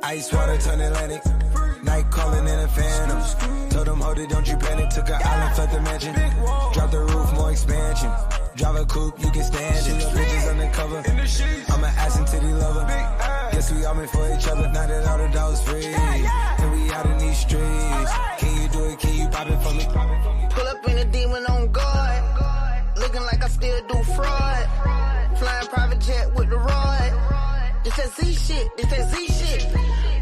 Ice water turn Atlantic. Night calling in a phantom. Told them, hold it, don't you panic. Took an island, left the mansion. Drop the roof, more expansion. Drive a coupe, you can stand it. Bitches undercover. I'm an ass and titty lover. Guess we all meant for each other. Now that all the dogs free. And we out in these streets. Can you do it? Can you pop it for me? Pull up in a demon on guard. Looking like I still do fraud. Flying private jet with the rod. This that Z shit, this that Z shit.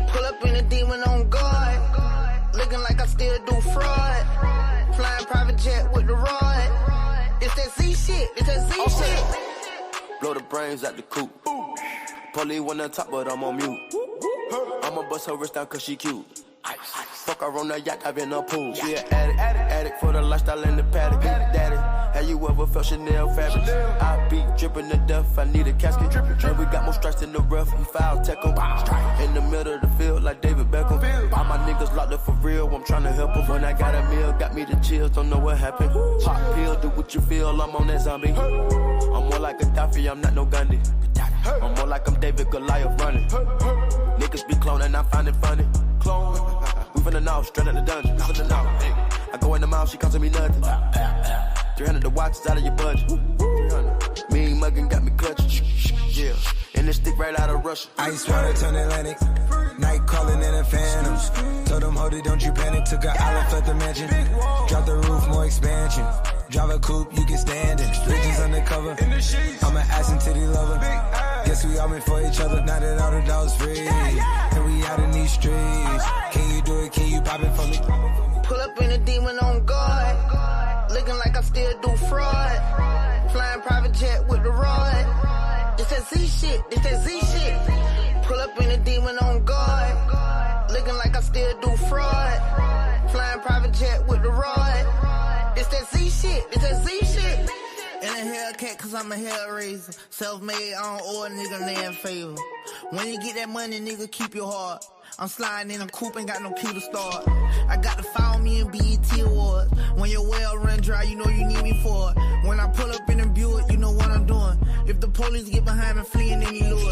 Pull up in a demon on guard. Looking like I still do fraud. Flying private jet with the rod. This that Z shit, this that Z shit. Blow the brains out the coop. Polly one on top, but I'm on mute. I'ma bust her wrist down cause she cute. Fuck her on the yacht, I've been a pool. She an addict for the lifestyle in the paddock. Daddy, have you ever felt Chanel fabric? I be dripping to death, I need a casket. And we got more strikes in the rough, we foul tech em. In the middle of the field like David Beckham. All my niggas locked up for real, I'm trying to help them. When I got a meal, got me the chills, don't know what happened. Pop pill, do what you feel, I'm on that zombie. I'm more like Gaddafi, I'm not no Gandhi. I'm more like I'm David Goliath running. Niggas be cloning, I find it funny. Clone. We finna know, straight out the dungeon. Finna know. I go in the mouth, she costing me nothing. 300 the watch is out of your budget. Mean muggin' got me clutching. Yeah, and this stick right out of Russia. Ice water turn Atlantic. Night calling in a phantom. Told them, hold it, don't you panic. Took an island, left the mansion. Drop the roof, more expansion. Drive a coupe, you can stand it. Bitches undercover. I'm an ass and titty lover. Guess we all meant for each other. Now that all the dogs free. And we out in these streets. Can you do it? Can you pop it for me? Pull up in a demon on guard. Looking like I still do fraud. Flying private jet with the rod. This that Z shit, this that Z shit. Pull up in a demon on guard. Looking like I still do fraud. Flying private jet with the rod. This that Z shit, this that Z shit. In a Hellcat cause I'm a hellraiser. Self-made, I don't owe a nigga name favor. When you get that money, nigga, keep your heart. I'm sliding in a coupe, ain't got no key to start. I got to follow me in BET Awards. When your well run dry, you know you need me for it. When I pull up in a Buick, you know what I'm doing. If the police get behind me, fleeing any lure.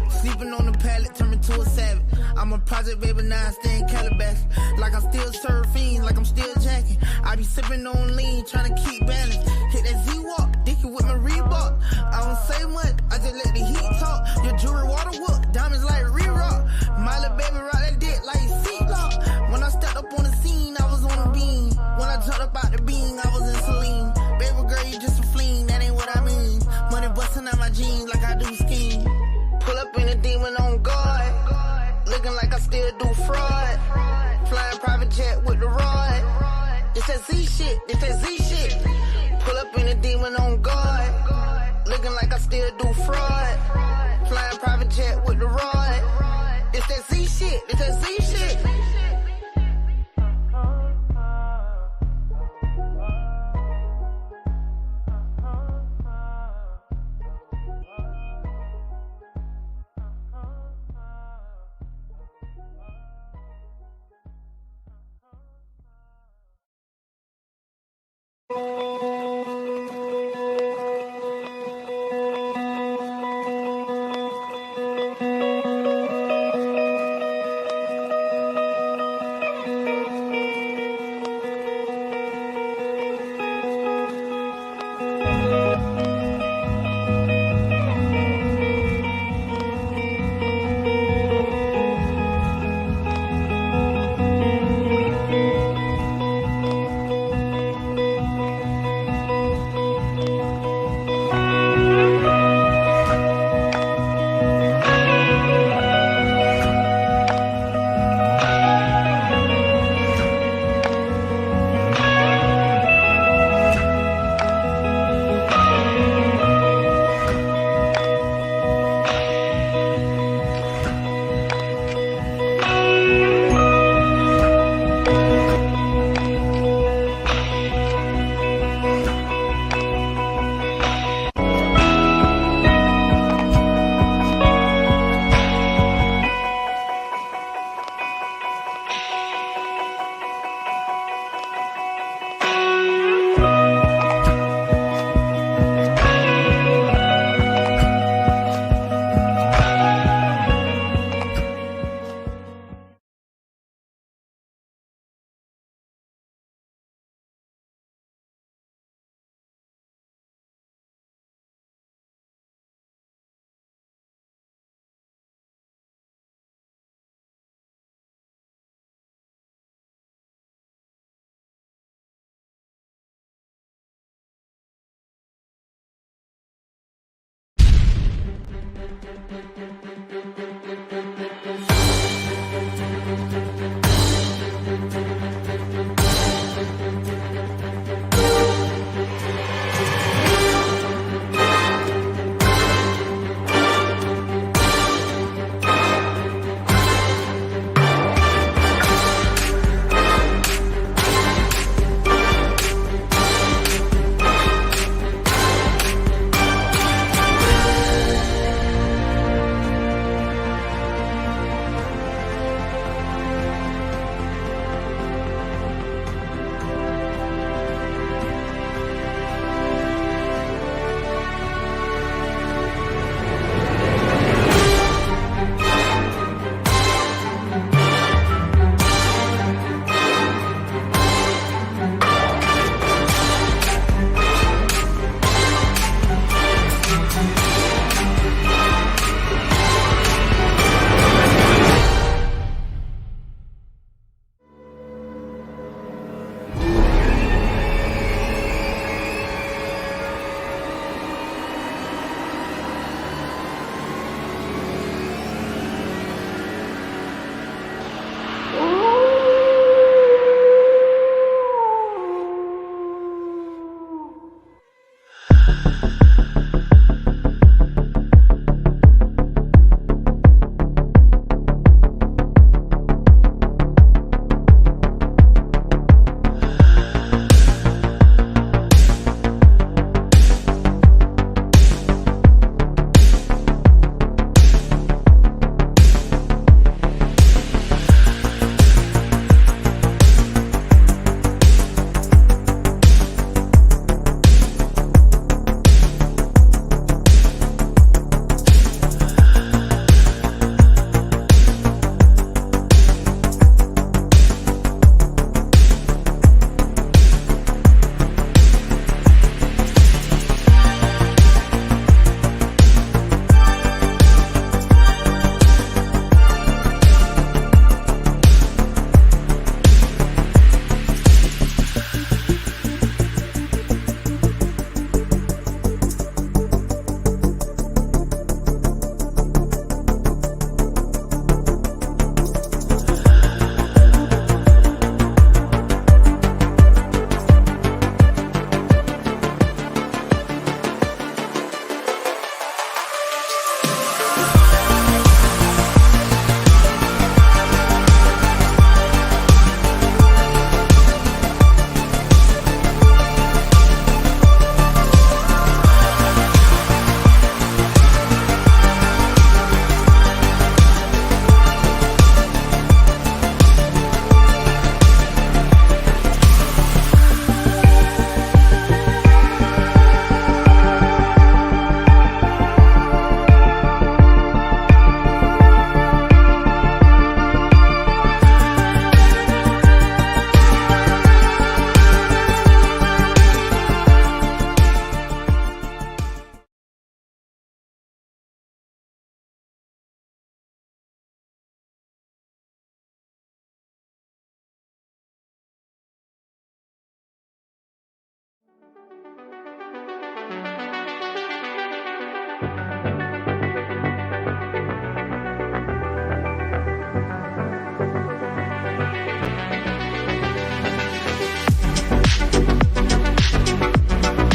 Sleeping on the pallet, turn me to a savage. I'm a project baby, now I stay in Calabash. Like I still serve fiends, like I'm still jacking. I be sipping on lean, trying to keep balance. Hit that Z-Walk, dicky with my Reebok. I don't say much, I just let the heat talk. Your jewelry water whoop, diamonds like re-rock. My little baby rock that dick like seatlock. When I stepped up on the scene, I was on a beam. When I jumped up out the beam, I was in Celine. Baby girl, you just a fleen, that ain't what I mean. Money busting out my jeans like I do skiing. Pull up in a demon on guard. Looking like I still do fraud. Flying private jet with the rod. This that Z shit, this that Z shit. Pull up in a demon on guard. Looking like I still do fraud. Flying private jet with the rod. This that Z shit, this that Z shit.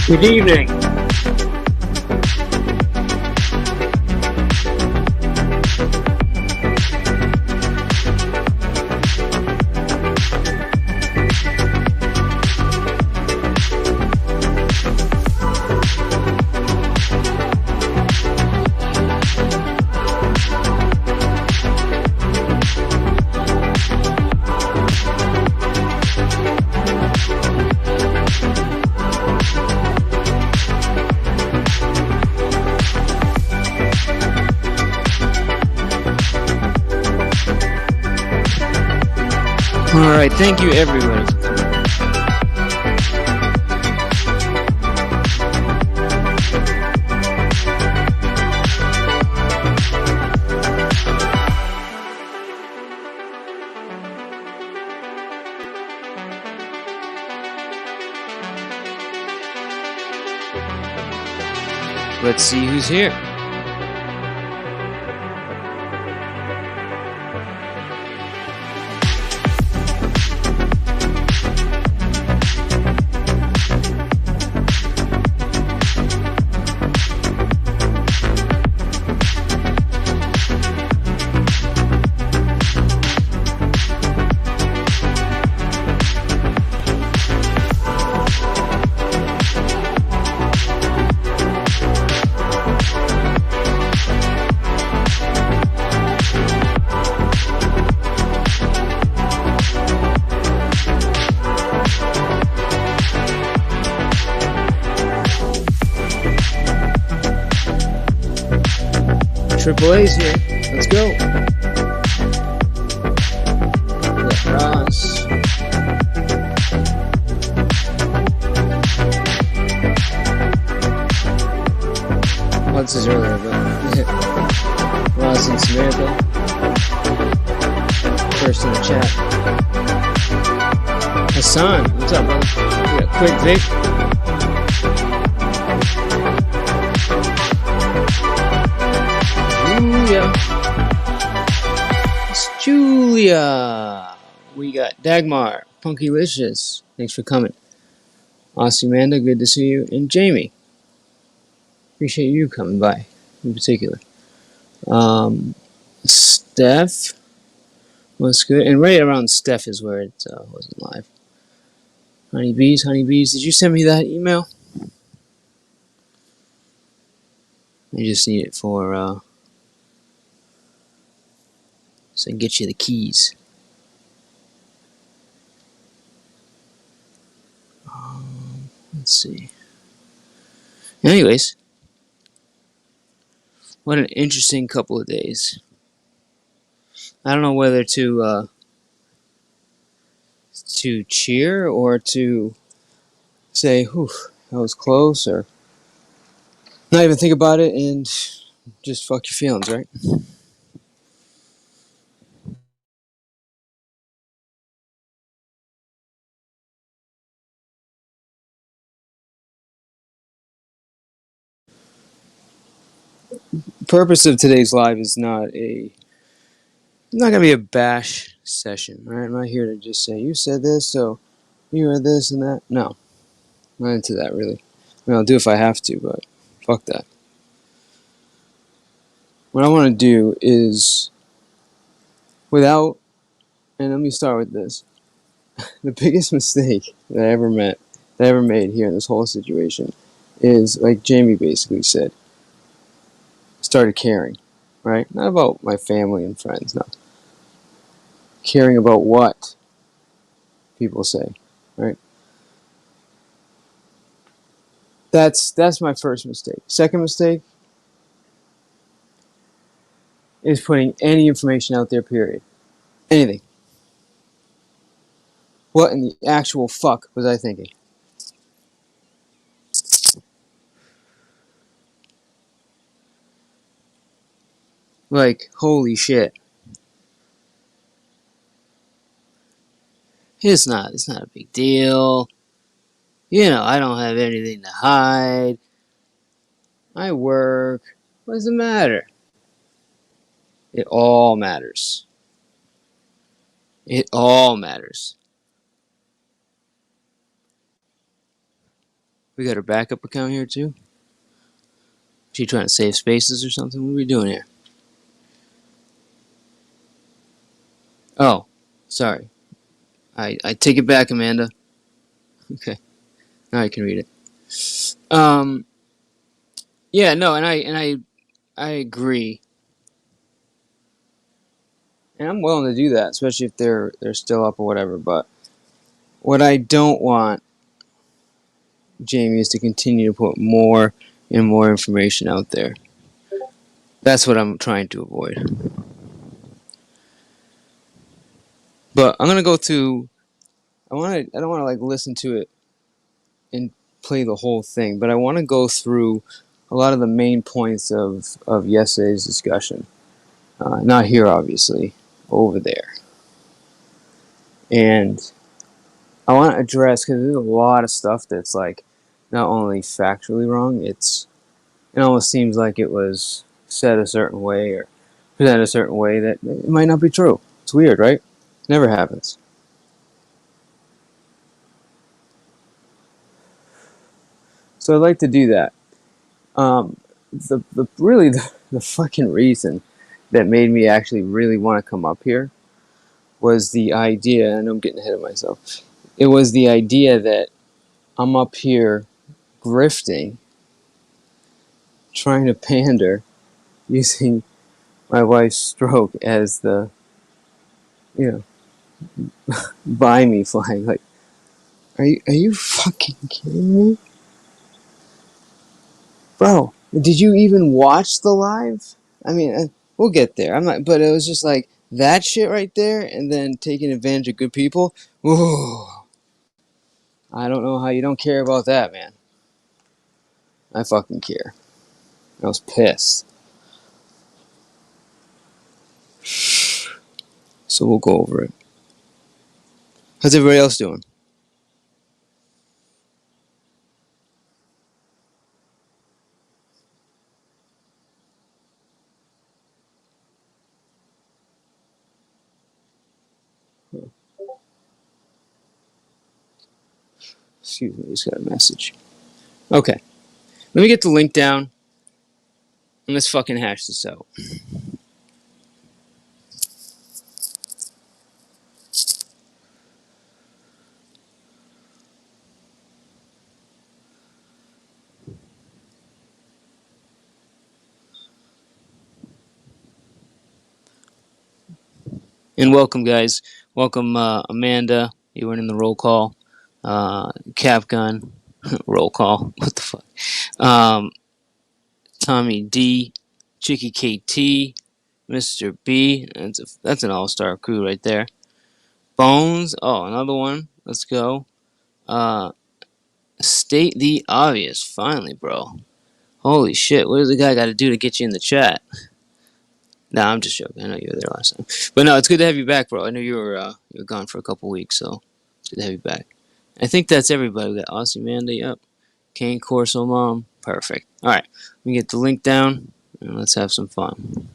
Good evening. All right, thank you everybody. Let's see who's here. Triple A's here. Let's go. Yeah, Ross. Well, this is earlier, but Ross and Samantha. First in the chat. Hassan, what's up, brother? We got Quick Vic. It's Julia. We got Dagmar, Punkylicious. Thanks for coming. Osimanda, good to see you. And Jamie. Appreciate you coming by in particular. Steph. What's good? And right around Steph is where it wasn't live. Honeybees. Did you send me that email? I just need it for so I can get you the keys. Let's see. Anyways, what an interesting couple of days. I don't know whether to cheer or to say, "Whew, that was close," or not even think about it and just fuck your feelings, right? The purpose of today's live is not gonna be a bash session, right? I'm not here to just say you said this, so you are this and that. No, I'm not into that really. I mean, I'll do if I have to, but fuck that. What I want to do is, and let me start with this. The biggest mistake that I ever made here in this whole situation is, like Jamie basically said, started caring, right? Not about my family and friends, no. Caring about what people say, right? That's my first mistake. Second mistake is putting any information out there, period. Anything. What in the actual fuck was I thinking? Like, holy shit. It's not a big deal. You know, I don't have anything to hide. I work. What does it matter? It all matters. It all matters. We got her backup account here too. She trying to save spaces or something? What are we doing here? Oh, sorry. I take it back, Amanda. Okay, now I can read it. Yeah, no, and I agree, and I'm willing to do that, especially if they're still up or whatever. But what I don't want, Jamie, is to continue to put more and more information out there. That's what I'm trying to avoid. But I'm gonna go through. I don't want to like listen to it and play the whole thing, but I want to go through a lot of the main points of yesterday's discussion. Not here, obviously, over there. And I want to address, because there's a lot of stuff that's like not only factually wrong, it almost seems like it was said a certain way or presented a certain way that it might not be true. It's weird, right? Never happens. So I'd like to do that. The fucking reason that made me actually really want to come up here was the idea, and I'm getting ahead of myself. It was the idea that I'm up here grifting, trying to pander, using my wife's stroke as the, buy me flag. Like, are you fucking kidding me? Bro, did you even watch the live? I mean, we'll get there. I'm not, but it was just like that shit right there, and then taking advantage of good people. Ooh, I don't know how you don't care about that, man. I fucking care. I was pissed. So we'll go over it. How's everybody else doing? Excuse me, I just got a message. Okay. Let me get the link down, and let's fucking hash this out. And welcome, guys. Welcome, Amanda. You were in the roll call. Capgun. Roll call. What the fuck? Tommy D. Chicky KT. Mr. B. That's an all-star crew right there. Bones. Oh, another one. Let's go. State the obvious. Finally, bro. Holy shit. What does the guy got to do to get you in the chat? Nah, I'm just joking. I know you were there last time. But no, it's good to have you back, bro. I know you were gone for a couple weeks, so it's good to have you back. I think that's everybody. We got Aussie Manda, yep. Kane Corso Mom. Perfect. Alright, let me get the link down, and let's have some fun.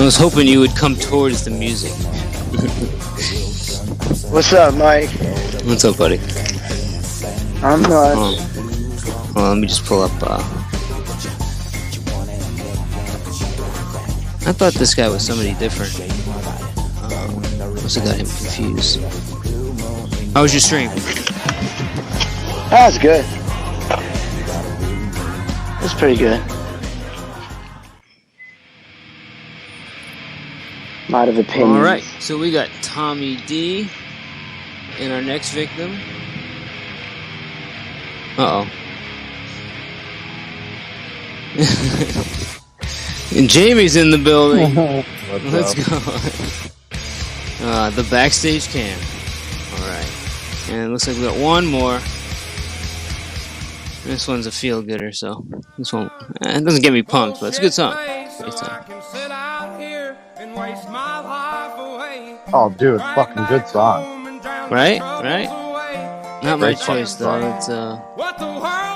was hoping you would come towards the music. What's up, Mike? What's up, buddy? I'm not. Hold on, let me just pull up. I thought this guy was somebody different. Must have got him confused. How was your stream? That was good. It's pretty good. A lot of opinions. All right, so we got Tommy D in our next victim. Uh-oh. And Jamie's in the building. Let's go. The backstage cam. All right. And it looks like we got one more. This one's a feel-gooder, so this one it doesn't get me pumped, but it's a good song. Great song. Oh, dude, fucking good song. Right? Not my choice, though. It's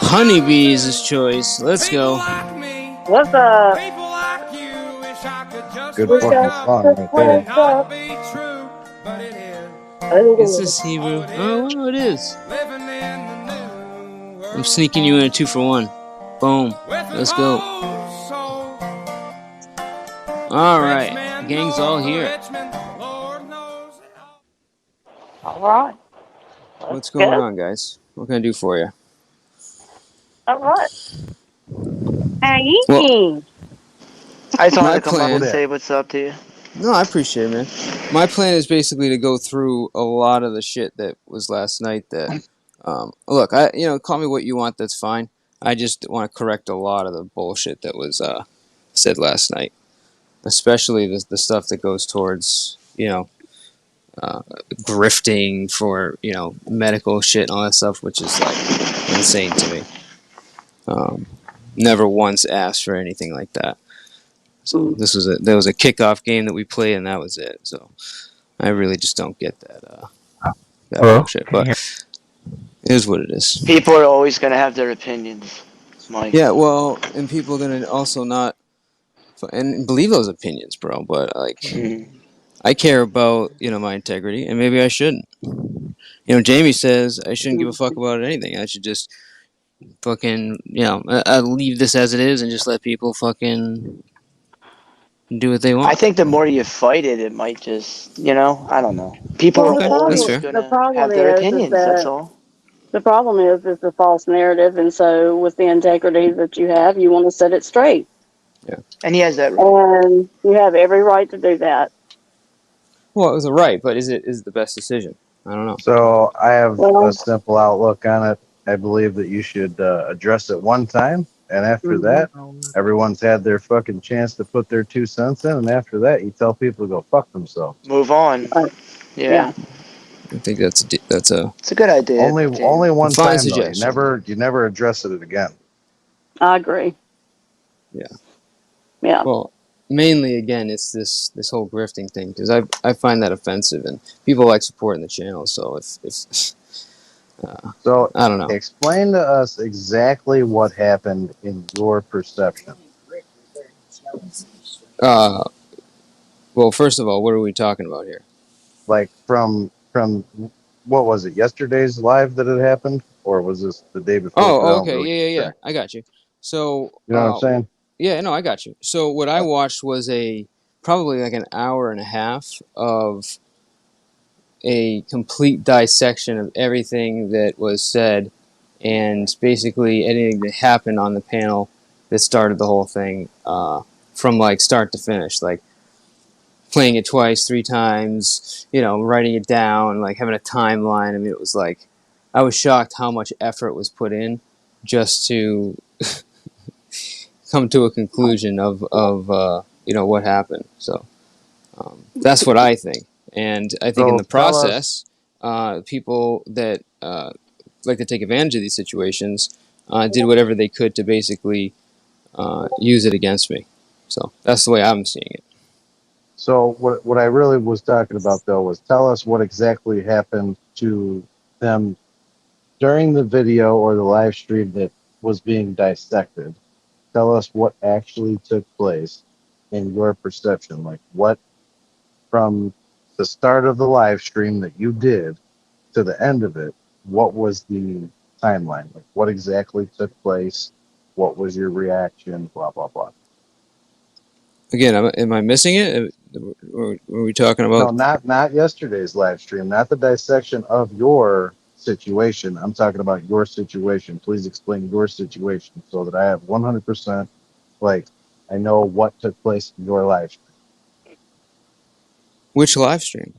Honeybee's choice. Let's go. What's up? Good fucking song right there. Is this Hebrew? Oh, it is. I'm sneaking you in a 2-for-1. Boom. Let's go. Alright. Gang's all here. Alright. What's going on, guys? What can I do for you? Alright. Hey, well, I just wanted to come up and say what's up to you. No, I appreciate it, man. My plan is basically to go through a lot of the shit that was last night that... look, call me what you want, that's fine. I just want to correct a lot of the bullshit that was said last night. Especially the stuff that goes towards, grifting for, medical shit and all that stuff, which is, like, insane to me. Never once asked for anything like that. So there was a kickoff game that we played, and that was it. So I really just don't get that bullshit. But it is what it is. People are always going to have their opinions, Mike. Yeah, well, and people are going to also not and believe those opinions, bro. But, like, I care about, my integrity, and maybe I shouldn't. Jamie says I shouldn't give a fuck about anything. I should just fucking, I leave this as it is and just let people fucking do what they want. I think the more you fight it, it might just, I don't know. People are always going to have their opinions, that's all. The problem is the false narrative, and so with the integrity that you have, you want to set it straight. Yeah. And he has that right. And you have every right to do that. Well, it was a right, but is it the best decision? I don't know. So I have a simple outlook on it. I believe that you should address it one time, and after that, everyone's had their fucking chance to put their 2 cents in, and after that, you tell people to go fuck themselves. Move on. Yeah. I think that's a it's a good idea. Only one time though. You never address it again. I agree. Yeah. Yeah. Well, mainly again, it's this whole grifting thing, because I find that offensive, and people like supporting the channel. So if so I don't know. Explain to us exactly what happened in your perception. Well, first of all, what are we talking about here? Like from what was it, yesterday's live that it happened, or was this the day before? Oh, okay, yeah. I got you. So you know what I'm saying? Yeah, no, I got you. So what I watched was probably like an hour and a half of a complete dissection of everything that was said, and basically anything that happened on the panel that started the whole thing, from like start to finish, like playing it twice, 3 times, writing it down, like having a timeline. I mean, it was like, I was shocked how much effort was put in just to come to a conclusion of what happened. So that's what I think. And I think in the process, people that like to take advantage of these situations did whatever they could to basically use it against me. So that's the way I'm seeing it. So what I really was talking about, though, was tell us what exactly happened to them during the video or the live stream that was being dissected. Tell us what actually took place. in your perception? Like, what from the start of the live stream that you did to the end of it, what was the timeline? Like, what exactly took place? What was your reaction? Blah, blah, blah. Again, am I missing it? Were we talking No, about? not yesterday's live stream, not the dissection of your situation. I'm talking about your situation. Please explain your situation so that I have 100%, like, I know what took place in your live stream. Which live stream?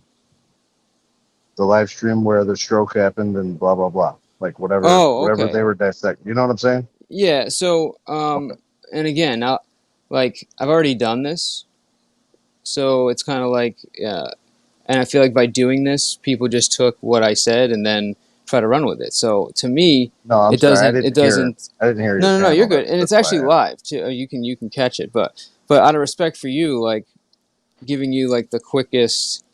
The live stream where the stroke happened and blah blah blah. Like whatever Oh, whatever okay. they were dissecting. You know what I'm saying? Yeah. So, Okay. and again, now, like I've already done this, so it's kind of like, and I feel like by doing this, people just took what I said and then try to run with it. So to me, No, I'm it sorry. doesn't. It doesn't. I didn't hear your No, panel. you're good, and it's That's why actually live too. You can catch it, but out of respect for you, like giving you like the quickest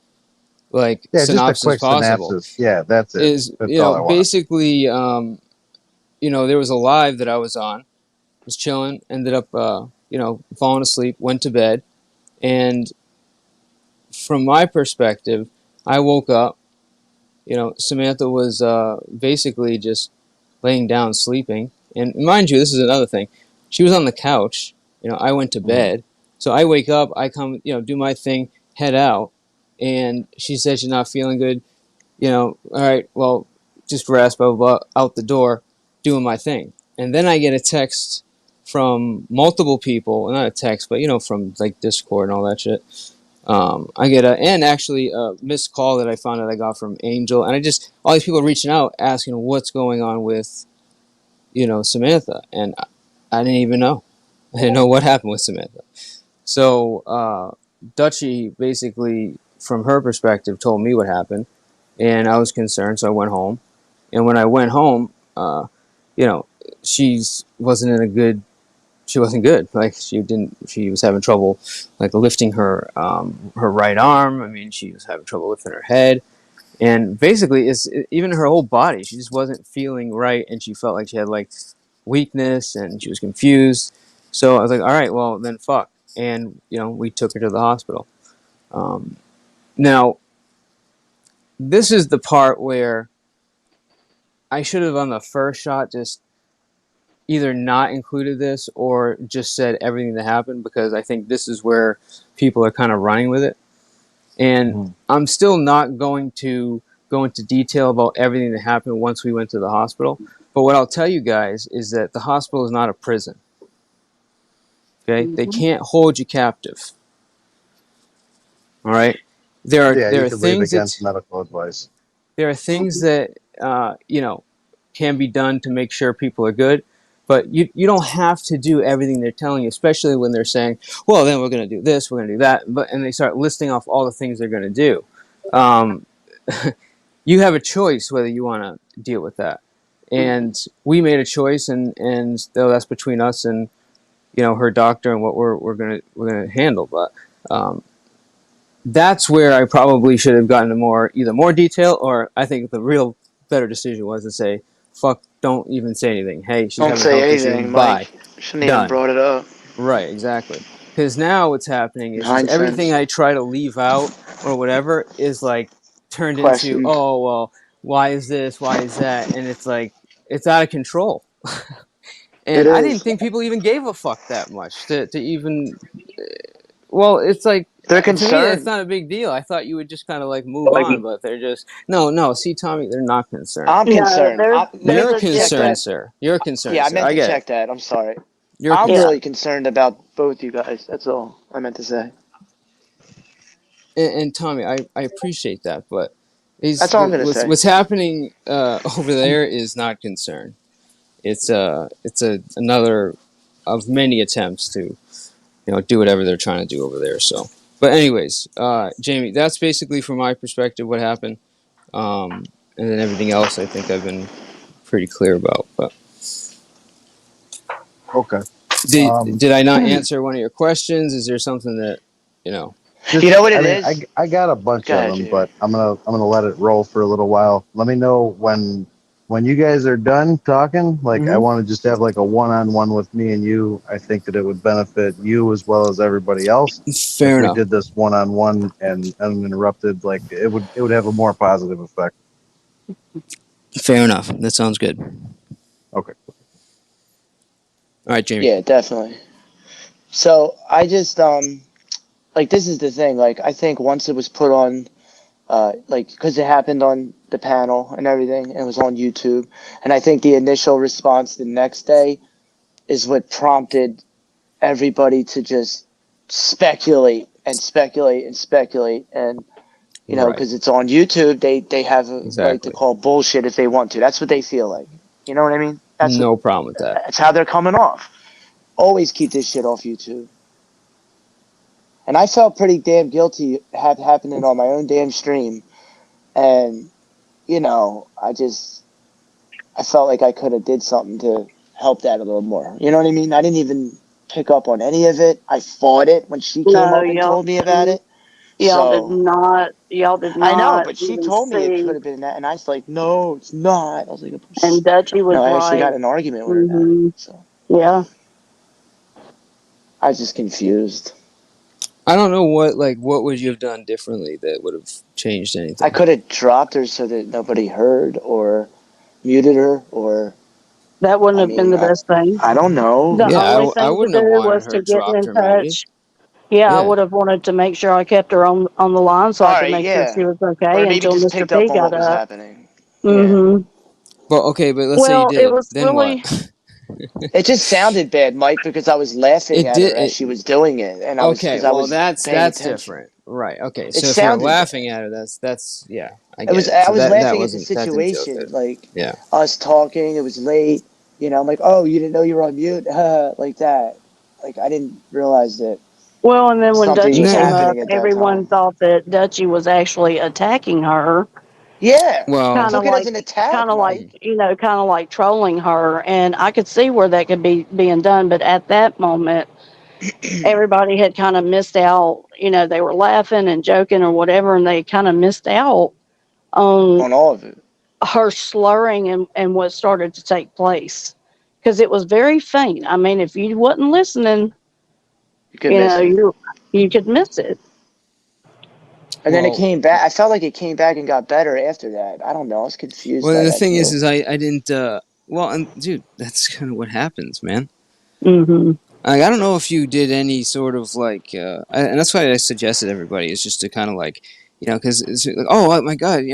like yeah, just a synopsis quick possible synopsis. Yeah, that's it. is, That's all I want. basically, there was a live that I was on, was chilling, ended up falling asleep, went to bed, and from my perspective, I woke up. Samantha was basically just laying down sleeping, and mind you, this is another thing. She was on the couch. I went to bed, so I wake up, I come, do my thing, head out, and she said she's not feeling good. All right, well, just rest, blah, blah, blah, out the door, doing my thing. And then I get a text from multiple people, not a text, but, from like Discord and all that shit. I get a missed call that I found out I got from Angel. And all these people reaching out asking what's going on with, Samantha. And I didn't even know. I didn't know what happened with Samantha. So, Dutchie basically, from her perspective, told me what happened. And I was concerned, so I went home. And when I went home, she wasn't good. Like she was having trouble, like lifting her right arm. I mean, she was having trouble lifting her head. And basically, even her whole body, she just wasn't feeling right. And she felt like she had like weakness and she was confused. So I was like, all right, well then fuck. And, we took her to the hospital. Now, this is the part where I should have on the first shot just either not included this or just said everything that happened, because I think this is where people are kind of running with it. And I'm still not going to go into detail about everything that happened once we went to the hospital. But what I'll tell you guys is that the hospital is not a prison. Okay? They can't hold you captive. All right? There are things against medical advice. There are things that can be done to make sure people are good, but you don't have to do everything they're telling you, especially when they're saying, well, then we're going to do this, we're going to do that, and they start listing off all the things they're going to do. You have a choice whether you want to deal with that, and we made a choice, and that's between us and her doctor and what we're gonna handle, but. That's where I probably should have gotten either more detail, or I think the real better decision was to say, fuck, don't even say anything. Hey, she's don't having say a health anything, issue. Mike. Bye. Shouldn't even brought it up. Right, exactly. Because now what's happening is just everything I try to leave out or whatever is like turned into, oh, well, why is this? Why is that? And it's like, it's out of control. And I didn't think people even gave a fuck that much to even... Well, it's like, they're concerned. To me, it's not a big deal. I thought you would just kind of like move on, but they're just no. See, Tommy, they're not concerned. I'm concerned. You're concerned, sir. You're concerned. Yeah, I meant to check that. I'm sorry. I'm really concerned about both you guys. That's all I meant to say. And Tommy, I appreciate that, but that's all I'm gonna say. What's happening over there is not concern. It's another of many attempts to do whatever they're trying to do over there. So, but anyways, Jamie, that's basically from my perspective what happened, and then everything else I think I've been pretty clear about. But okay, did I not answer one of your questions? Is there something that Just, you know what it is? I got a bunch of them, but I'm gonna let it roll for a little while. Let me know when when you guys are done talking, like I Mhm. want to just have like a one-on-one with me and you. I think that it would benefit you as well as everybody else if Fair we enough. did this one-on-one and uninterrupted. Like it would have a more positive effect. Fair enough. That sounds good. Okay. All right, Jamie. Yeah, definitely. So I just like this is the thing. Like I think once it was put on, like because it happened on the panel and everything, and it was on YouTube, and I think the initial response the next day is what prompted everybody to just speculate and speculate and speculate, and you know, Right. because it's on YouTube, they have a right to Exactly. call bullshit if they want to. That's what they feel like. You know what I mean? No problem with that. That's how they're coming off. Always keep this shit off YouTube. And I felt pretty damn guilty happening on my own damn stream. And, you know, I felt like I could have did something to help that a little more. You know what I mean? I didn't even pick up on any of it. I fought it when she came No, up and told me about it. y'all did So not. Y'all did I know, not but she even told me it see. could have been that, and I was like, "No, it's not." I was like, And Dutchy was "No." I actually got right. in an argument with her about it. Hmm. So Yeah. I was just confused. I don't know what would you have done differently that would have changed I anything. could have dropped her so that nobody heard, or muted her, or That wouldn't I have been mean, the best thing. I don't know. The Yeah, only I thing to wouldn't have do wanted was her to get dropped in or muted. touch. Yeah, I Yeah. would have wanted to make sure I kept her on the line so All I could right, make sure she yeah, was or okay maybe until just Mr. picked up P on got what was up. happening. Yeah, Hmm. Well, okay, but let's say you Well, it did. was Then what? really. it just sounded bad, Mike, because I was laughing It at did. her as she was doing it, and I was Okay, because I well was paying that's attention. different, right? Okay, It so if you're sounded laughing bad. at her, that's yeah, I It get was it. I So was laughing at the that didn't feel situation, good. like Yeah. us talking. It was late, you know. I'm like, oh, you didn't know you were on mute, like that. Like I didn't realize that Well, and then when something Dutchy was came Nah. up, happening at that everyone time. thought that Dutchy was actually attacking her, Yeah, I Well. kind of took it as like, an attack, Mike. kind of like trolling her. And I could see where that could be being done, but at that moment, everybody had kind of missed out. You know, they were laughing and joking or whatever, and they kind of missed out on On all of it. her slurring and what started to take place because it was very faint. I mean, if you wasn't listening, You could you know, miss it. you could miss it. And then it Well. came back. I felt like it came back and got better after that. I don't know. I was confused Well, by the that thing too. is I didn't. Well, and dude, that's kind of what happens, man. Hmm. I don't know if you did any sort of like, and that's why I suggested everybody is just to kind of like, because it's like, oh my god,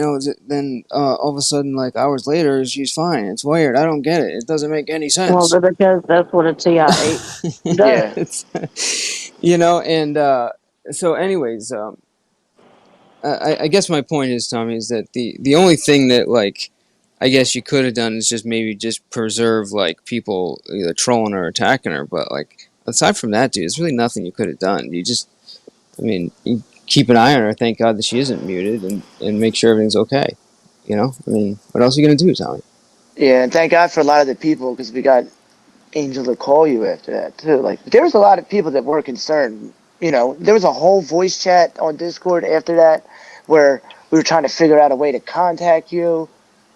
then all of a sudden like hours later she's fine. It's weird. I don't get it. It doesn't make any Well, sense. because that's what a TIA does. Yeah. It's, and so anyways, I guess my point is, Tommy, is that the only thing that like I guess you could have done is just maybe just preserve like people either trolling or attacking her, but like aside from that, dude, there's really nothing you could have done. You keep an eye on her, thank God that she isn't muted, and make sure everything's okay. What else are you gonna do, Tommy? Yeah, and thank God for a lot of the people because we got Angel to call you after that too. Like there was a lot of people that were concerned. You know, there was a whole voice chat on Discord after that where we were trying to figure out a way to contact you,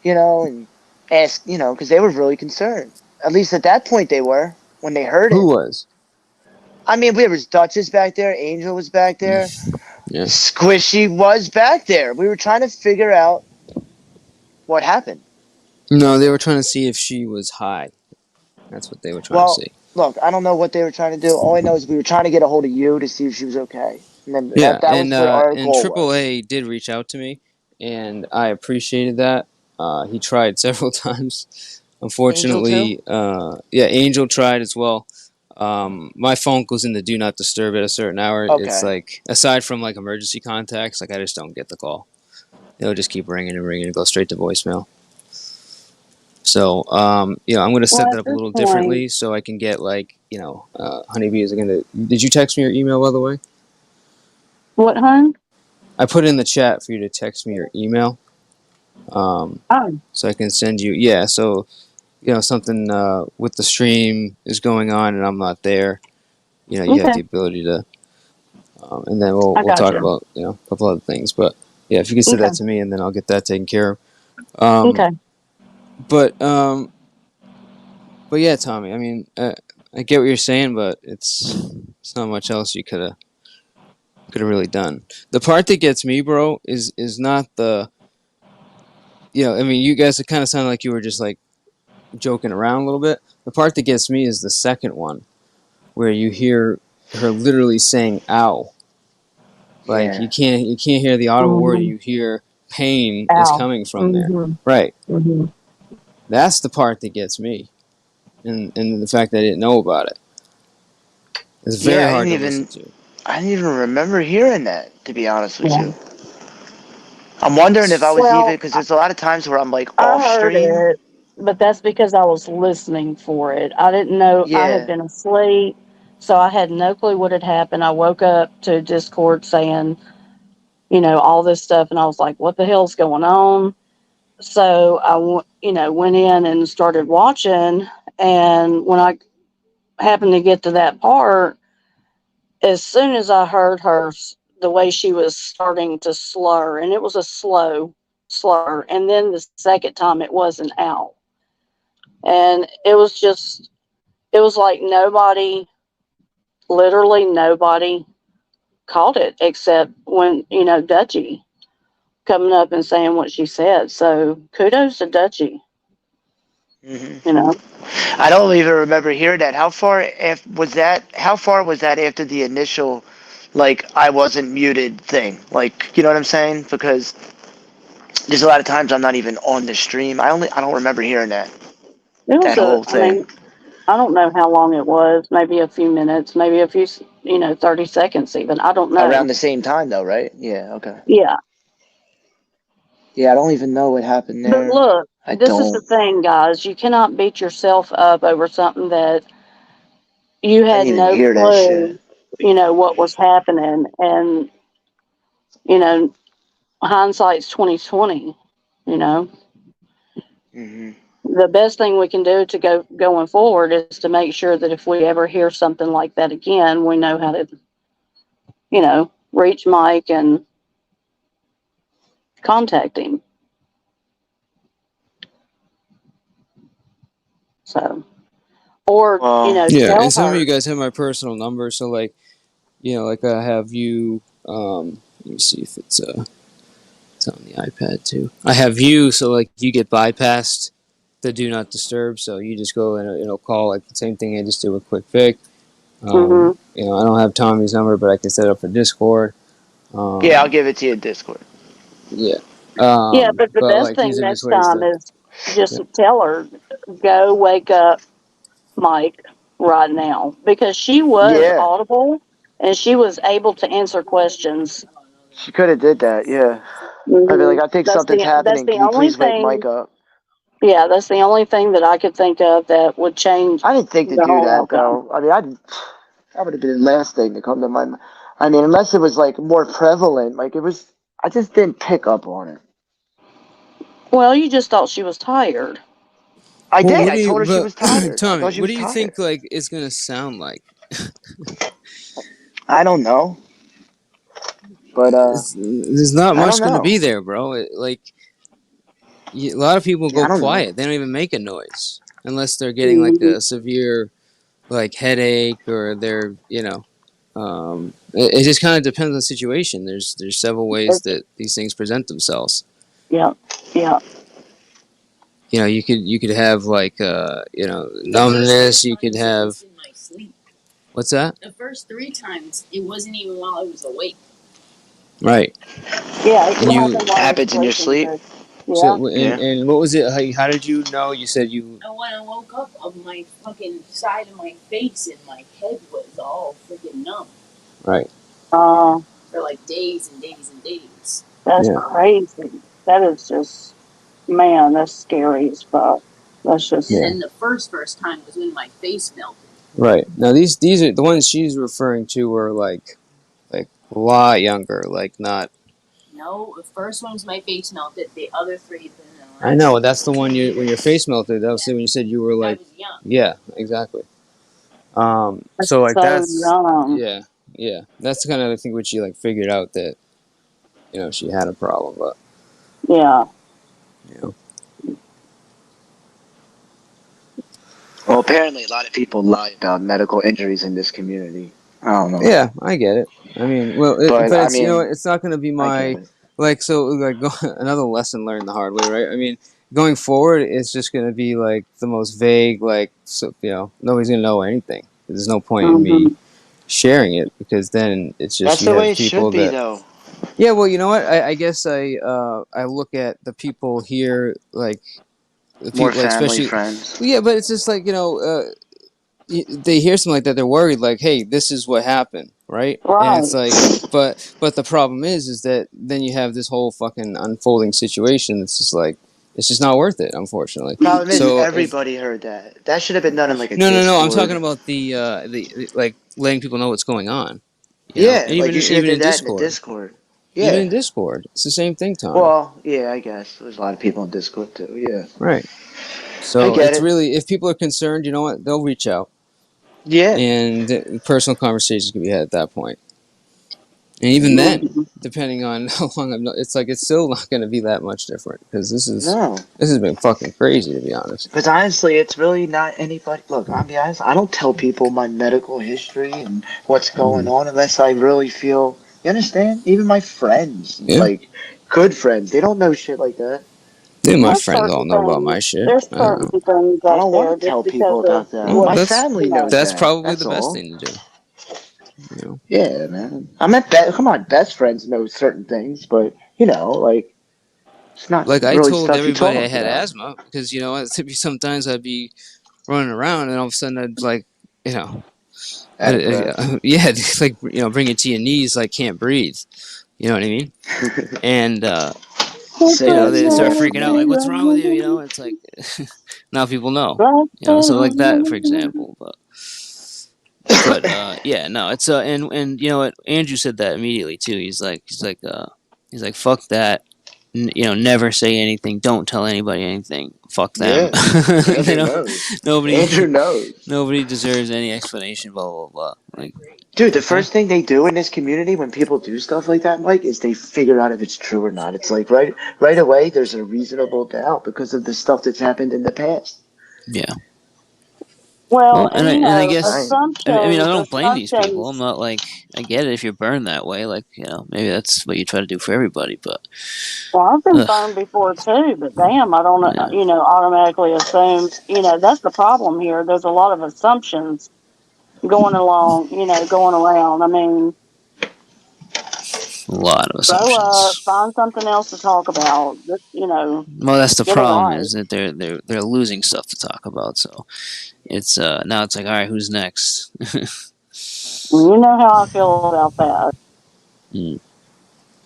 and ask, because they were really concerned. At least at that point they were when they heard Who it. was? I mean, there was Duchess back there, Angel was back there, Yeah. Squishy was back there. We were trying to figure out what happened. No, they were trying to see if she was high. That's what they were trying to Well, see. look, I don't know what they were trying to do. All I know is we were trying to get a hold of you to see if she was okay. And then Yeah, that was what our and goal was. AAA did reach out to me, and I appreciated that. He tried several times. Angel too? Unfortunately, yeah, Angel tried as well. My phone goes into do not disturb at a certain hour. It's Okay. like aside from like emergency contacts, like I just don't get the call. It'll just keep ringing and ringing and go straight to voicemail. So, I'm going to Well, set that at up a this little point, differently so I can get like, Honeybee is going to. Did you text me your email by the way? what, hun? I put in the chat for you to text me your email, Oh, so I can send you. Yeah, so something with the stream is going on and I'm not there. You have okay. the ability to, and then we'll I we'll got talk you. about a couple other things. But yeah, if you can send Okay. that to me and then I'll get that taken care of. Um, Okay. But yeah, Tommy. I mean, I get what you're saying, but it's not much else you could have really done. The part that gets me, bro, is not the, I mean, you guys kind of sound like you were just like joking around a little bit. The part that gets me is the second one, where you hear her literally saying "ow." Like Yeah. you can't hear the audible word. You hear pain is Ow. coming from there. Mm-hmm. Right. Mm-hmm. That's the part that gets me, and the fact that I didn't know about it. It's very Yeah, hard to listen to. I didn't even remember hearing that, to be honest with Yeah. you. I'm wondering if I was even, Well, because there's a lot of times where I'm like I off heard stream. it, but that's because I was listening for it. I didn't know I had Yeah. been asleep, so I had no clue what had happened. I woke up to Discord saying, all this stuff, and I was like, "What the hell's going on?" So went in and started watching, and when I happened to get to that part, as soon as I heard her, the way she was starting to slur, and it was a slow slur, and then the second time it wasn't out. And it was like nobody, literally nobody caught it except when, Dutchie coming up and saying what she said. So kudos to Dutchie, Hmm. you know. I don't even remember hearing that. How far was that after the initial, like, I wasn't muted thing? Like, you know what I'm saying? Because there's a lot of times I'm not even on the stream. I don't remember hearing It was that whole I thing. mean, I don't know how long it was, maybe a few minutes, maybe a few, 30 seconds even. I don't Around know. the same time though, right? Yeah, okay. Yeah. Yeah, I don't even know what happened But there. look, I this is the don't. thing, guys. You cannot beat yourself up over something that you I had didn't even no hear that shit. clue, what was happening. And, you know, hindsight's 2020, you know. Hmm. The best thing we can do to going forward is to make sure that if we ever hear something like that again, we know how to, reach Mike and contact him. So, or, Well, Yeah, and tell some of you her. guys have my personal number, so like, like I have you. Let me see if it's on the iPad too. I have you, so like you get bypassed the do not disturb, so you just go and it'll call like the same thing I just did with Quick Pick. Hmm. I don't have Tommy's number, but I can set it up for Discord. yeah, I'll Um, give it to you in Discord. yeah. Yeah, but the But best like thing these are just next ways time to. is just Yeah. tell her, go wake up Mike right now, because she was Yeah, audible and she was able to answer questions. she could have did that. Yeah, I'd be Hmm. like, I think That's something's happening. the Can you only please wake Mike thing. up? Yeah, that's the only thing that I could think of that would change I didn't think to the do whole that outcome. though. I mean, that would have been the last thing to come to my mind. I mean, unless it was like more prevalent, like it was. I just didn't pick up on it. Well, you just thought she was tired. I Well, did. what I do you, told her she but was tired. I Tommy, thought she what was do you tired. think like it's gonna sound like? I don't know, but There's not I don't much gonna know. be there, bro. A lot of people Yeah, go I don't know. quiet. They don't even make a noise unless they're getting like Hmm. a severe like headache or they're it just kind of depends on the situation. There's several ways that these things present themselves. Yeah, yeah. You could have like numbness. You could have what's that? The first 3 times, it wasn't even while I was awake. Right. Yeah, it And can you happen while you're Happens in your sleeping sleep. too. Yeah. so Yeah. and what was it? How did you know? You said you And when I woke up, of my fucking side of my face and my head was all freaking numb right. Uh, for like days and days and days. that's Yeah. crazy. That is just, man, that's scary as fuck. That's And just, Yeah. then the first time was when my face melted. Right. Now these are the ones she's referring to were like a lot younger, like not. No, the first one was my face melted. The other 3 have been in the I last. know that's the one you when your face melted. That was when you said you were I like, was young. yeah, exactly. that's So like so that's young. yeah, yeah. That's kind of I think what she like figured out that she had a problem, but Yeah. you know Well, apparently a lot of people lie about medical injuries in this community. I don't know. Yeah, I get it. I mean, well, But, but I it's, you know, mean, it's not going to be I get my, it. like, so, like, another lesson learned the hard way, right? I mean, going forward, it's just going to be, like, the most vague, like, so, you know, nobody's going to know anything. There's no point in me Mm-hmm. sharing it, because then it's just, That's you the way have it should people be, that, though. yeah, well, you know what? I guess I look at the people here, like, the More people, like, family, especially, friends. well, yeah, but it's just like, you know, they hear something like that, they're worried, like, hey, this is what happened, right? And Right. it's like, but the problem is that then you have this whole fucking unfolding situation that's just like, it's just not worth it, unfortunately. Problem is, So if everybody heard that. That should have been done in like a no, I'm talking Discord. about the like letting people know what's going on, you know, Yeah, and like you should have even did in that in the Discord, Discord. even Yeah. in Discord, it's the same thing, Tommy. Well, yeah, I guess there's a lot of people in Discord too. Yeah, Right. I So get it's it. really, if people are concerned, you know what, they'll reach out, Yeah, and personal conversations can be had at that point. And even then, Mm-hmm. depending on how long I've known, it's like it's still not going to be that much different, because no, this has been fucking crazy, to be honest. because honestly, it's really not anybody. Look, I'll be honest. I don't tell people my medical history and what's going Mm-hmm. on unless I really feel. You understand? Even my friends, Yeah, like good friends, they don't know shit like that. yeah, my There's friends all certain know about things. my shit. There's I don't know. certain things I out don't there want to just tell because people of about that. Well, My what, family you know. knows that's that. probably the That's best all. thing to do. You know, Yeah, man. I meant come on, best friends know certain things, but like it's not like I really told stuff you everybody I talk had about. asthma, because you know, sometimes I'd be running around, and all of a sudden I'd, like, you know, Out of breath. yeah, it's like, you know, bring it to your knees, like can't breathe. You know what I mean? And you know, Sad they start stories, freaking out, like, man. what's wrong with you? You know, it's like, now people know. You know, so like that, for example. But yeah, no, it's and you know what? Andrew said that immediately too. He's like, fuck that. You know, never say anything. Don't tell anybody anything. Fuck them. Yeah, They Andrew don't. knows. Nobody. Andrew knows. Nobody deserves any explanation. Blah blah blah. Like, Dude, the okay. first thing they do in this community when people do stuff like that, Mike, is they figure out if it's true or not. It's like right away there's a reasonable doubt because of the stuff that's happened in the past. Yeah. Well, Well, and and I I guess, I mean, I don't blame these people. I'm assumptions. not like, I get it if you're burned that way. Like, you know, maybe that's what you try to do for everybody. But Well, I've been ugh, burned before too, but damn, I don't, yeah, automatically assume. That's the problem here. There's a lot of assumptions going around. I mean, a lot of grow up, assumptions. find something else to talk about. Just, Well, that's the get it problem, right. is that they're losing stuff to talk about. So it's now it's like, all right, who's next? You know how I feel about that. Mm.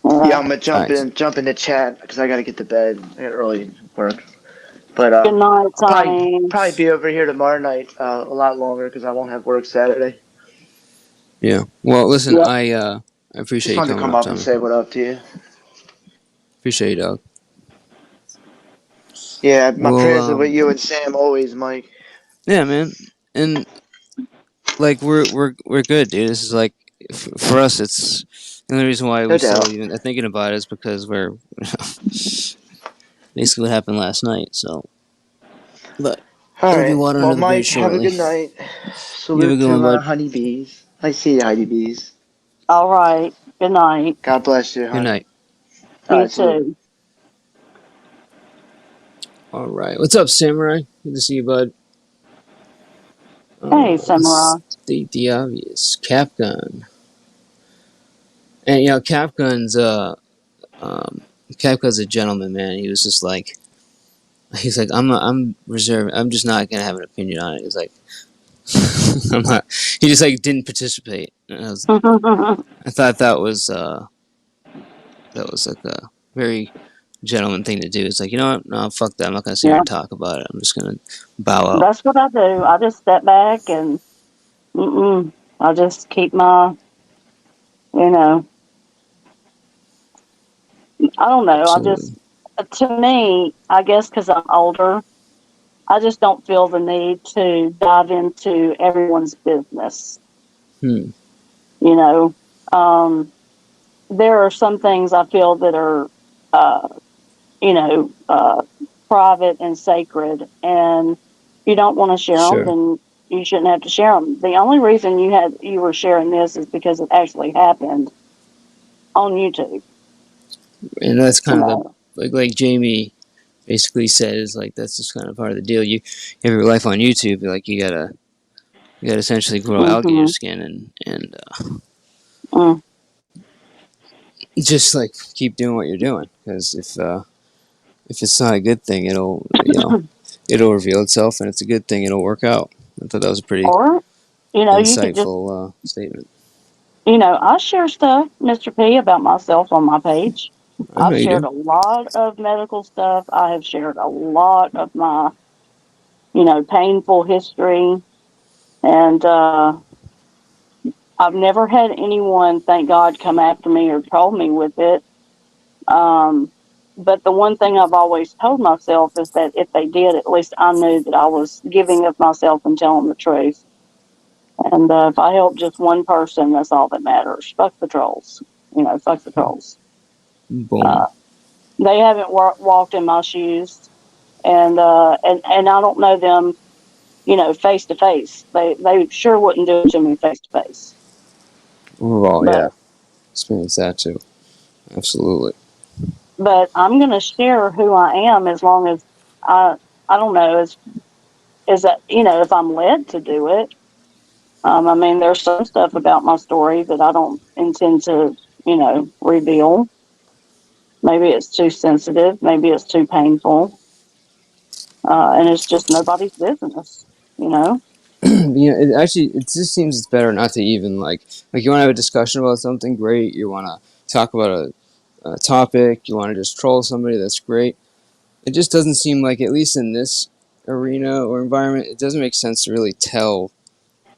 Yeah, Yeah. I'm gonna All right. jump in the chat because I gotta get to bed. I got early work. But Good night, I'll Sonny. probably be over here tomorrow night a lot longer because I won't have work Saturday. Yeah. Well, listen, Yep. I appreciate Just you wanted to coming come up, up and Tommy. say what up to you. Appreciate you, dog. Yeah, my Well, prayers are with you and Sam always, Mike. yeah, man, and like we're good, dude. This is like, for us, it's the only reason why No we still doubt. even are thinking about it is because we're basically what happened last night. So, but All I'll be right. watering Well, under the bridge Mike, have a shortly. good night. You have a Salute good one, to bud. honeybees. I see you, honeybees. All right. Good night. God bless you, Good honey. night. All You right, salute. too. All right. What's up, Samurai? Good to see you, bud. Hey, Let's Samurai. state the obvious. Capgun. And you know, Capgun's a gentleman, man. He was just like, I'm reserved. I'm just not gonna have an opinion on it. He's like, I'm not. He just like didn't participate. And I thought that was like a very gentleman thing to do. It's like, you know what? No, fuck that. I'm not gonna sit here Yeah, and talk about it. I'm just gonna bow out. that's what I do. I just step back and I just keep my, you know, I don't know. Absolutely. To me, I guess because I'm older, I just don't feel the need to dive into everyone's business. Hmm. You know, um, there are some things I feel that are, uh, you know, uh, private and sacred. And you don't want to share them, Sure. then you shouldn't have to share them. The only reason you were sharing this is because it actually happened on YouTube. And that's You kind of know. like Jamie basically said, is like that's just kind of part of the deal. You have your life on YouTube, like you gotta essentially grow alligator Mm-hmm. skin and Mm. just like keep doing what you're doing, because if it's not a good thing, it'll reveal itself, and it's a good thing, it'll work out. I thought that was a pretty Or, you could just, insightful statement. I share stuff, Mr. P, about myself on my page. I know I've you shared do. a lot of medical stuff. I have shared a lot of my, painful history. And I've never had anyone, thank God, come after me or troll me with it. Um, but the one thing I've always told myself is that if they did, at least I knew that I was giving of myself and telling the truth. And if I help just one person, that's all that matters. Fuck the trolls. Fuck the trolls. Boom. Uh, they haven't walked in my shoes, and I don't know them, face to face. They sure wouldn't do it to me face to face. Overall, But yeah, experience that too. Absolutely. but I'm gonna share who I am as long as I don't know is that if I'm led to do it. I mean, there's some stuff about my story that I don't intend to reveal. Maybe it's too sensitive. Maybe it's too painful. And it's just nobody's business, you know? It just seems it's better not to even you want to have a discussion about something, great. You want to talk about a topic, you want to just troll somebody, that's great. It just doesn't seem like, at least in this arena or environment, it doesn't make sense to really tell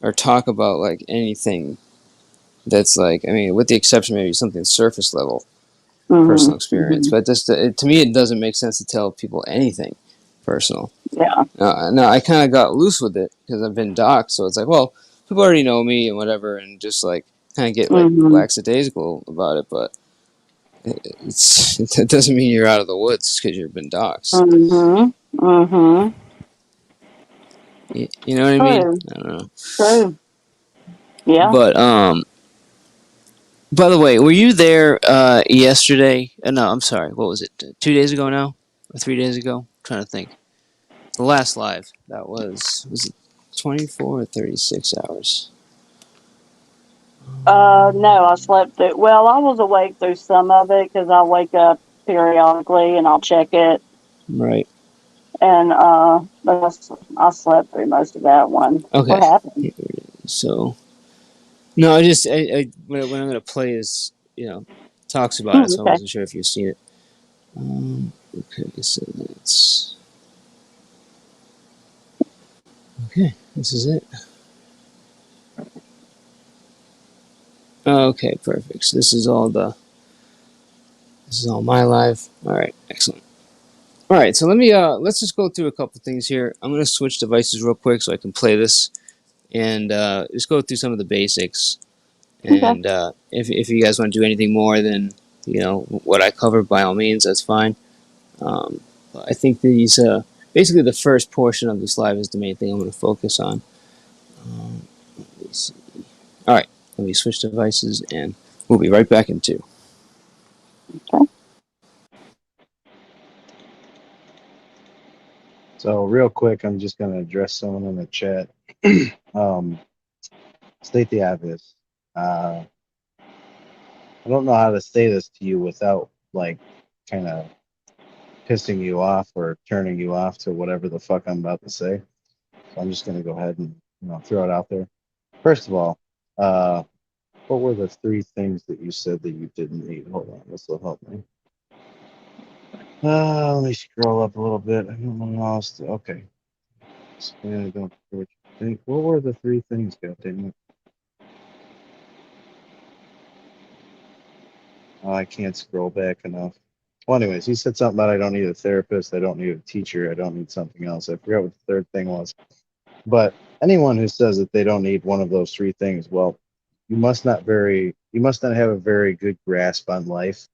or talk about like anything that's like, I mean, with the exception maybe something surface level personal Mm-hmm, experience, mm-hmm. but just to me, it doesn't make sense to tell people anything personal. Yeah. Now I kind of got loose with it because I've been doxxed, so it's like, well, people already know me and whatever, and just like kind of get like Mm-hmm, lackadaisical about it, but it doesn't mean you're out of the woods because you've been doxxed. mm-hmm, mm-hmm. You know what I mean? True, I don't know. true. Yeah. But by the way, were you there yesterday? No, I'm sorry. What was it? 2 days ago now, or 3 days ago? I'm trying to think. The last live that was it 24 or 36 hours? No, I slept through. Well, I was awake through some of it because I wake up periodically and I'll check it. Right. And but I slept through most of that one. What Okay. happened? So no, when I'm gonna play is talks about it, so I Okay. wasn't sure if you've seen it. Okay, so that's okay. This is it. Okay, perfect. So this is all my live. All right, excellent. All right, so let's just go through a couple things here. I'm gonna switch devices real quick so I can play this and just go through some of the basics. Okay. And if you guys want to do anything more than what I covered, by all means, that's fine. I think these basically the first portion of this live is the main thing I'm going to focus on. Let me see. All right, let me switch devices, and we'll be right back in 2. Okay. So real quick, I'm just going to address someone in the chat. State the obvious. I don't know how to say this to you without like kind of pissing you off or turning you off to whatever the fuck I'm about to say. So I'm just going to go ahead and throw it out there. First of all, what were the 3 things that you said that you didn't need? Hold on, this will help me. Let me scroll up a little bit. I don't know how else to. Okay. Don't care what you think. What were the 3 things, goddammit? Oh, I can't scroll back enough. Well, anyways, he said something about I don't need a therapist, I don't need a teacher, I don't need something else. I forgot what the third thing was. But anyone who says that they don't need one of those 3 things, well, you must not have a very good grasp on life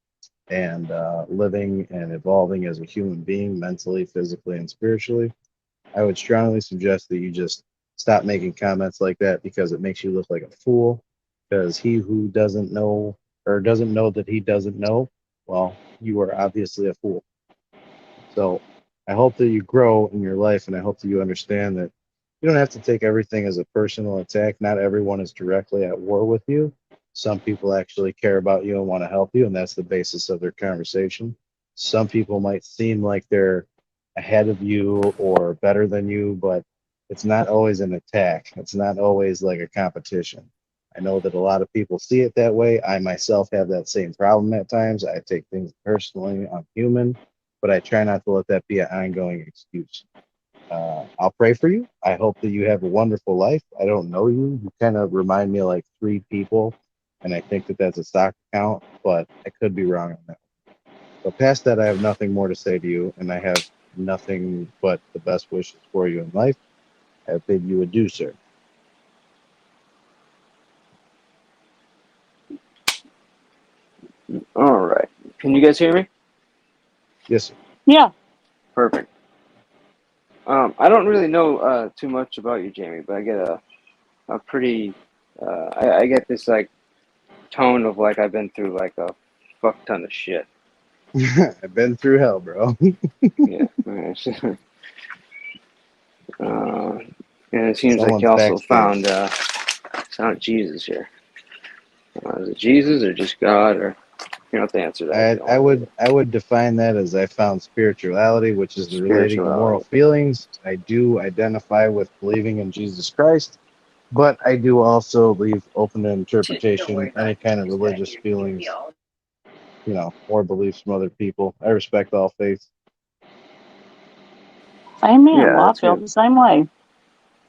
and living and evolving as a human being, mentally, physically, and spiritually. I would strongly suggest that you just stop making comments like that because it makes you look like a fool. Because he who doesn't know or doesn't know that he doesn't know, well, you are obviously a fool. So I hope that you grow in your life, and I hope that you understand that you don't have to take everything as a personal attack. Not everyone is directly at war with you. Some people actually care about you and want to help you, and that's the basis of their conversation. Some people might seem like they're ahead of you or better than you, but it's not always an attack. It's not always like a competition. I know that a lot of people see it that way. I myself have that same problem at times. I take things personally. I'm human, but I try not to let that be an ongoing excuse. I'll pray for you. I hope that you have a wonderful life. I don't know you. You kind of remind me of like 3 people, and I think that that's a stock account, but I could be wrong on that. So past that, I have nothing more to say to you, and I have nothing but the best wishes for you in life. I bid you adieu, sir. All right. Can you guys hear me? Yes, sir. Yeah. Perfect. I don't really know too much about you, Jamie, but I get a pretty I get this like tone of like I've been through like a fuck ton of shit. I've been through hell, bro. Yeah. And it seems like Someone's you also backstage. found Jesus here. Is it Jesus or just God, or you don't have to answer that if you don't I want would to. I would define that as I found spirituality, which is the relating to moral Spirituality. feelings. I do identify with believing in Jesus Christ, but I do also leave open to Don't worry interpretation about any it. kind of Just that religious you're feelings, all. or beliefs from other people. I respect all faiths. Amen. Yeah, Well, I that's feel good. the same way.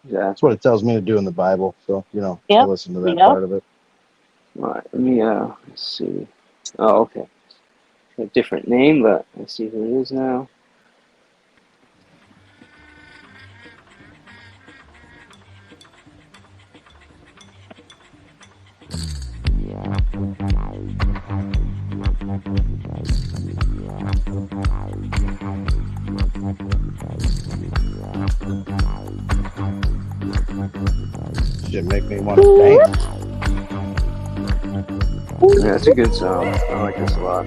That's what Exactly. it tells me to do in the Bible. So, I Yep. listen to that Yep. part of it. All right. Let me let's see. Oh, okay. A different name, but let's see who it is now. Shit make me want to dance. Yeah, it's a good song. I like this a lot.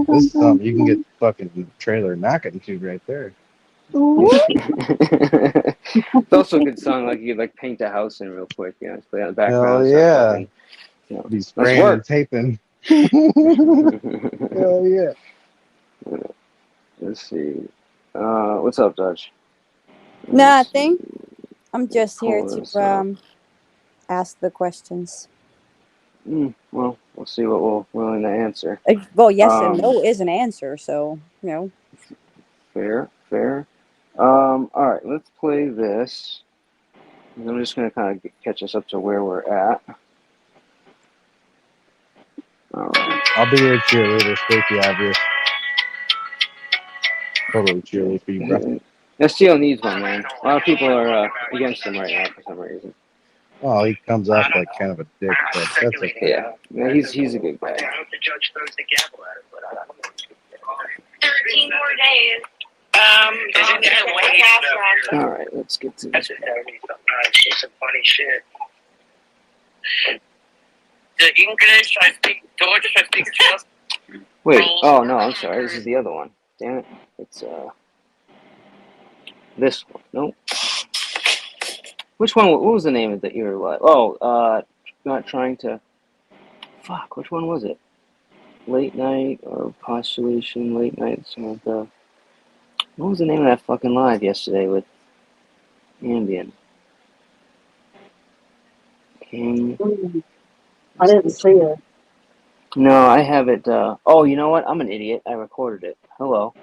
This is something you can get the fucking trailer knocking to right there. It's also a good song. Like you could like paint a house in real quick. Just play on the Hell background. Start yeah. fucking. Be Let's spraying and work. taping. Hell yeah. Let's see. What's up, Dutch? Nothing. I'm just here Pull to this up. ask the questions. Well, we'll see what we're willing to answer. Well, yes and no is an answer, so Fair. All right, let's play this. I'm just going to kind of catch us up to where we're at. All right. I'll be your cheerleader. State the obvious. Totally cheerleader for you, bro. STL needs one, man. A lot of people are against him right now for some reason. Oh, he comes off like kind of a dick, but that's okay. Yeah, he's a good guy. I hope the judge throws the gavel at it, but I don't know. 13 more days. All right, let's get to this. Some funny shit. The English, I speak Deutsch, I speak just. Wait, oh no, I'm sorry. This is the other one. Damn it. It's this one. Nope. Which one? What was the name of the ear live? Oh, not trying to. Fuck. Which one was it? Late night or postulation? Late night. Samantha. What was the name of that fucking live yesterday with Ambien? King. I didn't see it. No, I have it. Oh, you know what? I'm an idiot. I recorded it. Hello.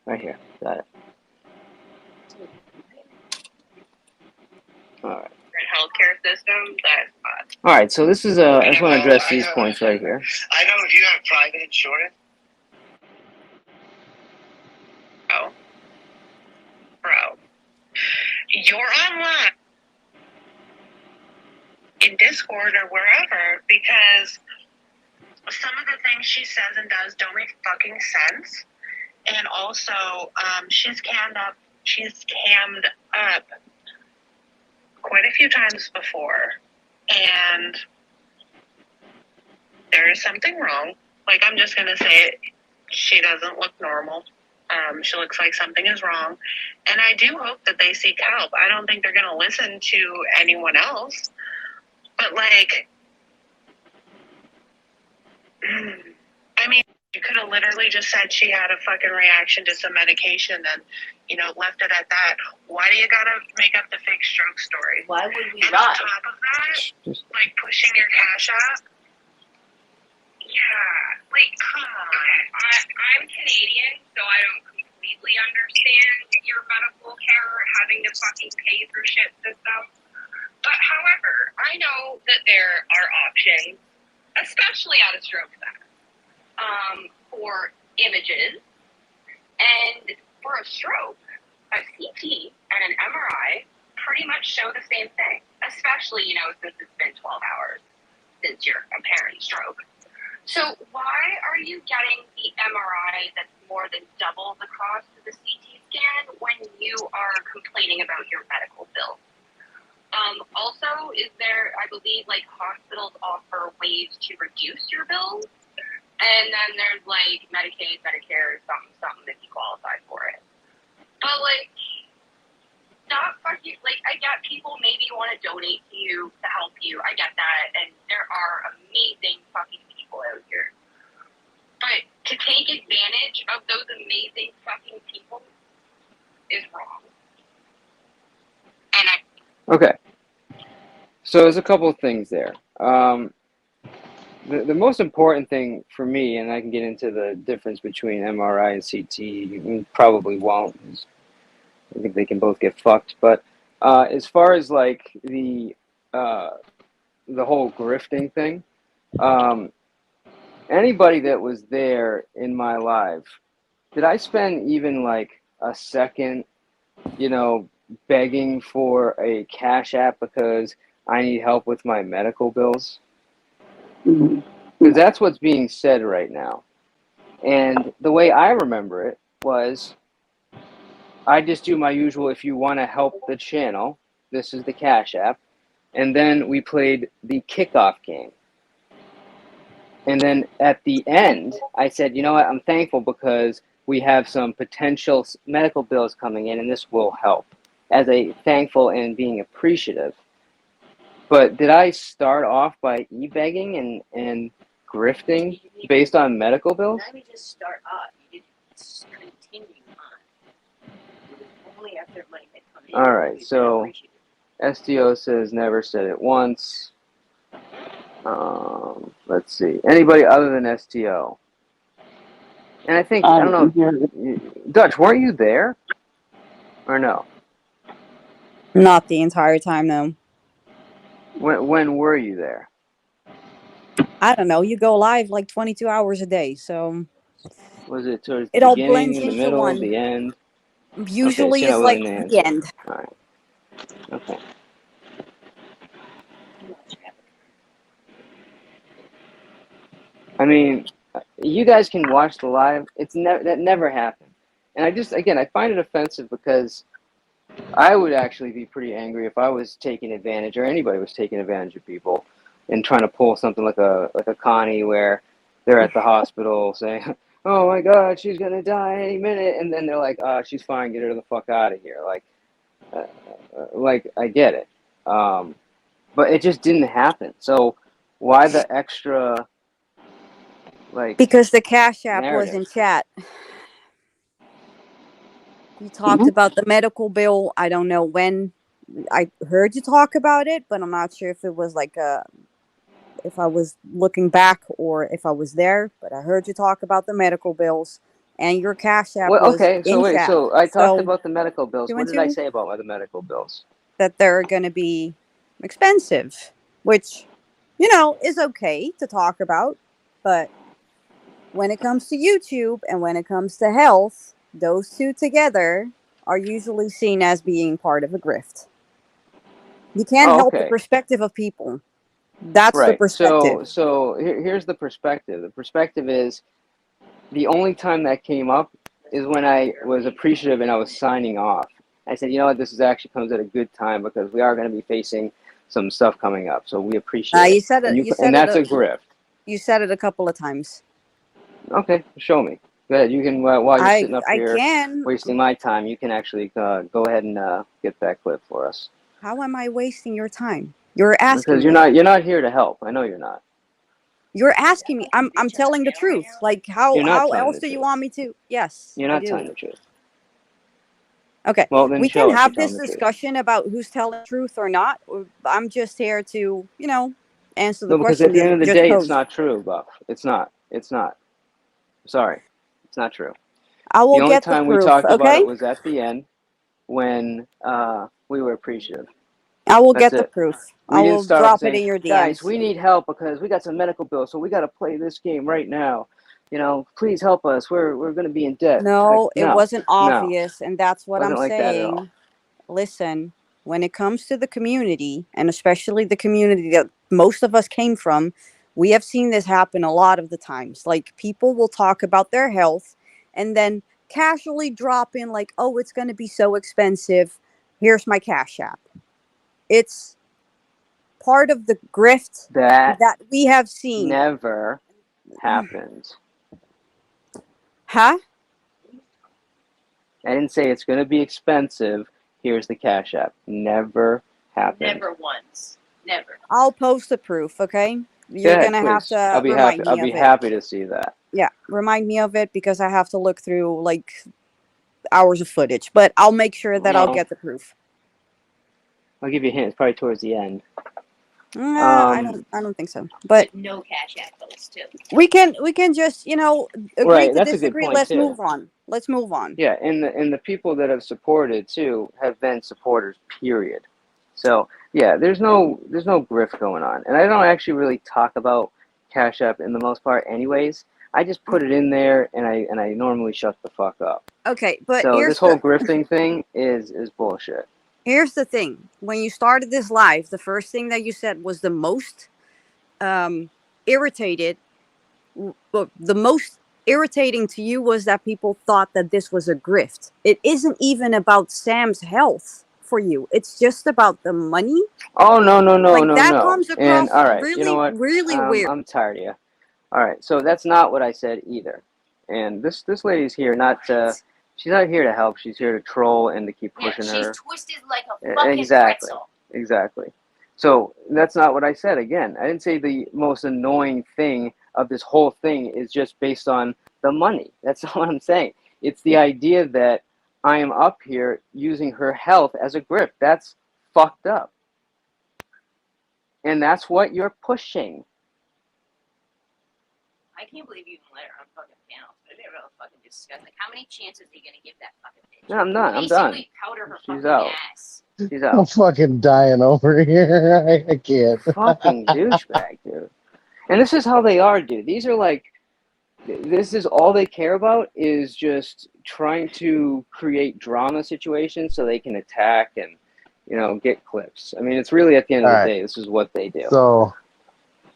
Right here. Got it. All right. Healthcare system, that's All right, so this is I just want to address these points right here. I know if you have private insurance. Oh. Bro. You're online. In Discord or wherever, because some of the things she says and does don't make fucking sense. And also, she's canned up she's cammed up quite a few times before, and there is something wrong. Like, I'm just gonna say it. She doesn't look normal. She looks like something is wrong, and I do hope that they seek help. I don't think they're gonna listen to anyone else, but like, I mean, you could have literally just said she had a fucking reaction to some medication and, you know, left it at that. Why do you gotta make up the fake stroke story? Why would we And not? on top of that, like pushing your cash app. Yeah, like, come on. I'm Canadian, so I don't completely understand your medical care having to fucking pay for shit and stuff. But however, I know that there are options, especially at a stroke center, for images. And for a stroke, a CT and an MRI pretty much show the same thing, especially, you know, since it's been 12 hours since your apparent stroke. So why are you getting the MRI that's more than double the cost of the CT scan when you are complaining about your medical bill? Also, is there, I believe, like, hospitals offer ways to reduce your bills? And then there's, like, Medicaid, Medicare, something if you qualify for it. But, like, not fucking, like, I get people maybe want to donate to you to help you. I get that. And there are amazing fucking people out here. But to take advantage of those amazing fucking people is wrong. And Okay. So there's a couple of things there. The most important thing for me, and I can get into the difference between MRI and CT, you probably won't. I think they can both get fucked. But as far as like the whole grifting thing, anybody that was there in my life, did I spend even like a second, you know, begging for a cash app because I need help with my medical bills? Because that's what's being said right now. And the way I remember it was, I just do my usual, if you want to help the channel, this is the cash app. And then we played the kickoff game. And then at the end, I said, you know what, I'm thankful because we have some potential medical bills coming in and this will help, as a thankful and being appreciative. But did I start off by e-begging and grifting based on medical bills? Let me just start up. You didn't continue on. It was only after money had come in. All right, so STO says never said it once. Let's see. Anybody other than STO? And I think, I don't know, Dutch, weren't you there? Or no? Not the entire time, no. When were you there? I don't know. You go live like 22 hours a day, so Was it towards the it all beginning, blends the into middle, one. the end? Usually Okay, so it's you're not like willing to the answer. end. All right. Okay. I mean, you guys can watch the live. That never happened. And I find it offensive because I would actually be pretty angry if I was taking advantage, or anybody was taking advantage of people and trying to pull something like a Connie where they're at the hospital saying, "Oh my God, she's gonna die any minute," and then they're like, "She's fine, get her the fuck out of here." Like I get it, but it just didn't happen. So why the extra? Like, because the Cash App narrative. was in chat. You talked about the medical bill. I don't know when I heard you talk about it, but I'm not sure if it was like if I was looking back or if I was there. But I heard you talk about the medical bills, and your Cash App was in chat. So I talked about the medical bills. What did I say about the medical bills? That they're going to be expensive, which, you know, is okay to talk about. But when it comes to YouTube and when it comes to health, those two together are usually seen as being part of a grift. You can't help the perspective of people. That's the perspective. So here's the perspective. The perspective is the only time that came up is when I was appreciative and I was signing off. I said, you know what, this is actually comes at a good time because we are going to be facing some stuff coming up, so we appreciate You it. said it. And that's a grift. You said it a couple of times. Okay, show me. Go ahead. You can while you're sitting up I here can. wasting my time, you can actually go ahead and get that clip for us. How am I wasting your time? You're asking Because me. you're not here to help. I know you're not. You're asking me. I'm telling the truth. Like how else do you want me to? Yes, You're I not do. telling the truth. Okay. Well, then We show can us have you're this telling the truth. discussion about who's telling the truth or not. I'm just here to, answer the No, because question at the end you of the just day, posed. it's not true, Buff. It's not. Sorry. It's not true. I will The only get the time we proof, talked about okay? it was at the end when we were appreciative. I will That's get the it. proof. We I didn't will start off drop it saying, in your guys, DMs. we need help because we got some medical bills, so we got to play this game right now. Please help us. We're going to be in debt. No, it No, wasn't obvious, and that's what I'm wasn't like that at all. saying. Listen, when it comes to the community, and especially the community that most of us came from, we have seen this happen a lot of the times. Like, people will talk about their health and then casually drop in, like, oh, it's going to be so expensive. Here's my Cash App. It's part of the grift That we have seen. never happened. Huh? I didn't say it's going to be expensive. Here's the Cash App. Never happened. Never once. Never. I'll post the proof, okay? You're going to have to I'll be remind happy. me I'll of be it. happy to see that. Yeah, remind me of it because I have to look through like hours of footage. But I'll make sure that I'll get the proof. I'll give you a hint. It's probably towards the end. I don't think so. But no Cash App posts too. We can just agree to That's disagree. a good point, Let's too. move on. Let's move on. Yeah, and the people that have supported too have been supporters. Period. So yeah, there's no grift going on, and I don't actually really talk about Cash App in the most part, anyways. I just put it in there, and I normally shut the fuck up. Okay, but so this whole grifting thing is bullshit. Here's the thing. When you started this live, the first thing that you said was the most irritated. The most irritating to you was that people thought that this was a grift. It isn't even about Sam's health for you. It's just about the money. Oh no. That comes across and all right, really, you know what? really weird. I'm tired of you. All right, so that's not what I said either. And this lady's here not to. She's not here to help. She's here to troll and to keep pushing her. She's twisted like a fucking pretzel. Exactly. So that's not what I said. Again, I didn't say the most annoying thing of this whole thing is just based on the money. That's not what I'm saying. It's the idea that I am up here using her health as a grip. That's fucked up. And that's what you're pushing. I can't believe you even let her on fucking panel. It'd be real fucking disgusting. Like, how many chances are you gonna give that fucking bitch? No, I'm not. I'm done. Powder her She's fucking out. ass. She's out. I'm fucking dying over here. I can't. Fucking douchebag, dude. And this is how they are, dude. These are like, this is all they care about is just trying to create drama situations so they can attack and, get clips. I mean, it's really at the end of the day, this is what they do. So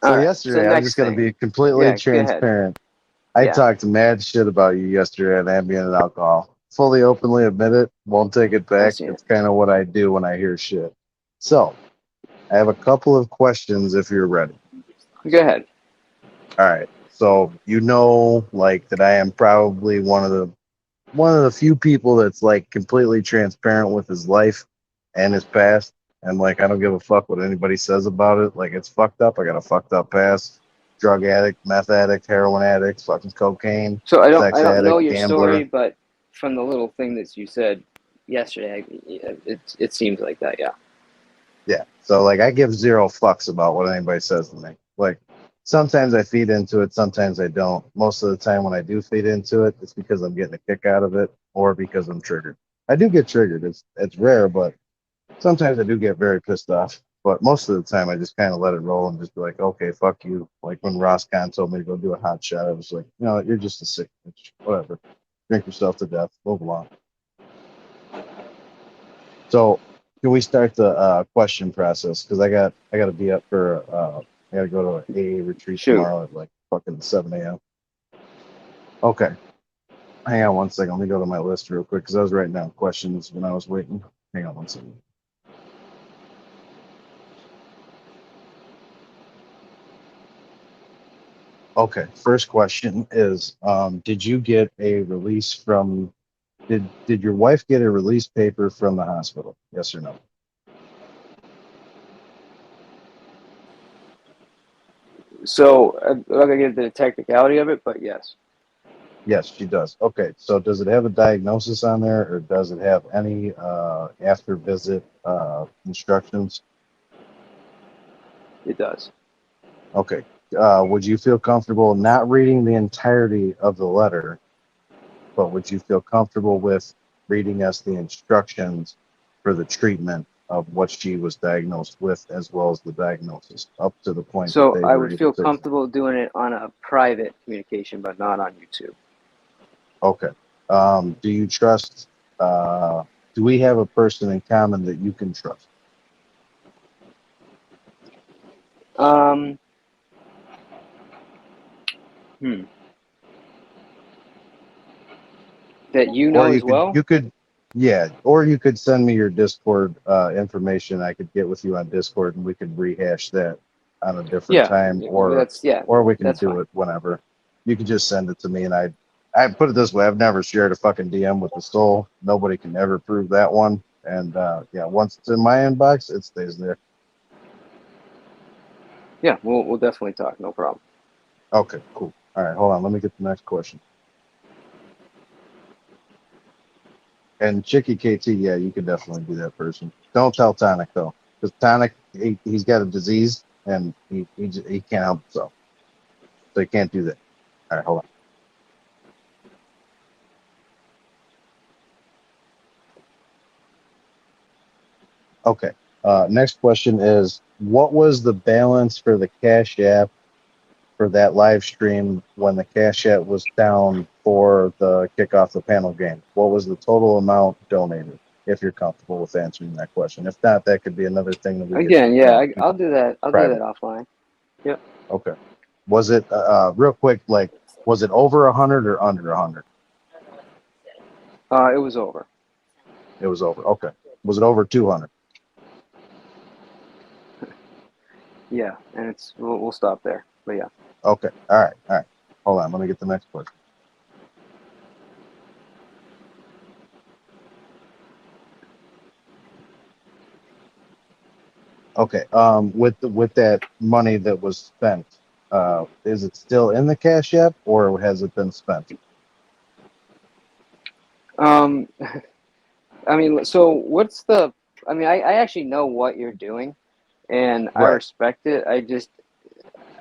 right, yesterday, I'm just going to be completely transparent. I talked mad shit about you yesterday on Ambien and alcohol. Fully, openly admit it. Won't take it back. It's kind of what I do when I hear shit. So, I have a couple of questions if you're ready. Go ahead. All right. So, that I am probably one of the few people that's like completely transparent with his life and his past. And like, I don't give a fuck what anybody says about it. Like, it's fucked up. I got a fucked up past. Drug addict, meth addict, heroin addict, fucking cocaine. So I don't addict, know your gambler. story, but from the little thing that you said yesterday, it seems like that, yeah. Yeah. So like, I give zero fucks about what anybody says to me. Like, sometimes I feed into it, sometimes I don't. Most of the time when I do feed into it, it's because I'm getting a kick out of it or because I'm triggered. I do get triggered. It's rare, but sometimes I do get very pissed off. But most of the time I just kind of let it roll and just be like, okay, fuck you. Like when Ross Kahn told me to go do a hot shot, I was like, you're just a sick bitch. Whatever. Drink yourself to death. Move along. So can we start the question process? Because I got to be up for I got to go to a retreat tomorrow at like fucking 7 a.m. Okay. Hang on one second. Let me go to my list real quick because I was writing down questions when I was waiting. Hang on one second. Okay, first question is, did you get a release from, did your wife get a release paper from the hospital? Yes or no? So I'm not gonna get into the technicality of it, but yes. Yes, she does. Okay, so does it have a diagnosis on there, or does it have any after visit instructions? It does. Okay. Would you feel comfortable not reading the entirety of the letter, but would you feel comfortable with reading us the instructions for the treatment of what she was diagnosed with, as well as the diagnosis, up to the point that So they I were would able feel to? comfortable doing it on a private communication, but not on YouTube. Okay. Do you trust? Do we have a person in common that you can trust? That you Or know as well? Yeah, or you could send me your Discord information. I could get with you on Discord and we could rehash that on a different Yeah, time, or we can that's do fine. it whenever. You can just send it to me, and I put it this way: I've never shared a fucking DM with a soul. Nobody can ever prove that one. And yeah, once it's in my inbox, it stays there. Yeah, we'll definitely talk. No problem. Okay, cool. All right, hold on. Let me get the next question. And Chicky KT, yeah, you can definitely be that person. Don't tell Tonic though, because Tonic he's got a disease and he can't help himself, so he can't do that. All right, hold on. Okay. Next question is, what was the balance for the Cash App for that live stream when the Cash App was down for the Kickoff the Panel game? What was the total amount donated? If you're comfortable with answering that question. If not, that could be another thing that we Again, yeah, could I'll do that. I'll do that offline. Yep. Okay. Was it real quick? Like, was it over 100 or under 100? It was over. It was over. Okay. Was it over 200? Yeah, and we'll stop there. But yeah. Okay. All right. All right. Hold on. Let me get the next question. Okay. With that money that was spent, is it still in the Cash App or has it been spent? I mean, so what's the? I mean, I actually know what you're doing, and I respect it. I just,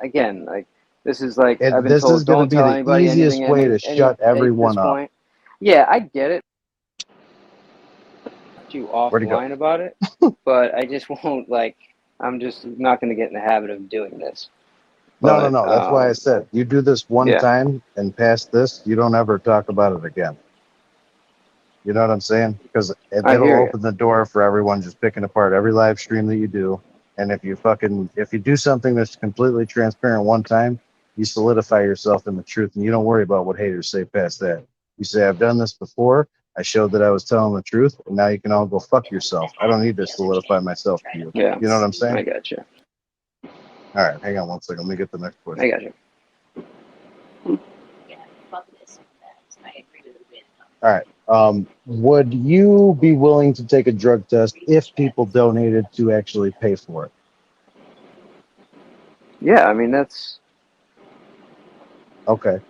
again, like this is like I've been This is told, going to don't be tell the anybody easiest anything. way to shut At everyone this up. point. Yeah, I get it. You Where'd he go? offline about it, but I just won't like. I'm just not going to get in the habit of doing this. But, No. That's why I said you do this one time and past this, you don't ever talk about it again. You know what I'm saying? Because it'll open the door for everyone just picking apart every live stream that you do. And if you do something that's completely transparent one time, you solidify yourself in the truth, and you don't worry about what haters say past that. You say, I've done this before. I showed that I was telling the truth, and now you can all go fuck yourself. I don't need to solidify myself to you. Yeah. You know what I'm saying? I got you. All right, hang on one second. Let me get the next question. I got you. All right. Would you be willing to take a drug test if people donated to actually pay for it? Yeah, I mean that's okay.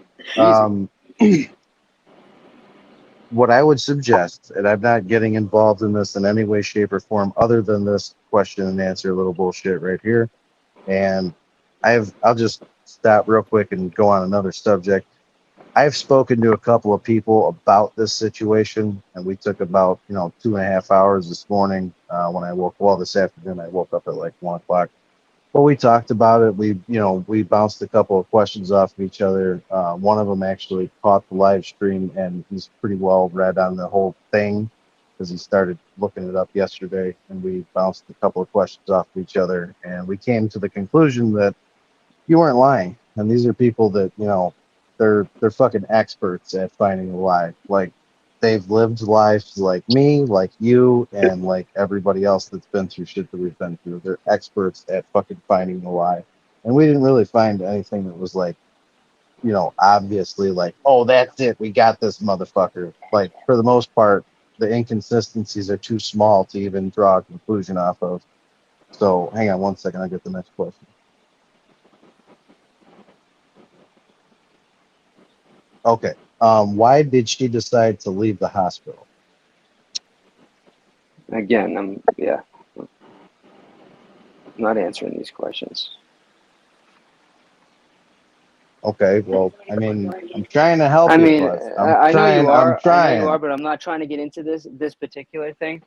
What I would suggest, and I'm not getting involved in this in any way, shape, or form, other than this question and answer little bullshit right here. And I'll just stop real quick and go on another subject. I've spoken to a couple of people about this situation, and we took about 2.5 hours this morning when I woke. Well, this afternoon I woke up at like 1 o'clock. Well, we talked about it. We bounced a couple of questions off of each other. One of them actually caught the live stream, and he's pretty well read on the whole thing because he started looking it up yesterday. And we bounced a couple of questions off of each other, and we came to the conclusion that you weren't lying. And these are people that they're fucking experts at finding a lie. Like they've lived lives like me, like you, and like everybody else that's been through shit that we've been through. They're experts at fucking finding the lie. And we didn't really find anything that was like, you know, obviously like, oh, that's it, we got this motherfucker. Like for the most part, the inconsistencies are too small to even draw a conclusion off of. So hang on one second, I'll get the next question. Okay. Why did she decide to leave the hospital? Again, I'm not answering these questions. Okay, well, I mean, I'm trying to help I you, mean, bud. I know you are. I'm I know you are, trying. but I'm not trying to get into this particular thing.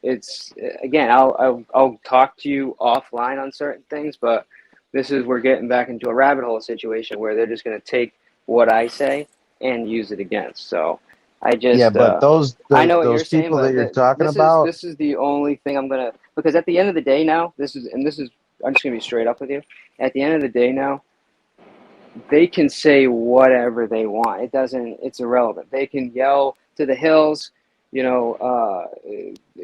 It's again, I'll talk to you offline on certain things, but we're getting back into a rabbit hole situation where they're just going to take what I say and use it against. So I just Yeah, but I know what you're those saying, people that but you're talking this about, is the only thing I'm gonna, because at the end of the day now, I'm just gonna be straight up with you. At the end of the day now, they can say whatever they want. It's irrelevant. They can yell to the hills, you know,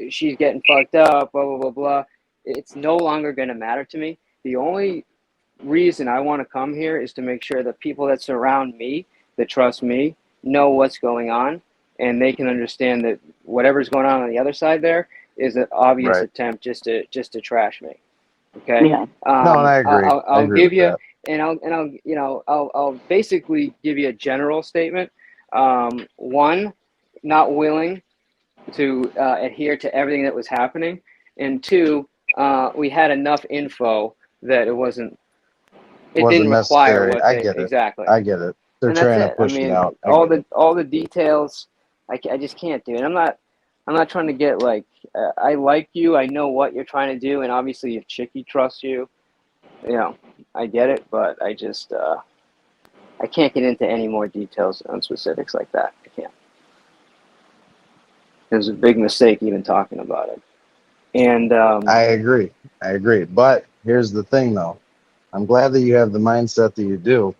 she's getting fucked up, blah, blah, blah, blah. It's no longer going to matter to me. The only reason I want to come here is to make sure that people that surround me, that trust me, know what's going on, and they can understand that whatever's going on the other side there is an obvious right? attempt just to trash me. Okay. Yeah. No, and I agree. I I'll agree give with you, that. and I'll basically give you a general statement. One, not willing to adhere to everything that was happening, and two, we had enough info that it didn't Wasn't require necessary. what I they get it. exactly, I get it. They're and that's trying to it. I push it mean, out. I get it. all the details, I just can't do it. I'm not trying to get like, I like you, I know what you're trying to do, and obviously if Chicky trusts you, you know, I get it, but I just I can't get into any more details on specifics like that. I can't. It was a big mistake even talking about it. And I agree. I agree. But here's the thing, though. I'm glad that you have the mindset that you do,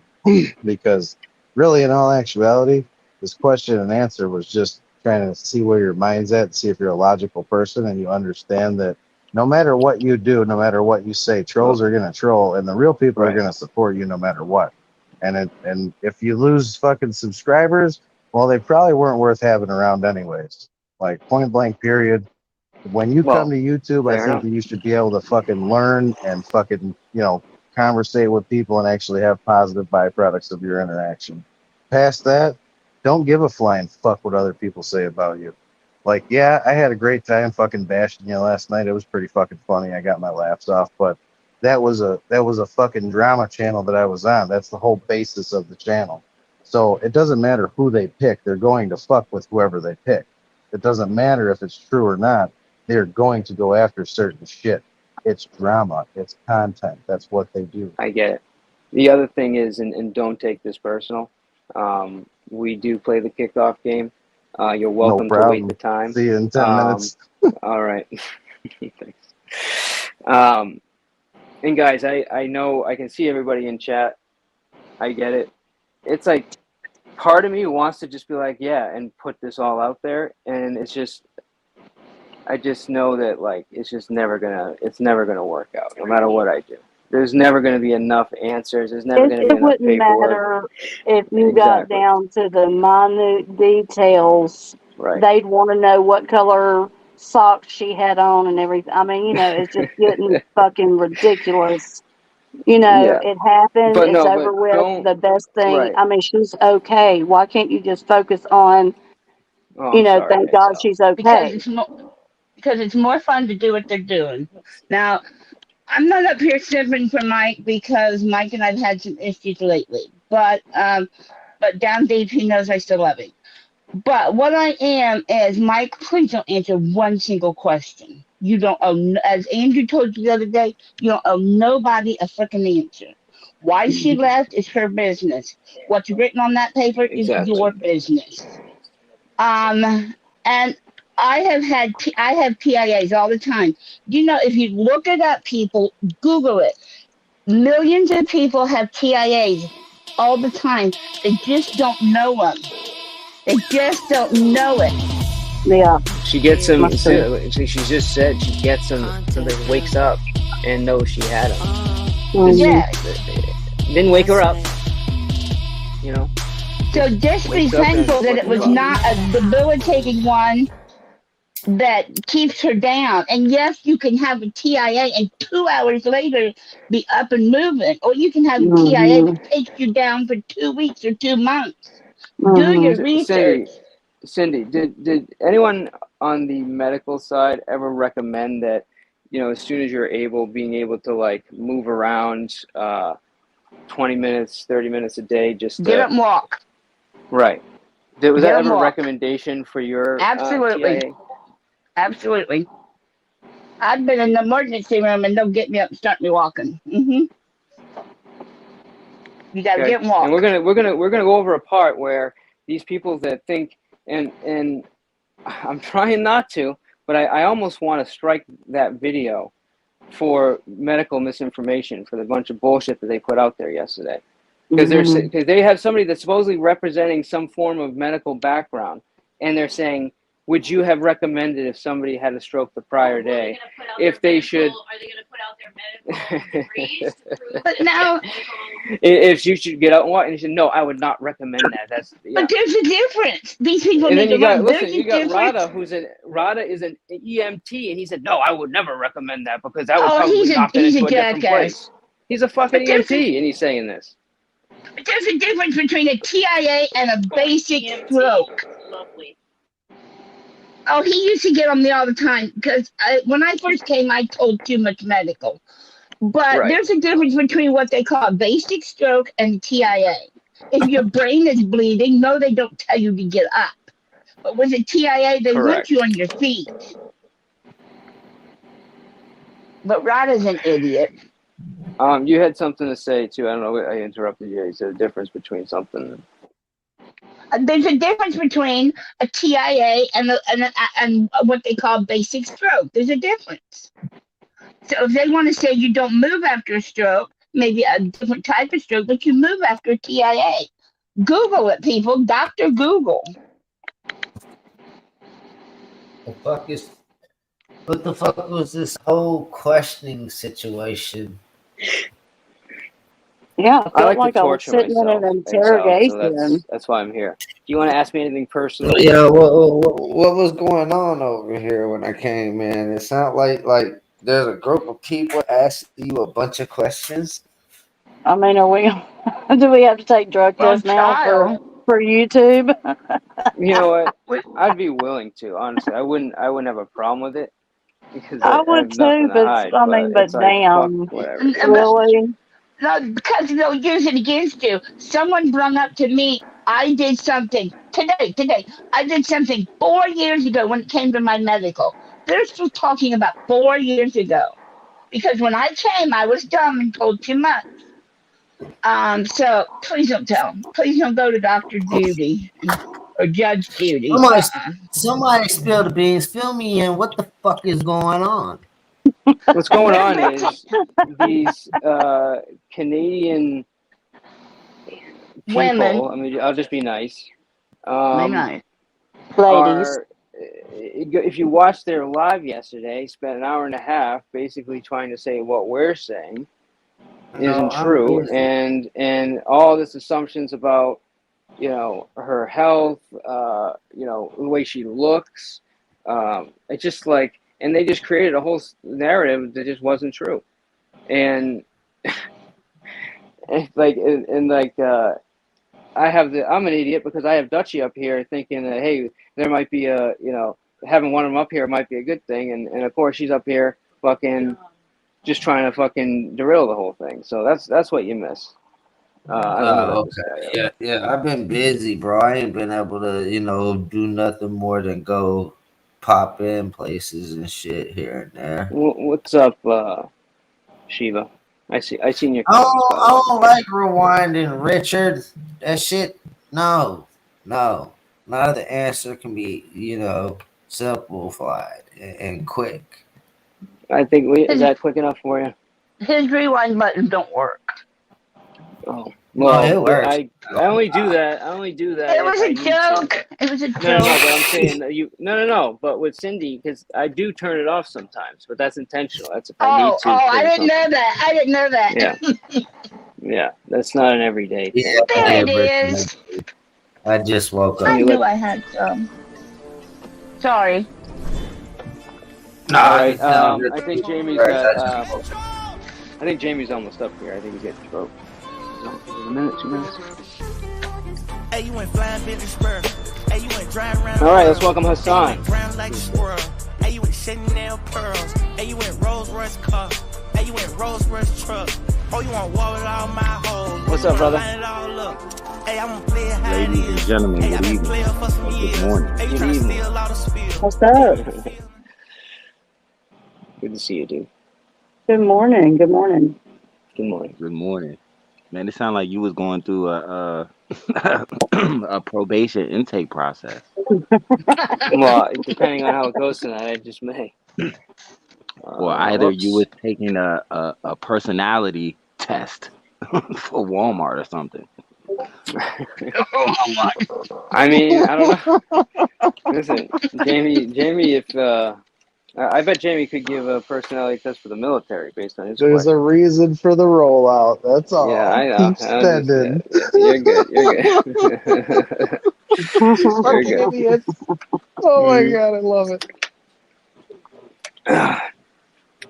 because really, in all actuality, this question and answer was just trying to see where your mind's at, see if you're a logical person and you understand that no matter what you do, no matter what you say, trolls are gonna troll, and the real people are right. gonna support you no matter what. And if you lose fucking subscribers, well, they probably weren't worth having around anyways. Like point blank, period. When you come Well, to YouTube, I fair think enough. that you should be able to fucking learn and fucking, you know, conversate with people and actually have positive byproducts of your interaction. Past that, don't give a flying fuck what other people say about you. Like, yeah, I had a great time fucking bashing you last night. It was pretty fucking funny. I got my laughs off, but that was a fucking drama channel that I was on. That's the whole basis of the channel. So it doesn't matter who they pick. They're going to fuck with whoever they pick. It doesn't matter if it's true or not. They're going to go after certain shit. It's drama. It's content. That's what they do. I get it. The other thing is, and don't take this personal, we do play the kickoff game. You're No welcome to wait the problem. time. See you in 10 minutes. All right. Thanks. And guys, I know I can see everybody in chat. I get it. It's like part of me wants to just be like, yeah, and put this all out there, and it's just, I just know that like it's never gonna work out, no matter what I do. There's never gonna be enough answers. There's never gonna be It enough wouldn't paperwork. matter if you got Exactly. down to the minute details. Right. They'd want to know what color socks she had on and everything. I mean, it's just getting fucking ridiculous. Yeah. It happened. But It's no, over but with. don't. The best thing. Right. I mean, she's okay. Why can't you just focus on, Oh, I'm sorry, thank God Hazel. she's because okay. it's more fun to do what they're doing. Now, I'm not up here sniffing for Mike because Mike and I've had some issues lately. But down deep, he knows I still love him. But what I am is, Mike, please don't answer one single question. You don't owe, as Andrew told you the other day, you don't owe nobody a freaking answer. Why she left is her business. What's written on that paper is Exactly. your business. And I have TIAs all the time. If you look it up, people, Google it. Millions of people have TIAs. all the time. They just don't know them. They just don't know it. Yeah. She gets him. Must be. She just said she gets him so that he wakes up and knows she had him. Mhm. Yeah. Didn't wake her up. You know. So just be Wakes up and thankful that it was fucking not a debilitating one that keeps her down. And yes, you can have a TIA and 2 hours later be up and moving, or you can have a TIA Mhm. that takes you down for 2 weeks or 2 months. Do Mhm. your research. Cindy, did anyone on the medical side ever recommend that, as soon as you're able, being able to like move around 20 minutes, 30 minutes a day, just Get up and walk. right? Was Get that up ever and a walk. recommendation for your Absolutely. TIA? Absolutely. I've been in the emergency room and they'll get me up and start me walking. You gotta Okay. get and walk. And we're gonna go over a part where these people that think, and I'm trying not to, but I almost want to strike that video for medical misinformation, for the bunch of bullshit that they put out there yesterday, because they have somebody that's supposedly representing some form of medical background, and they're saying, would you have recommended if somebody had a stroke the prior day, if they should? Are they going to put out their medical degrees? But now, if you should get out and walk, and he said, no, I would not recommend that. That's but there's a difference. These people And need then to learn. you got Rada is an EMT, and he said, no, I would never recommend that because that would probably knock it into a different place. He's a fucking EMT, and he's saying this. But there's a difference between a TIA and a basic stroke. Lovely. Oh, he used to get on me all the time because when I first came, I told too much medical. But there's a difference between what they call a basic stroke and TIA. If your brain is bleeding, no, they don't tell you to get up. But with a TIA, they want you on your feet. But Rada's an idiot. You had something to say too. I don't know. I interrupted you. You said a difference between something. There's a difference between a TIA and what they call basic stroke. There's a difference. So if they want to say you don't move after a stroke, maybe a different type of stroke, but you move after a TIA. Google it, people. Dr. Google. What the fuck was this whole questioning situation? Yeah, I like to torture sitting in an interrogation. So that's why I'm here. Do you want to ask me anything personal? Yeah, what was going on over here when I came in? It sounded like there's a group of people asking you a bunch of questions. I mean, do we have to take drug tests now for YouTube? You know what? I'd be willing to, honestly. I wouldn't have a problem with it because I would too, but damn, really? No, because they'll use it against you. Someone brought up to me, I did something today. I did something 4 years ago when it came to my medical. They're still talking about 4 years ago. Because when I came, I was dumb and told too much. So please don't tell. Please don't go to Dr. Judy or Judge Judy. Somebody spill the beans. Fill me in. What the fuck is going on? What's going on is these Canadian people, women. I mean, I'll just be nice. Ladies. If you watched their live yesterday, spent an hour and a half basically trying to say what we're saying isn't true, and all this assumptions about her health, the way she looks. It's just like, and they just created a whole narrative that just wasn't true, and I'm an idiot because I have Dutchie up here thinking that, hey, there might be having one of them up here might be a good thing, and of course she's up here fucking just trying to fucking derail the whole thing. So that's what you miss. Okay. Yeah. I've been busy, bro. I ain't been able to, do nothing more than go pop in places and shit here and there. What's up, Shiva? I seen your comments. I don't like rewinding, Richard. That shit, no. None of the answer can be, simplified and quick. I think is that quick enough for you? His rewind buttons don't work. Oh, Well, it works. I only do that. I only do that. It was if I a need to. joke. It was a No, joke. but I'm saying that no. But with Cindy, because I do turn it off sometimes, but that's intentional. That's if I need to. I didn't know that. I didn't know that. Yeah. Yeah, that's not an everyday thing. Yeah, I There did, it but is. I just woke I up. knew I had some. Sorry. All right. I think Jamie's got. I think Jamie's almost up here. I think he's getting throat. In a minute, 2 minutes. Hey, you went flying Billy Spur. Hey, you went driving around. All right, let's welcome Hassan. Brown like squirrel. Hey, you went Chanel pearls. Hey, you went Rolls Royce car. Hey, you went Rolls Royce truck. Oh, you want war with all my hoes. What's up, brother? Hey, I'm gonna play it how it Ladies and is. gentlemen, Hey, I've good been evening. playing for some years. Good morning. Hey, you Good trying to evening. steal all the spill. What's up? Good to see you, dude. Good morning. Good morning. Good morning. Good morning. Man, it sounded like you was going through a a probation intake process. Well, depending on how it goes tonight, I just may. Or either you was taking a personality test for Walmart or something. I mean, I don't know. Listen, Jamie, if I bet Jamie could give a personality test for the military based on his There's a reason for the rollout. That's all. Yeah, I know. Keep spending. You're good. You're good. Fucking idiots. Oh my god, I love it.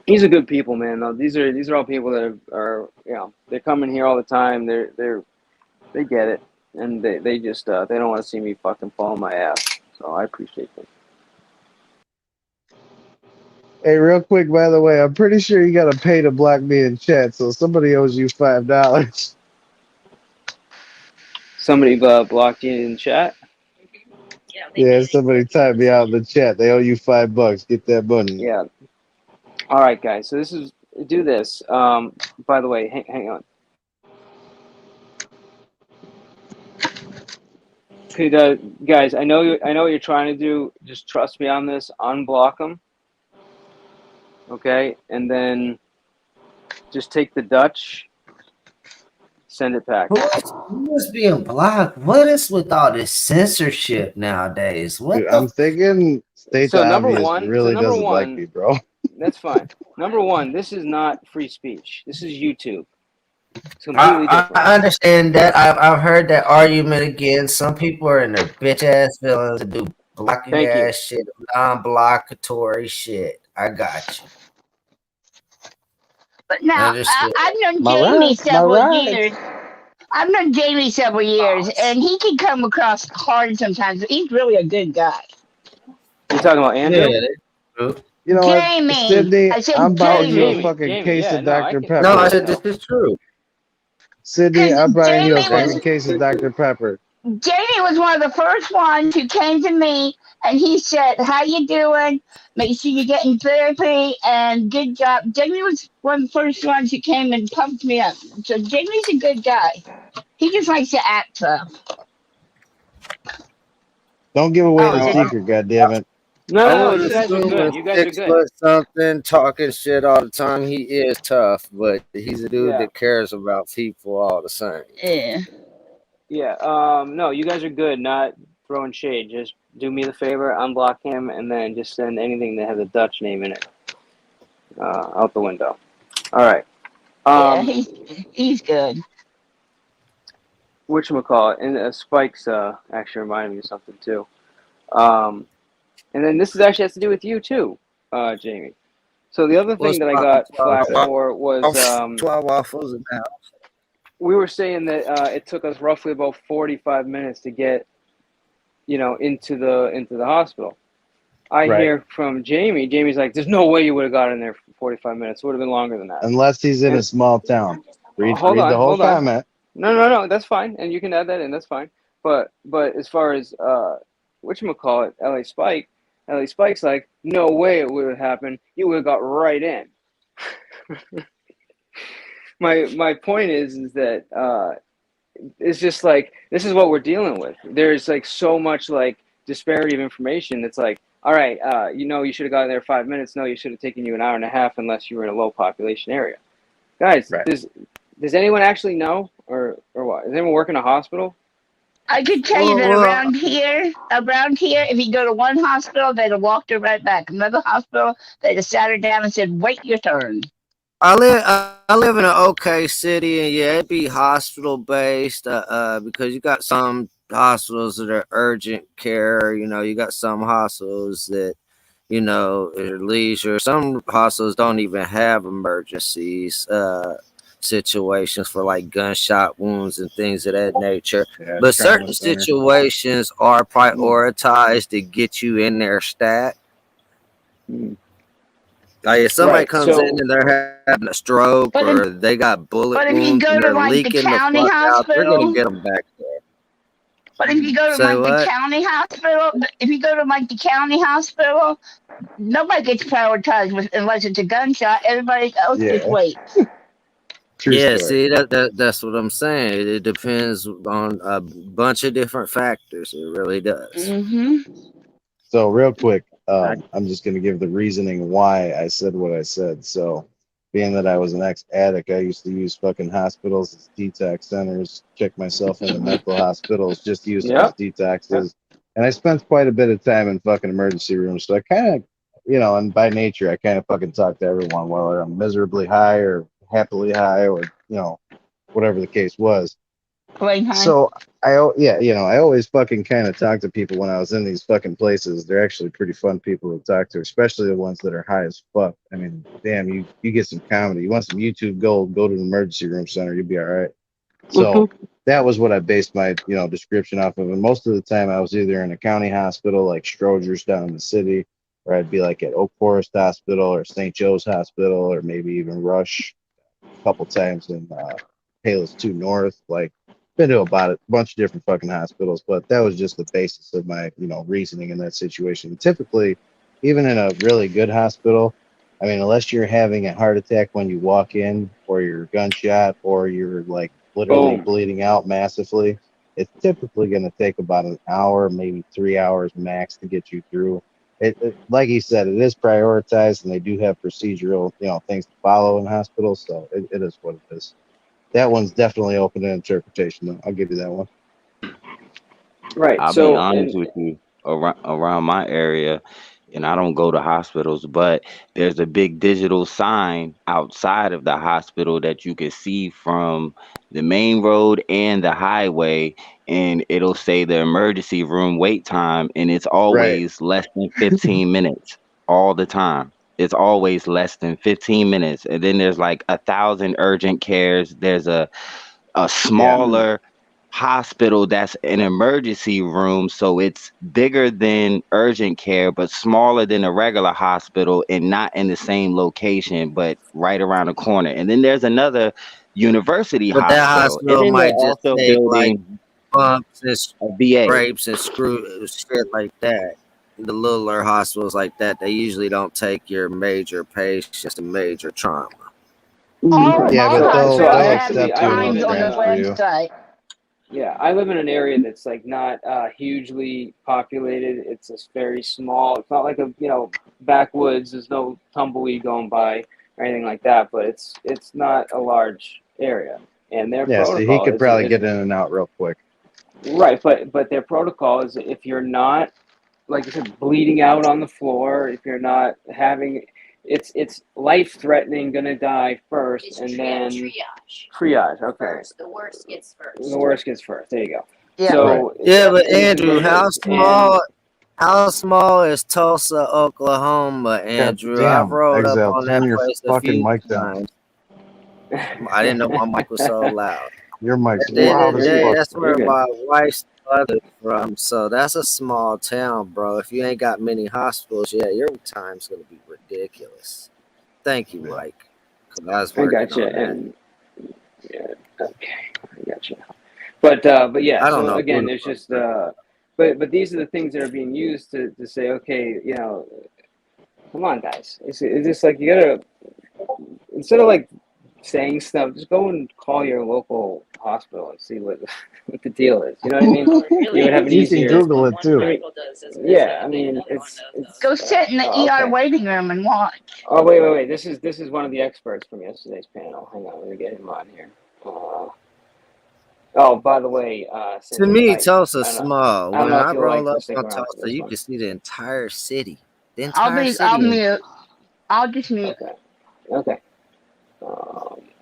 These are good people, man. Though these are all people that are they're coming here all the time. They get it, and they just they don't want to see me fucking fall on my ass. So I appreciate them. Hey, real quick, by the way, I'm pretty sure you gotta pay to block me in chat, so somebody owes you $5. Somebody blocked you in chat. Yeah, somebody typed me out in the chat. They owe you $5. Get that money. Yeah. All right, guys. So do this. By the way, hang on. Guys, I know what you're trying to do. Just trust me on this. Unblock them. Okay, and then just take the Dutch, send it back. Who's being blocked? What is with all this censorship nowadays? What Dude, I'm thinking State So the number Obvious one- really so number doesn't like one- me, bro. That's fine. Number one, this is not free speech. This is YouTube. It's completely different. I understand that. I've heard that argument again. Some people are in their bitch ass feelings to do blocking Thank you. ass shit, non-blockatory shit. I got you. But now, Understood. I've known My Jamie rights, my several rights. years. I've known Jamie several years, and he can come across hard sometimes, but he's really a good guy. You talking about Andrew? Yeah, that's true. You know Jamie. what, Sydney? I said I'm buying you a Jamie. fucking case Yeah, of no, I Dr. can- Pepper. No, I said this is true. Sydney, I'm buying you a Jamie fucking was- case of Dr. Pepper. Jamie was one of the first ones who came to me, and he said, "How you doing? Make sure you're getting therapy, and good job." Jamie was one of the first ones who came and pumped me up. So Jamie's a good guy. He just likes to act tough. Don't give away Oh, the yeah. secret, goddammit. No, I no, would you guys are assume good. a You guys are 6 good. foot something talking shit all the time. He is tough, but he's a dude Yeah. that cares about people all the same. Yeah. Yeah. No, you guys are good. Not throwing shade. Just do me the favor, unblock him, and then just send anything that has a Dutch name in it out the window. All right. Yeah, he's good. Whatchamacallit, and Spike's actually reminded me of something too. And then this actually has to do with you too, Jamie. So the other thing that I got flack for was 12 waffles in the house. we were saying that it took us roughly about 45 minutes to get, into the hospital. I Right. hear from Jamie. Jamie's like, "There's no way you would have got in there for 45 minutes. It would have been longer than that." Unless he's in a small town. Read Hold the on, whole hold on. comment. No, that's fine, and you can add that in. That's fine. But as far as whatchamacallit, LA Spike's like, "No way it would have happened. You would have got right in." My point is that it's just like this is what we're dealing with. There's like so much like disparity of information. It's like, all right, you should have gotten there 5 minutes. No, you should have taken you an hour and a half unless you were in a low population area. Guys, Right. Does anyone actually know, or what? Does anyone work in a hospital? I can tell you that around here, if you go to one hospital, they'd have walked her right back. Another hospital, they'd have sat her down and said, "Wait your turn." I live in an okay city, and yeah, it'd be hospital based, because you got some hospitals that are urgent care. You know, you got some hospitals that, you know, are leisure. Some hospitals don't even have emergencies, situations for like gunshot wounds and things of that nature. Yeah, But trauma certain center. situations are prioritized to get you in there stat. Like if somebody Right. comes in and they're having a stroke But or they got bullet if you wounds go and to they're like the leaking the county fuck out, they're gonna hospital, get them back there. but if you go to Say like the what? county hospital, nobody gets prioritized unless it's a gunshot. Everybody else just Yeah, waits. true Yeah, story. see that's what I'm saying. It depends on a bunch of different factors. It really does. So real quick, I, I'm just going to give the reasoning why I said what I said. So, being that I was an ex-addict, I used to use fucking hospitals as detox centers, check myself into mental hospitals, just use them as detoxes. And I spent quite a bit of time in fucking emergency rooms. So I kind of, you know, and by nature, I kind of fucking talk to everyone, whether I'm miserably high or happily high or, you know, whatever the case was. So yeah, you know, I always fucking kind of talk to people when I was in these fucking places. They're actually pretty fun people to talk to, especially the ones that are high as fuck. I mean, damn, you get some comedy. You want some YouTube gold, go to the emergency room center, you'll be all right. So that was what I based my, you know, description off of. And most of the time I was either in a county hospital like Stroger's down in the city, or I'd be like at Oak Forest Hospital or St. Joe's Hospital, or maybe even Rush a couple times in Palos 2 North. Like, been to about a bunch of different fucking hospitals, but that was just the basis of my, you know, reasoning in that situation. Typically, even in a really good hospital, I mean, unless you're having a heart attack when you walk in, or you're gunshot, or you're like literally bleeding out massively, it's typically going to take about an hour, maybe 3 hours max to get you through. Like he said, it is prioritized, and they do have procedural, you know, things to follow in hospitals. So it is what it is. That one's definitely open to interpretation, though. I'll give you that one. Right. I'll be honest with you. Around my area, and I don't go to hospitals, but there's a big digital sign outside of the hospital that you can see from the main road and the highway, and it'll say the emergency room wait time, and it's always less than 15 minutes all the time. It's always less than 15 minutes. And then there's like 1,000 urgent cares. There's a smaller hospital that's an emergency room, so it's bigger than urgent care but smaller than a regular hospital, and not in the same location but right around the corner. And then there's another university But that hospital, and hospital then they're might just also take like building bumps and a VA. scrapes and shit like that. The littler hospitals like that, they usually don't take your major patients to major trauma. Yeah, but they'll accept you times and on the transfer you. website. Yeah, I live in an area that's like not hugely populated. It's just very small. It's not like a, you know, backwoods. There's no tumbleweed going by or anything like that. But it's not a large area, and their Yeah, so he protocol could is probably get in and out real quick. right. But their protocol is if you're not, like you said, bleeding out on the floor, if you're not having, it's life threatening, gonna die first, It's and then triage. Okay, First, the worst gets first. the worst gets first. There you go. Yeah. So Yeah, but and this is Andrew, what it is. how small is Tulsa, Oklahoma, Andrew? I've Damn, rode up Exile, on that turn your place a fucking few mic down. times. I didn't know my mic was so loud. Your mic's loud as fuck. That's where my wife's mother from. So that's a small town, bro. If you ain't got many hospitals, yeah, your time's gonna be ridiculous. Thank you, Mike. 'Cause I was I working got you, on that. and yeah, okay, I got you. But yeah, I don't so know. again, there's just but these are the things that are being used to say, okay, you know, come on, guys, it's just like you gotta, instead of like saying stuff, just go and call your local hospital and see what the deal is. You know what I mean? You would have an You easier. can Google it too. Yeah, I mean, it's Go sit in the ER waiting room and watch. Oh wait. This is one of the experts from yesterday's panel. Hang on, let me get him on here. Oh, by the way, To Cindy, me, I Tulsa's don't know. small. I don't When know I if you'll roll like to up stick on around for Tulsa, this you one. can see the entire city. The I'll entire I'll city. mute. I'll just mute. Okay.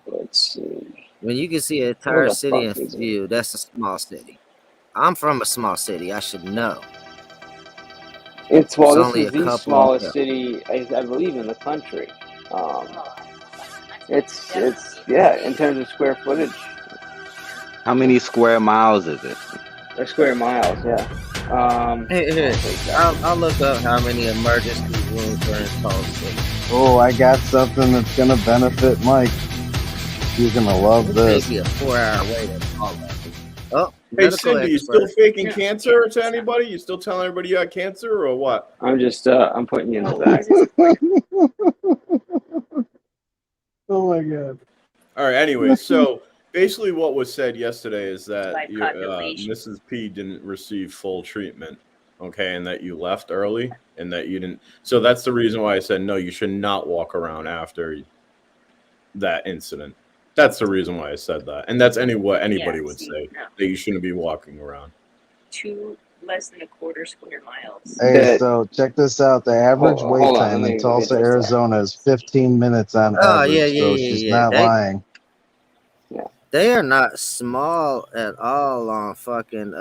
Let's see. When you can see the Where entire the city in fuck is it? view, that's a small city. I'm from a small city. I should know. It's There's this only is a the couple. smallest city, I believe, in the country. It's yeah, in terms of square footage How many square miles is it? or square miles. Yeah. Here, I'll look up how many emergency rooms are in Tulsa. Oh, I got something that's gonna benefit Mike. He's gonna love this. Maybe a 4-hour wait at all. Oh, Hey, medical Cindy, you expert. still faking cancer to anybody? You still telling everybody you got cancer or what? I'm just I'm putting you in the back. Oh my god. All right. Anyway, so basically, what was said yesterday is that Mrs. P didn't receive full treatment, okay, and that you left early, and that you didn't. So that's the reason why I said no. You should not walk around after that incident. That's the reason why I said that, and that's what anybody would say that you shouldn't be walking around. Less than a quarter square miles. Hey, so check this out. The average wait time in Tulsa, Arizona is 15 minutes on average. So she's not lying. They are not small at all on fucking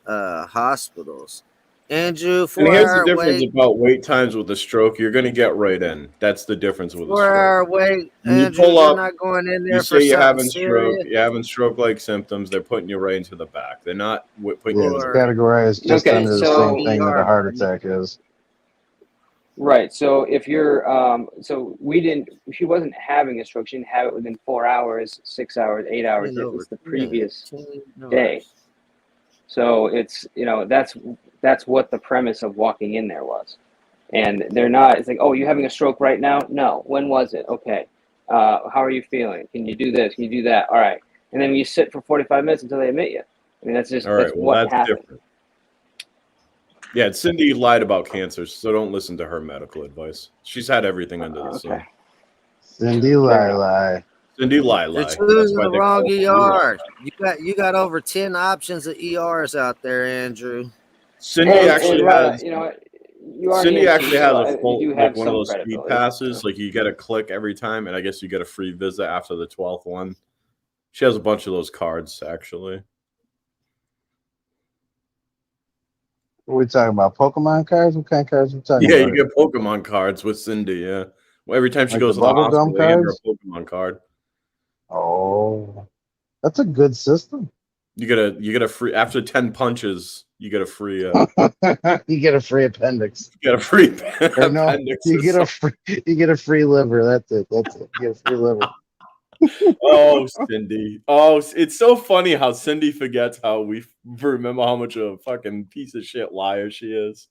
hospitals. Andrew, And here's the 4-hour difference wait. about wait times with a stroke. You're going to get right in. That's the difference with a 4-hour stroke. wait, When you Andrew, pull you're up, not going in there you for say you're something having stroke. serious. You're having stroke-like symptoms. They're putting you right into the back. They're not putting you in it's the categorized just under the same thing that a heart attack is. Right. So if you're, she wasn't having a stroke. She didn't have it within 4 hours, 6 hours, 8 hours. It was the previous day. So it's, that's what the premise of walking in there was. And they're not, it's like, oh, you're having a stroke right now? No. When was it? Okay. How are you feeling? Can you do this? Can you do that? All right. And then you sit for 45 minutes until they admit you. I mean, that's just, all right, that's what happened. Different. Yeah, Cindy lied about cancer, so don't listen to her medical advice. She's had everything under the sun. Cindy lie. Cindy lie. You're choosing the wrong ER. You got over 10 options of ERs out there, Andrew. Cindy actually has. Cindy actually has a full, like one of those speed passes. Like you get a click every time, and I guess you get a free visit after the 12th one. She has a bunch of those cards, actually. What are we talking about? Pokemon cards? What kind of cards are we talking about? Yeah, you get Pokemon cards with Cindy, yeah. Well, every time she goes to the hospital, they give her a Pokemon card. Oh. That's a good system. You get a free after 10 punches, you get a free you get a free appendix. You get a free appendix. You get a free liver. That's it. You get a free liver. Oh, Cindy. Oh, it's so funny how Cindy forgets how we remember how much of a fucking piece of shit liar she is.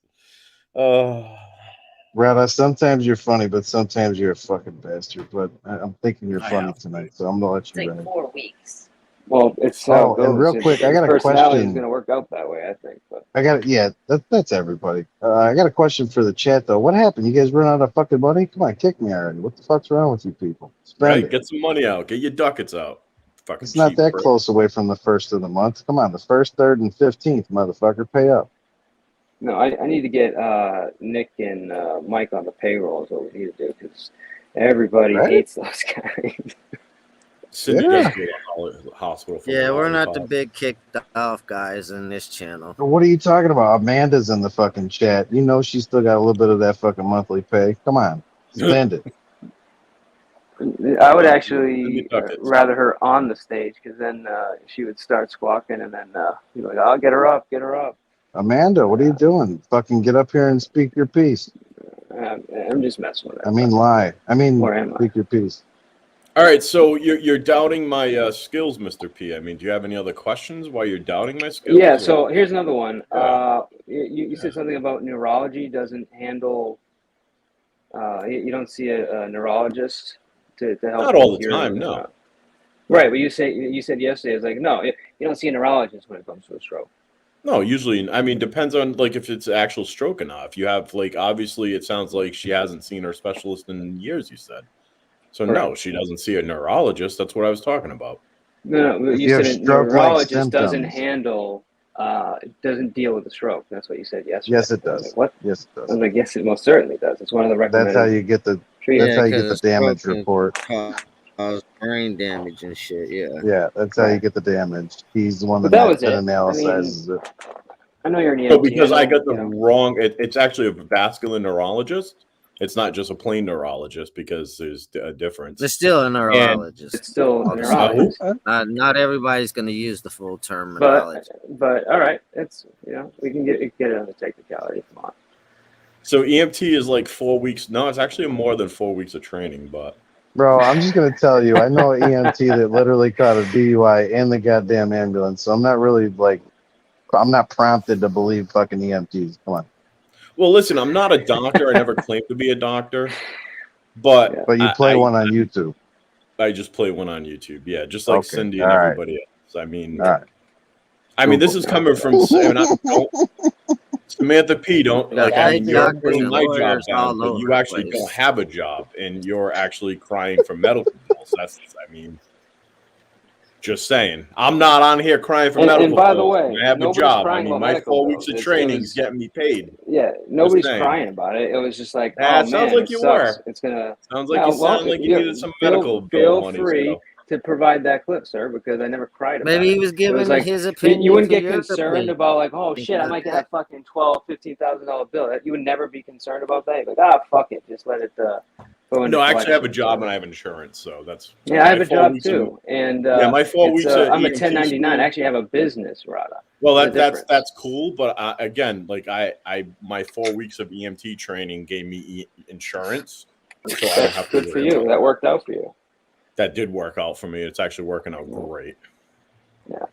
Rada, sometimes you're funny, but sometimes you're a fucking bastard. But I'm thinking you're funny tonight, so I'm gonna let you It's like 4 weeks. Well, it's how it goes. And real quick, I got a personality is question. going to work out that way, I think. But That's everybody. I got a question for the chat though. What happened? You guys run out of fucking money? Come on, kick me already. What the fuck's wrong with you people? Spend it. Get some money out. Get your ducats out. Fucking it's not that close away from the first of the month. Come on, the 1st, 3rd, and 15th, motherfucker, pay up. No, I need to get Nick and Mike on the payroll is what we need to do because everybody hates those guys. Cindy does go to the hospital. We're not the big kicked off guys in this channel. What are you talking about? Amanda's in the fucking chat. You know she's still got a little bit of that fucking monthly pay. Come on, spend it. I would actually rather her on the stage because then she would start squawking and then you'd be like, "Oh, get her up, get her up." Amanda, what are you doing? Fucking get up here and speak your piece. I'm just messing with it. I mean, lie. I mean, speak your piece. All right, so you're doubting my skills, Mr. P. I mean, do you have any other questions while you're doubting my skills? Yeah, so here's another one. You said something about neurology doesn't handle, you don't see a neurologist to help. Not all the time, no. Right, but you said yesterday, it's like, no, you don't see a neurologist when it comes to a stroke. No, usually, I mean, depends on, like, if it's actual stroke or not. If you have, like, obviously, it sounds like she hasn't seen her specialist in years, you said. So, no, she doesn't see a neurologist. That's what I was talking about. No, If you you have said a stroke-like neurologist doesn't symptoms, handle, doesn't deal with the stroke. That's what you said yesterday. yes, it I was like, does. what? Yes, it I does. was like, yes, it most certainly does. It's one of the That's how recommended you get the. treatments. That's Yeah, how you get because the a stroke damage can report. cause brain damage and shit. Yeah. Yeah, that's how you get the damage. He's the one But that that was it. I mean, analyzes it. I know you're an So EMT. because I got the you know. wrong, it's actually a vascular neurologist. It's not just a plain neurologist because there's a difference. It's still a And neurologist. It's still a neurologist. Not everybody's going to use the full term But neurologist. all right, it's we can get it on the technicality if you want. So EMT is like 4 weeks. No, it's actually more than 4 weeks of training, but. Bro, I'm just gonna tell you, I know an EMT that literally caught a DUI in the goddamn ambulance, so I'm not really I'm not prompted to believe fucking EMTs. Come on. Well, listen, I'm not a doctor. I never claimed to be a doctor, but you play one on YouTube. I just play one on YouTube. Yeah, just like Okay, Cindy and all right. everybody else. I mean, All right. I mean, this is coming from Samantha P. Don't like. I mean, you're putting my job down, but you actually don't have a job, and you're actually crying for medical bills. That's, I mean, just saying. I'm not on here crying for medical bills. And by the way, I have a job. I mean, my 4 weeks bills. of training is getting me paid. Yeah, nobody's crying about it. It was just like, oh sounds man, like you were. It's gonna. Sounds like you sound like you needed some medical bill Feel money. free to provide that clip, sir, because I never cried about it. Maybe he was giving his opinion. You wouldn't for get your concerned opinion. about like, oh shit, I might get a fucking $12,000-$15,000 bill. You would never be concerned about that. You're like, fuck it, just let it go into. No, I actually have a job and I have insurance, so that's. Yeah, I have a job too, and my 4 weeks. I'm a EMT 1099. I actually have a business, Rada. Well, that's cool, but again, like my 4 weeks of EMT training gave me insurance, so I don't have to. Good for you. That worked out for you. That did work out for me. It's actually working out great. Yeah,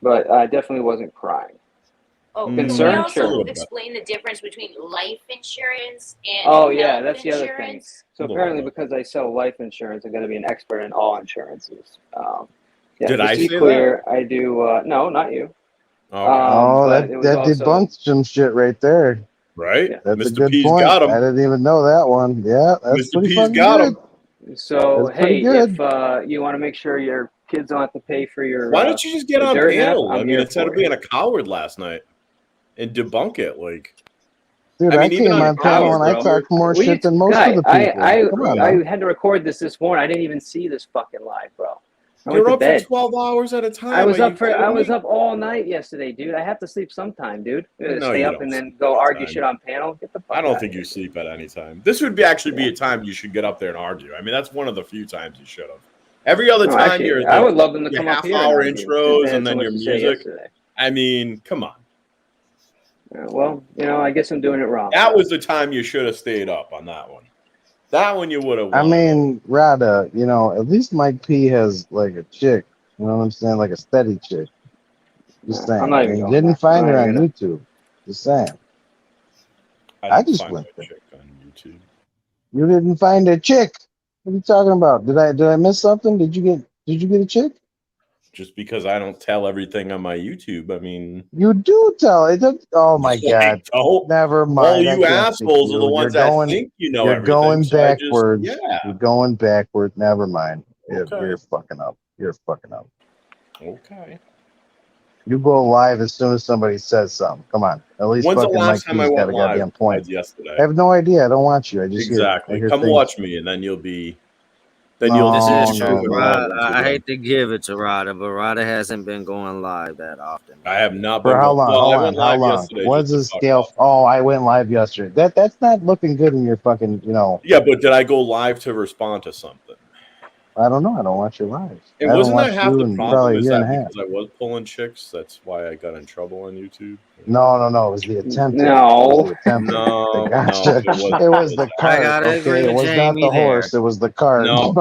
but I definitely wasn't crying. Oh, concern, can we also sure. explain the difference between life insurance and that's the other thing. So apparently, because I sell life insurance, I got to be an expert in all insurances. Did I to be say clear, that? I do. No, not you. Okay. That debunks some shit right there. Right? Yeah. That's Mr. a good P's point. got him. I didn't even know that one. Yeah, that's Mr. pretty P's fucking got good. him. So that's pretty good. If you want to make sure your kids don't have to pay for your, why don't you just get on panel? I mean, instead of you. being a coward last night and debunk it, like. Dude, I came on panel and I talked more shit than most of the people. I had to record this morning. I didn't even see this fucking live, bro. You're up for 12 hours at a time. I was up all night yesterday, dude. I have to sleep sometime, dude. Stay up and then go argue shit on panel. Get the fuck I don't think you sleep at any time. This would actually be a time you should get up there and argue. I mean, that's one of the few times you should have. Every other time I would love them to come up here. Half-hour intros and then your music. I mean, come on. Well, I guess I'm doing it wrong. That was the time you should have stayed up on that one. That one you would have won. I mean, Rada, at least Mike P has like a chick. You know what I'm saying? Like a steady chick. Just saying. You didn't find her on YouTube. Just saying. I just went there. On YouTube. You didn't find a chick. What are you talking about? Did I miss something? Did you get a chick? Just because I don't tell everything on my YouTube, I mean, you do tell it. Oh my god! Never mind. All you assholes are the ones that think you know everything. You're going so backwards. You're going backwards. Never mind. Okay. You're fucking up. You're fucking up. Okay. You go live as soon as somebody says something. Come on. At least when's fucking the last Mike time I P's got went a live? goddamn point. Yesterday. I have no idea. I don't watch you. I just exactly. hear Come things. watch me, and then you'll be. Then no, you'll. This is true. I hate to give it to Rada, but Rada hasn't been going live that often. I have not been. For how long? Well, how long? What's the scale? Oh, I went live yesterday. That's not looking good in your fucking. Yeah, but did I go live to respond to something? I don't know. I don't watch your lives. And wasn't that half the problem? Is that because I was pulling chicks? That's why I got in trouble on YouTube. No. It was the attempt. No. No. It was the cart. Okay, it was not the horse. It was the cart. No.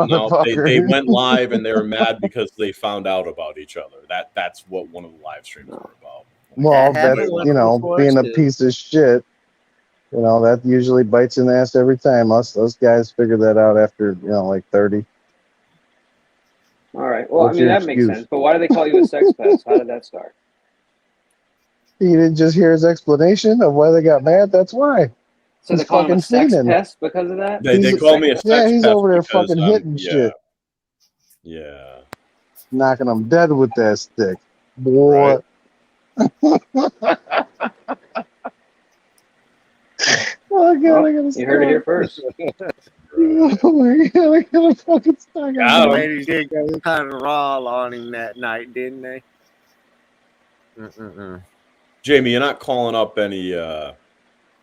They went live and they were mad because they found out about each other. That's what one of the live streams were about. Well, that's being a piece of shit. That usually bites in the ass every time. Us guys figure that out after like 30. All right. Well, I mean, that makes sense. But why do they call you a sex pest? How did that start? You didn't just hear his explanation of why they got mad? That's why. So they call him a sex pest because of that? They call me a sex pest. Yeah, he's over there fucking hitting shit. Yeah. knocking them dead with that stick, boy. Right. Oh god, Well, I gotta you heard it here stop. first. Oh my god, I gotta fucking stop. Got him. Ladies did go kind of raw on him that night, didn't they? Jamie, you're not calling up any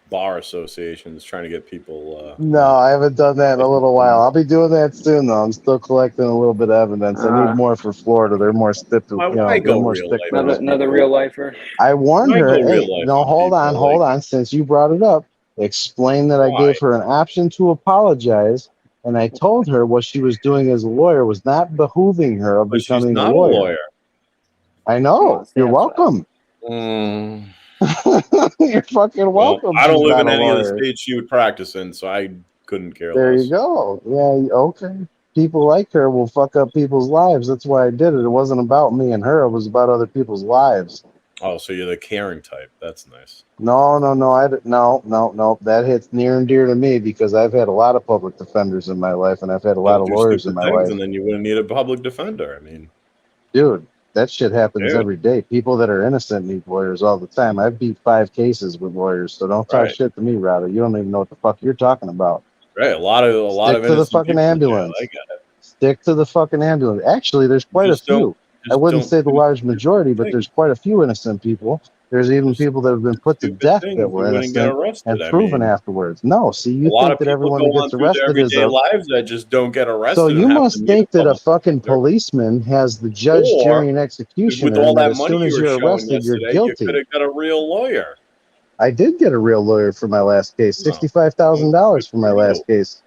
bar associations trying to get people. No, I haven't done that in a little while. I'll be doing that soon, though. I'm still collecting a little bit of evidence. I need more for Florida. They're more stiff. Why They're go more real stick life? to this. Another real lifer. I warned Why her. go real Hey, life no, on hold people? on, hold on. Since you brought it up, explain that I Why? gave her an option to apologize, and I told her what she was doing as a lawyer was not behooving her of But she's becoming a not a lawyer. lawyer. I know. You're welcome. You're fucking welcome. Well, I don't She's live not in a any of the lawyer. states she would practice in, so I couldn't care There less. you go. Yeah, okay. People like her will fuck up people's lives. That's why I did it. It wasn't about me and her. It was about other people's lives. Oh, so you're the caring type. That's nice. No. No. That hits near and dear to me because I've had a lot of public defenders in my life, and I've had a lot Don't of do lawyers in stupid my things, life. and then you wouldn't need a public defender. I mean, Dude, that shit happens Dude. every day. People that are innocent need lawyers all the time. I've beat 5 cases with lawyers, so don't talk Right. shit to me, Rowder. You don't even know what the fuck you're talking about. Right, a lot of Stick to the innocent fucking people in jail. ambulance. I get it. Stick to the fucking ambulance. Actually, there's quite a Just don't. few. I wouldn't say the do large majority, but things. there's quite a few innocent people. There's even people that have been put to Stupid death things. that were You wouldn't get innocent arrested. and I proven mean, afterwards. No, see, you a lot think of that people everyone go that on gets through their arrested is everyday a. lives that just don't get arrested So and you have to must meet a think that a public fucking defender. policeman has the judge, Or, jury, and with executioner, all and that that as money soon you as were you're showing arrested, you're yesterday, you could guilty. have got a real lawyer. I did get a real lawyer for my last case, No. $65,000 for my last case.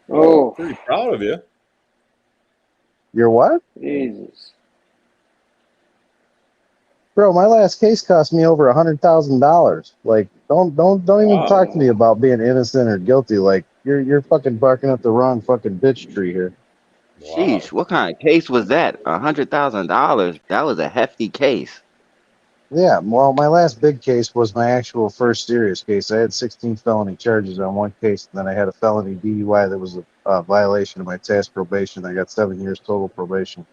Oh, Pretty proud of you. You're what? Jesus. Bro, my last case cost me over $100,000. Like, don't even talk to me about being innocent or guilty. Like, you're fucking barking up the wrong fucking bitch tree here. Sheesh, what kind of case was that? $100,000. That was a hefty case. Yeah, well, my last big case was my actual first serious case. I had 16 felony charges on one case, and then I had a felony DUI that was a violation of my task probation. I got 7 years total probation.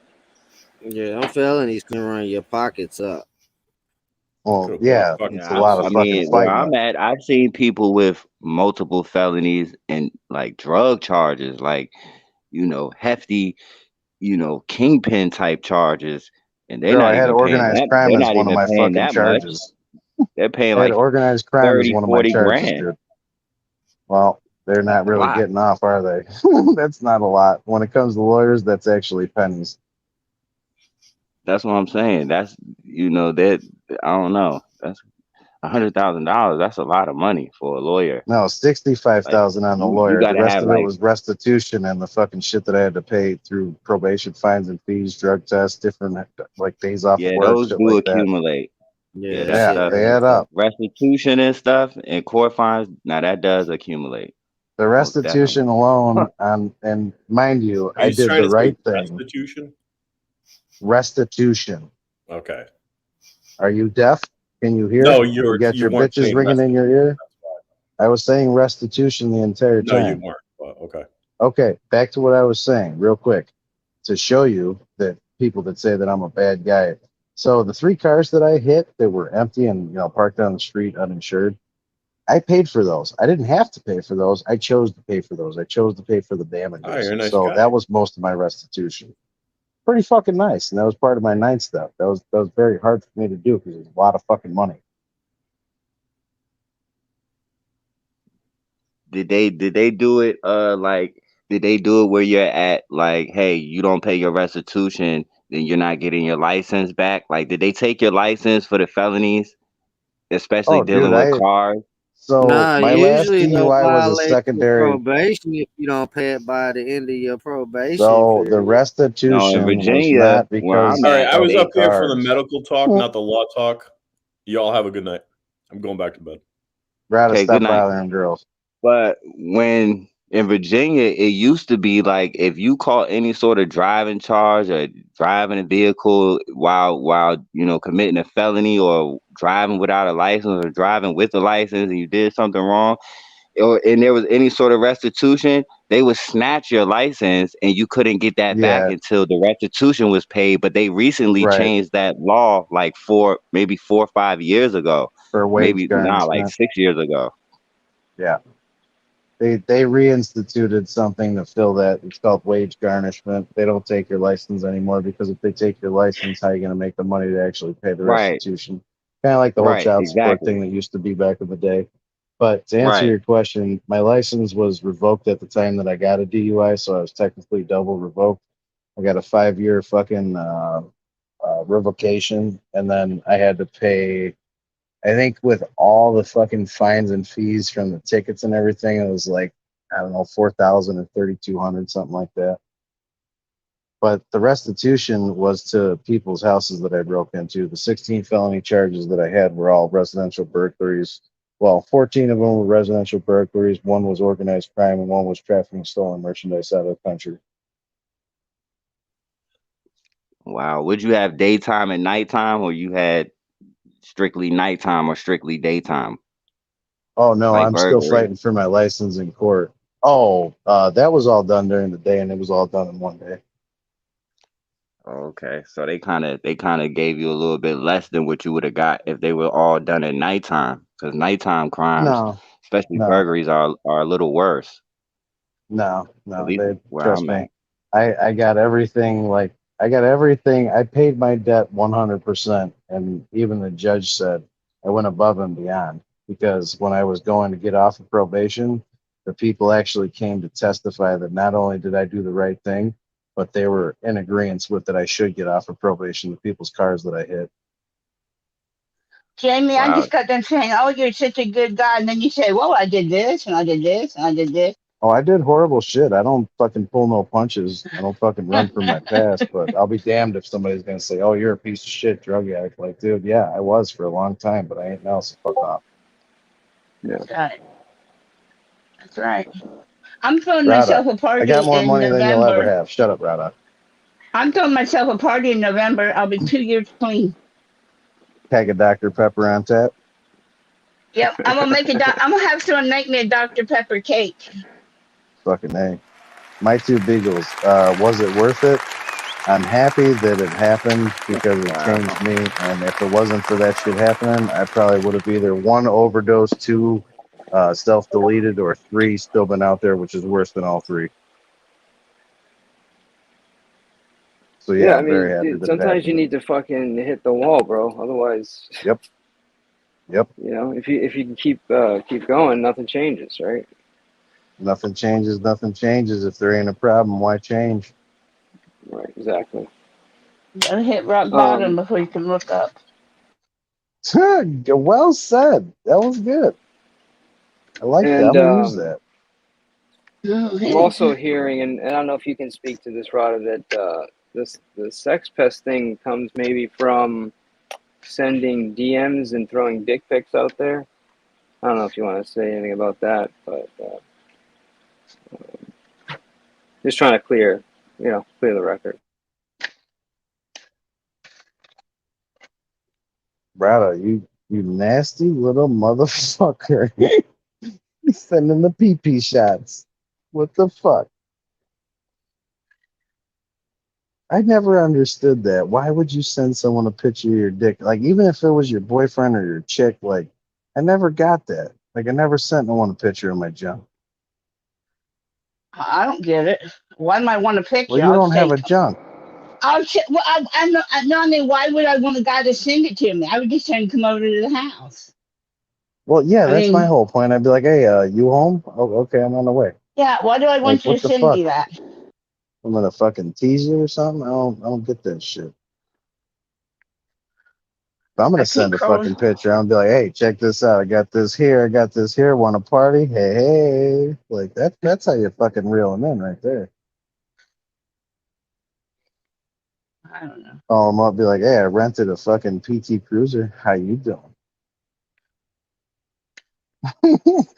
Yeah, them felonies can run your pockets up. Well, yeah, it's a lot of fucking where fighting. I'm at, I've seen people with multiple felonies and like drug charges, like, hefty, kingpin type charges, and they're Bro, not I had even paying organized that. crime They're as not one of even my paying fucking that much. charges. They're paying I had like organized crime as 30, one of my 40 charges, grand. dude. Well, they're not That's a really lot. getting off, are they? That's not a lot. When it comes to lawyers, that's actually pennies. That's what I'm saying. That's that I don't know. That's $100,000. That's a lot of money for a lawyer. No, Like 65,000 on the you lawyer. got The to rest have of it like was restitution and the fucking shit that I had to pay through probation, fines and fees, drug tests, different like days off of work, those shit do like that. accumulate. Yeah, That Yeah, stuff, they add up. restitution and stuff, and court fines. Now that does accumulate. The Most definitely. restitution alone, and mind you, Are I you did trying the to say right thing. restitution? Restitution. Okay. Are you deaf? Can you hear? No, You got you your weren't bitches saying ringing in your ear? That's why. I was saying restitution the entire No, you time. weren't. But okay. Okay, back to what I was saying real quick to show you that people that say that I'm a bad guy. So the 3 cars that I hit that were empty and parked on the street uninsured, I paid for those. I didn't have to pay for those. I chose to pay for those. I chose to pay for the damages. Oh, you're a nice so guy. that was most of my restitution. Pretty fucking nice, and that was part of my 9th step. That was very hard for me to do because it was a lot of fucking money. Did they do it? Did they do it where you're at? Like, hey, you don't pay your restitution, then you're not getting your license back. Like, did they take your license for the felonies, especially Oh, dealing dude, with cars? So Nah, my last usually they'll DUI was a violate your secondary. probation if you don't pay it by the end of your probation So the period. No, in restitution was Virginia, not where I'm because All right, at, I of was the up here for the cars. medical talk, not the law talk. Y'all have a good night. I'm going back to bed. Rather okay, good stop night. bothering girls. But when in Virginia, it used to be like if you caught any sort of driving charge or driving a vehicle while committing a felony or driving without a license or driving with a license and you did something wrong, and there was any sort of restitution, they would snatch your license and you couldn't get that back Yeah, until the restitution was paid. But they recently right. changed that law like maybe 4 or 5 years ago, For wage maybe not like garnishment. 6 years ago. Yeah. They reinstituted something to fill that. It's called wage garnishment. They don't take your license anymore because if they take your license, how are you going to make the money to actually pay the Right, restitution? Kind of like the whole right, child support exactly. thing that used to be back in the day. But to answer Right. your question, my license was revoked at the time that I got a DUI, so I was technically double revoked. I got a 5 year fucking revocation, and then I had to pay. I think with all the fucking fines and fees from the tickets and everything, it was like, I don't know, 4,000 or 3,200, something like that. But the restitution was to people's houses that I broke into. The 16 felony charges that I had were all residential burglaries. Well, 14 of them were residential burglaries, one was organized crime, and one was trafficking stolen merchandise out of the country. Wow. Would you have daytime and nighttime, or you had strictly nighttime or strictly daytime, Oh no, like I'm still burglary? fighting for my license in court. Oh, that was all done during the day, and it was all done in one day. Okay, so they kind of gave you a little bit less than what you would have got if they were all done at nighttime, because nighttime crimes, No, especially no. burglaries, are a little worse. No, At no, least they where trust I'm me. at. I got everything like I got everything. I paid my debt 100%, and even the judge said I went above and beyond because when I was going to get off of probation, the people actually came to testify that not only did I do the right thing, but they were in agreement with that I should get off of probation. The people's cars that I hit. Jamie, I Wow. just got done saying, "Oh, you're such a good guy," and then you say, "Well, I did this, and I did this, and I did this." Oh, I did horrible shit. I don't fucking pull no punches. I don't fucking run from my past, but I'll be damned if somebody's gonna say, "Oh, you're a piece of shit drug addict." Like, dude, yeah, I was for a long time, but I ain't now, so fuck off. Yeah. That's right. That's right. I'm throwing Rada, myself a I party got more in money than you'll ever November. have. Shut up, Rada. I'm throwing myself a party in November. I'll be 2 years clean. Pack of Dr. Pepper on tap. Yep, I'm gonna make I'm gonna have someone make me a Dr. Pepper cake. Fucking A. My two beagles. Was it worth it? I'm happy that it happened because it Wow. changed me. And if it wasn't for that shit happening, I probably would have either one overdosed, two self-deleted, or three still been out there, which is worse than all three. So yeah, Yeah, I I'm very mean, happy dude, that it sometimes you happened. need to fucking hit the wall, bro. Otherwise, Yep. Yep. you know, if you can keep going, nothing changes, right? Nothing changes. Nothing changes. If there ain't a problem, why change? Right, exactly. You gotta hit rock bottom Um, before you can look up. Well said. That was good. I like that. and I'm gonna use that. I'm also hearing, and I don't know if you can speak to this, Rada, that the sex pest thing comes maybe from sending DMs and throwing dick pics out there. I don't know if you want to say anything about that, but just trying to clear the record. Brother, you nasty little motherfucker. He's sending the pee-pee shots. What the fuck? I never understood that. Why would you send someone a picture of your dick? Like, even if it was your boyfriend or your chick, like, I never got that. Like, I never sent no one a picture of my junk. I don't get it. Why might I want a Well, picture? you I'll don't have say, a junk. well, I mean, why would I want a guy to send it to me? I would just say, come over to the house. Well, yeah, I that's my mean, whole point. I'd be like, hey, you home? Oh, okay, I'm on the way. yeah, why do I Like, want you what to the send fuck? me that? I'm gonna fucking tease you or something? I don't get that shit. If I'm I gonna can't send a cross. fucking picture, I'm gonna be like, hey, check this out. I got this here. I got this here. Want to party? Hey, hey. Like that's how you fucking reel them in right there. I don't know. Call them up, be like, hey, I rented a fucking PT Cruiser. How you doing?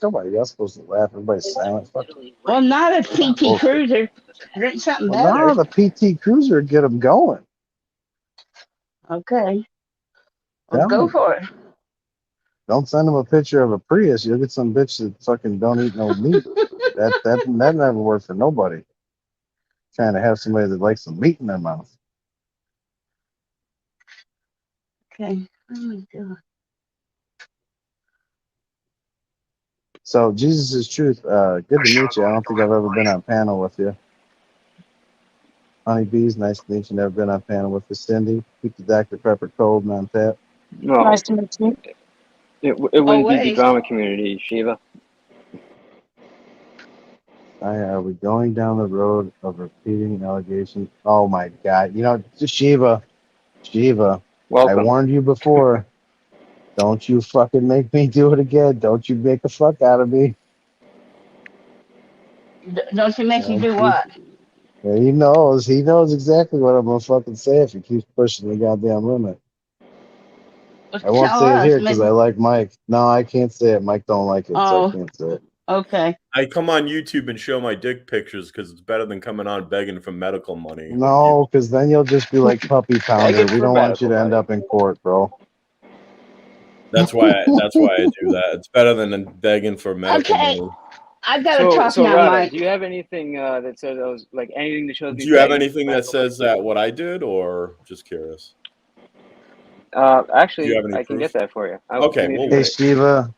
Nobody else supposed to laugh. Everybody's silent. Fuck. Well, not a PT Bullshit. Cruiser. Drink something Well, better. no, the PT Cruiser get them going. Okay. Well, Tell go me. for it. Don't send them a picture of a Prius. You'll get some bitch that fucking don't eat no meat. That never worked for nobody. Trying to have somebody that likes some meat in their mouth. Okay. Oh my god. So Jesus is truth. Good to meet you. I don't think I've ever been on panel with you. Honeybees, nice to meet you. Never been on panel with you. Cindy, keep the Dr. Pepper cold and on tap. No, Nice to meet you. it wouldn't be the Always. drama community, Shiva. Are we going down the road of repeating allegations? Oh my God! You know, Shiva, I Welcome. warned you before. Don't you fucking make me do it again. Don't you make a fuck out of me. Don't you make you do what? Yeah, he knows exactly what I'm gonna fucking say if he keeps pushing the goddamn limit. I won't Tell say it us. here because I like Mike. No, I can't say it. Mike don't like it, so I can't say it. Okay. I come on YouTube and show my dick pictures because it's better than coming on begging for medical money. No, because then you'll just be like Puppy Pounder. Begging We for don't want you to medical end up in court, bro. That's why I do that. It's better than begging for medical Okay. money. I gotta talk now, Rada, Mike. do you have anything that says those, like anything that shows me? Do you have begging anything that says that what I did, or just curious? Actually, Do you have any I can proof? get that for you. Okay, well, Hey, Shiva,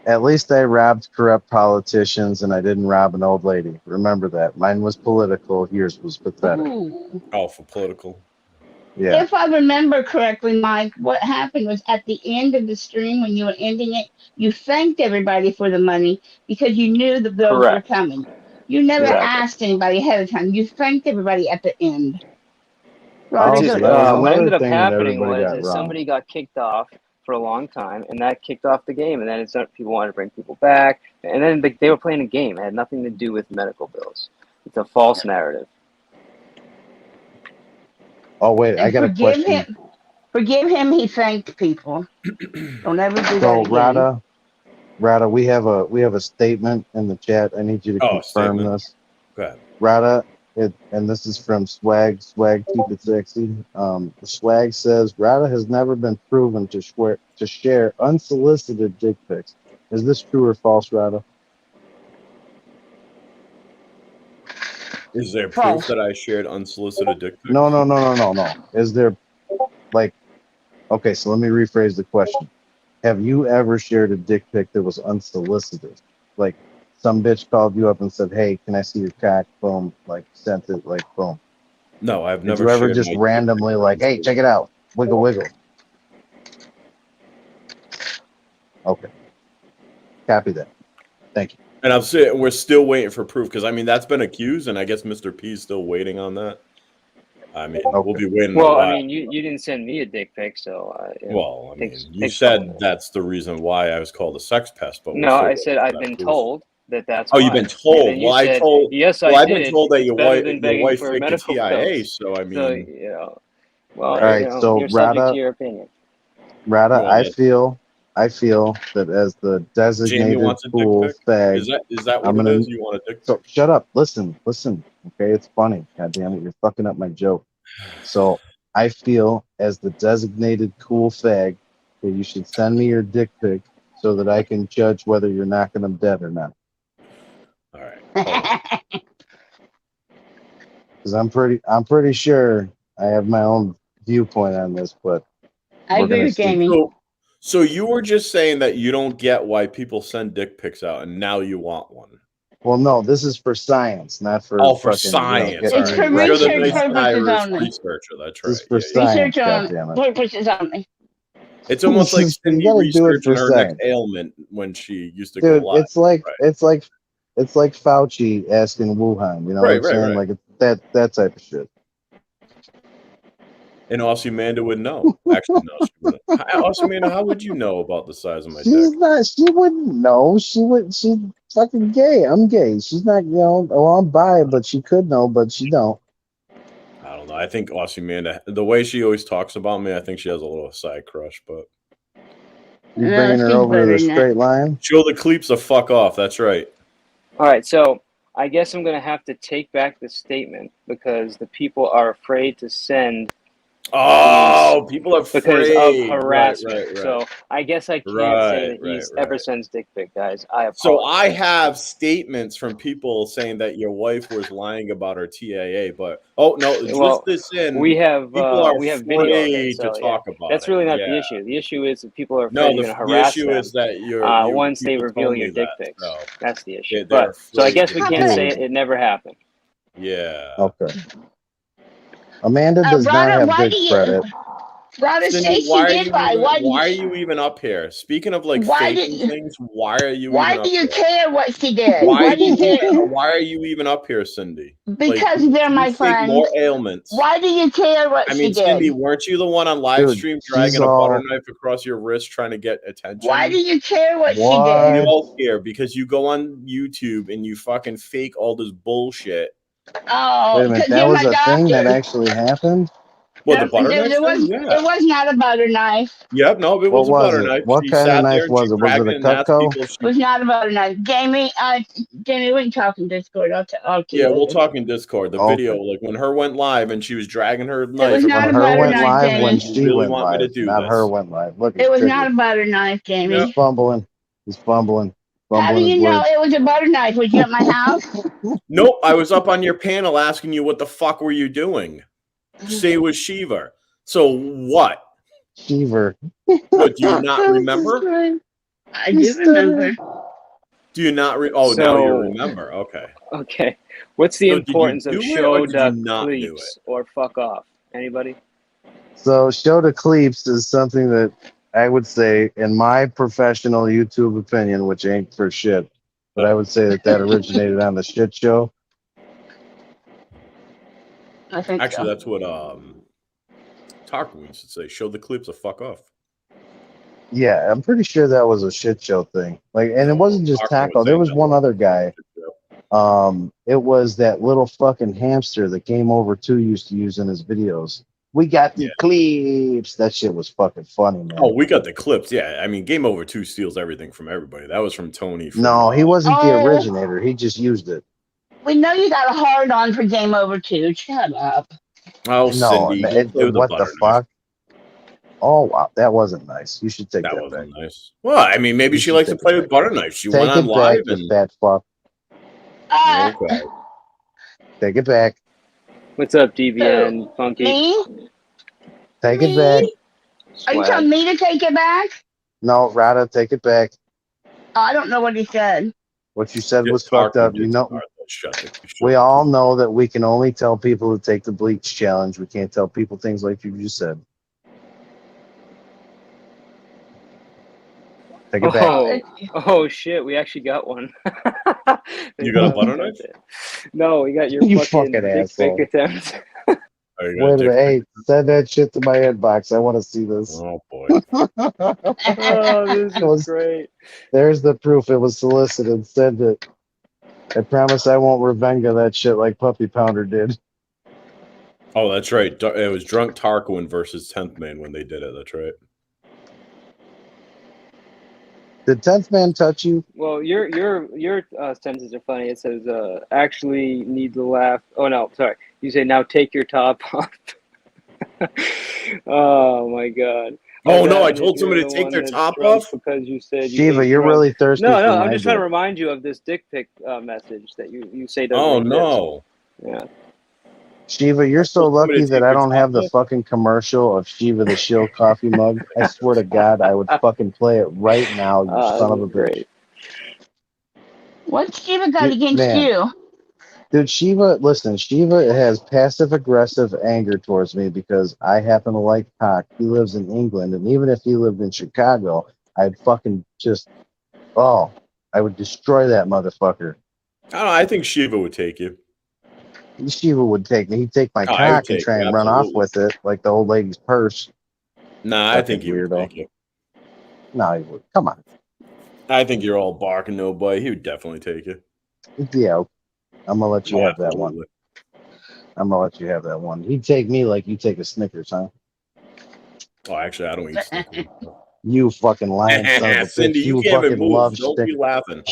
at least I robbed corrupt politicians and I didn't rob an old lady. Remember that. Mine was political. Yours was pathetic. Ooh. Oh, for political. Yeah. If I remember correctly, Mike, what happened was at the end of the stream when you were ending it, you thanked everybody for the money because you knew the bills were coming. You never asked anybody ahead of time. You thanked everybody at the end. Oh, so that was What another ended up thing that happening everybody was got wrong. somebody got kicked off for a long time, and that kicked off the game. And then people wanted to bring people back, and then they were playing a game. It had nothing to do with medical bills. It's a false narrative. Oh wait, I got a question. Forgive him. He thanked people. Don't ever do that So again. Rada, we have a statement in the chat. I need you to confirm statement. this. Go ahead. Rada, and this is from Swag, keep it sexy. The Swag says Rada has never been proven to share unsolicited dick pics. Is this true or false, Rada? Is there proof that I shared unsolicited dick pics? No. Is there, like, okay, so let me rephrase the question. Have you ever shared a dick pic that was unsolicited? Like, some bitch called you up and said, "Hey, can I see your cock?" Boom, like sent it, like boom. No, I've Did never you ever shared just my randomly like, "Hey, check it out, wiggle, wiggle"? Okay, copy that. Thank you. And we're still waiting for proof because I mean that's been accused, and I guess Mr. P is still waiting on that. I mean, we'll be waiting. Well, a while. I mean, you didn't send me a dick pic, so. Well, I mean, you said that's the reason why I was called a sex pest, but no, I said I've been told that's. Oh, why. you've been told. Well, I told. Yes, well, I I've did. been told that it's your better wife, than begging for faked a medical TIA. bills. So I mean, well, all right. So you're subject to your opinion. Rada, Well, I feel that as the Jamie designated wants a dick cool pic. fag, Is that what I'm it gonna. is? You want a dick pic? So shut up. Listen. Okay, it's funny. God damn it, you're fucking up my joke. So I feel as the designated cool fag that you should send me your dick pic so that I can judge whether you're knocking them dead or not. All right. Because I'm pretty sure I have my own viewpoint on this, but I agree with Jamie. So you were just saying that you don't get why people send dick pics out, and now you want one. Well, no, this is for science, not for for fucking, science. It's for research purposes only. Researcher, that's right. This is for science, goddammit. Purposes only. It's almost like Cindy you gotta do it for researching her next science. ailment when she used to go Dude, live. it's like Fauci asking Wuhan. You know what I'm saying? Right. Like that type of shit. And Osimanda would know. Actually, no, she wouldn't. Osimanda, how would you know about the size of my dick? She wouldn't know. She's fucking gay. I'm gay. She's not, I'm bi, but she could know, but she don't. I don't know. I think Osimanda, the way she always talks about me, I think she has a little side crush, but. You bringing her over to the straight line? Show the cleeps a fuck off. That's right. All right, so I guess I'm going to have to take back the statement because the people are afraid to send Oh, people are because of afraid. harassment. Right. So I guess I can't say that Right. he's ever sends dick pic, guys. I apologize. So I have statements from people saying that your wife was lying about her TAA, but just this in. We have people are video of it, afraid so to talk about that's it. really not Yeah. the issue. The issue is that people are No, afraid you're going to the harass issue them is that once they people reveal told your me dick that, pics. so That's the issue. they're So I afraid guess to we do can't say it. it never happened. Yeah. Okay. Amanda does not Rhoda, have why good do you? credit. Rhoda, Cindy, say she did lie. why are you even up here? Speaking of like faking things, why are you even Why up do you here? care what she did? Why Why do you care? why are you even up here, Cindy? Because they're you my fake more friends. ailments. Why do you care what I she mean, Cindy, did? weren't you the one on live Dude, stream she's dragging a butter all- knife across your wrist trying to get attention? Why do you care what she We did? all care because you go on YouTube and you fucking fake all this bullshit. Oh, Wait a minute, because that you're was my a thing that doctor. actually happened? What, the butter knife It thing? Yeah. was not a butter knife. Yep, no, it was What a was butter it? knife. What She kind of sat knife there and was she it? Was dragged it it a and asked Cutco? people if It was not a butter knife. Jamie, we can talk in Discord. I'll keep Yeah, it. we'll talk in Discord. The Okay. video, like when her went live and she was dragging her knife. It was not When a her butter went knife, live, Jamie. when she really went want me to live, do not this. her went live. Look, It was triggered. not a butter knife, Jamie. He's fumbling. He's fumbling. How do Fumbling you his know words. it was a butter knife? Was you at my house? Nope, I was up on your panel asking you what the fuck were you doing. Say it was Shiva. So what? Shiva. What, do you not remember? I do remember. Do you not? Now you remember. Okay. Okay. What's the So importance did of you do it or show did you the not do cleats or fuck off? Anybody? So show the cleeps is something that I would say, in my professional YouTube opinion, which ain't for shit, but I would say that originated on the shit show. I think Actually, so. that's what Tarquin used to say. Show the clips of fuck off. Yeah, I'm pretty sure that was a shit show thing. Like, and it wasn't just Taco. There was one other guy. It was that little fucking hamster that Game Over 2 used to use in his videos. We got the clips. That shit was fucking funny, man. Oh, we got the clips. Yeah, I mean, Game Over 2 steals everything from everybody. That was from Tony. No, he wasn't the originator. He just used it. We know you got a hard on for Game Over 2. Shut up. Oh, no, Cindy, what the fuck? Oh, wow, that wasn't nice. You should take that wasn't back. Nice. Well, I mean, maybe she likes to play with butter knives. She went on live and you fat fuck. Okay. Take it back. What's up, DVN Funky? Me? Take it back. Are you telling me to take it back? No, Rada, take it back. I don't know what he said. What you said was fucked up. You know, we all know that we can only tell people to take the bleach challenge. We can't tell people things like you just said. Take it back. Oh shit, we actually got one. You got a butter knife? No, we got your You fucking fucking dick asshole. pic attempt. Wait a minute. Hey, send that shit to my inbox. I want to see this. Oh, boy. Oh, this is great. There's the proof. It was solicited. Send it. I promise I won't revenge that shit like Puppy Pounder did. Oh, that's right. It was Drunk Tarquin versus 10th Man when they did it. That's right. Did 10th Man touch you? Well, your sentences are funny. It says, actually need to laugh. Oh, no, sorry. You say, now take your top off. Oh, my God. Oh, no, I told somebody to take their top off? Because you said Shiva, you're really thirsty. No, I'm just trying to remind you of this dick pic message that you say doesn't Oh, exist. no. Yeah. Shiva, you're so lucky that I don't have the fucking commercial of Shiva the Shill coffee mug. I swear to God, I would fucking play it right now, you son of a bitch. What's Shiva got against you? Dude, Shiva has passive-aggressive anger towards me because I happen to like cock. He lives in England, and even if he lived in Chicago, I'd fucking I would destroy that motherfucker. I don't know. I think Shiva would take you. Shiva would take me. He'd take my cock and try and run off with it like the old lady's purse. Nah, I think he would take you. No, he would. Come on. I think you're all barking no bite. He would definitely take you. Yeah. I'm going to let you have that one. I'm going to let you have that one. He'd take me like you take a Snickers, huh? Oh, actually, I don't eat Snickers. You fucking lying son of a Cindy, bitch. you You can't even fucking move. love Don't stick. be laughing.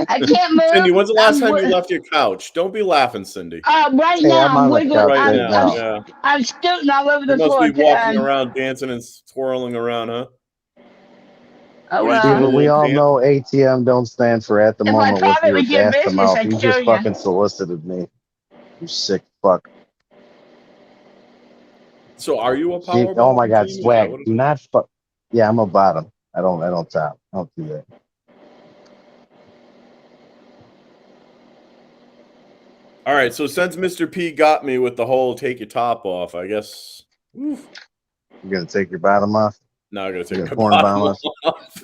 I can't move. Cindy, when's the last time you wi- left your couch? Don't be laughing, Cindy. Right Hey, now, I'm I'm on the wiggling. couch Right right now, now. yeah. I'm scooting all over You the must floor. be walking around, dancing and twirling around, huh? Oh, What are you well. doing, We little all pants? know ATM don't stand for at the If I moment with your privately get bastard business, mouth. I'd You show just you. fucking solicited me. You sick fuck. So are you a She, power oh my bottom god, team? Is that swag. what it Do is? not fuck. Yeah, I'm a bottom. I don't top. I don't do that. All right, so since Mr. P got me with the whole take your top off, I guess. Oof. You're gonna take your bottom off? Now I'm gonna take my porn bottom off. off.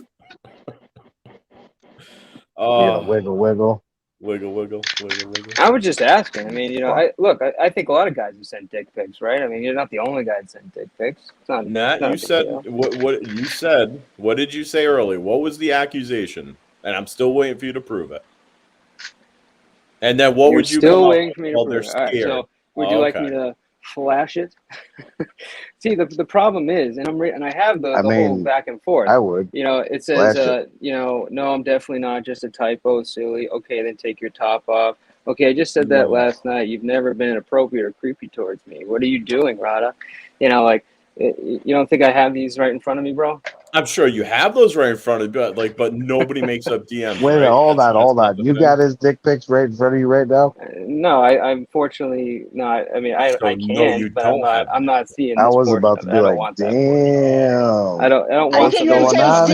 You're gonna wiggle. I was just asking. I mean, I think a lot of guys have sent dick pics, right? I mean, you're not the only guy that sent dick pics. It's not. Nat, you said what you said. What did you say earlier? What was the accusation? And I'm still waiting for you to prove it. And then what would you still come waiting up for me with? to Well, prove they're it. All right, scared. so would you like me to flash it? See, the problem is, and I have the whole back and forth. I would. It says, no, I'm definitely not, just a typo, silly. Okay, then take your top off. Okay, I just said that last night. You've never been inappropriate or creepy towards me. What are you doing, Rada? You don't think I have these right in front of me, bro? I'm sure you have those right in front of you, but nobody makes up DMs. Wait, right? hold That's on. You got his dick pics right in front of you right now? No, I unfortunately not. I mean, I can, you but don't I'm not seeing. I this was portion about of to it. be I don't like, want that damn. I don't want what's going on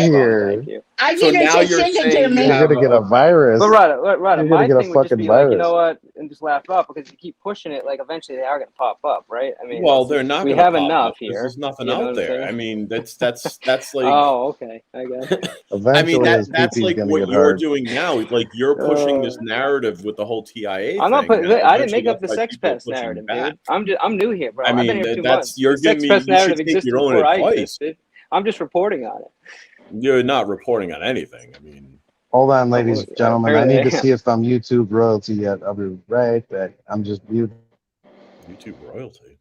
here? I So get her now to you're send it to saying me. you You're have gonna get a virus. But Rada, You're my gonna get a thing would just fucking be like, you virus. know what, and just laugh up, because if you keep pushing it, like eventually they are gonna pop up, right? I mean, Well, they're not we going to have pop enough up because here. there's nothing You know out what I'm there. saying? I mean, that's like. Oh, okay, I guess. I mean, Eventually, his that's pee-pee's like gonna what get you're hard. doing now. Like you're pushing this narrative with the whole TIA I'm not thing. putting. I didn't Eventually, make up that's the why sex people are pest pushing narrative, back. dude. I'm new here, bro. I I've been mean, here 2 that's months. you're The giving sex me. pest You should narrative take existed your own before I advice. existed. I'm just reporting on it. You're not reporting on anything. I mean, hold on, ladies and gentlemen. I need to Apparently I see if I'm YouTube royalty yet. I'll be right back. I'm just muted. YouTube royalty.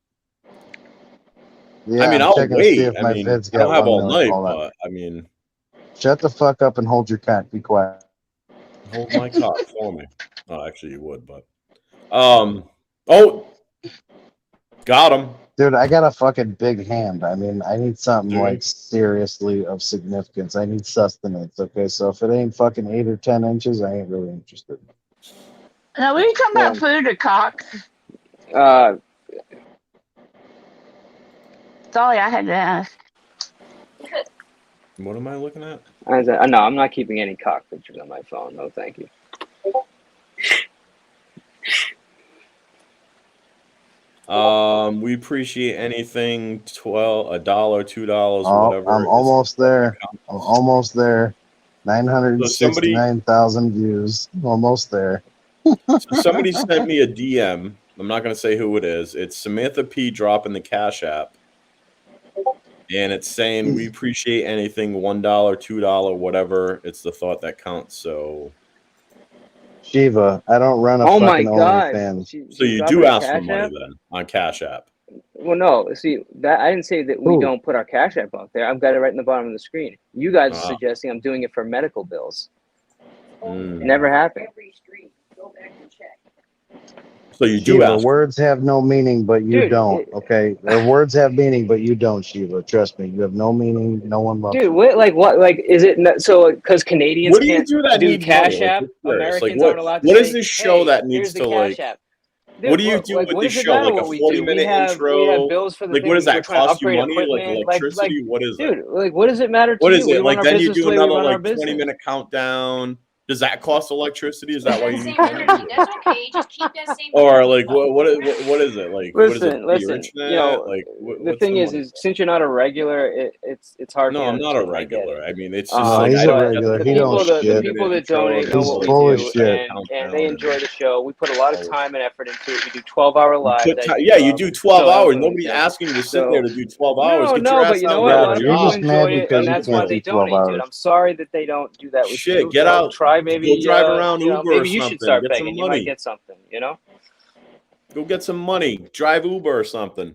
Yeah, I mean, I'm I'll checking to see wait. if I my mean, vids I got don't have 1 all million. night, Hold on. but I mean, Shut the fuck up and hold your cock. Be quiet. hold my cock for me. Oh, actually, you would, but oh, got him. Dude, I got a fucking big hand. I mean, I need something like seriously of significance. I need sustenance. Okay, so if it ain't fucking 8 or 10 inches, I ain't really interested. Now, were you talking about food or cock? Sorry, I had to ask. What am I looking at? No, I'm not keeping any cock pictures on my phone. No, thank you. We appreciate anything. $1, $2, whatever. I'm almost there. 969,000 views. Almost there. So somebody sent me a DM. I'm not going to say who it is. It's Samantha P dropping the Cash App. And it's saying we appreciate anything, $1, $2, whatever. It's the thought that counts. So Shiva, I don't run a fucking OnlyFans. So you do ask for money then on Cash App. Well, no. See, that I didn't say that we don't put our Cash App out there. I've got it right in the bottom of the screen. You guys are suggesting I'm doing it for medical bills. Never happened. So you do Shiva, ask. words have no meaning, but you don't. Okay, their words have meaning, but you don't. Shiva, trust me, you have no meaning. No one loves you. Dude, what? Is it not, so? Because Canadians What do you can't do that do needs Cash money? App. Americans aren't allowed to what say, is this show hey, that needs here's the to Cash like? App. Dude, What do you do with what the does it show? matter Like a what we do? 40-minute We have intro? bills for the Like thing. what does that We're trying to cost you upgrade money? Like equipment. electricity? What is it? Dude, what does it matter to What you? is We it? run Like our then you business do the way we another run our like business. 20-minute countdown. Does that cost electricity? Is that why you need That's okay. Just keep that same. Or like what is it? Like what is it? Your Listen. internet? Like The thing is since you're not a regular, it's hard. No, for you I'm to not a understand. I get regular. it. I mean, it's just like he's I a don't regular. get He don't the shit. people that donate know He's what we full of do, shit. and they enjoy the show. We put a lot of time and effort into it. We do 12-hour lives. You do 12 hours. Nobody's asking you to sit there to do 12 hours. Get your but ass you out know and what? get A a lot of You're people just mad enjoy it, because and you that's why can't they do 12 donate, dude. hours. I'm sorry that they don't do that with Shit, you. get out. Try maybe. Go drive around Uber or maybe you should something. start Get begging. some You might money. get something. You know. Go get some money. Drive Uber or something.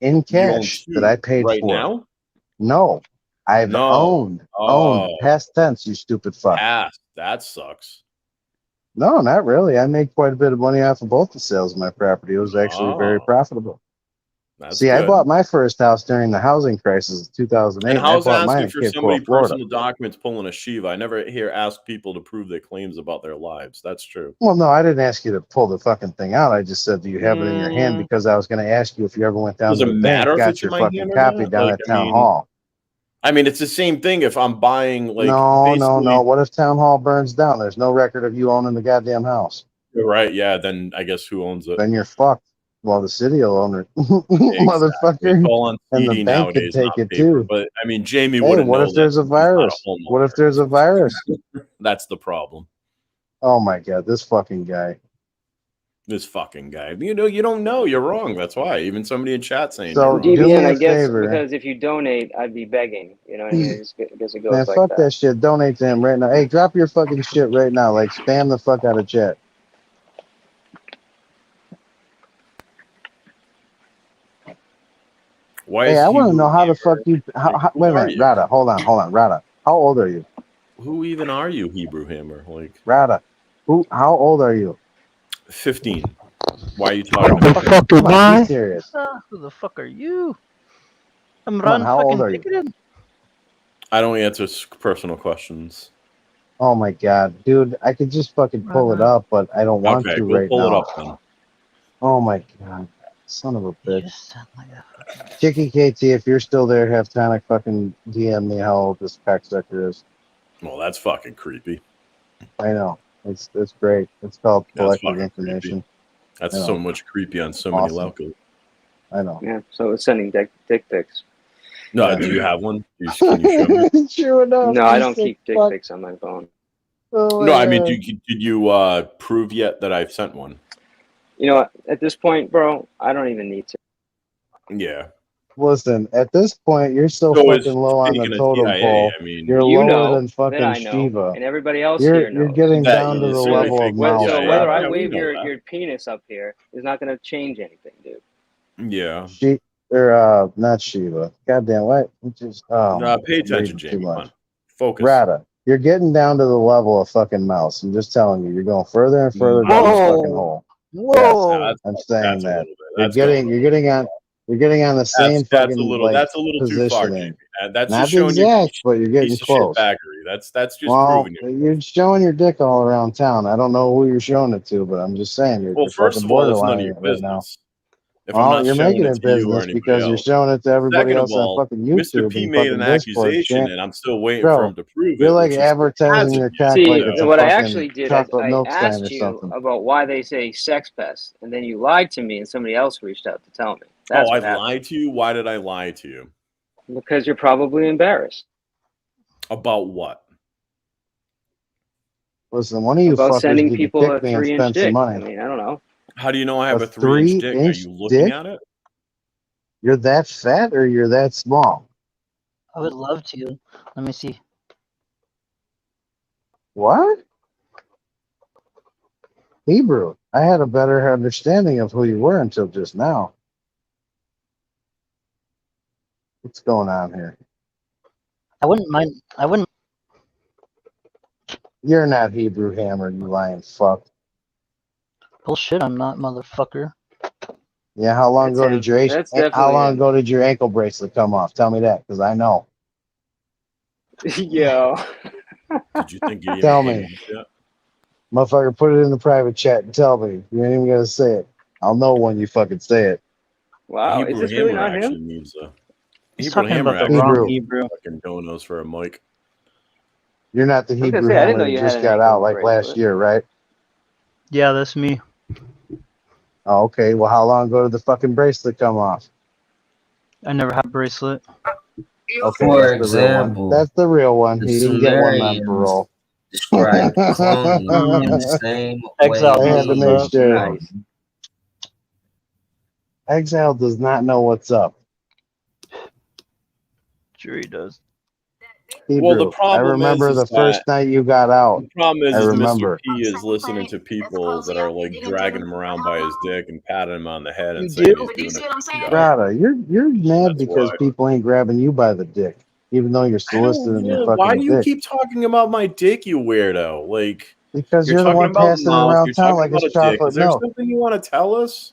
in You own cash that two I paid right for. now? No, I've No. owned, past tense, you stupid fuck. Past. That sucks. No, not really. I made quite a bit of money off of both the sales of my property. It was actually very profitable. See, good. I bought my first house during the housing crisis of 2008. And how's I bought mine asking in for Cape somebody Coral, Florida. personal documents pulling a Shiva? I never hear ask people to prove their claims about their lives. That's true. Well, no, I didn't ask you to pull the fucking thing out. I just said, do you have it in your hand? Because I was going to ask you if you ever went down Does to it the bank, matter if got it's in your my fucking hand or copy not? down Like, at town hall. I mean, it's the same thing if I'm buying, like, No. What if town hall burns down? There's no record of you owning the goddamn house. Right, yeah, then I guess who owns it? Then you're fucked. Well, the city will own it, motherfucker. It's all on And the CD bank could nowadays, take not it paper. too. But, I mean, Jamie Hey, wouldn't what know if there's a that. He's not virus? homeowner. What if there's a virus? That's the problem. Oh my god, this fucking guy. This fucking guy. You know, you don't know. You're wrong. That's why. Even somebody in chat saying So, you're wrong. do me DBN, a I guess, favor. because if you donate, I'd be begging. You know what I mean? I guess it goes Man, like fuck that. that shit. Donate to him right now. Hey, drop your fucking shit right now. Like, spam the fuck out of chat. Why Hey, is I want to Hebrew know how the Hammer- fuck you. Wait a are minute, you? Rada. Hold on, Rada. How old are you? Who even are you, Hebrew Hammer? Like, Rada. How old are you? 15. Why are you talking The about me? fuck am I? Be serious. Who the fuck are you? I'm Come on, Ron how old fucking are you? Ticketed. I don't answer personal questions. Oh my god, dude, I could just fucking pull it up, but I don't want Okay, to we'll right pull now. it up then. Oh my god, son of a bitch. Chicky KT, if you're still there, have time to fucking DM me how old this cocksucker is. Well, that's fucking creepy. I know. It's great. It's called That's collective fucking information. That's I know. so much creepy on so many Awesome. levels. I know. Yeah, so it's sending dick pics. No, do you have one? Can you show me? True enough. No, I you don't sick keep dick fuck. pics on my phone. Oh No, my I mean, God. did you prove yet that I've sent one? You know what? At this point, bro, I don't even need to. Yeah. Listen, at this point, you're so So is fucking low on the taking a totem CIA, pole. I mean, You're You lower know than fucking that I know, Shiva. and everybody else You're here knows. getting That down to you the certainly level of think- mouse. So yeah, whether yeah, I we wave know your that. penis up here is not going to change anything, dude. Yeah. Not Shiva. Goddamn, what? Just Pay I'm attention, reading Jamie. too Come much. on. Focus. Rada, you're getting down to the level of fucking mouse. I'm just telling you, you're going further and further down this fucking hole. Whoa! I'm saying That's a that. little bit. You're That's going getting on the same that's fucking a little. like That's a little too far, positioning. Jamie. That's Not just showing your exact, but you're getting piece of close. shit baggery. That's just Well, proving you. you're showing your dick all around town. I don't know who you're showing it to, but I'm just saying you're First fucking of all, it's none of borderlining your it right now. business. If I'm Well, not you're showing making it it to you or business anybody because you're else. showing it to everybody Second of else on all, fucking Mr. YouTube P and made fucking an Discord. accusation, and I'm still waiting for Bro, him to prove you're it. like which he advertising hasn't your yet. cock See, like it's a what I fucking actually did, chocolate I milk stein asked or you something. about why they say sex pest, and then you lied to me, and somebody else reached out to tell me. That's Oh, I what happened. lied to you? Why did I lie to you? Because you're probably embarrassed. About what? Listen, one of you About fuckers sending need to people kick a me and 3-inch spend some dick. money. I mean, I don't know. How do you know I have A a 3-inch dick? Are 3-inch you looking dick? at it? You're that fat or you're that small? I would love to. Let me see. What? Hebrew. I had a better understanding of who you were until just now. What's going on here? I wouldn't mind. I wouldn't. You're not Hebrew Hammer, you lying fuck. Bullshit, I'm not, motherfucker. Yeah, how long That's ago him. did your That's how definitely long him. ago did your ankle bracelet come off? Tell me that, because I know. Yo. Did you think you Tell even me. came yet? Motherfucker, put it in the private chat and tell me. You ain't even gonna say it. I'll know when you fucking say it. Wow, Hebrew is this really Hammer not actually him? needs a He's Hebrew talking Hammer about the actually wrong needs Hebrew. fucking donos for a mic. You're not the I was gonna Hebrew say, I didn't Hammer know that you had just an got ankle out like last bracelet. year, right? Yeah, that's me. Oh, okay. Well, how long ago did the fucking bracelet come off? I never had a bracelet. Okay, For that's the real one. example, That's the real one. the He didn't get one on Sumerians parole. described cloning in the same way. Exile I had to knows make what's up. sure. Nice. Exile does not know what's up. Sure he does. Hebrew. Well, the I problem remember is the first that night you got out. the problem I is Mr. remember. P is listening to people that are like dragging him around by his dick and patting him on the head and You saying do? he's doing it for PR. Rada, you're mad That's because why. people ain't grabbing you by the dick, even though you're I don't soliciting their know. Why fucking do you dick. keep talking about my dick, you weirdo? Like, Because you're you're the talking one about passing it mouth, around you're town talking like about it's a dick. chocolate Is there milk. something you want to tell us?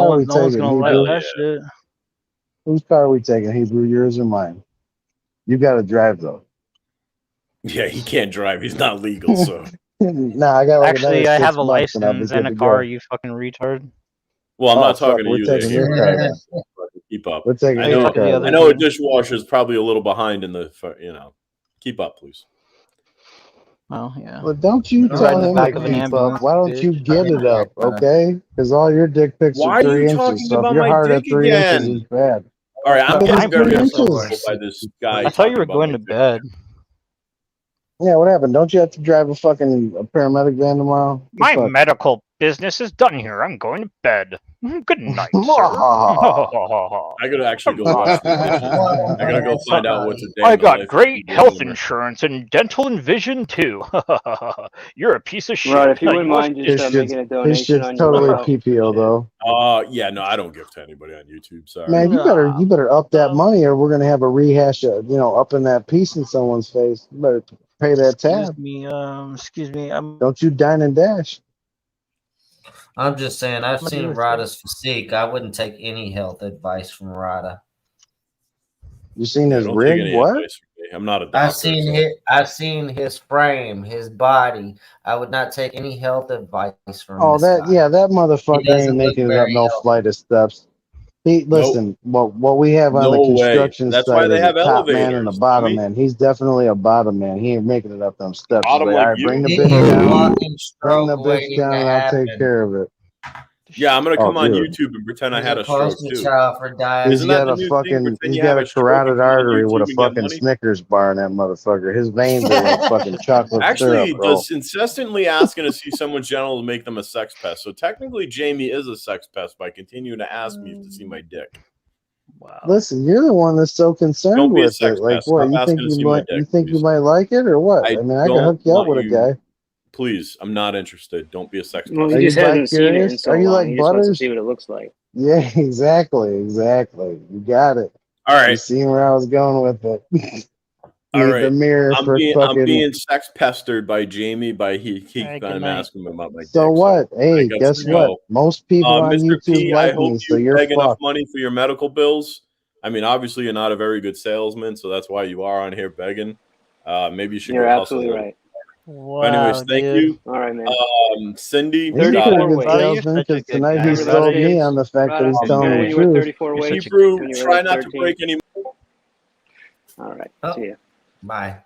No car are we one's taking, gonna like Hebrew? that shit. Whose car are we taking, Hebrew? Yours or mine? You got to drive though. Yeah, he can't drive. He's not legal, so Nah, I got like Actually, another I 6 have a months and I'll be license good and a to car, go. you fucking retard. Well, I'm Oh not fuck, talking to we're you there, taking your Hero. car. Keep up. We're taking I your know. Fuck the car. I other know a dude. dishwasher is probably a little behind in the. Keep up, please. Well, yeah. Well, don't you I ride tell in the him to back of an keep up. ambulance, Why don't bitch. you get it up, okay? Because all your dick pics Why are are you 3 inches. talking So if about you're my hard at dick 3 inches, again? it's bad. All right, I'm Because getting it's very 3 uncomfortable inches. by this guy I thought you talking were about going my to dick. bed. Yeah, what happened? Don't you have to drive a paramedic van tomorrow? My medical business is done here. I'm going to bed. Good night, sir. I gotta actually go wash the dishes. I gotta go find out what's a day I in the got life of great Steve health Ballmer. insurance and dental and vision too. You're a piece of shit. Rod, if you wouldn't You'll mind just making a His donation shit's on your totally way out. PPO though. Yeah, no, I don't give to anybody on YouTube. Sorry. Man, you better up that money, or we're gonna have a rehash of, up in that piece in someone's face. You better pay that tab. Excuse me. Don't you dine and dash. I'm just saying, I've Somebody seen was Rada's physique. I wouldn't take any health advice from Rada. You seen his Don't take rig? any What? advice from me. I'm not a doctor. I've seen his frame, his body. I would not take any health advice from Oh, this guy. that He motherfucker doesn't ain't look making it up very no healthy. flight of steps. Listen, what we have on the No way. construction That's why site they is a have top man and a elevators, bottom dummy. man. He's definitely a bottom man. He ain't making it up them steps. He's Bottom like, like all right, bring you? the He's bitch a down. walking Bring the stroke bitch waiting down to and I'll take happen. care of it. Yeah, I'm gonna Oh, come on dude. YouTube and pretend I He's had a a stroke poster too. child for diabetes. Isn't that the new thing? Pretend He's you got have a a stroke and carotid come on artery with a YouTube and get fucking money. Snickers bar in that motherfucker. His veins are like fucking chocolate Actually, syrup, bro. does incessantly asking to see someone's genital make them a sex pest? So technically, Jamie is a sex pest by continuing to ask me to see my dick. Wow. Listen, you're the one that's so concerned Don't be a with it. sex Like, pest. what? Stop asking to see my dick. You Please. might like it or what? I I mean, I can don't hook you up want with a you. guy. Please, I'm not interested. Don't be a sex Well, pest. he just hasn't seen it in bi-curious? so Are you long. like He just wants to Butters? see what it looks like. Yeah, exactly. You got it. All right. You seen where I was going with it. All Need right. the mirror I'm for fucking. being sex pestered by Jamie. Good I'm night. asking him about my So dick. what? So I Hey, got guess to what? go. Most people on Mr. YouTube P, I like hope me, so you you're beg enough fucked. money for your medical bills. I mean, obviously, you're not a very good salesman, so that's why you are on here begging. Maybe you should You're go hustle. absolutely right. Wow, But anyways, thank you. All right, man. Cindy, He's a pretty 34 good ways. salesman because tonight he sold me on the fact that he's telling when the you were truth. 34 ways, Hebrew, when you were try like not to 13. break any. All right. Oh. See ya. Bye.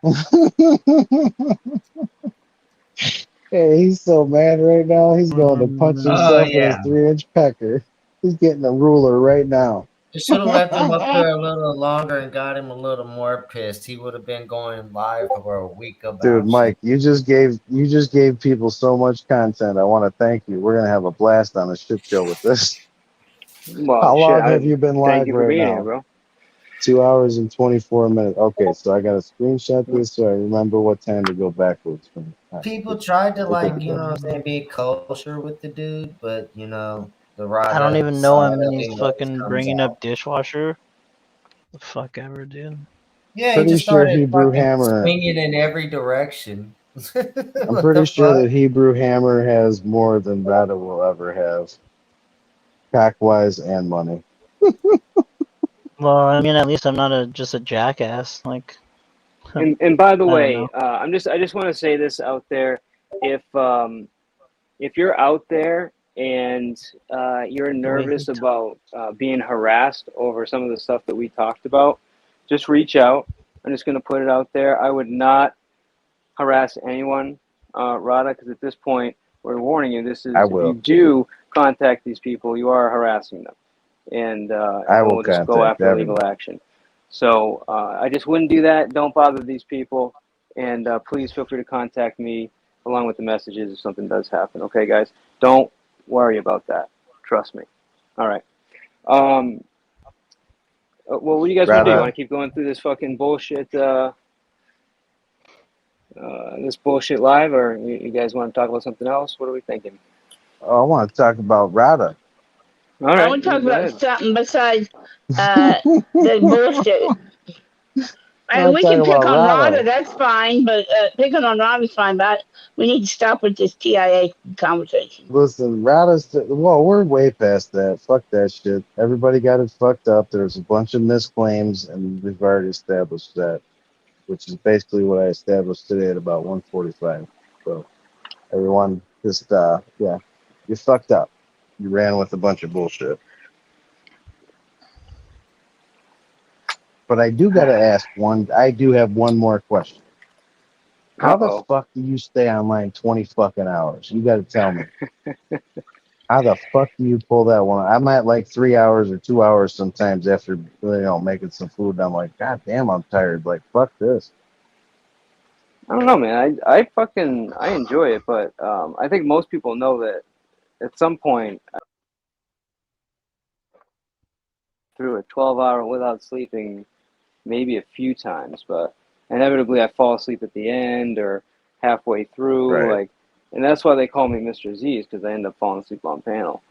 Hey, he's so mad right now. He's going to punch himself in his yeah. 3-inch pecker. He's getting a ruler right now. You should have left him up there a little longer and got him a little more pissed. He would have been going live for a week about Dude, Mike, shit. you just gave people so much content. I want to thank you. We're gonna have a blast on a shit show with this. Well, How shit, long have you been thank live you for right being now? here, bro. 2 hours and 24 minutes. Okay, so I gotta screenshot this so I remember what time to go backwards from. People tried to be kosher with the dude, but the I don't even know him, and he's fucking comes bringing out. up dishwasher. The fuck ever, dude. Yeah, he Pretty just sure started Hebrew fucking Hammer. swinging in every direction. I'm pretty sure that Hebrew Hammer has more than Rada will ever have, cock-wise and money. Well, I mean, at least I'm not just a jackass. Like, And by the I don't way, know. I just want to say this out there. If you're out there and you're nervous about being harassed over some of the stuff that we talked about, just reach out. I'm just going to put it out there. I would not harass anyone, Rada, because at this point, we're warning you. This is I if will. you do contact these people, you are harassing them, and I will we'll just go contact after legal action. So I just wouldn't do that. Don't bother these people, and please feel free to contact me along with the messages if something does happen. Okay, guys, don't worry about that. Trust me. All right. Well, what do you guys want to do? You want to keep going through this fucking bullshit? This bullshit live, or you guys want to talk about something else? What are we thinking? Oh, I want to talk about Rada. All right, I want to talk about something besides the bullshit. We can pick on Rada, that's fine, but picking on Rada is fine, but we need to stop with this TIA conversation. Listen, we're way past that. Fuck that shit. Everybody got it fucked up. There's a bunch of misclaims, and we've already established that, which is basically what I established today at about 1:45. So Everyone just, yeah, you fucked up. You ran with a bunch of bullshit. But I do got to ask I do have one more question. How the fuck do you stay online 20 fucking hours? You got to tell me. How the fuck do you pull that one? I'm at like 3 hours or 2 hours sometimes after, making some food. And I'm like, God damn, I'm tired. Like, fuck this. I don't know, man. I enjoy it, but I think most people know that at some point through a 12-hour without sleeping, maybe a few times, but inevitably I fall asleep at the end or halfway through, Right. and that's why they call me Mr. Z, because I end up falling asleep on panel.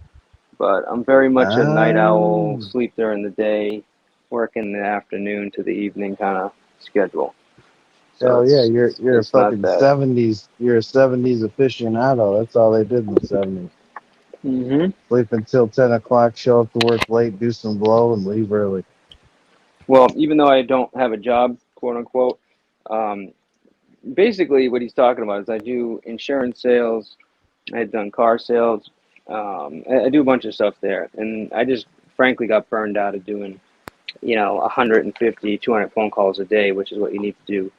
But I'm very much a night owl, sleep during the day, work in the afternoon to the evening kind of schedule. So Hell yeah, you're a fucking not 70s. You're a 70s aficionado. That's all they did in the 70s. Mm-hmm. Sleep until 10 o'clock, show up to work late, do some blow, and leave early. Well, even though I don't have a job, quote unquote, basically what he's talking about is I do insurance sales. I had done car sales. I do a bunch of stuff there, and I just frankly got burned out of doing, 150, 200 phone calls a day, which is what you need to do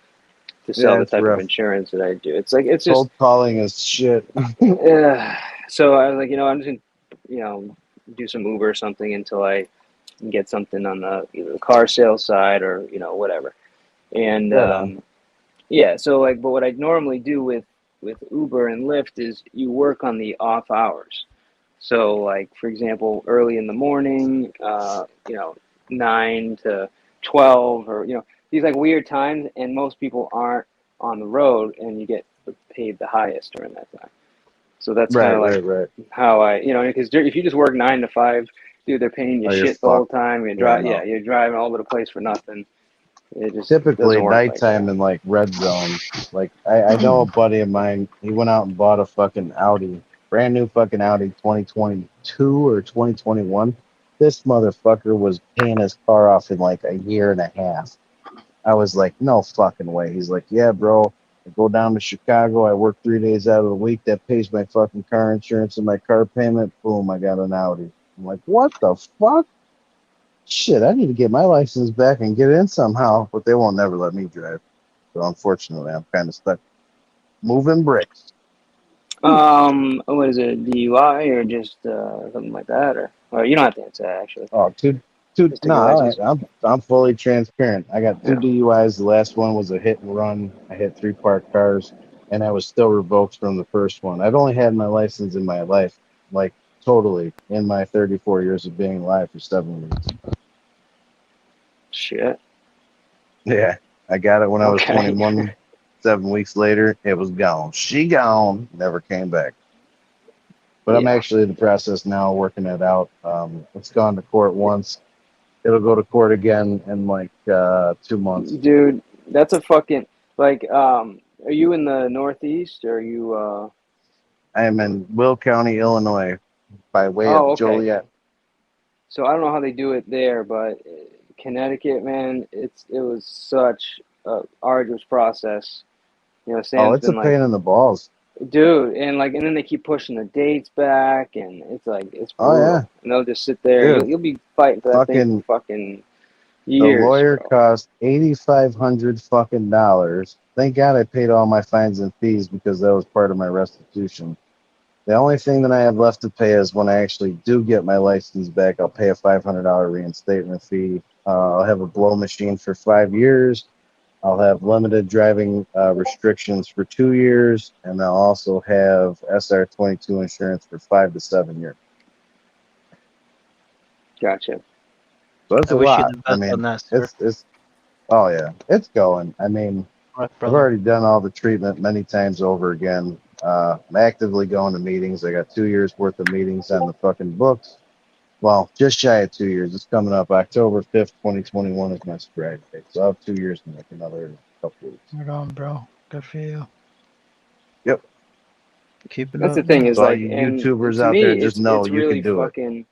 to sell the type of insurance that I do. It's just cold calling is shit. So I was like, I'm just gonna, do some Uber or something until I can get something on either the car sales side or whatever. And so but what I normally do with Uber and Lyft is you work on the off hours. So like for example, early in the morning, 9 to 12, or these like weird times, and most people aren't on the road, and you get paid the highest during that time. So that's kind of like how I, because if you just work 9 to 5, dude, they're paying you shit the whole time. You drive, you're driving all over the place for nothing. It just typically doesn't work nighttime in like red zone. Like I know a buddy of mine, he went out and bought a fucking Audi, brand new fucking Audi 2022 or 2021. This motherfucker was paying his car off in like a year and a half. I was like, no fucking way. He's like, yeah, bro. I go down to Chicago. I work 3 days out of the week. That pays my fucking car insurance and my car payment. Boom, I got an Audi. I'm like, what the fuck? Shit, I need to get my license back and get in somehow, but they won't never let me drive. So unfortunately, I'm kind of stuck moving bricks. What is it, DUI or just something like that, or you don't have to answer that actually. Oh, I'm fully transparent. I got 2 DUIs. The last one was a hit and run. I hit 3 parked cars, and I was still revoked from the first one. I've only had my license in my life, like totally, in my 34 years of being alive for 7 weeks. Shit. Yeah, I got it when I was 21. 7 weeks later, it was gone. She gone. Never came back. But I'm actually in the process now working it out. It's gone to court once. It'll go to court again in like 2 months. Dude, that's a fucking are you in the Northeast or are you I am in Will County, Illinois, by way of Joliet. So I don't know how they do it there, but Connecticut, man, it was such a arduous process. It's a pain in the balls. Dude, and then they keep pushing the dates back, and it's brutal. Oh yeah, and they'll just sit there. You'll be fighting for that thing for fucking years. The lawyer cost $8,500 fucking dollars. Thank God I paid all my fines and fees because that was part of my restitution. The only thing that I have left to pay is when I actually do get my license back, I'll pay a $500 reinstatement fee. I'll have a blow machine for 5 years. I'll have limited driving restrictions for 2 years, and I'll also have SR22 insurance for 5 to 7 years. Gotcha. So it's a lot. I mean, it's oh yeah, it's going. I mean, I've already done all the treatment many times over again. I'm actively going to meetings. I got 2 years worth of meetings on the fucking books. Well, just shy of 2 years. It's coming up October 5th, 2021 is my sobriety date. So I have 2 years and like another couple weeks. Right on, bro. Good for you. Yep. Keep it That's up. the thing is all you YouTubers out there, just know you can do it.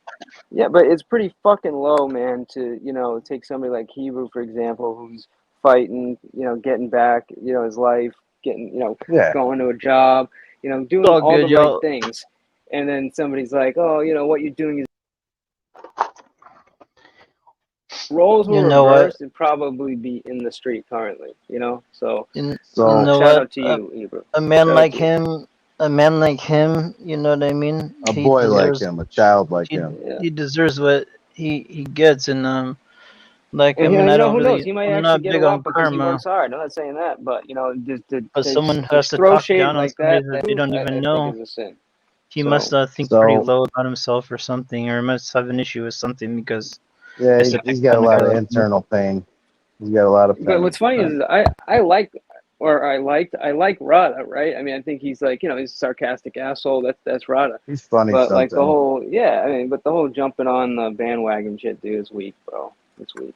Yeah, but it's pretty fucking low, man, to, take somebody like Hebrew, for example, who's fighting, getting back, his life, getting, going to a job. you know, doing It's all all good, the right y'all. things, and then somebody's like, oh, you know, what you're doing is roles You were know what? reversed, it'd probably be in the street currently, you know. So You So know shout what? out to you, Ebro. A man Shout out like to you. him, a man like him, you know what I mean? a He boy like deserves him, a child like he, him. Yeah. he deserves what he gets, and like I And mean, you I know, don't who knows? really, He might I'm actually not get a big lot on because he karma, works hard. I'm not saying that, but you know, but someone who has just to throw talk shade down on like somebody that, that they don't even I think know. is a sin. He So must think pretty So low about himself or something, or must have an issue with something because yeah, it's a he's got a on a guy lot of like him. internal pain. He's got a lot of but pain. what's funny is I like I like Rada, right? I mean, I think he's like, you know, he's a sarcastic asshole. That's Rada. He's funny But like the sometimes. whole, yeah, I mean, but the whole jumping on the bandwagon shit, dude, is weak, bro. It's weak.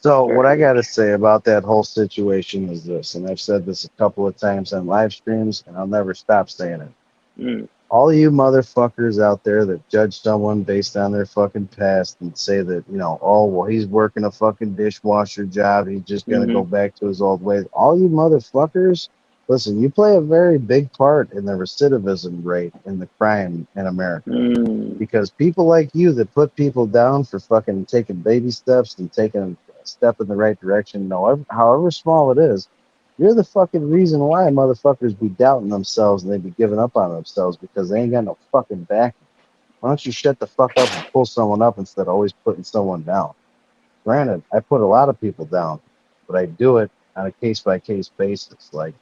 So what Very I got to weak. say about that whole situation is this, and I've said this a couple of times on live streams, and I'll never stop saying it. Mm. All you motherfuckers out there that judge someone based on their fucking past and say that, you know, oh, well, he's working a fucking dishwasher job, he's just going to go back to his old ways. All you motherfuckers, listen, you play a very big part in the recidivism rate in the crime in America. Mm. Because people like you that put people down for fucking taking baby steps and taking a step in the right direction, however small it is, you're the fucking reason why motherfuckers be doubting themselves and they be giving up on themselves because they ain't got no fucking backing. Why don't you shut the fuck up and pull someone up instead of always putting someone down? Granted, I put a lot of people down, but I do it on a case by case basis. Like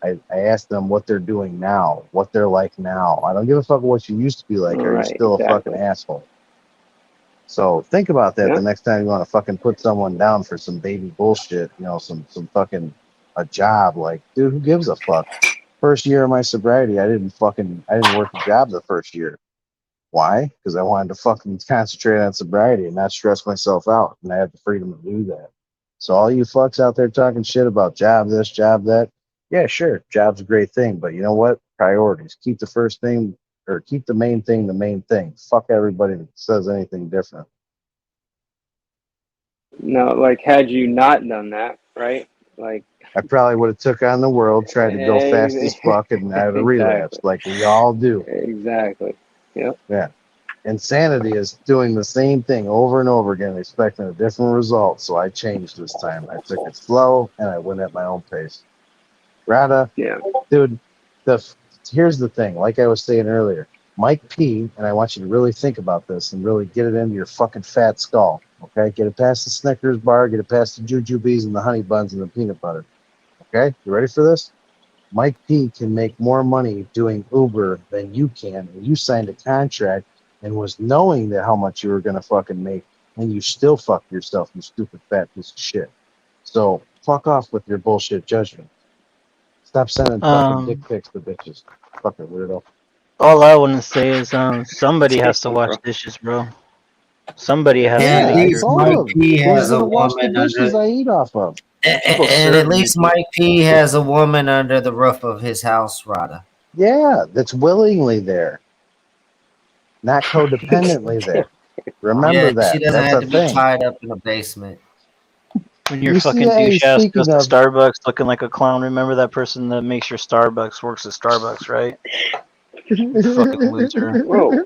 I ask them what they're doing now, what they're like now. I don't give a fuck what you used to be like. Are you Right, still a fucking exactly. asshole? So think about that Yeah. the next time you want to fucking put someone down for some baby bullshit, you know, some fucking a job. Like, dude, who gives a fuck? First year of my sobriety, I didn't work a job the first year. Why? Because I wanted to fucking concentrate on sobriety and not stress myself out, and I had the freedom to do that. So all you fucks out there talking shit about job this, job that, yeah, sure, job's a great thing, but you know what? Priorities. Keep the first thing or keep the main thing the main thing. Fuck everybody that says anything different. No, like had you not done that, right? Like I probably would have took on the world, tried to go fast as fuck, and I'd have relapsed exactly. like we all do. Exactly. Yep. Yeah. Insanity is doing the same thing over and over again, expecting a different result. So I changed this time. I took it slow and I went at my own pace. Rada, Yeah. dude, here's the thing. Like I was saying earlier, Mike P, and I want you to really think about this and really get it into your fucking fat skull. Okay? Get it past the Snickers bar, get it past the jujubes and the honey buns and the peanut butter. Okay? You ready for this? Mike P can make more money doing Uber than you can. And you signed a contract and was knowing that how much you were going to fucking make, and you still fucked yourself, you stupid fat piece of shit. So fuck off with your bullshit judgment. Stop sending fucking dick Um, pics to bitches. Fucking weirdo. all I want to say is somebody has to Damn, wash bro. dishes, bro. Somebody has to And at Yeah, make I least sure. told Mike him. P Who's has a gonna wash the woman dishes under, I eat off of? People and at serve you, least dude. Mike P has a woman under the roof of his house, Rada. Yeah, that's willingly there, not codependently there. Yeah, Remember she that. doesn't That's have a to be thing. tied up in the basement. When your You see, fucking hey, douche ass goes speaking to of, Starbucks looking like a clown, remember that person that makes your Starbucks works at Starbucks, right? You fucking loser. Whoa,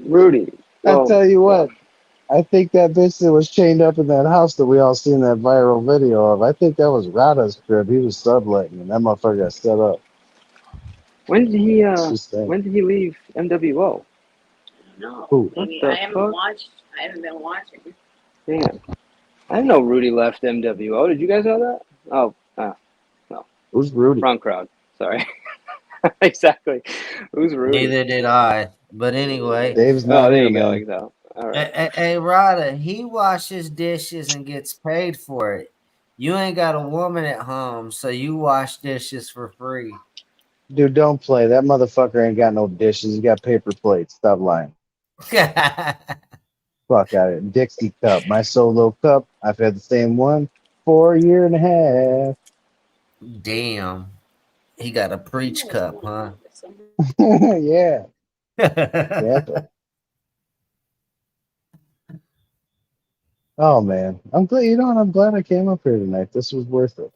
Rudy. I Whoa, tell you whoa. what, I think that bitch that was chained up in that house that we all seen that viral video of, I think that was Rada's crib. He was subletting, and that motherfucker got set up. When did he Just saying. when did he leave MWO? No, Who? What maybe the I haven't fuck? watched. I haven't been watching. Damn. I didn't know Rudy left MWO. Did you guys know that? Oh, no. Who's Rudy? Wrong crowd. Sorry. Exactly. Who's Rudy? Neither did I. But anyway, Dave's Oh, not there here, you go, man. Excel. All right. hey, Rada, he washes dishes and gets paid for it. You ain't got a woman at home, so you wash dishes for free. Dude, don't play. That motherfucker ain't got no dishes. He got paper plates. Stop lying. Fuck out of it. Dixie cup. My solo cup. I've had the same one for a year and a half. Damn. He got a preach cup, huh? Yeah. Exactly. Oh man. I'm glad I'm glad I came up here tonight. This was worth it.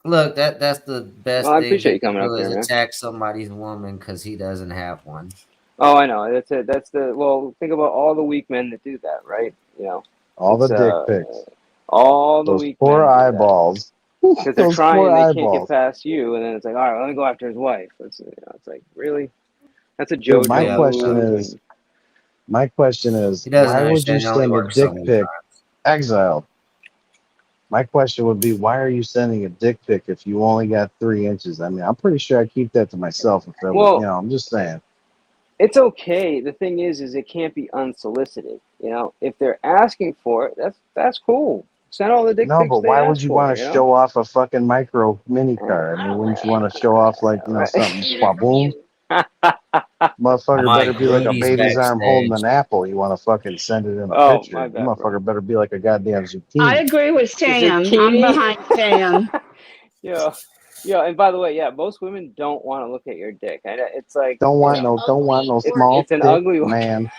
Look, that's the best Well, I thing appreciate he you can coming do up is here, man. attack somebody's woman because he doesn't have one. Oh, I know. That's it. Well, think about all the weak men that do that, right? You know, All the it's dick pics. all the Those weak poor men do that eyeballs. because they're Those trying, poor they can't get eyeballs. past you, and then it's like, all right, let me go after his wife. It's like, really? That's a Dude, my JoJo question move. is, He doesn't why would you understand. He only send a works so dick many pic times. exiled? My question would be, why are you sending a dick pic if you only got 3 inches? I mean, I'm pretty sure I keep that to myself if I would, Well, I'm just saying. it's okay. The thing is it can't be unsolicited. You know, if they're asking for it, that's cool. Send all the dick No, pics but they why would ask you for. want to You know, show off a fucking micro mini car? I mean, wouldn't you want to show off like, something, boom? Motherfucker better Mike be like a Rudy's baby's arm holding backstage. an apple. You want to fucking send it in a Oh, my picture. The bad, bro. motherfucker better be like a goddamn I zucchini. agree with Sam. I'm Zucchini. behind Sam. Yeah, yeah. And by the way, yeah, most women don't want to look at your dick. It's like, Don't want no small it's an dick ugly look. man.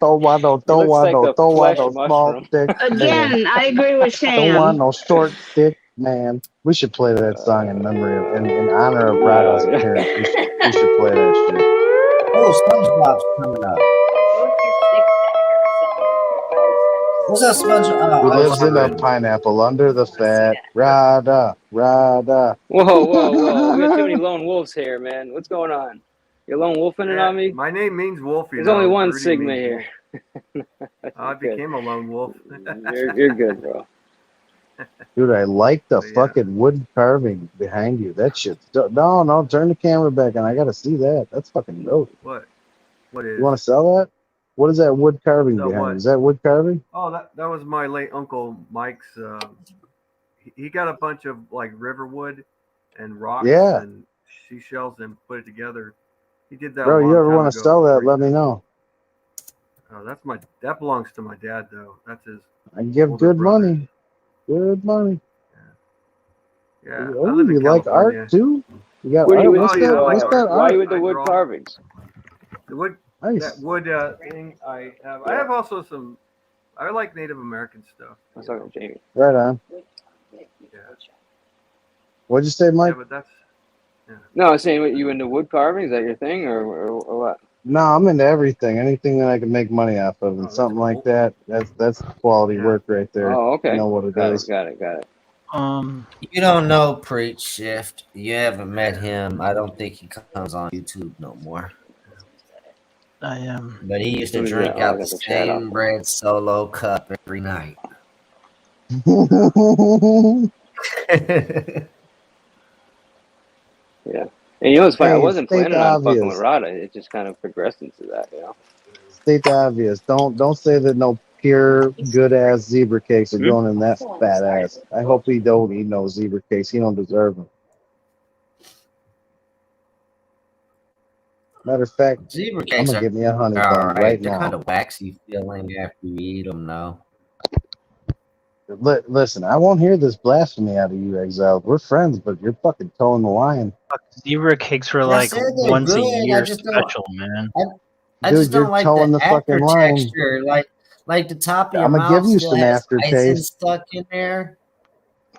Don't want It looks like a flesh no small mushroom. dick man. Again, I agree with Don't want Sam. no short dick man. We should play that song in memory of, in honor of Yeah, Rada's yeah. appearance. We should play that shit. Oh, SpongeBob's coming up. What's up, SpongeBob? Oh, Who I was lives in a tripping. pineapple under the fat? Rada. Whoa. We got too many lone wolves here, man. What's going on? You're lone wolfing it on me? My name means wolf, There's only one Rudy Sigma here. I became a lone wolf. You're good, bro. Dude, I like the fucking wood carving behind you. That shit. No, turn the camera back on. I gotta see that. That's fucking dope. What? What is? You want to sell that? What is that wood carving Sell behind what? you? Is that wood carving? Oh, that was my late uncle Mike's. He got a bunch of like riverwood and rocks and seashells and put it together. He did that. Bro, a long you ever time want to ago. sell that? Let me know. That belongs to my dad though. That's his. I give older good brother. money. Good money. Yeah. Oh, I live in you like California. art too? You got Where do art? you What's that? What's that why are you art? with the wood carvings? The wood. Nice. That wood thing I have. I have also some. I like Native American stuff. I was talking to Jamie. Right on. Yeah. What'd you say, Mike? Yeah, but that's. Yeah. No, I was saying, what, you into wood carving? Is that your thing, or what? No, I'm into everything. Anything that I can make money off of, and something like that. That's quality work right there. Oh, okay. I know what it is. Got it. You don't know Preach Shift. You haven't met him. I don't think he comes on YouTube no more. I am. But he used to Who's drink that? Oh, I out the got the chat same off. red Solo cup every night. Yeah. And you know what's funny? I wasn't state planning the on fucking obvious. with Rada. It just kind of progressed into that, you know? State the obvious. Don't say that no pure good ass zebra cakes are going in that fat ass. I hope he don't eat no zebra cakes. He don't deserve them. Matter of fact, Zebra I'm cakes gonna get me a honey are bun right They're now. kind of waxy feeling after you eat them, though. Listen, I won't hear this blasphemy out of you, Exiled. We're friends, but you're fucking towing the line. Zebra cakes were I like said they're once a good. I year just don't. special, man. I Dude, just don't you're like towing the the fucking after line. texture. Like the top of your I'm gonna mouth give you still some has icing aftertaste. stuck in there.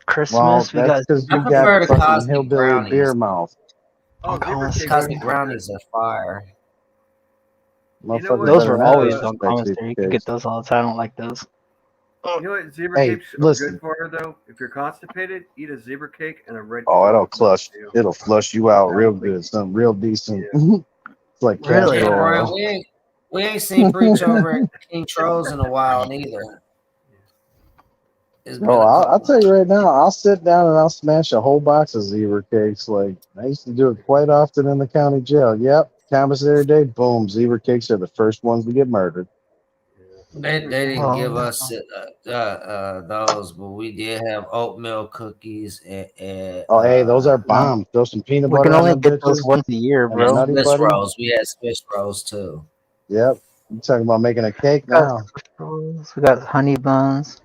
Christmas, Well, we that's got. because I you got prefer the fucking Cosmic hillbilly beer brownies. mouth. Oh, zebra cakes. Cosmic brownies are fire. Motherfuckers Those better were not always on disrespect commissary. zebra You could cakes. get those all the time. I don't like those. You know what zebra Hey, cakes are listen. good for though? If you're constipated, eat a zebra cake and a red. Oh, it'll Coke. it'll flush you out real good. Something real decent. It's like Really? castor Yeah, Brian, oil. we ain't seen Preach over at King Troll's in a while neither. It's been Oh, a I'll couple. tell you right now, I'll sit down and I'll smash a whole box of zebra cakes. Like, I used to do it quite often in the county jail. Yep, commissary day, boom, zebra cakes are the first ones to get murdered. They didn't give us those, but we did have oatmeal cookies and Oh, hey, those are bomb. Throw some peanut We butter can on only them get those bitches. once a year, And a and bro. nutty Swiss buddy. rolls. We had Swiss rolls too. Yep. You talking about making a cake We got now? Swiss rolls, we got honey buns.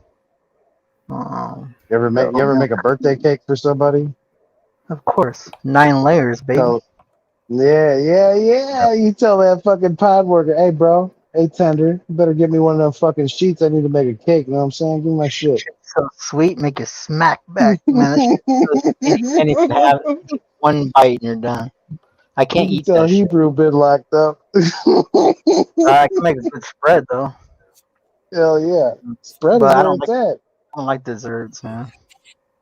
You ever make a birthday cake for somebody? Of course, 9 layers, baby. So, yeah. You tell that fucking pod worker, hey, bro, hey, tender, you better give me one of them fucking sheets. I need to make a cake. You know what I'm saying? Give me my shit. so sweet, make you smack back, man. That shit's so sweet. You can't even have one bite and you're done. I You can't can eat tell that shit. Hebrew been locked up. I can make a good spread though, Hell yeah. Spread is but I where don't it's like at. desserts, man.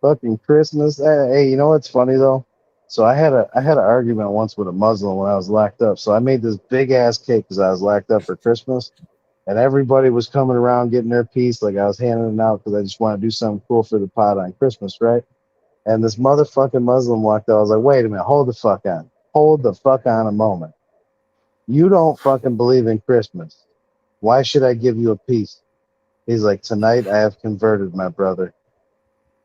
Fucking Christmas. Hey, you know what's funny though? So I had an argument once with a Muslim when I was locked up. So I made this big ass cake because I was locked up for Christmas, and everybody was coming around getting their piece. Like I was handing it out because I just want to do something cool for the pot on Christmas, right? And this motherfucking Muslim walked out. I was like, wait a minute, hold the fuck on. Hold the fuck on a moment. You don't fucking believe in Christmas. Why should I give you a piece? He's like, tonight I have converted, my brother.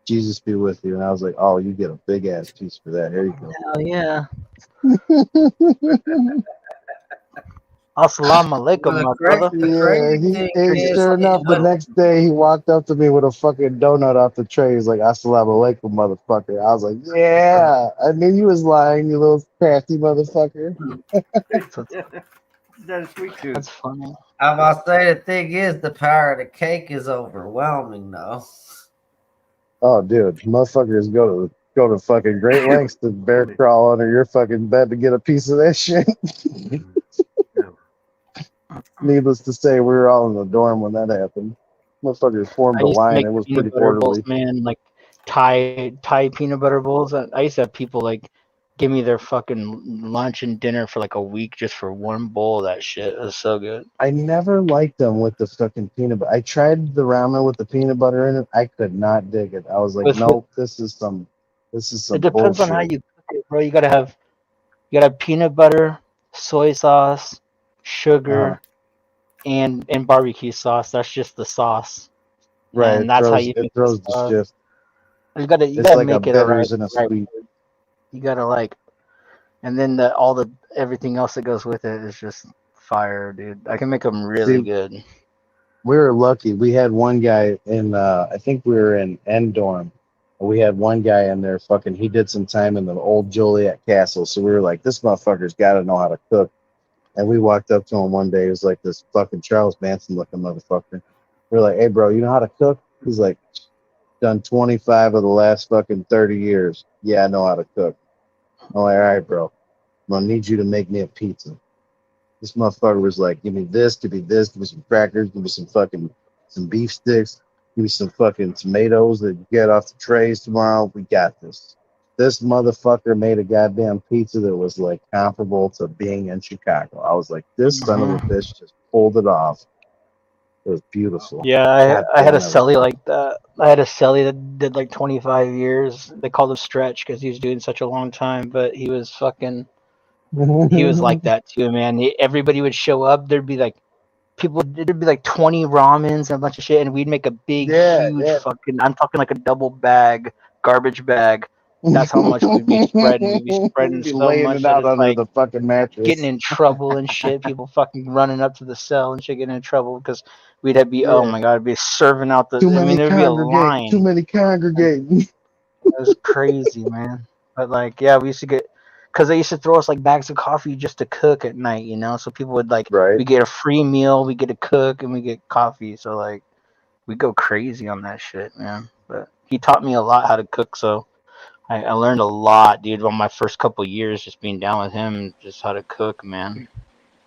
Jesus be with you. And I was like, oh, you get a big ass piece for that. Here you go. Hell yeah. Assalamu alaikum, my brother. Sure enough, the next day he walked up to me with a fucking donut off the tray. He's like, assalamu alaikum, motherfucker. I was like, yeah, I knew you was lying, you little crafty motherfucker. That's sweet too. That's funny. I'm about to say the thing is the power of the cake is overwhelming though. Oh, dude, motherfuckers go to fucking great lengths to bear crawl under your fucking bed to get a piece of that shit. Needless to say, we were all in the dorm when that happened. Motherfuckers formed a line. It was pretty orderly. Bowls, man, like Thai peanut butter bowls. I used to have people like give me their fucking lunch and dinner for like a week just for one bowl of that shit. It was so good. I never liked them with the fucking peanut butter. I tried the ramen with the peanut butter in it. I could not dig it. I was like, nope, this is some It depends bullshit. on how you cook it, bro. You gotta have peanut butter, soy sauce, sugar, and barbecue sauce. That's just the sauce. Right. And that's how you it throws the shift. You gotta like make a it bitters and a sweet. You gotta and then everything else that goes with it is just fire, dude. I can make them really good. We were lucky. We had one guy in I think we were in N dorm. We had one guy in there he did some time in the old Joliet Castle. So we were like, this motherfucker's gotta know how to cook. And we walked up to him one day. He was like this fucking Charles Manson looking motherfucker. We're like, hey bro, you know how to cook? He's like, done 25 of the last fucking 30 years. Yeah, I know how to cook. I'm like, all right, bro. I'm gonna need you to make me a pizza. This motherfucker was like, give me this, give me some crackers, give me some beef sticks, give me some fucking tomatoes that you get off the trays tomorrow. We got this. This motherfucker made a goddamn pizza that was like comparable to being in Chicago. I was like, this son of a bitch just pulled it off. It was beautiful. Yeah, I had a celly like that. I had a celly that did like 25 years. They called him Stretch because he was doing such a long time, but he was fucking. He was like that too, man. Everybody would show up. There'd be like 20 ramens and a bunch of shit, and we'd make a big, huge fucking. I'm talking like a double bag, garbage bag. That's how much we'd be spreading. We'd be spreading so laying much it out that it's under like the fucking mattress. getting in trouble and shit. People fucking running up to the cell and shit, getting in trouble because we'd be oh my god, be serving out the. There'd be a line. Too many congregating. It was crazy, man. But like, yeah, we used to get because they used to throw us like bags of coffee just to cook at night, you know. So people would we get a free meal, we get to cook, and we get coffee. So like, we go crazy on that shit, man. But he taught me a lot how to cook, so I learned a lot, dude, on my first couple years just being down with him, just how to cook, man.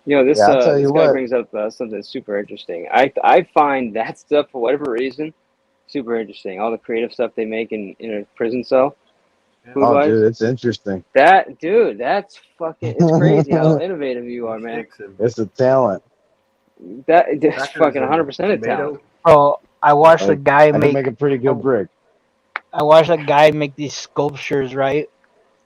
You know, this guy brings up something super interesting. I find that stuff, for whatever reason, super interesting. All the creative stuff they make in a prison cell. Oh, dude, it's interesting. That's fucking, it's crazy how innovative you are, man. It's a talent. That's fucking 100% a talent. Oh, I watched a guy make a pretty good brick. I watched a guy make these sculptures, right?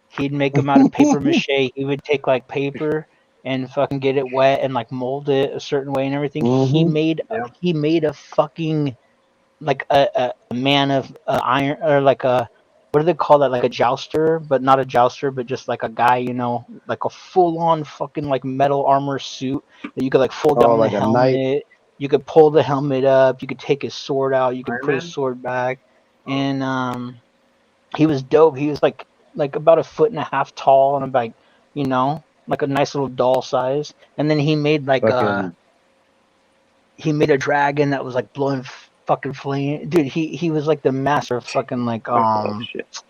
He'd make them out of paper mache. He would take like paper and fucking get it wet and like mold it a certain way and everything. He made a fucking like a man of iron, or like a, what do they call that? Like a jouster, but not a jouster, but just like a guy, you know, like a full on fucking like metal armor suit that you could like fold down like the a helmet. knight. You could pull the helmet up. You could take his sword out. You could put his sword back. And he was dope. He was like about 1.5 feet tall and about, you know, like a nice little doll size. And then he made like he made a dragon that was like blowing fucking flame, dude. He was like the master of fucking like Oh shit.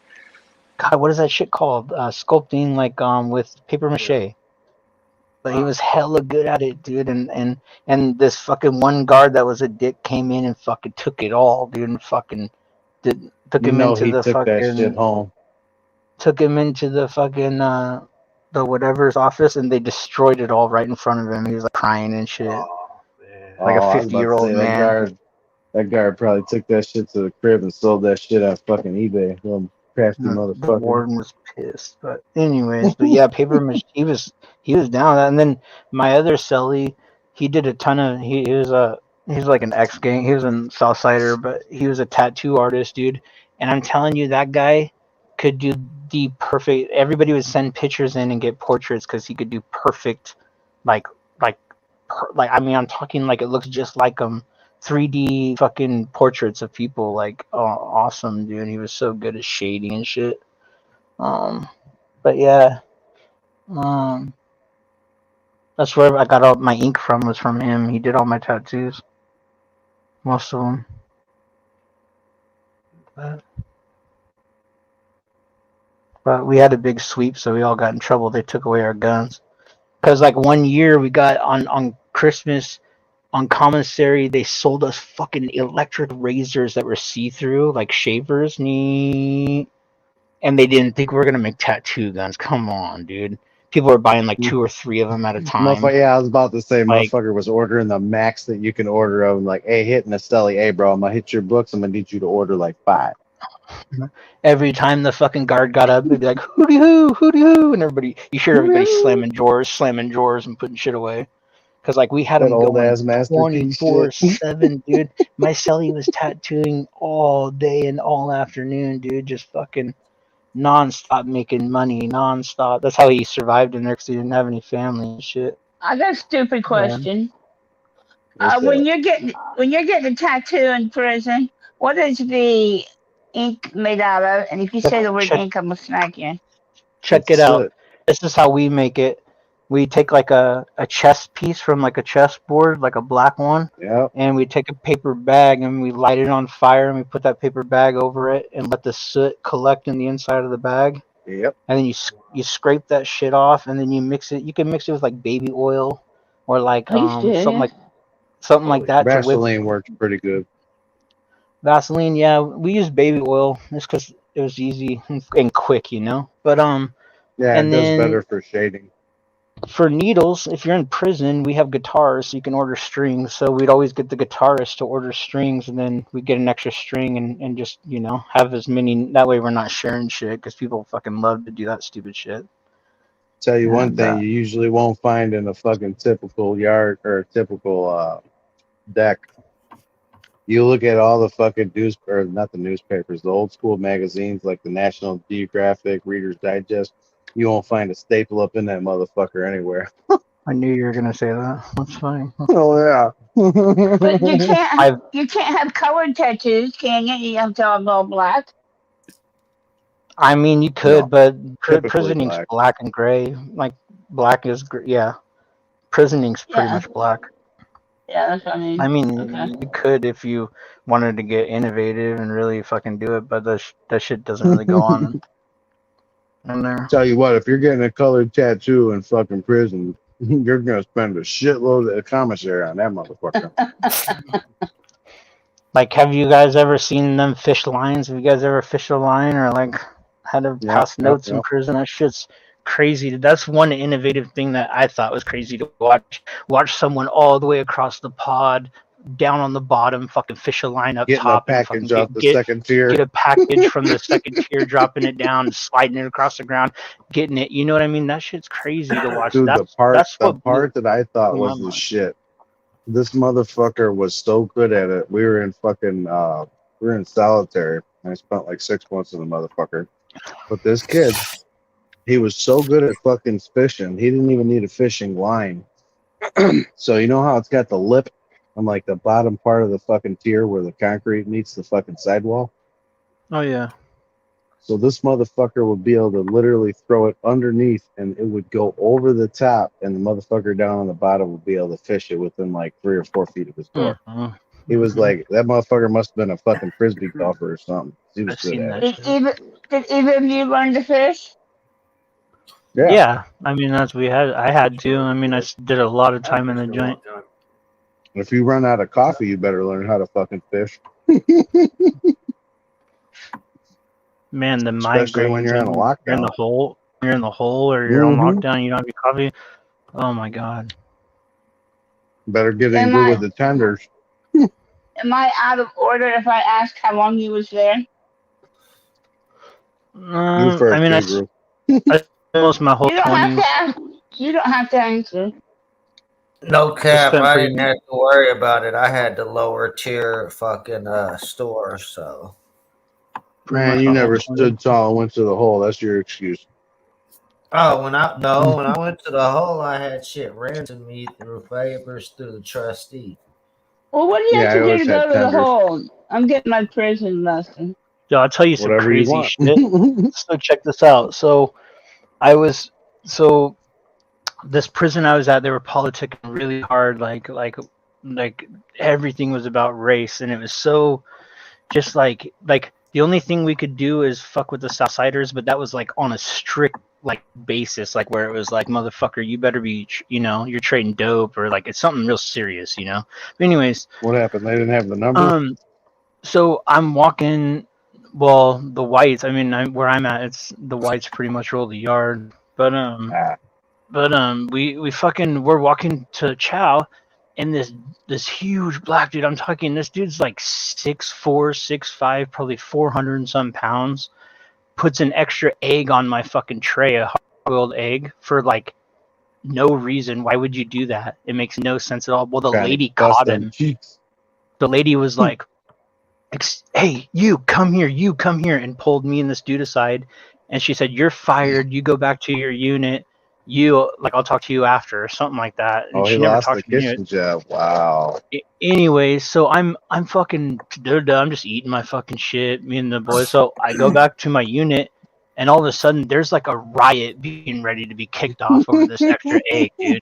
God, what is that shit called? Sculpting like with paper mache. But he was hella good at it, dude. And this fucking one guard that was a dick came in and fucking took it all, dude, and fucking took him into he the took that shit fucking home. took him into the fucking the whatever's office, and they destroyed it all right in front of him. He was like crying and shit, like a I was about to 50-year-old say man. that guard probably took that shit to the crib and sold that shit on fucking eBay. Little crafty The motherfucker. warden was pissed, but anyways, but yeah, paper mache. He was down with that. And then my other celly, he did a ton of. He's like an ex gang. He was in Southsider, but he was a tattoo artist, dude. And I'm telling you, that guy could do the perfect. Everybody would send pictures in and get portraits because he could do perfect, like I mean, I'm talking like it looks just like him. 3D fucking portraits of people, like awesome, dude. He was so good at shading and shit. But yeah, that's where I got all my ink from, was from him. He did all my tattoos, most of them. But we had a big sweep, so we all got in trouble. They took away our guns. Cause like one year we got on Christmas. On commissary, they sold us fucking electric razors that were see-through, like shavers, and they didn't think we were gonna make tattoo guns. Come on, dude. People were buying like 2 or 3 of them at a time. Yeah, I was about to say, like, motherfucker was ordering the max that you can order of. Like, hey, hitting a stelly, hey, bro, I'm gonna hit your books. I'm gonna need you to order like 5. Every time the fucking guard got up, they'd be like, hooty hoo, and everybody, you hear everybody slamming drawers, and putting shit away. Because like we had That them old going ass Master P shit. 24/7, dude. My celly was tattooing all day and all afternoon, dude. Just fucking nonstop making money, nonstop. That's how he survived in there, because he didn't have any family and shit. I got a stupid question. When you're getting a tattoo in prison, what is the ink made out of? And if you say the word ink, I'm gonna smack you. Check it out. This is how we make it. We take like a chess piece from like a chessboard, like a black one, and we take a paper bag and we light it on fire and we put that paper bag over it and let the soot collect in the inside of the bag. Yep. And then you scrape that shit off, and then you mix it. You can mix it with like baby oil or like something like that. Vaseline works pretty good. Vaseline, yeah, we use baby oil just because it was easy and quick, you know. But yeah, and it does then better for shading. For needles, if you're in prison, we have guitars, so you can order strings. So we'd always get the guitarist to order strings, and then we get an extra string and just, you know, have as many. That way we're not sharing shit, because people fucking love to do that stupid shit. Tell you one thing, you usually won't find in a fucking typical yard or typical deck. You look at all the fucking not the newspapers, the old school magazines like the National Geographic, Reader's Digest. You won't find a staple up in that motherfucker anywhere. I knew you were gonna say that. That's fine. Oh yeah. But you can't have colored tattoos, can you? You have to have all black. I mean, you could, but prisoning's black. Black and gray. Like black is yeah. Prisoning's pretty much black. Yeah, that's what I mean. I mean, you could if you wanted to get innovative and really fucking do it, but that shit doesn't really go on in there. Tell you what, if you're getting a colored tattoo in fucking prison, you're gonna spend a shitload of commissary on that motherfucker. Like, have you guys ever seen them fish lines? Have you guys ever fished a line or like had to pass notes in prison? That shit's crazy. That's one innovative thing that I thought was crazy to watch. Watch someone all the way across the pod, down on the bottom, fucking fish a line up top, and fucking second tier. Get a package from the second tier, dropping it down, sliding it across the ground, getting it. You know what I mean? That shit's crazy to watch. Dude, that's the part that I thought was the shit. This motherfucker was so good at it. We were in fucking we were in solitary. I spent like 6 months in the motherfucker. But this kid, he was so good at fucking fishing, he didn't even need a fishing line. So you know how it's got the lip on like the bottom part of the fucking tier where the concrete meets the fucking sidewall? Oh yeah. So this motherfucker would be able to literally throw it underneath and it would go over the top, and the motherfucker down on the bottom would be able to fish it within like 3 or 4 feet of his door. He was like, that motherfucker must have been a fucking frisbee golfer or something. He was good at it. Did either of you learn to fish? Yeah. I mean, I had to. I mean, I did a lot of time in the joint. If you run out of coffee, you better learn how to fucking fish. Man, the Especially when you're in a lockdown. You're in the hole, or you're on lockdown. You don't have your coffee. Oh my god. Better get in good with the tenders. Am I out of order if I ask how long you was there? I mean, I almost my whole 20. You don't have to answer. No cap, I didn't have to worry about it. I had the lower tier fucking store, so. Man, you never stood tall and went to the hole. That's your excuse. Oh, when I went to the hole, I had shit ran to me through favors through the trustee. Well, what do you have to do to go to the hole? I'm getting my prison lesson. Yo, I'll tell you some crazy shit. So check this out. So this prison I was at, they were politicking really hard, like everything was about race, and it was so just like the only thing we could do is fuck with the Southsiders, but that was like on a strict like basis, like where it was like, motherfucker, you better be, you're trading dope, or like it's something real serious, But anyways, what happened? They didn't have the number. So I'm walking. Well, the whites. I mean, where I'm at, it's the whites pretty much roll the yard. But we're walking to chow, and this huge black dude. I'm talking. This dude's like 6'4", 6'5", probably 400 and some pounds. Puts an extra egg on my fucking tray, a hard-boiled egg, for like no reason. Why would you do that? It makes no sense at all. Well, the lady caught him. The lady was like, hey, you come here, and pulled me and this dude aside, and she said, you're fired, you go back to your unit, I'll talk to you after, or something like that. And he never lost the kitchen job. Wow. Anyways, so I'm fucking I'm just eating my fucking shit, me and the boys. So I go back to my unit, and all of a sudden there's like a riot being ready to be kicked off over this extra egg, dude.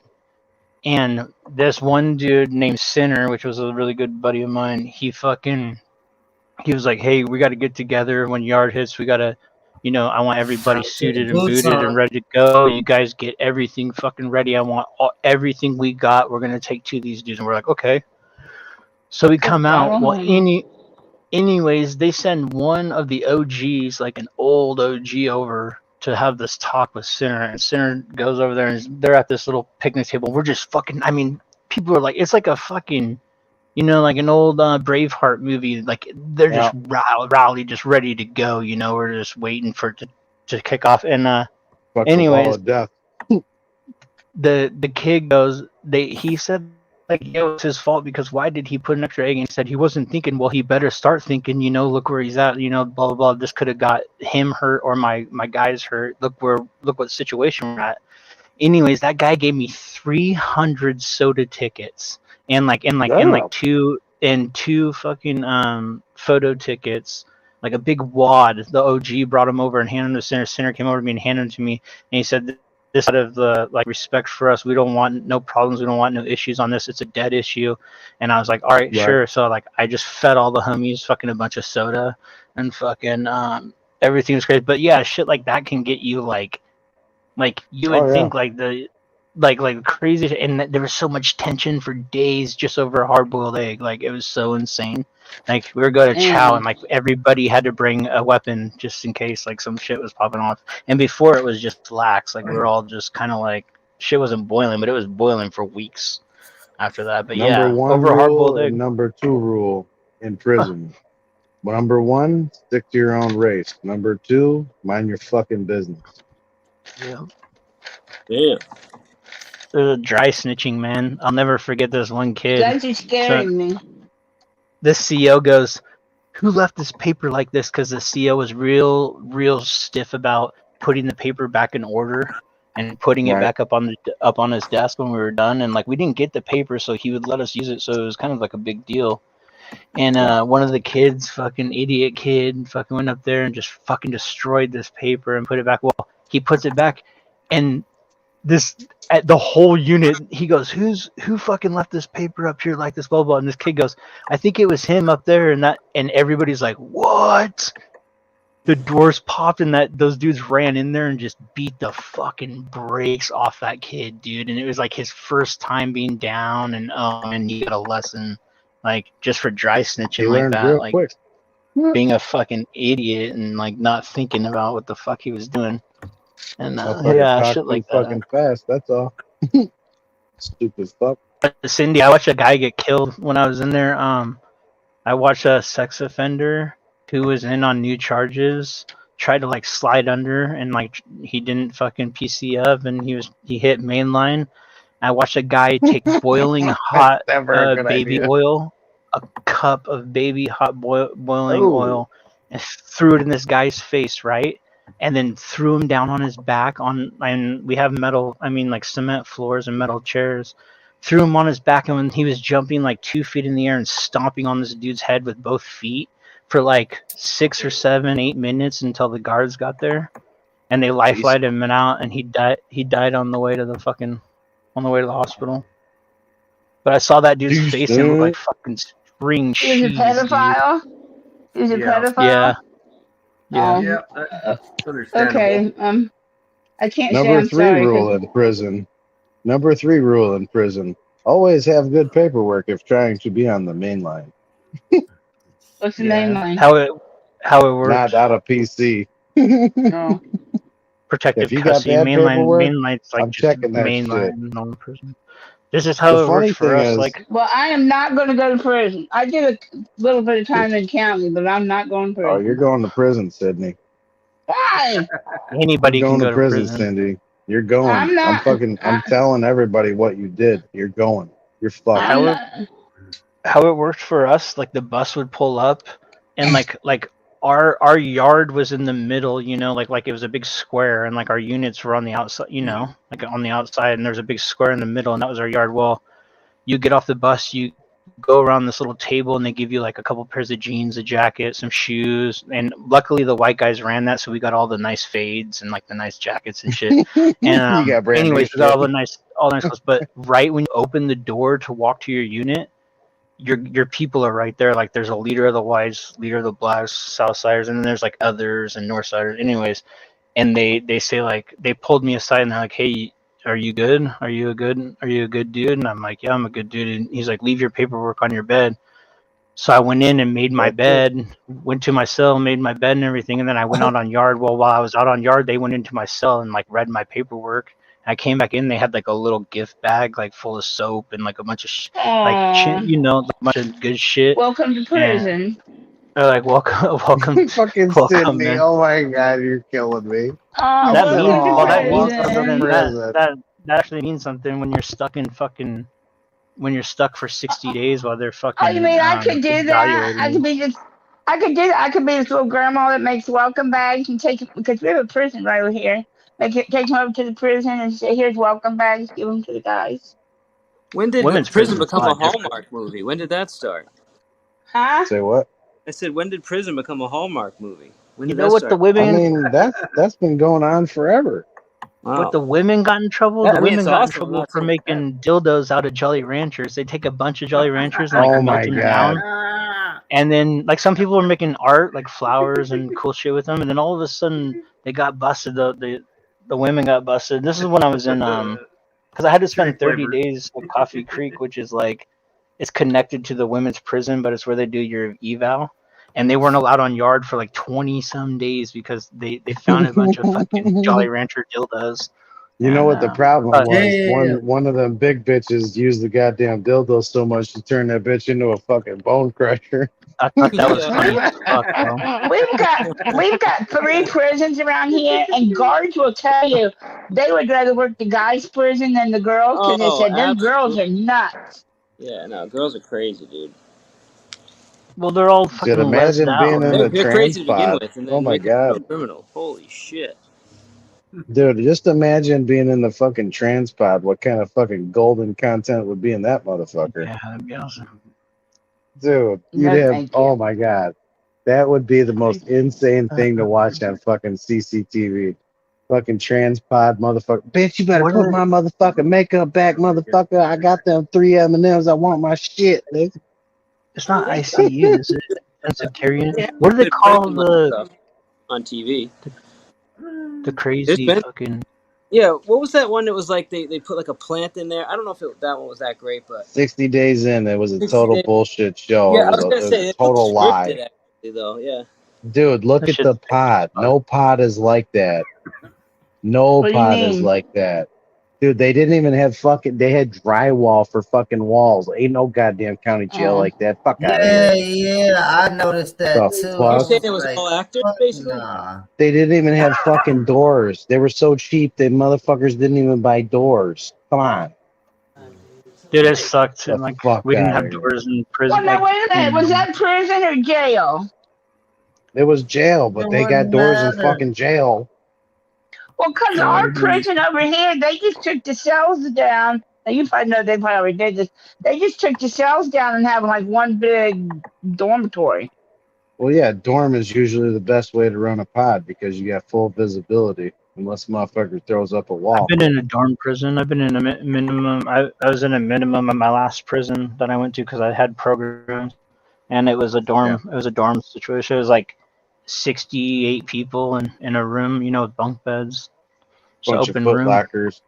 And this one dude named Sinner, which was a really good buddy of mine, he was like, hey, we got to get together when yard hits. We got to, I want everybody suited and booted and ready to go. You guys get everything fucking ready. I want everything we got. We're going to take to these dudes. And we're like, okay. So we come out. Well, anyways, they send one of the OGs, like an old OG, over to have this talk with Sinner. And Sinner goes over there, and they're at this little picnic table. We're just fucking, people are like, it's like a fucking, like an old Braveheart movie. Like they're just rowdy, just ready to go. We're just waiting for it to kick off. And anyways, the kid goes. He said like, it was his fault because why did he put an extra egg? And he said he wasn't thinking. Well, he better start thinking. Look where he's at. Blah blah blah. This could have got him hurt or my guys hurt. Look what situation we're at. Anyways, that guy gave me 300 soda tickets. And two fucking photo tickets, like a big wad. The OG brought him over and handed him to Center. Center came over to me and handed him to me, and he said, "This out of the respect for us, we don't want no problems. We don't want no issues on this. It's a dead issue." And I was like, "All right, sure." So I just fed all the homies fucking a bunch of soda, and fucking everything was great. But yeah, shit like that can get you like you would think like the. Like crazy, and there was so much tension for days just over a hard-boiled egg. Like it was so insane. Like we were going to chow, and like everybody had to bring a weapon just in case like some shit was popping off. And before it was just lax. Like we were all just kind of like shit wasn't boiling, but it was boiling for weeks after that. But number one over a hard-boiled egg. Number 2 rule in prison. Number 1, stick to your own race. Number 2, mind your fucking business. Yeah. Yeah. There's a dry snitching, man. I'll never forget this one kid. That's just scaring me. This CO goes, who left this paper like this? Because the CO was real stiff about putting the paper back in order and putting it back up on his desk when we were done. And like we didn't get the paper, so he would let us use it. So it was kind of like a big deal. And one of the kids, fucking idiot kid, fucking went up there and just fucking destroyed this paper and put it back. Well, he puts it back, and this at the whole unit, he goes, who fucking left this paper up here like this, blah blah. And this kid goes, I think it was him up there, and everybody's like, what? The doors popped and those dudes ran in there and just beat the fucking brakes off that kid, dude. And it was like his first time being down, and he got a lesson, like just for dry snitching He like learned that, real like quick. being a fucking idiot and like not thinking about what the fuck he was doing. And shit like that. Fucking fast. That's all. Stupid fuck. Cindy, I watched a guy get killed when I was in there. I watched a sex offender who was in on new charges tried to like slide under, and like he didn't fucking PC up, and he hit mainline. I watched a guy take boiling hot baby oil, a cup of baby hot boiling oil, and threw it in this guy's face, right? And then threw him down on his back and we have like cement floors and metal chairs. Threw him on his back, and when he was jumping like 2 feet in the air and stomping on this dude's head with both feet for like 6 or 7, 8 minutes until the guards got there, and they lifelined him out, and he died on the way to the hospital. But I saw that dude's face and it looked like fucking spring cheese. He was a pedophile? He was a pedophile? Yeah. That's understandable. Okay. I can't say Number I'm 3 sorry. rule in prison. Number 3 rule in prison. Always have good paperwork if trying to be on the main line. What's the main line? How it works? Not out of PC. No. Protective If you got custody. bad Mainline. paperwork, Mainline's like I'm checking that mainline shit. normal prison. This is how The it funny works for thing us. is- Like, Well, I am not going to go to prison. I did a little bit of time in county, but I'm not going to Oh, prison. you're going to prison, Sydney. Why? anybody You're can going go to prison, Cindy. You're going. I'm not- I'm telling everybody what you did. You're going. You're fucked. How it worked for us, like the bus would pull up, and like our yard was in the middle, you know, like it was a big square, and like our units were on the outside, you know, like on the outside, and there's a big square in the middle, and that was our yard. Well, you get off the bus, you go around this little table, and they give you like a couple pairs of jeans, a jacket, some shoes, and luckily the white guys ran that, so we got all the nice fades and like the nice jackets and shit. And You got brand new anyways, we got shit. all the nice clothes. But right when you open the door to walk to your unit, your people are right there. Like there's a leader of the whites, leader of the blacks, Southsiders, and then there's like others and Northsiders. Anyways, and they say like, they pulled me aside and they're like, hey, are you good? Are you a good dude? And I'm like, yeah, I'm a good dude. And he's like, leave your paperwork on your bed. So I went in and made my bed, went to my cell, made my bed and everything, and then I went out on yard. Well, while I was out on yard, they went into my cell and like read my paperwork. I came back in, they had like a little gift bag like full of soap and like a bunch of Aw. a bunch of good shit. Welcome to prison. They're like, welcome, Fucking welcome, Sydney. man. Oh my God, you're killing me. Oh, That welcome means to that means prison. something. That actually means something when you're stuck for 60 days while they're fucking. Oh, you mean I could do that? evaluating I could be this little grandma that makes welcome bags and take, because we have a prison right over here. Take them over to the prison and say, here's welcome bags, give them to the guys. When did Women's prison prison's become a a lot different. Hallmark movie? When did that start? Huh? Say what? I said, when did prison become a Hallmark movie? When You did know that what start? the women? I mean, that's been going on forever. Wow. What the women got in trouble? Yeah, The I mean, women it's got in awesome. I'm trouble not for saying making dildos out of Jolly Ranchers. They take a bunch of Jolly Ranchers and like Oh melt my them God. down, and then like some people were making art, like flowers and cool shit with them, and then all of a sudden they got busted. The women got busted. This is when I was in because I had to spend 30 days at Coffee Creek, which is like, it's connected to the women's prison, but it's where they do your eval. And they weren't allowed on yard for like 20 some days because they found a bunch of fucking Jolly Rancher dildos. You know what the problem was? yeah. One of them big bitches used the goddamn dildo so much she turned that bitch into a fucking bone crusher. I thought that was funny as fuck, bro. We've got 3 prisons around here, and guards will tell you they would rather work the guys' prison than the girls, because they said them girls are nuts. Yeah, no, girls are crazy, dude. Well, they're all fucking Dude, imagine lesed being out. in They're a crazy to trans begin pod. with, and then Oh my make them a God. criminal. Holy shit. Dude, just imagine being in the fucking trans pod. What kind of fucking golden content would be in that motherfucker? Yeah, that'd be awesome. Dude, you'd No, have, thank you. oh my God. That would be the most insane thing to watch on fucking CCTV. Fucking trans pod motherfucker. Bitch, you better What put is my motherfucking makeup back, motherfucker. I got them 3 M&Ms. I want my shit, nigga. It's not ICU, is it? Intensive care unit. Yeah, What do they they've call been like the stuff on TV? the There's crazy been fucking? yeah. What was that one that was like they put like a plant in there? I don't know if that one was that great, but 60 days in, it was a 60 total days. bullshit show. Yeah, It I was was a, gonna it was a say it looked total scripted lie. actually though. Yeah. Dude, look That at shit's the pod. No pod is like that. No What do you pod is mean? like that. Dude, they didn't even have they had drywall for fucking walls. Ain't no goddamn county jail Oh. like that. Fuck out of Yeah, here. yeah, I noticed that The too. I You're fuck? saying was it was like, all actors fuck basically? nah. They didn't even have fucking doors. They were so cheap, they motherfuckers didn't even buy doors. Come on. Dude, it sucked. The And like fuck we didn't out of have here. doors in Well, prison. now Like wait a minute. Was that prison or jail? It was jail, It but they got wouldn't doors in matter. fucking jail. Well, because our prison over here, they just took the cells down. Now, you probably know they probably already did this. They just took the cells down and have like one big dormitory. Well, yeah, dorm is usually the best way to run a pod because you got full visibility, unless motherfucker throws up a I've wall. been in a dorm prison. I've been in a minimum. I was in a minimum at my last prison that I went to because I had programs, and it was a dorm. Yeah. It was a dorm situation. It was like 68 people in a room, with bunk beds. Just Bunch of open foot room. lockers.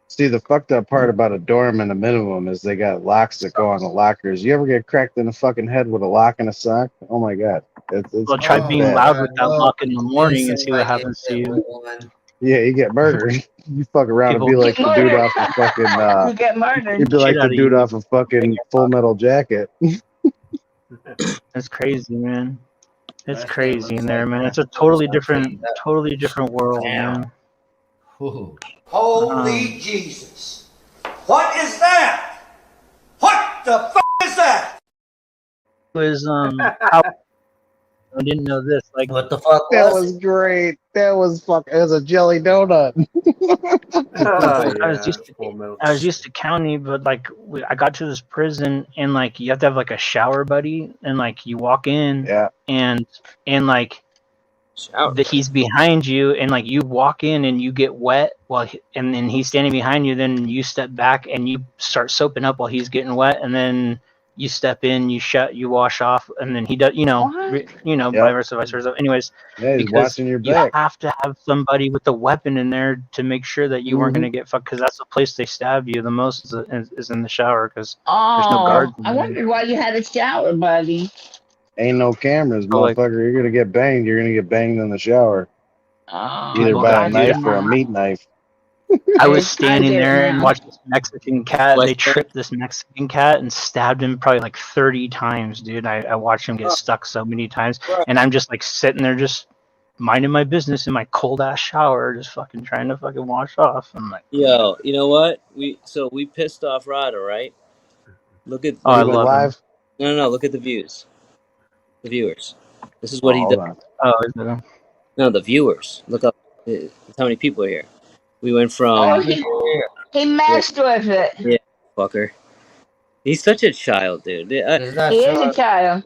See, the fucked up part about a dorm and a minimum is they got locks that go on the lockers. You ever get cracked in the fucking head with a lock and a sock? Oh my god, it's Well, try being bad. loud with that well, lock in the you morning and seem see what like you happens to hit you. with one. Yeah, you get murdered. You fuck around and People be You like get the dude murdered. off of fucking. You get murdered. You'd be Shit like the out of dude you. off of fucking Full Metal Jacket. That's crazy, man. It's That shit crazy looks in there, like man. that. It's a totally I'll tell you different, that. totally different world, Damn. man. Ooh. Holy Jesus. What is that? What the f*** is that? It was how I didn't know this. Like, What the fuck That was was it? great. That was it was a jelly donut. I was used to county, but like I got to this prison and like you have to have like a shower buddy, and like you walk in, Yeah. and like he's behind you, and like you walk in and you get wet and then he's standing behind you. Then you step back and you start soaping up while he's getting wet, and then you step in, you wash off, and then he does, What? vice versa. Anyways, Yeah, he's because watching your you back. have to have somebody with a weapon in there to make sure that you weren't going to get fucked, because that's the place they stab you the most is in the shower, because there's no guards Oh, in I there. wondered why you had a shower, buddy. Ain't no cameras, So, like, motherfucker. You're gonna get banged. You're gonna get banged in the shower, Oh, either people, by a dude, knife or a meat knife. I was I standing get it there and now. watched this Mexican cat. They tripped this Mexican cat and stabbed him probably like 30 times, dude. I watched him get stuck so many times, and I'm just like sitting there just minding my business in my cold ass shower, just fucking trying to fucking wash off. I'm like, Yo, you know what? We pissed off Rada, right? Look at oh, I He went love him. live. no. Look at the views, the viewers. This is Oh, what he hold does. on. Oh, is it him? No, the viewers. Look up. That's how many people are here. We went from Oh, he messed with it. yeah, fucker. He's such a child, dude. He is a child.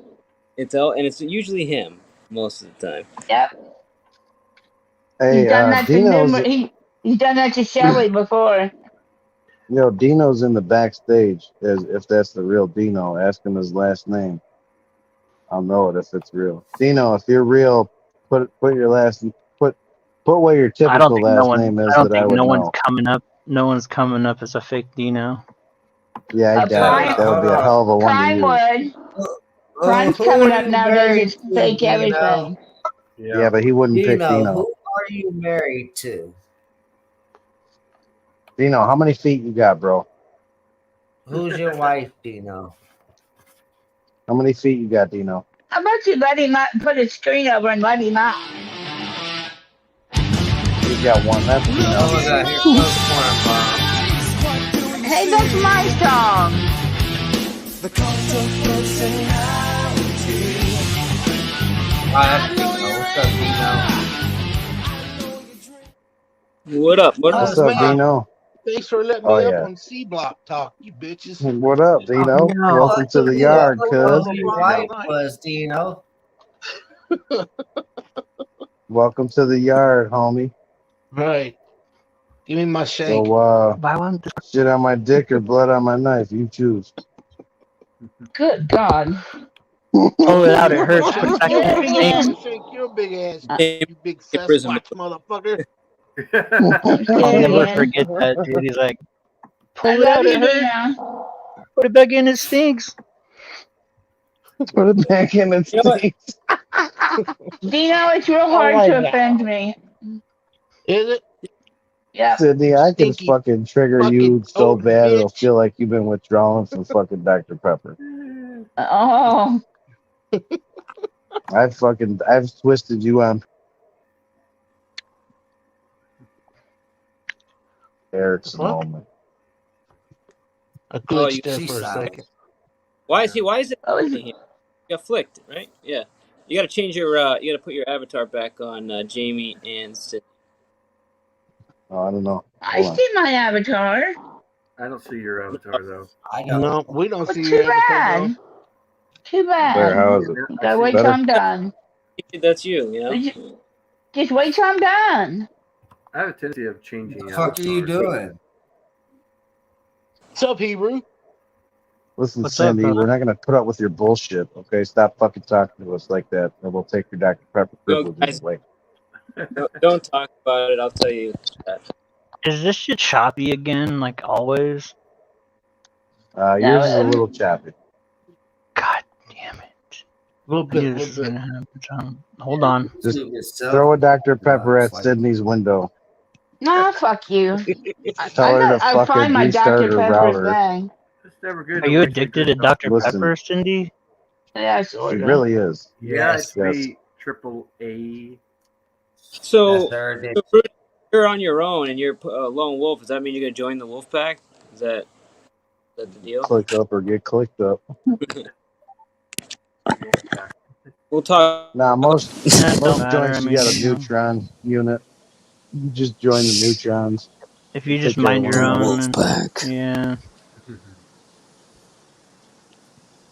It's usually him most of the time. Yep. Hey, He's done that to Dino's. he's done that to Shelly before. Dino's in the backstage. If that's the real Dino, ask him his last name. I'll know it if it's real. Dino, if you're real, put your last put what your I don't typical think last name is that I would no one's know. coming up. No one's coming up as a fake Dino. Yeah, I doubt it. That would be a hell of a one to Prime use. would. Prime's coming up nowadays. It's fake everything. Yeah, but he wouldn't pick Dino. Who are you married to? Dino, how many feet you got, bro? Who's your wife, Dino? How many feet you got, Dino? How about you let him put his screen over and let him out? You got one. That's Dino. Oh my God, here comes Corn Bomb. Hey, that's my song. The cult of personality. That's Dino. What's up, Dino? What up? What's up, Dino? Thanks for letting Oh, me yeah. up on C Block Talk, you bitches. What up, Dino? Welcome to the yard, cuz. Who your wife was, Dino? Welcome to the yard, homie. Right. Give me my shank. So, Buy one. shit on my dick or blood on my knife? You choose. Good God. Pull it out. It hurts. Shake Put it back your in. big It ass. stinks. Shake your big ass. Same You big prison. Sasquatch motherfucker. I'll never again. forget that, dude. He's like, I pull it love out. you, It hurts. Dina. Put it back in. It stinks. Put it back in its You know what? teeth. Dino, it's real Oh hard my to God. offend me. Is it? Yep. Sydney, I can Stinky fucking trigger fucking you so toad bad it'll bitch. feel like you've been withdrawing from fucking Dr. Pepper. Oh. I've twisted you on Eric's What? moment. I Oh, glitched there for a sorry. second. Why is it What was here? You got flicked, right? Yeah. You got to change your. You got to put your avatar back on Jamie and Sid. Oh, I don't know. I see my avatar. I don't see your avatar though. No, we don't Well, see too your avatar, bad. though. Too bad. Where? How is it? Gotta wait till Better? I'm done. That's you. You know. Just wait till I'm done. I have a tendency of changing. What the fuck are you doing? What's up, Hebrew? Listen, What's up, Cindy, brother? we're not gonna put up with your bullshit. Okay, stop fucking talking to us like that, or we'll take your Dr. Pepper No, privileges guys, away. don't talk about it. I'll tell you that. Is this shit choppy again, like always? Yours is a little choppy. God damn it. A little I knew bit, this was little bit. gonna happen, John. Hold on. Just throw a Dr. Pepper at Sydney's window. Nah, fuck you. Tell her to I'll fucking find my restart Dr. her Pepper's router. thing. It's never good Are to you waste a addicted good to Dr. Listen. Pepper, Cindy? Yeah, She sort of. really is. Yeah, Yes. it's the AAA. So, They're addicted. so Bruce, you're on your own and you're a lone wolf. Does that mean you're gonna join the wolf pack? Is that the deal? Click up or get clicked up. We'll talk. Nah, most Don't matter. joints I you mean, got a you know, neutron unit. You just join the neutrons. if you Take just care of mind one your another. own, yeah.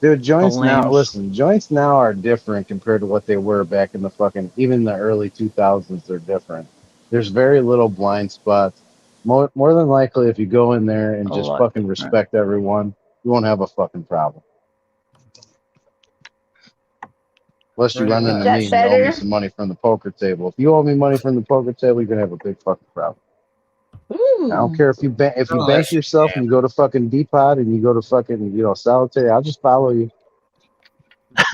Dude, joints The now, lames. listen, joints now are different compared to what they were back in the fucking, even the early 2000s, they're different. There's very little blind spots. More than likely, if you go in there and A just lot fucking different. respect everyone, you won't have a fucking problem. Unless you run into me and you owe me some money from the poker table. If you owe me money from the poker table, you're going to have a big fucking problem. Ooh. I don't care if you bank that's yourself and you go to fucking Depot and you go to fucking, solitary. I'll just follow you.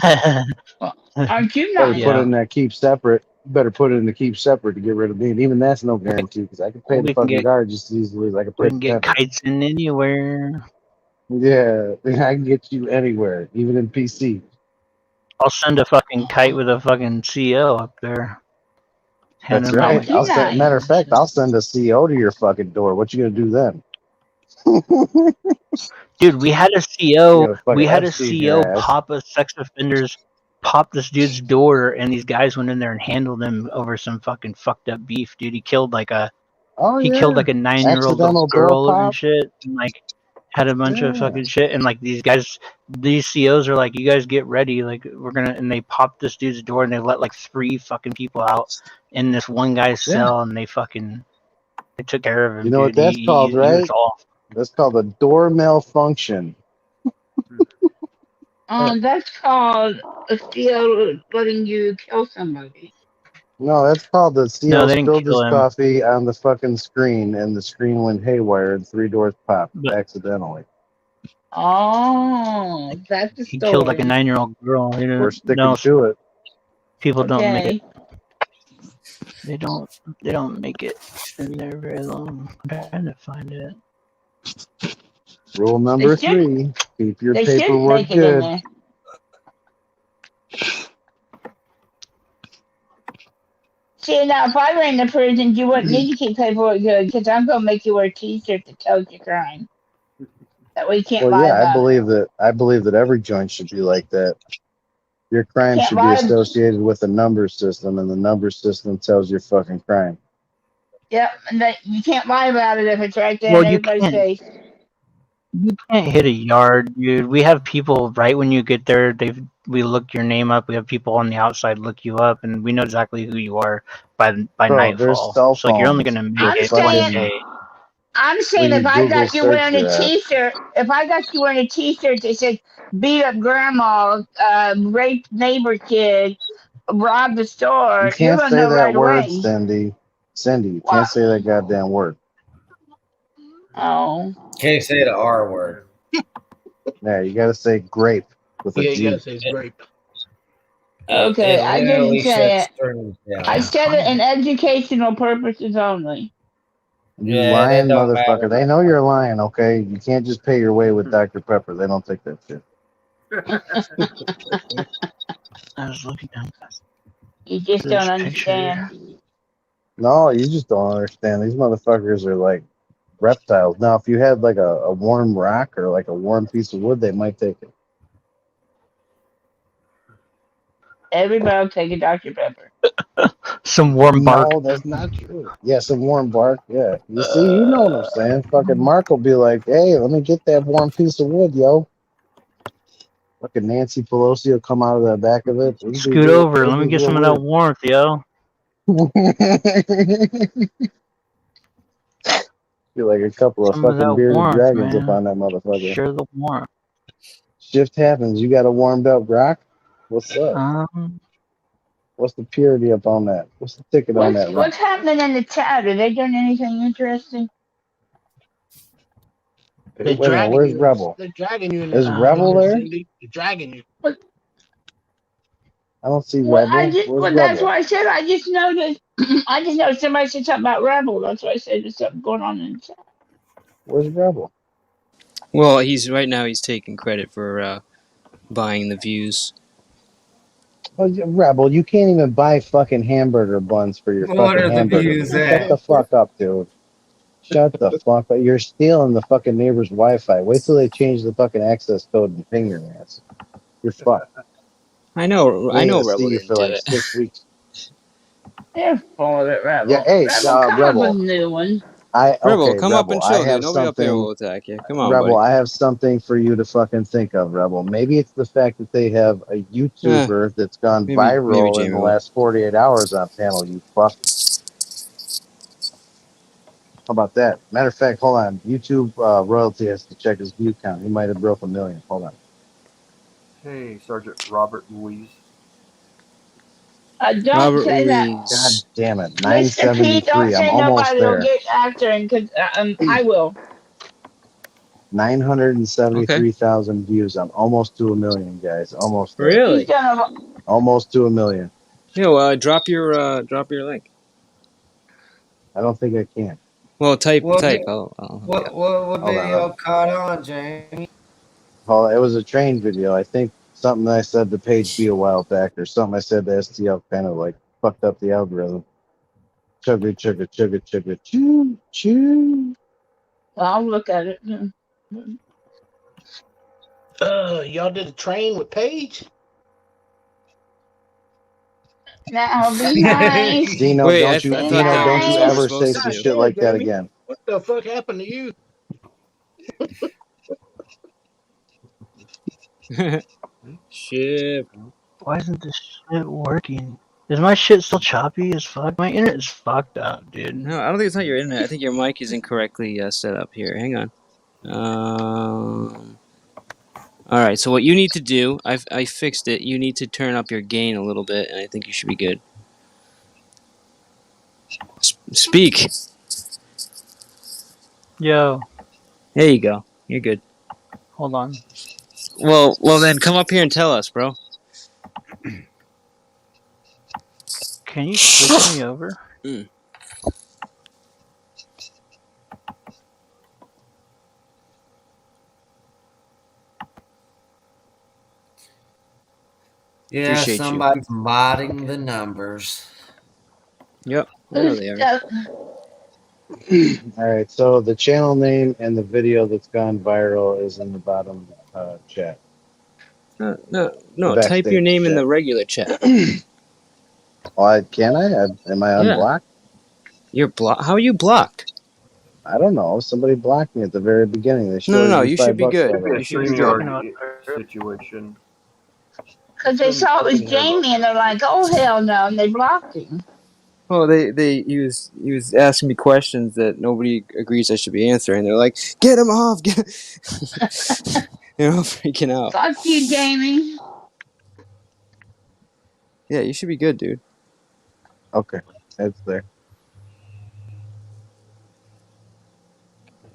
Aren't you Better not? put it in that keep separate. You better put it in the keep separate to get rid of me. And even that's no guarantee because I can pay the We can fucking get guard just as easily as I can we pay can the get tenant. kites in anywhere. Yeah, I can get you anywhere, even in PC. I'll send a fucking kite with a fucking CO up there. Hand That's him out right. like Matter of fact, I'll send a CO to your fucking door. What you gonna do then? Dude, we had a You CO. gotta fucking We had a Epstein your CO ass. pop a sex offenders, pop this dude's door, and these guys went in there and handled him over some fucking fucked up beef, dude. He killed like a Oh he yeah. killed like a 9-year-old little Accidental door girl and pop. shit, and like had a bunch of Yeah. fucking shit. And like these COs are like, you guys get ready, like we're gonna. And they popped this dude's door and they let like 3 fucking people out in this one guy's cell, and they took care of him. You know dude. what that's called, He right? was off. That's called a door malfunction. That's called a CO letting you kill somebody. No, that's called the No, CO they didn't spilled his kill him. coffee on the fucking screen and the screen went haywire and 3 doors popped But accidentally. Oh, that's the he story. killed like a 9-year-old girl. He We're didn't, sticking no, to it. people don't make Okay. it. They don't make it in there very long. I'm trying to find it. Rule number They should- 3, keep your They should paperwork make it in good. there. See, now if I ran the prison, you wouldn't need to keep paperwork good because I'm going to make you wear a t-shirt that tells your crime. That way you can't Well, lie yeah, I about it. believe that every joint should be like that. Your crime Can't should be lie. associated with a number system, and the number system tells your fucking crime. Yep, and that you can't lie about it if it's right there Well, in you everybody's can't. face. You can't hit a yard, dude. We have people right when you get there. we look your name up. We have people on the outside look you up, and we know exactly who you are by Bro, there's nightfall. cell So like, you're only phones gonna make with it saying, one fucking day. I'm where saying you if I Google got you search wearing your a ass. T-shirt, if I got you wearing a T-shirt that says "Beat up grandma, raped neighbor kid, robbed the You store," you're can't gonna say know that right word, away. Cindy. Cindy, you can't What? say that goddamn word. Oh. Can't say the R word. Yeah, you gotta say grape with a Yeah, you G. gotta say it's grape. Okay, It I really didn't say shuts it. things down. I said it in educational purposes only. You Yeah, and it lying don't matter. motherfucker. They know you're lying, okay? You can't just pay your way with Dr. Pepper. They don't take that shit. I was looking at You just this don't picture. understand. No, you just don't understand. These motherfuckers are like reptiles. Now, if you had like a warm rock or like a warm piece of wood, they might take it. Everybody will take a Dr. Pepper. Some warm bark. No, that's not true. Yeah, some warm bark. Yeah. You see, you know what I'm saying. Fucking Mark will be like, hey, let me get that warm piece of wood, yo. Fucking Nancy Pelosi will come out of the back of it. Scoot over. Let me get some of that warmth, yo. Be like a couple of Some of fucking that bearded warmth, dragons man. up on that motherfucker. Share the warmth. Shift happens. You got a warmed up rock? What's up? What's the purity up on that? What's the ticket on that rock? What's happening in the chat? Are they doing anything interesting? They're Wait a minute, dragging where's you. Rebel? They're dragging you in Is that Rebel picture, there? Cindy. They're dragging you. I don't see Well, Rebel. Where's that's Rebel? why I said I just noticed. I just noticed somebody said something about Rebel. That's why I said there's something going on in the chat. Where's Rebel? Well, he's taking credit for buying the views. Oh, Rebel, you can't even buy fucking hamburger buns for your What fucking are the hamburger. views Shut at? the fuck up, dude. Shut the fuck up. You're stealing the fucking neighbor's Wi-Fi. Wait till they change the fucking access code and ping your ass. You're fucked. I know We ain't gonna Rebel see you didn't for do like it. 6 weeks. They're full of it, Rebel. Yeah, hey, Rebel, come up with Rebel. a new one. Rebel, come up Rebel. and I chill, dude. have Nobody up here something. will attack you. Come on, Rebel, buddy. I have something for you to fucking think of, Rebel. Maybe it's the fact that they have a YouTuber that's gone Maybe viral in Jamie the will. last 48 hours on panel. You fuck. How about that? Matter of fact, hold on. YouTube royalty has to check his view count. He might have broke 1 million. Hold on. Hey, Sergeant Robert Ruiz. Don't Robert say that. God Ruiz. damn it. Mr. P, don't 973. I'm say almost nobody will there. get answering because I will. Okay. 973,000 views. I'm almost to 1 million, guys. Almost there. He's Really? done a Almost to 1 million. Yeah. Well, drop your link. I don't think I can. Well, type. What I'll help you out. Hold on. video caught on, Jamie? Well, it was a train video. I think something I said to Page B a while back, or something I said to STL kind of like fucked up the algorithm. Chugga chugga chugga chugga choo choo. I'll look at it. Y'all did a train with Paige? That'll be nice. Dino, Wait, I don't you thought Dino, that don't was you what we're ever supposed say to some God do. shit damn, like that Jamie. again. What the fuck happened to you? Shit. Why isn't this shit working? Is my shit still choppy as fuck? My internet is fucked up, dude. No, I don't think it's not your internet. I think your mic is incorrectly set up here. Hang on. All right. So what you need to do, I fixed it. You need to turn up your gain a little bit, and I think you should be good. Speak. Yo, There you go. You're good. hold on. Well, then come up here and tell us, bro. Can you switch me over? Yeah, Appreciate somebody's modding the numbers. Yep. I know they are. All right, so the channel name and the video that's gone viral is in the bottom chat. No. The Type your backstage name in chat. the regular chat. Can I? Am I Yeah. unblocked? You're blocked. How are you blocked? I don't know. Somebody blocked me at the very beginning. They No. shorted me You should $5 be good. Could be a already. You should be good. StreamYard situation. Because they saw it was Jamie, and they're like, "Oh hell no!" and they blocked him. Well, he was asking me questions that nobody agrees I should be answering. They're like, "Get him off!" You know, freaking out. Fuck you, Jamie. Yeah, you should be good, dude. Okay, that's there.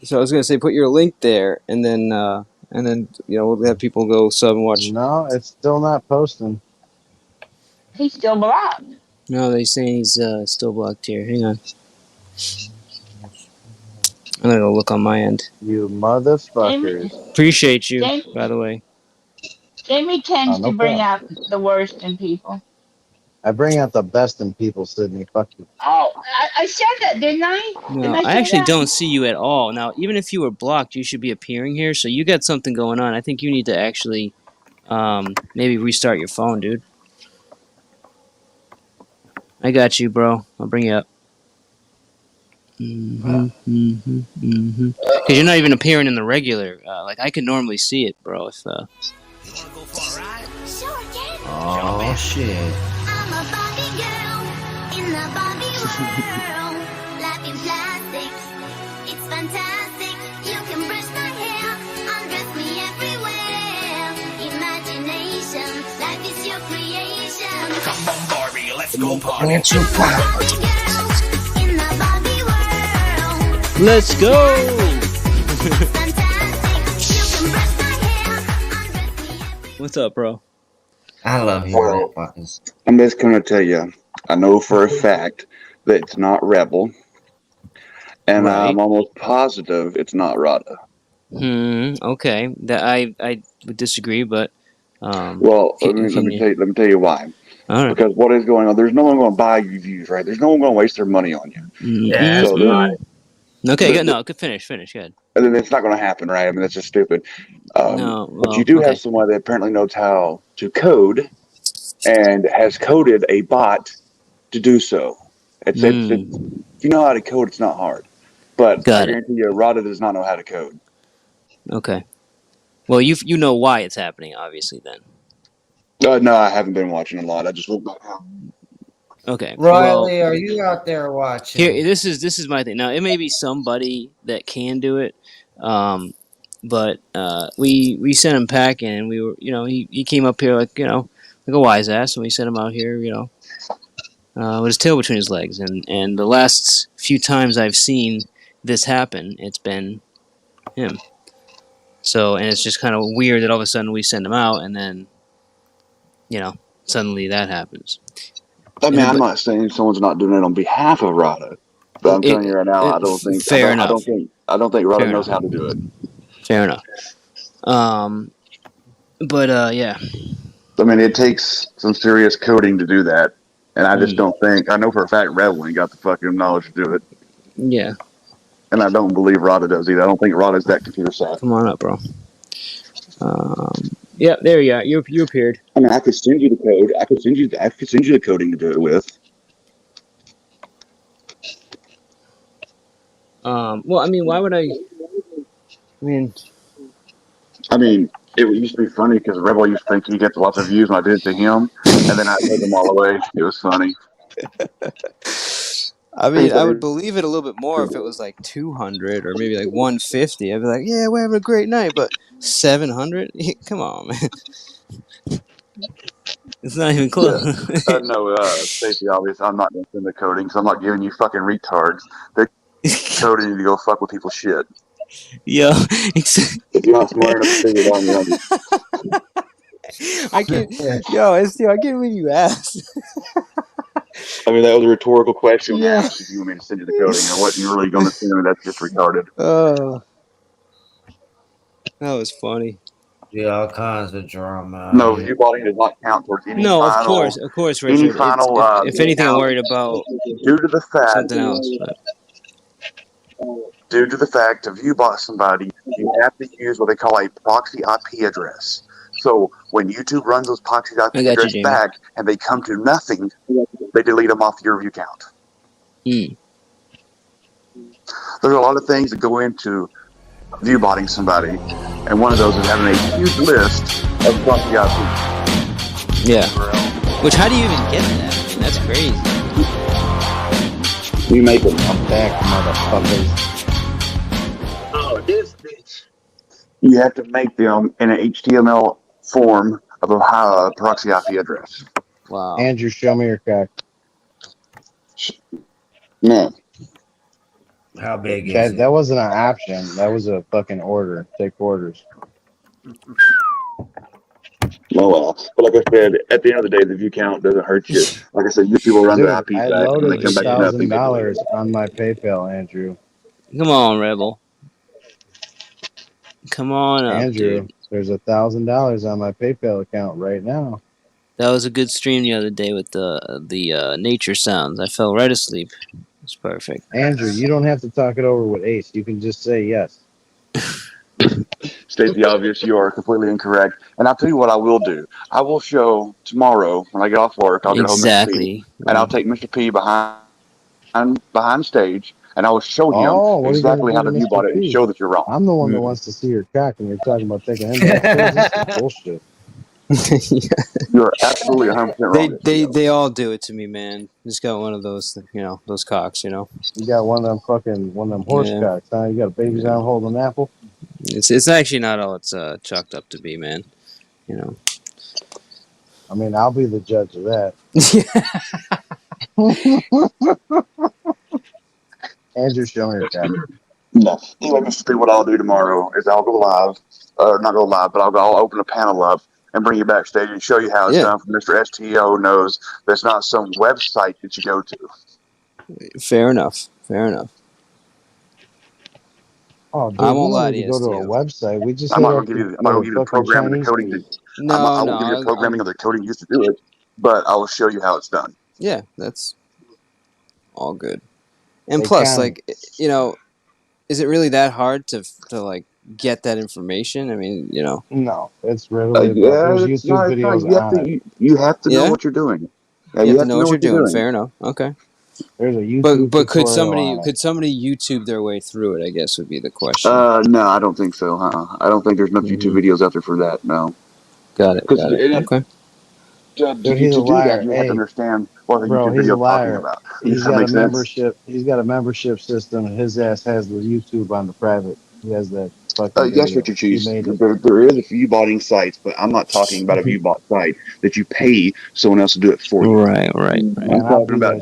So I was gonna say, put your link there, and then we'll have people go sub and watch. No, it's still not posting. He's still blocked. No, they're saying he's still blocked here. Hang on. I'm gonna go look on my end. You motherfuckers. Appreciate you, by the way. Jamie tends no to bring problem. out the worst in people. I bring out the best in people, Sydney. Fuck you. Oh, I said that, didn't I? No, I actually don't see you at all. Now, even if you were blocked, you should be appearing here. So you got something going on. I think you need to actually maybe restart your phone, dude. I got you, bro. I'll bring you up. Because you're not even appearing in the regular. Like, I could normally see it, bro. If Oh, shit. I'm a Barbie girl in the Barbie world. Life in plastic, it's fantastic. You can brush my hair, undress me everywhere. Imagination, life is your creation. Come on, Barbie, let's go party. I'm a Barbie girl in the Barbie world. Let's go! What's up, bro? I love you, Well, motherfuckers. I'm just going to tell you, I know for a fact that it's not Rebel, and Right. I'm almost positive it's not Rada. Okay. That I would disagree, but Well, let me tell you why. All right. Because what is going on? There's no one going to buy you views, right? There's no one going to waste their money on you. Yeah, So they're- Okay, good. No, finish. Go ahead. And then it's not going to happen, right? I mean, that's just stupid. No, but well, you do okay. have someone that apparently knows how to code and has coded a bot to do so. It's if you know how to code, it's not hard. But I guarantee you, Rada does not know how to code. Okay. Well, you know why it's happening, obviously. Then. No, I haven't been watching a lot. I just looked back out. Okay. Riley, well, are you out there watching? Here, this is my thing. Now, it may be somebody that can do it, but we sent him packing, and we were, he came up here like a wise ass, and we sent him out here, with his tail between his legs, and the last few times I've seen this happen, it's been him. So, and it's just kind of weird that all of a sudden we send him out, and then, suddenly that happens. I mean, I'm not saying someone's not doing it on behalf of Rada, but I'm telling you right now, I don't think. Fair enough. I don't think Rada Fair knows enough. how to do it. Fair enough. But yeah. I mean, it takes some serious coding to do that, and I just don't think. I know for a fact Rebel ain't got the fucking knowledge to do it. Yeah. And I don't believe Rada does either. I don't think Rada's that computer savvy. Come on up, bro. Yeah, there you are. You appeared. I mean, I could send you the code. I could send you the coding to do it with. Well, I mean, why would I? I mean, it used to be funny because Rebel used to think he gets lots of views when I did it to him, and then I took them all away. It was funny. I mean, I would believe it a little bit more if it was like 200 or maybe like 150. I'd be like, yeah, we're having a great night, but 700? Come on, man. It's not even close. Yeah. No, safety obvious. I'm not going to send the coding because I'm not giving you fucking retards. The coding you to go fuck with people's shit. Yo, if you're not smart enough to figure it out, I can't believe you asked. I mean, that was a rhetorical question. Yeah. If you want me to send you the coding, I wasn't really going to send it. That's just retarded. Oh, that was funny. Yeah, all kinds of drama. No, viewbotting does not count towards any No, final. of course, Richard. Any final. If anything, I'm worried about due to the fact something else. But. Due to the fact to viewbot somebody, you have to use what they call a proxy IP address. So when YouTube runs those proxy IP address back and they come to nothing, they delete them off your view count. There's a lot of things that go into viewbotting somebody, and one of those is having a huge list of proxy IP. Yeah. Which, how do you even get that? I mean, that's crazy. You make them come back, motherfuckers. Oh, this bitch. You have to make them in an HTML form of a proxy IP address. Wow. Andrew, show me your cock. No. How big is it? That wasn't an option. That was a fucking order. Take orders. Oh well, but like I said, at the end of the day, the view count doesn't hurt you. Like I said, you people run the Dude, IP I back and they loaded come the back to nothing. They delete $1,000 it. on my PayPal, Andrew. Come on, Rebel. Come on up, Andrew, dude. there's $1,000 on my PayPal account right now. That was a good stream the other day with the nature sounds. I fell right asleep. It's perfect. Andrew, you don't have to talk it over with Ace. You can just say yes. State the obvious, you are completely incorrect. And I'll tell you what I will do. I will show tomorrow when I get off work, I'll get a hold of Mr. P, and I'll take Mr. P behind stage, and I will show him exactly how the view bought it and show that you're wrong. I'm the one that wants to see your cock, and you're talking about taking him backstage. This is bullshit. You're absolutely 100% wrong. They all do it to me, man. Just got one of those, those cocks, You got one of them horse cocks, huh? You got a baby's arm holding an apple. It's actually not all it's chalked up to be, man. I mean, I'll be the judge of that. Andrew, show me your cock. No. Anyway, Mr. P, what I'll do tomorrow is I'll go live, not go live, but I'll open a panel up and bring you backstage and show you how it's done. Mr. STO knows that's not some website that you go to. Fair enough. Oh, dude, I won't lie to you. you. Go to a website. We just. I'm not going to give you the programming and the coding. I won't give you the programming or the coding used to do it, but I will show you how it's done. Yeah, that's all good. And plus, is it really that hard to get that information? I mean, No, it's really there's YouTube videos on it. You have to know what you're doing. Yeah, you have to know what you're doing. Fair enough. Okay. There's a YouTube but could tutorial somebody YouTube their way through it? I guess would be the question. No, I don't think so. I don't think there's enough YouTube videos out there for that. No. Got it. Okay. To do that, you have to understand what the YouTube video is talking about. He's got a membership. He's got a membership system, and his ass has the YouTube on the private. He has that fucking. Yes, Richard Cheese. There is a view botting sites, but I'm not talking about a view bot site that you pay someone else to do it for you. Right. I'm talking about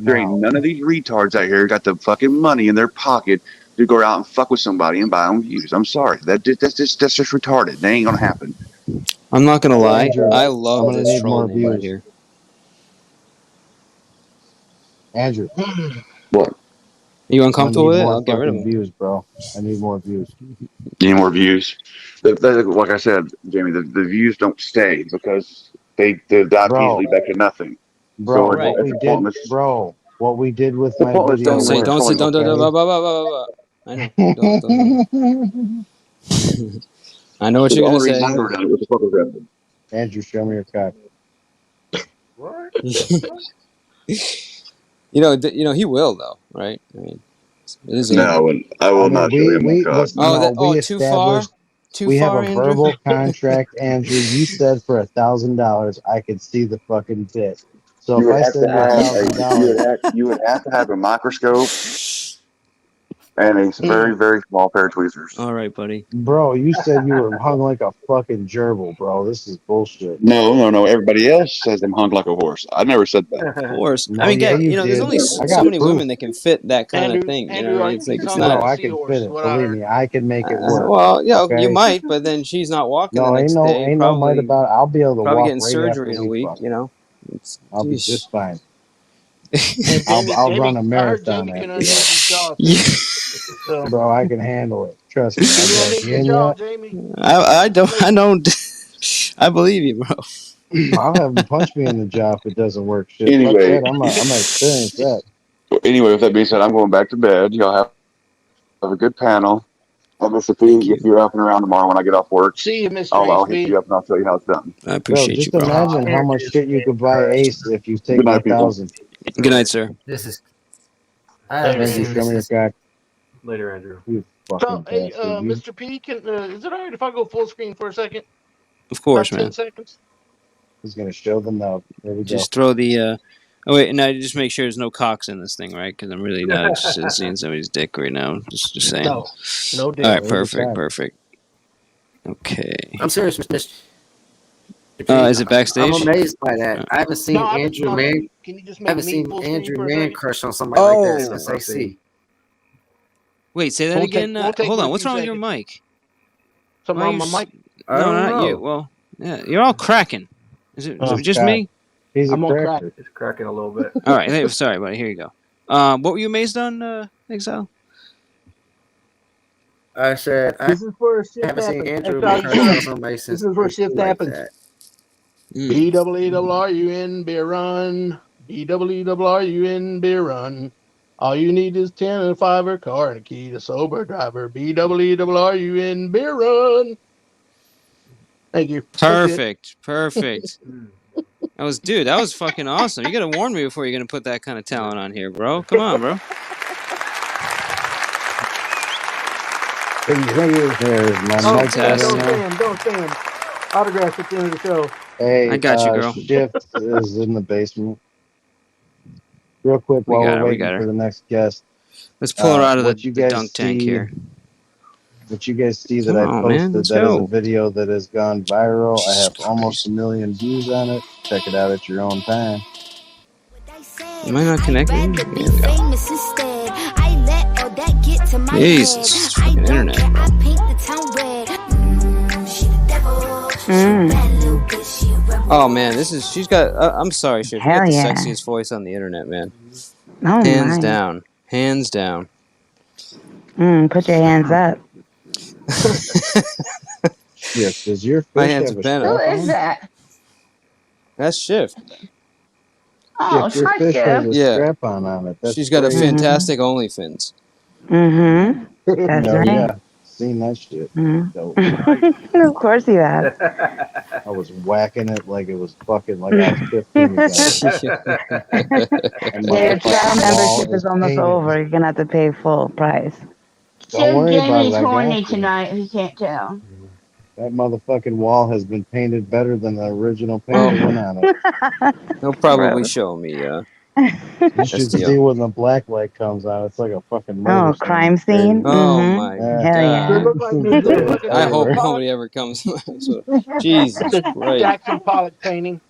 there ain't none of these retards out here got the fucking money in their pocket to go out and fuck with somebody and buy them views. I'm sorry, that's just retarded. That ain't gonna happen. I'm not gonna lie. I love this troll name right here. Andrew. What? Are you uncomfortable with it? I'll get rid of them. Views, bro. I need more views. Need more views. Like I said, Jamie, the views don't stay because the IP is back to nothing. Bro, so what we did with my video. Don't say. I know. I know what you're gonna say. Andrew, show me your cock. What? He will though, right? I mean, I will not show him my cock. Too far. We have a verbal contract, Andrew. You said for $1,000 I could see the fucking bit. So if I said $1,000, you would have to have a microscope and a very, very small pair of tweezers. All right, buddy. Bro, you said you were hung like a fucking gerbil, bro. This is bullshit. No. Everybody else says I'm hung like a horse. I never said that. Horse. I mean, there's only so many women that can fit that kind of thing. It's not. I can fit it. Believe me, I can make it work. Well, you might, but then she's not walking the next day. Ain't no might about it. I'll be able to walk getting surgery in a week. I'll be just fine. I'll run a marathon after that. Bro, I can handle it. Trust me. I don't. I believe you, bro. I'll have him punch me in the jaw if it doesn't work. Shit. Anyway, I'm gonna experience that. Anyway, with that being said, I'm going back to bed. Y'all have a good panel. Mr. P, if you're up and around tomorrow when I get off work, see you, Mr. I'll hit you up and I'll show you how it's done. I appreciate you, bro. Just imagine how much shit you could buy Ace if you take 1,000. Good night, sir. This is. Later, Andrew. So, hey, Mr. P, is it alright if I go full screen for a second? Of course, about man. 10 seconds. He's gonna show them now. There we Just go. throw the. Oh wait, now just make sure there's no cocks in this thing, right? Because I'm really not interested in seeing somebody's dick right now. Just saying. No dick. All right, perfect. Okay. I'm serious, Mr. Is it backstage? I'm amazed by that. I haven't seen Andrew Man. Can you just I make haven't me seen full screen Andrew for a Man second? crush on somebody like that since Oh. AC. Wait, say that Won't again. take Hold but a on. What's few wrong with your seconds. mic? Something Why are wrong you with my mic? I No, don't not know. you. Well, yeah, you're all cracking. Is it just me? He's a I'm on crack. cracker. It's cracking a little bit. All right. Hey, sorry, buddy. Here you go. What were you amazed on, Exile? I said I This is where shit haven't seen happens. Andrew That's all Man you crush got. on somebody since This is where AC shit like happens. that. BWRUN beer run. BWRUN beer run. All you need is 10 and a 5 car and a key to sober driver. BWRUN beer run. Thank you. Perfect. That was fucking awesome. You gotta warn me before you're gonna put that kind of talent on here, bro. Come on, bro. Thank you. There's my mic better Don't stand. Autographs at the end of the show. Hey, I got you, girl. Shift is in the basement. Real quick, We while got we're her, we waiting got her. for the next guest. Let's pull her out of what you the guys dunk tank see, here. What you guys see that Come I on, posted, man, let's that is a go. video that has gone viral. I Jesus have almost 1 million views on it. Check it out at your own time. Am I not connecting? Here we go. Jesus, fucking internet, bro. Oh man, she's got. I'm sorry, Shiv. You got the sexiest voice on the internet, man. Oh, hands my. down, hands down. Put your hands up. Shift, does your My fish hands have have a been strap up. Who is on? that? That's Shiv. Oh, Shift, your hi, fish has Jeff. a Yeah, strap on it. That's she's got a crazy. fantastic OnlyFins. Mm-hmm. That's No, right. yeah, seen that shit. Dope. Of course you have. I was whacking it like it was fucking like I was 15 again. Yeah, your trial membership is almost over. You're gonna have to pay full price. Don't worry about it. I horny got you. tonight, if you can't tell. That motherfucking wall has been painted better than the original paint that went on it. He'll probably show me. You should see when the black light comes on. It's like a fucking murder scene. Crime scene. Oh Mm-hmm. my Hell god! yeah. I hope nobody ever comes. Jesus Christ! Jackson Pollock painting.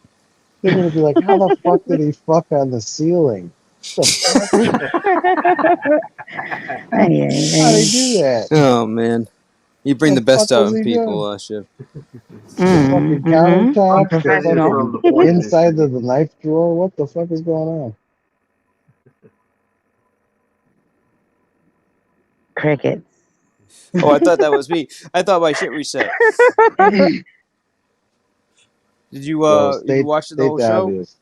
You're gonna be like, how the fuck did he fuck on the ceiling? What the fuck? How did he do that? Oh man, you bring the best out in people, Shiv. The fucking countertops, the Professional. fucking inside of the knife drawer. What the fuck is going on? Crickets. Oh, I thought that was me. I thought my shit reset. Did you you watch the whole show? Obvious.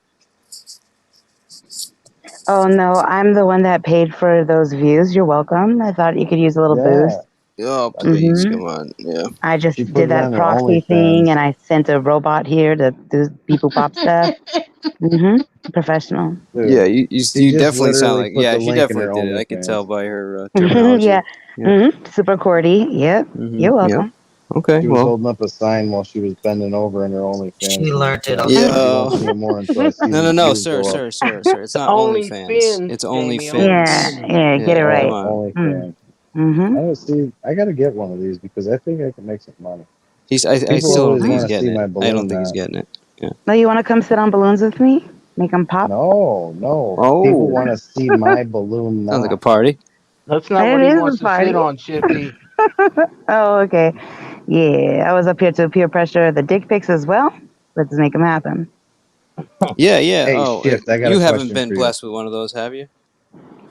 Oh no, I'm the one that paid for those views. You're welcome. I thought you could use a little boost. Oh please, come on, yeah. I just did that proxy thing, and I sent a robot here to do beep boop pop stuff. Professional. Dude, Yeah, you definitely sound like put the she link in definitely her did it. I could OnlyFans. tell by her terminology. Yeah. Super cordy. Yep. You're welcome. Yep. Okay. She was holding up a sign while she was bending over in her OnlyFans. She learned it on Yeah. You won't see more until I see No, these sir. views go up. It's not OnlyFans. It's OnlyFins. Yeah, get it right. OnlyFans. I gotta get one of these because I think I can make some money. I still don't think he's getting it. I balloon don't think he's knot. getting it. Yeah. No, you want to come sit on balloons with me? Make them pop? No. Oh. People want to see my balloon knot. Sounds like a party. That's not what he wants to sit on, Shifty. Oh, okay. Yeah, I was up here to peer pressure the dick pics as well. Let's make them happen. Yeah. Hey, Shift, I got you a haven't question been for you. blessed with one of those, have you?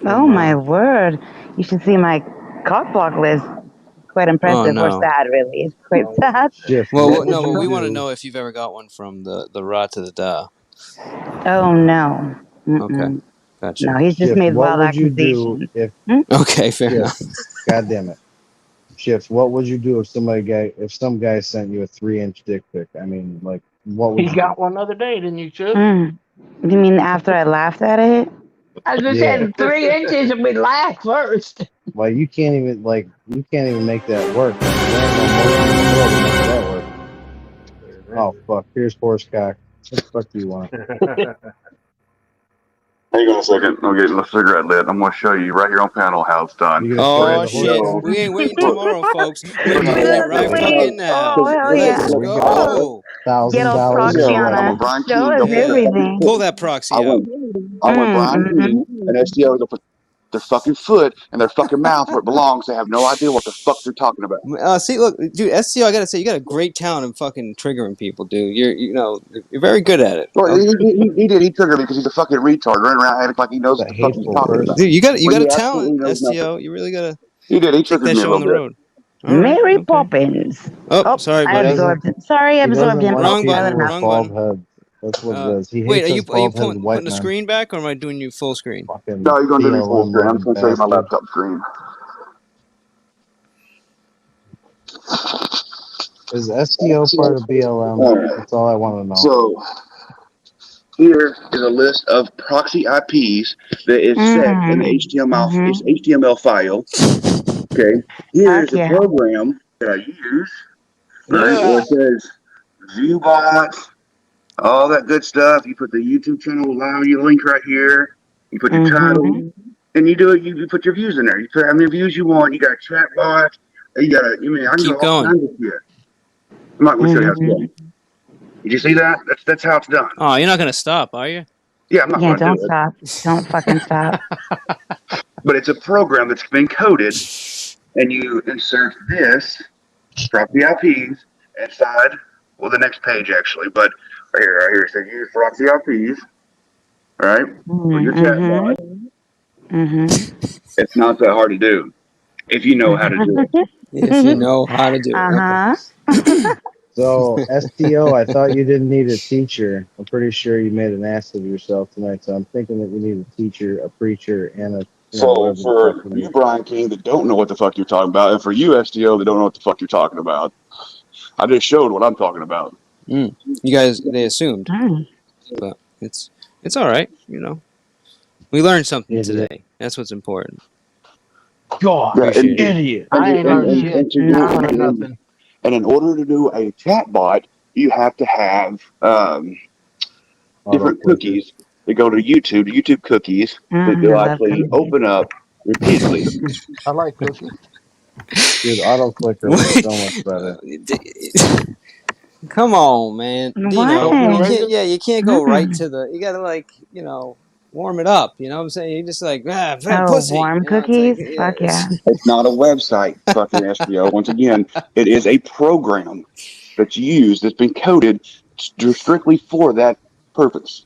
Oh, my word. You should see my cock block list. Quite impressive or sad, really. It's quite sad. Shift, Well, we want to know if you've ever got one from the Ra to the Da. Oh, no. Okay. Gotcha. No, he's just made wild what would you accusations. do if? Okay, fair enough. God damn it, Shift. What would you do if some guy sent you a 3-inch dick pic? I mean, like, what would He got one the other day, didn't you, Chip? You mean after I laughed at it? I was just saying 3 inches and we laugh first. Well, you can't even make that work. Oh fuck! Here's horsecock. What the fuck do you want? Hang on a second. I'm getting the cigarette lit. I'm going to show you right here on panel how it's done. Oh shit! We ain't waiting tomorrow, folks. We're doing it right fucking now. Oh, hell Let's yeah. go. Get all proxy on us. Show us everything. Pull that proxy out. I went Brian King and STO to put their fucking foot in their fucking mouth where it belongs. They have no idea what the fuck they're talking about. See, look, dude, STO, I gotta say, you got a great talent in fucking triggering people, dude. You're very good at it. Well, he did. He triggered me because he's a fucking retard running around acting like he knows what the fuck he's talking about. Dude, you got When a he talent, absolutely knows STO. nothing. You really gotta. He did. He take triggered that me a show on little the bit. road. Mary Poppins. Oh, sorry, I buddy. absorbed him. Sorry, I absorbed him. Wrong button. Enough. Wrong Bald button. head. That's what it is. He Wait, hates are you bald putting the screen back, or am I doing you full screen? No, you're going to do me full screen. I'm just going to show you my bastard. laptop screen. Is STO part of BLM? That's all I want to know. So here is a list of proxy IPs that is set in the HTML file. Okay. Here's a program that I use. Right, where it says ViewBot, all that good stuff. You put the YouTube channel link right here. You put your title, and you do it. You put your views in there. You put how many views you want. You got a chat box. You got a. I can Keep go all kinds of shit. I'm not going to show you how it's done. Did you see that? That's how it's done. Oh, you're not gonna stop, are you? Yeah, I'm not going to don't do it. stop. Don't fucking stop. But it's a program that's been coded, and you insert this, drop the IPs inside. Well, the next page actually, but right here. So you drop the IPs, right? For your chat bot. It's not that hard to do if you know how to do it. If you know how to do it. Okay. So, STO, I thought you didn't need a teacher. I'm pretty sure you made an ass of yourself tonight, so I'm thinking that you need a teacher, a preacher, and a... So for you, Brian King, that don't know what the fuck you're talking about, and for you, STO, that don't know what the fuck you're talking about, I just showed what I'm talking about. You guys, they assumed. But it's all right, We learned something today. That's what's important. God, idiot. I ain't learned shit. Nothing. And in order to do a chat bot, you have to have different cookies that go to YouTube cookies that you'll actually open up repeatedly. I like cookies. Dude, auto clicker is so much better. Come on, man. Dino, you can't go right to the. You gotta warm it up. You know what I'm saying? You're just like pussy. Warm cookies? Fuck yeah. It's not a website, fucking SBO. Once again, it is a program that's used, that's been coded strictly for that purpose.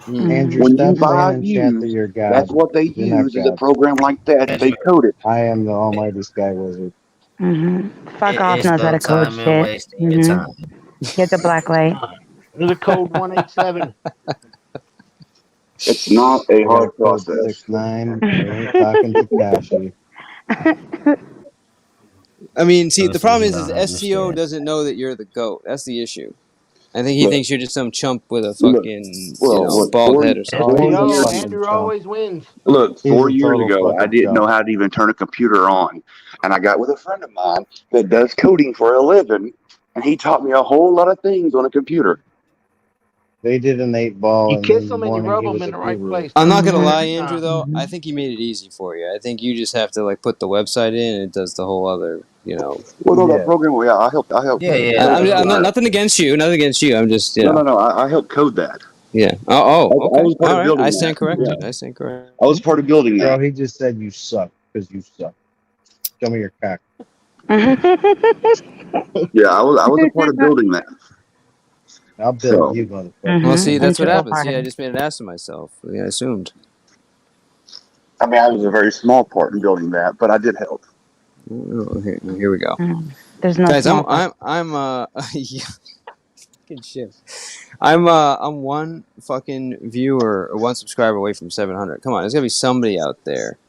Andrew, when stop you buy saying in chat that you're God. that's what they use is a program like that. They code it. I am the almighty sky wizard. Fuck off knows how to code shit. Get the black light. The code 187. It's not a hard process. 6'9", talking to Kashi. I mean, see, the problem is STO doesn't know that you're the GOAT. That's the issue. I think he thinks you're just some chump with a fucking bald head or something. Andrew always wins. Look, 4 years ago, I didn't know how to even turn a computer on. And I got with a friend of mine that does coding for a living, and he taught me a whole lot of things on a computer. They did an 8-ball. You kiss them and you rub them in the right place. I'm not gonna lie, Andrew. Though I think he made it easy for you. I think you just have to put the website in, and it does the whole other, Well, no, that program. Yeah, I helped. I'm not, nothing against you. Nothing against you. I'm just. No. I helped code that. Yeah. Okay. I was part of building I that. stand corrected. Yeah. I stand corrected. I was part of building that. Bro, he just said you suck because you suck. Show me your cock. Yeah, I was a part of building that. I'll build you, motherfucker. Well, see, that's what happens. See, I just made an ass of myself. I assumed. I mean, I was a very small part in building that, but I did help. Okay, here we go. There's no guys. small I'm good shit. I'm one fucking viewer or one subscriber away from 700. Come on, there's gotta be somebody out there.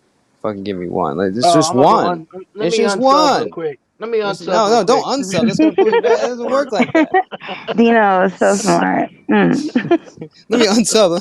Fucking give me one. It's just one. It's just one. Real quick. Let me unsub. No, don't unsub. That doesn't work like that. Dino is so smart. Let me unsub.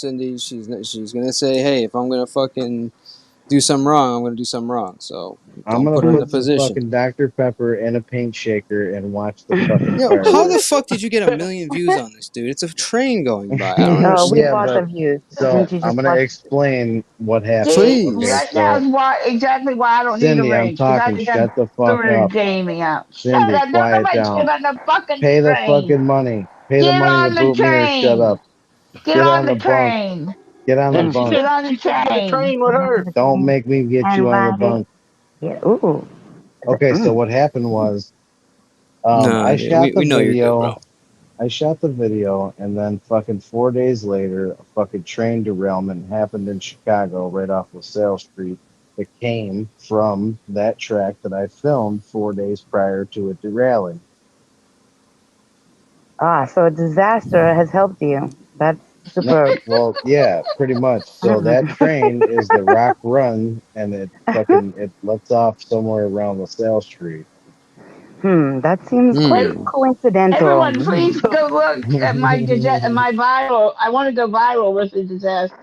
Cindy. She's gonna say, hey, if I'm gonna fucking do something wrong, I'm going to do something wrong. So I'm don't gonna put her in a put some position. fucking Dr. Pepper in a paint shaker and watch the fucking Yo, fireworks. how the fuck did you get 1 million views on this, dude? It's a train going by. I don't Oh, understand. we bought the views. So I'm gonna explain what happened. See, Okay, that so sounds exactly why I don't need a Cindy, I'm ring. Because I talking. just have Shut the fuck threw up. Jamie out. Shut Cindy, up. Don't quiet nobody care down. about the fucking Pay the train. fucking money. Pay the Get money to on the boot me or shut train. up. Get on on the the bunk. train. Get on the And she bunk. said Get on the she said get a train. train with her. Don't make me get And you on the ride bunk. it. Yeah. Ooh. Okay, so what happened was Nah, I dude, shot the we know you're good, video. bro. I shot the video, and then fucking 4 days later, a fucking train derailment happened in Chicago right off LaSalle Street. It came from that track that I filmed 4 days prior to it derailing. Ah, so a disaster has helped you. That's super. Well, yeah, pretty much. So that train is the Rock Run, and it lets off somewhere around LaSalle Street. That seems quite coincidental. Everyone, please go look at my viral. I want to go viral with the disaster.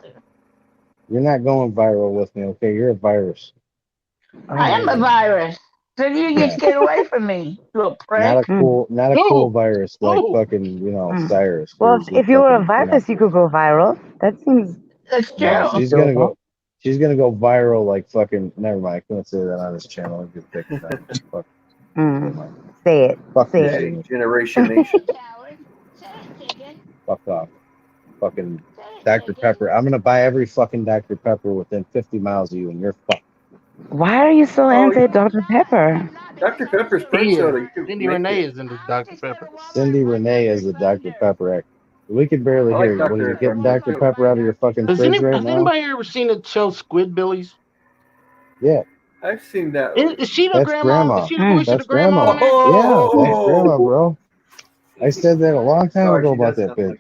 You're not going viral with me, okay? You're a virus. I am a virus. So you just get away from me, little prick. Not a cool virus like fucking, Cyrus. Well, if you were a virus, you could go viral. That seems. That's true. No, she's gonna go viral like fucking. Never mind. I couldn't say that on this channel. I'd get picked on. Fuck. Say it. Fuck Say this it. shit. Generation Nation. Fuck off. Fucking Dr. Pepper. I'm gonna buy every fucking Dr. Pepper within 50 miles of you, and you're fucked. Why are you so anti Dr. Pepper? Dr. Pepper's pretty soda. Cindy Renee is into Dr. Pepper. Cindy Renee is the Dr. Pepper act. We can barely hear you. What are you getting Dr. Pepper out of your fucking fridge right Has now? anybody ever seen the show Squidbillies? Yeah. I've seen that. Is she the That's grandma? Is she the voice of That's the grandma? on there? Yeah, that's grandma, bro. I said that a long time ago about that bitch.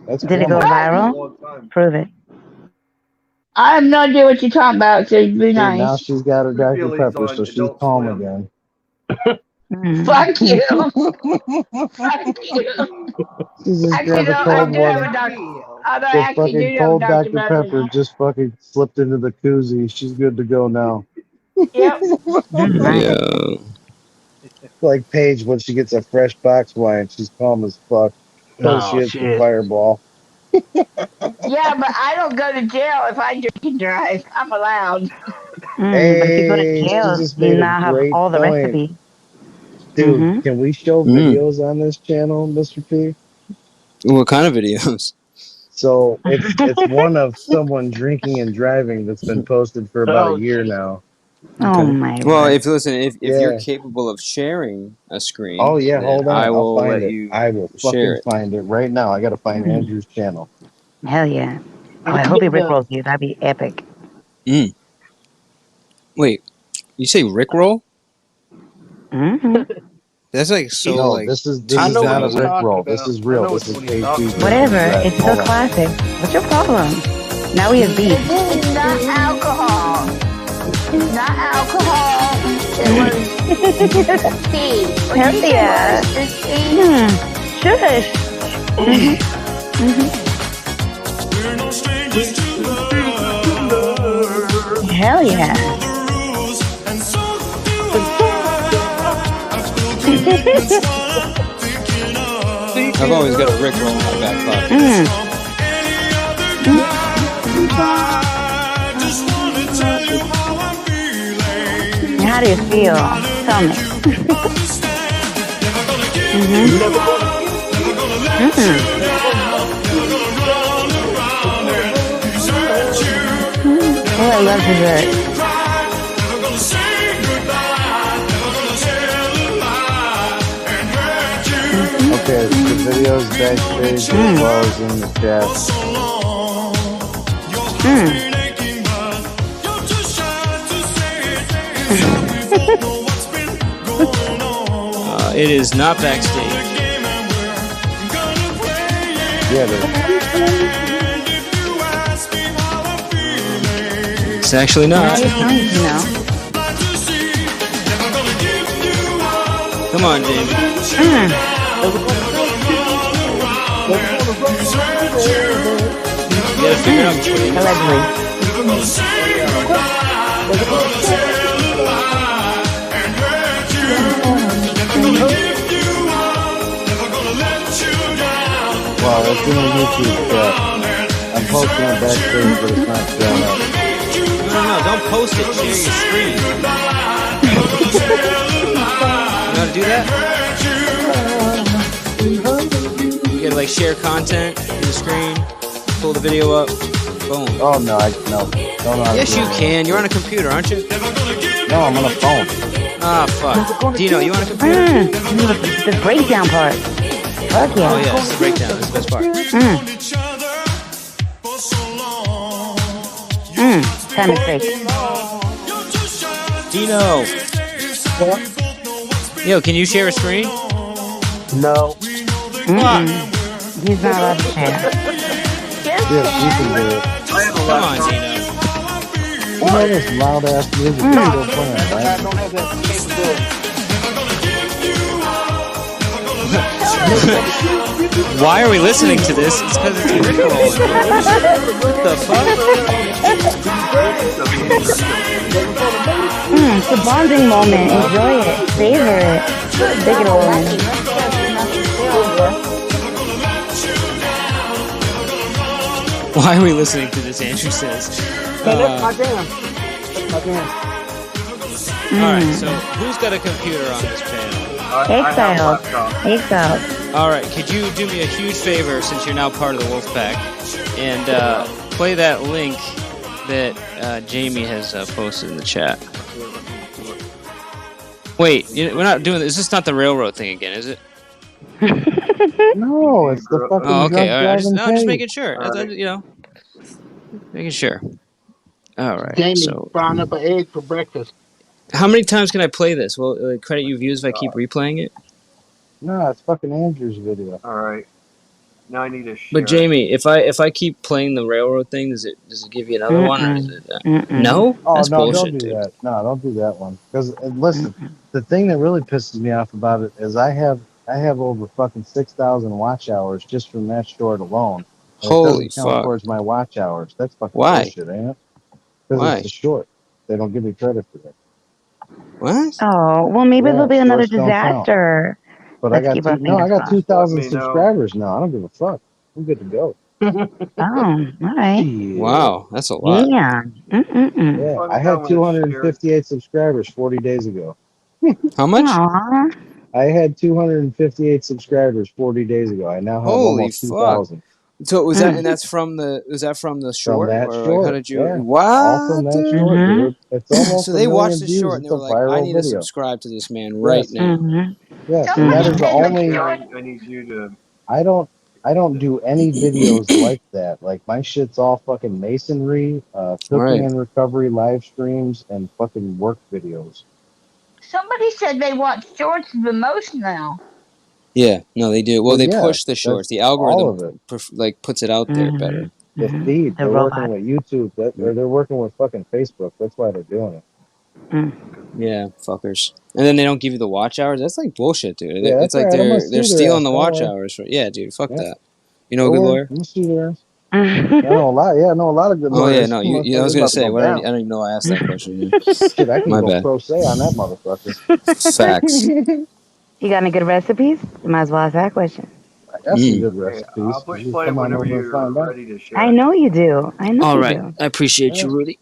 That's Did it go viral? Prove it. I have no idea what you're talking about, so be nice. Now she's got her Dr. Pepper, so she's calm again. Fuck you. Fuck you. She just grabbed a cold one. The fucking cold Dr. Pepper just fucking slipped into the koozie. She's good to go now. Yep. Yeah. Like Paige when she gets a fresh box wine, she's calm as fuck. Until she hits the fireball. Yeah, but I don't go to jail if I drink and drive. I'm allowed. But if you go to jail, you now have all the recipes. Dude, can we show videos on this channel, Mr. P? What kind of videos? So it's one of someone drinking and driving that's been posted for about a year now. Oh my! Well, if you're capable of sharing a screen, hold on, I'll find let it. you. I will fucking find it right now. I gotta find Andrew's channel. Hell yeah! Oh, I hope he rickrolls you. That'd be epic. Wait, you say rickroll? Mm-hmm. That's like so. No, like this is not a rickroll. This is real. This is HD. Whatever. It's still classic. What's your problem? Now we have beef. It's not alcohol. It's not alcohol. It was tea. Hell yeah. Shush. Hell yeah. I've always got a rickroll in my back pocket. How do you feel? Tell me. Oh, I love dessert. Okay, the video's backstage as well as in the chat. It is not backstage. Yeah, it's actually not. Come on, Jamie. You gotta figure out. Allegedly. Well, it's in the YouTube chat. I'm posting it backstage, but it's not showing up. No, don't post it. Share your screen. You know how to do that? You gotta like share content in the screen, pull the video up, boom. Oh no, don't know how yes, to do you can. You're on a computer, aren't you? No, I'm on a phone. Ah, fuck. Dino, you on a computer? The breakdown part. Fuck yeah. Oh yeah, it's the breakdown. That's the best part. Time is great. Dino. What? Yo, can you share a screen? No. He's not allowed to share. Yes, you can do it. Come on, Dino. You know this loud ass music you're still playing, right? I don't have that capability. Why are we listening to this? It's because it's Rickroll. What the fuck? It's a bonding moment. Enjoy it. Savor it. Take it all in. Why are we listening to this? Andrew says. That's my jam. Alright, so who's got a computer on this panel? Exile. Alright, could you do me a huge favor since you're now part of the Wolfpack and play that link that Jamie has posted in the chat? Wait, we're not doing this. Is this not the railroad thing again, is it? No, it's the fucking okay, all right. Just making sure. Making sure. Alright. Jamie frying up an egg for breakfast. How many times can I play this? Will it credit you views if I keep replaying it? No, it's fucking Andrew's video. All right. Now I need to share. But Jamie, if I keep playing the railroad thing, does it give you another one? Or is it, no? Oh, That's no, bullshit, don't do dude. that. No, don't do that one. Because listen, the thing that really pisses me off about it is I have over fucking 6,000 watch hours just from that short alone. Holy it doesn't count towards my watch hours. That's fucking bullshit, ain't it? Because it's a short. They don't give me credit for that. What? Oh, well, maybe there'll be another disaster. But I got 2,000 subscribers now. I don't give a fuck. I'm good to go. Oh, all right. Wow, that's a lot. Yeah. Yeah, I had 258 subscribers 40 days ago. How much? Aww. I had 258 subscribers 40 days ago. I now have almost 2,000. So was that, and that's from the short? From that or short. How did you? Yeah. Wow. All from that short, dude. It's almost so they a watched million the short and views. they were It's a like, viral "I need to video. subscribe to this man right now." Yes, and that is the only. I need you to. I don't do any videos like that. Like my shit's all fucking masonry, cooking and recovery live streams, and fucking work videos. Somebody said they watch shorts the most now. Yeah, no, they do. Well, they push the shorts. The algorithm all of it. puts it out there better. The feed. They're working with YouTube. They're working with fucking Facebook. That's why they're doing it. Yeah, fuckers. And then they don't give you the watch hours. That's like bullshit, dude. Yeah, it's like they're stealing the watch hours. Yeah, dude. Fuck that. You know a good lawyer? I'm sue their ass. I know a lot. Yeah, I know a lot of good lawyers. Oh yeah, no. I was gonna say. I don't even know I asked that question. Shit, I can My go bad. pro se on that motherfucker. You Facts. got any good recipes? You might as well ask that question. I got some good recipes. I'll push play whenever you're ready to share. I know you do. I know All you right. do. I appreciate you, Rudy.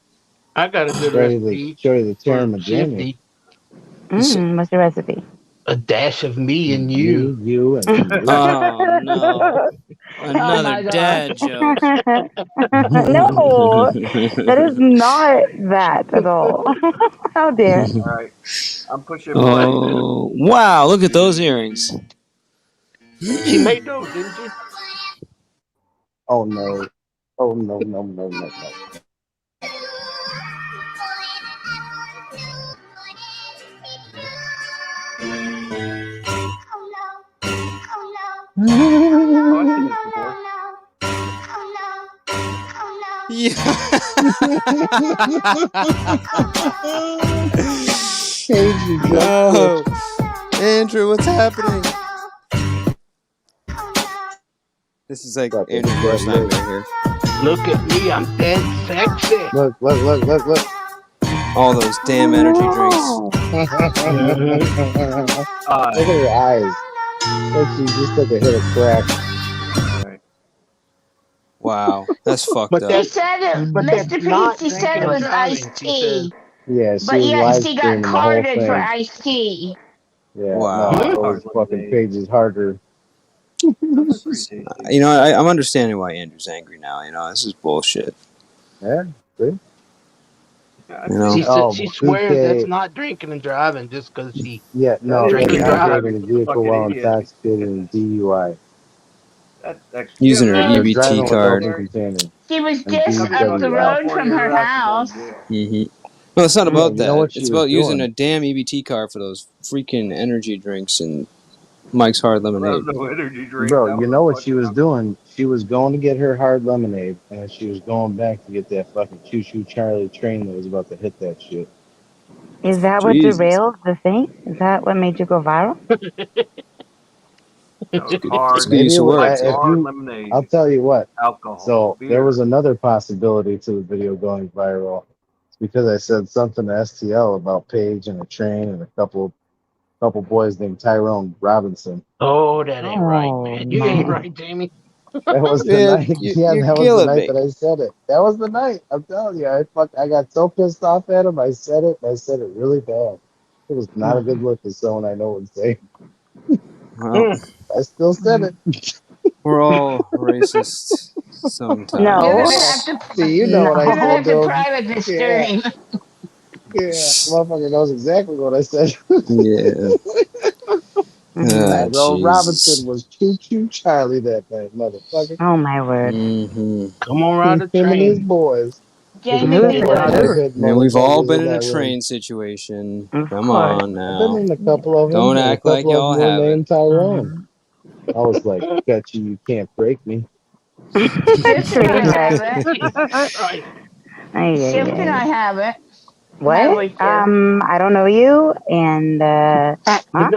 I got a good Show recipe. you the Terran Jamie. What's your recipe? A dash of me and you. You and you. Oh no. Another dad joke. No, that is not that at all. How dare. All right. I'm pushing play. Oh wow! Look at those earrings. She made those, didn't she? Oh no. Oh no. Oh, Andrew, what's happening? This is like Andrew's worst nightmare here. Look at me, I'm dead sexy. Look. All those damn energy drinks. Look at her eyes. Like she just took a hit of crack. Wow, that's fucked She up. said it, But that's Mr. P. not She said drinking it and was driving, iced she said. tea, Yeah, she but was yet live she got streaming the whole carded for thing. iced tea. Yeah, no, Wow. those fucking pages harder. You know, I'm understanding why Andrew's angry now. You know, this is bullshit. Yeah, see? You know? She swears that's not drinking and driving just because she Yeah, no, drink that's and not drive. driving a vehicle while intoxicated and DUI. Using her Or EBT driving with card. open container. She was And just up the VVCW. road from her house. Mm-hmm. No, it's not Yeah, about you that. know what she It's was about using doing? a damn EBT card for those freaking energy drinks and Mike's Hard Lemonade. No energy drink. Bro, That you was know what fucking she was doing? She was going to get her hard lemonade, and then she was going back to get that fucking choo-choo Charlie train that was about to hit that shit. Is that what Jesus. derailed the thing? Is that what made you go viral? It's good Maybe use it of was. words. If you, I'll tell you what. Alcohol, So beer. there was another possibility to the video going viral. It's because I said something to STL about Paige and a train and a couple boys named Tyrone Robinson. Oh, that ain't right, man. You ain't right, Jamie. That was the Yeah, night. you're That was the killing night me. that I said it. That was the night. I'm telling you, I got so pissed off at him. I said it. I said it really bad. It was not a good look as someone I know would say. Well, I still said it. we're all racist sometimes. You're No. gonna have to. See, you know what I You're gonna said have to to him. private this Yeah, stream. yeah. Motherfucker knows exactly what I said. Yeah. Ah, Tyrone Jesus. Robinson was choo-choo Charlie that night, motherfucker. Oh my word. Mm-hmm. Come on, ride the Him and his train. boys. His Jamie, Who's be couple of better. hard-hit And we've all motherfuckers been in in a that room. train situation. Of Come course. on I've been now. in a couple of them, Don't and a act like couple of y'all them were haven't. named Tyrone. I was like, bet you can't break me. Shifts and I Train wreck. haven't. Right. Shifts and I haven't. Have What? we, Shift? I don't know you, and huh?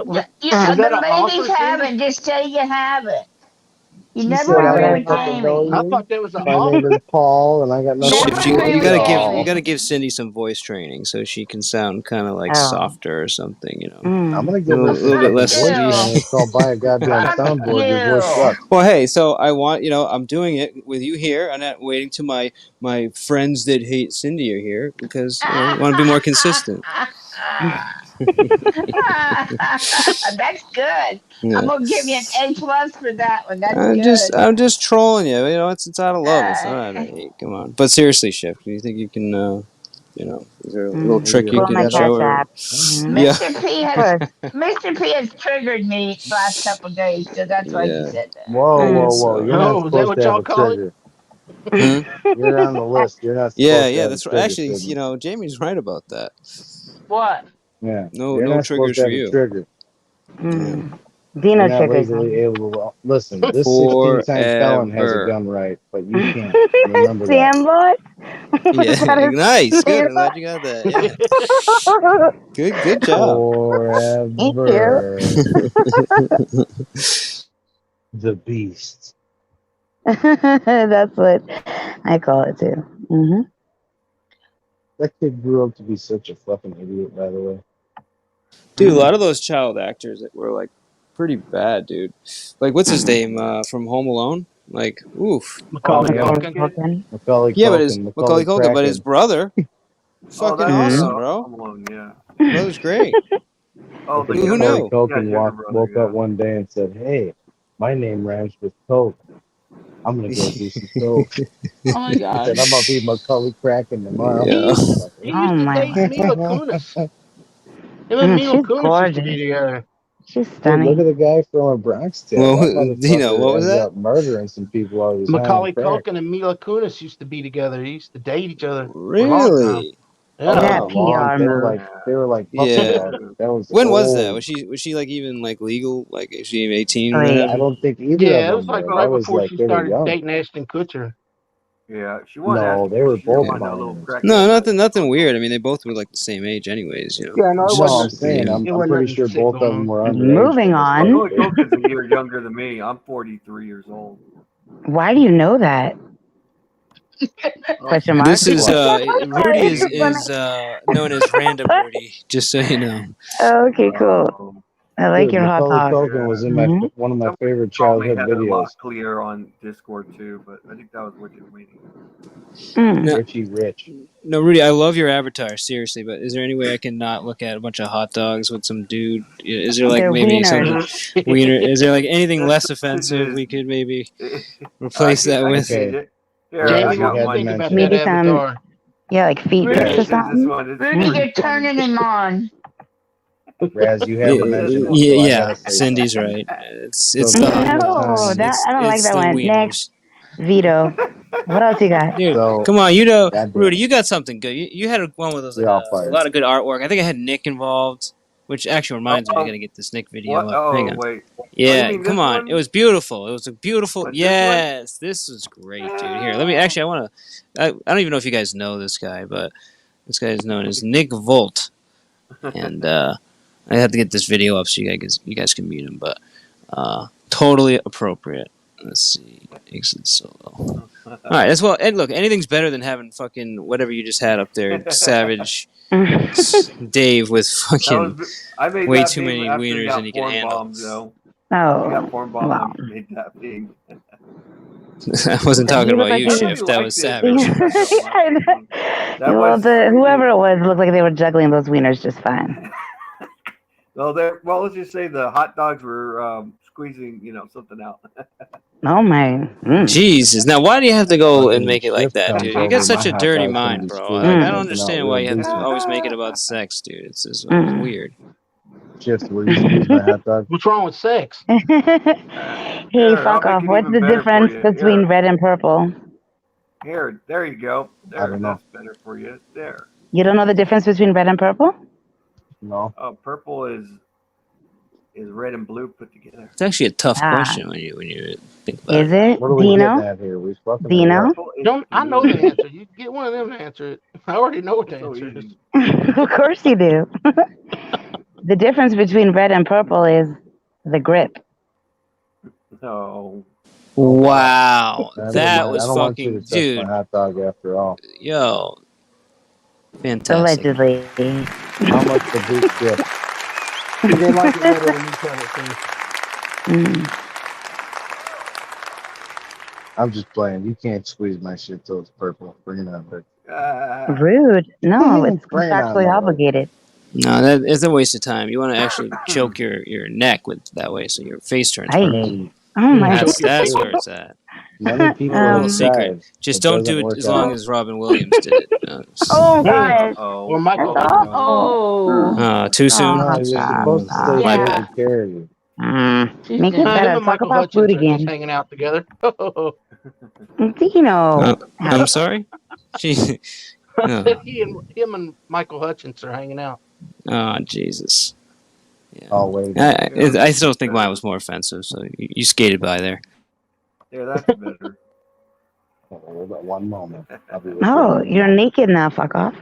Was that The an ladies offer, Cindy? haven't. Just say you haven't. You She never said, I agree Whatever. don't with fucking know Jamie. I you. thought that was an My name offer. is Paul, and I got nothing Never to Shift, do agree with with y'all. you Jamie. gotta give Cindy some voice training so she can sound kind of like Oh. softer or something, you know. I'm gonna A give her some little bit fucking less voice You. training. It's called buy a goddamn Fuck soundboard. Your voice you. sucks. Well, hey, so I want, you know, I'm doing it with you here. I'm not waiting till my friends that hate Cindy are here because, you know, I want to be more consistent. That's good. I'm Yeah. gonna give you an A+ for that one. That's I'm good. just trolling you. You know, it's out of love. It's not out Uh, of hate. Come on. But seriously, Shift, do you think you can, you know, is there a little Maybe trick you Pull hook my can that show up. cash her? app. Mm-hmm. Yeah. Mr. P Of has course. Mr. P has triggered me the last couple of days, so that's why he Yeah. said that. Whoa, I whoa, guess whoa! so. You're not Oh, is that supposed what to have y'all a call it? trigger. Huh? You're on the list. You're not Yeah, supposed to yeah, have a that's right. trigger, Actually, you Sydney. know, Jamie's right about that. What? Yeah, No, you're no not supposed triggers to for have a you. trigger. Yeah. You're Dino not triggers legally me. able to listen. This 16-time felon has a Forever. gun right, but you can't. Remember that. Sandlot? Yeah, Was that a nice. Good. I'm glad Sandlot? you got that. Yeah. Good job. Thank you. Forever the beast. That's what I call it too. Mm-hmm. That kid grew up to be such a fucking idiot, by the way. Dude, a lot of those child actors that were like pretty bad, dude. Like, what's his name from Home Alone? Like, oof. Macaulay Macaulay Culkin. Yeah, but his Macaulay Culkin, but his Kraken. brother, Oh, fucking that's awesome, bro. Home Alone, yeah. Brother's great. Oh, the Who Macaulay knew? Culkin younger brother, woke up one day and said, "Hey, my name rhymes with Coke. I'm gonna go do some Coke." Oh my He god. said, "I'm gonna be Macaulay Kraken tomorrow." Yeah. He Oh used to my date word. Mila Kunis. Him and Mila She's Kunis used to be gorgeous. together. She's Dude, look stunning. at the guy from A Bronx Tale. Well, That Dino, what motherfucker was ended that? up murdering some people while he was high on Macaulay crack. Culkin and Mila Kunis used to be together. They used to date each other for a long time. Really? Yeah. That was a That long. PR They were move. like puppy Yeah. love. That was When was that? old. Was she like even like legal? Like is she 18 or Like, I whatever? don't think either of Yeah, it was them like were. right That was before like she they were started young. dating Ashton Kutcher. Yeah, she No, wanted they were she didn't both want no little minors. crackhead. No, nothing weird. I mean, they both were like the same age, anyways. You know. Yeah, no, it It's No, I'm wasn't. just, saying It I'm wasn't pretty nothing sure sick both of going them on. were underage moving when they on. started Macaulay dating. Culkin's a year younger than me. I'm 43 years old. Why do you know that? Question mark. This is Rudy is known as Random Rudy. Just so you know. Okay, cool. I like Dude, your hot Macaulay dog. Culkin was in one of my favorite Probably childhood had it a lot videos. clear on Discord too, but I think that was what you're waiting. No, Richie Rich. No, Rudy, I love your avatar, seriously, but is there any way I can not look at a bunch of hot dogs with some dude? Is there like They're maybe wieners. something wiener? Is there like anything less offensive we could maybe replace that with? Here, Jamie, I got what do you one. think about Maybe that some, avatar? yeah, like feet pics or This something. one is Rudy, pretty you're turning him on. Raz, you had to mention it. So I Yeah, gotta say Cindy's something. right. It's So the this hot is the dogs. No, time. I don't like It's that the one. wieners. Next, veto. What else you got? Dude, So, come on, goddamn Rudy, it. you got something good. You had one with those We like all a fired. lot of good artwork. I think I had Nick involved, which actually reminds me, I gotta get this Nick video What? up. Hang Oh, on. wait. Yeah, you mean come this on. one? It was beautiful. It was a beautiful. This one? Yes, this was great, dude. Here, let me actually. I don't even know if you guys know this guy, but this guy is known as Nick Volt, and I have to get this video up so you guys can meet him. But totally appropriate. Let's see, exit solo. All right, as well. And look, anything's better than having fucking whatever you just had up there, Savage Dave with fucking way too many wieners than he can handle. Though. Oh, He got porn bomb wow. and made that big. I wasn't talking about like you, Shift. That was Savage. Well, whoever it was looked like they were juggling those wieners just fine. Well, let's just say the hot dogs were squeezing, something out. Oh my! Jesus! Now, why do you have to go and make it like that, dude? You got such a dirty mind, bro. Like, I don't understand why you have to always make it about sex, dude. It's just weird. Shift, will you squeeze my hot dog? What's wrong with sex? Hey, fuck off. What's the difference between red and purple? Here, there you go. I don't know. That's better for you. There. You don't know the difference between red and purple? No. Purple is red and blue put together. It's actually a tough question when you think about it. Is it? What are we getting at here? Dino? I know the answer. You get one of them to answer it. I already know what the answer is. Of course you do. The difference between red and purple is the grip. No. Wow, that was I don't want you fucking to touch dude. my hot dog after all. Yo, fantastic. Allegedly. How much the boot grip? They like it better when you tell it to. I'm just playing. You can't squeeze my shit till it's purple. Bring it on, bitch. Rude. No, it's contractually obligated. No, that is a waste of time. You want to actually choke your neck with that way, so your face turns purple. Oh my! That's where it's at. Many people little secret. Just don't do it as long as Robin Williams did it. Oh God! Or Michael. Too soon. No, you're supposed to say take care of you. Make it better. Talk about food again. Just hanging out together. Dino. I'm sorry. Him and Michael Hutchins are hanging out. Oh Jesus. Yeah. Oh wait. I still think mine was more offensive. So you skated by there. Yeah, that's better. Hold on one moment. Oh, you're naked now. Fuck off.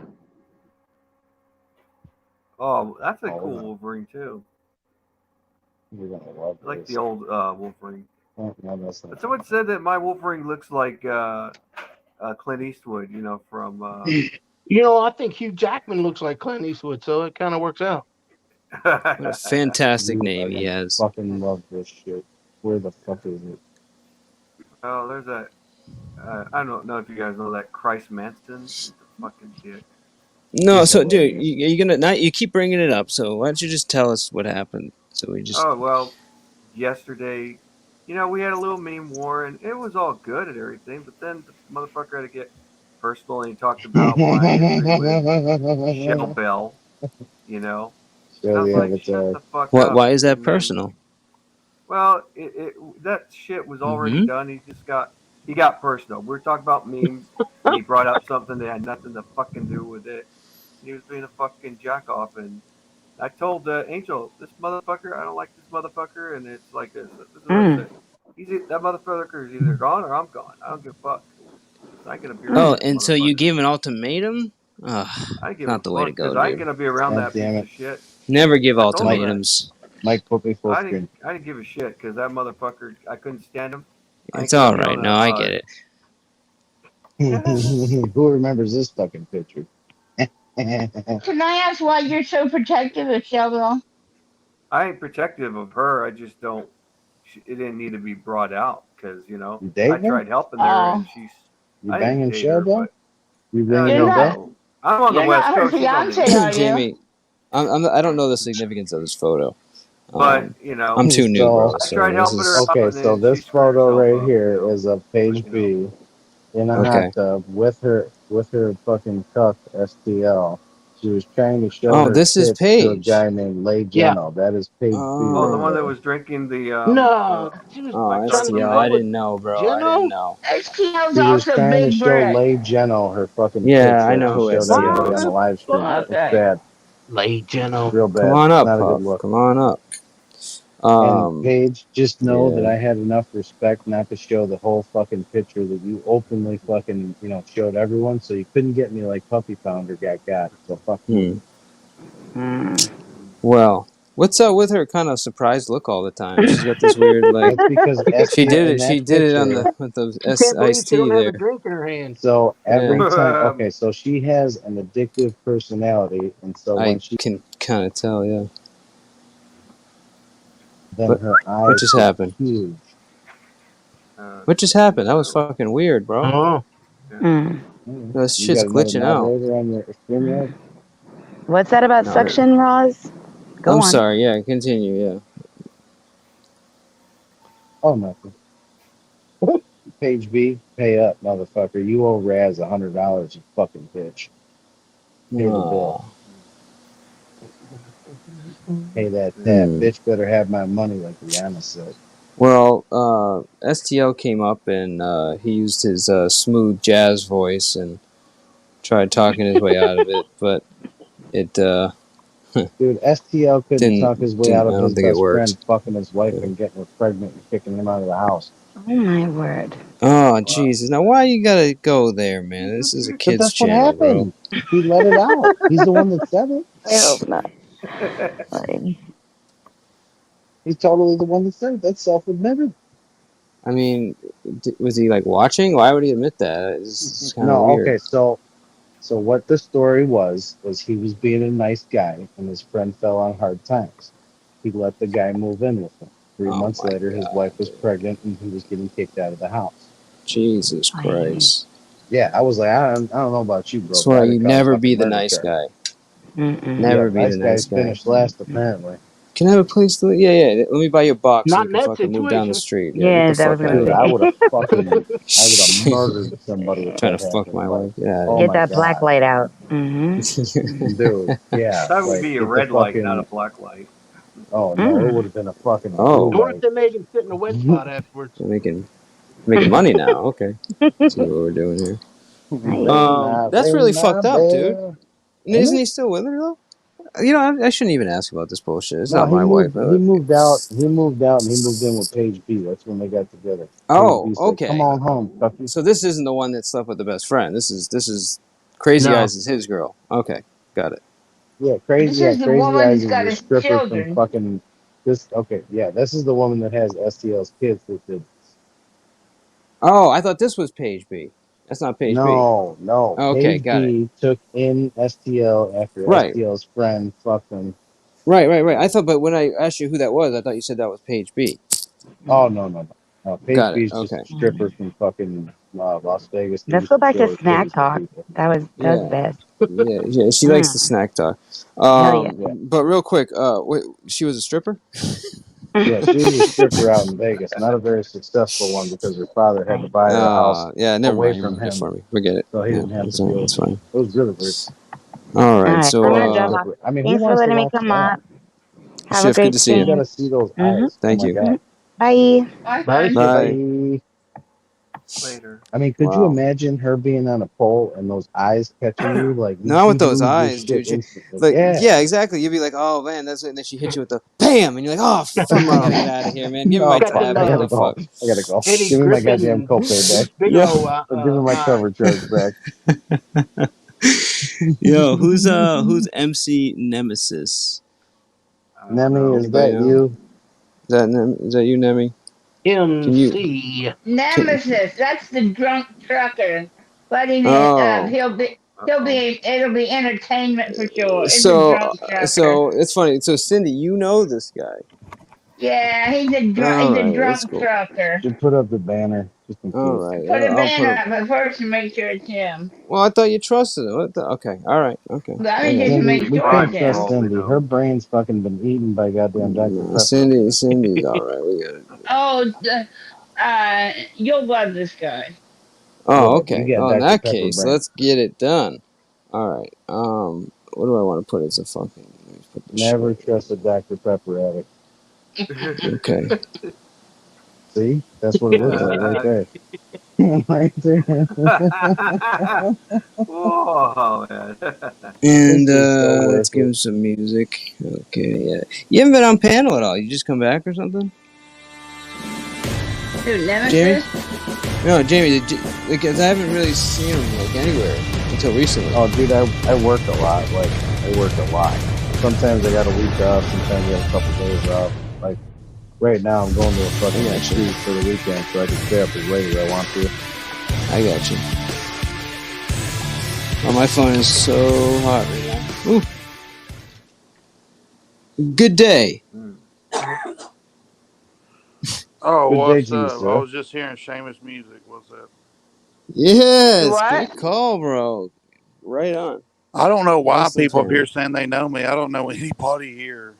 Oh, that's a cool Wolverine too. You're gonna love I like this. the old Wolverine. Oh, no, that's not. But someone said that my Wolverine looks like Clint Eastwood, from. I think Hugh Jackman looks like Clint Eastwood, so it kind of works out. What a fantastic name he has. Fucking love this shit. Where the fuck is it? Oh, there's that. I don't know if you guys know that Christ Manson. Fucking shit. No, so dude, you keep bringing it up. So why don't you just tell us what happened? So we just. Oh well, yesterday, we had a little meme war, and it was all good and everything. But then the motherfucker had to get personal, and he talked about my Shell Bell. And I was like, shut the fuck up. Why is that personal? Well, that shit was already done. He got personal. We were talking about memes. And he brought up something that had nothing to fucking do with it. He was being a fucking jack off, and I told Angel, this motherfucker, I don't like this motherfucker, and it's like this. This is what I said. That motherfucker is either gone or I'm gone. I don't give a fuck. I ain't gonna be around and so you gave him an ultimatum? Not the way to go, dude. I ain't gonna be around that piece of shit. Never give ultimatums. Mike, put me full screen. I didn't give a shit because that motherfucker, I couldn't stand him. It's all right. No, I get it. Who remembers this fucking picture? Can I ask why you're so protective of Sheldon? I ain't protective of her. I just don't. It didn't need to be brought out because You I dating her? tried helping her and she's. You I didn't banging date her, Shellbell? but You ringing You're her not. bell? I'm on the You're West not her Coast. She's on the fiance, East. are you? Jamie, I don't know the significance of this photo. But you know, I'm too new, So bro. I tried helping her out, okay, and so then she this screwed photo herself right up. here is of Page B in a hot Okay. tub with her fucking cuff STL. She was trying to show Oh, her this is tits to a Paige. guy named Lay Geno. That is Page B Oh, the right one that there. was drinking the No, she was Oh, trying to STL. go I with didn't know, bro. I didn't Jeno. know. STL's She was also trying to Big show Brick. Lay Geno her fucking Yeah, tits I that know she who showed STL everybody on is. the live stream. Fuck. It's bad. Lay Jeno. Real Come bad. on It's up, not a good Puff. look. Come on up. And Paige, just know that Yeah. I had enough respect not to show the whole fucking picture that you openly fucking, showed everyone, so you couldn't get me like Puppy Pounder got. So fuck you. Well, what's up with her kind of surprised look all the time? She's got this weird like. That's because She did it. in She that did it on picture. the with the You can't believe iced she tea don't have a there. drink in her hand. So every Yeah. time, okay, so she has an addictive personality, and so when I she can kind of tell. Yeah. then What? her What eyes just get happened? huge. What just happened? That was fucking weird, bro. Oh. This You shit's got another glitching out. moderator on your StreamYard? What's that about No, suction, Roz? Go I'm on. sorry. Yeah, continue. Yeah. Oh, nothing. Page B, pay up, motherfucker. You owe Raz $100, you fucking bitch. Pay the bill. Pay that tab. Bitch better have my money, like Rihanna said. Well, STL came up and he used his smooth jazz voice and tried talking his way out of it, but it Dude, STL couldn't talk his way out didn't. I of don't his think it best worked. friend fucking his wife and getting her pregnant and kicking him out of the house. Oh my word. Oh Jesus! Now why you gotta go there, man? This is a But kids that's what channel, bro. happened. He let it out. He's the one that said it. I hope not. He's totally the one that said it. That's self-admitted. I mean, was he like watching? Why would he admit that? It's kind of No, weird. okay, so what the story was he was being a nice guy and his friend fell on hard times. He let the guy move in with him. 3 months later, his wife was pregnant and he was getting kicked out of the house. Jesus Christ. Yeah, I was like, I don't know about you, bro. That's why you never be the nice guy. guy. Never be the nice guy. Finished last, apparently. Can I have a place to live? Yeah. Let me buy you a box so Not you in can that fucking move down the situation. street. Yeah, get the fuck out of Dude, here. I would have murdered somebody if Trying that to fuck happened. my Like, wife. Yeah. oh Get my that God. black light out. Mm-hmm. Dude, yeah. That would like, be a get the red light, fucking, not a black light. Oh no, it would have been a fucking Oh. blue What if light. they made him sit in a wet spot afterwards? We're making money now. Okay. See what we're doing here. That's really fucked up, dude. And isn't he still with her though? You know, I shouldn't even ask about this bullshit. It's No, not my wife. He moved out, and he moved in with Page B. That's when they got together. Oh, Page B said, okay. "Come on home, Tucky." So this isn't the one that slept with the best friend. This is Crazy No. Eyes is his girl. Okay, got it. Yeah, This is the Crazy woman Eyes who's is got the his stripper from children. fucking this. Okay, yeah, this is the woman that has STL's kids that did this. Oh, I thought this was Page B. That's not Page B. No. Okay, Page got it. B took in STL after Right. STL's friend fucked him. Right. I thought, but when I asked you who that was, I thought you said that was Page B. Oh no. Page Got B it. is just Okay. a stripper from fucking Las Vegas. That Let's used go to back show to her snack titties to talk. people. That was best. Yeah. She likes the snack talk. Hell yeah. But real quick, wait, she was a stripper. Yeah, she was a stripper out in Vegas. Not a very successful one because her father had to buy her a house Yeah, never away mind. You from ruined it him, for me. Forget it. so he Yeah, didn't have that's to deal fine. with it. It was really weird. All right. I'm gonna drop So, off. I mean, who Thanks for wants to letting me watch come that? up. Have a Shift, great good to see You you. stream. gotta see those eyes. Thank Oh my you. God. Bye. Bye. Bye. Later. I mean, could you Wow. imagine her being on a pole and those eyes catching you? Like, Not with you'd those lose your eyes, shit dude. instantly. Like, Yeah. yeah, exactly. You'd be like, "Oh man, that's it." And then she hits you with the bam, and you're like, "Oh fuck, I gotta get out of here, man. Give me my Oh Got fuck, them tab. What the fuck?" I gotta go. Eddie Give me my Griffin goddamn copay back. big Yeah. Or give me my cover charge back. Yo, who's MC Nemesis? Nemi, is Anybody that know? you? Is that you, Nemi? MC. Nemesis. That's the drunk trucker. But he'll be it'll be entertainment for sure. It's a So drunk trucker. it's funny. So Cindy, you know this guy. Yeah, he's a That's drunk cool. trucker. You put up the banner just in All case. right, Put a I'll put banner up. up, but first make sure it's him. Well, I thought you trusted him. Okay, all right, okay. But I need to Cindy, make we sure can't it's trust him. Cindy. Her brain's fucking been eaten by goddamn Dr. Pepper. Cindy's all right. We got it. Oh, you'll love this guy. Oh, okay. You got Oh, in Dr. that Pepper case, brain. let's get it done. All right. What do I want to put as a fucking? Never trust a Dr. Pepper addict. Okay. See, that's what it looks like right there. Right there. Oh man. And so let's give him some music. Okay, yeah. You haven't been on panel at all. You just come back or something? Dude, Nemesis? Jamie? No, Jamie, because I haven't really seen him like anywhere until recently. Oh, dude, I work a lot. Like, I work a lot. Sometimes I got a week off. Sometimes I got a couple days off. Like, right now I'm going to a fucking retreat for the weekend so I can stay up as late as I want to. I got you. Oh, my phone is so hot right now. Ooh. Good day. Oh, Good what's day to you, up? sir. I was just hearing Seamus music. What's up? Yes, What? good call, bro. Right on. I don't know why Less than people up here 10. saying they know me. I don't know anybody here.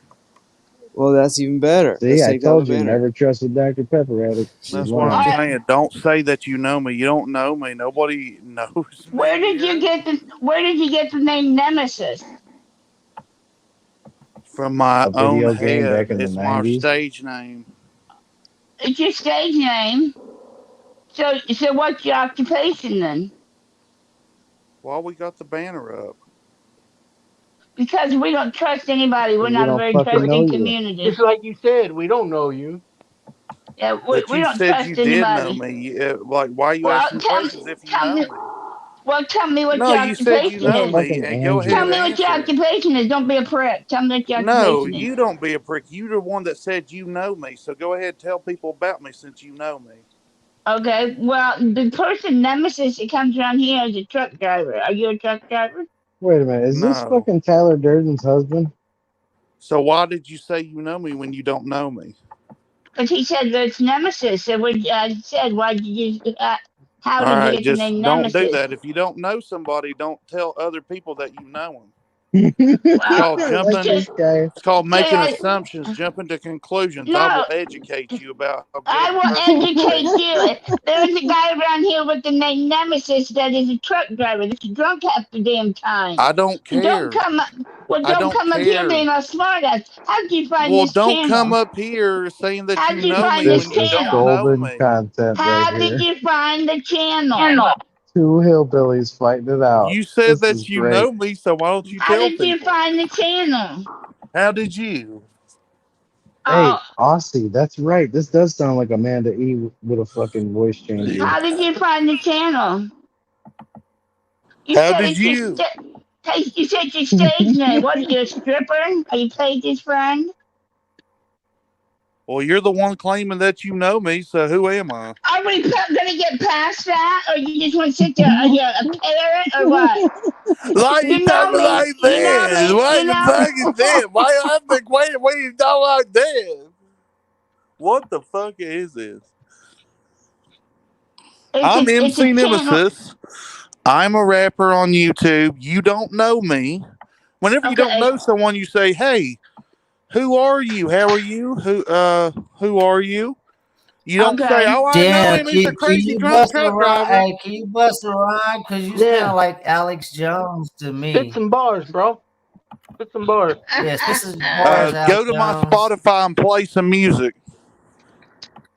Well, that's even better. See, Let's I take down the told you, banner. never trust a Dr. Pepper addict. That's what I'm saying. Don't say that you know me. You don't know me. Nobody knows me. Where did you get the name Nemesis? From my A own video game back head. in the It's my 90s. stage name. It's your stage name. So what's your occupation then? Why we got the banner up? Because we don't trust anybody. We're We not a don't very fucking know trusting you. community. Just like you said, we don't know you. Yeah, But we you don't said trust you did know anybody. me. Like, why are you Well, asking questions if you know me? Tell me what No, your you said you occupation know is. me, and go ahead Tell and me what your answer. occupation is. Don't be a prick. Tell me what your No, occupation is. you don't be a prick. You're the one that said you know me. So go ahead and tell people about me since you know me. Okay, well, the person Nemesis that comes around here is a truck driver. Are you a truck driver? Wait a minute. Is this No. fucking Tyler Durden's husband? So why did you say you know me when you don't know me? Because he said that it's Nemesis. So I said, why did you? How All did you right, get the just name don't do Nemesis? that. If you don't know somebody, don't tell other people that you know them. Well, It's called making assumptions, jumping to conclusions. I No, will educate you about how good I of a will person educate I am. you. There's a guy around here with the name Nemesis that is a truck driver that's drunk half the damn time. I don't So don't care. come up. Well, I don't don't come up here care. being a smartass. How did you find Well, this don't come channel? up here saying that How you did you know find me this This when you is don't channel? know golden me. content right How here. did you find the channel? Two hillbillies fighting it out. You said This is that you great. know me, so why don't you How tell did you people? find the channel? How did you? Hey, Aussie, that's right. This does sound like Amanda E with a fucking voice changer. How did you find the channel? You How said did it's your you? you said your stage name. What are you, a stripper? Are you Paige's friend? Well, you're the one claiming that you know me, so who am I? Are we gonna get past that, or you just want to sit there? Are you a parent or what? Why you talking like You know this? me. What You the know fuck me. is this? Why you have to wait when you talk like this? What the fuck is this? I'm It's a MC channel. Nemesis. I'm a rapper on YouTube. You don't know me. Whenever you don't know someone, you say, "Hey, who are you? How are you? Who are you?" You don't say, "Oh, I know Damn, him. He's a can crazy you drunk bust a truck rhyme? driver." Hey, can you bust a rhyme? Because you sound like Alex Jones to Spit me. some bars, bro. Spit some bars. Yeah, spit some bars, Go Alex to my Jones. Spotify and play some music.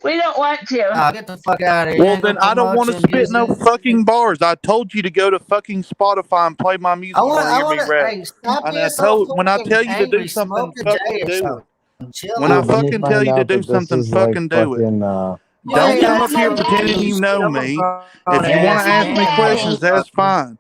We don't want to. Oh, get the fuck out of here. You Well, ain't then gonna I don't promote want to your spit no music. fucking bars. I told you to go to fucking Spotify and play my music. You want to hear me rap? Hey, stop And being so when I fucking tell you to do angry. Smoke something, a fucking J or do it. something. Chill When I out. Dude, when you fucking tell find you to out do that this something, is like fucking do it. fucking Don't You're come not up my here daddy. pretending you know I'm a me. grown If you want ass to ask me man, questions, that's motherfucker. fine.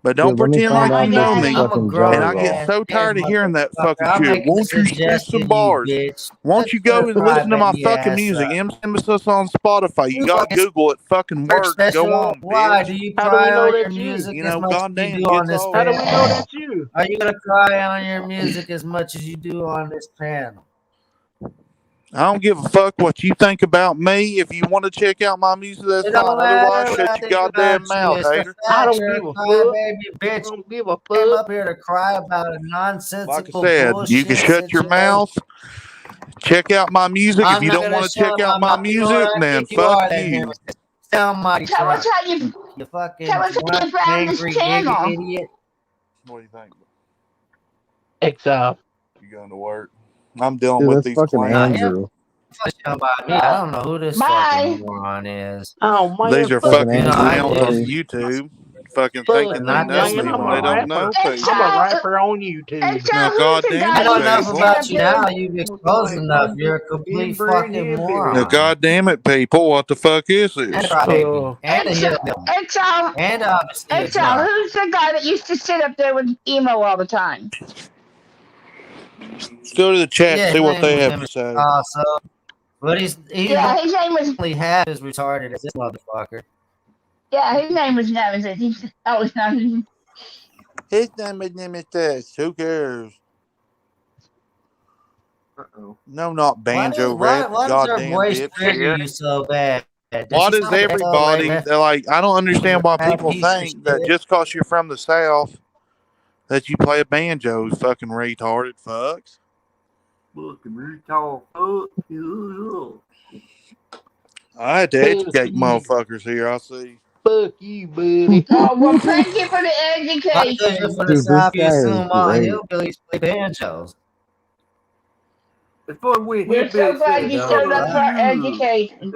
But don't pretend like you know me. I'm a And grown I get so tired of hearing that fucking I'm shit. making a Won't you spit some suggestion, bars? bitch. Won't you go and listen to my fucking music? Emphasis on Spotify. You gotta Google it. Fucking works. Go on, Why bitch. do you How do we cry know on your that's you? music You as know, much as you goddamn, do on gets this old. How do we know panel? that's you? Are you gonna cry on your music as much as you do on this panel? I don't give a fuck what you think about me. If you want to check out my music, that's It fine. don't matter Otherwise, what I shut your think goddamn about you. mouth, It's the hater. I fact don't you're give a a fuck. crybaby I bitch. don't give a Came fuck. up here to cry about a Like nonsensical I said, you can bullshit shut your situation. mouth. Check out my music. If I'm you not don't gonna want to check shut out my my mouth. You know what music, I then think you fuck are, that you. hammer. Sound mighty Tell us drunk. how you You fucking tell us how drunk, you found this angry, channel. idiot. What do you think? Exile. You going to work? I'm dealing Dude, with that's these fucking clowns. Andrew. I don't know who this fucking moron is. Oh man, These are fuck fucking you, clowns on man. YouTube. Fucking Fuck thinking they you, know man. me I'm when a they don't know rapper. people. I'm a rapper on YouTube. Now, Who's the guy I goddamn know it, enough people. about you now. You've exposed enough. You're a complete fucking Now, moron. goddamn it, people. What the fuck is And this? a crybaby. And a hillbilly. Exile. And obviously a Exile. drunk. Who's the guy that used to sit up there with emo all the time? Let's go to the chat and Yeah, see his what name they was have him to say. also. But he's Yeah, his name was. only half as retarded as this motherfucker. Yeah, his name was Nemesis. His name is this. Who cares? No, not Why banjo does rap. her Goddamn voice bitch. trigger you so bad? Why does everybody? They're like, I don't understand why people think that just because you're from the South that you play a banjo. Fucking retarded fucks. Fucking retard. Fuck you. I had to educate motherfuckers here. I see. Fuck you, buddy. Oh, well, thank you for the education. From the Dude, this South, you guy is assume all great. hillbillies play banjos. We're so glad you showed up for our education.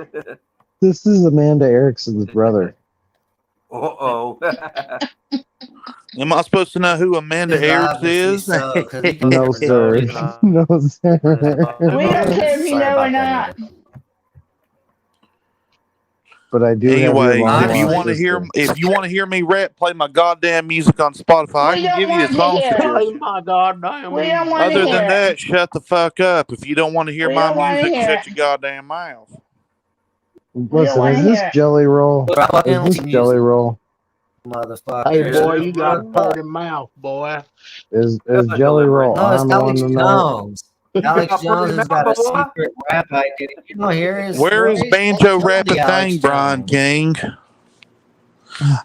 This is Amanda Erickson's brother. Uh-oh. Am I supposed to know who Amanda Eriks is? No, sir. No, sir. We don't care if you know or not. But I do Anyways, have if you want to hear me rap, play my goddamn music on Spotify. I can give you the song suggestion. My goddamn. We don't want to Other hear than it. that, shut the fuck up. If you don't want to hear We my don't wanna music, hear shut it. your goddamn mouth. Listen, wanna is this hear it. Jelly Roll? Is this Jelly Roll? Motherfucker. Hey, boy, you got a dirty mouth, boy. Is Jelly Roll No, it's on Alex one tonight? Jones. Alex Jones has got a secret rap identity. You don't hear his Where is voice? banjo That's rap a totally Alex thing, Brian Jones. King?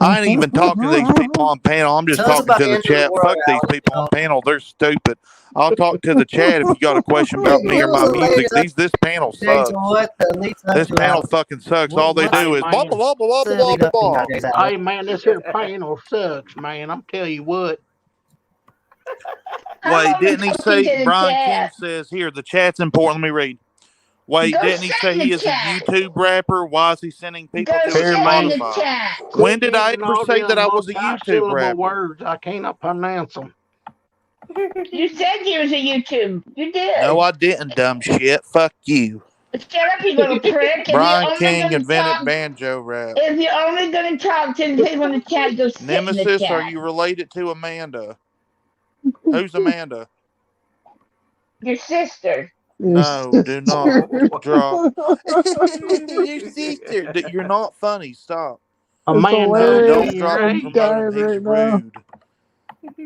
I ain't even talking to these people on panel. I'm just Tell us talking about to the the end of the chat. world, Fuck these Alex people on Jones. panel. They're stupid. I'll talk to the chat if you got a question about me or my music. This panel sucks. This panel fucking sucks. All they do is blah, blah, blah, blah, blah, blah, blah. Hey, man, this here panel sucks, man. I'm telling you what. Wait, didn't he talking say, to the Brian King chat. says, here, the chat's important. Let me read. Wait, Go didn't he sit say in he the is a chat. YouTube rapper? Why is he sending people Go to sit his in the Spotify? chat. When did I Using ever all say them that I was a YouTube multi-syllable rapper? words. I cannot pronounce them. You said you was a YouTube. You did. No, I didn't, dumb shit. Fuck you. Shut up, you little prick. Brian King invented banjo rap. If you're only going to talk to the people in the chat, go sit in the Nemesis, chat. are you related to Amanda? Who's Amanda? Your sister. No, do not drop. Your sister. You're not funny. Stop. Amanda, No, don't he's drop him, promote him. He's rude.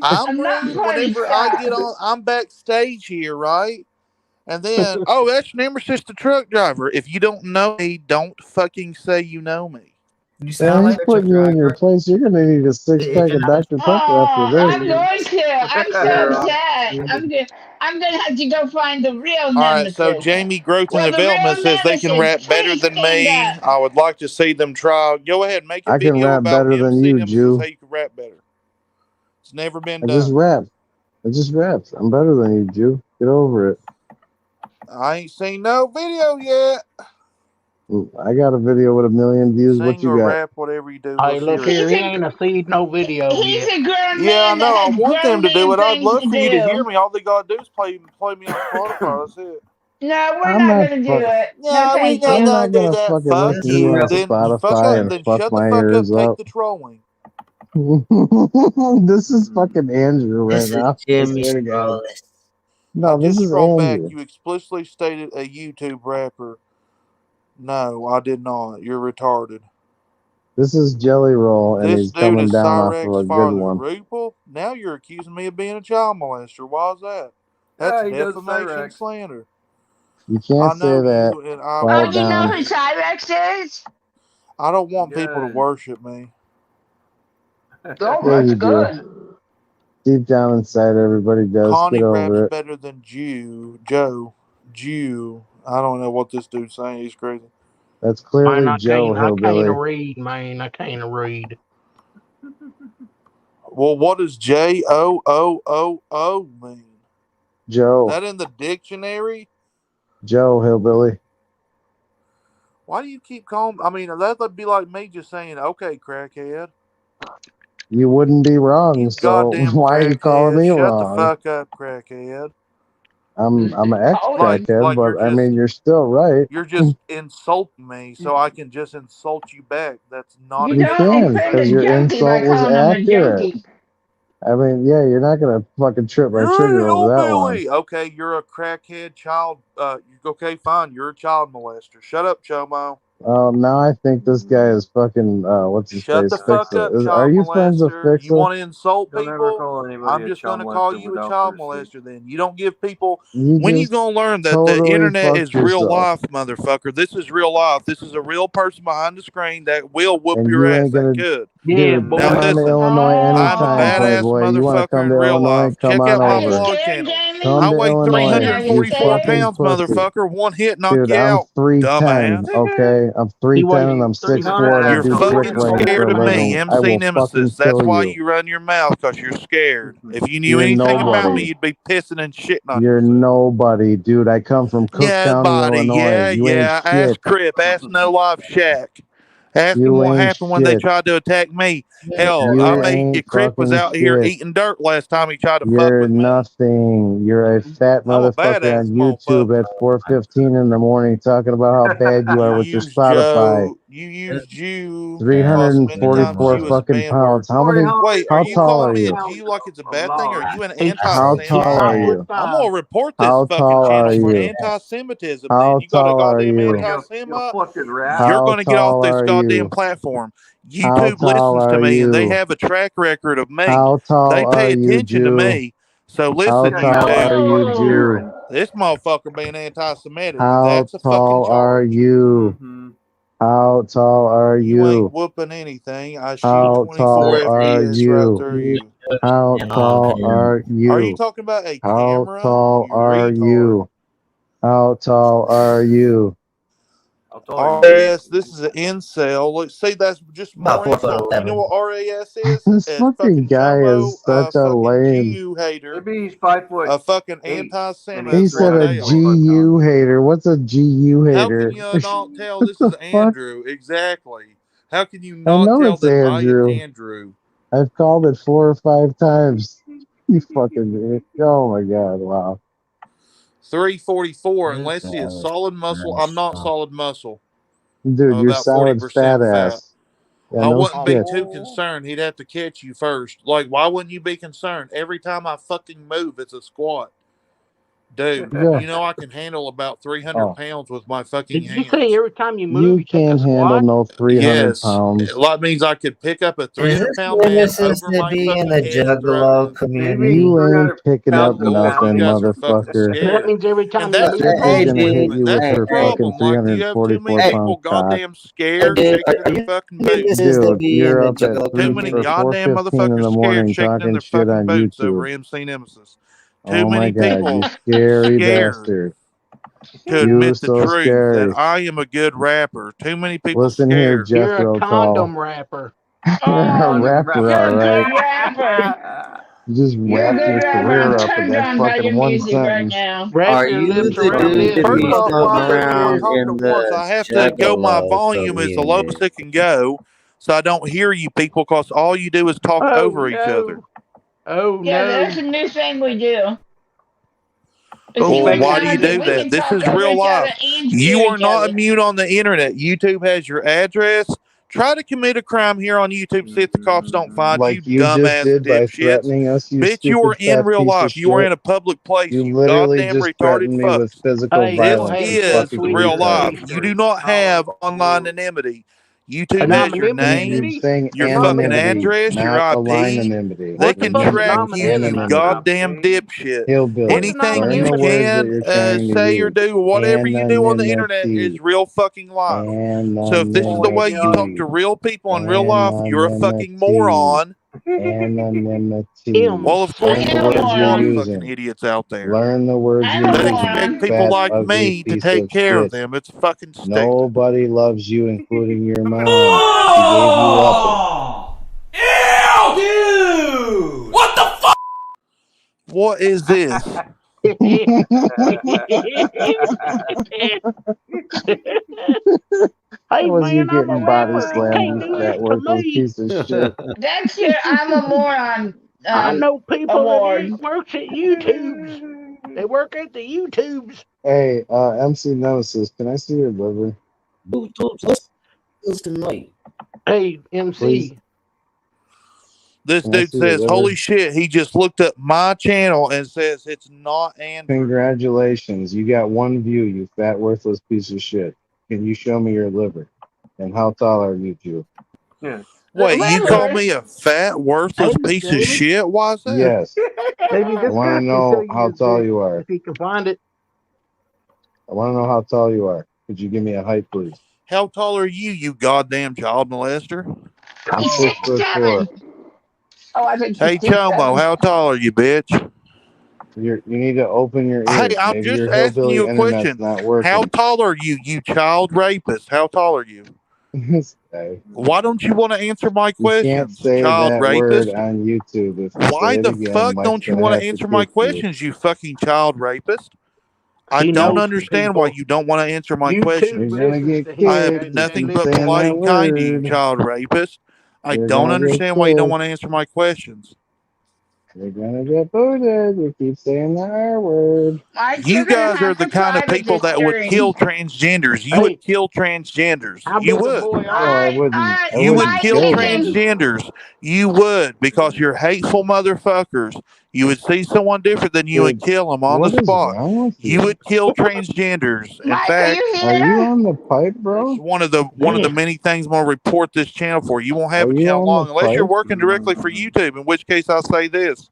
I'm rude whenever I get on. I'm backstage here, right? And then, oh, that's Nemesis the truck driver. If you don't know me, don't fucking say you know me. Yeah, he's putting you in your place. You're gonna need a 6-pack of Dr. Pepper after this. I'm going to. I'm so upset. I'm gonna have to go find the real All Nemesis. right, so Jamie Growth Well, and the real Development says they can Nemesis, rap better please than stand me. up. I would like to see them try. Go ahead, make a I can video rap about better than MC you, Nemesis, Jew. how you can rap better. It's never been I done. just rapped. I'm better than you, Jew. Get over it. I ain't seen no video yet. I got a video with 1 million views. Sing What you or got? rap, whatever you do. Hey, Let's look hear here. it. He ain't seen no video He's yet. a grown Yeah, I man know. I that want has them to grown do it. man I'd love things for you to do. hear me. All they gotta do is play me on Spotify. That's it. No, we're I'm not not going to do fuck- it. No, No, we thank you. I'm not do gonna that. fucking Fuck listen to you you. on Then you fuck Spotify up. and Then fuck shut the my fuck up. ears Take up. the trolling. This is fucking Andrew right now. Jimmy Scrollis. No, this is Andrew. You explicitly stated a YouTube rapper. No, I did not. You're retarded. This is Jelly Roll, and he's coming down off of a good one. Ruple? Now you're accusing me of being a child molester. Why is that? That's defamation slander. You can't say that. Oh, do you know who Cyrex is? I don't want people to worship me. Oh, Yeah, that's you good. do. Deep down inside, everybody does. Connie Get raps over it. better than Joe. I don't know what this dude's saying. He's crazy. That's clearly Man, Joe Hillbilly. I can't read, man. I can't read. Well, what does JOOOO mean? Joe. Is that in the dictionary? Joe Hillbilly. Why do you keep calling? I mean, that would be like me just saying, "Okay, crackhead." You wouldn't be wrong. So why are you calling me Shut wrong? Shut the fuck up, crackhead. I'm an ex-crackhead, but I mean, you're still right. You're just insulting me, so I can just insult you back. That's not. You can, because your insult was accurate. I mean, yeah, you're not gonna fucking trip my trigger over that one. Okay, you're a crackhead child. Okay, fine. You're a child molester. Shut up, Chomo. Now I think this guy is fucking. What's his face? Shut the fuck up, child Are you molester. friends with Fixa? You want to insult people? I'm just gonna call you a child molester. Then you don't give people. When you gonna learn that the internet is real life, motherfucker? This is real life. This is a real person behind the screen that will whoop your ass. That could. Yeah, dude, come on to Illinois anytime, Playboy. You want to come to Illinois? Come on over. Come to Illinois. 344 pounds, motherfucker. One hit knock Dude, you I'm out. 310. Okay, I'm 310 and I'm 6'4" and I do quick range for a living. I will fucking That's kill why you. you run your mouth, because you're scared. If you knew You're anything about nobody. me, you'd be pissing and shitting on You're nobody, dude. I come from Cook County, Illinois. You ain't Ask shit. Crip. Ask No Life Shack. Ask him what happened when they tried to attack me. Hell, Crip was out here eating dirt last time he tried to fuck with me. You're nothing. You're a fat motherfucker on YouTube at 4:15 in the morning talking about how bad you are with your Spotify. You use Jew. 344 fucking pounds. How many? Wait, how are you tall calling are me you? a Jew like it's a bad thing? Are you an How anti-Semite? tall are you? I'm gonna report this How fucking tall are channel for you? anti-Semitism. How You got a tall are goddamn you? anti-Semite. You're How gonna get off tall this are goddamn you? platform. How YouTube tall listens to are me, and they you? have a track record of me. How tall They pay are you, attention to Jew? me. So How listen, tall are you, Jew? This motherfucker being anti-Semitic. How That's a fucking tall are charge. you? How tall are You ain't you? whooping anything. I shoot How 24 tall are FPS right through you? you. How tall are you? Are you talking about a How camera? tall are you? How tall are you? RAS, this is an incel. Let's see, that's just more incel. You know what RAS is? This fucking guy is such a lame. Jew hater. Maybe he's 5 foot. A fucking anti-Semite. He said a GU hater. What's a GU hater? How can you not tell this is Andrew? Exactly. How can you I not know tell it's that Andrew. I am Andrew? I've called it 4 or 5 times. You fucking. Oh my god! Wow. 344. Unless he is solid muscle, I'm not solid muscle. Dude, you're about solid 40% fat fat. ass. Yeah, I no wouldn't shit. be too concerned. He'd have to catch you first. Like, why wouldn't you be concerned? Every time I fucking move, it's a squat. Dude, Yeah. you know I can handle about 300 pounds with my fucking hands. Did you say every time you move, you can't handle no 300 pounds. That means I could pick up a 300-pound man Witnesses over to my be in fucking the head and throw Juggalo him. community. You ain't picking up Lord, nothing, you guys are fucking motherfucker. scared. That means every time And you that's move, the He's problem gonna with hit it. you with That's her the problem. fucking Like, you have too many 344 people pound cock. goddamn scared, shaking in their fucking boots. Dude, you're up at Too many 3 or goddamn 4:15 in motherfuckers the scared, morning shaking in talking their shit fucking on boots over YouTube. MC Nemesis. Too Oh my many god, people you scary scared bastard. to You admit the so truth scary. that I am a good rapper. Too many people Listen here, scared. Jeff you're a Roll condom Call. rapper. You're a rapper, You're a alright. good rapper. You just You're a wrapped good your rapper. career I'm up in turned that on by fucking your one music right sentence. now. Wrap Are your you lips the around dude this. to First be off, why floating is everyone around talking in at once? I the have to go. My Juggalo volume is the lowest community? it can go, so I don't hear you people because all you do is talk Oh over each other. no! Oh Yeah, no! that's a new thing we do. Well, why do you do that? This is real life. You are not immune on the internet. YouTube has your address. Try to commit a crime here on YouTube. See if the cops don't find like you, you just dumbass did by dipshits. threatening us, you Bitch, you stupid are in fat real piece of life. You are shit. in a public place. You You literally goddamn just retarded threatened me with fucks. physical Hey, violence. hey, You This is fucking real life. retard. You do not have online anonymity. YouTube has your name, YouTube saying your fucking anonymity, address, your not IP. anonymity. They can track you, you Anonymity. goddamn dipshit. Hillbilly. Anything Learn you the words that can you're trying to say or use. do, whatever you do on the internet Anonymity. is real fucking life. So if this is the way you talk to Anonymity. real people in real life, you're a fucking Anonymity. moron. Anonymity. Well, of course, Learn the there's words a you're lot of using. fucking idiots out there Learn the words you're that using, you expect people fat, like ugly me to piece take of care of shit. them. It's fucking stupid. Nobody loves you, including your mom. She gave you up. Ew, dude! What the fuck? What is this? Hey, was you man, I'm a getting body rapper. You slammed, can't you do fat this to worthless me. piece of shit. That's your I'm a moron I know people award. that works at YouTubes. They work at the YouTubes. Hey, MC Nemesis, can I see your liver? What's tonight? Hey, MC. Please. This Can I dude see your says, liver? holy shit, he just looked up my channel and says it's not Andrew. Congratulations, you got one view, you fat worthless piece of shit. Can you show me your liver? And how tall are you two? Yeah. Wait, you call me a fat, worthless piece of shit? Why is that? Yes. Maybe I this want guy to can know tell you how his tall big, you are. if he can find it. I want to know how tall you are. Could you give me a height, please? How tall are you, you goddamn child molester? I'm 6'4". Oh, I think Hey, Chomo, how tall are you, bitch? You need to open your ears. Hey, I'm Maybe just your asking hillbilly you a internet's question. not working. How tall are you, you child rapist? How tall are you? Why don't you want to answer my You can't questions, say child that rapist? word on YouTube. If you Why say it the again, fuck Mike's don't you gonna want have to to answer my kick you. questions, you fucking child rapist? I He don't knows understand why people. you don't want to answer my YouTube questions. You're gonna listens get to him. I have kicked. Just nothing keep but saying that polite and kind to you, word. child rapist. I You're don't gonna get understand why you don't kicked. want to answer my questions. You're gonna get booted. You keep saying the R word. Mike, You you're gonna guys are have the to kind of private people this that would kill stream. transgenders. You Hey, would kill transgenders. how You big a would. boy No, are I you? wouldn't. I You would wouldn't Mike kill kill Higgins. them. transgenders. You would, because you're hateful motherfuckers. You would see someone different than you and Dude, kill them on the what is spot. wrong with You you? would kill transgenders. In Mike, are you fact, Are you here? on the pipe, bro? it's one of the many things I'm gonna report this channel for. You won't have Are a you channel on the long unless you're pipe? working directly for YouTube. In which case, I'll say this: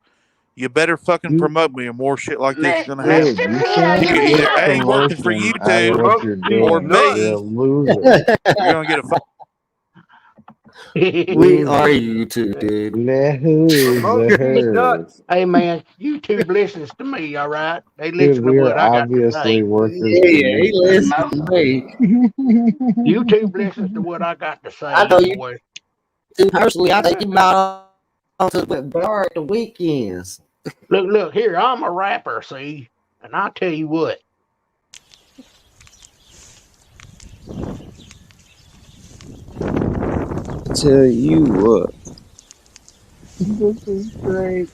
you better fucking You, promote me, or more shit like this is gonna happen. dude, Mr. you P, are can't you You're get either here? A, working for promotion out of YouTube, what you're or doing. You're a B, loser. you're gonna get a We are YouTube, dude. Loser. Hey, man, YouTube listens to me, all right? They Dude, listen to we are what I got to obviously say. workers Yeah, for he listens YouTube. to me. YouTube listens to what I got to say, I know you boy. too personally. I take you out onto the bar at the weekends. Look, here, I'm a rapper, see? And I'll tell you what. Tell you what. This is great.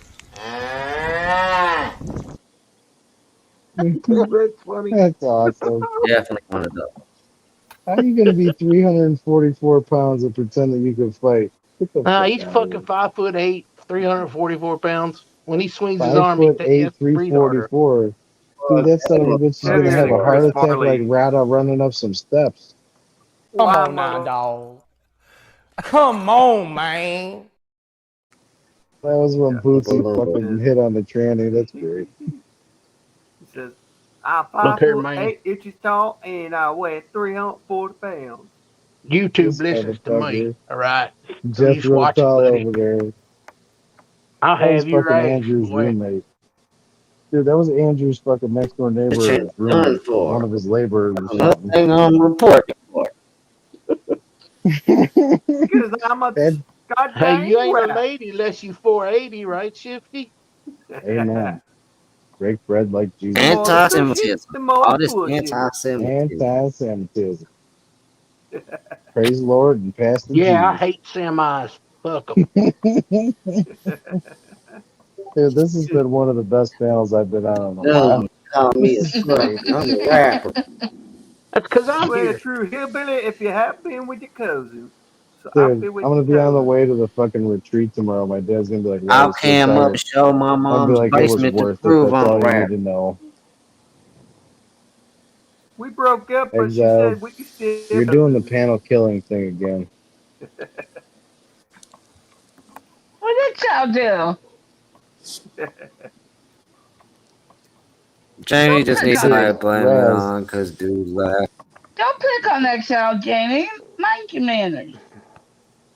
That's funny. That's awesome. Definitely one of those. How are you going to be 344 pounds and pretend that you can fight? Get the fuck He's out of fucking here. 5'8", 344 pounds. When he swings his arm, he 5'8", has to breathe harder. 344. Dude, that son of a bitch is going to have a heart attack like Rada running up some steps. Come on now, dog. Come on, man. That was when Bootsy fucking hit on the tranny. That's great. He says, I'm Look here, man. 5'8" tall and I weigh 340 pounds. YouTube listens to me, all right? So you just Jethro watch it, Tull buddy. over there. I'll That was have your fucking ass, Andrew's boy. roommate. Dude, that was Andrew's fucking next door neighbor's roommate. One of his laborers or something. Nothing on report. Because I'm a goddamn Hey, you ain't rat. a lady unless you 480, right, Shifty? Amen. Break bread like Jesus. Anti-Semitism. All this anti-Semitism. Anti-Semitism. Praise the Lord and pass the Yeah, I Jews. hate semis. Fuck them. Dude, this has been one of the best panels I've been on in a while. Call me a great. I'm a rapper. That's because I'm You ain't here. a true hillbilly if you have been with your cousin. Dude, I'm gonna be on the way to the fucking retreat tomorrow. My dad's gonna be like, "Why are I'll you so cam up tired?" and show my I'll be mom's like, "It was basement to worth it. prove That's I'm all a you need rapper. to know." We broke up, but she Exiled. said we can still. You're doing the panel killing thing again. What did y'all do? Jamie Don't just pick needs on somebody that. to blame it Raz, on because dude left. Don't pick on that child, Jamie. Mind your manners.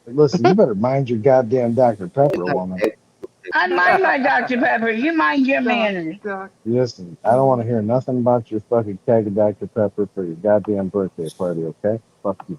listen, you better mind your goddamn Dr. Pepper, woman. I mind my Dr. Pepper. You mind your manners. Listen, I don't want to hear nothing about your fucking keg of Dr. Pepper for your goddamn birthday party, okay? Fuck you.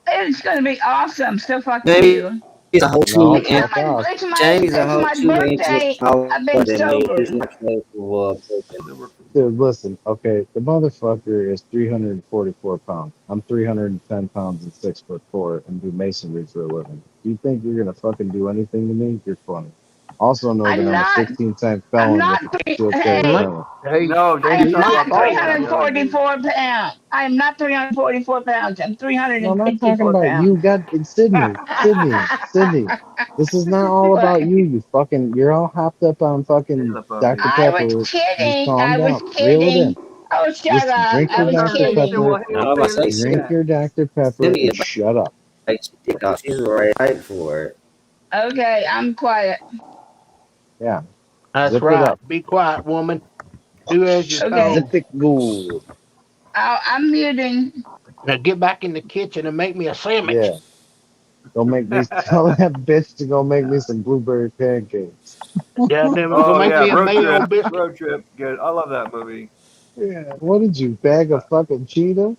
It's gonna be awesome. So fuck Jamie's you. a whole No, two inch. fuck off. Jamie's a It's whole my 2 inches birthday. taller I've been than me. sober. He's not capable of taking. Dude, listen, okay, the motherfucker is 344 pounds. I'm 310 pounds and 6'4" and do masonry for a living. Do you think you're gonna fucking do anything to me? You're funny. Also know that I'm I'm a not. 16-time I'm felon not. with a concealed carry Hey, permit. No, I Jamie's am talking not about body count the other day. 344 pounds. I am not 344 pounds. I'm No, I'm not talking 354 about you. pounds. God, it's Sydney. This is not all about you. You're all hopped up on fucking Dr. I was Pepper. Just kidding. calm I was down. Reel it in. kidding. Oh, shut Just up. drink I your was Dr. kidding. Pepper. I don't know if I say Drink your Dr. Pepper Sydney and is shut up. like she's right for it. Okay, I'm quiet. Yeah. That's Zip it right. up. Be quiet, woman. Do as you're Okay, Zip told. it good. I'm muting. Now get back in the kitchen and make me a sandwich. Yeah. Go make me tell that bitch to go make me some blueberry pancakes. Yeah, damn it. Go Oh make yeah, me a road mayo trip. biscuit. Road trip. Good. I love that movie. Yeah. What did you bag a fucking cheetah?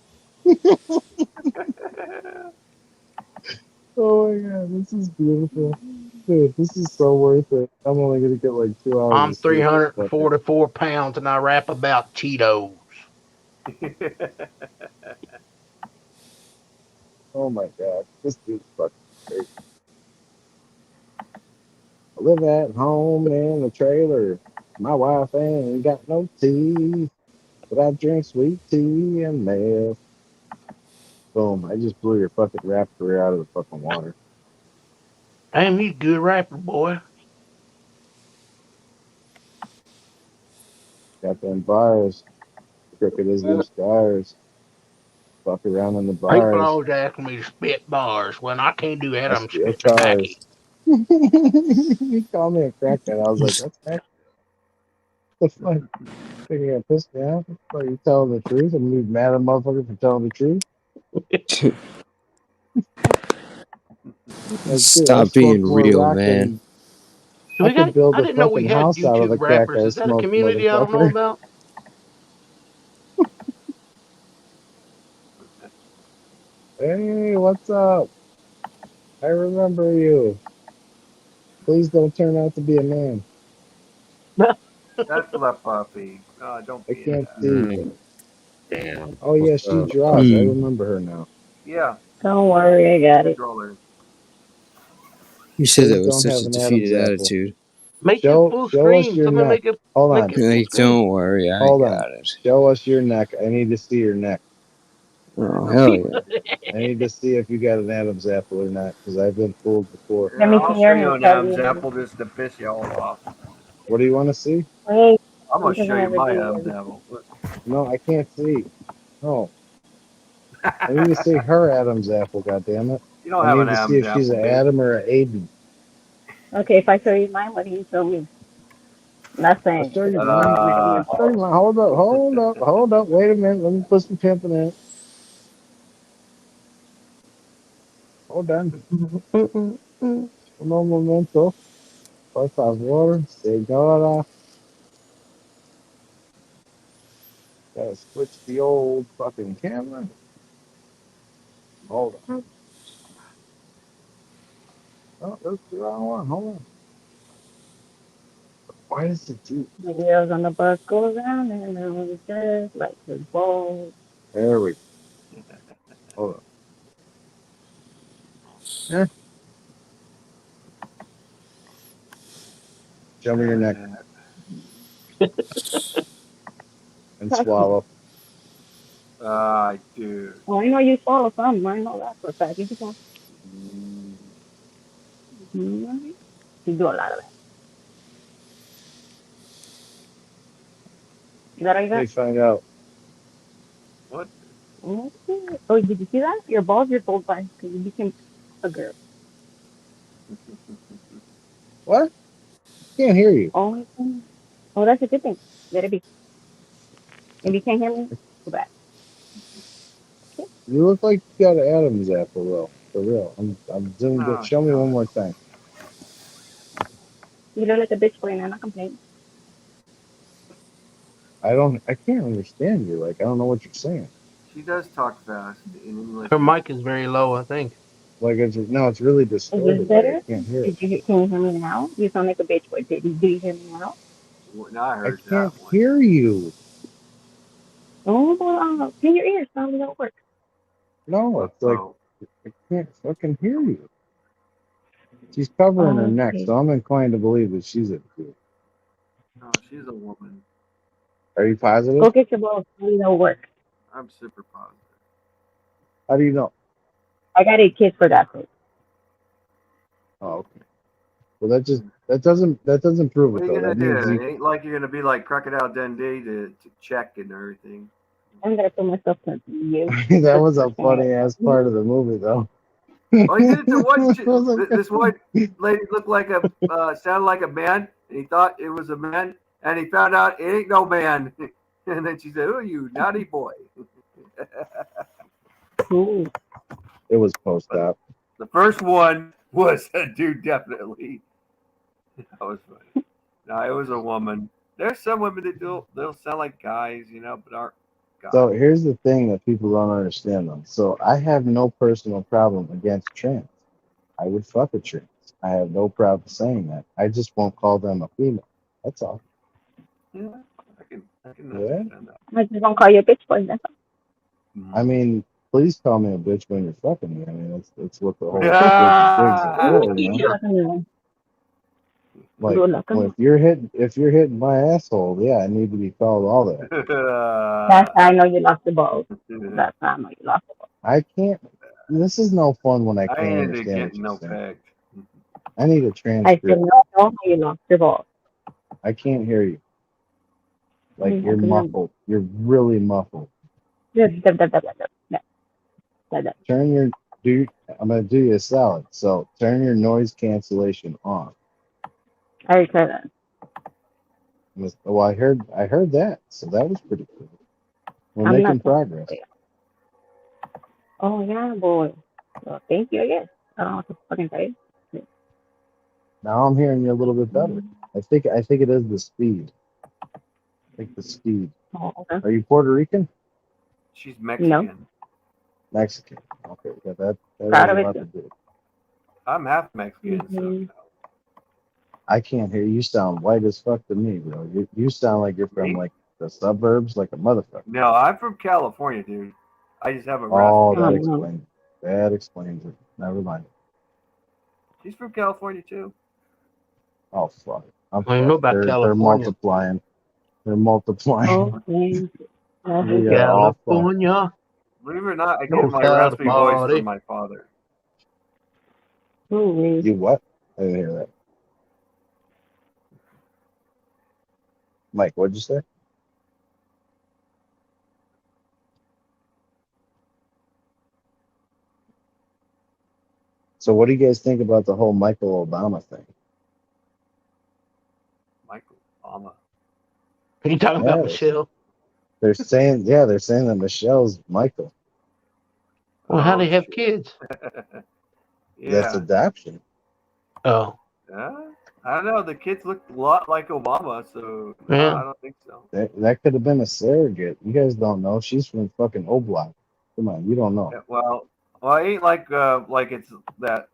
Oh my god, this is beautiful. Dude, this is so worth it. I'm only gonna get like 2 hours I'm of sleep. Fuck it. 344 pounds and I rap about Cheetos. Oh my god, this dude's fucking crazy. I live at home in a trailer. My wife ain't got no teeth, but I drink sweet tea and meth. Boom, I just blew your fucking rap career out of the fucking water. Damn, you good rapper, boy. Got them bars, crooked as them scars. Fuck around in the People bars. always asking me to spit bars. When I can't do that, I I'm steal spitting a tacky. cars. You call me a crackhead. I was like, that's actually the fuck. Thinking I pissed me off. Are you telling the truth? I'm gonna be mad at a motherfucker for telling the truth. Like, dude, I Stop smoke being more real, rock man. than I could build I a didn't know we fucking had house out of the YouTube crack rappers. I Is that a smoked, community I don't know motherfucker. about? Hey, what's up? I remember you. Please don't turn out to be a man. That's the puppy. Don't I be can't that. see. Damn. Oh yeah, What's she up? draws. I remember her now. Yeah. Don't worry, I got it. You said that Please with don't such have a an Adam's defeated apple. attitude. Make it full Show us screen. your Somebody neck. Hold make on. it full Like, screen. don't worry, I Hold on. got it. Show us your neck. I need to see your neck. Oh, hell yeah. I need to see if you got an Adam's apple or not, because I've been fooled before. Let Yeah, me I'll see show your you hand an so Adam's you apple just to piss you all off. What do you want to see? wait. I'm gonna Because show I you have a my deal. Adam's apple. Look. No, I can't see. No. I need to see her Adam's apple, goddammit. You don't I have need an to see Adam's if she's apple, an bitch. Adam or an Aiden. Okay, if I show you mine, what do you show me? I'll Nothing. show you Because mine. I'm not I'll show you mine. Hold up. Wait a minute. Let me put some pimping in it. Hold on. Un momento. Por favor, señora. Gotta switch the old fucking camera. Hold on. Oh, that's the wrong one. Hold on. Why does it do? the wheels on the bus go around and around just like the ball. There we go. Hold on. Yeah. Show me your neck and swallow. Dude. Well, I know you swallow some. I know that for a fact. You can Mm-hmm. You do a lot of that. Is that all you Let me got? find out. What? Okay. Oh, did you see that? Your balls are sold by because you became a girl. What? Can't hear you. Oh, oh, that's a good thing. Let it be. If you can't hear me, too bad. Okay. You look like you got an Adam's apple, though. For real. I'm zoomed in. Oh, Show me one more time. You look like a bitch boy, and I'm not complaining. I can't understand you. Like, I don't know what you're saying. she does talk fast in English. Her mic is very low, I think. Like, it's really Is this distorted. Like, I better? can't hear it. Can you hear me now? You sound like a bitch boy. Do you hear me now? Now I I heard can't that one. hear you. Oh, well, pin your ears. Probably don't work. No, it's like, I can't fucking hear you. She's covering her neck, Okay. so I'm inclined to believe that she's a dude. No, she's a woman. Are you positive? Go get your balls. Probably don't work. I'm super positive. How do you know? I got a kid for that thing. Oh, okay. Well, that doesn't prove What it are you though. gonna That do? means It ain't like you're gonna be like Crocodile Dundee to check and everything. I'm gonna put myself to you. that was a funny ass part of the movie though. Oh, he did it to one. This white lady looked like sounded like a man, and he thought it was a man, and he found out it ain't no man. And then she said, "Oh, you naughty boy." It was post-op. The first one was a dude, definitely. That was funny. No, it was a woman. There's some women that they'll sound like guys, but aren't guys. So here's the thing that people don't understand though. So I have no personal problem against trans. I would fuck a trans. I have no problem saying that. I just won't call them a female. That's all. Yeah, I can Yeah. understand that. I just gonna call you a bitch boy. That's all. I mean, please call me a bitch when you're fucking me. I mean, that's what the whole thing's for, you know? Like, well, if you're hitting my asshole, yeah, I need to be called all that. That's how I know you lost the balls. That's how I know you lost the balls. I can't. This is no fun when I I can't ain't understand what getting you're no saying. pegged. I need a I transcript. still know how you lost your balls. I can't hear you. Like you're muffled. You're really muffled. Turn your I'm gonna do you a salad. So turn your noise cancellation on. I already said that. Well, I heard that, so that was pretty cool. We're I'm making not progress. Oh yeah, boy. Well, thank you. I guess I don't know what to fucking say. Now I'm hearing you a little bit better. I think it is the speed. I think the speed. Oh, okay. Are you Puerto Rican? She's Mexican. No. Mexican. Okay, yeah, that Proud has of a lot it. to do. I'm half Mexican, so. I can't hear you. You sound white as fuck to me, bro. You sound like you're from like the suburbs, like a motherfucker. No, I'm from California, dude. I just have a Oh, raspy. that explains it. Never mind. She's from California too. Oh fuck. I know about They're California. multiplying. They're multiplying. Okay. We are all California. Believe it or not, I get my raspy voice from my father. You what? I didn't hear that. Mike, what'd you say? So what do you guys think about the whole Michael Obama thing? Michael Obama. Are you talking about Michelle? They're saying that Michelle's Michael. Well, how do they have kids? Yeah. That's adoption. Oh. I don't know. The kids look a lot like Obama, so Yeah. I don't think so. That could have been a surrogate. You guys don't know. She's from fucking Oblak. Come on, you don't know. Yeah, well, it ain't like it's that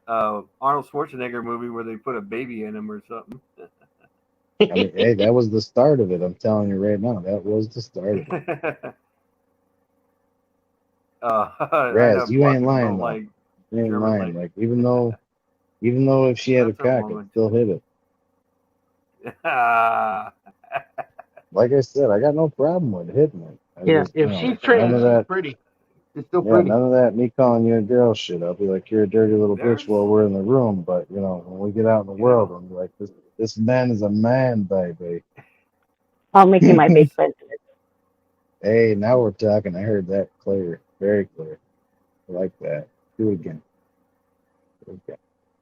Arnold Schwarzenegger movie where they put a baby in him or something. I mean, hey, that was the start of it. I'm telling you right now, that was the start of it. Raz, you ain't lying though. You ain't lying. Like even though if she had a cock, I'd still hit it. Like I said, I got no problem with hitting it. Yeah, if she's trans, she's pretty. It's still Yeah, pretty. none of that me calling you a girl shit. I'll be like, you're a dirty little bitch while we're in the room, but you know, when we get out in the world, I'll be like, this man is a man, baby. I'll make you my big friend. Hey, now we're talking. I heard that clear, very clear. I like that. Do it again. Do it again.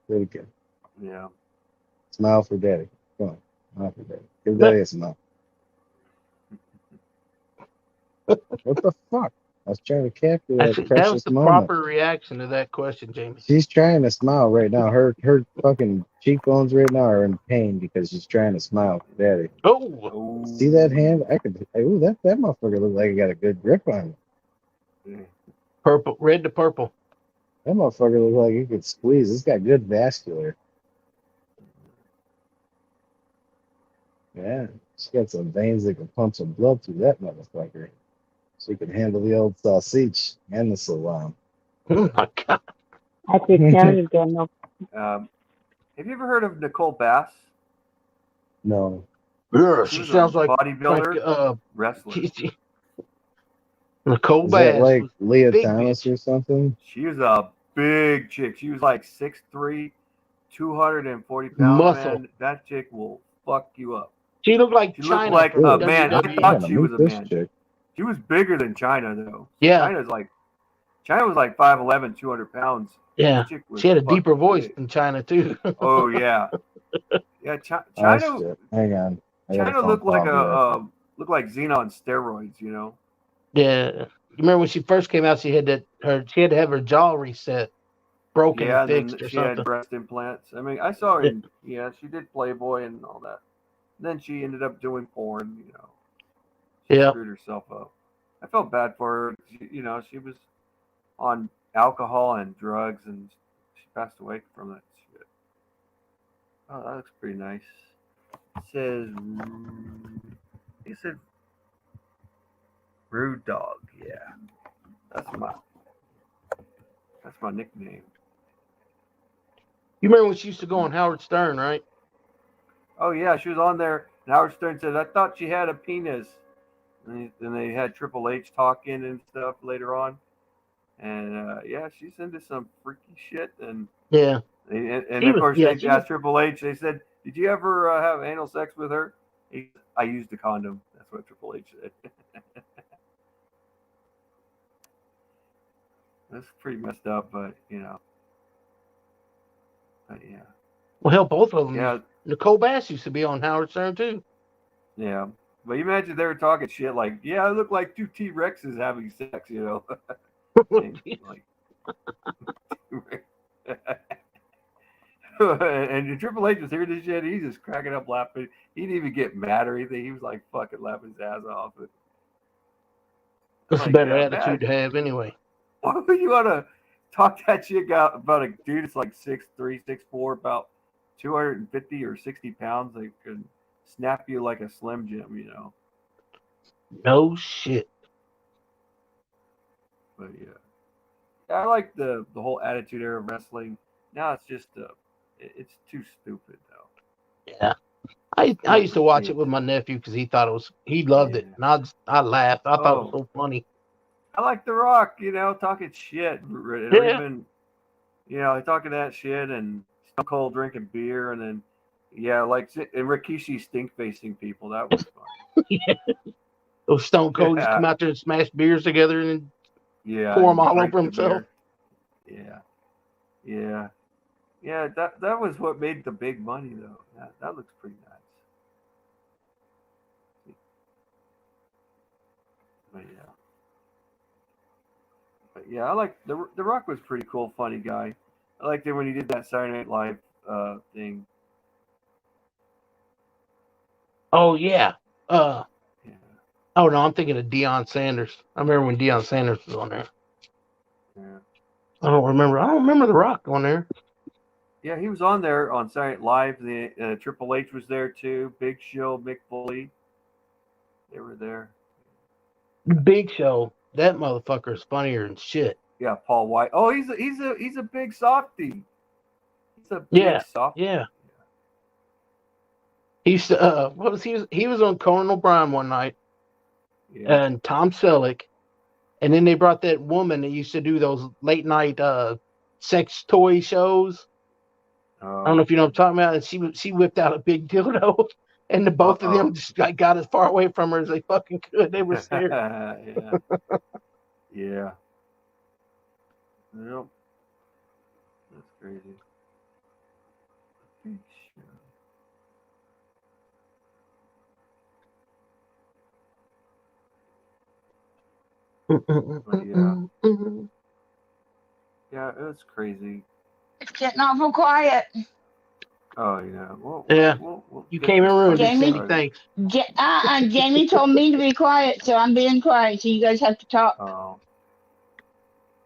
Do it again. Yeah. Smile for daddy. Come on. Smile for daddy. Give daddy a smile. What the fuck? I was trying to capture that That precious was the moment. proper reaction to that question, Jamie. She's trying to smile right now. Her fucking cheekbones right now are in pain because she's trying to smile for daddy. Oh. See that hand? Ooh, that motherfucker looks like he got a good grip on it. Purple, red to purple. That motherfucker looks like he could squeeze. It's got good vascular. Yeah, she got some veins that can pump some blood through that motherfucker. She can handle the old sausage and the salami. Oh my god! I could tell you, Daniel. Have you ever heard of Nicole Bass? No. Yeah, she sounds like bodybuilder, wrestler. Nicole Is Bass, that like Leah big Thomas bitch. or something? She was a big chick. She was like 6'3", 240 pounds. Muscle. Man, that chick will fuck you up. She looked like She China. looked like from a man. I WWE. thought she was a man. Chick. She was bigger than China though. Yeah. China was like 5'11", 200 pounds. Yeah, she had a deeper voice big. than China too. Oh yeah, yeah. China. Hang on. China looked like looked like Xena on steroids. You know. Yeah, you remember when she first came out? She had to have her jaw reset, broken, yeah, and fixed, and then or she something. had breast implants. I mean, I saw her. She did Playboy and all that. And then she ended up doing porn. You know. She screwed herself up. I felt bad for her. She was on alcohol and drugs, and she passed away from that shit. Oh, that looks pretty nice. It said Rude Dog. Yeah, that's my nickname. You remember when she used to go on Howard Stern, right? Oh yeah, she was on there, and Howard Stern said, "I thought she had a penis." And then they had Triple H talking and stuff later on, and she's into some freaky shit. And yeah, and of course they asked Triple H. They said, "Did you ever have anal sex with her?" I used a condom. That's what Triple H said. That's pretty messed up, but yeah. Well, hell, both of them. Yeah. Nicole Bass used to be on Howard Stern too. Yeah. But you imagine they were talking shit like, yeah, I look like two T-Rexes having sex, you know. And Triple H was hearing this shit, he's just cracking up laughing. He didn't even get mad or anything. He was like fucking laughing his ass off. That's a better attitude to have anyway. Why would you want to talk that shit about a dude that's like 6'3", 6'4", about 250 or 60 pounds? They could snap you like a Slim Jim, you know. No shit. But yeah, I like the whole attitude era of wrestling. Now it's just it's too stupid though. Yeah, I used to watch it with my nephew because he loved it, and I laughed. I thought it was so funny. I like The Rock, you know, talking shit, or even talking that shit, and Stone Cold drinking beer, and then and Rikishi stink facing people. That was fun. Yeah. Those Stone Cold just come out there and smash beers together and pour them all over himself. Yeah. That was what made the big money though. That looks pretty nice. But yeah, I like the Rock was pretty cool, funny guy. I liked it when he did that Saturday Night Live thing. Oh yeah. Oh no, I'm thinking of Deion Sanders. I remember when Deion Sanders was on there. Yeah. I don't remember The Rock on there. Yeah, he was on there on Saturday Night Live. The Triple H was there too. Big Show, Mick Foley. They were there. Big Show. That motherfucker is funnier than shit. Yeah, Paul White. Oh, he's a big softie. He's a big softie. Yeah. He used to, he was on Conan O'Brien one night, and Tom Selleck And then they brought that woman that used to do those late night sex toy shows. I don't know if you know what I'm talking about. And she whipped out a big dildo, and the both of them just got as far away from her as they fucking could. They were scared. Yeah. Yeah. Yep. That's crazy. But yeah. Yeah, it was crazy. It's getting awful quiet. Oh yeah. Well, yeah. You came and ruined it, Cindy. Thanks. Jamie told me to be quiet, so I'm being quiet. So you guys have to talk. Oh.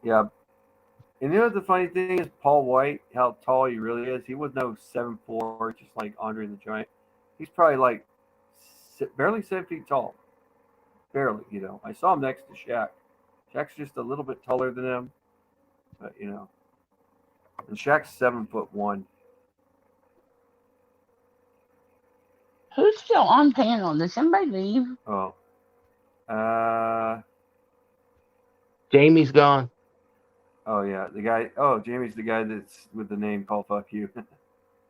Yeah. And you know what the funny thing is, Paul White, how tall he really is. He was no 7'4", just like Andre the Giant. He's probably like barely 7 feet tall. Barely, you know. I saw him next to Shaq. Shaq's just a little bit taller than him, but you know. And Shaq's 7'1". Who's still on panel? Did somebody leave? Oh. Jamie's gone. Oh yeah, the guy. Oh, Jamie's the guy that's with the name called "Fuck You."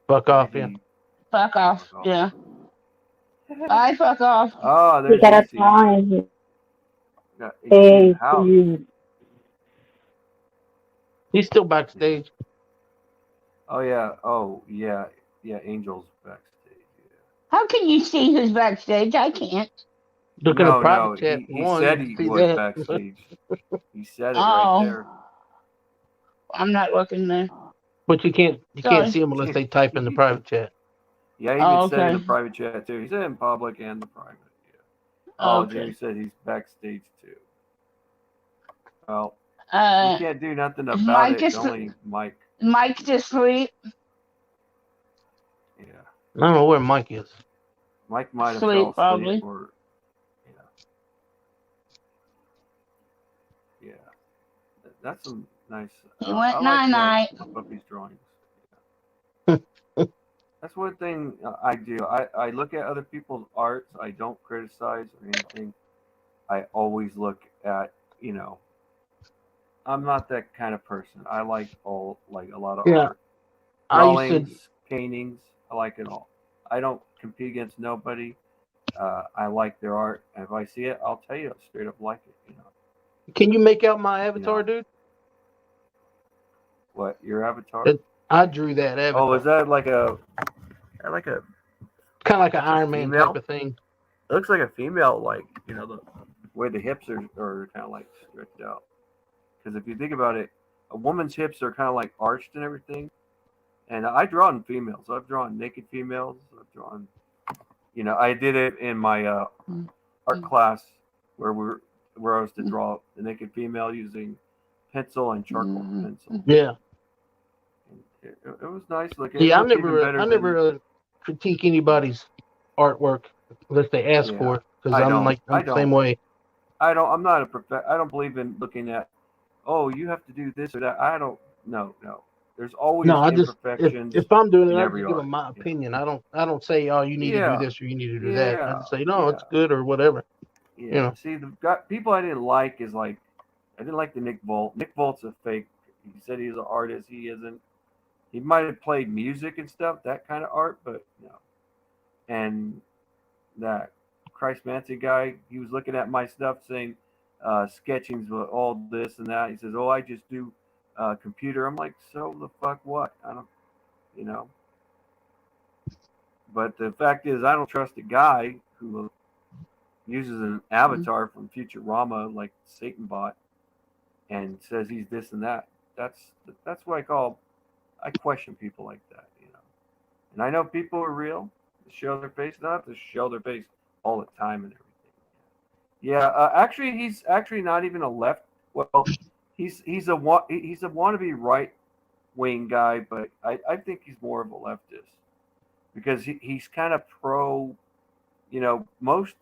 Fuck off, yeah. Fuck off, yeah. I fuck off. Oh, there's AC. Hey, he's still backstage. Oh yeah. Oh yeah. Yeah. Angel's backstage. Yeah. How can you see who's backstage? I can't. Look at the private chat. He said he was backstage. He said it right there. I'm not looking there. But you can't see them unless they type in the private chat. Yeah, he even said in the private chat too. He said in public and the private. Yeah. Oh, Jamie said he's backstage too. Well, you can't do nothing about it. Only Mike. Mike's asleep. Yeah. I don't know where Mike is. Mike might have fell asleep probably. Or, yeah. That's some nice. He went night-night. Puppy's drawings. That's one thing I do. I look at other people's arts. I don't criticize or anything. I always look at, you know, I'm not that kind of person. I like a lot of art. Drawings, paintings, I like it all. I don't compete against nobody. I like their art. And if I see it, I'll tell you I straight up like it, you know. Can you make out my avatar, dude? What, your avatar? I drew that avatar. Oh, is that like a kind of like an Iron Man type of thing? It looks like a female, like, you know, the way the hips are kind of like stretched out. Because if you think about it, a woman's hips are kind of like arched and everything. And I draw in females. I've drawn naked females. I've drawn, you know, I did it in my art class where I was to draw the naked female using pencil and charcoal pencil. Yeah. It was nice. Like, I never critique anybody's artwork unless they ask for it, because I'm the same way. I don't believe in looking at, oh, you have to do this or that. I don't. No. There's always imperfections. If I'm doing it, I just give them my opinion. I don't say, oh, you need to do this or you need to do that. I just say, no, it's good or whatever. Yeah. You know. See, people I didn't like is like, I didn't like the Nick Volt. Nick Volt's a fake. He said he's an artist. He isn't. He might have played music and stuff, that kind of art, but no. And that Christ Manson guy, he was looking at my stuff saying sketchings with all this and that. He says, oh, I just do computer. I'm like, so the fuck what? I don't, you know. But the fact is, I don't trust a guy who uses an avatar from Futurama like Satan bot and says he's this and that. That's what I question people like that, you know. And I know people are real, show their face, not to show their face all the time and everything. Yeah, actually, he's actually not even a left. Well, he's a wannabe right wing guy, but I think he's more of a leftist because he's kind of pro. You know, most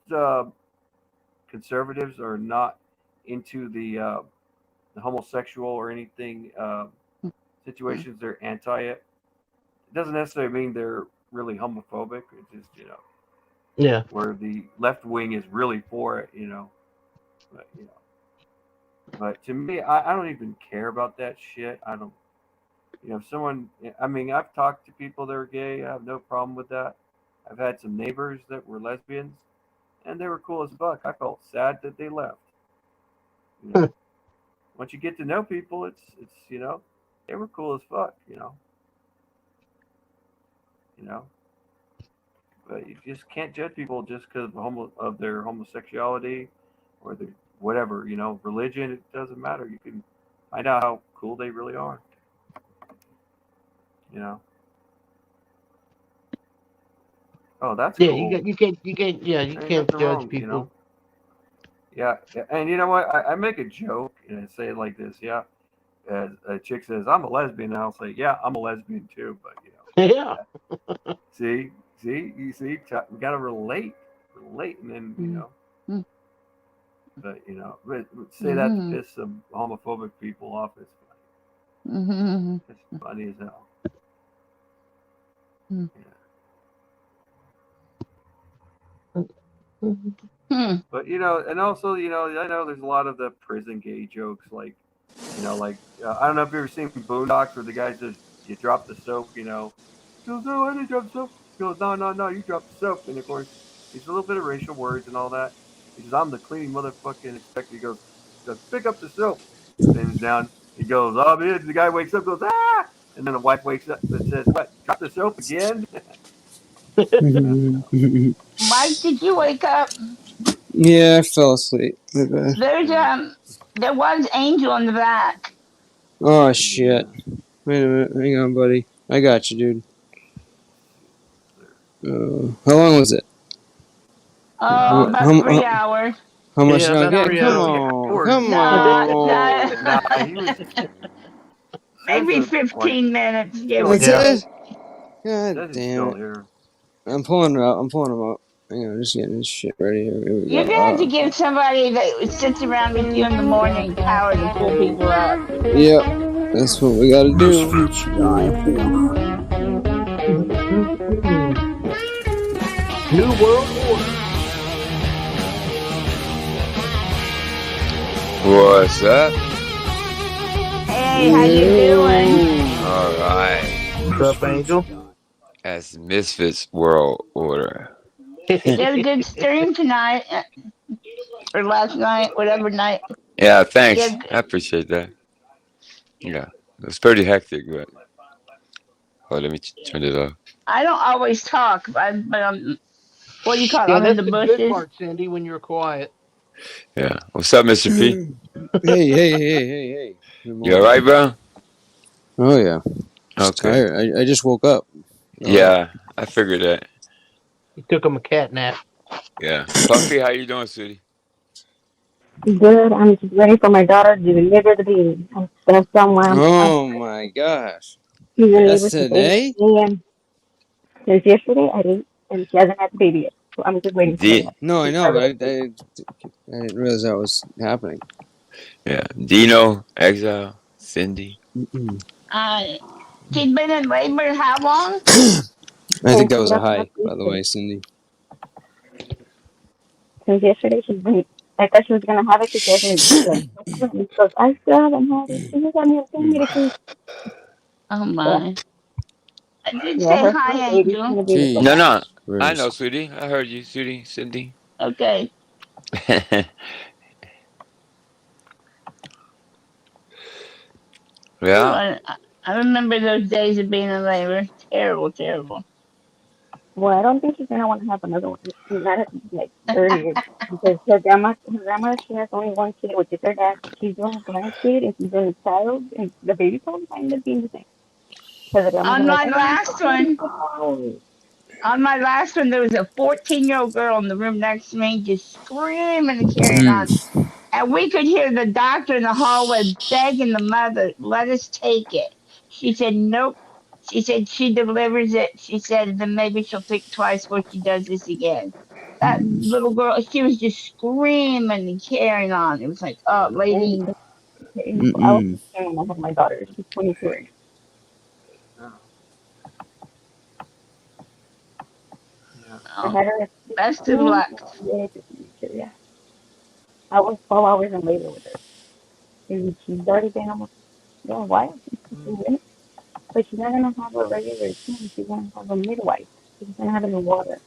conservatives are not into the homosexual or anything. Situations they're anti it. It doesn't necessarily mean they're really homophobic. It's just, you know, yeah, where the left wing is really for it, you know. But, you know, But to me, I don't even care about that shit. I don't. If someone, I mean, I've talked to people that are gay. I have no problem with that. I've had some neighbors that were lesbians, and they were cool as fuck. I felt sad that they left. Once you get to know people, it's they were cool as fuck. But you just can't judge people just because of their homosexuality or their whatever. Religion. It doesn't matter. You can find out how cool they really are. Oh, that's cool. You can't judge people. Yeah, and you know what? I make a joke and I say it like this. Yeah, as a chick says, "I'm a lesbian," and I'll say, "Yeah, I'm a lesbian too." But Yeah. see, we gotta relate, and then but say that to piss some homophobic people off is funny. It's funny as hell. But and also I know there's a lot of the prison gay jokes like I don't know if you've ever seen Boondocks where the guy says you drop the soap, he goes, "No, I didn't drop the soap." He goes, No, you dropped the soap. And of course, he's a little bit of racial words and all that. He says, "I'm the cleaning motherfucking inspector." He goes, "Pick up the soap." Bends down. He goes, "Oh, man." The guy wakes up, goes, "Ah!" And then the wife wakes up and says, "What? Drop the soap again?" Mike, did you wake up? Yeah, I fell asleep. There was Angel in the back. Oh shit! Wait a minute, hang on, buddy. I got you, dude. How long was it? About 3 hours. How much did I get? Come on. Maybe 15 minutes. That's it? God Says he's damn still it. here. I'm pulling them out. Hang on, just getting this shit ready here. Here we go. You're gonna have to give somebody that sits around with you in the morning power to pull people up. Yep, that's what we gotta do. New World Order. What's up? Hey, how you doing? All right. What's up, Angel? That's Misfits World Order. You had a good stream tonight, or last night, whatever night. Yeah, thanks. I appreciate that. Yeah, it was pretty hectic, but let me turn it off. I don't always talk, but what do you call it? I'm in the bushes. Good part, Cindy, when you're quiet. Yeah. What's up, Mr. P? Hey. You all right, bro? Oh yeah. Okay. Tired. I just woke up. Yeah, I figured that. He took him a cat nap. Yeah. Puffy, how you doing, sweetie? Good. I'm just ready for my daughter to deliver the baby. I'm gonna somewhere. Oh my gosh. She's in labor That's since today? 8 a.m. Since yesterday at 8, and she hasn't had the baby yet. So I'm just waiting for her. No, I know, but I didn't realize that was happening. Yeah. Dino, Exile, Cindy. She's been in labor how long? I think that was a high, by the way, Cindy. Since yesterday, she's been. I thought she was gonna have it because she hasn't. She goes, "I still haven't had it. She just had me a medication." Oh my! I did Yeah, say her hi, first baby's Angel. gonna be No. I know, sweetie. I heard you, sweetie, Cindy. Okay. Yeah. I remember those days of being in labor. Terrible. Well, I don't think she's gonna want to have another one. Not at like 30, because her grandma, she has only one kid, which is her dad. She's doing a grandkid, and she's doing a child, and the baby probably end up being the same. On my last one, there was a 14-year-old girl in the room next to me just screaming and carrying on. And we could hear the doctor in the hallway begging the mother, "Let us take it." She said, "Nope." She said she delivers it. She said, then maybe she'll think twice before she does this again. That little girl, she was just screaming and carrying on. It was like, oh, lady. I was concerned when I had my daughter. She's 23. I had her. Best of luck. Yeah. I was 12 hours in labor with her. She's already been almost a while since she's been. But she's not gonna have a regular team. She's gonna have a midwife. She's gonna have it in water.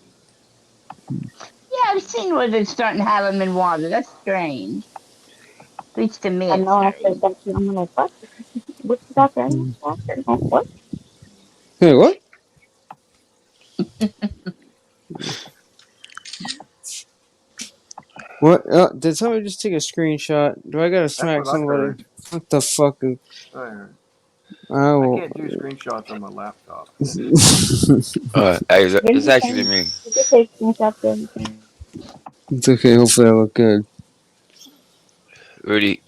Yeah, I've seen where they're starting to have them in water. That's strange. At least to me, I it's know. After strange. that, I'm like, what? What's the doctor? I don't know, doctor. Oh, what? Hey, what? What? Did somebody just take a screenshot? Do I gotta smack somebody? What the fuck? I can't do screenshots on my laptop. It's actually me. You can take screenshots of everything. It's okay. Hopefully, I look good. Rudy.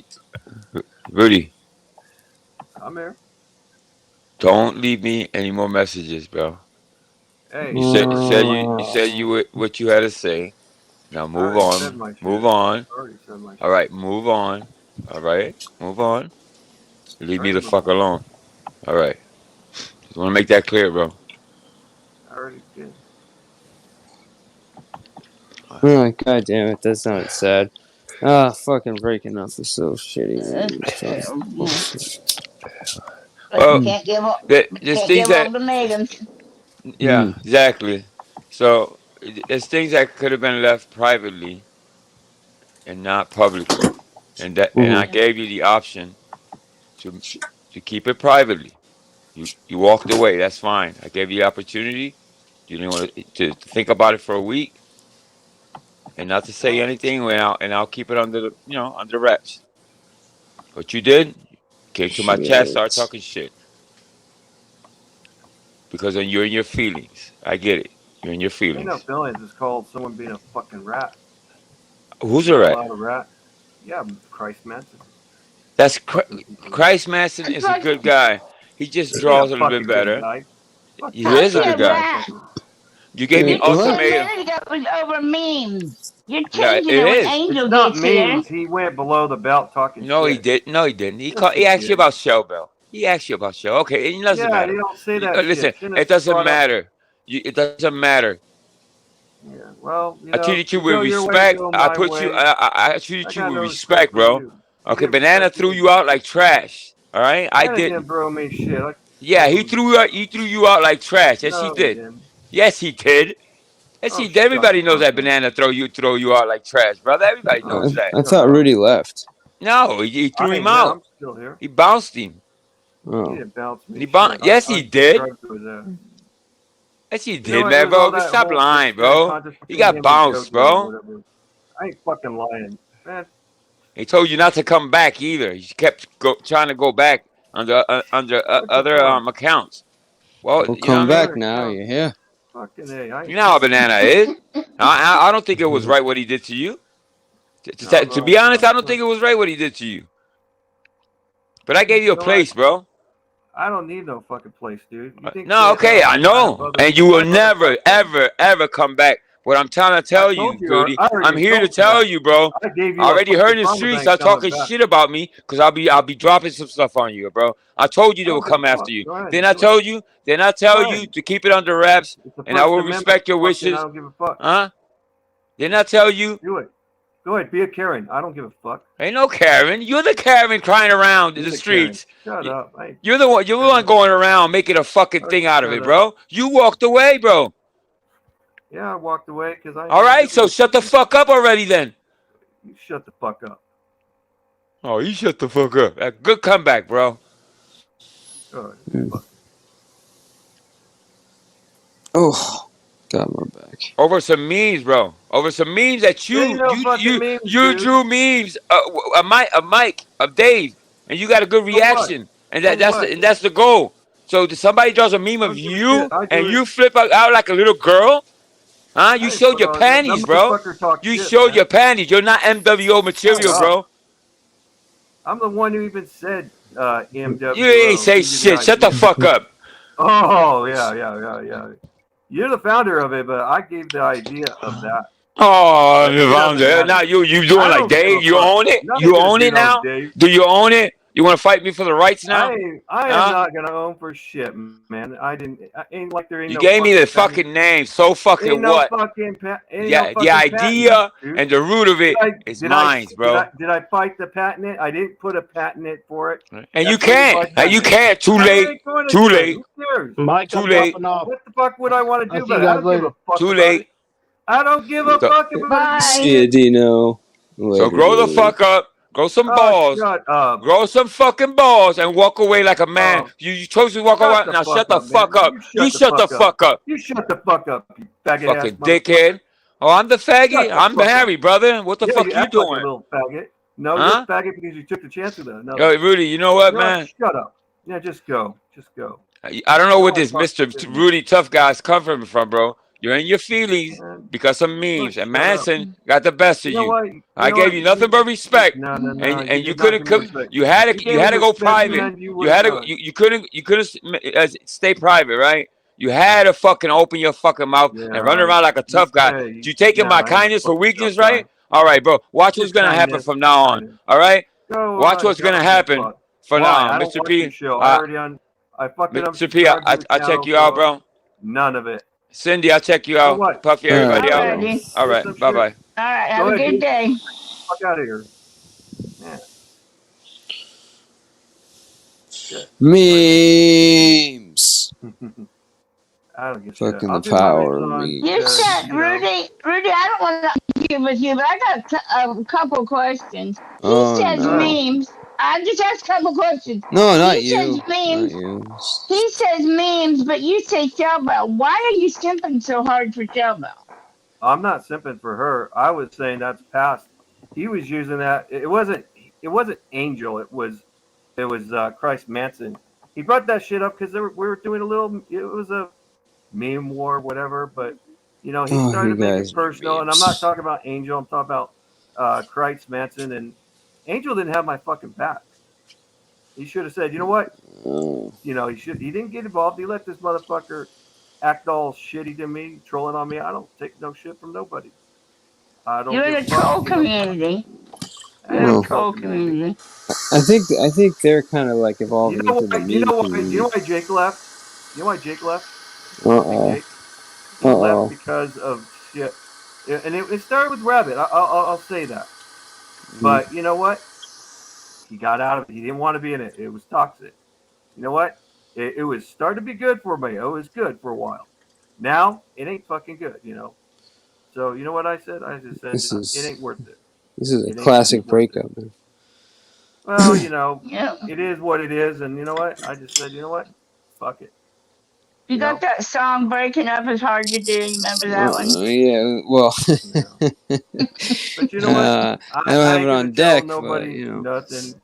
I'm here. Don't leave me any more messages, bro. Hey. You said what you had to say. Now move on. Move on. All right, move on. All right, move on. Leave me the fuck alone. All right. Just want to make that clear, bro. I already did. Oh, God damn it. That sounded sad. Fucking breaking up is so shitty. But you can't give ultimatums. Yeah, exactly. So there's things that could have been left privately and not publicly, and I gave you the option to keep it privately. You walked away. That's fine. I gave you the opportunity. You didn't want to think about it for a week, and not to say anything. And I'll keep it under under wraps. What you did, came to my chat, started talking shit. Because then you're in your feelings. I get it. You're in your feelings. Ain't no feelings. It's called someone being a fucking rat. Who's a rat? A rat. Yeah, Christ Manson. That's Christ Manson is a good guy. He just draws a little bit better. He is a good guy. You gave me ultimatum. It was over memes. You're Yeah, changing it when Angel gets here. He went below the belt talking No, shit. he didn't. No, he didn't. He asked you about Shell Bell. He asked you about Shell. Okay, it doesn't matter. You don't say that Listen, shit. it doesn't matter. It doesn't matter. Yeah, well, I treated you with respect. I treated you with respect, bro. Okay, Banana threw you out like trash. All right, I didn't. Bro, me shit. Yeah, he threw you out like trash. Yes, he did. Yes, he did. Yes, he did. Everybody knows that Banana throw you out like trash, brother. Everybody knows that. I thought Rudy left. No, he threw him out. I'm still here. He bounced him. Oh. He didn't bounce me. Yes, he did. Yes, he did, man, bro. Stop lying, bro. He got bounced, bro. I ain't fucking lying, man. He told you not to come back either. He kept trying to go back under other accounts. Well, come back now. You're here. Fucking A. You know how Banana is. I don't think it was right what he did to you. To be honest, I don't think it was right what he did to you. But I gave you a place, bro. I don't need no fucking place, dude. No, okay, I know. And you will never, ever, ever come back. What I'm trying to tell you, Rudy, I'm here to tell you, bro. I already heard in the streets are talking shit about me because I'll be dropping some stuff on you, bro. I told you they will come after you. Then I told you to keep it under wraps, and I will respect your wishes. I don't give a fuck. Huh? Didn't I tell you? Do it. Go ahead, be a Karen. I don't give a fuck. Ain't no Karen. You're the Karen crying around in the streets. Shut up. You're the one going around making a fucking thing out of it, bro. You walked away, bro. Yeah, I walked away because I. All right, so shut the fuck up already, then. You shut the fuck up. Oh, you shut the fuck up. Good comeback, bro. Oh. Got my back. Over some memes, bro. Over some memes that you drew memes. Mike, of Dave, and you got a good reaction, and that's the goal. So somebody draws a meme of you, and you flip out like a little girl, huh? You showed your panties, bro. You showed your panties. You're not MWO material, bro. I'm the one who even said MWO. You ain't say shit. Shut the fuck up. Oh yeah. You're the founder of it, but I gave the idea of that. Oh, the founder. Now you doing like Dave? You own it? You own it now? Do you own it? You want to fight me for the rights now? I am not gonna own for shit, man. I ain't like there ain't You no gave me the patent. fucking name. So fucking Ain't no what? fucking Yeah, the idea patent, dude. and the root of it is mine, bro. Did I fight the patent? I didn't put a patent for it. And you can't. And you can't. Too late. Too late. Who cares? Mike, Too I'm late. dropping off. What the fuck would I want to do I'll see about you it? I guys don't give later. a fuck Too about late. it. I don't give a fuck about it. See ya, Dino. So grow the fuck up. Grow some balls. Shut up. Grow some fucking balls and walk away like a man. You chose to walk away. Now shut the fuck up. You shut the fuck up. You shut the fuck up, you faggot Fucking ass dickhead. Oh, I'm the faggot. I'm married, brother. What the fuck you act doing? like a little faggot. No, Huh? you're a faggot because you took the chance with that. No. Yo, Rudy, you know what, man? Shut up. Yeah, just go. Just go. I don't know what this Mr. Rudy Tough guy's coming from, bro. You're in your feelings because of memes, and Manson got the best of you. I gave you nothing but respect, and you couldn't. You had to go private. You had to. You couldn't stay private, right? You had to fucking open your fucking mouth and run around like a tough guy. You taking my kindness for weakness, right? All right, bro. Watch what's gonna happen from now on. All right. Watch what's gonna happen from now on, Mr. P. Mr. P, I check you out, bro. None of it. Cindy, I'll check you out. What? Puffy, everybody out. Alrighty. All right, bye-bye. All right, have a good day. Fuck out of here. Memes. I don't get fucking the power of memes. You said, Rudy, I don't want to argue with you, but I got a couple questions. He says memes. I just asked a couple questions. No, not he you. Says memes. Not you. He says memes, but you say Shellbell. Why are you simping so hard for Shellbell? I'm not simping for her. I was saying that's past. He was using that. It wasn't Angel. It was Christ Manson. He brought that shit up because we were doing a little. It was a meme war, whatever. But he started to make it personal. And I'm not talking about Angel. I'm talking about Christ Manson. And Angel didn't have my fucking back. He should have said, you know what? He didn't get involved. He let this motherfucker act all shitty to me, trolling on me. I don't take no shit from nobody. I don't. You're in a troll community. I think they're kind of like evolving into the meme community. You know why Jake left? You know why Jake left? He left because of shit. And it started with Rabbit. I'll say that. But you know what? He got out of it. He didn't want to be in it. It was toxic. You know what? It was starting to be good for me. It was good for a while. Now, it ain't fucking good, So, you know what I said? I just said, it ain't worth it. This is a classic breakup, man. Well, it is what it is. And you know what? I just said, you know what? Fuck it. You got that song "Breaking Up Is Hard to Do"? You remember that one? Yeah, well. But you know what? I don't have it on deck, nobody, but nothing.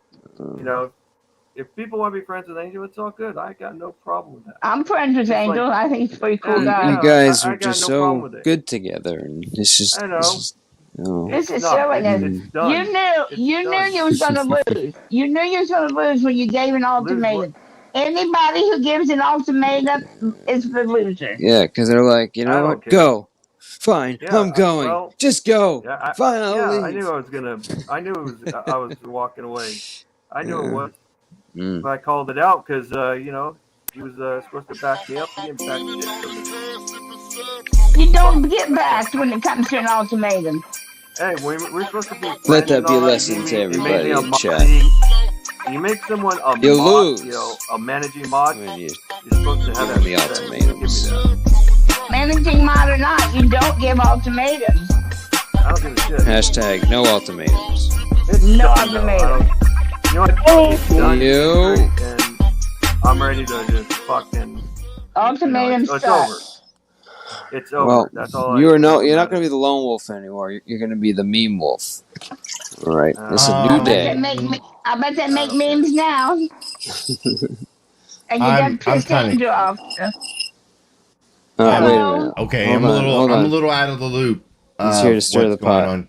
If people want to be friends with Angel, it's all good. I got no problem with that. I'm friends with Angel. I think he's a pretty cool guy. You guys are just so good together, and it's just. I know. This is silliness. You knew you was gonna lose. You knew you was gonna lose when you gave an ultimatum. Anybody who gives an ultimatum is the loser. Yeah, because they're like, you know what? Go. Fine, I'm going. Just go. Fine, I'll leave. I knew I was gonna. I knew it was. I was walking away. I knew it was. But I called it out because he was supposed to back me up. He didn't back me up. You don't get backed when it comes to an ultimatum. Hey, we're supposed to be friends. Let that be a lesson to everybody in chat. You make someone a You'll mod, lose. A managing mod. You're supposed to have that. the ultimatums. Managing mod or not, you don't give ultimatums. I don't give a shit. Hashtag no ultimatums. No ultimatums. You know what? It's done. And I'm ready to just fucking. Ultimatums it's over. It's over. Well, that's all. you're not going to be the lone wolf anymore. You're going to be the meme wolf. All right, it's a new day. I bet they make memes now. And you got pissed Angel off. Wait a minute. Okay, I'm a little out of the loop. He's here to stir the pot.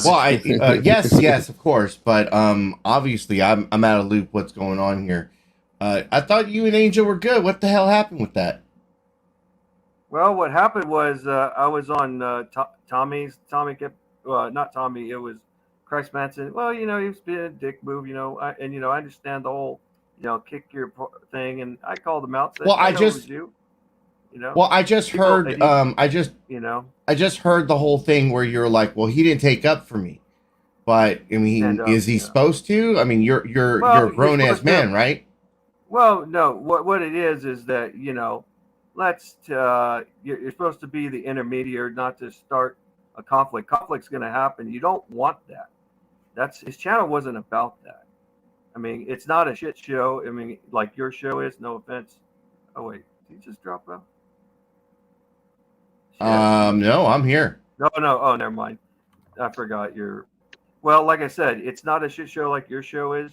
Well, yes, of course, but obviously I'm out of the loop. What's going on here? I thought you and Angel were good. What the hell happened with that? Well, what happened was I was on Tommy's. Tommy kept not Tommy. It was Christ Manson. Well, he was being a dick move. I understand the whole, kick your thing, and I called him out. Said, Well, I know it was you. Well, I just heard. I just heard the whole thing where you're like, well, he didn't take up for me, but I mean, is he supposed to? I mean, you're a grown ass man, right? Well, no. What it is that you're supposed to be the intermediary, not to start a conflict. Conflict's going to happen. You don't want that. His channel wasn't about that. I mean, it's not a shit show. I mean, like your show is. No offense. Oh wait, did you just drop out? No, I'm here. No. Oh, never mind. I forgot your. Well, like I said, it's not a shit show like your show is.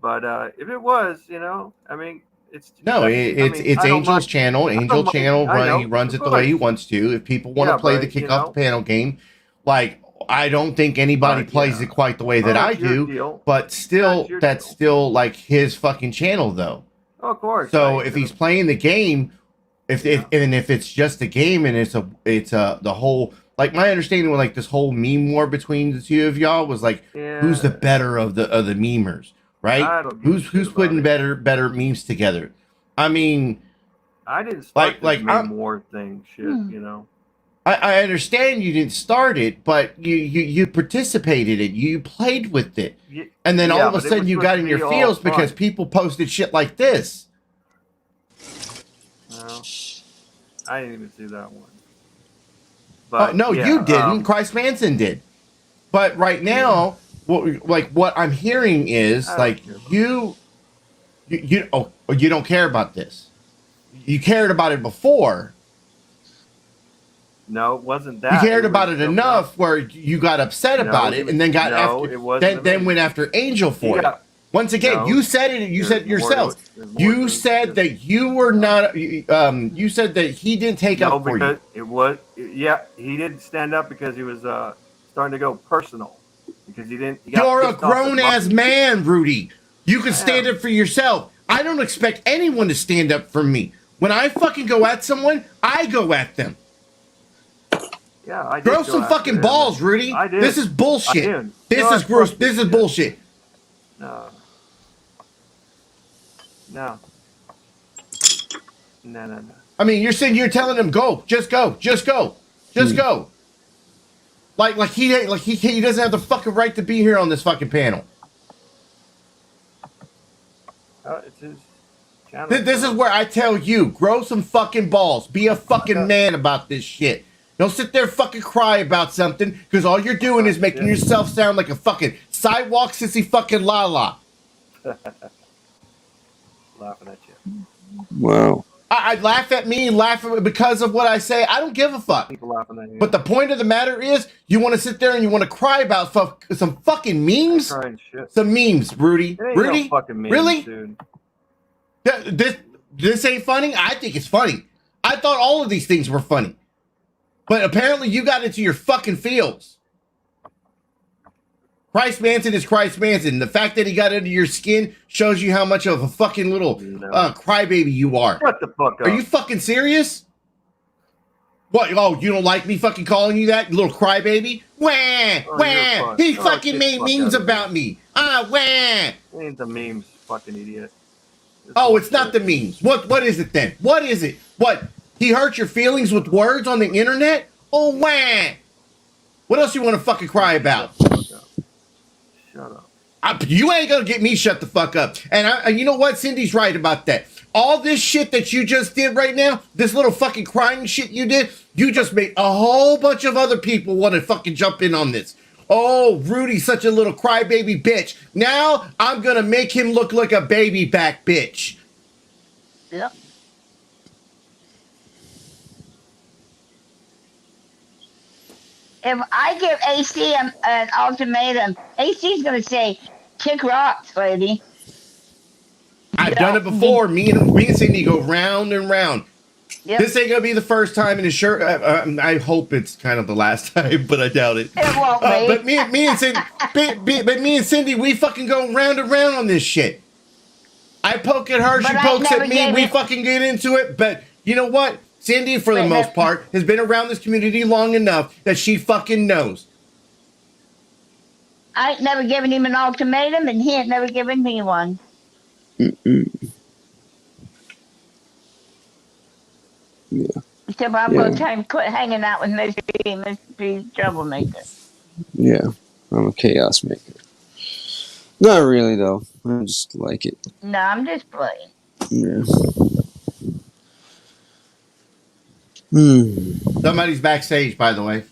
But if it was, I mean, it's Angel's channel. Angel channel he runs it the way he wants to. If people want to play the kick off the panel game, like I don't think anybody plays it quite the way that I do. But still, that's still like his fucking channel, though. Oh, of course. So if he's playing the game, if it's just a game and it's the whole, like my understanding with like this whole meme war between the two of y'all was like, who's the better of the memers? Right? Who's putting better memes together? I mean, I didn't start like meme war thing shit, I understand you didn't start it, but you participated in it. You played with it. And then all of a sudden you got in your feels because people posted shit like this. Well, I didn't even see that one. But no, you didn't. Christ Manson did. But right now, what I'm hearing is like you don't care about this. You cared about it before. No, it wasn't that. You cared about it enough where you got upset about it, and then went after Angel for it. Once again, you said it. You said it yourself. You said that you were not. You said that he didn't take up for you. He didn't stand up because he was starting to go personal. Because he didn't. You're a grown ass man, Rudy. You can stand up for yourself. I don't expect anyone to stand up for me. When I fucking go at someone, I go at them. Yeah, I did. Grow some fucking balls, Rudy. I did. This is bullshit. This is gross. This is bullshit. No. I mean, you're telling him go, just go. Like he doesn't have the fucking right to be here on this fucking panel. It's his channel. This is where I tell you, grow some fucking balls. Be a fucking man about this shit. Don't sit there fucking cry about something because all you're doing is making yourself sound like a fucking sidewalk sissy fucking la-la. Laughing at you. Wow. I laugh at me, laugh at because of what I say. I don't give a fuck. People laughing at you. But the point of the matter is, you want to sit there and you want to cry about some fucking memes? Some memes, Rudy. Rudy? No fucking memes, really? Dude. This ain't funny? I think it's funny. I thought all of these things were funny. But apparently you got into your fucking feels. Christ Manson is Christ Manson. The fact that he got under your skin shows you how much of a fucking little crybaby you are. Shut the fuck up. Are you fucking serious? What? Oh, you don't like me fucking calling you that, you little crybaby? Wah! He fucking made memes about me. Wah! Ain't the memes, fucking idiot. It's not the memes. What is it then? What is it? What? He hurt your feelings with words on the internet? Oh, wah! What else you want to fucking cry about? Shut up. You ain't gonna get me shut the fuck up. And you know what? Cindy's right about that. All this shit that you just did right now, this little fucking crying shit you did, you just made a whole bunch of other people want to fucking jump in on this. Oh, Rudy's such a little crybaby bitch. Now I'm gonna make him look like a baby back bitch. Yep. If I give AC an ultimatum, AC's going to say, kick rocks, lady. I've done it before. Me and Cindy go round and round. Yep. This ain't going to be the first time, and I hope it's kind of the last time, but I doubt it. It won't be. But me and Cindy, we fucking go round and round on this shit. I poke at her, she pokes at me, we fucking get into it, but you know what? Cindy, for the most part, has been around this community long enough that she fucking knows. I ain't never given him an ultimatum, and he ain't never given me one. Yeah. Except I'm going to tell him quit hanging out with Mr. B. Mr. B's troublemaker. Yeah, I'm a chaos maker. Not really, though. I just like it. No, I'm just playing. Yeah. Somebody's backstage, by the way.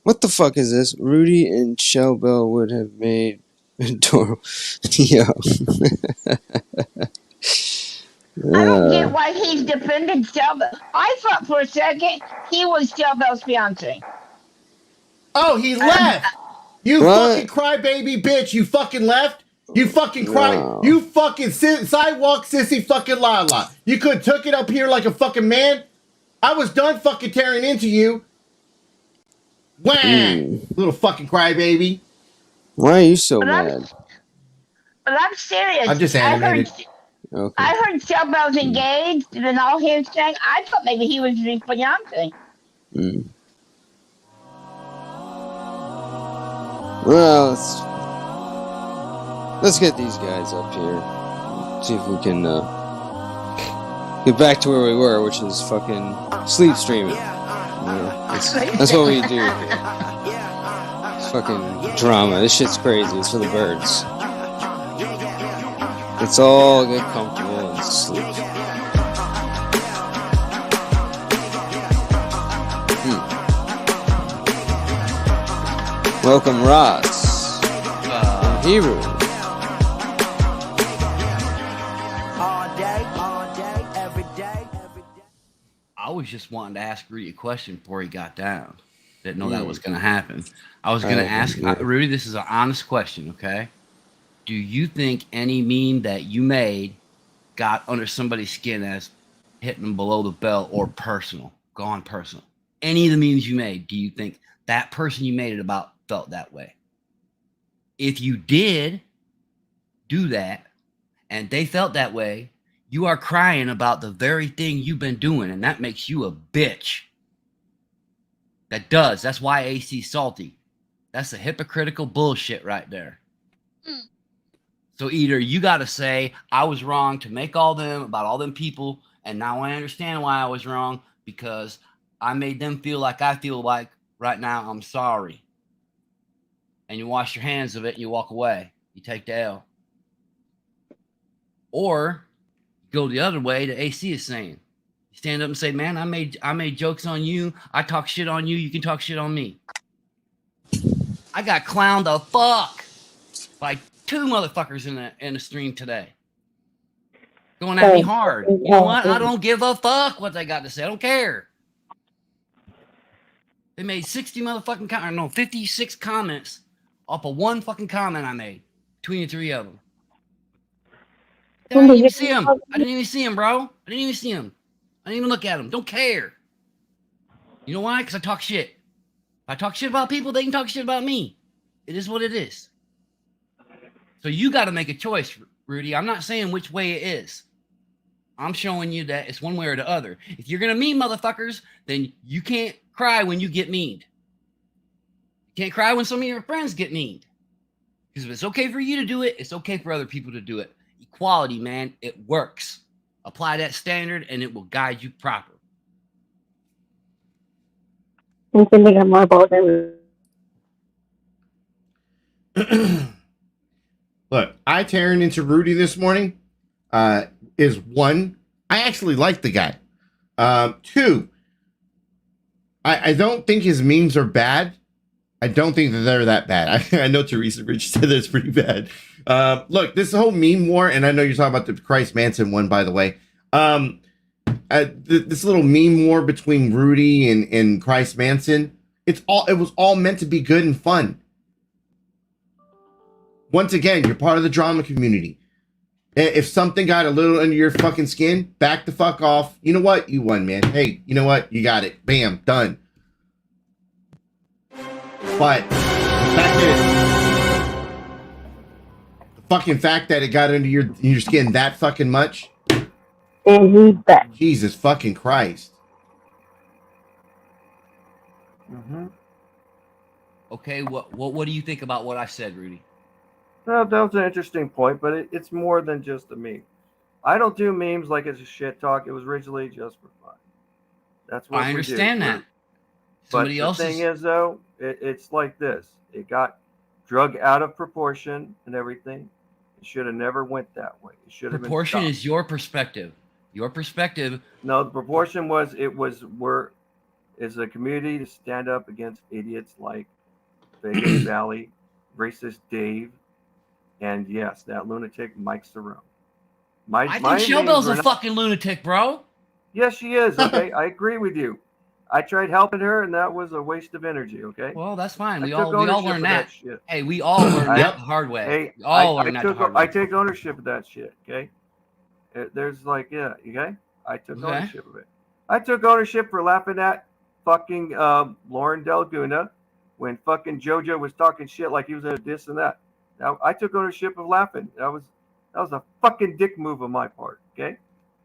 What the fuck is this? Rudy and Shellbell would have made adorable. Yo. I don't get why he's defending Shellbell. I thought for a second he was Shellbell's fiance. Oh, he left. You fucking crybaby bitch. You fucking left. You fucking cry. No. You fucking sidewalk sissy fucking lala. You could have took it up here like a fucking man. I was done fucking tearing into you. Wah! Little fucking crybaby. Why are you so mad? But I'm serious. I'm just animated. I heard Shellbell's engaged, and then all he was saying, I thought maybe he was his fiance. Well, let's get these guys up here. See if we can get back to where we were, which is fucking sleep streaming. That's what we do here. It's fucking drama. This shit's crazy. It's for the birds. Let's all get comfortable and sleep. Welcome, Ross. Hebrew. I was just wanting to ask Rudy a question before he got down. Didn't know that was going to happen. I was going to ask Rudy, this is an honest question, okay? Do you think any meme that you made got under somebody's skin as hitting them below the belt or personal, gone personal? Any of the memes you made, do you think that person you made it about felt that way? If you did do that and they felt that way, you are crying about the very thing you've been doing, and that makes you a bitch. That's why AC's salty. That's a hypocritical bullshit right there. So either you got to say, I was wrong to make all them about all them people, and now I understand why I was wrong because I made them feel like I feel like right now I'm sorry. And you wash your hands of it and you walk away. You take the L. Or go the other way that AC is saying. You stand up and say, man, I made jokes on you. I talk shit on you. You can talk shit on me. I got clowned the fuck by 2 motherfuckers in the stream today. Going at me hard. You know what? I don't give a fuck what they got to say. I don't care. They made 60 motherfucking comments. No, 56 comments off of one fucking comment I made between the 3 of them. I didn't even see him. I didn't even see him, bro. I didn't even see him. I didn't even look at him. Don't care. You know why? Because I talk shit. If I talk shit about people, they can talk shit about me. It is what it is. So you got to make a choice, Rudy. I'm not saying which way it is. I'm showing you that it's one way or the other. If you're going to mean motherfuckers, then you can't cry when you get meaned. You can't cry when some of your friends get meaned. Because if it's okay for you to do it, it's okay for other people to do it. Equality, man, it works. Apply that standard and it will guide you proper. I'm thinking I'm more about them. Look, I tearing into Rudy this morning is one. I actually like the guy. 2, I don't think his memes are bad. I don't think that they're that bad. I know Teresa Rich said that's pretty bad. Look, this whole meme war, and I know you're talking about the Christ Manson one, by the way. This little meme war between Rudy and Christ Manson, it was all meant to be good and fun. Once again, you're part of the drama community. If something got a little under your fucking skin, back the fuck off. You know what? You won, man. Hey, you know what? You got it. Bam, done. But the fucking fact that it got under your skin that fucking much. And he's back. Jesus fucking Christ. Mm-hmm. Okay, what do you think about what I said, Rudy? That was an interesting point, but it's more than just a meme. I don't do memes like it's a shit talk. It was originally just for fun. That's what I understand we do. that. Somebody but the thing is, though, it's like this. It got drug out of proportion and everything. It should have never went that way. It should have been proportion stopped. is your perspective. Your perspective. No, the proportion was we're as a community to stand up against idiots like Vegas Valley, racist Dave, and yes, that lunatic Mike Cerrone. I think Shellbell's a fucking lunatic, bro. Yes, she is. Okay, I agree with you. I tried helping her, and that was a waste of energy. Okay. Well, that's fine. We all learned that. Hey, we all learned that the hard way. Hey, we all learned that the hard way. I take ownership of that shit. Okay. There's like, yeah, okay. I took ownership of it. I took ownership for laughing at fucking Lauren Delguna when fucking JoJo was talking shit like he was in a this and that. Now I took ownership of laughing. That was a fucking dick move on my part. Okay.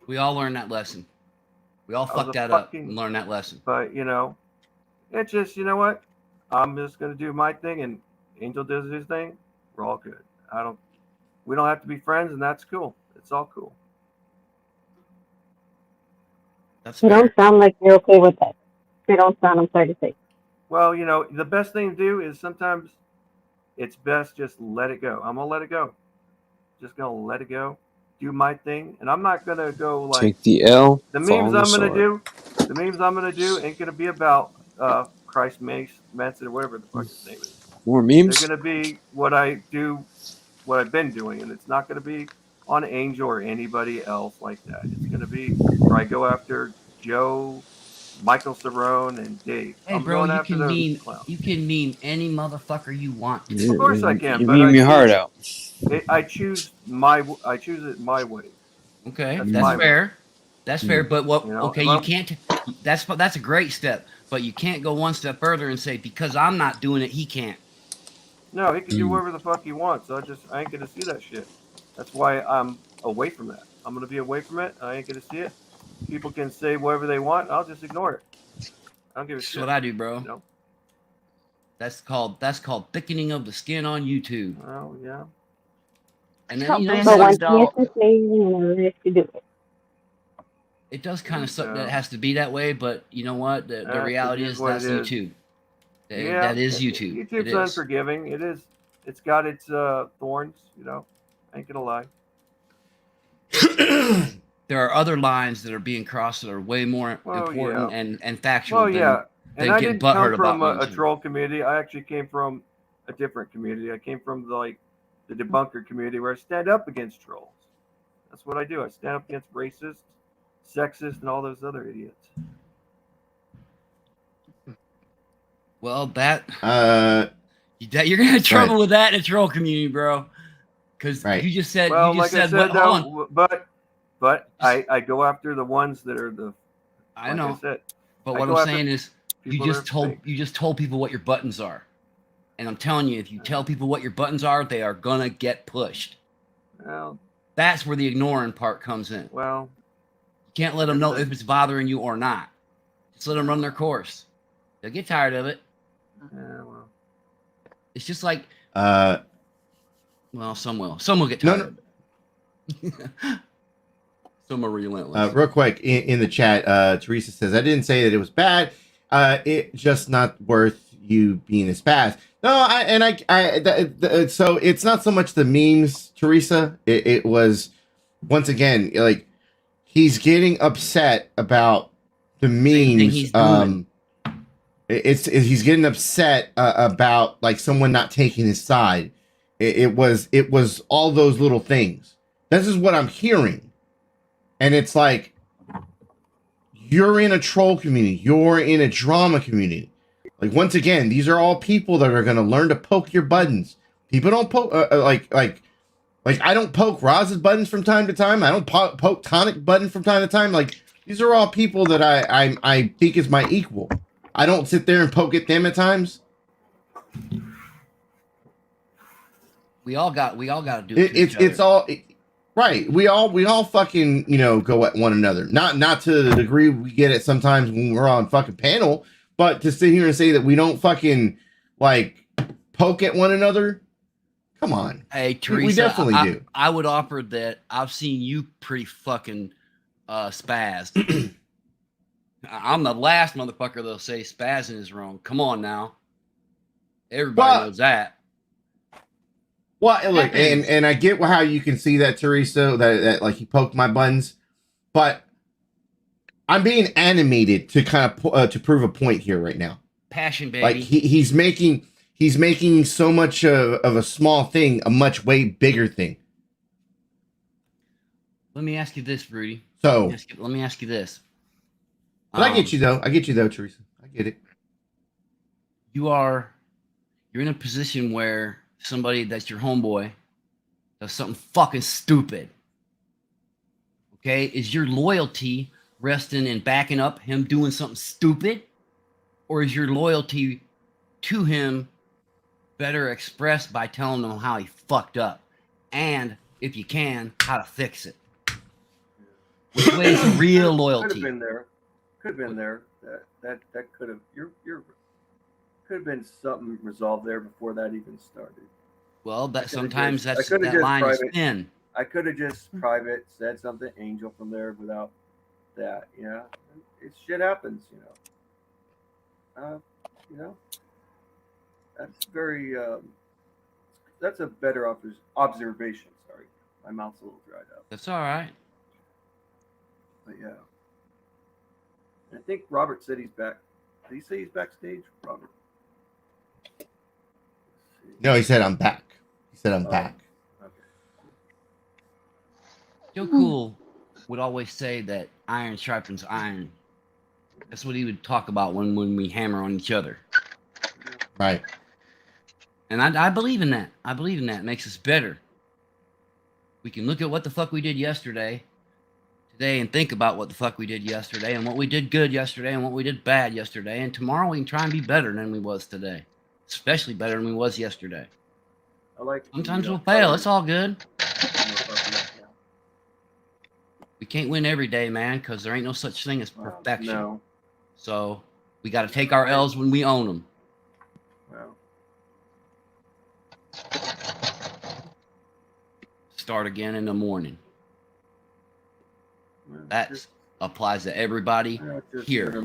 We all learned that lesson. We all fucked that up and learned that lesson. But it's just, you know what? I'm just gonna do my thing, and Angel does his thing. We're all good. We don't have to be friends, and that's cool. It's all cool. You don't sound like you're okay with that. You don't sound, I'm sorry to say. Well, the best thing to do is sometimes it's best just let it go. I'm gonna let it go. Just gonna let it go. Do my thing, and I'm not gonna go like take the L. The memes I'm gonna do ain't gonna be about Christ Manson or whatever the fuck his name is. More memes. They're gonna be what I've been doing, and it's not gonna be on Angel or anybody else like that. It's gonna be where I go after Joe, Michael Cerrone, and Dave. Hey, bro, you can meme any motherfucker you want. Of course I can. You meme your heart out. I choose it my way. Okay, that's fair. That's fair. But what? You can't. That's a great step. But you can't go one step further and say because I'm not doing it, he can't. No, he can do whatever the fuck he wants. I ain't gonna see that shit. That's why I'm away from that. I'm gonna be away from it. I ain't gonna see it. People can say whatever they want. I'll just ignore it. I don't give a shit. That's what I do, bro. That's called thickening of the skin on YouTube. Oh yeah. And then but once he has to say, he has to do it. It does kind of suck that it has to be that way, but you know what? The reality is that's YouTube. That is YouTube. YouTube's unforgiving. It is. It's got its thorns. I ain't gonna lie. There are other lines that are being crossed that are way more important and factual. Well, yeah. Than I didn't come from a troll community. I actually came from a different community. I came from the debunker community where I stand up against trolls. That's what I do. I stand up against racists, sexist, and all those other idiots. Well, you're gonna have trouble with that in a troll community, bro. Because you just said, but I go after the ones that are the. I know. But what I'm saying is, you just told people what your buttons are, and I'm telling you, if you tell people what your buttons are, they are gonna get pushed. Well, that's where the ignoring part comes in. Well, you can't let them know if it's bothering you or not. Just let them run their course. They'll get tired of it. Yeah, well, it's just like. Well, some will. Some will get tired of it. Some are relentless. Real quick, in the chat, Teresa says, I didn't say that it was bad. It's just not worth you being as fast. No, so it's not so much the memes, Teresa. It was, once again, like, he's getting upset about the memes. He's getting upset about, like, someone not taking his side. It was all those little things. This is what I'm hearing. And it's like, you're in a troll community. You're in a drama community. Like, once again, these are all people that are going to learn to poke your buttons. People don't poke, like I don't poke Roz's buttons from time to time. I don't poke Tonic button from time to time. Like, these are all people that I think is my equal. I don't sit there and poke at them at times. We all got to do it. It's all right. We all fucking go at one another. Not to the degree we get it sometimes when we're on fucking panel, But to sit here and say that we don't fucking like poke at one another, come on. Hey, Teresa, we definitely do. I would offer that I've seen you pretty fucking spazzed. I'm the last motherfucker that'll say spazzing is wrong. Come on now. Everybody knows that. Well, look, and I get how you can see that, Teresa, that like he poked my buttons, but I'm being animated to kind of to prove a point here right now. Passion, baby. Like he's making so much of a small thing a much way bigger thing. Let me ask you this, Rudy. So let me ask you this. But I get you though, Teresa. I get it. You're in a position where somebody that's your homeboy does something fucking stupid. Okay? Is your loyalty resting in backing up him doing something stupid? Or is your loyalty to him better expressed by telling him how he fucked up? And, if you can, how to fix it? Which way is real loyalty? Could have been there. Could have been there. That could have could have been something resolved there before that even started. Well, that sometimes that line is thin. I could have just private said something angel from there without that. Yeah, shit happens. That's very. That's a better observation. Sorry, my mouth's a little dried up. That's all right. But yeah, I think Robert said he's back. Did he say he's backstage, Robert? No, he said I'm back. He said I'm back. Okay. Joe Cool would always say that iron sharpens iron. That's what he would talk about when we hammer on each other. Right. And I believe in that. I believe in that. It makes us better. We can look at what the fuck we did yesterday, today, and think about what the fuck we did yesterday, and what we did good yesterday, and what we did bad yesterday. And tomorrow we can try and be better than we was today. Especially better than we was yesterday. Sometimes we'll fail. It's all good. We can't win every day, man, because there ain't no such thing as perfection. No. So we got to take our L's when we own them. Well. Start again in the morning. That applies to everybody here.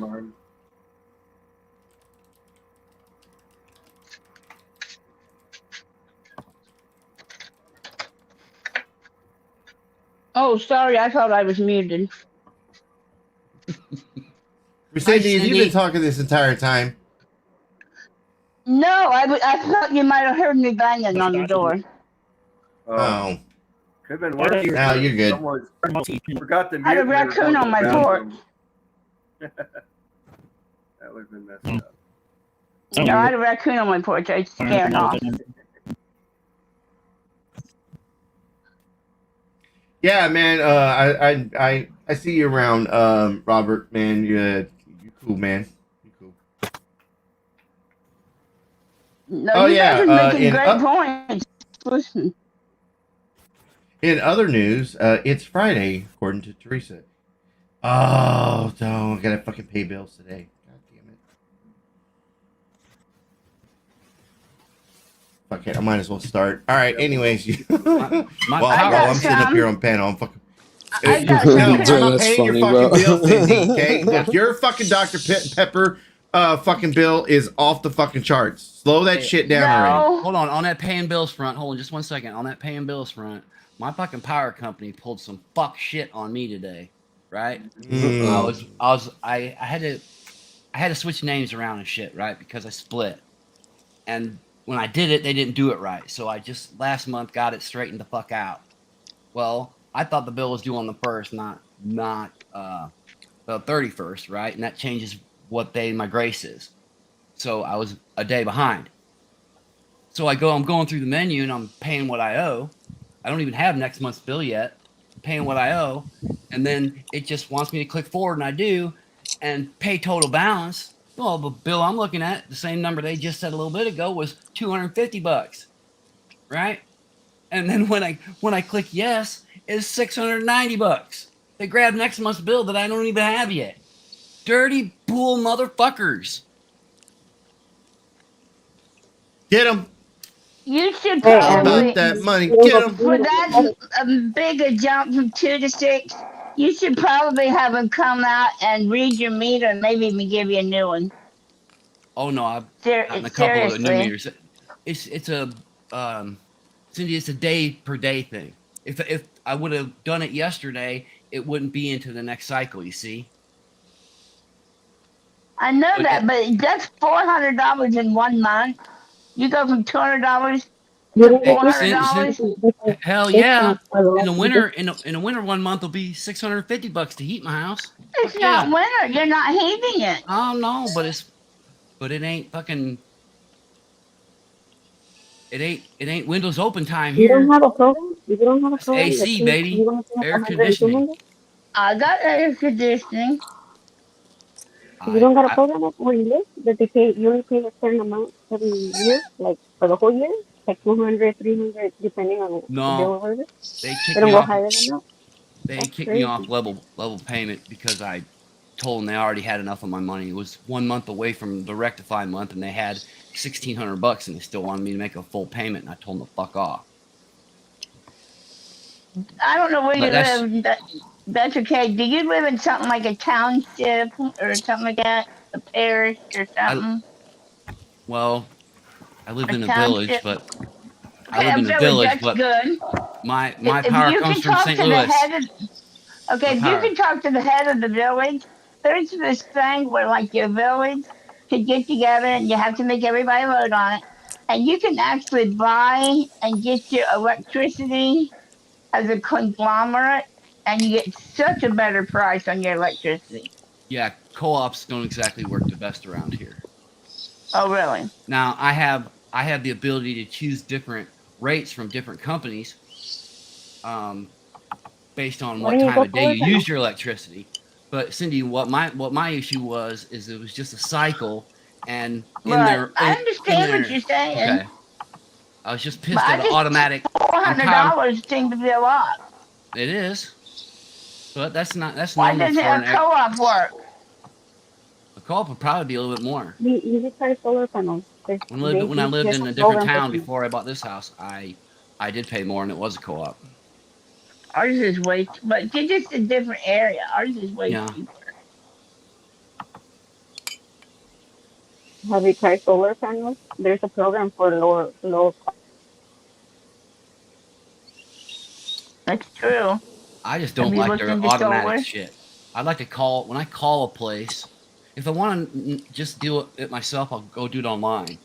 Oh, sorry. I thought I was muted. Cindy, have you been talking this entire time? No, I thought you might have heard me banging on the door. Oh. Could have been worse. No, you're good. Someone forgot to mute. I had a raccoon on my porch. That would have been messed up. No, I had a raccoon on my porch. I scared it off. Yeah, man. I see you around, Robert. Man, you cool, man. You cool. No, you guys are making great points. Listen. In other news, it's Friday, according to Teresa. Oh, no, I gotta fucking pay bills today. God damn it. Fuck it, I might as well start. All right, anyways. While I'm sitting up here on panel, I'm fucking... I'm not paying your fucking bill, Cindy, okay? Look, your fucking Dr. Pepper fucking bill is off the fucking charts. Slow that shit down already. Hold on that paying bills front. Hold on just one second. On that paying bills front, my fucking power company pulled some fuck shit on me today, right? I had to switch names around and shit, right? Because I split. And when I did it, they didn't do it right. So I just last month got it straightened the fuck out. Well, I thought the bill was due on the 1st, not the 31st, right? And that changes what day my grace is. So I was a day behind. So I'm going through the menu and I'm paying what I owe. I don't even have next month's bill yet. I'm paying what I owe. And then it just wants me to click forward, and I do, and pay total balance. Well, the bill I'm looking at, the same number they just said a little bit ago, was $250, right? And then when I click yes, it's $690. They grabbed next month's bill that I don't even have yet. Dirty bull motherfuckers. Get him. You should All probably about that money. Get him. for that big a jump from 2 to 6. You should probably have him come out and read your meter and maybe even give you a new one. Oh no, I've gotten a couple of new meters. It's a Cindy, it's a day per day thing. If I would have done it yesterday, it wouldn't be into the next cycle. You see. I know that, but that's $400 in 1 month. You go from $200 to $400. Hell yeah! In the winter, in the winter, 1 month will be $650 to heat my house. It's not winter. You're not heating it. Oh no, but it ain't fucking. It ain't Windows open time here. You don't have a program? You don't have a program? AC, baby. Air conditioning. I got air conditioning. You don't got a program where you live that they pay, you only pay a certain amount every year, like for the whole year, like 200, 300, depending on the bill or whatever. They don't go higher than that. They kicked me off level payment because I told them they already had enough of my money. It was 1 month away from the rectify month, and they had $1,600, and they still wanted me to make a full payment, and I told them to fuck off. I don't know where you live. That's okay. Do you live in something like a township or something like that? A parish or something? Well, I live in a village, but I live in a village, but good. My power comes from St. Louis. Okay, if you can talk to the head of the village, there's this thing where like your village could get together and you have to make everybody vote on it. And you can actually buy and get your electricity as a conglomerate, and you get such a better price on your electricity. Yeah, co-ops don't exactly work the best around here. Oh, really? Now, I have the ability to choose different rates from different companies based on what time of day you use your electricity. But Cindy, what my issue was is it was just a cycle, and I understand what you're saying. Okay. I was just pissed at an automatic. $400 seems to be a lot. It is, but that's not. Why doesn't a co-op work? A co-op would probably be a little bit more. You just try solar panels. When I lived in a different town before I bought this house, I did pay more, and it was a co-op. Ours is way, but it's just a different area. Ours is way cheaper. Have you tried solar panels? There's a program for low. That's true. I just don't like their automatic shit. I like to call when I call a place. If I want to just do it myself, I'll go do it online.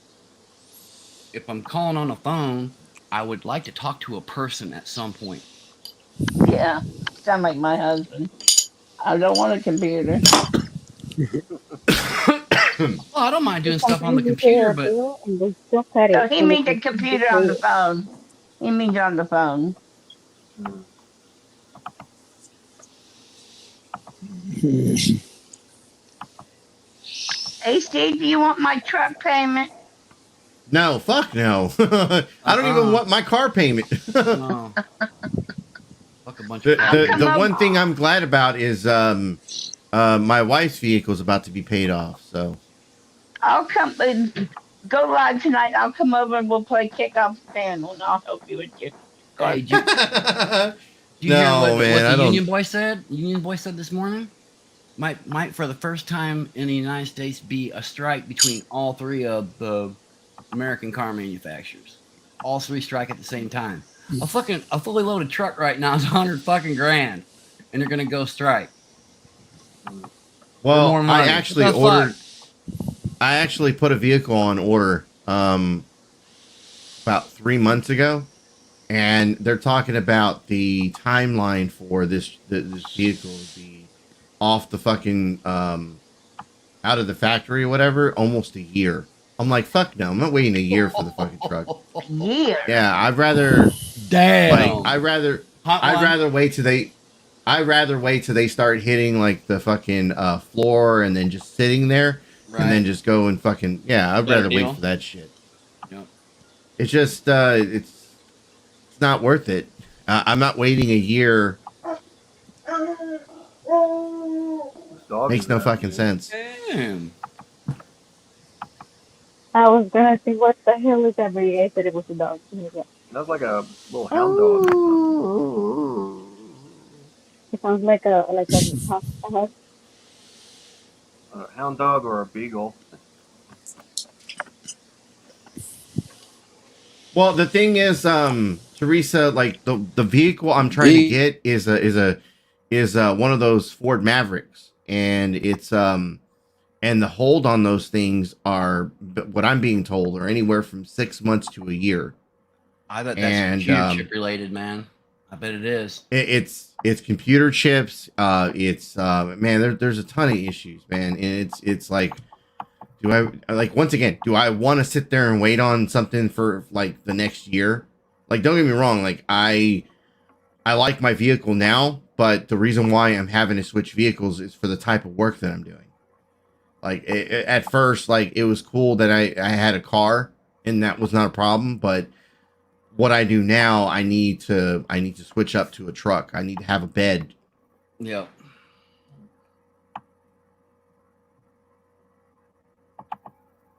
If I'm calling on the phone, I would like to talk to a person at some point. Yeah, sound like my husband. I don't want a computer. Well, I don't mind doing stuff on the computer, but so he means the computer on the phone. He means on the phone. Hey, Steve, do you want my truck payment? No, fuck no. I don't even want my car payment. No. Fuck a bunch of the one thing I'm glad about is my wife's vehicle is about to be paid off. So I'll come go live tonight. I'll come over and we'll play kickoff panel, and I'll help you with your car. Hey, do you hear what the Union Boy said? Union Boy said this morning might for the first time in the United States be a strike between all three of the American car manufacturers. All three strike at the same time. A fully loaded truck right now is $100 fucking grand, and they're gonna go strike. Well, I actually put a vehicle on order about 3 months ago, and they're talking about the timeline for this vehicle to be off the fucking out of the factory or whatever, almost a year. I'm like, fuck no, I'm not waiting a year for the fucking truck. Year? Yeah, I'd rather I'd rather wait till they start hitting like the fucking floor and then just sitting there and then just go and fucking I'd rather wait for that shit. Yep. It's just it's not worth it. I'm not waiting a year. Makes no fucking sense. Damn. I was gonna say, what the hell is that? But you guys said it was a dog. That's like a little hound dog or something. It sounds like a Hound dog or a beagle. Well, the thing is, Teresa, like the vehicle I'm trying to get is one of those Ford Mavericks, and it's and the hold on those things are, what I'm being told, are anywhere from 6 months to a year. I bet that's computer chip related, man. I bet it is. It's computer chips. It's man, there's a ton of issues, man, and it's like, do I want to sit there and wait on something for like the next year? Like, don't get me wrong, like I like my vehicle now, but the reason why I'm having to switch vehicles is for the type of work that I'm doing. Like at first, like it was cool that I had a car and that was not a problem, but what I do now, I need to switch up to a truck. I need to have a bed. Yeah.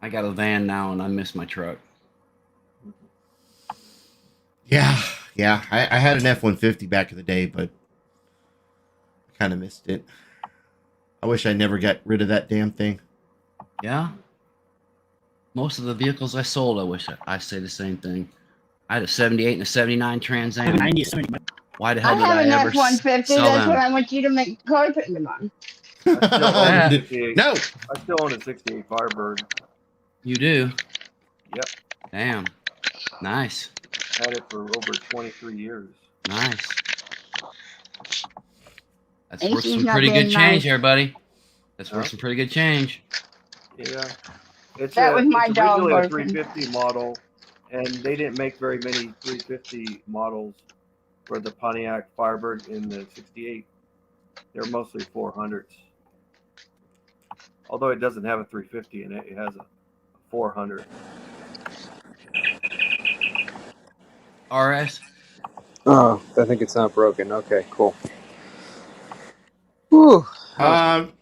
I got a van now and I miss my truck. Yeah. I had an F-150 back in the day, but I kind of missed it. I wish I never got rid of that damn thing. Yeah. Most of the vehicles I sold, I say the same thing. I had a 78 and a 79 Trans Am. Why the hell did I ever sell them? That's what I want you to make carpet on. No. I still own a 68 Firebird. You do? Yep. Damn. Nice. Had it for over 23 years. Nice. That's worth some pretty good change, everybody. That's worth some pretty good change. Yeah. It's my dog originally a 350 model, and they didn't make very many 350 models for the Pontiac Firebird in the 68. They're mostly 400s. Although it doesn't have a 350 in it, it has a 400. RS? Oh, I think it's not broken. Okay, cool. Whew.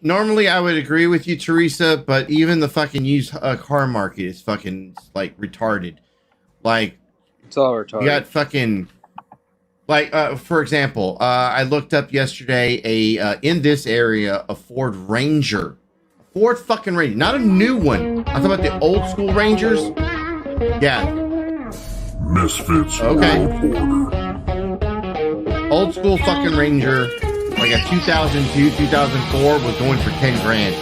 Normally I would agree with you, Teresa, but even the fucking used car market is fucking like retarded. Like, it's all retarded. You got fucking, like, for example, I looked up yesterday in this area a Ford Ranger, Ford fucking Ranger, not a new one. I'm talking about the old school Rangers. Yeah. Misfits. Okay. Old school fucking Ranger, like a 2002, 2004, was going for 10 grand.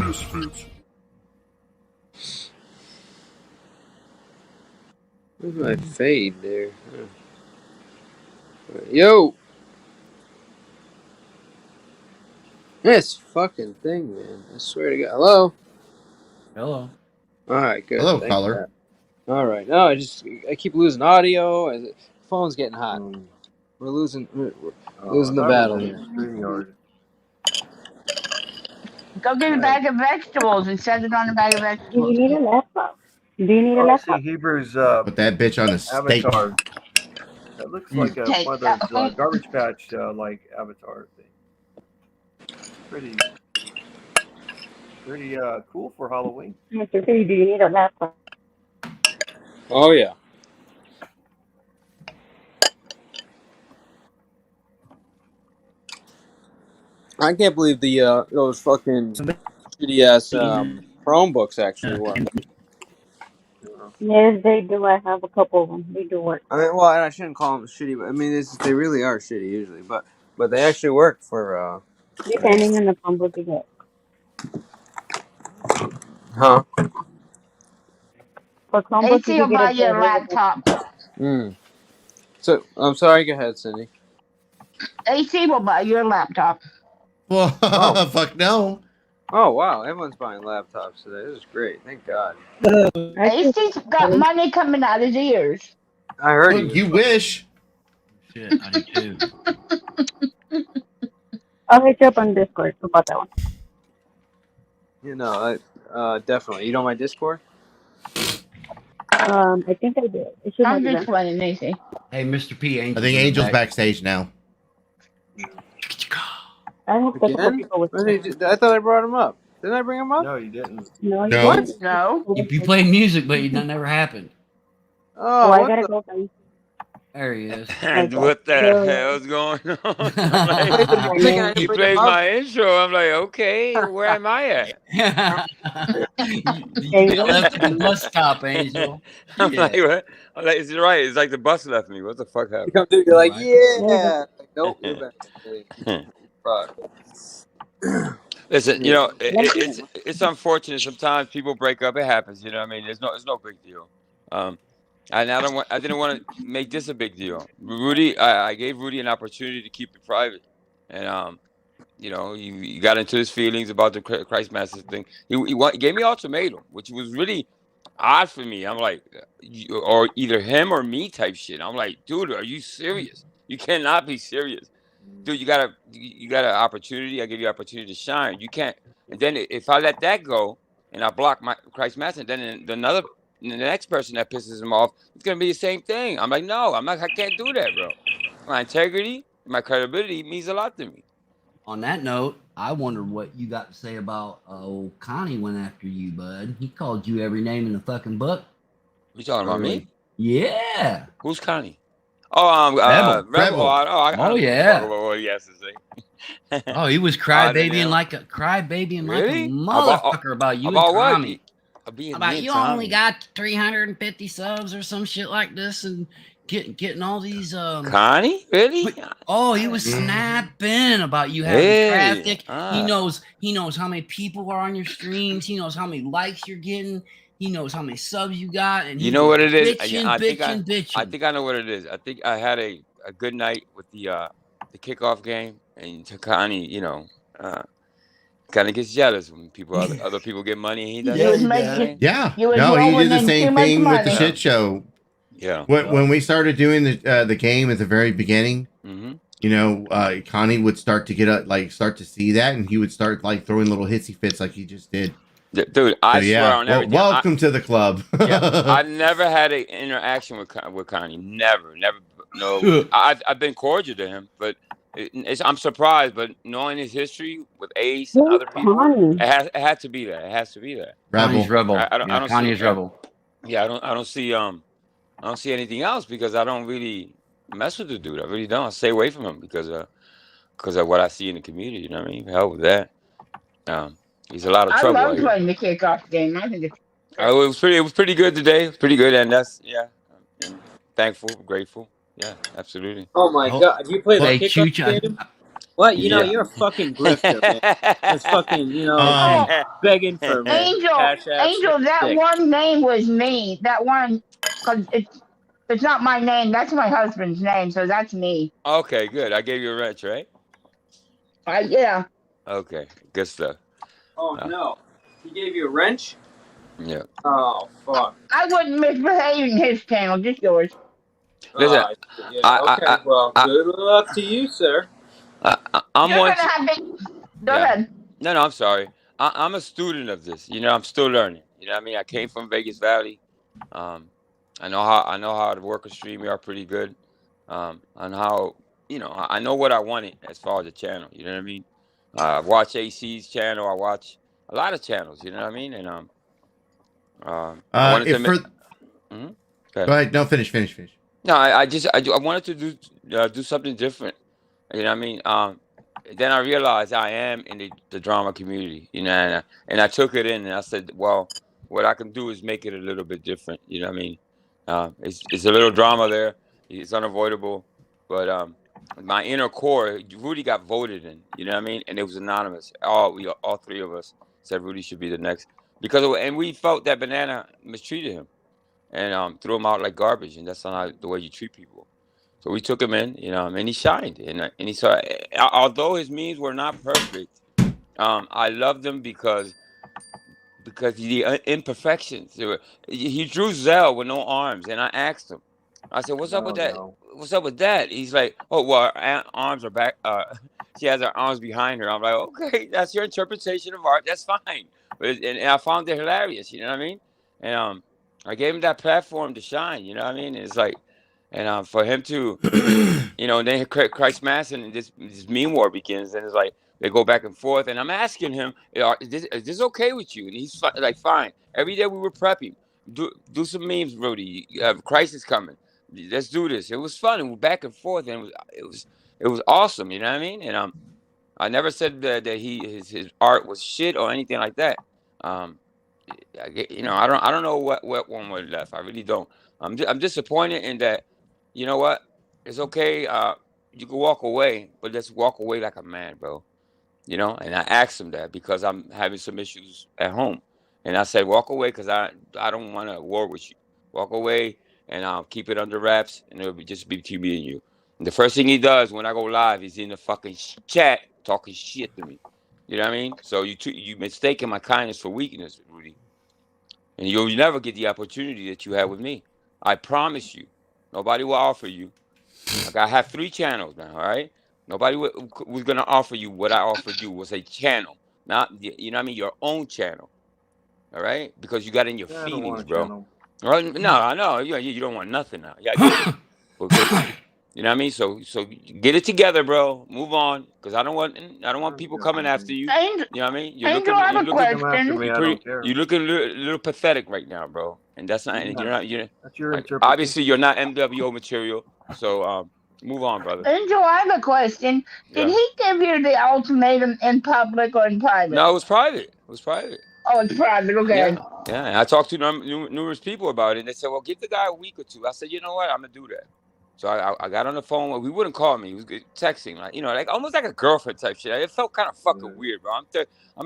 Misfits. Where's my fade there? Yo! This fucking thing, man. I swear to God. Hello? Hello. Alright, good. Hello, caller. Alright. No, I keep losing audio. The phone's getting hot. We're losing the battle here. Go get a bag of vegetables and set it on a bag of vegetables. Do you need a laptop? Do you need a laptop? See Heber's put that bitch on a steak. Avatar. That looks like one of those garbage patch like avatar thing. Pretty cool for Halloween. Mr. P, do you need a laptop? Oh yeah. I can't believe those fucking shitty ass Chromebooks actually work. Yes, they do. I have a couple of them. They do work. I mean, well, I shouldn't call them shitty, but I mean, they really are shitty usually, but they actually work for. Depending on the Chromebook you get. Huh? For Chromebook, AC will buy you a laptop. So, I'm sorry, go ahead, Cindy. AC will buy you a laptop. Well, fuck no. Oh, wow. Everyone's buying laptops today. This is great. Thank God. AC's got money coming out his ears. I heard you wish. Shit, I do too. I'll hit you up on Discord about that one. You know, definitely. You know my Discord? I think I did. I'm just playing AC. Hey, Mr. P, Angel. I think Angel's backstage now. I hope that Again? people with I thought I brought him up. Didn't I bring him up? No, you didn't. No, you No. didn't. No. You played music, but that never happened. Oh, Oh, I what gotta the? go, guys. There he is. And what the hell's going on? I'm like, he plays my intro. I'm like, okay, where am I at? You got left at the bus stop, Angel. I'm Yeah. like, what? I'm like, it's right. It's like the bus left me. What the fuck happened? Come through, you're like, Right. yeah. Like, nope, you're back. Fuck. Listen, you know, it's unfortunate. Sometimes people break up. It happens. You know what I mean? It's no big deal. And I didn't want to make this a big deal. Rudy, I gave Rudy an opportunity to keep it private, and you know, he got into his feelings about the Christ Masters thing. He gave me an ultimatum, which was really odd for me. I'm like, or either him or me type shit. I'm like, dude, are you serious? You cannot be serious. Dude, you got an opportunity. I give you an opportunity to shine. You can't. And then if I let that go and I block my Christ Master, then the next person that pisses him off, it's gonna be the same thing. I'm like, no, I can't do that, bro. My integrity, my credibility means a lot to me. On that note, I wondered what you got to say about old Connie went after you, bud. He called you every name in the fucking book. You talking about me? Yeah. Who's Connie? Oh, Rebel. Oh, yeah. Talk about what he has to say. Oh, he was crybabying like a motherfucker about you about and Tommy. What? About you only got 350 subs or some shit like this, and getting all these Connie? Really? Oh, he was snapping about you having traffic. He knows how many people are on your streams. He knows how many likes you're getting. He knows how many subs you got. And you know what it is? Bitching. I think I know what it is. I think I had a good night with the kickoff game, and Connie, you know, kind of gets jealous when other people get money and he doesn't. Yeah. No, he did the same thing with the shit show. Yeah. When we started doing the game at the very beginning, you know, Connie would start to start to see that, and he would start like throwing little hissy fits like he just did. Dude, I swear on everything. Welcome to the club. I've never had an interaction with Connie. Never. No. I've been cordial to him, but I'm surprised. But knowing his history with Ace and other people, it had to be that. It has to be that. Connie's Rebel. I don't Connie's see, Rebel. Yeah, I don't see anything else because I don't really mess with the dude. I really don't. I stay away from him because of what I see in the community. You know what I mean? Hell with that. He's a lot of trouble. I love playing the kickoff game. I think it was pretty good today. It's pretty good, and that's I'm thankful, grateful. Yeah, absolutely. Oh my god, you play the kickoff game? What? You know, you're a fucking grifter, man. It's fucking, you know, begging for Angel. That one name was me. That one, because it's not my name. That's my husband's name, so that's me. Okay, good. I gave you a wrench, right? Yeah. Okay, good stuff. Oh no, he gave you a wrench? Yeah. Oh fuck. I wouldn't misbehave in his channel, just yours. Listen, okay, well, good luck to you, sir. I'm You're one. Gonna have big... Go ahead. No, I'm sorry. I'm a student of this. You know, I'm still learning. You know what I mean? I came from Vegas Valley. I know how to work a StreamYard pretty good. On how, you know, I know what I wanted as far as the channel. You know what I mean? I watch AC's channel. I watch a lot of channels. You know what I mean? And I wanted to make. Go ahead. No, finish. No, I wanted to do something different. You know what I mean? Then I realized I am in the drama community. You know, and I took it in and I said, well, what I can do is make it a little bit different. You know what I mean? It's a little drama there. It's unavoidable, but my inner core, Rudy got voted in. You know what I mean? And it was anonymous. All three of us said Rudy should be the next and we felt that Banana mistreated him and threw him out like garbage, and that's not the way you treat people. So we took him in, you know, and he shined, and he saw. Although his memes were not perfect, I loved them because the imperfections. He drew Zell with no arms, and I asked him. I said, "What's up with that? What's up with that?" He's like, "Oh, well, her arms are back. She has her arms behind her." I'm like, "Okay, that's your interpretation of art. That's fine." And I found it hilarious. You know what I mean? And I gave him that platform to shine. You know what I mean? It's like, And for him to, then Christ Mass and this meme war begins, and it's like they go back and forth, and I'm asking him, is this okay with you? And he's like, fine. Every day we were prepping, do some memes, Rudy. Christ is coming. Let's do this. It was fun, and we're back and forth, and it was awesome. You know what I mean? And I never said that his art was shit or anything like that. I don't know what one would have left. I really don't. I'm disappointed in that. You know what? It's okay. You can walk away, but let's walk away like a man, bro. And I asked him that because I'm having some issues at home, and I said, walk away because I don't want to war with you. Walk away, and I'll keep it under wraps, and it'll just be between me and you. And the first thing he does when I go live, he's in the fucking chat talking shit to me. You know what I mean? So you mistaken my kindness for weakness, Rudy. And you'll never get the opportunity that you had with me. I promise you. Nobody will offer you. Like, I have 3 channels now, all right? Nobody was going to offer you what I offered you was a channel. Not, your own channel. All right? Because you got in your feelings, bro. Right? No, I know. You don't want nothing now. Yeah, okay. You know what I mean? So get it together, bro. Move on, because I don't want people coming after you. You know what I mean? You're looking a little pathetic right now, bro. And that's not. That's your interpretation. Obviously, you're not MWO material. So move on, brother. Angel, I have a question. Did he give you the ultimatum in public or in private? No, it was private. Oh, it's private. Okay. Yeah. And I talked to numerous people about it. They said, "Well, give the guy a week or 2." I said, "You know what? I'm gonna do that." So I got on the phone. He wouldn't call me. He was texting, like almost like a girlfriend type shit. It felt kind of fucking weird, bro. I'm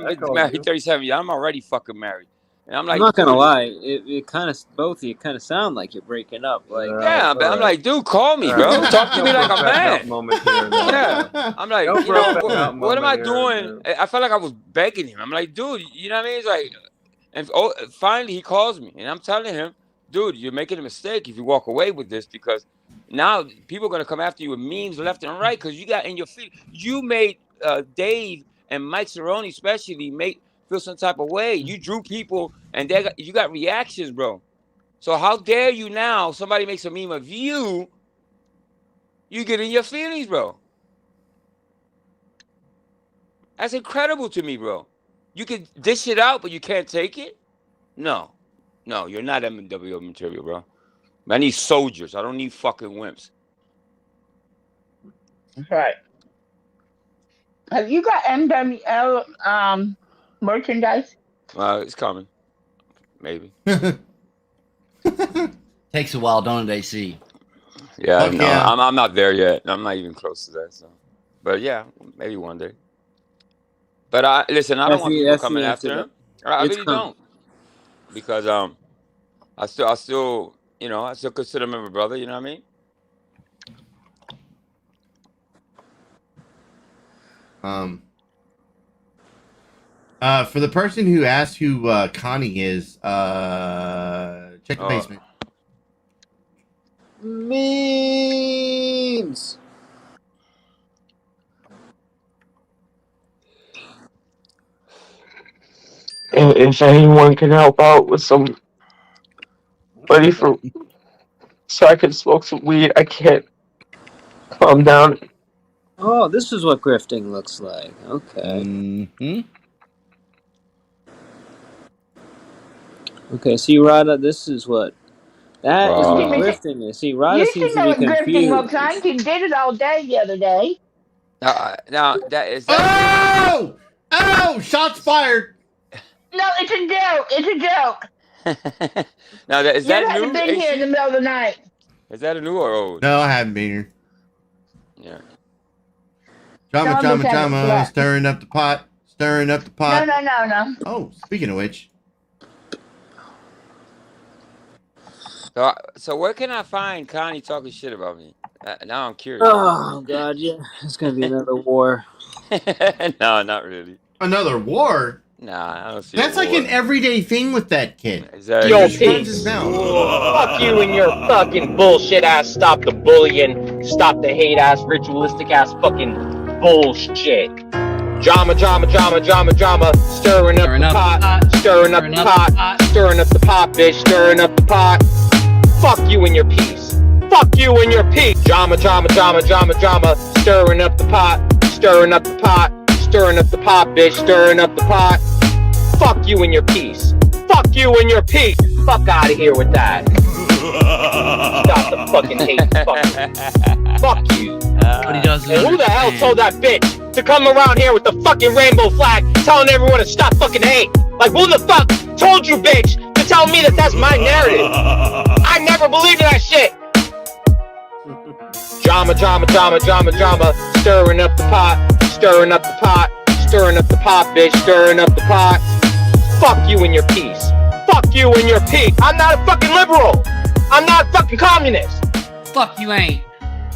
married 37 years. I'm already fucking married. And I'm like, I'm not gonna lie. It kind of both of you kind of sound like you're breaking up. Like, yeah, but I'm like, dude, call me, bro. Talk to me like a man. Yeah, I'm like, what am I doing? I felt like I was begging him. I'm like, dude, you know what I mean? It's like, and finally he calls me, and I'm telling him, dude, you're making a mistake if you walk away with this, because now people are gonna come after you with memes left and right because you got in your feet. You made Dave and Mike Cerrone especially feel some type of way. You drew people, and you got reactions, bro. So how dare you now? Somebody makes a meme of you. You get in your feelings, bro. That's incredible to me, bro. You can dish it out, but you can't take it. No, you're not MWO material, bro. I need soldiers. I don't need fucking wimps. Right. Have you got MWL merchandise? It's coming. Maybe. Takes a while, don't it, AC? Yeah, no, yeah. I'm not there yet. I'm not even close to that. So, but yeah, maybe one day. But listen, I don't want people coming after him. I really don't, because I still consider him a brother. You know what I mean? For the person who asked who Connie is, check the basement. Memes. If anyone can help out with some money so I can smoke some weed, I can't calm down. Oh, this is what grifting looks like. Okay. Mm-hmm. Okay, see, Rada, this is what that is what grifting is. See, Rada seems to be confused. You looks like. You did it all day the other day. Now that is that. Oh! Shots fired. No, it's a joke. It's a joke. Now is that new? You haven't been here in the middle of the night. Is that a new or old? No, I haven't been here. Yeah. Drama, stirring up the pot. No. Oh, speaking of which. So where can I find Connie talking shit about me? Now I'm curious. Oh, God, yeah. It's going to be another war. No, not really. Another war? Nah, I don't see That's like an everyday thing with that kid. Exactly. Yo, peace. Fuck you and your fucking bullshit ass stop the bullying, stop the hate ass, ritualistic ass fucking bullshit. Drama, stirring up the pot, stirring up the pot, bitch, stirring up the pot. Fuck you and your peace. Fuck you and your peak. Drama, drama, drama, drama, drama. Stirring up the pot, stirring up the pot, stirring up the pot, bitch, stirring up the pot. Fuck you and your peace. Fuck you and your peace. Fuck out of here with that. Stop the fucking hate. Fuck you. And who the hell told that bitch to come around here with the fucking rainbow flag telling everyone to stop fucking hate? Like, who the fuck told you, bitch, to tell me that that's my narrative? I never believed in that shit. Drama, drama, drama, drama, drama. Stirring up the pot, stirring up the pot, stirring up the pot, bitch, stirring up the pot. Fuck you and your peace. Fuck you and your peak. I'm not a fucking liberal. I'm not a fucking communist. Fuck you ain't.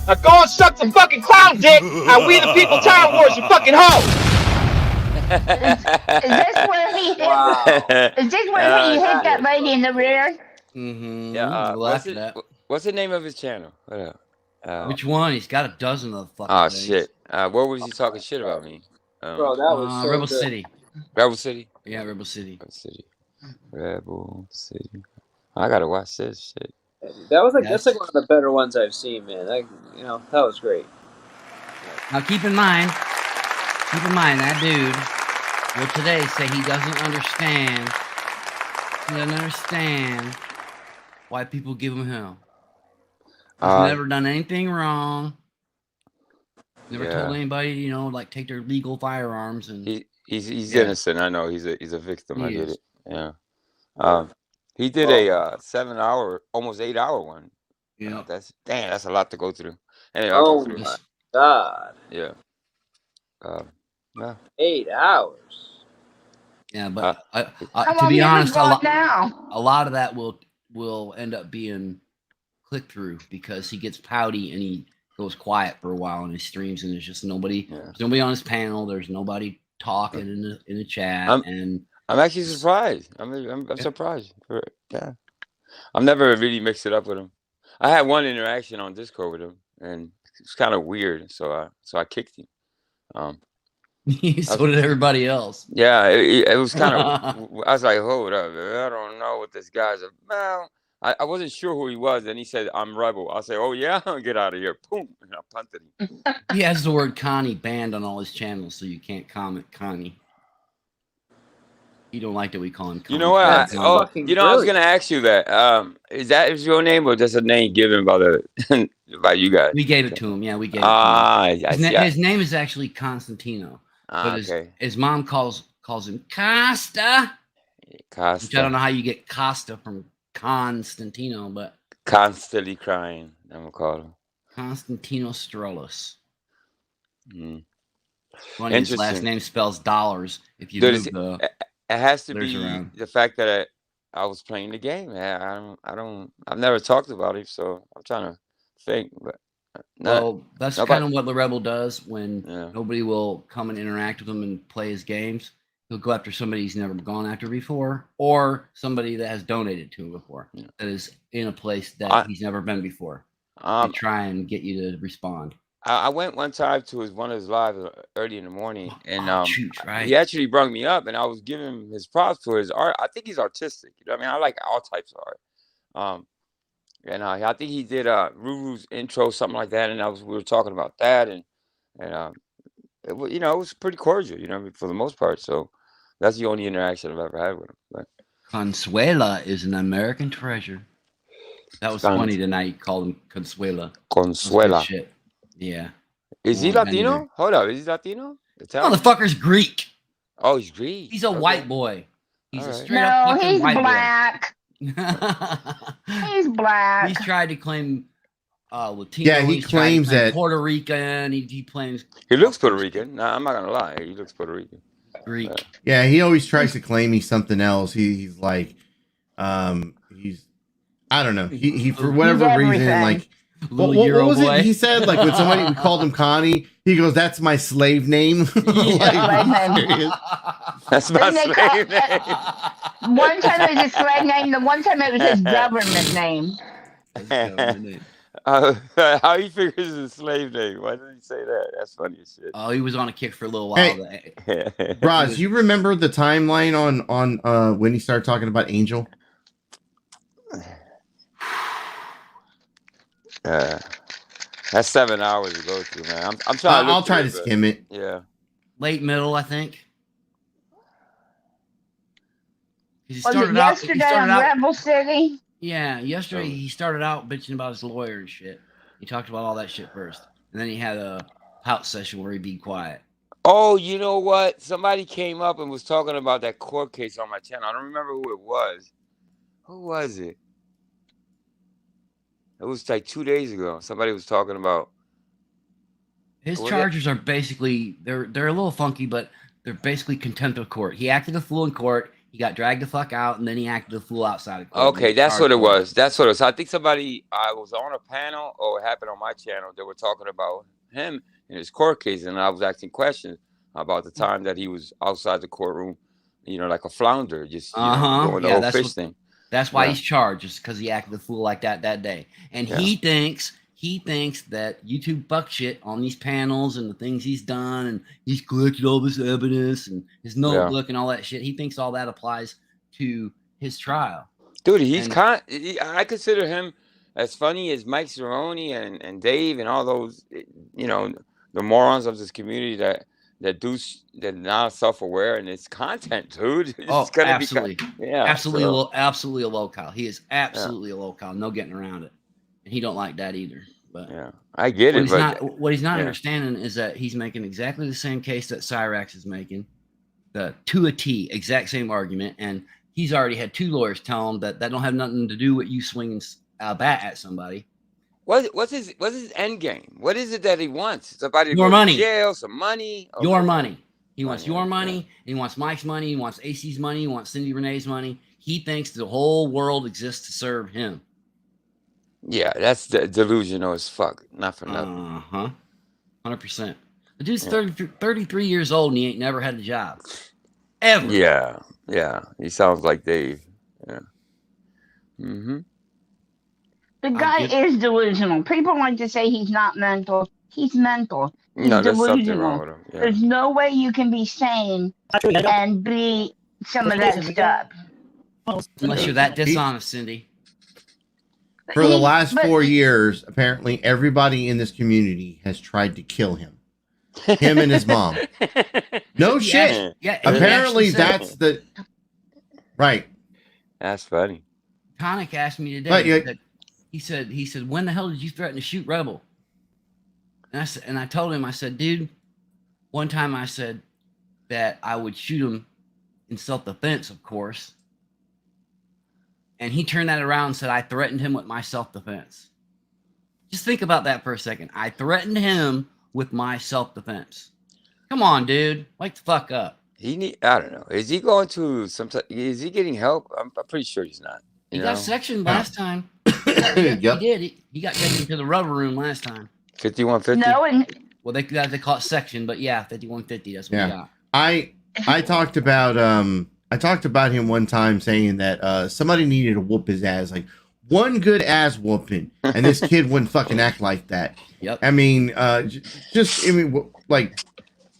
Now go and suck some fucking clown dick at We the People Town Wars, you fucking hoe. Is this where he hit? Is this where he hit that lady in the rear? Mm-hmm. Yeah. What's the name of his channel? Which one? He's got a dozen of fucking things. Shit. What was he talking shit about me? Bro, that was so Rebel good. City. Rebel City? Yeah, Rebel City. Rebel City. I gotta watch this shit. That was that's like one of the better ones I've seen, man. That was great. Now keep in mind that dude will today say he doesn't understand. He doesn't understand why people give him hell. He's never done anything wrong. Never told anybody, like take their legal firearms and. He's innocent. I know he's a victim. I get it. Yeah. He did a 7-hour, almost 8-hour one. Yeah. That's a lot to go through. Anyway, oh my God. Yeah. 8 hours. Yeah, but to be honest, a lot of that will end up being click through because he gets pouty and he goes quiet for a while in his streams and there's just nobody. There's nobody on his panel. There's nobody talking in the chat. I'm actually surprised. I'm surprised. Yeah, I've never really mixed it up with him. I had one interaction on Discord with him, and it's kind of weird. So I kicked him. So did everybody else. Yeah, it was kind of. I was like, hold up, I don't know what this guy's about. I wasn't sure who he was, and he said, "I'm Rebel." I said, "Oh yeah, get out of here!" Boom, and I punted him. He has the word Connie banned on all his channels, so you can't comment Connie. You don't like that we call him Connie. You know what? I was gonna ask you that. Is that your name or just a name given by by you guys? We gave it to him. Yeah, we gave it to him. His name is actually Constantino, but his mom calls him Costa. Costa. Which I don't know how you get Costa from Constantino, but constantly crying. I'm gonna call him Constantino Strollus. Interesting. His last name spells dollars. If you move the. It has to be the fact that I was playing the game. I've never talked about it, so I'm trying to think. But that's kind of what the Rebel does when nobody will come and interact with him and play his games. He'll go after somebody he's never gone after before, or somebody that has donated to him before, that is in a place that he's never been before. And try and get you to respond. I went one time to one of his lives early in the morning, and he actually brought me up, and I was giving him his props for his art. I think he's artistic. You know what I mean? I like all types of art. And I think he did Ruru's intro, something like that, and we were talking about that, and it was pretty cordial. You know, for the most part. So that's the only interaction I've ever had with him. But Consuela is an American treasure. That was funny tonight. You called him Consuela. Consuela. Shit. Yeah. Is he Latino? Hold up. Is he Latino? Motherfucker's Greek. Oh, he's Greek. He's a white boy. He's a straight up fucking white black. He's black. He's tried to claim Latino. Yeah, he claims that Puerto Rican. He claims he looks Puerto Rican. No, I'm not gonna lie. He looks Puerto Rican. Greek. Yeah, he always tries to claim he's something else. He's like, he's I don't know. He for whatever reason like. What was it he said? Like when we called him Connie, he goes, "That's my slave name." That's my slave name. One time it was his slave name. The one time it was his government name. How he figures his slave name? Why did he say that? That's funny as shit. Oh, he was on a kick for a little while. Hey, Roz, you remember the timeline on when he started talking about Angel? That's 7 hours to go through, man. I'm trying to I'll try to skim it. Yeah. Late middle, I think. He Was started it yesterday on Rebel City? Yeah, yesterday he started out bitching about his lawyer and shit. He talked about all that shit first, and then he had a pout session where he'd be quiet. Oh, you know what? Somebody came up and was talking about that court case on my channel. I don't remember who it was. Who was it? It was like 2 days ago. Somebody was talking about his charges are basically they're a little funky, but they're basically contempt of court. He acted a fool in court. He got dragged the fuck out, and then he acted a fool outside of court. Okay, that's what it was. That's what it was. I think I was on a panel, or it happened on my channel. They were talking about him in his court case, and I was asking questions about the time that he was outside the courtroom, like a flounder, just doing the whole fish thing. That's why he's charged, just because he acted a fool like that day. And he thinks that YouTube buck shit on these panels and the things he's done, and he's collected all this evidence and his notebook and all that shit. He thinks all that applies to his trial. Dude, I consider him as funny as Mike Cerrone and Dave and all those, the morons of this community that not self-aware, and it's content, dude. It's gonna absolutely. Absolutely a locale. He is absolutely a locale. No getting around it. And he don't like that either. But I get it. What he's not understanding is that he's making exactly the same case that Cyrax is making, to a T, exact same argument, and he's already had 2 lawyers tell him that don't have nothing to do with you swinging a bat at somebody. What's his end game? What is it that he wants? Somebody to your go money, to jail, some money. Okay. Your money. He wants your money. He wants Mike's money. He wants AC's money. He wants Cindy Renee's money. He thinks the whole world exists to serve him. Yeah, that's delusional as fuck. Not for nothing. 100%. The dude's 33 years old and he ain't never had a job. Ever. Yeah. He sounds like Dave. Yeah. Mm-hmm. The guy is delusional. People like to say he's not mental. He's mental. He's delusional. There's something wrong with him. Yeah. There's no way you can be sane and be some of that stuff. Unless you're that dishonest, Cindy. For the last 4 years, apparently everybody in this community has tried to kill him. Him and his mom. No shit. Apparently that's the... Right. That's funny. Tonic asked me today... He said, when the hell did you threaten to shoot Rebel? And I told him, I said, dude, one time I said that I would shoot him in self-defense, of course. And he turned that around and said, I threatened him with my self-defense. Just think about that for a second. I threatened him with my self-defense. Come on, dude. Wake the fuck up. I don't know. Is he going to is he getting help? I'm pretty sure he's not. He got sectioned last time. He did. He got taken to the rubber room last time. 5150? No, well, they call it section, but yeah, 5150. That's what he got. I talked about him one time saying that somebody needed to whoop his ass, like one good ass whooping, and this kid wouldn't fucking act like that. Yep. I mean, like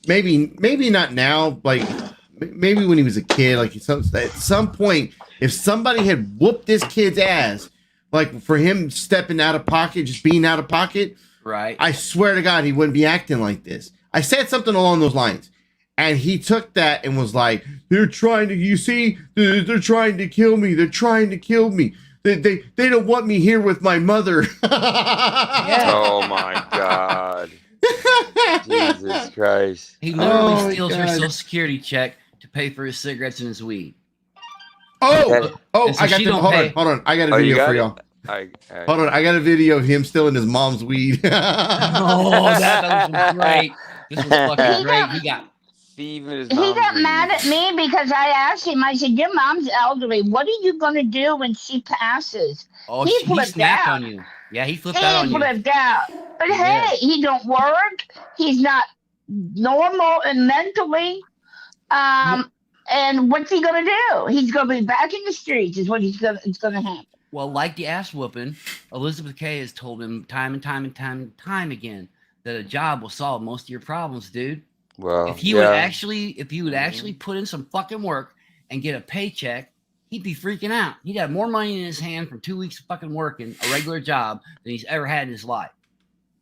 maybe not now, like maybe when he was a kid, like at some point, if somebody had whooped this kid's ass, like for him stepping out of pocket, just being out of pocket, right? I swear to God, he wouldn't be acting like this. I said something along those lines. And he took that and was like, they're trying to kill me. They're trying to kill me. They don't want me here with my mother. Oh my God. Jesus Christ. He literally steals her Social Security check to pay for his cigarettes and his weed. So I got hold on. I got a video for y'all. Hold on, I got a video of him stealing his mom's weed. That was great. This was fucking great. He got mad at me because I asked him, I said, your mom's elderly. What are you going to do when she passes? Oh, he snapped on you. Yeah, he flipped out on you. He flipped out. But hey, he don't work. He's not normal and mentally. And what's he going to do? He's going to be back in the streets is what it's going to happen. Well, like the ass whooping, Elizabeth Kay has told him time and time again that a job will solve most of your problems, dude. Well, if he would actually put in some fucking work and get a paycheck, he'd be freaking out. He'd have more money in his hand from 2 weeks of fucking working a regular job than he's ever had in his life.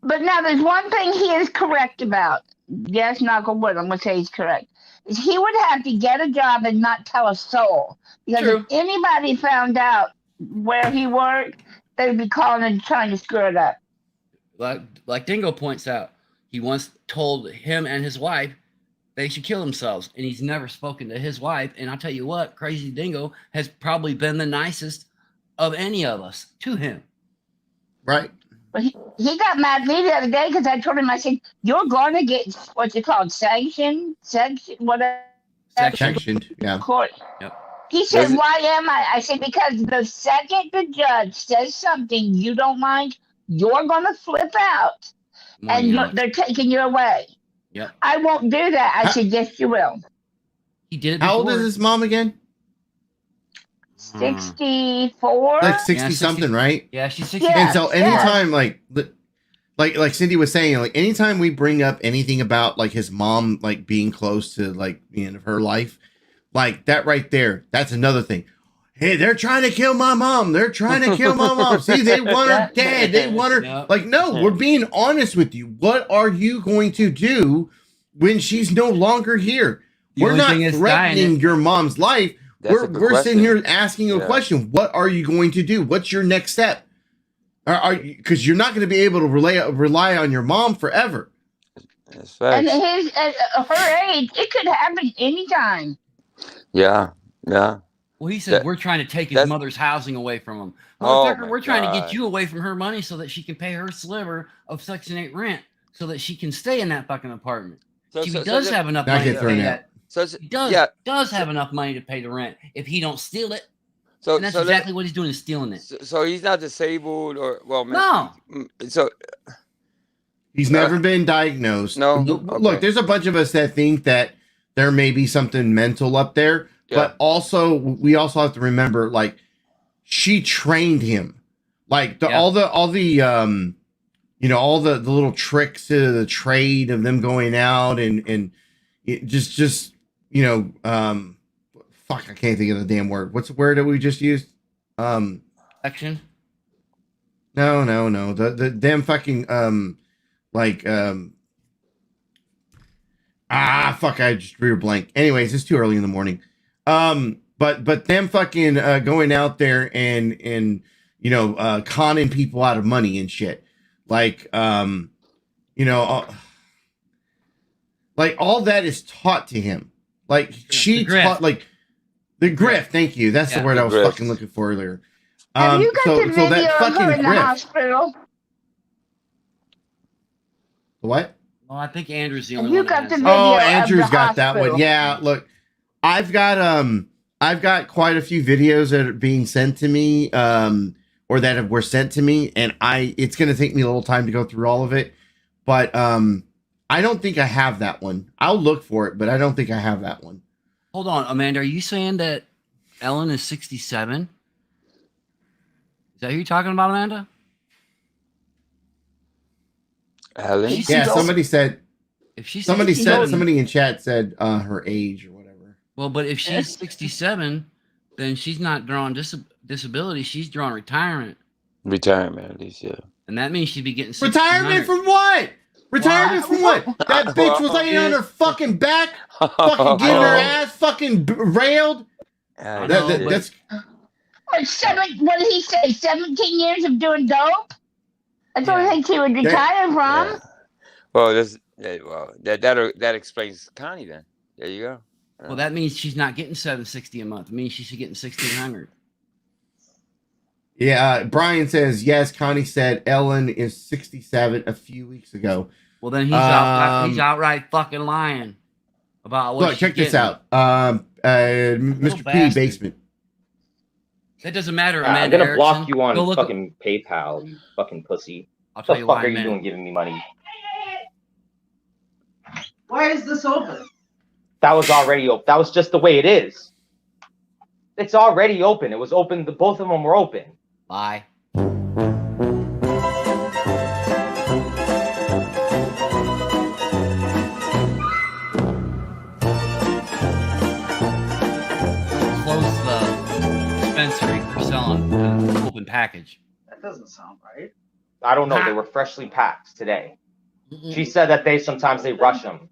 But now there's one thing he is correct about. Yes, knock on wood, I'm going to say he's correct. Is he would have to get a job and not tell a soul. Because if anybody found out where he worked, they'd be calling and trying to screw it up. Like Dingo points out, he once told him and his wife they should kill themselves, and he's never spoken to his wife. And I'll tell you what, Crazy Dingo has probably been the nicest of any of us to him. Right. But he got mad at me the other day because I told him, I said, you're going to get what's it called, sanctioned, whatever. Sanctioned, yeah. Court. Yep. He said, why am I? I said, because the second the judge says something you don't like, you're going to flip out, and they're taking you away. Yep. I won't do that. I said, yes, you will. He did it How before. old is his mom again? 64. Like 60 something, right? Yeah, she's 60. And so anytime, like Cindy was saying, like anytime we bring up anything about like his mom, like being close to like the end of her life, like that right there, that's another thing. Hey, they're trying to kill my mom. They're trying to kill my mom. See, they want her dead. They want her. Yep. Like, no, we're being honest with you. What are you going to do when she's no longer here? We're not threatening your mom's life. We're sitting here asking you a question. What are you going to do? What's your next step? Because you're not going to be able to rely on your mom forever. And her age, it could happen anytime. Yeah. Well, he said we're trying to take his mother's housing away from him. Motherfucker, we're trying to get you away from her money so that she can pay her sliver of Section 8 rent so that she can stay in that fucking apartment. He does have enough money to pay that. He does have enough money to pay the rent if he don't steal it. And that's exactly what he's doing, is stealing it. So he's not disabled or, well, no. So he's never been diagnosed. No. Look, there's a bunch of us that think that there may be something mental up there, but also we also have to remember, like, she trained him, like all the little tricks to the trade of them going out and it just fuck, I can't think of the damn word. What's the word that we just used? Action. No. The damn fucking fuck, I just drew a blank. Anyways, it's too early in the morning. But them fucking going out there and conning people out of money and shit. Like all that is taught to him. Like she taught, like the grift. Thank you. That's the word I was fucking looking for earlier. Have you got the video of her in the hospital? What? Well, I think Andrew's the only one. You got the video. Oh, Andrew's of the got that one. Yeah, look, I've got quite a few videos that are being sent to me, or that were sent to me, and it's gonna take me a little time to go through all of it, but I don't think I have that one. I'll look for it, but I don't think I have that one. Hold on, Amanda. Are you saying that Ellen is 67? Is that who you're talking about, Amanda? Ellen? Yeah, somebody said. If she's somebody in chat said her age or whatever. Well, but if she's 67, then she's not drawing disability. She's drawing retirement. Retirement, at least, yeah. And that means she'd be getting retirement from what? Retirement from what? That bitch was laying on her fucking back, fucking getting her ass fucking railed. That's. What did he say? 17 years of doing dope? That's what I think he would retire from. Yeah. Well, that explains Connie then. There you go. Well, that means she's not getting $760 a month. It means she's getting $1,600. Yeah, Brian says yes. Connie said Ellen is 67 a few weeks ago. Well, then he's outright fucking lying about what. Look, check this out. Mr. P basement. That doesn't matter. I'm gonna block you on fucking PayPal, you fucking pussy. I'll tell you why. What the fuck are you doing giving me money? Why is this open? That was already open. That was just the way it is. It's already open. It was open. Both of them were open. Bye. Close the package. That doesn't sound right. I don't know. They were freshly packed today. She said that sometimes they rush them.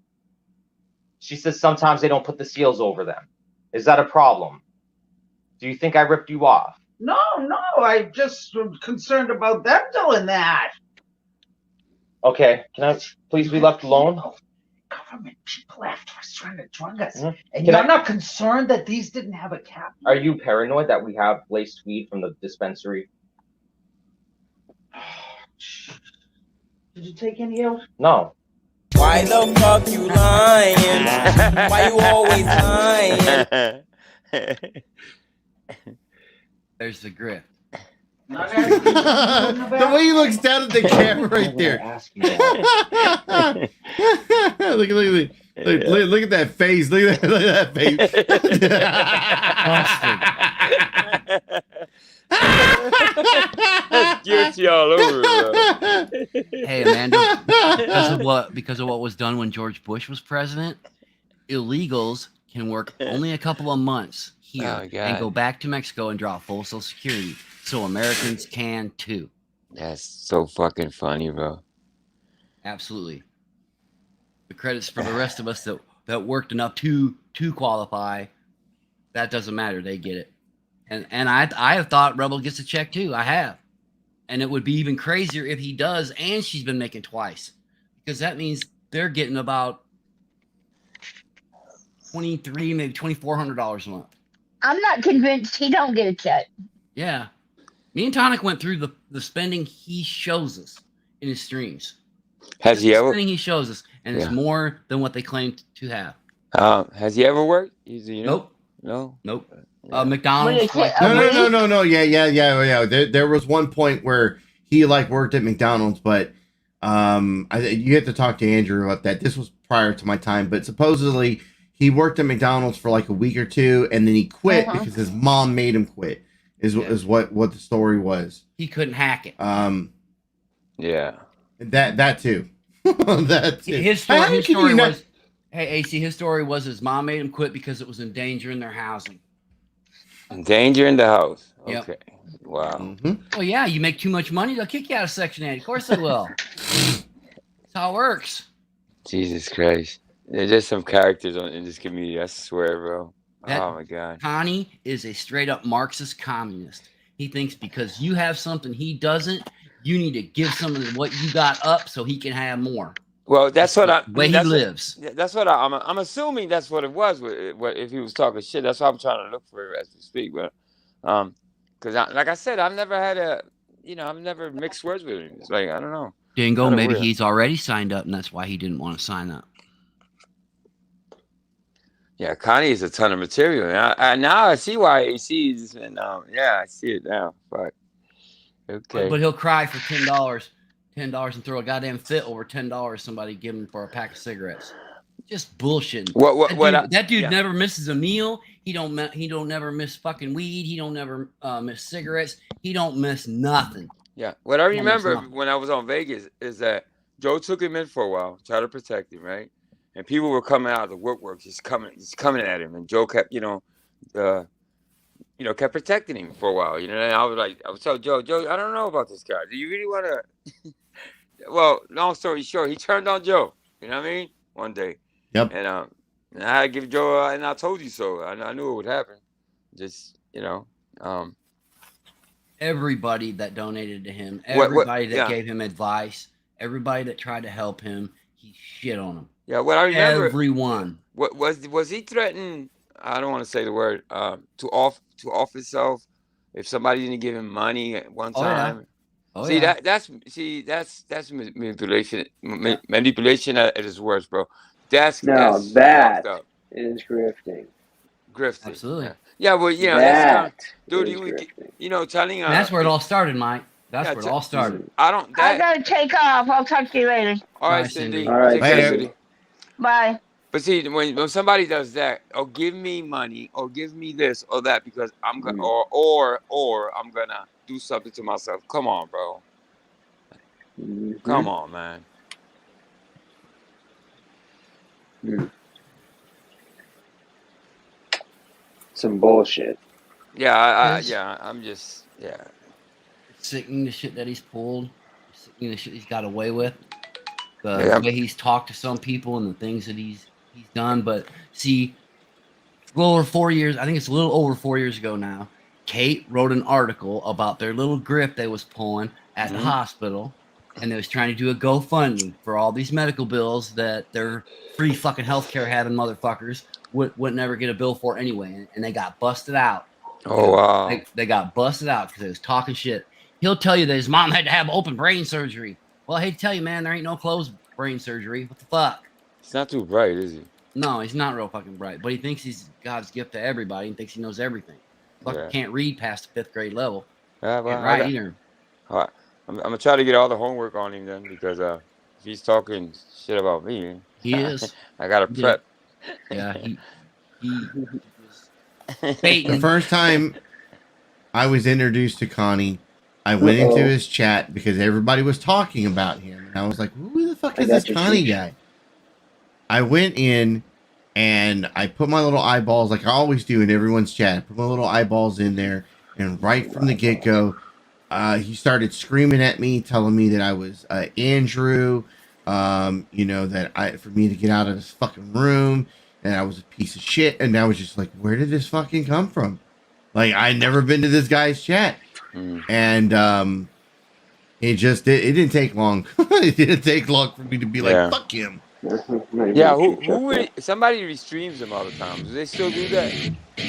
She says sometimes they don't put the seals over them. Is that a problem? Do you think I ripped you off? No, I just am concerned about them doing that. Okay, can I please be left alone? Government people after us trying to drug us. Mm-hmm. And you're not concerned that these didn't have a cap? Are you paranoid that we have laced weed from the dispensary? Did you take any else? No. Why the fuck you lying? Why you always lying? There's the grip. The way he looks down at the camera right there. Look at that face. Look at that face. That's guilty all over, bro. Hey, Amanda, because of what was done when George Bush was president, illegals can work only a couple of months here and go back to Mexico and draw full Social Security. So Americans can too. That's so fucking funny, bro. Absolutely. The credits for the rest of us that worked enough to qualify, that doesn't matter. They get it. And I have thought Rebel gets a check too. I have. And it would be even crazier if he does and she's been making twice. Because that means they're getting about $2,300, maybe $2,400 a month. I'm not convinced he don't get a check. Yeah. Me and Tonic went through the spending he shows us in his streams. Has he ever? Spending he shows us, and it's more than what they claim to have. Has he ever worked? You know? Nope. Nope. McDonald's. No. Yeah. There was one point where he worked at McDonald's, but you have to talk to Andrew about that. This was prior to my time, but supposedly he worked at McDonald's for a week or two, and then he quit because his mom made him quit. Is what the story was. He couldn't hack it. Yeah. That too. That too. His story was. Hey, AC. His story was his mom made him quit because it was endangering their housing. Danger in the house. Yep. Okay. Wow. Mm-hmm. Well, yeah, you make too much money, they'll kick you out of Section 8. Of course they will. That's how it works. Jesus Christ. There's just some characters in this community, I swear, bro. Oh, my God. Connie is a straight-up Marxist communist. He thinks because you have something he doesn't, you need to give some of what you got up so he can have more. Well, that's what the way he lives. That's what I'm assuming. That's what it was. If he was talking shit, that's what I'm trying to look for as we speak. But, because like I said, I've never had I've never mixed words with him. It's I don't know. Dingo, maybe he's already signed up, and that's why he didn't want to sign up. Yeah, Connie is a ton of material. And now I see why AC is, and I see it now. But okay. But he'll cry for $10 and throw a goddamn fit over $10 somebody give him for a pack of cigarettes. Just bullshit. That dude never misses a meal. He don't never miss fucking weed. He don't never miss cigarettes. He don't miss nothing. Yeah. What I remember when I was on Vegas is that Joe took him in for a while, tried to protect him, right? And people were coming out of the woodwork, just coming at him, and Joe kept, kept protecting him for a while, And I was telling Joe, I don't know about this guy. Do you really want to? Well, long story short, he turned on Joe. You know what I mean? One day. Yep. And I had to give Joe, and I told you so. I knew it would happen. Just everybody that donated to him, everybody that gave him advice, everybody that tried to help him, he shit on him. Yeah, what I remember. Everyone. What was he threatening? I don't want to say the word. To off himself if somebody didn't give him money at one time. Yeah. That's manipulation. Manipulation at its worst, bro. That is grifting. Grifting. Absolutely. Yeah, well, that's dude. Telling. That's where it all started, Mike. That's where it all started. I gotta take off. I'll talk to you later. All right, Cindy. All right, Cindy. Bye. But see, when somebody does that, or give me money, or give me this or that, because I'm gonna, or I'm gonna do something to myself. Come on, bro. Come on, man. Some bullshit. Yeah, I'm just. sickening the shit that he's pulled, sickening the shit he's got away with, the way he's talked to some people and the things that he's done. But see, a little over 4 years, I think it's a little over 4 years ago now, Kate wrote an article about their little grip they was pulling at the hospital, and they was trying to do a GoFundMe for all these medical bills that their free fucking healthcare having motherfuckers would never get a bill for anyway, and they got busted out. Oh wow! They got busted out because they was talking shit. He'll tell you that his mom had to have open brain surgery. Well, I hate to tell you, man, there ain't no closed brain surgery. What the fuck? He's not too bright, is he? No, he's not real fucking bright, but he thinks he's God's gift to everybody and thinks he knows everything. Fucker can't read past the 5th grade level. Yeah, well, right either. All right. I'm gonna try to get all the homework on him then, because if he's talking shit about me, he is. I gotta prep. Yeah, he The first time I was introduced to Connie, I went into his chat because everybody was talking about him, and I was like, "Who the fuck is this Connie guy?" I went in and I put my little eyeballs, like I always do in everyone's chat. I put my little eyeballs in there, and right from the get-go, he started screaming at me, telling me that I was Andrew, that for me to get out of this fucking room, and I was a piece of shit. And I was just like, where did this fucking come from? Like, I'd never been to this guy's chat. And it didn't take long. It didn't take long for me to be like, fuck him. Yeah, who somebody restreams him all the time. Do they still do that?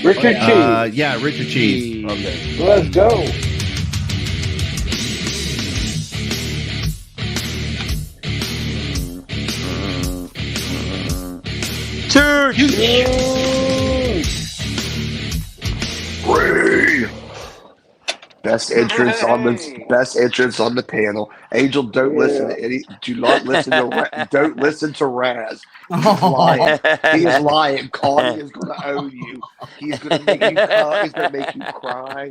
Richard Cheese. Yeah, Richard Cheese. Okay. Let's go. Ray. Best entrance on the panel. Angel, don't listen to any. Do not listen to. Don't listen to Raz. He's lying. He is lying. Connie is going to own you. He's going to make you cry. He's going to make you cry.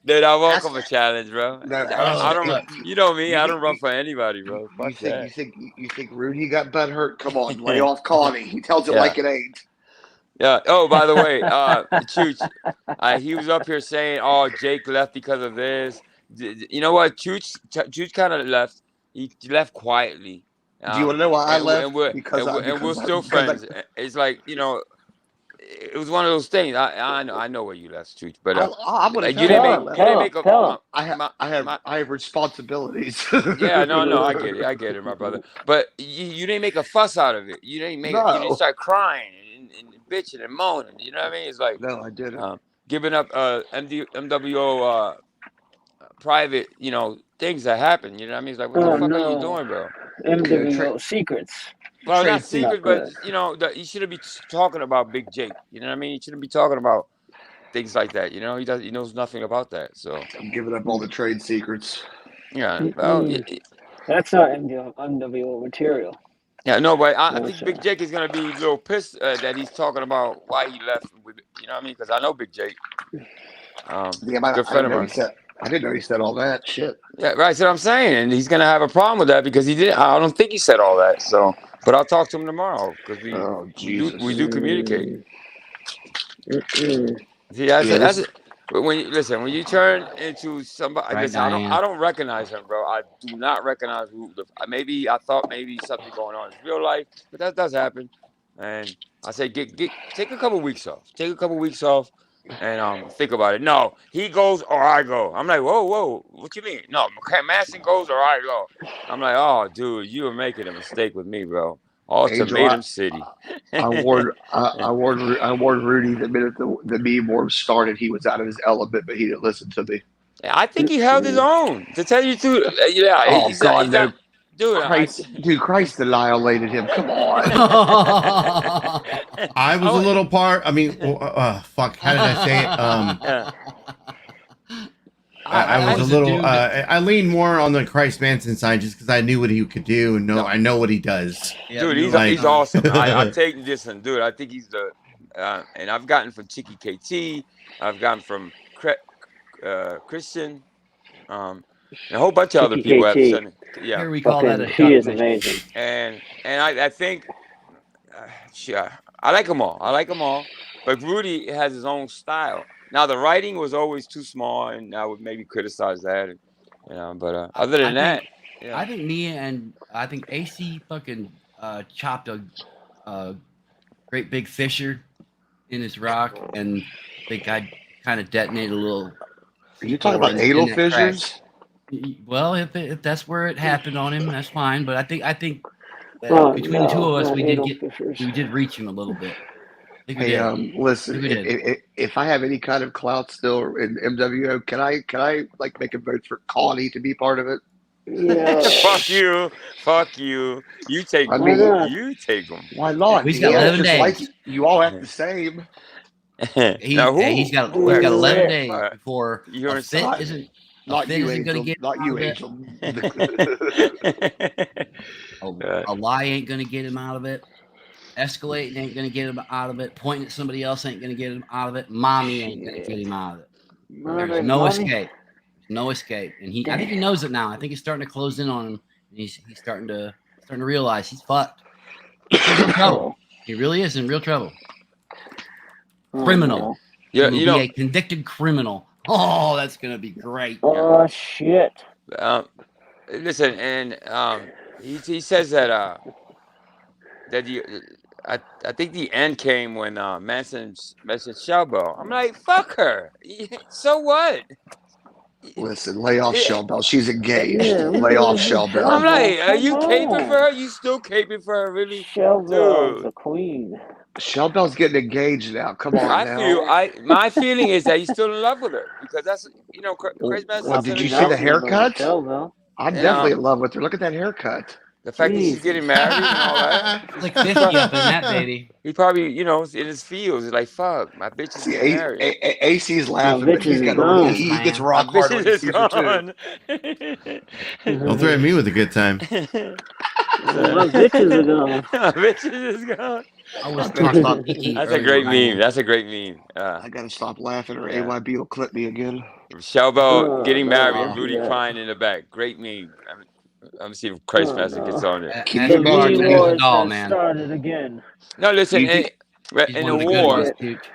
Dude, I welcome a challenge, bro. I don't. You know me. I don't run for anybody, bro. You think Rudy got butt hurt? Come on, lay off Connie. He tells it like it ain't. Yeah. Oh, by the way, Chooch, he was up here saying, "Oh, Jake left because of this." You know what? Chooch kind of left. He left quietly. Do you want to know why I left? Because we're still friends. It's like, it was one of those things. I know where you left, Chooch, but I'm gonna you didn't make a. I have responsibilities. Yeah, no, I get it, my brother. But you didn't make a fuss out of it. You didn't start crying and bitching and moaning. You know what I mean? It's like, no, I didn't. Giving up MWO private, things that happen. You know what I mean? It's like, what the fuck are you doing, bro? MWO secrets. Well, not secrets, but you shouldn't be talking about Big Jake. You know what I mean? You shouldn't be talking about things like that. He knows nothing about that. So I'm giving up all the trade secrets. Yeah, well, that's not MWO material. Yeah, no, but I think Big Jake is gonna be a little pissed that he's talking about why he left. You know what I mean? Because I know Big Jake. Good friend of mine. I didn't know he said all that shit. Yeah, right. That's what I'm saying, and he's gonna have a problem with that because he did. I don't think he said all that. So, but I'll talk to him tomorrow because we do communicate. See, that's it. When you turn into somebody, I don't recognize him, bro. I do not recognize who. I thought maybe something going on in real life, but that does happen. And I say, take a couple weeks off. Take a couple weeks off, and think about it. No, he goes or I go. I'm like, whoa, what you mean? No, Masson goes or I go. I'm like, oh, dude, you were making a mistake with me, bro. Ultimatum City. I warned Rudy the minute the meme war started. He was out of his element, but he didn't listen to me. I think he held his own. To tell you the truth, yeah. Oh God, no. Dude, Christ annihilated him. Come on. I was a little part. I mean, fuck. How did I say it? I was a little. I leaned more on the Christ Manson side just because I knew what he could do, and I know what he does. Dude, he's awesome. I take this, and dude, I think he's the. And I've gotten from Chicky KT. I've gotten from Christian. And a whole bunch of other people have said it. Yeah, here we call that a he is amazing. And I think, I like them all. But Rudy has his own style. Now the writing was always too small, and I would maybe criticize that. But other than that, yeah. I think AC fucking chopped a great big fissure in his rock, and I think I kind of detonated a little. Are you talking about anal fissures? Well, if that's where it happened on him, that's fine. But I think that between the two of us, we did reach him a little bit. Hey, listen, if I have any kind of clout still in MWO, can I like make a vote for Connie to be part of it? Yeah. Fuck you. You take them. You take them. Why not? He's got 11 days. Like, you all act the same. He's got 11 days before you're a fit isn't. Not you, Angel. Angel. Not you, Angel. A lie ain't gonna get him out of it. Escalating ain't gonna get him out of it. Pointing at somebody else ain't gonna get him out of it. Mommy ain't gonna get him out of it. There's no escape. No escape. And I think he knows it now. I think he's starting to close in on him. And he's starting to realize he's fucked. He's in real trouble. He really is in real trouble. Criminal. Yeah, he will be a convicted criminal. Oh, that's gonna be great. Oh shit. Listen, and he says that I think the end came when Manson mentioned Shellbell. I'm like, fuck her. So what? Listen, lay off Shellbell. She's engaged. Lay off Shellbell. I'm like, are you caping for her? You still caping for her, really? Shellbell's the queen. Shellbell's getting engaged now. Come on my feeling is that he's still in love with her because that's Crazy Manson. Well, did you see the haircut? I'm definitely in love with her. Look at that haircut. The fact that she's getting married and all that. It's like 50 up in that baby. He probably, in his feels, he's like, fuck, my bitch is getting married. AC's laughing, but he gets rock hard when he sees her too. Don't threaten me with a good time. My bitches are gone. My bitches is gone. That's a great meme. That's a great meme. I gotta stop laughing or AYB will clip me again. Shellbell getting married and Rudy crying in the back. Great meme. I'm gonna see if Christ Master gets on it. Started again. No, listen. In the war,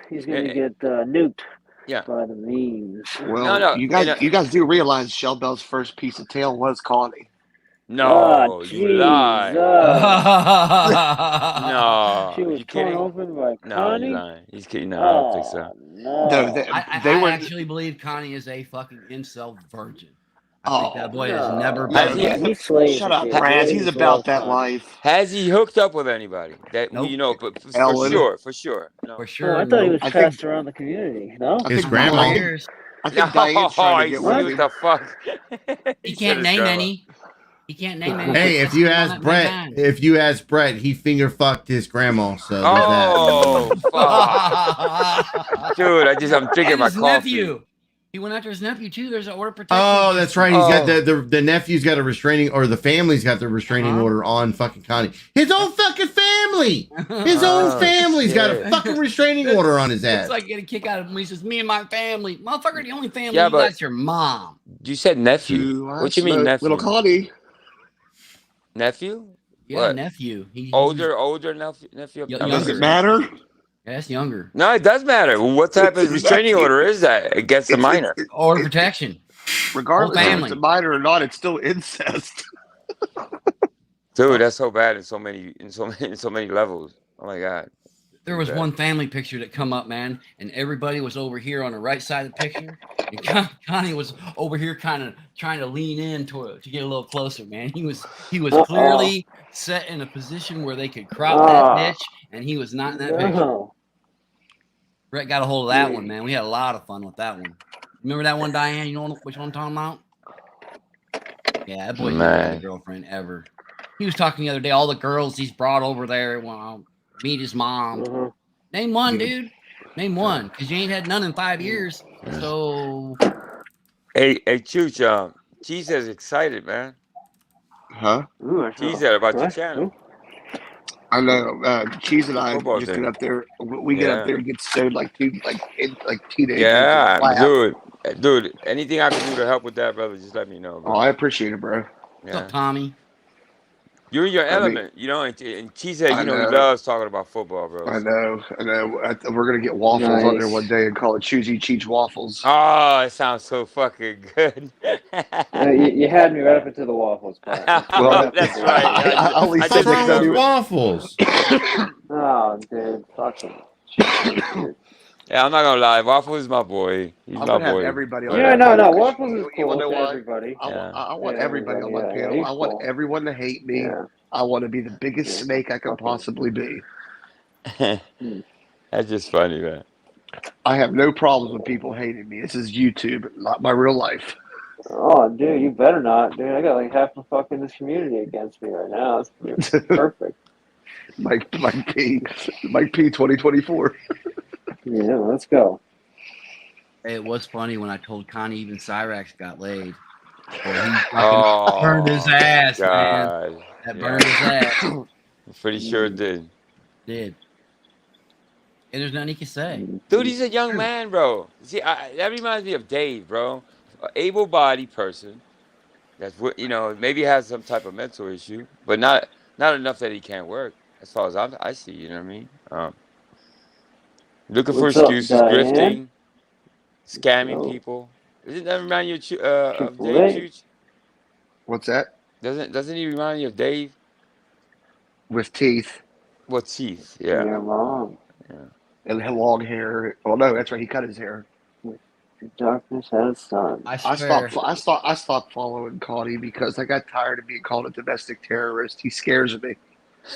he's gonna get nuked. By the memes. Well, you guys do realize Shellbell's first piece of tail was Connie. No, you lie. No, she was torn open by Connie. No, you're lying. He's kidding. No, I don't think so. No, I actually believe Connie is a fucking incel virgin. I think that boy has never been. Shut up, Brad. He's about that life. Has he hooked up with anybody? That but for sure. No. For sure. I thought he was passed around the community. No, his grandma. I think Diane's trying to get what with the fuck? He can't name any. He can't name any. Hey, if you ask Brett, he finger fucked his grandma. So fuck. Dude, I'm thinking about coffee. Nephew. He went after his nephew too. There's an order of protection. Oh, that's right. He's got the nephew's got a restraining, or the family's got the restraining order on fucking Connie. His own fucking family. His own family's got a fucking restraining order on his ass. It's like getting a kick out of him. He says, "Me and my family, motherfucker. The only family you got's your mom." You said nephew. What you mean nephew? Little Connie. Nephew? Yeah, what? Nephew. Older nephew. Does it matter? Yeah, that's younger. No, it does matter. What type of restraining order is that against a minor? Order protection. Regardless if it's a minor or not, it's still incest. Dude, that's so bad in so many levels. Oh my god. There was one family picture that come up, man, and everybody was over here on the right side of the picture, and Connie was over here, kind of trying to lean in to get a little closer, man. He was clearly set in a position where they could crop that bitch, and he was not in that picture. Brett got a hold of that one, man. We had a lot of fun with that one. Remember that one, Diane? You know which one I'm talking about? Yeah, that boy's never had a girlfriend ever. He was talking the other day, all the girls he's brought over there. Well, meet his mom. Name one, dude. Name one, because you ain't had none in 5 years. So, hey, Chooch, Cheese is excited, man. Huh? Cheese about your channel. I know. Cheese and I just get up there. We get up there and get stoned like teenagers. Yeah, dude. Anything I can do to help with that, brother, just let me know. Bro. Oh, I appreciate it, bro. What's up, Tommy? You're in your I mean, element, you know. And he said, I you know, he know. loves talking about football, bro. I So. know. I know. We're gonna get waffles on there one Nice. day and call it Choosy Cheech Waffles. Oh, it sounds so fucking good. You had me right up into the waffles part. That's what Well, happened, That's dude. right. I only I What's said just that wrong because I with remembered. waffles? Oh, dude, fucking shit, dude. Yeah, I'm not gonna lie. Waffle is my boy. He's I'm my gonna have boy. everybody on But Yeah, that no, panel no, because waffles is you want cool to know to why? everybody. yeah. I want Yeah, everybody on my yeah, panel. he's I want cool. everyone to hate me. Yeah, I want to be the biggest yeah, snake I can fucking. possibly be. Hmm. That's just funny, man. I have no problems with people hating me. This is YouTube, not my real life. Oh, dude, you better not, dude. I got like half of fucking this community against me right now. It's perfect. Mike P, 2024. Yeah, let's go. Hey, it was funny when I told Connie even Cyrax got laid. Boy, he fucking Oh burned his ass, man. God. That Yeah. burned his ass. I'm pretty sure it did. Did. And there's nothing he can say. Dude, he's a young man, bro. See, that reminds me of Dave, bro. An able-bodied person that's you know maybe has some type of mental issue, but not enough that he can't work. As far as I see, you know what I mean. Looking for What's up, excuses, Diane? grifting, scamming Oh, people. Doesn't that remind you of Triple Dave A. Chooch? What's that? Doesn't he remind you of Dave? With teeth Well, teeth, yeah. You're wrong. and long hair. Oh no, that's right. He cut his hair. The darkness has sun. I swear. I stopped following Connie because I got tired of being called a domestic terrorist. He scares me.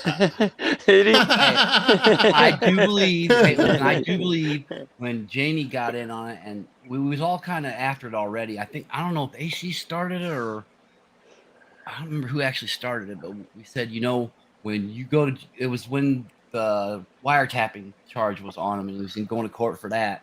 Did he? I do believe. Hey, listen, I do believe when Janie got in on it, and we was all kind of after it already. I don't know if AC started it or I don't remember who actually started it, but we said, you know, when you go to, it was when the wiretapping charge was on him, and he was going to court for that.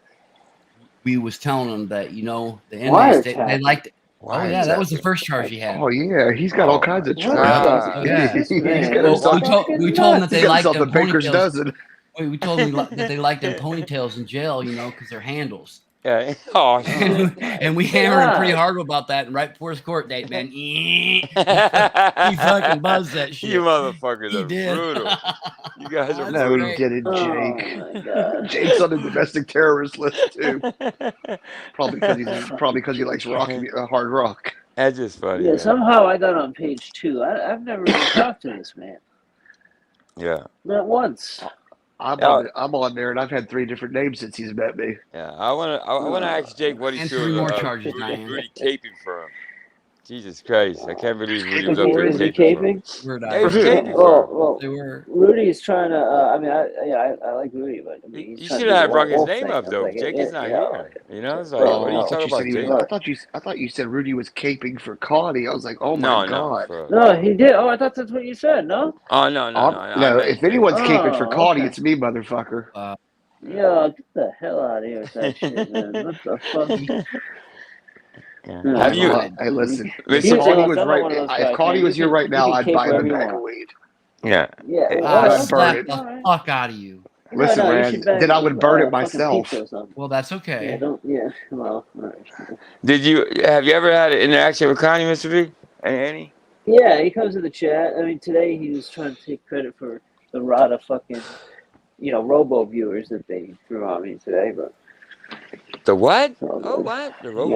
We was telling him that, you know, the inmates they liked it. Oh yeah, that was the first charge he had. Oh yeah, he's got all kinds of What trials. the Oh yeah. He's got man? himself. We told him that He's they got liked himself them the baker's ponytails. dozen. We told him that they liked them ponytails in jail, you know, because they're handles. Yeah. Oh shit. And we hammered him pretty hard about that. And right before his court date, man, he fucking buzzed that shit. You motherfuckers He are did. brutal. You guys are No, he brutal. didn't, Oh Jake. my god. Jake's on the domestic terrorist list too. Probably because he likes rock, hard rock. That's just funny. Yeah, Man. somehow I got on page 2. I've never even talked to this man. Yeah. Not once. I'm on there, and I've had 3 different names since he's met me. Yeah. I wanna ask Jake what he And feels 3 more charges, Rudy caping for him. Jesus Christ! I can't believe Rudy was Is up there he caping. caping? For him. Yeah, he was caping for him. Well, they were. Rudy's trying to. I mean, I like Rudy, but I mean, he's You trying should to do have the brought his whole name thing. up though. Like, Jake is not here. You know, it's like bro, what are you talking about, Jake? I thought you said Rudy was caping for Connie. I was like, oh my god. No, he did. Oh, I thought that's what you said. No. Oh no. No, if anyone's caping for Connie, it's me, motherfucker. Yo, get the hell out of here with that shit, man. What the fuck? Have you? Hey, listen. Listen, If Connie was if Connie was here right now, I'd buy him a bag of weed. Yeah. Yeah. Slap the fuck out of you. Listen, man. Then I would burn it myself. Well, that's okay. Yeah, don't. Yeah. Well. All right. Have you ever had an interaction with Connie, Mr. B? Any? Yeah, he comes to the chat. I mean, today he was trying to take credit for the rod of fucking, robo viewers that they threw on me today, but. The what? What? The robo?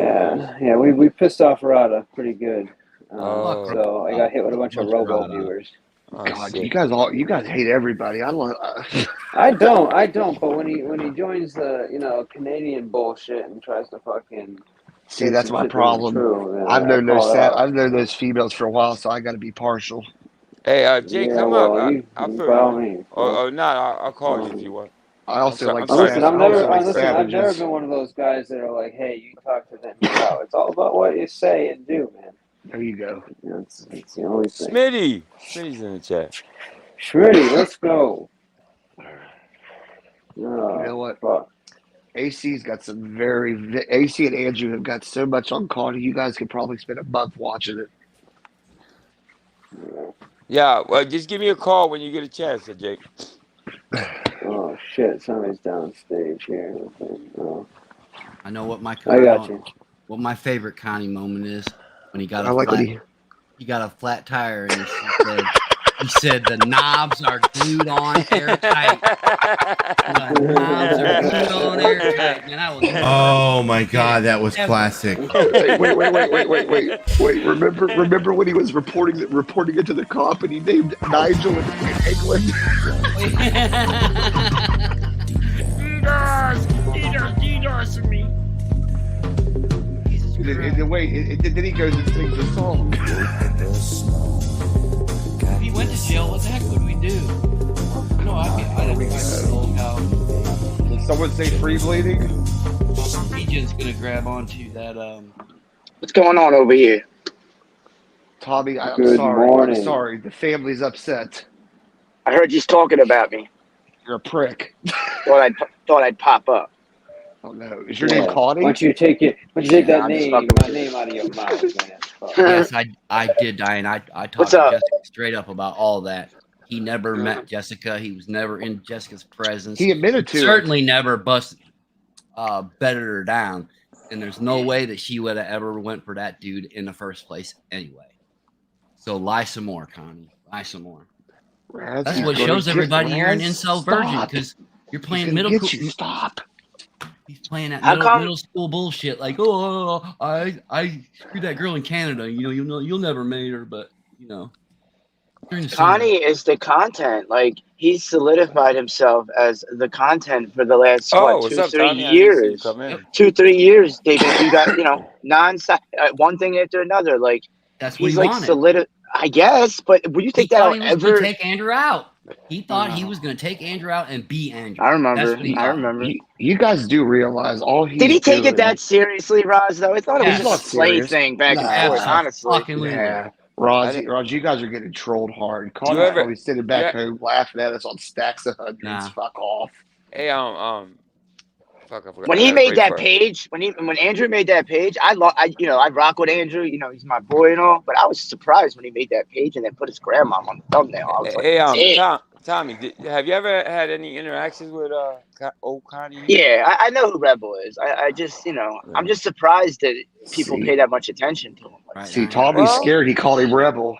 Yeah, we pissed off Rada pretty good. So I got hit with a bunch of robo viewers. Oh, God, you guys hate everybody. I don't. But when he joins the Canadian bullshit and tries to fucking see, that's my problem. I've known those females for a while, so I got to be partial. Hey, Jake, come up. I'll follow me. Or not, I'll call you if you want. I also like I've never been one of those guys that are like, hey, you talk to them. No, it's all about what you say and do, man. There you go. It's the only thing. Smitty's in the chat. Schmitty, let's go. You know what? Fuck. AC's got some AC and Andrew have got so much on Connie. You guys could probably spend a month watching it. Yeah, well, just give me a call when you get a chance, Jake. Oh shit! Somebody's downstage here. Oh. I know what my what my favorite Connie moment is when he got he got a flat tire and he said, He said the knobs are glued on airtight. The knobs are glued on airtight. Man, I was. Oh my god, that was classic. Wait. Remember when he was reporting it to the cop and he named Nigel in England? DDoS for me. Then he goes and sings the song. If he went to jail, what the heck would we do? No, I'd Did someone say free bleeding? Region's gonna grab onto that. What's going on over here? Tommy, I'm Good sorry. morning. I'm sorry. The family's upset. I heard you talking about me. You're a prick. Thought I'd pop up. Oh no, is your name Connie? Why don't you take that I'm name, just my name out of your mouth, man? Fuck. Yes, I did, Diane. I talked What's to up? Jessica straight up about all that. He never met Jessica. He was never in Jessica's presence. He admitted to it. Certainly never bedded her down. And there's no way that she would have ever went for that dude in the first place anyway. So lie some more, Connie. Lie some more. Raz, That's he's what gonna shows get- everybody you're an Raz, incel virgin stop. because you're He's playing gonna middle get school. you. Stop. He's playing that How come- middle school bullshit. Like, oh, I screwed that girl in Canada. You'll never meet her, but during the summer. Connie is the content. Like, he's solidified himself as the content for the last what's 2, up, 3 Tommy? I didn't see you years. come in. 2, 3 years, David. You got non-stop, one thing after another. Like, That's what he's he like wanted. solid. I guess, but would you He think that thought I'll he was going ever? to take Andrew out. He thought he was going to take Andrew out and be Andrew. I remember. That's what he I thought. remember. You guys do realize all he's Did he take doing, it that seriously, Roz? Though I thought it was Yes. just a play thing back and forth. Honestly, Yeah. Roz, you guys are getting trolled hard. Connie's ever- probably sitting back yeah. home laughing at us on stacks of hundreds. Nah. Fuck off. Hey, fuck, I forgot. when I he gotta made break that for it. page, when Andrew made that page, I rock with Andrew. He's my boy and all. But I was surprised when he made that page and then put his grandma on the thumbnail. I was like, Hey, damn. Tommy, have you ever had any interactions with old Connie? Yeah, I know who Rebel is. I just, I'm just surprised that people pay that much attention to him. Like, See, Tommy's scared. He called him Rebel.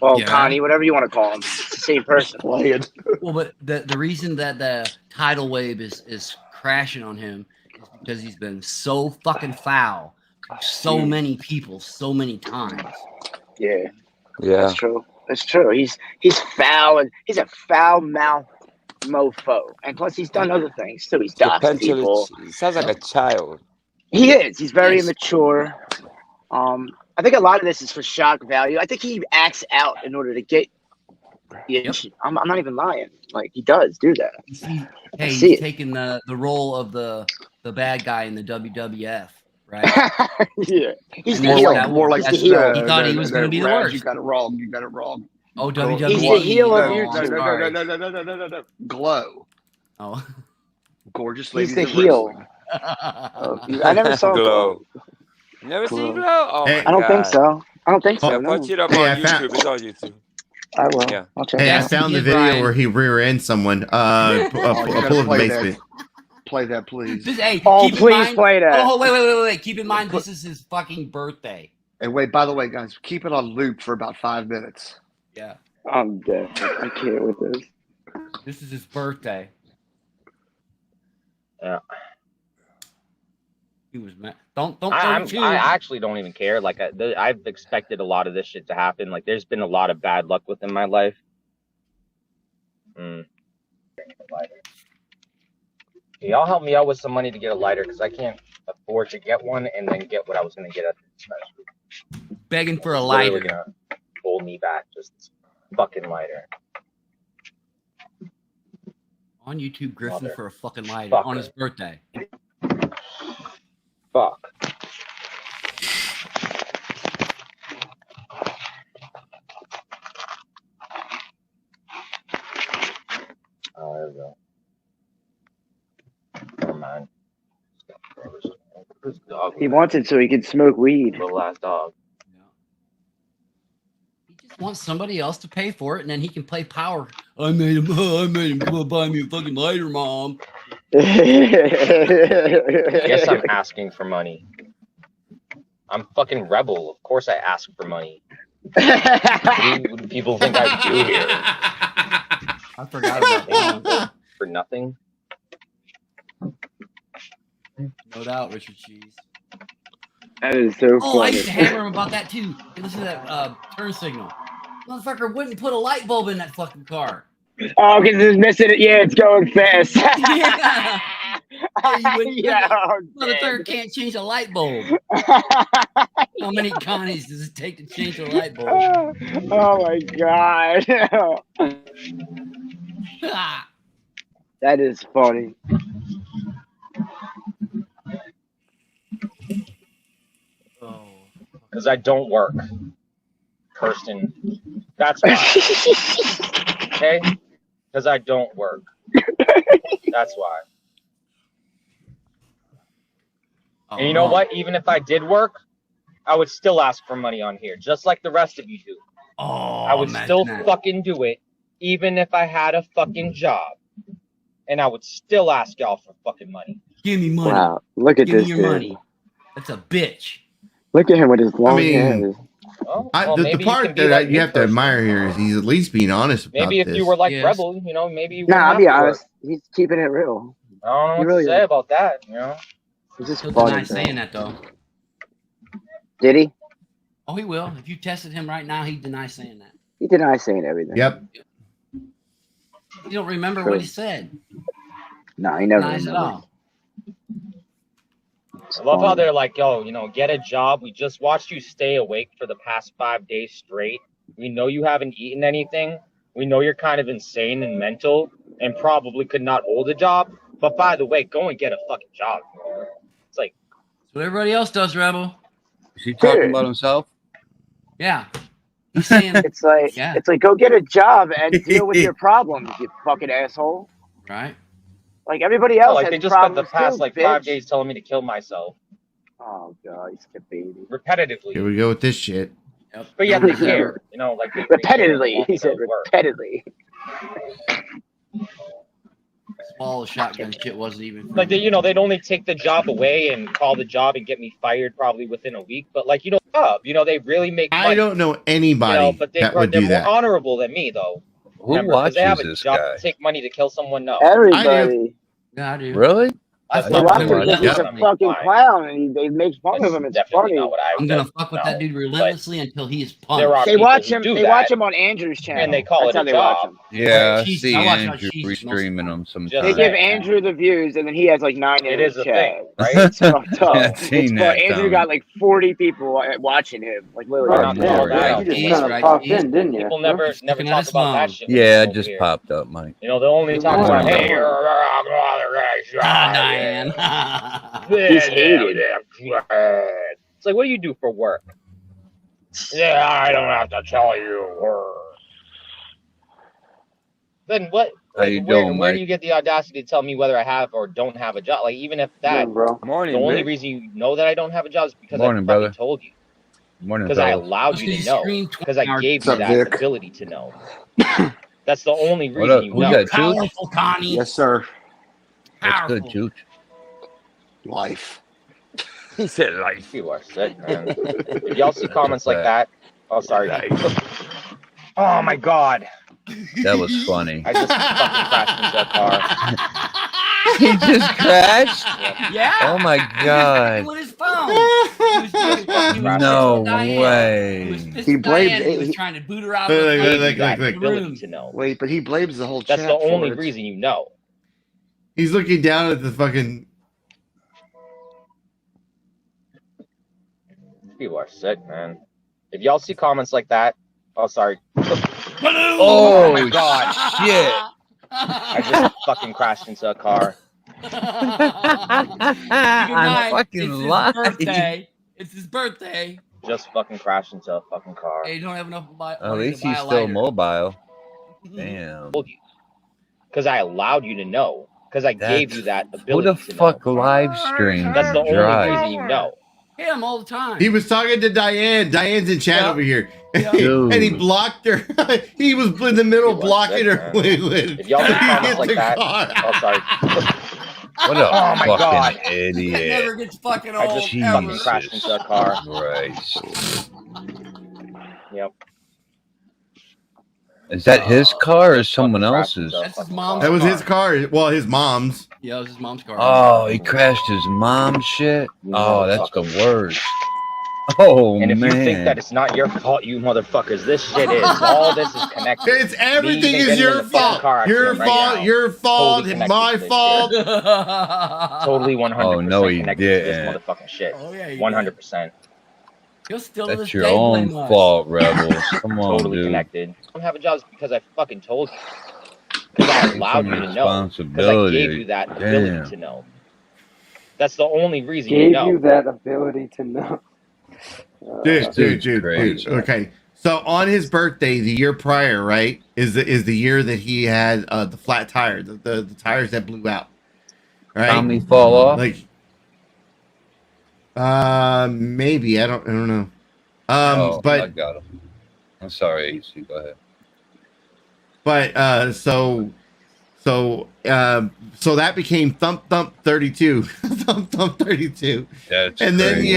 well, Yeah. Connie, whatever you want to call him, it's the same person. Playing. Well, but the reason that the tidal wave is crashing on him is because he's been so fucking foul to so many people so many times. Yeah, Yeah. that's true. That's true. He's foul and he's a foul mouth mofo, and plus he's done other things too. He's doxed people. He sounds like a child. He is. He's very Yes. immature. I think a lot of this is for shock value. I think he acts out in order to get. I'm not even lying. Like, he does do that. Hey, see he's it. taking the role of the bad guy in the WWF, right? Yeah, he's the More heel. like He's the heel. He thought he was going to be the Raz, worst. You got it wrong. You got it wrong. Oh, He's the WWE. heel of Oh, YouTube. sorry. No. Glow. Oh. Gorgeous He's ladies the in heel. wrestling. I never saw Glow. Never seen Glow? Oh, Hey. my I don't think God. so. I don't think so. Yeah, No. punch it up Hey, on I found- YouTube. It's on YouTube. I will. Yeah. I'll check Hey, it I out. found the Yes, video Brian. where he rear ends someone. You Pull up gotta the play basement. Play that, please. Hey, Oh, keep in please mind- play that. Oh, wait. Keep in mind, this is his fucking birthday. And wait, by the way, guys, keep it on loop for about 5 minutes. Yeah. I'm dead. I can't with this. This is his birthday. Yeah. He was mad. Don't I shoot. actually don't even care. Like, I've expected a lot of this shit to happen. Like, there's been a lot of bad luck within my life. Y'all help me out with some money to get a lighter because I can't afford to get one and then get what I was going to get at the dispensary. Begging for a Literally lighter. gonna hold me back. Just fucking lighter. On YouTube, Griffin Mother for a fucking lighter fucker. on his birthday. Fuck. Oh, there we go. Never mind. This dog. He wants it so he can smoke weed. Little ass dog. Want somebody else to pay for it, and then he can play power. I made him. Come on, buy me a fucking lighter, mom. Yes, I'm asking for money. I'm fucking rebel. Of course I ask for money. What do people think I do here? I forgot about that. For nothing. No doubt, Richard Cheese. That is so Oh, I funny. used to hammer him about that too. Hey, listen to that turn signal. Motherfucker wouldn't put a light bulb in that fucking car. Oh, because it's missing it. Yeah, it's going fast. Yeah. Yeah, Motherfucker can't change a light bulb. How many Connies does it take to change a light bulb? Oh my god. That is funny. Because I don't work. Kirsten. That's why. Okay? Because I don't work. That's why. And you know what? Even if I did work, I would still ask for money on here, just like the rest of you do. Oh, I would still fucking do it, even if I had a fucking job. And I would still ask y'all for fucking money. Give me money. Wow, look at Give this me your dude. money. That's a bitch. Look at him with his long hair. The part that you have to admire here is he's at least being honest about Maybe if this. you were like Rebel, you know, maybe you Nah, wouldn't I'll have be to honest. work. He's keeping it real. I don't know He what really to say is. about that, you know. It's just He'll funny. deny saying that though. Did he? Oh, he will. If you tested him right now, he'd deny saying that. He denies saying everything. Yep. You don't remember True. what he said. No, he never Denies it remembers. all. I love how they're like, yo, you know, get a job. We just watched you stay awake for the past 5 days straight. We know you haven't eaten anything. We know you're kind of insane and mental and probably could not hold a job. But by the way, go and get a fucking job. It's like, That's what everybody else does, Rebel. Is he talking about himself? Yeah. He's saying It's like yeah. it's like go get a job and deal with your problems, you fucking asshole. Right. Like everybody else like has they just spent problems the past too, like bitch. 5 days telling me to kill myself Oh god, he's a baby. repetitively. Here we go with this shit. Yep. But yet they care, you know, like they Repetitively, he said work. repetitively. Small shotgun shit wasn't even. Like they, you know, they'd only take the job away and call the job and get me fired probably within a week. But like, you know, they really make money. I don't know anybody You know, but that would they're do more that. honorable than me, though. Who Remember, 'cause they have watches a this job guy? to take money to kill someone. No, Everybody. Yeah, I do. Really? That's They not watch what him because he's a I mean, fucking fine. clown and they make fun of him. It's Definitely funny. not what I I'm gonna would. fuck with No, that dude but relentlessly until he is punched. there are They people watch who him. do They that, watch him on Andrew's channel. and they call That's it how a they watch job. him. Yeah, I Jesus, see I watch how Andrew Jesus streaming them sometimes. They give saying. Andrew the views, and then he has like 9 in It his is a chat. thing, right? It's fucked up. I've seen It's that, Andrew Tommy. got like 40 people watching him. Like literally. Or Not more, all that yeah. out You just there. kind of Right, popped Keith? in, didn't you? People never looking at talk his about that phone. shit. Yeah, it over just here. popped up, Mike. You know, they'll only Good talk about, morning. hey, Diane. He's hated. It's like, what do you do for work? Yeah, I don't have to tell you. Then what? How you Where doing, do Mike? you get the audacity to tell me whether I have or don't have a job? Like, even if that, Morning, bro. Morning, the only Vic. reason you know that I don't have a job is because Morning, I brother. fucking told you. Morning, Because I fellas. allowed you to know. Because I gave you What's up, that Vic? ability to know. That's the only What reason up? you Who's know. that, Chooch? Powerful, Connie. Yes, sir. What's good, Powerful. Chooch? Life. He said life. You are sick, man. If y'all see comments like that, oh, sorry. Oh, my God. That was funny. I just fucking crashed into a car. He just crashed? Yeah. Oh my god. With his phone. He was No Diane. way. He was pissed He at blamed Diane. He was it. trying to boot her out Look, of the look, plane. look, That look. ability to know. Wait, but he blames the whole That's chat the for only it. reason you know. He's looking down at the fucking. People are sick, man. If y'all see comments like that, oh, sorry. Oh my God. shit. I just fucking crashed into a car. I'm fucking lying. Birthday. It's his birthday. Just fucking crashed into a fucking car. Hey, you don't have enough money At least to buy he's a still lighter. mobile. Damn. Because I allowed you to know. Because I gave you that Who ability the to fuck know. live streams That's the and only drive? reason you know. Hit him all the time. He was talking to Diane. Diane's in chat over here. Dude. And he blocked her. He was in the middle blocking her man. when If y'all see he comments hit like the that, car. oh, sorry. What a Oh my fucking God. That idiot. never gets fucking I old. just ever. fucking crashed into a car. Christ. Yep. Is that his car or someone else's? That's his mom's That was car. his car. Well, his mom's. Yeah, it was his mom's car. Oh, he crashed his mom's shit. Oh, that's the worst. Oh, And if man. you think that it's not your fault, you motherfuckers, this shit is. All this is connected. It's everything Me is getting in your the fucking fault. car Your accident right fault. now, Your fault. totally connected My to this fault. shit. Totally 100% Oh, no, he connected to this didn't. motherfucking shit. Oh, yeah, he 100%. He'll still to That's this your day own blame us. fault, Rebels. Come on, Totally dude. connected. I don't have a job because I fucking told you. Because I allowed you to know. Because I Responsibility. gave you that ability Damn. to know. That's the only reason you Gave know. you that ability to know. Dude. Crazy. Okay. So on his birthday, the year prior, right, is the year that he had the flat tire, the tires that blew out. Right? Tommy fall off? Like, maybe I don't know. I But got him. I'm sorry, AC. Go ahead. but so that became Thump 32. Thump 32. That's and then crazy.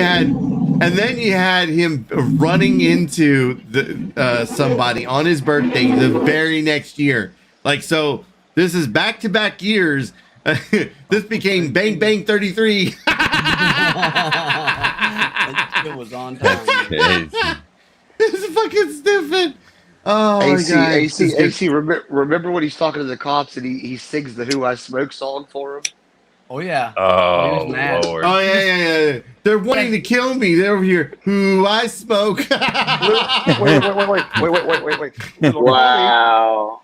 you had him running into the somebody on his birthday the very next year. Like, so this is back-to-back years. This became Bang Bang 33. That shit was on time. This is fucking stupid. Oh my god. AC, remember when he's talking to the cops and he sings the Who I Smoke song for him? Oh yeah. Oh, he was mad. Lord. Oh yeah. They're wanting to kill me. They're over here. Who I smoke. wait. Wow.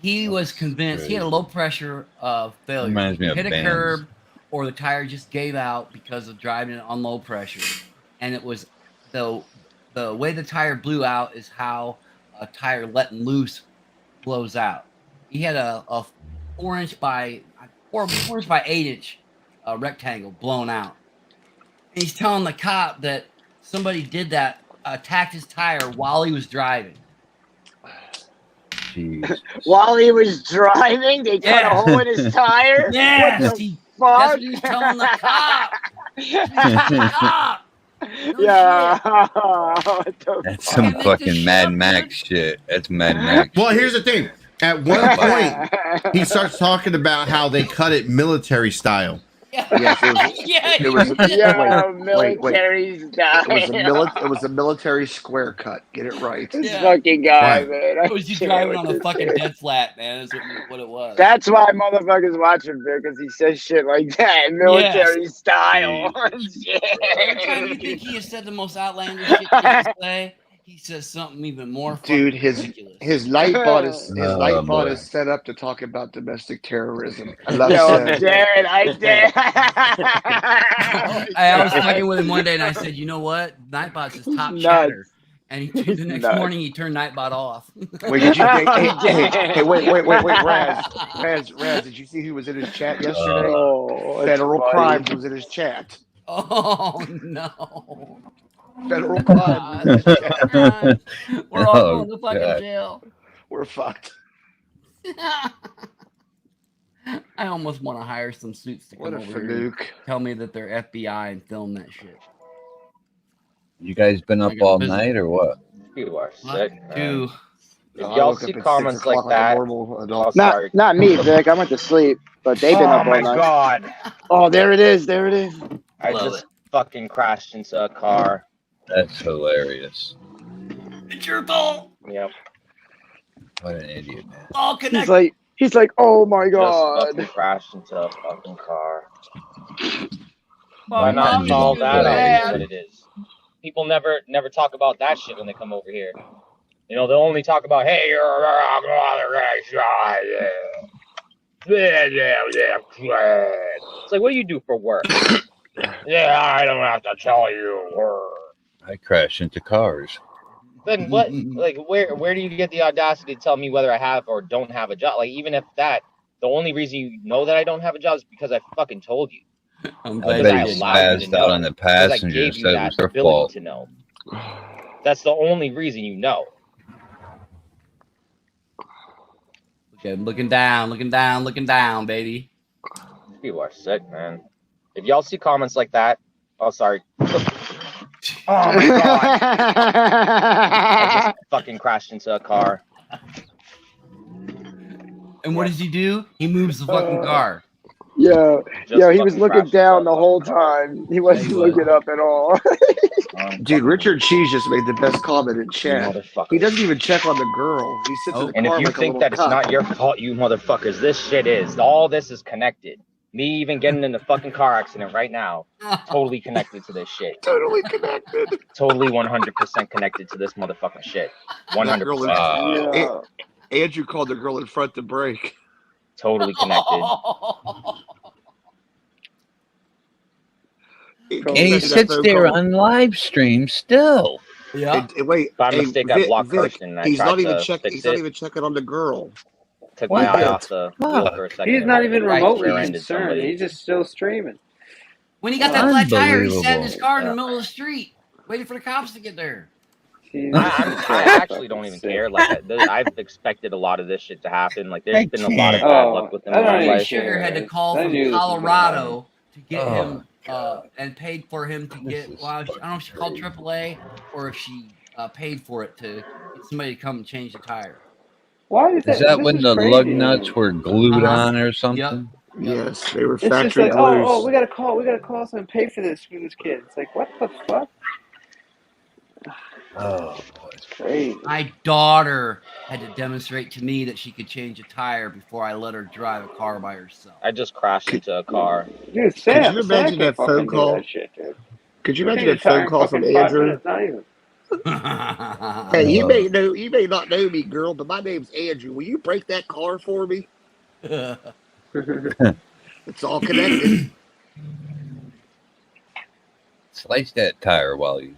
He was convinced. He had a low pressure failure. Reminds me He of hit a bands. curb, or the tire just gave out because of driving it on low pressure. And it was the way the tire blew out is how a tire letting loose blows out. He had a 4-inch by 8-inch rectangle blown out. And he's telling the cop that somebody did that, attacked his tire while he was driving. Jeez. While he was driving, they cut a hole in his tire? Yes, What the that's fuck? what he was telling the cop. Yeah. That's some fucking Mad Max shit. That's Mad Max. Well, here's the thing. At one point, he starts talking about how they cut it military style. Yes, it was military style. It was a military square cut. Get it right. This fucking guy, Right. man. It was you driving on a fucking dead flat, man. Is what it was. That's why motherfuckers watch him, because he says shit like that, military style. Shit. Every time you think he has said the most outlandish shit he can say, he says something even more Dude, ridiculous. his Nightbot is boy. set up to talk about domestic terrorism. Yo, I'm dead. I did. I was talking with him one day, and I said, "You know what? Nightbot's his top chatter." And the next morning, he turned Nightbot off. Wait, did you? Hey, wait, Raz, did you see who was in his chat yesterday? Federal Crimes was in his chat. Oh no! Federal Crimes. We're all going to fucking jail. We're fucked. I almost want to hire some suits to come over here and tell me that they're FBI and film that shit. You guys been up all night or what? You are sick, man. If I y'all woke see up at comments 6 like o'clock a that, normal adult. Not me, Vic. I went to sleep, but they've been up all night. Oh my god! Oh, there it is. There it is. I just fucking crashed into a car. That's hilarious. It's your fault. Yep. What an idiot, man. All connected. He's like, oh my Just god. fucking crashed into a fucking car. Why Why not mommy call was that bad. out what it is? People never talk about that shit when they come over here. You know, they'll only talk about, hey, you're it's like, what do you do for work? Yeah, I don't have to tell you. I crash into cars. Then what? Like, where do you get the audacity to tell me whether I have or don't have a job? Like, even if the only reason you know that I don't have a job is because I fucking told you. I'm I glad bet you he did. spazzed out on the passenger and said it was her fault. To know. That's the only reason you know. Okay, looking down, baby. People are sick, man. If y'all see comments like that, oh, sorry. Oh my god! I just fucking crashed into a car. And what does he do? He moves the fucking car. Yo, Just he was fucking looking crashed into down a the whole fucking car. time. He wasn't looking up at all. Dude, Richard Cheese just made the best comment in chat. Motherfucker. He doesn't even check on the girl. He sits in the And if car you like a think little that it's cuck. not your fault, you motherfuckers, this shit is. All this is connected. Me even getting in a fucking car accident right now, totally connected to this shit. Totally connected. Totally 100% connected to this motherfucking shit. 100%. Andrew called the girl in front to break. Totally connected. And he sits there on live stream still. Yeah. Wait, By mistake, I blocked Kirsten. He's not even checking. He's not even checking on the girl. Took my eye off the wheel for a second. He's not even remotely rear-ended concerned. somebody. He's just still streaming. When he got that flat tire, he sat in Unbelievable. his car in the middle of the street, waiting for the cops to get there. I actually don't even care. Like, I've expected a lot of this shit to happen. Like, there's been a lot of bad luck with them in my life. Sugar had to call from Colorado to get him and paid for him to get. Well, I don't know if she called AAA or if she paid for it to get somebody to come and change the tire. Why Is that when the lug nuts were glued on or something? Yes, they were It's just factory like, glues. we gotta call someone and pay for this kid. It's like, what the fuck? Oh, it's crazy. My daughter had to demonstrate to me that she could change a tire before I let her drive a car by herself. I just crashed into a car. Dude, Could Sam, you imagine that phone call? Could you imagine that phone call from Andrew? Hey, you may not know me, girl, but my name's Andrew. Will you break that car for me? It's all connected. Slice that tire while he's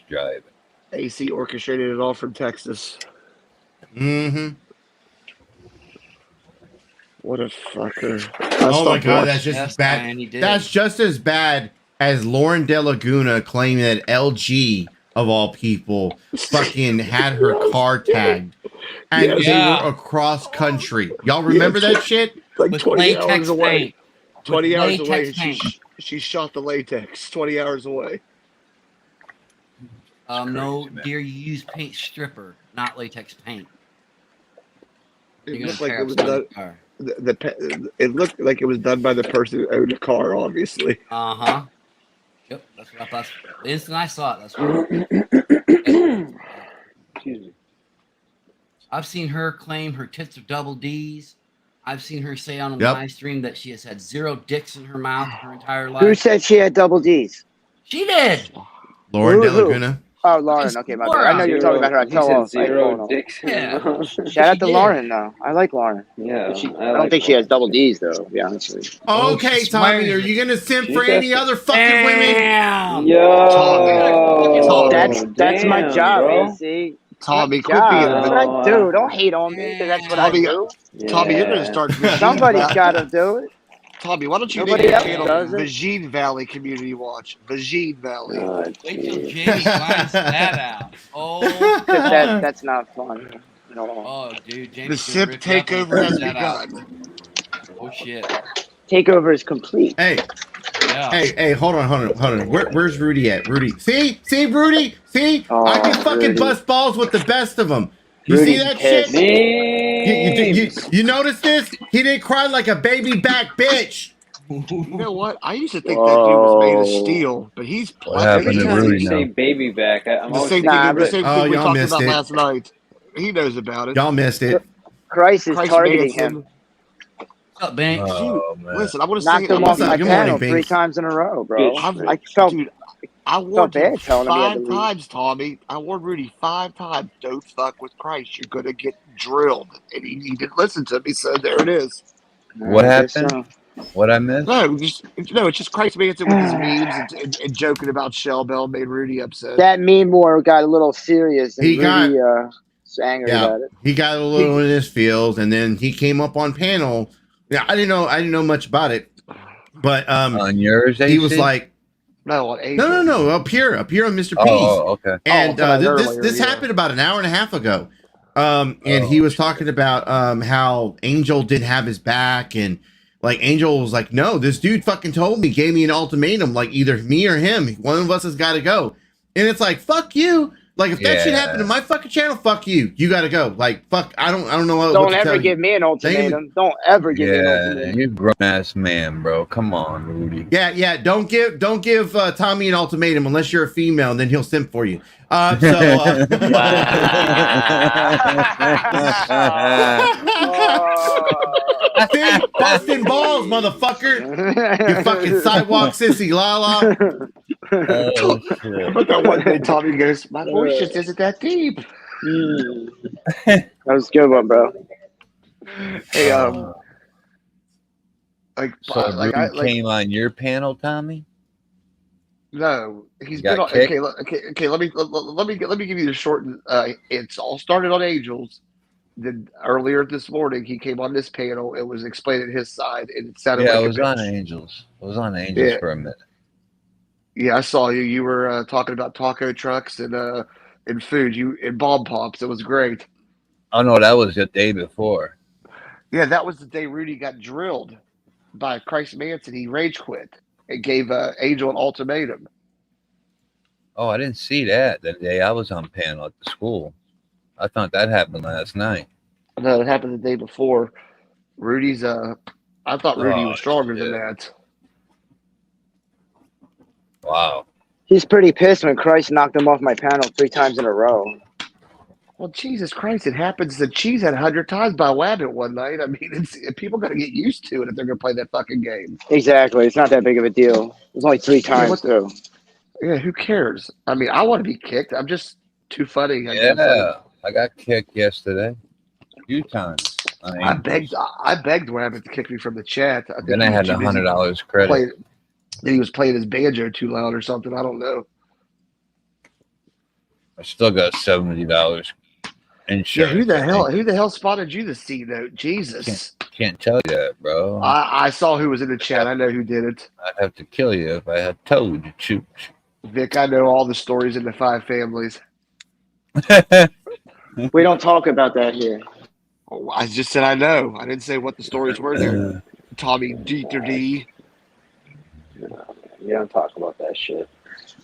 driving. AC orchestrated it all from Texas. Mm-hmm. What a fucker. Oh my god, that's just as bad. That's just as bad as Lauren De Laguna claiming that LG, of all people, fucking had her car tagged. And they were across country. Y'all remember that shit? Like With 20 hours latex away. paint. 20 hours latex away. paint. She shot the latex 20 hours away. No, dear, you use paint stripper, not latex paint. It You're looked gonna like tear it up was somebody's done. car. It looked like it was done by the person who owned the car, obviously. Uh-huh. Yep, that's what I thought. The instant I saw it, that's what Excuse me. I've seen her claim her tits are double D's. I've seen her say on a Yep. live stream that she has had 0 dicks in her mouth her entire life. Who said she had double D's? She did. Lauren De Who? Laguna. Oh, Lauren. Okay, my bad. I know you're talking about her. I fell off. Shout out to Lauren, though. I like Lauren. Yeah. I don't think she has double D's, though, to be honest with you. Okay, Tommy, are you gonna simp for any other fucking women? Yo, That's my job, bro. AC. Tommy, That's quit my being job. a That's what I do. Don't hate on me, because that's what Tommy, I do. Tommy, you're gonna start. Somebody's got to do it. Tommy, why don't you Nobody name your else channel does it. Vagine Valley Community Watch? Vagine Valley. Wait till Jamie finds that out. Oh, That's not fun. No. Oh, dude, Jamie. The simp takeover has begun. Oh shit. Takeover is complete. Hey. Yeah. Hey, hold on. Where's Rudy at? Rudy. See, Rudy? See? Oh, I can fucking Rudy. bust balls with the best of them. You Rudy's see that pissed. shit? You notice this? He didn't cry like a baby back bitch. You know what? I used to think that dude was made of steel, but he's plastic. Every time you say baby back, I'm The always same thing we y'all talked missed about it. last night. He knows about it. Y'all missed it. Christ is Christ targeting Manson. him. What's up, Banks? Oh, man. Listen, I want to Knocked say him off my Good panel morning, 3 Binks. times in a row, bro. I dude, I felt warned him bad telling him he had to 5 leave. times, Tommy. I warned Rudy 5 times. Don't fuck with Christ. You're gonna get drilled, and he didn't listen to me. So there it is. What I guess happened? What I missed? No, it's just Christ Manson with his memes and joking about Shell Bell made Rudy upset. That meme war got a little serious, and He got- Rudy was angry about it. He got a little in his feels, and then he came up on panel. Yeah, I didn't know much about it, but On yours, he was AC? like, No, on Angel. no, up here on Mr. P's. Oh, okay. And tonight this earlier, yeah. happened about an hour and a half ago. And he was talking about how Angel didn't have his back, and like Angel was like, no, this dude fucking told me, gave me an ultimatum, like either me or him, one of us has got to go. And it's like, fuck you. Like, if that shit happened to my fucking channel, fuck you. You got to go. Like, fuck, I don't know what Don't to ever tell give you. me an ultimatum. Don't ever give me an ultimatum. You're a grown ass man, bro. Come on, Rudy. Yeah. Don't give Tommy an ultimatum unless you're a female, and then he'll simp for you. See, busting balls, motherfucker. You fucking sidewalk sissy, la. Oh, shit. But that one day Tommy goes, my voice just isn't that deep. That was a good one, bro. Hey, So Rudy came on your panel, Tommy? No, he's Got been on. kicked? Okay. Let me give you the short. It's all started on Angels. Then earlier this morning, he came on this panel and was explaining his side, and it sounded like I was on Angels. I was on Angels for a minute. Yeah, I saw you. You were talking about taco trucks and food. You and bomb pops. It was great. Oh no, that was the day before. Yeah, that was the day Rudy got drilled by Christ Manson. He rage quit and gave Angel an ultimatum. Oh, I didn't see that the day I was on panel at the school. I thought that happened last night. No, it happened the day before. Rudy's I thought Rudy was stronger than that. Wow. He's pretty pissed when Christ knocked him off my panel 3 times in a row. Well, Jesus Christ, it happens. The cheese had 100 times by Wabbit one night. I mean, people got to get used to it if they're going to play that fucking game. Exactly. It's not that big of a deal. It was only 3 times, though. Yeah, who cares? I mean, I want to be kicked. I'm just too funny. I got kicked yesterday. A few times. I begged Wabbit to kick me from the chat. Then I had $100 credit. He was playing his banjo too loud or something. I don't know. I still got $70 insurance. Yeah, who the hell spotted you the C note? Jesus. Can't tell you that, bro. I saw who was in the chat. I know who did it. I'd have to kill you if I had told you, Chooch. Vic, I know all the stories in the 5 families. We don't talk about that here. Oh, I just said I know. I didn't say what the stories were there. Tommy D. You don't talk about that shit.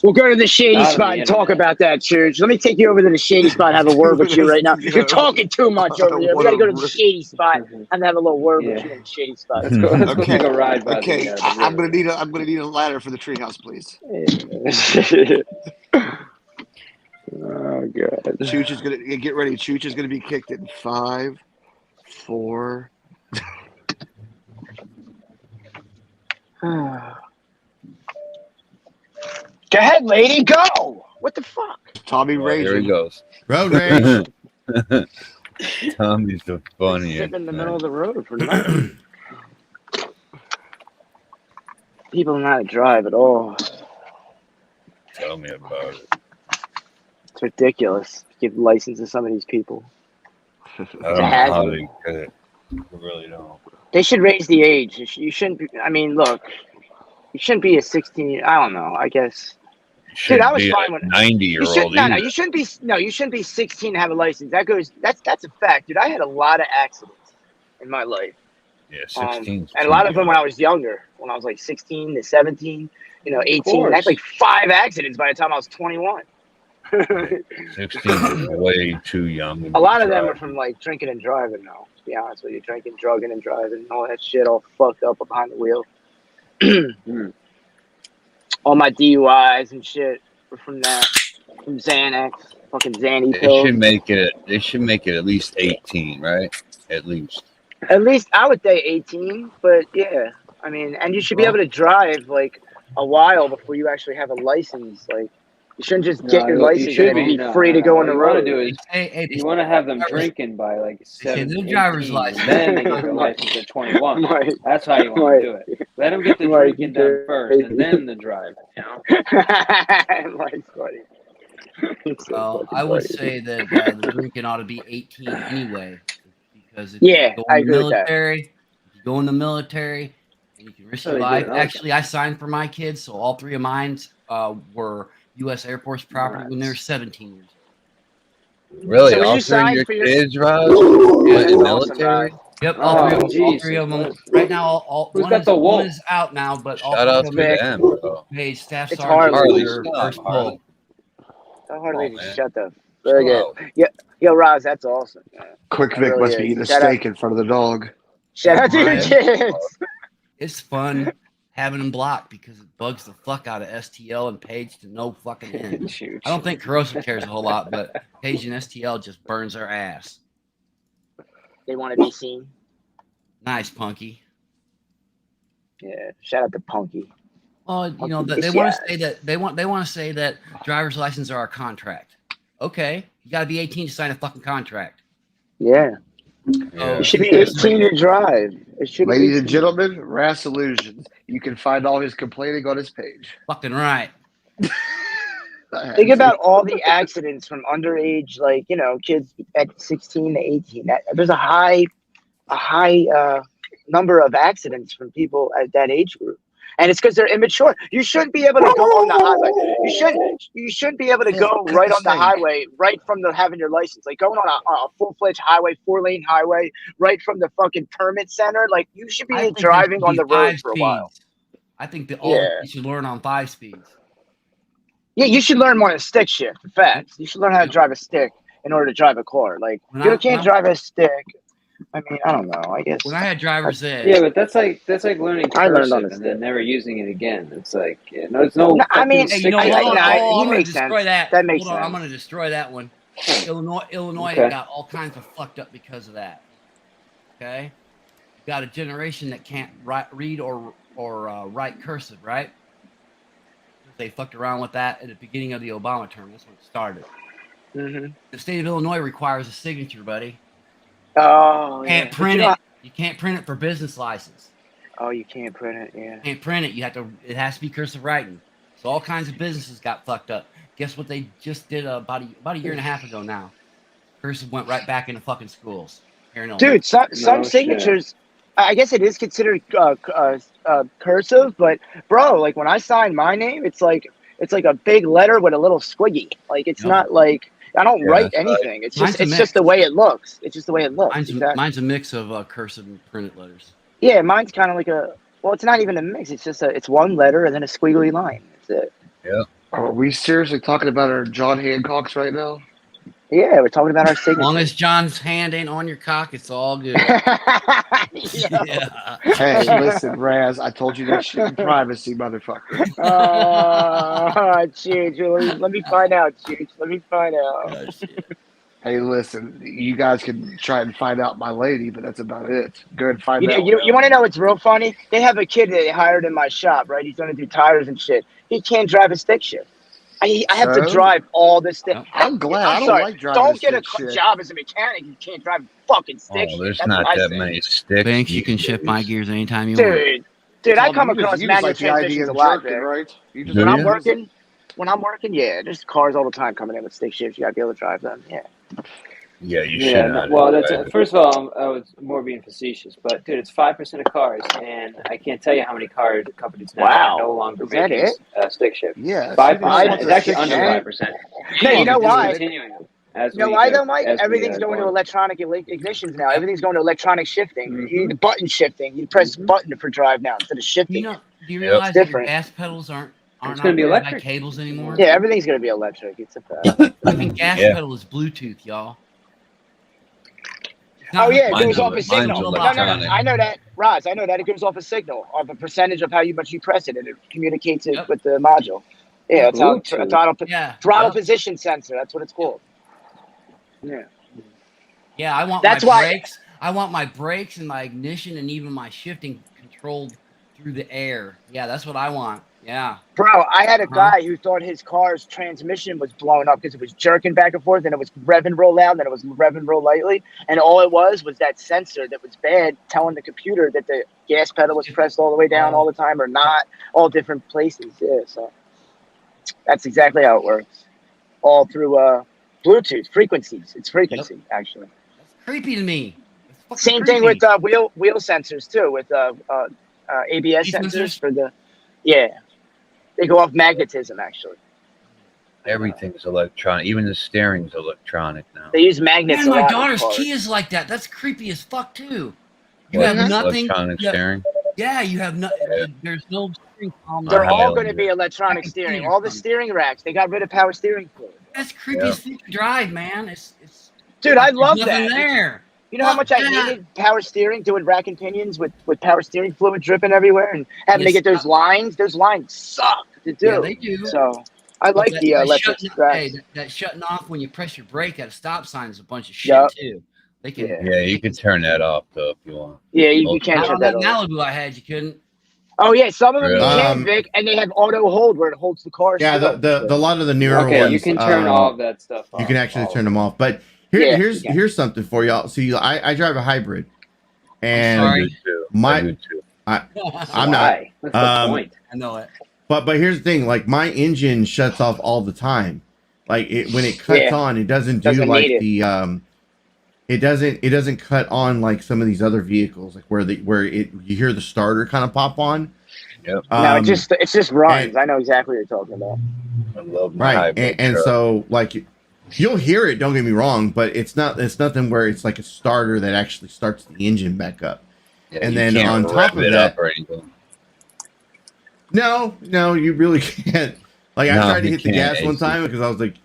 We'll go to the shady spot and talk about that, Church. Let me take you over to the shady spot and have a word with you right now. You're talking too much over here. We got to go to the shady spot and have a little word with you in the shady spot. Let's go take a ride by I'm gonna need a ladder for the treehouse, please. Oh god. Chooch is gonna get ready. Chooch is gonna be kicked in 5, 4. Go ahead, lady, go! What the fuck? Tommy raging. Here he goes. Road rage. Tommy's the funniest. Sitting in the middle of the road for nothing. People don't know how to drive at all. Tell me about it. It's ridiculous. Give license to some of these people. I don't know how they get it. I really don't. They should raise the age. You shouldn't be, I mean, look, you shouldn't be a 16. I don't know. I guess. Dude, I was fine with 90-year-old. No, you shouldn't be. No, you shouldn't be 16 to have a license. That's a fact, dude. I had a lot of accidents in my life. Yeah, 16. And a lot of them when I was younger, when I was like 16 to 17, 18. I had like 5 accidents by the time I was 21. 16 is way too young. A lot of them are from like drinking and driving now. To be honest with you, drinking, drugging, and driving, all that shit, all fucked up behind the wheel. All my DUIs and shit were from that, from Xanax, fucking Xanny pills. They should make it at least 18, right? At least I would say 18, but yeah, I mean, and you should be able to drive like a while before you actually have a license. Like, you shouldn't just get your license and then be free to go on the road. You want to have them drinking by like 17, no driver's license. Then they get their license at 21. That's how you want to do it. Let them get the drinking done first, and then the driving. Well, I would say that the drinking ought to be 18 anyway, because if I agree with that. If you go in the military, and you can risk your life. Actually, I signed for my kids, so all 3 of mine were U.S. Air Force property when they were 17 years old. Really? So all 3 of your kids, Raj? Yeah, in the military? Yep, all three of them. Right now, one is out now, but all Shout out to them, bro. Hey, staff it's sergeant Harley. their first pull. Tell Harley to man. shut the Chill fuck up. Yeah, yo, Roz, that's awesome. Man. Quick That Vic really must be is. eating a Shout out, steak in front of the dog. shout out to your Brian. kids. It's fun having them blocked because it bugs the fuck out of STL and Paige to no fucking end. I don't think Corrosive cares a whole lot, but Paige and STL just burns their ass. They want to be seen. Nice, Punky. Yeah, shout out to Punky. Well, you know, they want to say that they want to say that driver's license are a contract. Okay, you got to be 18 to sign a fucking contract. Yeah. You should be 18 to drive. Ladies and gentlemen, Ras Illusions. You can find all his complaining on his page. Fucking right. Think about all the accidents from underage, like, you know, kids at 16 to 18. There's a high number of accidents from people at that age group. And it's because they're immature. You shouldn't be able to go on the highway. You shouldn't be able to go right on the highway, right from having your license. Like going on a full-fledged highway, 4-lane highway, right from the fucking permit center. Like you should be driving on the road for a while. I think that you should learn on 5 speeds. Yeah, you should learn more than stick shift. Facts. You should learn how to drive a stick in order to drive a car. Like you can't drive a stick. I mean, I don't know. I guess when I had driver's ed. Yeah, but that's like learning I learned cursive on a and then never using it again. It's like there's no. I mean, hey, you know, he makes sense. That makes sense. sense. I'm going to destroy that one. Illinois Okay. got all kinds of fucked up because of that. Okay, you got a generation that can't read or write cursive, right? They fucked around with that at the beginning of the Obama term. That's when it started. Mm-hmm. The state of Illinois requires a signature, buddy. Oh, you can't print it. You can't print it for business license. Oh, you can't print it. Yeah. You can't print it. You have to. It has to be cursive writing. So all kinds of businesses got fucked up. Guess what they just did about a year and a half ago now? Cursive went right back into fucking schools here in Illinois. Dude, some signatures. I guess it is considered cursive, but bro, like when I sign my name, it's like a big letter with a little squiggy. Like it's not like I don't write anything. It's just the way it looks. It's just the way it looks. Mine's a mix of cursive and printed letters. Yeah, mine's kind of like it's not even a mix. It's just it's one letter and then a squiggly line. That's it. Yeah. Are we seriously talking about our John Hancocks right now? Yeah, we're talking about our signature. As long as John's hand ain't on your cock, it's all good. Yeah. Hey, listen, Raz, I told you that shit in privacy, motherfucker. Cheech, let me find out, Cheech. Let me find out. Hey, listen, you guys can try and find out my lady, but that's about it. Go ahead and find out. You want to know what's real funny? They have a kid that they hired in my shop, right? He's going to do tires and shit. He can't drive a stick shift. I have to drive all this stuff. I'm glad. I don't like driving. Don't get a shit. job as a mechanic. You can't drive fucking stick. There's That's not what I that say. many sticks. Thanks, you can shift my gears anytime you want. Dude, I come across manual transmissions a lot, jerking, right? When I'm working, yeah, there's cars all the time coming in with stick shifts. You gotta be able to drive them. Yeah. Yeah, you Yeah, should. no, well, that's first of all, I was more being facetious, but dude, it's 5% of cars, and I can't tell you how many car companies now are no longer Is that making stick shift. Yeah, 5%. It's actually under 5%. No, you know why? Continuing. You know why though, Mike? Everything's going to electronic ignitions now. Everything's going to electronic shifting. You need button shifting. You press button for drive now instead of shifting. Do you realize that your gas pedals aren't it's going to be electric cables anymore? Yeah, everything's going to be electric. It's a fact. Even gas pedal is Bluetooth, y'all. Oh yeah, it goes off a signal. No, I know that, Roz. I know that it gives off a signal of a percentage of how much you press it, and it communicates it with the module. Yeah, it's a throttle position sensor. That's what it's called. Yeah. Yeah, I want That's my why brakes. I want my brakes and my ignition and even my shifting controlled through the air. Yeah, that's what I want. Yeah. Bro, I had a guy who thought his car's transmission was blown up because it was jerking back and forth and it was revving real loud and it was revving real lightly. And all it was that sensor that was bad telling the computer that the gas pedal was pressed all the way down all the time or not, all different places. Yeah, so that's exactly how it works. All through Bluetooth frequencies. It's frequency, actually. That's creepy to me. Same thing with wheel sensors, too, with ABS sensors for the... Yeah. They go off magnetism, actually. Everything's electronic. Even the steering's electronic now. They use magnets. Man, my daughter's key is like that. That's creepy as fuck too. You have nothing. Electronic steering. Yeah, you have no. There's no steering column. They're all going to be electronic steering. All the steering racks, they got rid of power steering fluid. That's creepy as fuck to drive, man. It's Dude, I there's love nothing that. there. You know how much I hated power steering, doing rack and pinions with power steering fluid dripping everywhere and having to get those lines. Those lines suck to do. Yeah, they do. So I like the electric racks. That shutting off when you press your brake at a stop sign is a bunch of shit too. They can. Yeah, you can turn that off though if you want. Yeah, you can't Not shut on that that off. Malibu I had, you couldn't. Oh yeah, some of them you Really? can, Vic, and they have auto hold where it holds the car. Yeah, still. the lot of the newer Okay, ones. you can turn all of that stuff off. You can actually turn them off. But here's something for y'all. See, I drive a hybrid, and I do too. I'm not. That's the point. I know it. But here's the thing, like my engine shuts off all the time. Like when it cuts on, it doesn't do like the it doesn't cut on like some of these other vehicles, like where you hear the starter kind of pop on. Yep. No, it just runs. I know exactly what you're talking about. I love my hybrid and truck. so like you'll hear it, don't get me wrong, but it's nothing where it's like a starter that actually starts the engine back up. Yeah, and you then can't on top of rev it that, up or anything. no, you really can't. Like I No, tried to you hit the can't, gas one AC. time because I was like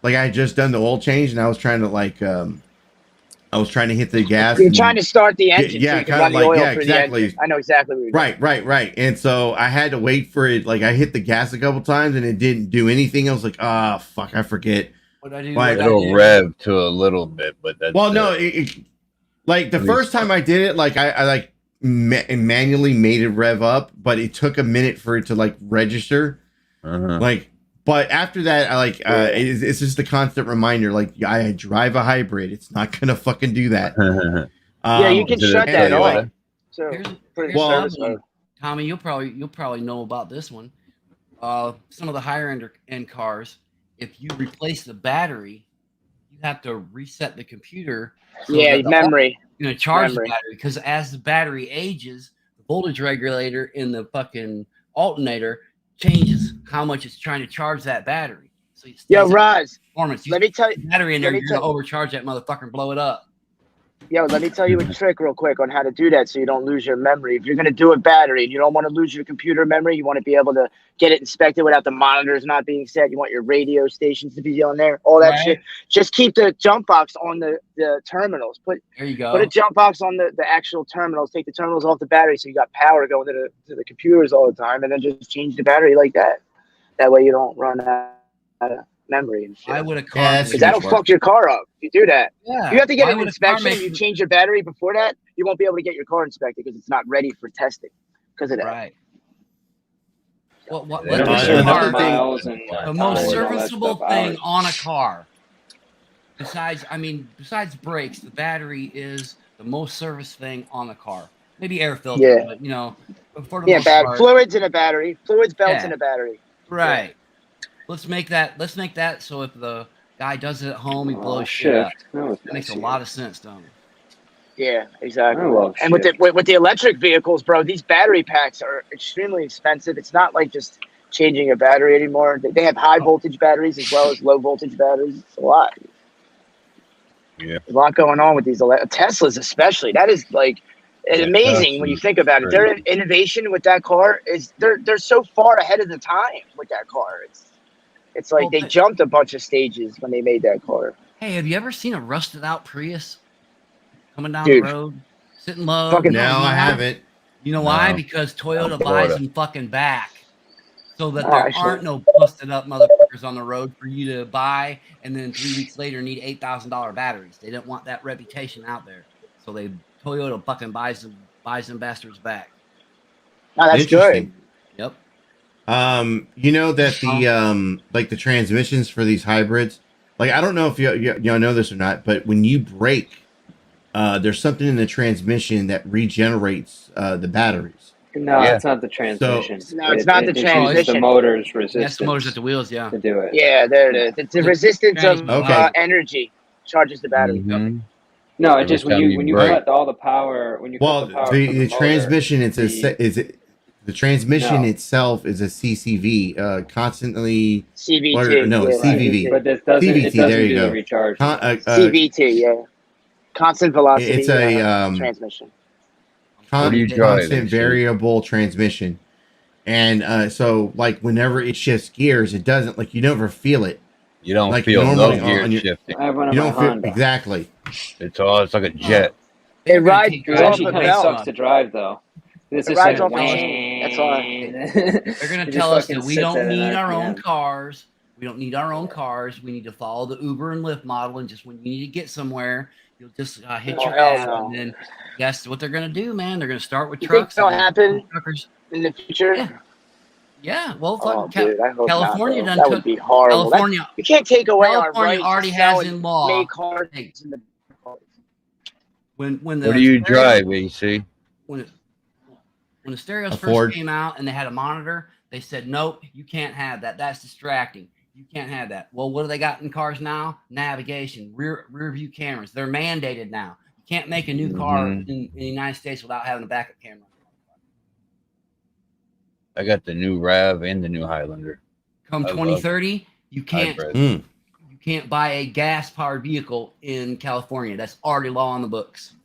I had just done the oil change and I was trying to hit the gas. You're trying to start the engine. Yeah, so you can kind run of the like oil through the exactly. engine. I know exactly what you're doing. Right. And so I had to wait for it. Like I hit the gas a couple times and it didn't do anything. I was like, fuck, I forget. What I do? Like, It'll rev to a little bit, but that's like the first time I did it, like I like manually made it rev up, but it took a minute for it to like register. Like, but after that, I like it's just a constant reminder. Like I drive a hybrid, it's not gonna fucking do that. Yeah, you can shut that off. So Here's Tommy, you'll probably know about this one. Some of the higher end cars, if you replace the battery, you have to reset the computer. So memory. You're gonna charge the battery because as the battery ages, the voltage regulator in the fucking alternator changes how much it's trying to charge that battery. So Roz, performance. Let me tell you, battery in there, you're gonna overcharge that motherfucker and blow it up. Yo, let me tell you a trick real quick on how to do that so you don't lose your memory. If you're going to do a battery and you don't want to lose your computer memory, you want to be able to get it inspected without the monitors not being set. You want your radio stations to be on there, all that shit. Just keep the jump box on the terminals. There you go. Put a jump box on the actual terminals. Take the terminals off the battery so you got power going to the computers all the time, and then just change the battery like that. That way you don't run out of memory and shit. I would have because that'll fuck your car up if you do that. Yeah. You have to get an inspection. You change your battery before that, you won't be able to get your car inspected because it's not ready for testing because of that. Right. What the most serviceable thing on a car, besides brakes, the battery is the most service thing on a car. Maybe air filter, but you know, for the most part, fluids in a battery, fluids, belts in a battery. Right. Let's make that so if the guy does it at home, he blows shit up. That makes a lot of sense, don't it? Yeah, exactly. And with the electric vehicles, bro, these battery packs are extremely expensive. It's not like just changing a battery anymore. They have high voltage batteries as well as low voltage batteries. It's a lot. Yeah, there's a lot going on with these Teslas, especially. That is like amazing when you think about it. Their innovation with that car is they're so far ahead of the time with that car. It's like they jumped a bunch of stages when they made that car. Hey, have you ever seen a rusted out Prius coming down the road, sitting low? No, I haven't. You know why? Because Toyota buys them fucking back, so that there aren't no busted up motherfuckers on the road for you to buy, and then 3 weeks later need $8,000 batteries. They didn't want that reputation out there, so Toyota fucking buys them bastards back. Oh, that's good. Yep. You know that the like the transmissions for these hybrids, like I don't know if y'all know this or not, but when you brake, there's something in the transmission that regenerates the batteries. No, it's not the transmission. No, it's not the transmission. It's the motor's resistance. That's the motors at the wheels, yeah. To do it. Yeah, there it is. It's the resistance of energy charges the battery. Mm-hmm. No, it just when you cut all the power the transmission the transmission itself is a CCV, constantly CVT. CVV. But it doesn't, CVT, it doesn't there you do go. the recharge. CVT, constant velocity it's a transmission. What do you drive, constant AC? variable transmission. And so like whenever it shifts gears, it doesn't like you never feel it. You don't like feel normally no gear on your, shifting. I have one you in my don't feel Honda. exactly. It's like a jet. It rides It off actually a kind of belt. sucks to drive though. It's It just rides like off a chain. That's why. They're gonna It tell just us fucking that we sits don't at an need our own RPM. cars. We don't need our own cars. We need to follow the Uber and Lyft model, and just when you need to get somewhere, you'll just hit Oh, your hell app, no. and then that's what they're gonna do, man. They're gonna start with You think trucks. that'll and then happen truckers. in the future? Yeah. Well, Oh, fucking dude, I hope California not, bro. done That would took be horrible. California. You can't take away our California rights already to sell has and in law. make cars Hey, in the cars. when What the do you stereo- drive, AC? when the stereos A first Ford. came out and they had a monitor, they said, nope, you can't have that. That's distracting. You can't have that. Well, what do they got in cars now? Navigation, rear view cameras. They're mandated now. You can't make a new car in the United States without having a backup camera. I got the new RAV and the new Highlander. Come I love 2030, you can't hybrid. you can't buy a gas-powered vehicle in California. That's already law on the books.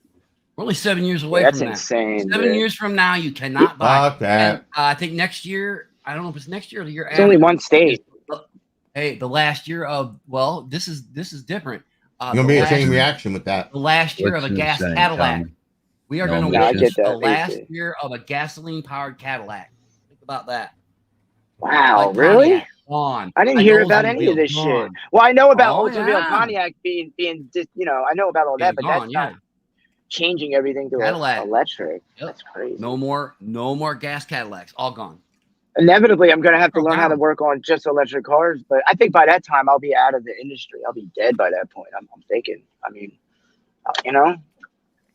We're only 7 years away That's from that. insane. 7 dude. years from now, you cannot buy. Fuck that. And, I think next year. I don't know if it's next year or the year It's after. only one state. Hey, the last year of this is different. You're gonna be a chain reaction with that. The last year What's of a gas insane, Cadillac. Tom? We are No going to emissions. witness I get the that, last AC. year of a gasoline-powered Cadillac. Think about that. Wow, Like really? Pontiac, gone. I didn't Like hear about any of Oldsmobile, this shit. gone. Well, I know about Oh, Oldsmobile yeah. and Pontiac being I know about all that, but Gone, that's yeah. not changing everything to Cadillac. electric. Yep. That's crazy. No more gas Cadillacs. All gone. Inevitably, I'm going to have to learn how to down. work on just electric cars, but I think by that time I'll be out of the industry. I'll be dead by that point. I'm thinking. I mean, you know,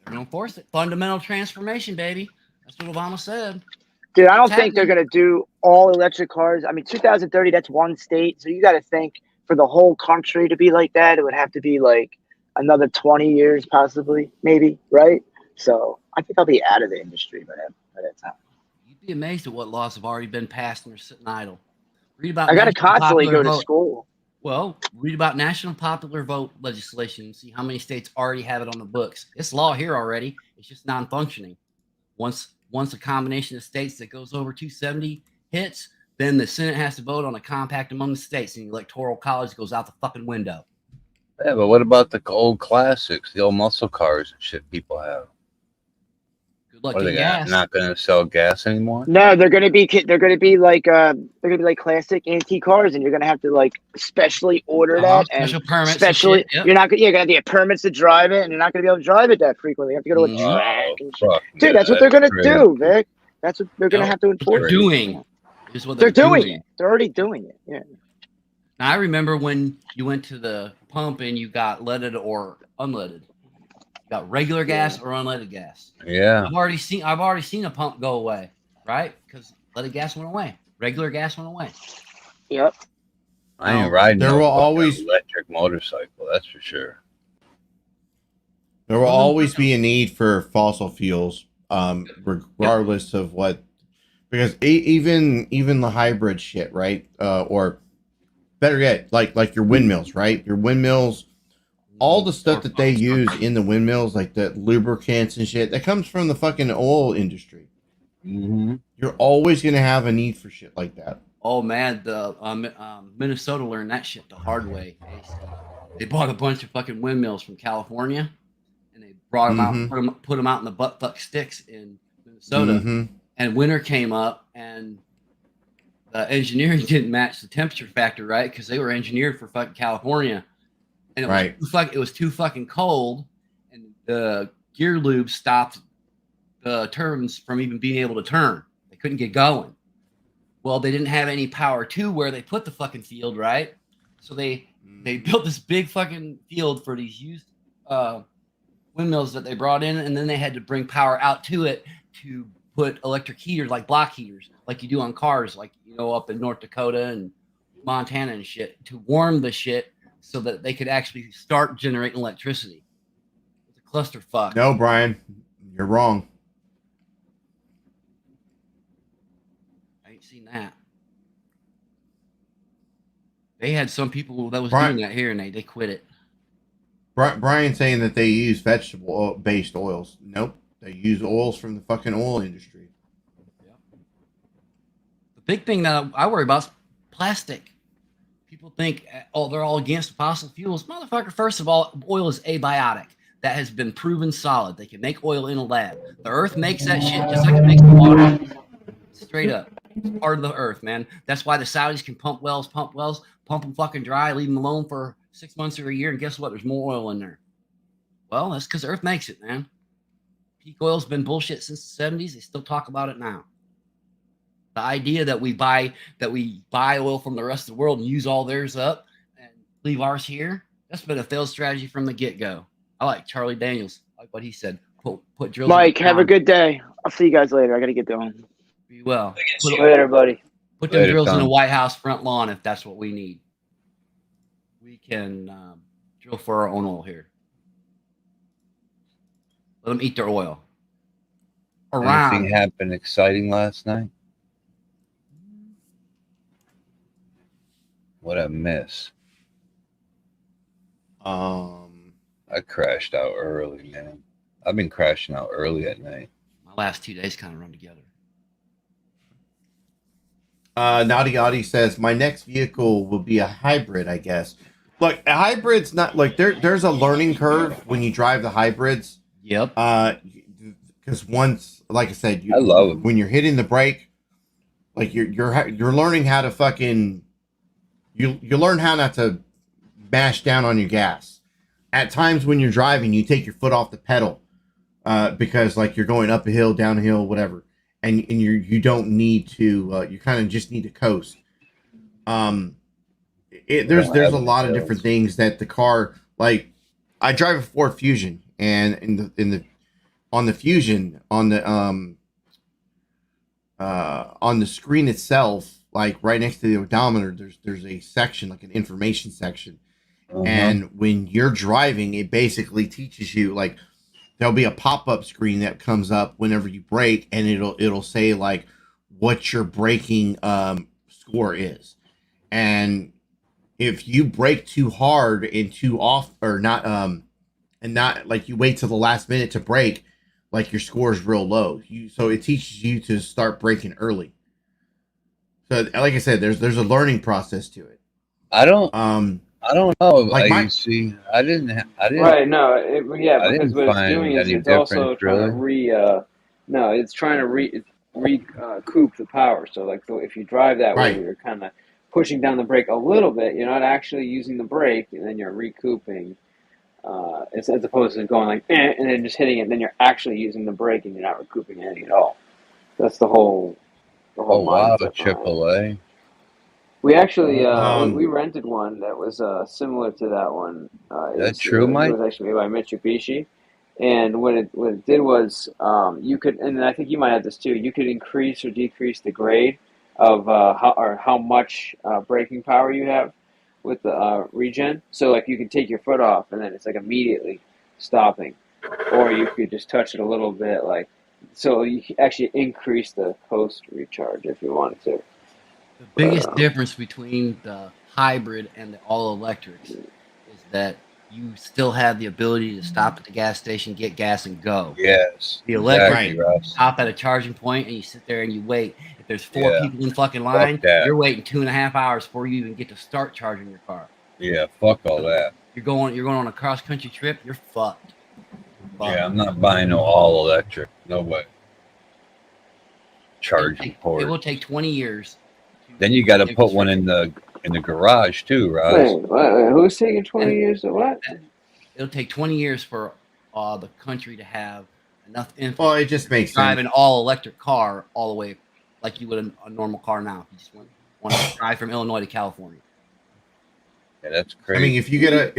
They're going to force it. Fundamental transformation, baby. That's what Obama said. dude, I don't It's think they're happening. going to do all electric cars. I mean, 2030, that's one state. So you got to think for the whole country to be like that, it would have to be like another 20 years, possibly, maybe, right? So I think I'll be out of the industry by that time. You'd be amazed at what laws have already been passed and are sitting idle. Read about I got to national constantly popular go to vote. school. Well, read about national popular vote legislation and see how many states already have it on the books. It's law here already. It's just non-functioning. Once a combination of states that goes over 270 hits, then the Senate has to vote on a compact among the states, and the Electoral College goes out the fucking window. Yeah, but what about the old classics, the old muscle cars and shit people have? Good luck What are they getting gas. not going to sell gas anymore? No, they're gonna be like classic antique cars, and you're gonna have to like specially order that and special permits and specially shit, yep. you're not gonna get permits to drive it, and you're not gonna be able to drive it that frequently. You have to go to a track and shit. Fuck, Dude, that's what they're gonna do, Vic. That's what they're gonna have to enforce. They're doing is what They're doing it. They're already doing it. Yeah. Now, I remember when you went to the pump and you got leaded or unleaded. You got regular gas or unleaded gas. Yeah. I've already seen a pump go away, right? Because leaded gas went away. Regular gas went away. Yep. I ain't riding There no will fucking always- electric motorcycle, that's for sure. There will always be a need for fossil fuels, regardless of what, because even the hybrid shit, right? Or better yet, like your windmills, right? Your windmills, all the stuff that they use in the windmills, like the lubricants and shit, that comes from the fucking oil industry. Mm-hmm. You're always gonna have a need for shit like that. Oh man, the Minnesota learned that shit the hard way. They bought a bunch of fucking windmills from California, and they brought them out, put them out in the butt fuck sticks in Minnesota. And winter came up, and the engineering didn't match the temperature factor, right? Because they were engineered for fucking California, and it was too fucking cold, and the gear lube stopped the turbines from even being able to turn. They couldn't get going. Well, they didn't have any power to where they put the fucking field, right? So they built this big fucking field for these used windmills that they brought in, and then they had to bring power out to it to put electric heaters, like block heaters, like you do on cars, like, you know, up in North Dakota and Montana and shit, to warm the shit so that they could actually start generating electricity. It's a clusterfuck. No, Brian, you're wrong. I ain't seen that. They had some people that was Brian- doing that here, and they quit it. Brian saying that they use vegetable based oils. Nope. They use oils from the fucking oil industry. The big thing that I worry about is plastic. People think, oh, they're all against fossil fuels. Motherfucker, first of all, oil is abiotic. That has been proven solid. They can make oil in a lab. The earth makes that shit just like it makes water. Straight up. It's part of the earth, man. That's why the Saudis can pump wells, pump them fucking dry, leave them alone for 6 months or a year, and guess what? There's more oil in there. Well, that's because Earth makes it, man. Peak oil's been bullshit since the 70s. They still talk about it now. The idea that we buy oil from the rest of the world and use all theirs up and leave ours here, that's been a failed strategy from the get-go. I like Charlie Daniels. I like what he said. Put drills. Mike, have a good day. I'll see you guys later. I got to get going. Be well. Later, buddy. Put them drills in the White House front lawn if that's what we need. We can drill for our own oil here. Let them eat their oil. Anything happened exciting last night? What I miss? I crashed out early, man. I've been crashing out early at night. My last 2 days kind of run together. Naughty Audie says my next vehicle will be a hybrid, I guess. Look, a hybrid's not like there's a learning curve when you drive the hybrids. Yep. Because once, like I said, I love them. When you're hitting the brake, like you're learning how to fucking you learn how not to mash down on your gas. At times when you're driving, you take your foot off the pedal because like you're going up a hill, down a hill, whatever, and you don't need to. You kind of just need to coast. There's a lot of different things that the car, like I drive a Ford Fusion, and on the Fusion on the screen itself, like right next to the odometer, there's a section, like an information section. And when you're driving, it basically teaches you, like there'll be a pop-up screen that comes up whenever you brake, and it'll say like what your braking score is. And if you brake too hard and too off, or not and not like you wait till the last minute to brake, like your score is real low. So it teaches you to start braking early. So like I said, there's a learning process to it. I don't know. Like I didn't. Right. No. Yeah. I Because didn't what it's find doing is any it's also difference, trying really. to it's trying to recoup the power. So like, so if you drive that way, you're kind of pushing down the brake a little bit. You're not actually using the brake, and then you're recouping. As opposed to going like and then just hitting it, and then you're actually using the brake and you're not recouping anything at all. That's the whole. Oh wow, AAA. We actually we rented one that was similar to that one. That's true, Mike. It was actually made by Mitsubishi, and what it did was you could, and I think you might have this too. You could increase or decrease the grade of how much braking power you have with the regen. So like you could take your foot off and then it's like immediately stopping, or you could just touch it a little bit, like so you actually increase the post recharge if you wanted to. The biggest difference between the hybrid and the all electrics is that you still have the ability to stop at the gas station, get gas, and go. Yes. The electric, exactly, stop at a charging point and you sit there and you wait. If there's four people in fucking line, Fuck that. you're waiting 2.5 hours before you even get to start charging your car. Yeah, fuck all that. You're going on a cross country trip, you're fucked. Yeah, I'm not buying no all electric. No way. Charging port. It will take 20 years. Then you got to put one in the garage too, Ross. Wait, who's taking 20 years to what? It'll take 20 years for the country to have enough infrastructure. Well, it just makes drive sense. an all electric car all the way like you would a normal car now. If you just want to drive from Illinois to California. Yeah, that's crazy. I mean, if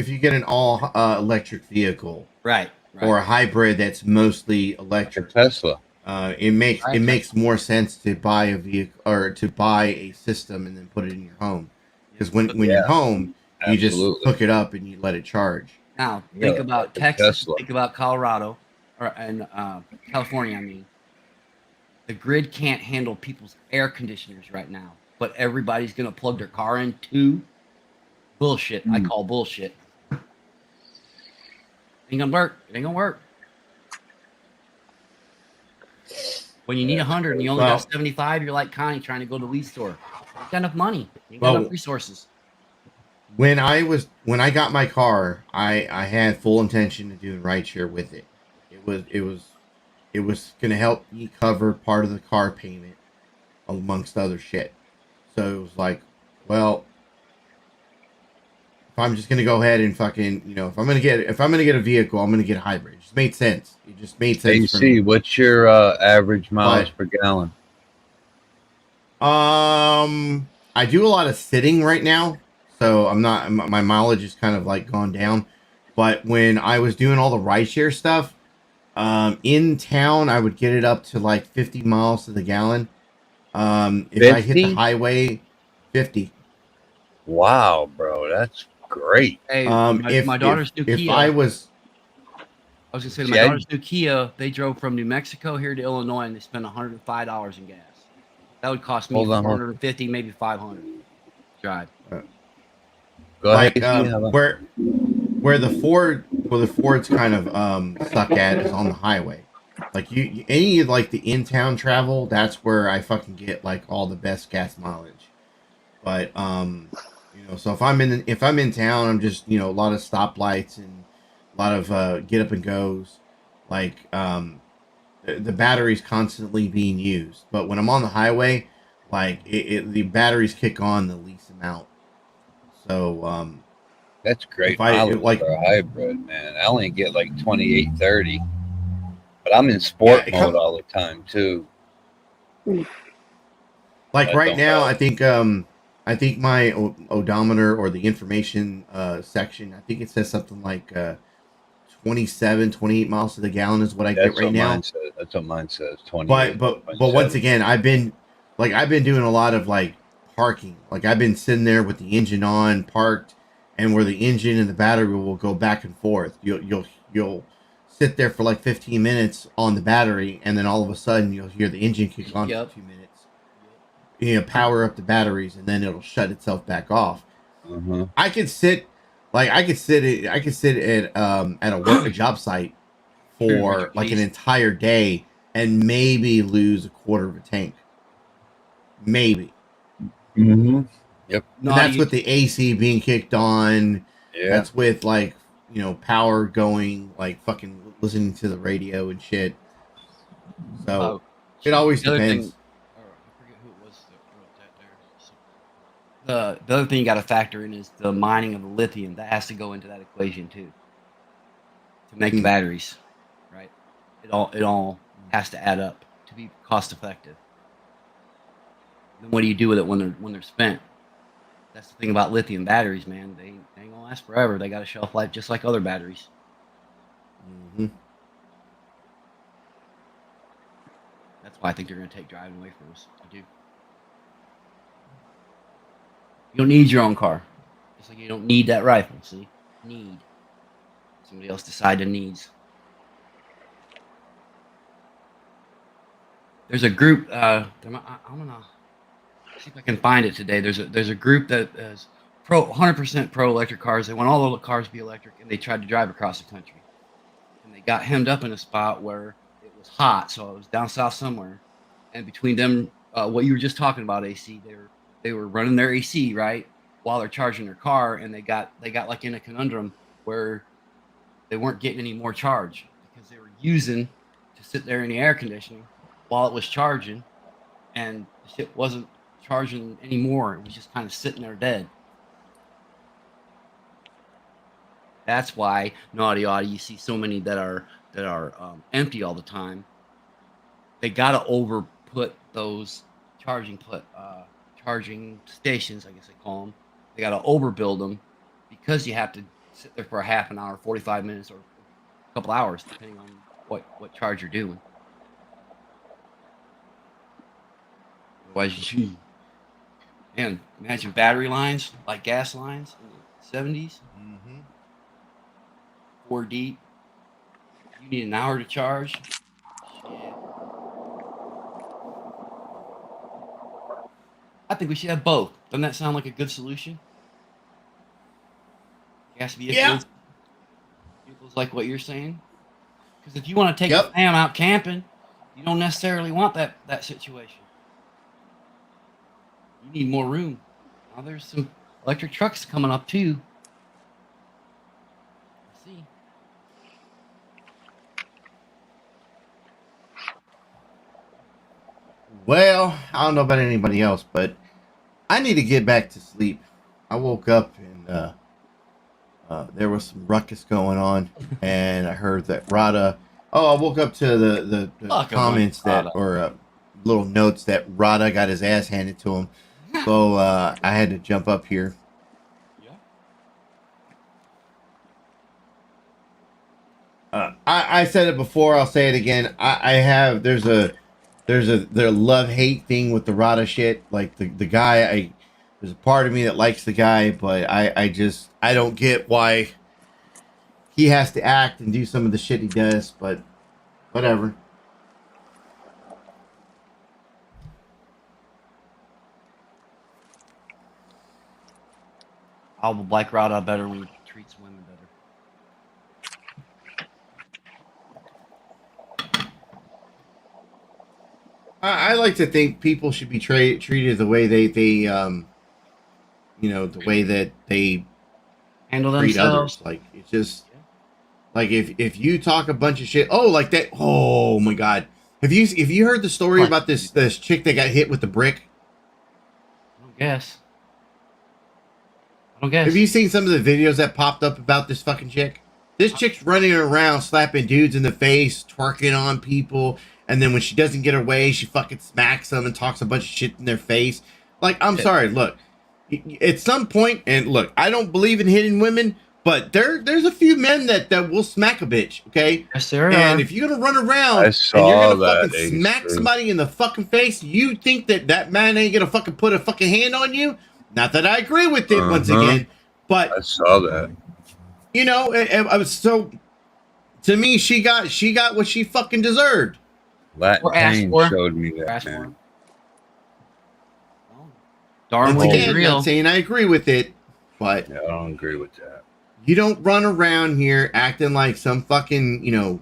you get an all electric vehicle, right, or a hybrid that's mostly electric, Tesla. It makes more sense to buy a vehicle or to buy a system and then put it in your home, because when you're home, you just hook it up and you let it charge. Now think about Texas, think about Colorado, and California. I mean, the grid can't handle people's air conditioners right now, but everybody's gonna plug their car into bullshit. I call bullshit. Ain't gonna work. It ain't gonna work. When you need 100 and you only got 75, you're like Connie trying to go to the weed store. You got enough money. You got enough resources. When I got my car, I had full intention of doing rideshare with it. It was gonna help me cover part of the car payment, amongst other shit. So it was like, well, if I'm just gonna go ahead and fucking, if I'm gonna get a vehicle, I'm gonna get a hybrid. It just made sense. It just made sense for me. What's your average miles per gallon? I do a lot of sitting right now, so I'm not. My mileage is kind of like gone down. But when I was doing all the rideshare stuff, in town, I would get it up to like 50 miles to the gallon. If 50? I hit the highway, 50. Wow, bro, that's great. Hey, my daughter's new Kia. If I was gonna say, my daughter's new Kia, they drove from New Mexico here to Illinois, and they spent $105 in gas. That would cost me $450, maybe $500 drive. Go ahead. Where the Fords kind of suck at is on the highway. Like you any of like the in-town travel, that's where I fucking get like all the best gas mileage. But so if I'm in town, I'm just a lot of stoplights and a lot of get up and goes. Like the battery's constantly being used. But when I'm on the highway, like the batteries kick on the least amount. So that's great mileage for a hybrid, man. I only get like 28, 30. But I'm in sport mode all the time too. Like right now, I think my odometer or the information section, I think it says something like 27, 28 miles to the gallon is what I get right now. That's what mine says. 28. But once again, I've been doing a lot of like parking. Like I've been sitting there with the engine on, parked, and where the engine and the battery will go back and forth. You'll sit there for like 15 minutes on the battery, and then all of a sudden you'll hear the engine kick on for a few minutes. Power up the batteries, and then it'll shut itself back off. Mm-hmm. I could sit at a job site for like an entire day and maybe lose a quarter of a tank. Maybe. Mm-hmm. Yep. And that's with the AC being kicked on. Yeah. That's with like power going, like fucking listening to the radio and shit. So it always depends. I forget who it was that wrote that there. The other thing you got to factor in is the mining of the lithium. That has to go into that equation too. To make batteries, right? It all has to add up to be cost effective. Then what do you do with it when they're spent? That's the thing about lithium batteries, man. They ain't gonna last forever. They got a shelf life just like other batteries. Mm-hmm. That's why I think they're gonna take driving away from us. I do. You don't need your own car. Just like you don't need that rifle. See? Need. Somebody else decide the needs. There's a group. I'm gonna see if I can find it today. There's a group that is 100% pro electric cars. They want all the cars to be electric, and they tried to drive across the country. And they got hemmed up in a spot where it was hot, so it was down south somewhere. And between them, what you were just talking about, AC, they were running their AC right while they're charging their car, and they got like in a conundrum where they weren't getting any more charge because they were using to sit there in the air conditioning while it was charging, and the shit wasn't charging anymore. It was just kind of sitting there dead. That's why naughty you see so many that are empty all the time. They gotta overput those charging stations, I guess they call them. They gotta overbuild them because you have to sit there for a half an hour, 45 minutes, or a couple hours, depending on what charge you're doing. Otherwise, man, imagine battery lines like gas lines in the 70s. Mm-hmm. 4 deep. You need an hour to charge. Shit. I think we should have both. Doesn't that sound like a good solution? Gas vehicles. Yeah. Vehicles like what you're saying. Because if you want to take the fam out camping, You don't necessarily want that situation. You need more room. Now there's some electric trucks coming up too. Let's see. Well, I don't know about anybody else, but I need to get back to sleep. I woke up and there was some ruckus going on, and I heard that Rada. Oh, I woke up to the comments that or little notes that Rada got his ass handed to him. So I had to jump up here. I said it before. I'll say it again. There's a love-hate thing with the Rada shit. Like the guy, there's a part of me that likes the guy, but I don't get why he has to act and do some of the shit he does. But whatever. I'll like Rada better when he treats women better. I like to think people should be treated the way they the way that they handle treat themselves. Others. Like it's just like if you talk a bunch of shit, like that. Oh my god, have you heard the story about this chick that got hit with the brick? I don't guess. Have you seen some of the videos that popped up about this fucking chick? This chick's running around slapping dudes in the face, twerking on people, and then when she doesn't get her way, she fucking smacks them and talks a bunch of shit in their face. Like, I'm sorry, look, at some point, and look, I don't believe in hitting women, but there's a few men that will smack a bitch, okay? Yes, there and are. if you're gonna run around and you're gonna fucking smack somebody in the fucking face, you think that man ain't gonna fucking put a fucking hand on you? Not that I agree with it once again, but I saw that. You know, I was so. To me, she got what she fucking deserved. Latin Pain showed me that, man. Once again, not saying I agree with it, but I don't agree with that. You don't run around here acting like some fucking,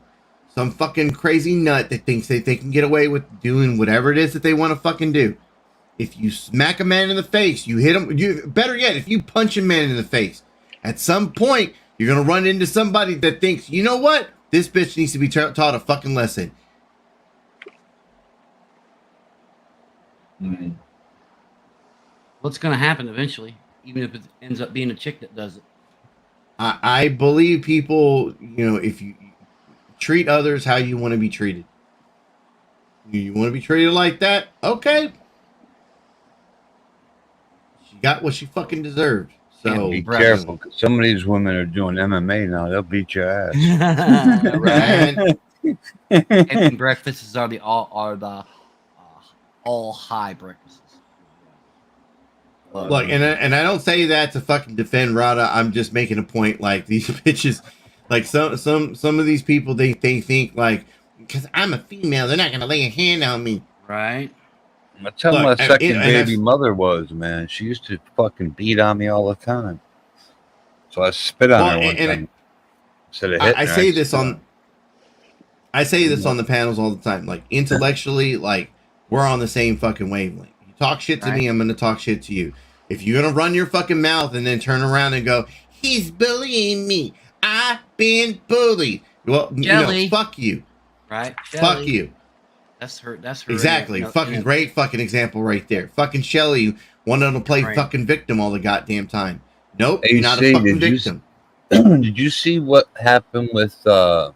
some fucking crazy nut that thinks that they can get away with doing whatever it is that they want to fucking do. If you smack a man in the face, you hit him. Better yet, if you punch a man in the face, at some point you're gonna run into somebody that thinks, you know what, this bitch needs to be taught a fucking lesson. Mm-hmm. What's gonna happen eventually, even if it ends up being a chick that does it? I believe people, if you treat others how you want to be treated. You want to be treated like that? Okay. She got what she fucking deserred. So be careful, because some of these women are doing MMA now. They'll beat your ass. Right. And breakfasts are the all high breakfasts. Look, and I don't say that to fucking defend Rada. I'm just making a point. Like these bitches, like some of these people, they think like, because I'm a female, they're not gonna lay a hand on me. Right. I tell my second baby mother was, man. She used to fucking beat on me all the time. So I spit on her one time. Instead of hitting her, I say this on the panels all the time. Like intellectually, like we're on the same fucking wavelength. You talk shit to me, I'm gonna talk shit to you. If you're gonna run your fucking mouth and then turn around and go, he's bullying me, I've been bullied. Well, fuck you. Right. Fuck you. That's her. Exactly. Fucking great fucking example right there. Fucking Shelly wanted to play fucking victim all the goddamn time. Nope, not a fucking victim. Did you see what happened with? I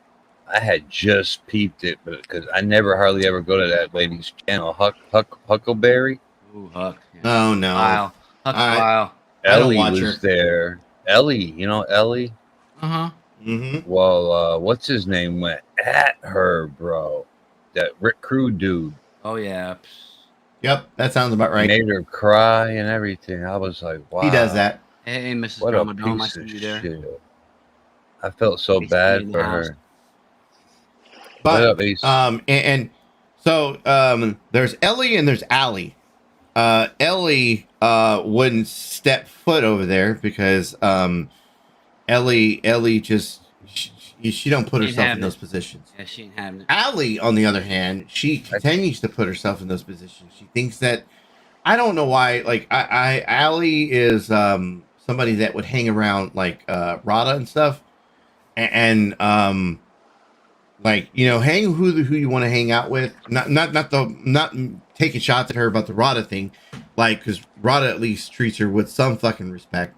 had just peeped it, but because I never hardly ever go to that lady's channel, Huckleberry. Ooh, Huck. Yeah. Oh no. Wow. Wow. Ellie was there. Ellie, you know Ellie. Mm-hmm. Well, what's his name went at her, bro. That Rick Crew dude. Oh yeah. Yep, that sounds about right. Made her cry and everything. I was like, wow. He does that. Hey, Mrs. What Drama a Dome, I piece see of you there. shit. I felt so bad for her. But so there's Ellie and there's Allie. Ellie wouldn't step foot over there because Ellie just She don't put herself in those positions. Yeah, she ain't having it. Allie, on the other hand, she continues to put herself in those positions. She thinks that I don't know why. Like Allie is somebody that would hang around like Rada and stuff, and like hang who you want to hang out with. Not taking shots at her about the Rada thing, like because Rada at least treats her with some fucking respect.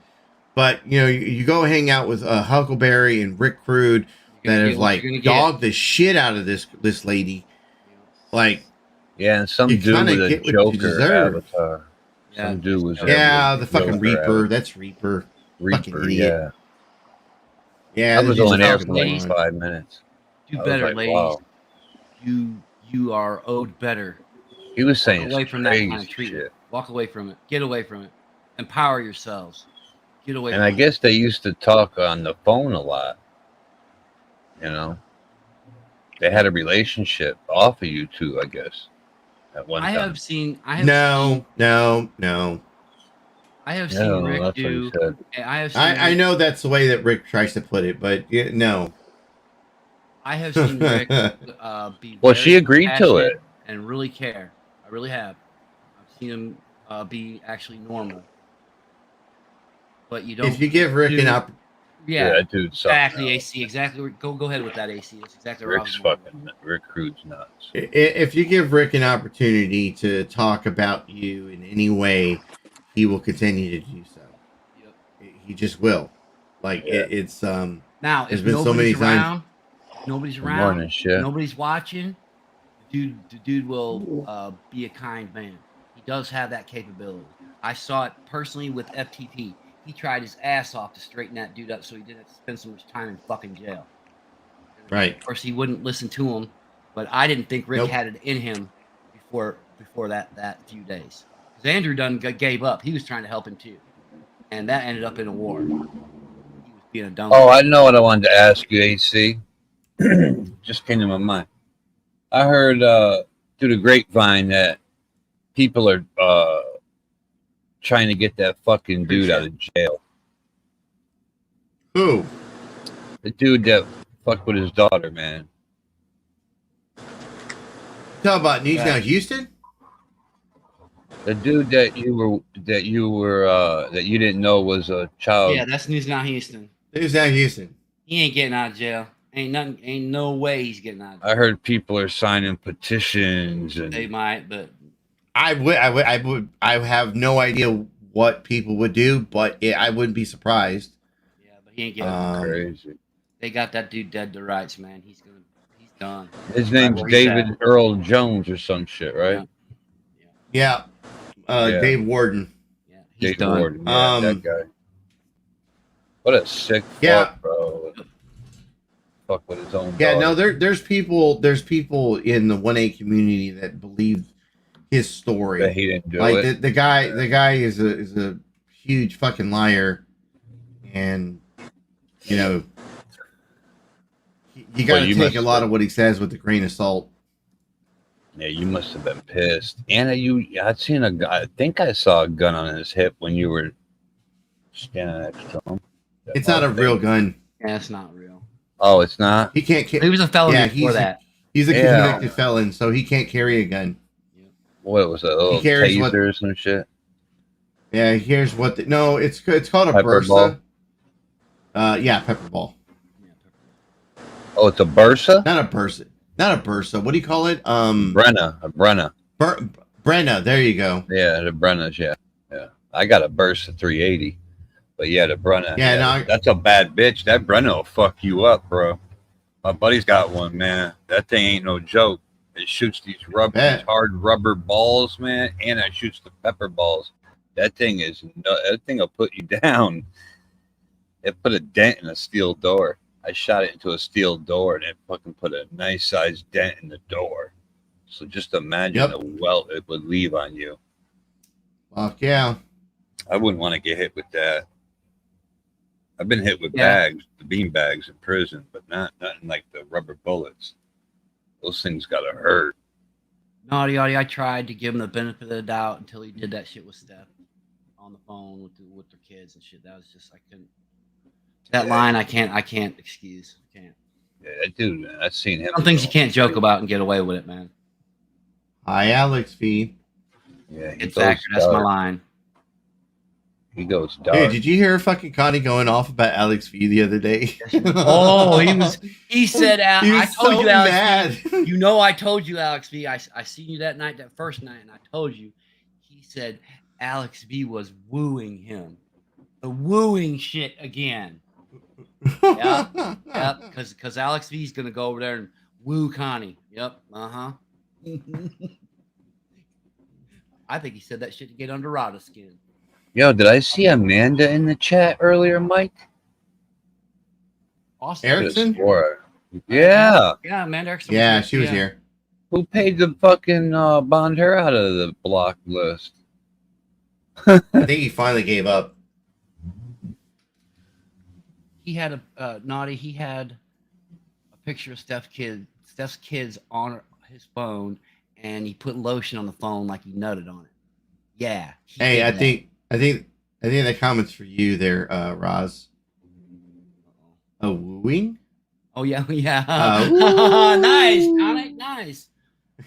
But you go hang out with Huckleberry and Rick Crude that have like dogged the shit out of this lady. Like, yeah, and some dude with a Joker avatar. Some dude was the fucking Reaper. That's Reaper. Fucking idiot. Yeah, I was on there for like 5 minutes. Do better, ladies. Wow. You are owed better. He was saying away from that kind of treatment. Walk away from it. Get away from it. Empower yourselves. Get away. And I guess they used to talk on the phone a lot. They had a relationship off of you two, I guess. At one time. I have seen. No. I have seen Rick do. I know that's the way that Rick tries to put it, but no. I have seen Rick be. Well, she agreed to it and really care. I really have. I've seen him be actually normal. But you don't. If you give Rick an opportunity. Yeah, that dude's exactly. AC, exactly. Go ahead with that. AC. That's exactly right. Rick Crude's nuts. If you give Rick an opportunity to talk about you in any way, he will continue to do so. Yep. He just will. Like it's now. There's been so many times. Nobody's around. Nobody's watching. The dude will be a kind man. He does have that capability. I saw it personally with FTP. He tried his ass off to straighten that dude up so he didn't have to spend so much time in fucking jail. Right. Of course, he wouldn't listen to him, but I didn't think Rick had it in him before that few days. Because Andrew Dunn gave up. He was trying to help him too, and that ended up in a war. He was being a dumb. Oh, I know what I wanted to ask you, AC. Just came to my mind. I heard through the grapevine that people are trying to get that fucking dude out of jail. Who? The dude that fucked with his daughter, man. Talk about News Now Houston? The dude that you didn't know was a child. Yeah, that's News Now Houston. News Now Houston. He ain't getting out of jail. Ain't no way he's getting out of jail. I heard people are signing petitions and they might, but I have no idea what people would do, but I wouldn't be surprised. Yeah, but he ain't getting crazy. They got that dude dead to rights, man. He's done. His name's David Earl Jones or some shit, right? Yeah. Dave Warden. Yeah, he's Dave done. Warden. Yeah, that guy. What a sick fuck, bro. Fuck with his own. Yeah, daughter. no, there's people in the 1A community that believe his story. That he didn't do like it. The guy is a huge fucking liar, and you got to take a lot of what he says with a grain of salt. Yeah, you must have been pissed. Anna, I'd seen a guy. I think I saw a gun on his hip when you were standing next to him. It's not a real gun. Yeah, it's not real. Oh, it's not? He can't. He was a felon before that. He's a convicted felon, so he can't carry a gun. What was it? A little taser or some shit? Yeah, here's what. It's called a Bursa. Pepper ball. Oh, it's a Bursa? Not a Bursa. Not a Bursa. What do you call it? Brenna. A Brenna. Brenna. There you go. Yeah, the Brennas. Yeah. I got a Bursa 380, but yeah, the Brenna. Yeah, that's a bad bitch. That Brenna will fuck you up, bro. My buddy's got one, man. That thing ain't no joke. It shoots these hard rubber balls, man, and it shoots the pepper balls. That thing will put you down. It put a dent in a steel door. I shot it into a steel door, and it fucking put a nice sized dent in the door. So just imagine the welt it would leave on you. Fuck yeah. I wouldn't want to get hit with that. I've been hit with bags, the bean bags in prison, but nothing like the rubber bullets. Those things gotta hurt. Naughty, I tried to give him the benefit of the doubt until he did that shit with Steph on the phone with their kids and shit. That was just I couldn't. That line I can't excuse. I can't. Yeah, dude, man, I've seen him. Some things you can't joke about and get away with it, man. Hi, Alex V. Yeah, It's accurate. That's my line. He goes dark. Dude, did you hear fucking Connie going off about Alex V the other day? Oh, he said, He was I told so you, Alex mad. V. You know, I told you, Alex V. I seen you that night, that first night, and I told you. He said Alex V was wooing him. The wooing shit again. Yep, because Alex V is going to go over there and woo Connie. Yep, I think he said that shit to get under Rada's skin. Yo, did I see Amanda in the chat earlier, Mike? Austin. Erickson? Yeah. Yeah, Amanda Erickson. Yeah, she was here. Who paid to fucking bond her out of the block list? I think he finally gave up. He had Naughty. He had a picture of Steph's kids on his phone, and he put lotion on the phone like he nutted on it. Yeah. Hey, I think the comments for you there, Roz. A wooing? Oh yeah, yeah. Nice, Tonic, nice.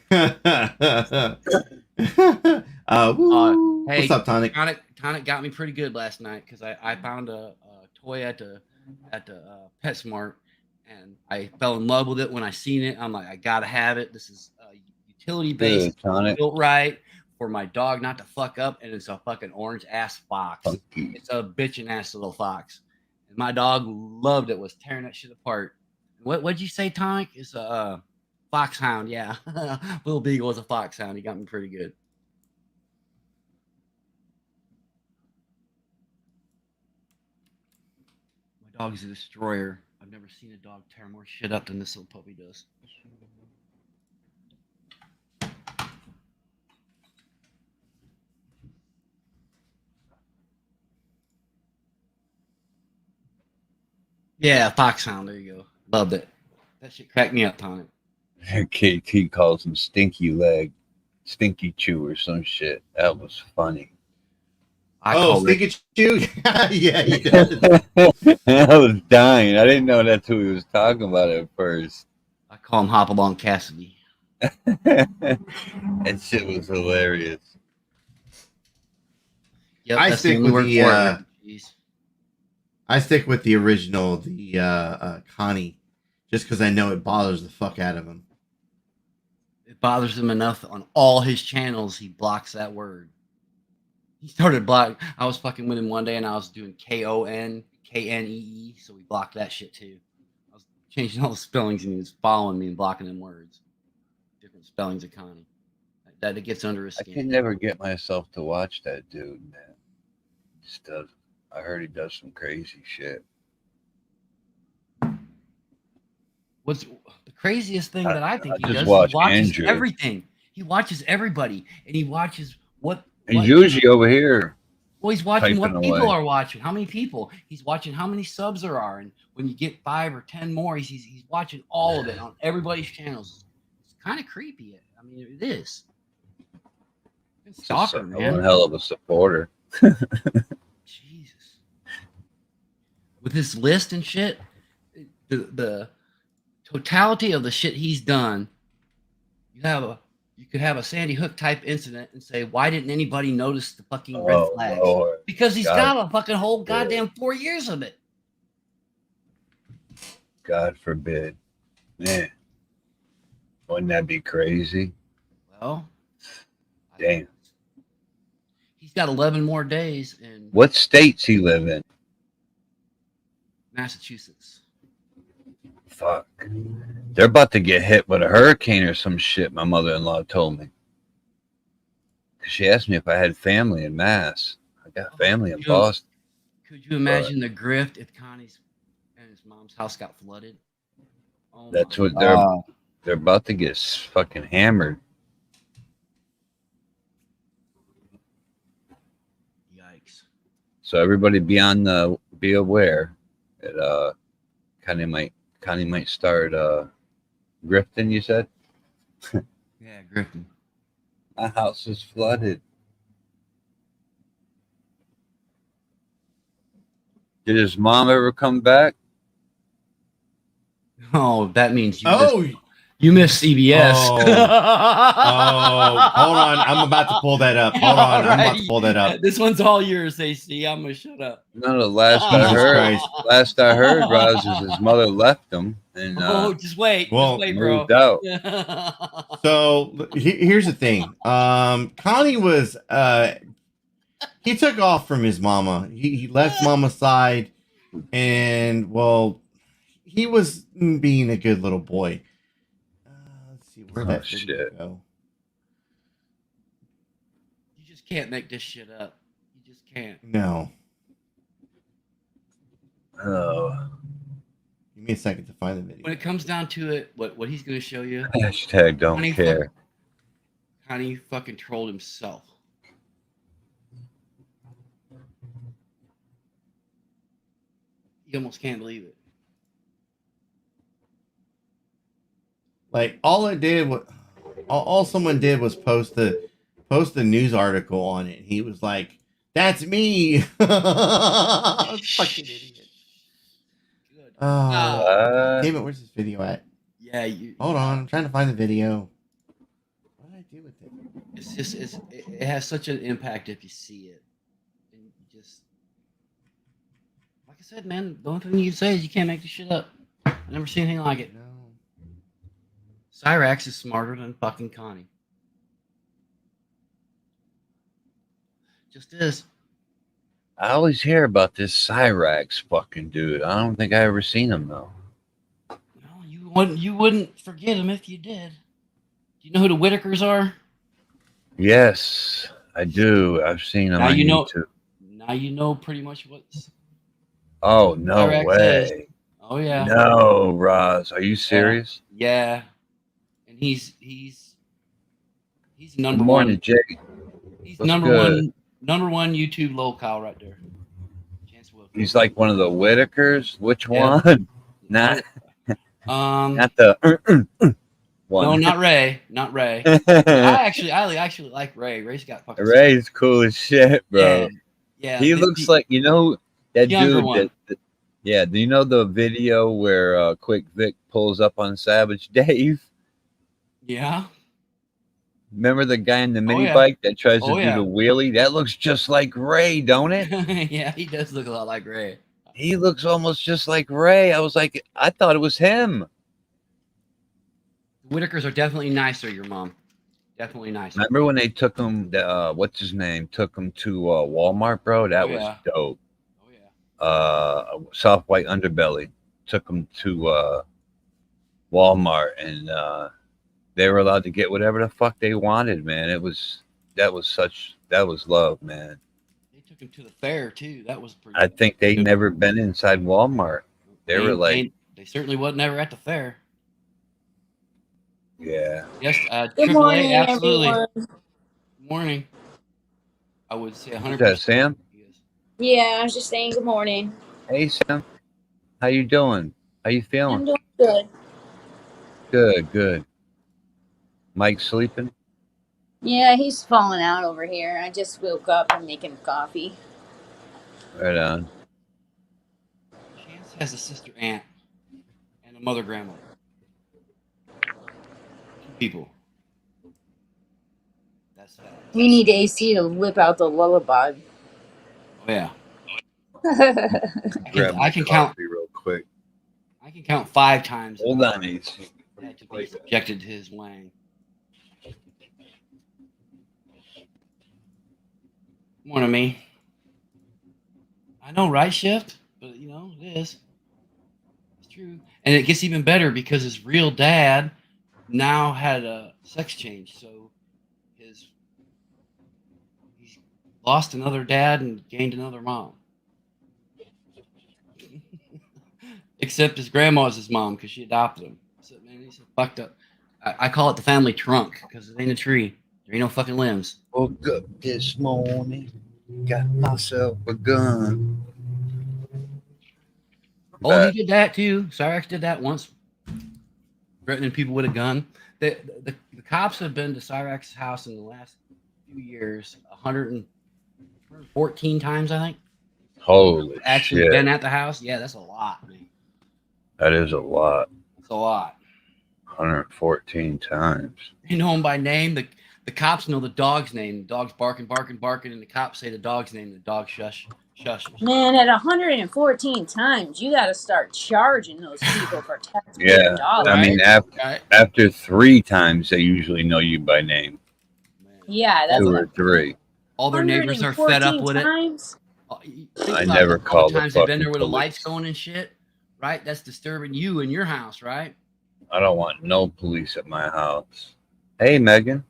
Hey, what's up, Tonic? Tonic got me pretty good last night because I found a toy at the PetSmart, and I fell in love with it when I seen it. I'm like, I gotta have it. This is utility based, built right for my dog not to fuck up, and it's a fucking orange ass fox. It's a bitchin' ass little fox, and my dog loved it. Was tearing that shit apart. What'd you say, Tonic? It's a foxhound. Yeah, Little Beagle was a foxhound. He got me pretty good. My dog is a destroyer. I've never seen a dog tear more shit up than this little puppy does. Yeah, foxhound. There you go. Loved it. That shit cracked me up, Tonic. KT calls him Stinky Leg, Stinky Chew, or some shit. That was funny. Stinky Chew? Yeah, he does. I was dying. I didn't know that's who he was talking about at first. I call him Hopalong Cassidy. That shit was hilarious. Yep, I stick with the original, the Connie, just because I know it bothers the fuck out of him. It bothers him enough on all his channels. He blocks that word. He started blocking. I was fucking with him one day, and I was doing KONKNEE, so we blocked that shit too. I was changing all the spellings, and he was following me and blocking them words. Different spellings of Connie. That it gets under his skin. I can never get myself to watch that dude, man. Just does. I heard he does some crazy shit. What's the craziest thing that I think he does? Watch He watches Andrew. everything. He watches everybody, and he watches what. He's usually over here. Well, he's watching what people away. are watching. How many people? He's watching how many subs there are, and when you get 5 or 10 more, he's watching all of it on everybody's channels. It's kind of creepy. I mean, it is. It's stalker, man. One hell of a supporter. Jesus. With his list and shit, the totality of the shit he's done, you could have a Sandy Hook type incident and say, why didn't anybody notice the fucking red flags? Lord. Because he's got a fucking whole goddamn 4 years of it. God forbid. Man. Wouldn't that be crazy? Well, damn. He's got 11 more days in What states he live in? Massachusetts. Fuck. They're about to get hit with a hurricane or some shit, my mother-in-law told me. She asked me if I had family in Mass. I got family in Boston. Could you imagine the grift if Connie's and his mom's house got flooded? Oh, that's what they're about to get fucking hammered. Yikes. So everybody be aware that Connie might start grifting, you said? Yeah, grifting. My house is flooded. Did his mom ever come back? Oh, that means you Oh, you missed CBS. oh, hold on. I'm about to pull that up. Hold on. I'm about to pull that up. This one's all yours, AC. I'm gonna shut up. No, the last Jesus Christ. last I heard, Roz, is his mother left him and just wait. Well, just wait, bro. moved out. So here's the thing. Connie was he took off from his mama. He left mama's side, and well, he was being a good little boy. Let's see where that shit go. You just can't make this shit up. You just can't. No. Oh. Give me a second to find the video. When it comes down to it, what he's gonna show you. Hashtag don't care. Connie fucking trolled himself. You almost can't believe it. Like all it did was all someone did was post a news article on it. He was like, "That's me." Fucking idiot. Damn it, where's this video at? Yeah, hold on, I'm trying to find the video. What did I do with it? It's just it has such an impact if you see it. And you just like I said, man, the only thing you can say is you can't make this shit up. I've never seen anything like it. No. Cyrax is smarter than fucking Connie. Just is. I always hear about this Cyrax fucking dude. I don't think I ever seen him though. You wouldn't forget him if you did. Do you know who the Whitakers are? Yes, I do. I've seen him on YouTube. Now you know pretty much what's. Oh no Cyrax way! is. Oh yeah. No, Roz, are you serious? Yeah. And he's number Good morning, one. Jake. He's What's number good? one YouTube locale right there. He's like one of the Whitakers. Which Yeah. one? Not the one. No, not Ray. Not Ray. I actually like Ray. Ray's got fucking. Ray's cool as shit, bro. Yeah. He looks like that younger dude. one. Yeah. Do you know the video where Quick Vic pulls up on Savage Dave? Yeah. Remember the guy in the mini yeah. bike that tries to do yeah. the wheelie? That looks just like Ray, don't it? Yeah, he does look a lot like Ray. He looks almost just like Ray. I was like, I thought it was him. The Whitakers are definitely nicer, your mom. Definitely nicer. Remember when they took him, what's his name? Took him to Walmart, bro? That was dope. Oh, yeah. Soft White Underbelly took him to Walmart, and they were allowed to get whatever the fuck they wanted, man. That was love, man. They took him to the fair, too. That was pretty. I think they never been inside Walmart. They were like. They certainly wasn't ever at the fair. Yeah. Yes. Good AAA, morning, absolutely. everyone. Good morning. I would say 100%. Is that Sam? Yeah, I was just saying good morning. Hey, Sam. How you doing? How you feeling? I'm doing good. Good, good. Mike sleeping? Yeah, he's falling out over here. I just woke up and making coffee. Right on. Chance has a sister aunt and a mother grandmother. 2 people. That's that. We need AC to whip out the lullaby. Oh yeah. Grab my I can count coffee real quick. I can count 5 times. Hold on, AC. Had to be subjected to his wang. Morning, me. I know, right, Shift? But you know, it is. It's true. And it gets even better because his real dad now had a sex change. So he's lost another dad and gained another mom. Except his grandma's his mom because she adopted him. So man, he's fucked up. I call it the family trunk because it ain't a tree. There ain't no fucking limbs. Woke up this morning, got myself a gun. Oh, he did that too. Cyrax did that once, threatening people with a gun. The cops have been to Cyrax's house in the last few years 114 times, I think. Holy Actually shit. been at the house. Yeah, that's a lot, man. That is a lot. It's a lot. 114 times. You know him by name. The cops know the dog's name. The dog's barking, and the cops say the dog's name. The dog shush. Man, at 114 times, you got to start charging those people for taxpayer Yeah, dollars. I mean, after 3 times, they usually know you by name. Yeah, that's 2 or 3. All their neighbors are fed up with times? it. I never called the times they've been fucking there with the police. lights going and shit, right? That's disturbing you in your house, right? I don't want no police at my house. Hey, Megan.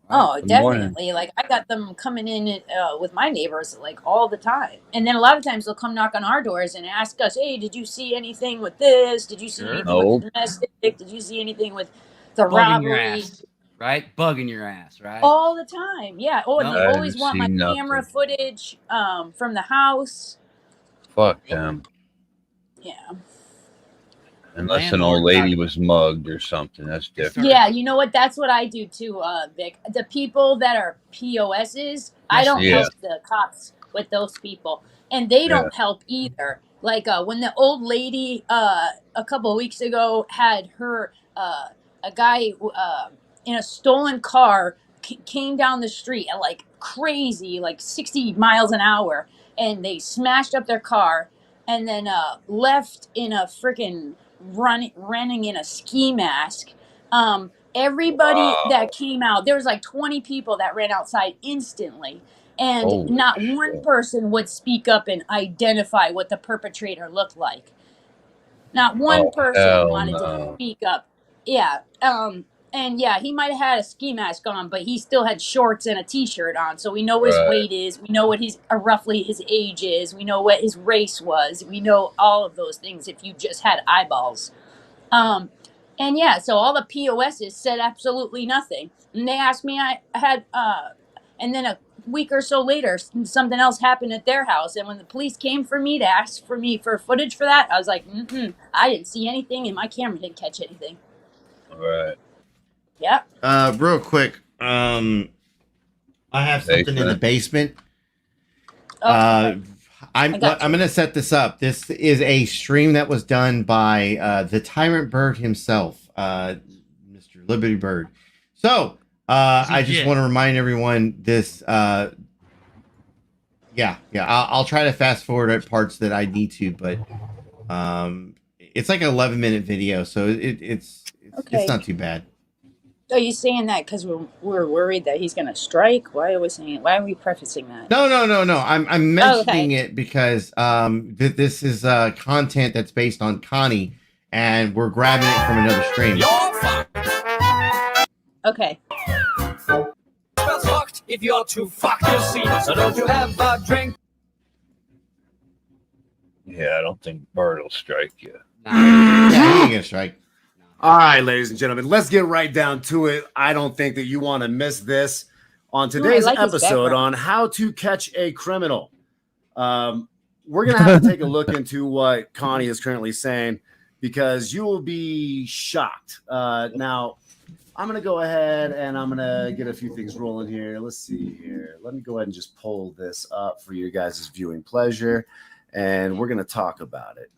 Oh, Good morning. definitely. Like, I got them coming in with my neighbors like all the time. And then a lot of times they'll come knock on our doors and ask us, hey, did you see anything with this? Did you see anything with the domestic? Did you see anything with the robbery? Right? Bugging your ass, right? All the time. Yeah. Oh, and No, they I always didn't want my see nothing. camera footage from the house. Fuck them. Yeah. Unless an old lady was mugged or something. That's different. Yeah, you know what? That's what I do too, Vic. The people that are POSs, I don't help the cops with those people. And they don't help either. Like when the old lady a couple of weeks ago had her, a guy in a stolen car came down the street at like crazy, like 60 miles an hour. And they smashed up their car and then left in a freaking running in a ski mask. Everybody that came out, there was like 20 people that ran outside instantly, and not one person would speak up and identify what the perpetrator looked like. Not one person wanted to speak up. Yeah. And yeah, he might have had a ski mask on, but he still had shorts and a t-shirt on. So we know what his weight is. We know what his roughly his age is. We know what his race was. We know all of those things if you just had eyeballs. And yeah, so all the POSs said absolutely nothing. And they asked me, I had, and then a week or so later, something else happened at their house. And when the police came for me to ask for me for footage for that, I was like, I didn't see anything and my camera didn't catch anything. All right. Yep. Real quick, I have something in the basement. I'm gonna set this up. This is a stream that was done by the Tyrant Bird himself, Mr. Liberty Bird. So I just want to remind everyone this. I'll try to fast forward at parts that I need to, but it's like an 11-minute video, so it's not too bad. Are you saying that because we're worried that he's going to strike? Why are we saying it? Why are we prefacing that? No. I'm mentioning it because this is content that's based on Connie, and we're grabbing it from another stream. Okay. Fucked if you're too fucked, you see. So don't you have a drink? Yeah, I don't think Bird will strike you. Yeah, he ain't gonna strike. All right, ladies and gentlemen, let's get right down to it. I don't think that you want to miss this on today's episode on how to catch a criminal. We're going to have to take a look into what Connie is currently saying because you will be shocked. Now, I'm going to go ahead and I'm going to get a few things rolling here. Let's see here. Let me go ahead and just pull this up for your guys' viewing pleasure, and we're going to talk about it.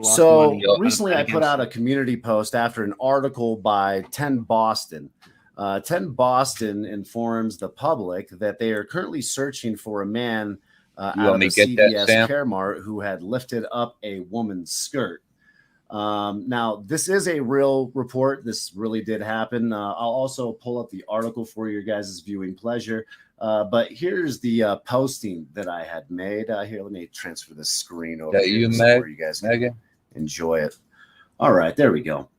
So recently I put out a community post after an article by 10 Boston. 10 Boston informs the public that they are currently searching for a man out of a CVS Caremark who had lifted up a woman's skirt. Now, this is a real report. This really did happen. I'll also pull up the article for your guys' viewing pleasure. But here's the posting that I had made. Here, let me transfer the screen over here so you guys can enjoy it. All right, there we go.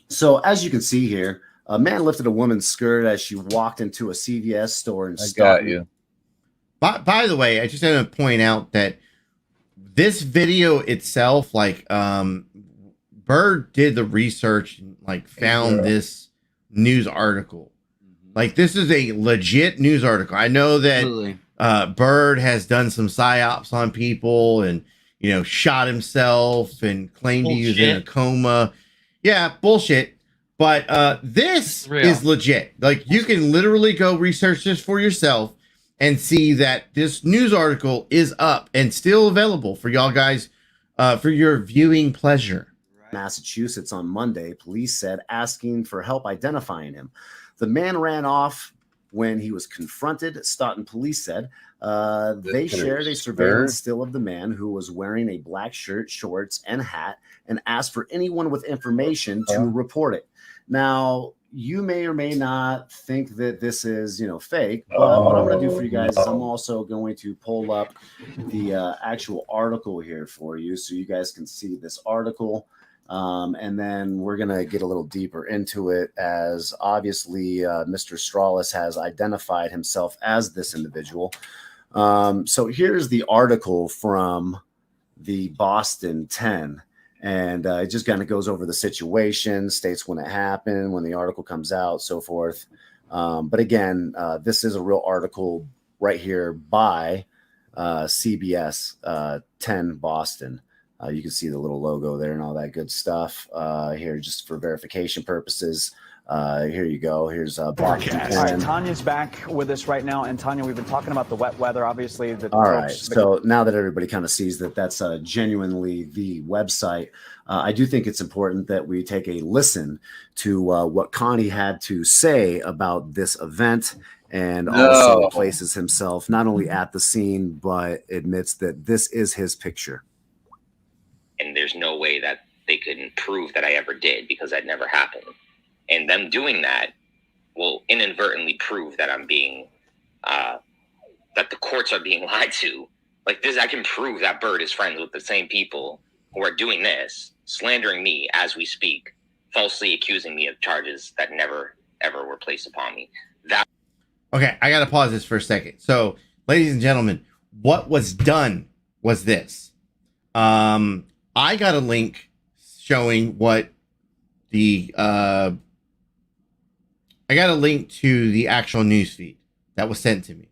So as you can see here, a man lifted a woman's skirt as she walked into a CVS store and got you. By the way, I just had to point out that this video itself, like, Bird did the research and like found this news article. Like, this is a legit news article. I know that Bird has done some psyops on people and, you know, shot himself and claimed he was in a coma. Yeah, bullshit. But this is legit. Like, you can literally go research this for yourself and see that this news article is up and still available for y'all guys for your viewing pleasure. Massachusetts on Monday, police said, asking for help identifying him. The man ran off when he was confronted, Staunton police said. They shared a surveillance still of the man who was wearing a black shirt, shorts, and hat, and asked for anyone with information to report it. Now, you may or may not think that this is, fake, but what I'm going to do for you guys is I'm also going to pull up the actual article here for you so you guys can see this article. And then we're going to get a little deeper into it, as obviously Mr. Strawless has identified himself as this individual. So here's the article from the Boston 10. And it just kind of goes over the situation, states when it happened, when the article comes out, so forth. But again, this is a real article right here by CBS 10 Boston. You can see the little logo there and all that good stuff here, just for verification purposes. Here you go. Here's Boston. All right, Tanya's back with us right now. And Tanya, we've been talking about the wet weather, obviously. All right. So now that everybody kind of sees that that's genuinely the website, I do think it's important that we take a listen to what Connie had to say about this event, and also places himself not only at the scene, but admits that this is his picture. And there's no way that they could prove that I ever did, because that never happened. And them doing that will inadvertently prove that I'm being, that the courts are being lied to. Like this, I can prove that Bird is friends with the same people who are doing this, slandering me as we speak, falsely accusing me of charges that never, ever were placed upon me. Okay, I got to pause this for a second. So, ladies and gentlemen, what was done was this. I got a link showing what the... I got a link to the actual news feed that was sent to me.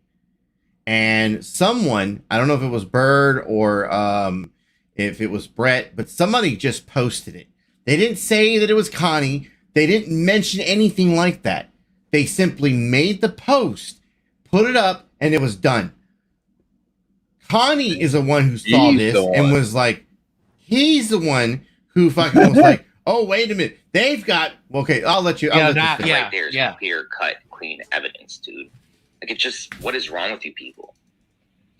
And someone, I don't know if it was Bird or if it was Brett, but somebody just posted it. They didn't say that it was Connie. They didn't mention anything like that. They simply made the post, put it up, and it was done. Connie is the one who saw this and was like, he's the one who fucking was like, oh, wait a minute. They've got, okay, I'll let you. Right there's clear-cut, clean evidence, dude. Like, it's just, what is wrong with you people?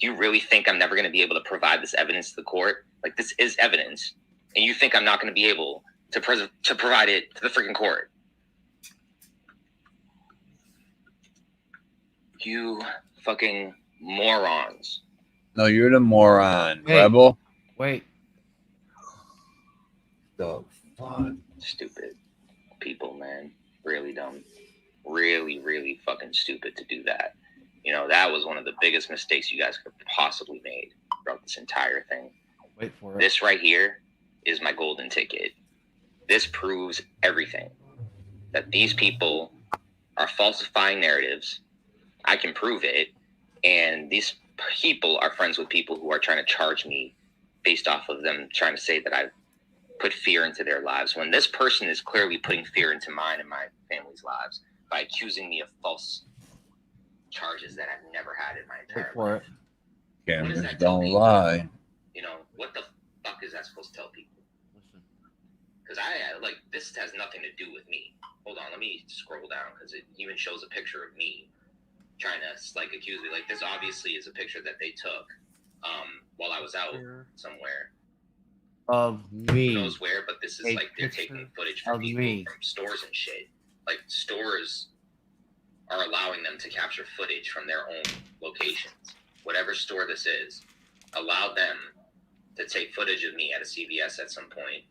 Do you really think I'm never going to be able to provide this evidence to the court? Like, this is evidence. And you think I'm not going to be able to provide it to the freaking court? You fucking morons. No, you're the moron, Wait. Rebel. Wait. The fuck? Stupid people, man. Really dumb. Really, really fucking stupid to do that. You know, that was one of the biggest mistakes you guys could have possibly made throughout this entire thing. Wait for it. This right here is my golden ticket. This proves everything. That these people are falsifying narratives. I can prove it. And these people are friends with people who are trying to charge me based off of them trying to say that I've put fear into their lives, when this person is clearly putting fear into mine and my family's lives by accusing me of false charges that I've never had in my entire life. Cameras don't lie. You know, what the fuck is that supposed to tell people? Because I like, this has nothing to do with me. Hold on, let me scroll down, because it even shows a picture of me trying to like accuse me. Like, this obviously is a picture that they took while I was out somewhere. Of me. Who knows where, but this is like they're taking footage from people from stores and shit. Like, stores are allowing them to capture footage from their own locations. Whatever store this is, allow them to take footage of me at a CVS at some point.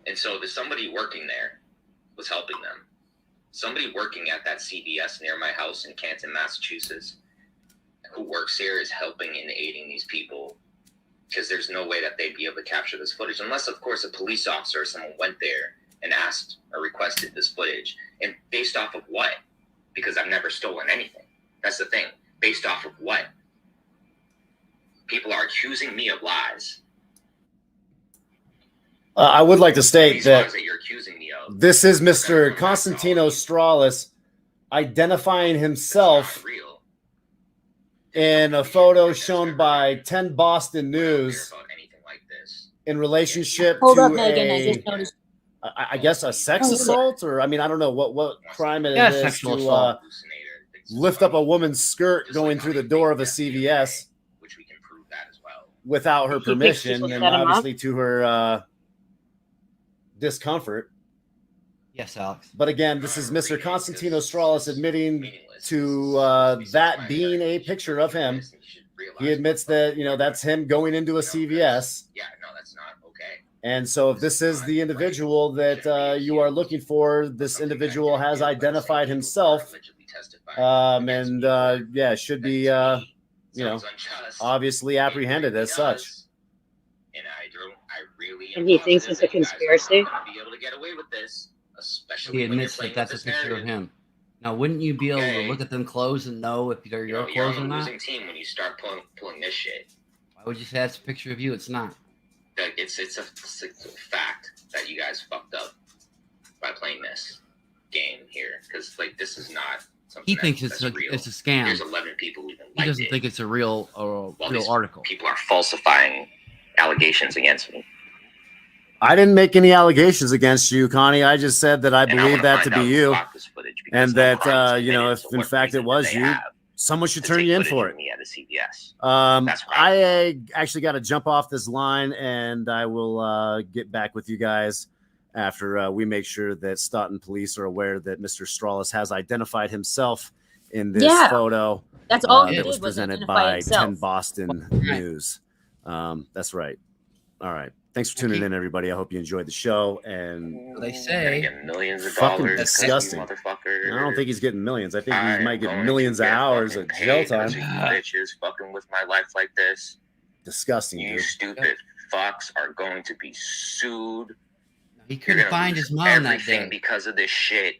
And so there's somebody working there was helping them. Somebody working at that CVS near my house in Canton, Massachusetts, who works here is helping and aiding these people, because there's no way that they'd be able to capture this footage unless, of course, a police officer or someone went there and asked or requested this footage. And based off of what? Because I've never stolen anything. That's the thing. Based off of what? People are accusing me of lies. I would like to state These that lies that you're accusing me of. this is Mr. Constantino Strawless identifying himself in a photo shown by 10 Boston News. About anything like this. in relationship Hold to up, Megan. I just noticed. I guess a sex assault, or I mean, I don't know what crime it is sexual to assault. lift up a woman's skirt going through the door of a CVS without her permission, and obviously to her discomfort. Yes, Alex. But again, this is Mr. Constantino Stralis admitting to that being a picture of him. He admits that, that's him going into a CVS. Yeah, no, that's not okay. And so if this is the individual that you are looking for, this individual has identified himself and should be, obviously apprehended as such. And he thinks it's a conspiracy? He admits that that's a picture of him. Now, wouldn't you be able to look at them clothes and know if they're your clothes or not? Team when you start pulling this shit. Why would you say that's a picture of you? It's not. It's a fact that you guys fucked up by playing this game here, because this is not something. He thinks it's a scam. There's 11 people who even He doesn't think it's a real article. People are falsifying allegations against me. I didn't make any allegations against you, Connie. I just said that I believe that to be you, and that if in fact it was you, someone should turn you in for it. I actually got to jump off this line, and I will get back with you guys after we make sure that Staunton police are aware that Mr. Stralis has identified himself in this photo. That's all that was presented by 10 Boston News. That's right. All right. Thanks for tuning in, everybody. I hope you enjoyed the show. And they say millions of fucking dollars. disgusting. Motherfucker. I don't think he's getting millions. I think he might get millions of hours of jail time. Bitches fucking with my life like this. Disgusting. You stupid fucks are going to be sued. He couldn't find his mom that day because of this shit.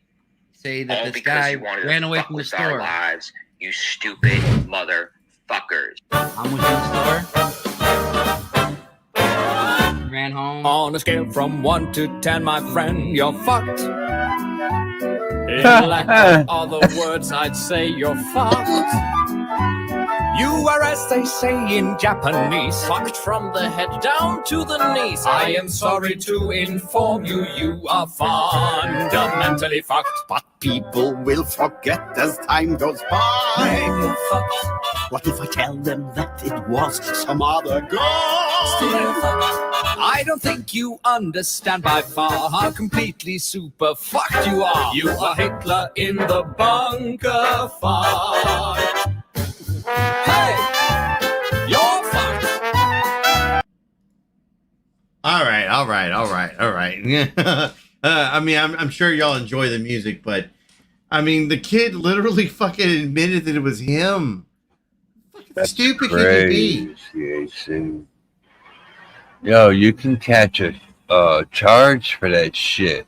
Say that this guy ran away from the store. Our lives, you stupid motherfuckers. I'm with the store. Ran home. On a scale from 1 to 10, my friend, you're fucked. In lack of other words, I'd say you're fucked. You are, as they say in Japanese, fucked from the head down to the knees. I am sorry to inform you, you are fundamentally fucked. But people will forget as time goes by. What if I tell them that it was some other girl? Still fucked. I don't think you understand by far how completely super fucked you are. You are Hitler in the bunker fight. Hey, you're fucked. All right. I mean, I'm sure y'all enjoy the music, but I mean, the kid literally fucking admitted that it was him. How stupid can you be? Yo, you can catch a charge for that shit.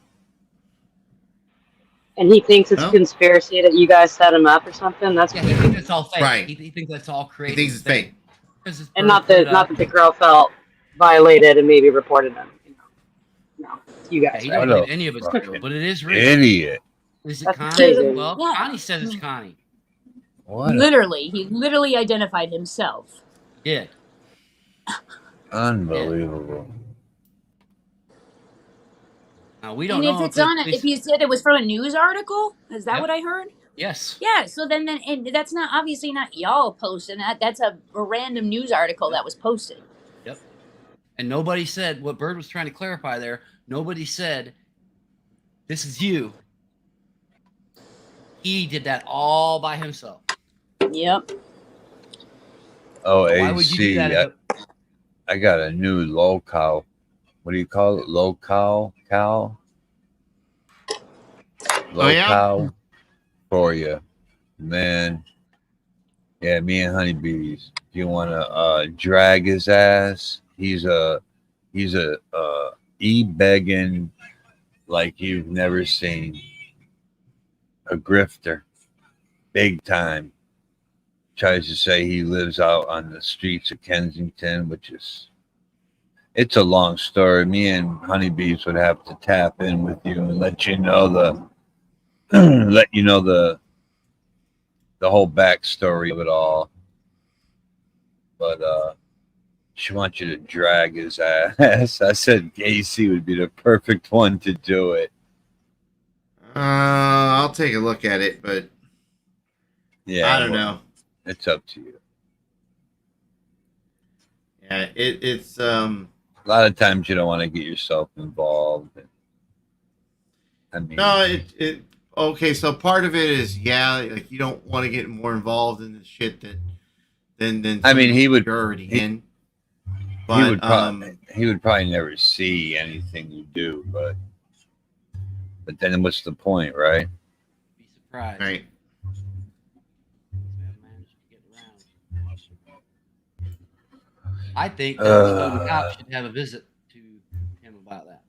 And he thinks it's a conspiracy that you guys set him up or something. That's he thinks it's all fake. Right. He thinks that's all created. He thinks it's fake. And not that the girl felt violated and maybe reported him. No, you guys. He doesn't believe any of it's real, but it is real. Idiot. Is it That's Connie? crazy. Well, Yeah. Connie says it's Connie. What? He literally identified himself. Yeah. Unbelievable. Now, we don't And know if it's on it, if you said it was from a news article, is that what I heard? Yes. Yeah. So then, and that's not obviously not y'all posting that. That's a random news article that was posted. Yep. And nobody said what Bird was trying to clarify there. Nobody said, "This is you." He did that all by himself. Yep. Oh, Why would you do AC. that? I got a new locale. What do you call it? Locale? Locale for you. Man. Yeah, me and Honeybees. If you want to drag his ass, he's a e-begging like you've never seen. A grifter. Big time. Tries to say he lives out on the streets of Kensington, which is, it's a long story. Me and Honeybees would have to tap in with you and let you know the whole backstory of it all. But She wants you to drag his ass. I said Gacy would be the perfect one to do it. I'll take a look at it, but yeah, I don't know. It's up to you. Yeah, it's a lot of times you don't want to get yourself involved. I mean, no, okay. So part of it is like you don't want to get more involved in the shit than I mean he would you're already in. But he would probably never see anything you do, but then what's the point, right? Be surprised. Right. I think the cops should have a visit to him about that.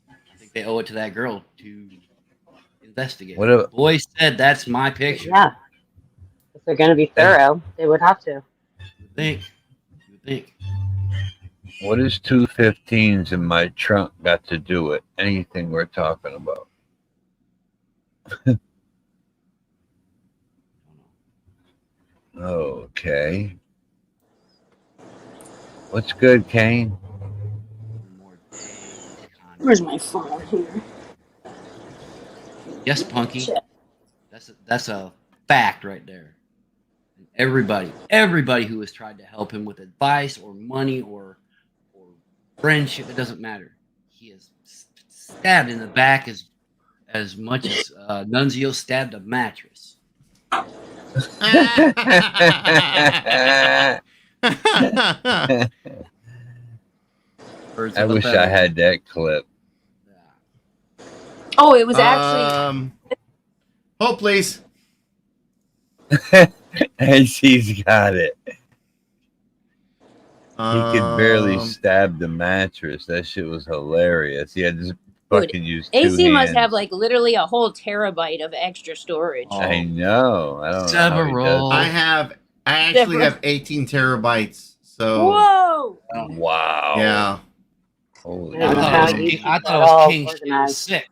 I think they owe it to that girl to investigate. The boy said that's my picture. Yeah. If they're going to be thorough, they would have to. You think. What is 215s in my trunk got to do with anything we're talking about? Okay. What's good, Kane? Where's my phone here? Yes, Punky. That's a fact right there. And everybody who has tried to help him with advice or money or friendship, it doesn't matter. He is stabbed in the back as much as Nunzio stabbed a mattress. I wish I had that clip. Oh, it was actually. Oh, please. And she's got it. He could barely stab the mattress. That shit was hilarious. He had to fucking use two AC must hands. have like literally a whole terabyte of extra storage. I know. I don't know. How he does it. I actually have 18 terabytes. So. Whoa! Wow. Yeah. Holy I thought it was King Shit 6.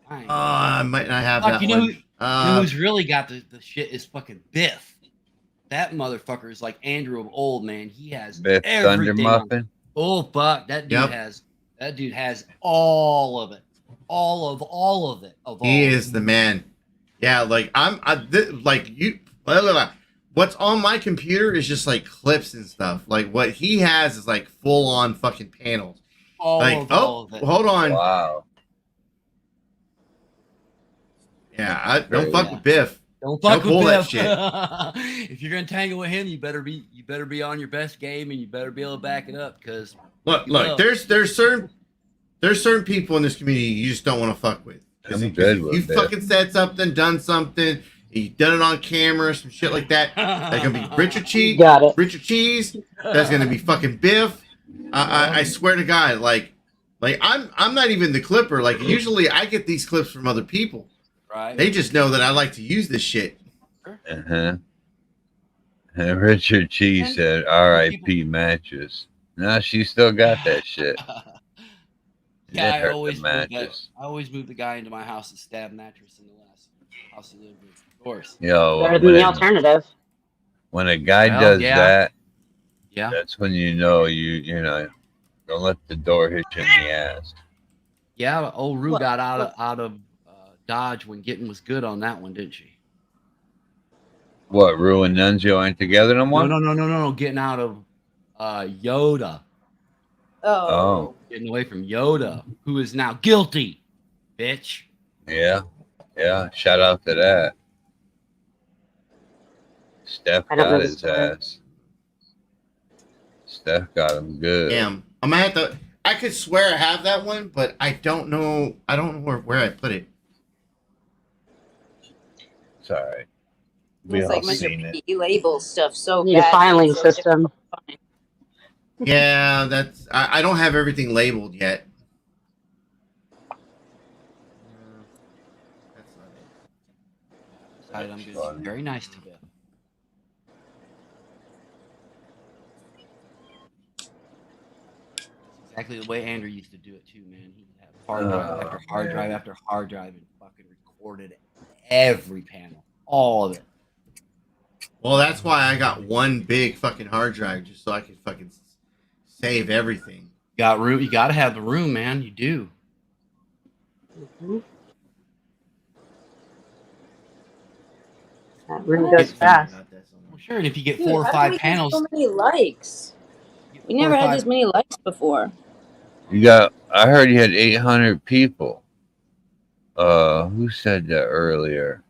I might not have that you know one. who's really got the shit is fucking Biff. That motherfucker is like Andrew of old, man. He has Biff Thunder everything. Muffin. Oh fuck, that dude has all of it, all of it. He is the man. Yeah, like what's on my computer is just like clips and stuff. Like what he has is like full on fucking panels. All of it. Hold on. Wow. Yeah, don't fuck with Biff. Don't fuck with that Biff. shit. If you're gonna tangle with him, you better be on your best game, and you better be able to back it up. Because look, there's certain people in this community you just don't want to fuck with. I'm good with you Biff. fucking said something, done something, you done it on camera, some shit like that. That's gonna be Richard Cheese. Got it. Richard Cheese. That's gonna be fucking Biff. I swear to God, like I'm not even the clipper. Like usually I get these clips from other people. Right. They just know that I like to use this shit. Uh-huh. And Richard Cheese said, R.I.P. mattress. No, she still got that shit. Yeah, I always moved the guy into my house and stabbed mattress in the last house he lived in. Of course. Yo, Better than the alternative. When a guy does that, yeah, that's when you know you know, don't let the door hit you in the ass. Yeah, old Rue got out of Dodge when getting was good on that one, didn't she? What, Rue and Nunzio ain't together no more? No. Getting out of Yoda. Oh. Getting away from Yoda, who is now guilty, bitch. Yeah. Shout out to that. Steph got his ass. Steph got him good. Damn. I'm gonna have to. I could swear I have that one, but I don't know. I don't know where I put it. It's all right. We It's all like seen it. Mr. labels stuff so Need a bad. filing system. Yeah, that's. I don't have everything labeled yet. I'm going to be very nice to Biff. Exactly the way Andrew used to do it too, man. He'd have hard drive after hard drive after hard drive and fucking recorded every panel, all of it. Well, that's why I got one big fucking hard drive just so I can fucking save everything. Got room? You got to have the room, man. You do. That room goes fast. Well, sure. And if you get Dude, 4 or how 5 do we get panels, so many likes? We 4 or never had 5 this many likes before. You got. I heard you had 800 people. Who said that earlier?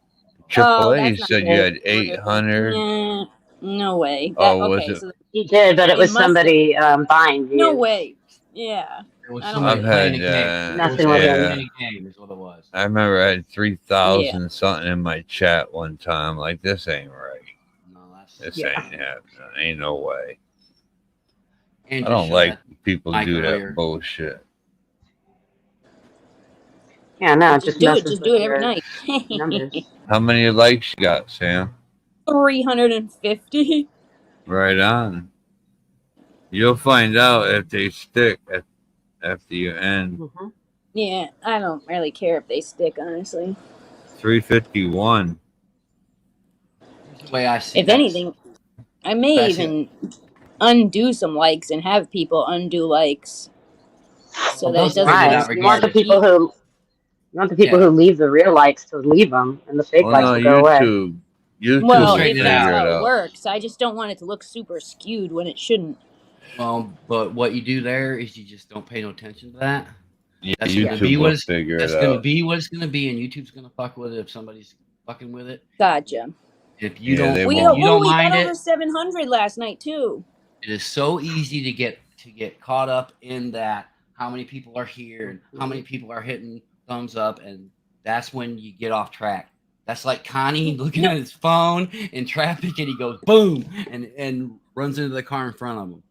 AAA That's said not you true. had 800. Nah, no way. Oh, was it? So He did, but it was must have. somebody buying views. No way. Yeah. There was I don't somebody believe playing it. a game. Nothing with him. Playing a game is what it was. I remember I had 3,000 Yeah. something in my chat one time. Like, this ain't right. No, This ain't happening. Ain't no way. And I don't just like that people mic do earlier. that bullshit. Yeah, no, it Just just do it. messes Just with do it every your night. numbers. How many likes you got, Sam? 350. Right on. You'll find out if they stick after you end. Yeah, I don't really care if they stick, honestly. 351. Here's the way I see If that. anything, I may even undo some likes and have people undo likes, so Well, that those it doesn't straighten it just out You want the keep. people who who leave the real likes to leave them, and the fake Well, likes no, will go away. YouTube Well, will if figure that's it how it out. works, I just don't want it to look super skewed when it shouldn't. Well, but what you do there is you just don't pay no attention to that. Yeah, That's going to YouTube be will what it's, figure that's it going to out. be what it's going to be, and YouTube's going to fuck with it if somebody's fucking with it. Gotcha. If you Yeah, don't, they if We you got don't mind over it, 700 last night too. it is so easy to get caught up in that. How many people are here and how many people are hitting thumbs up, and that's when you get off track. That's like Connie looking at his phone in traffic, and he goes boom and runs into the car in front of him.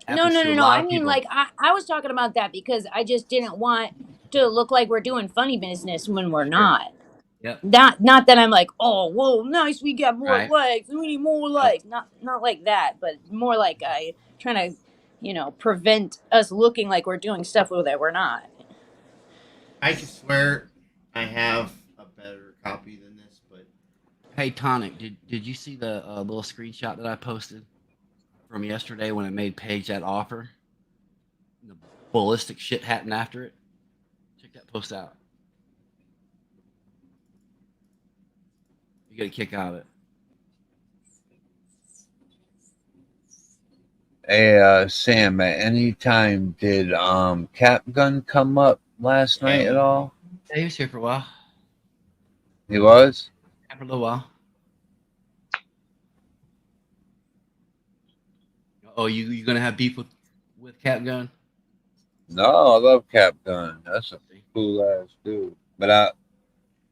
No. I mean, like, I was talking about that because I just didn't want to look like we're doing funny business when we're not. Yep. Not that I'm like, oh, whoa, nice, we got more Right. likes, we need more likes. Not like that, but more like I trying to, prevent us looking like we're doing stuff that we're not. I can swear I have a better copy than this, but Hey Tonic, did you see the little screenshot that I posted from yesterday when it made Paige that offer? The ballistic shit happened after it. Check that post out. You get a kick out of it. Hey, Sam, at any time did Cap Gun come up last night at all? Yeah, he was here for a while. He was? After a little while. Oh, you gonna have beef with Cap Gun? No, I love Cap Gun. That's a cool ass dude. But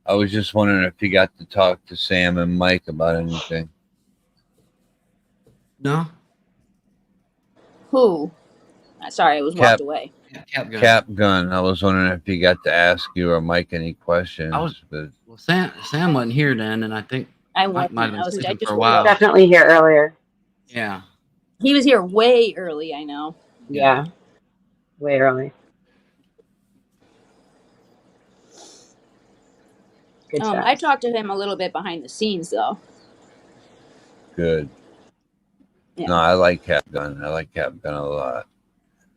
I was just wondering if you got to talk to Sam and Mike about anything. No. Who? Sorry, I was walked away. Cap Gun. Cap Gun. I was wondering if he got to ask you or Mike any questions. But Well, Sam wasn't here then, and I think I Mike wasn't. might have been sleeping for a He while. was definitely here earlier. Yeah. He was here way early, I know. Yeah. Way early. Good chat. I talked to him a little bit behind the scenes, though. good. Yeah. No, I like Cap Gun. I like Cap Gun a lot.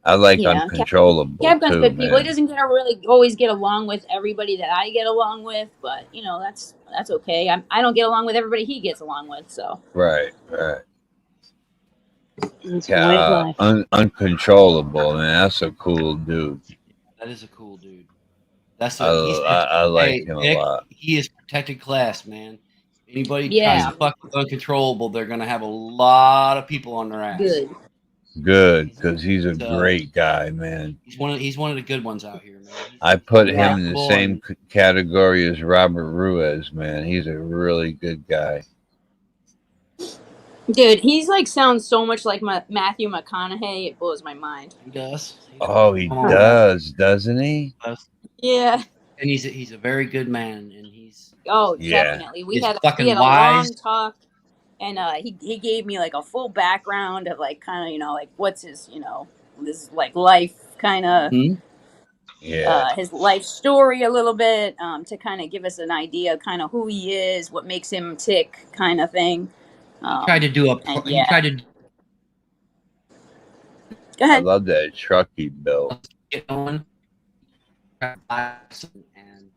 I like Yeah, Uncontrollable Cap Gun's too, good people. He man. doesn't really always get along with everybody that I get along with, but that's okay. I don't get along with everybody he gets along with, so. Right. It's the way of life. Uncontrollable, man. That's a cool dude. That is a cool dude. That's I like him Nick, a lot. He is protected class, man. Anybody Yeah. tries to fuck with Uncontrollable, they're gonna have a lot of people on their ass. Good, because he's a great guy, man. He's one of the good ones out here, man. I put him in the likable same category as Robert Ruiz, man. He's a really good guy. Dude, he's sounds so much like Matthew McConaughey. It blows my mind. He does. Oh, he does, doesn't he? Yeah. And he's a very good man, and he's Definitely. We He's had fucking a wise. long talk, and he gave me a full background of kind of what's his this life kind of his life story a little bit to kind of give us an idea of kind of who he is, what makes him tick, kind of thing. He tried to do a. He yeah. tried to. Go I ahead. love that truck he built. Get on. And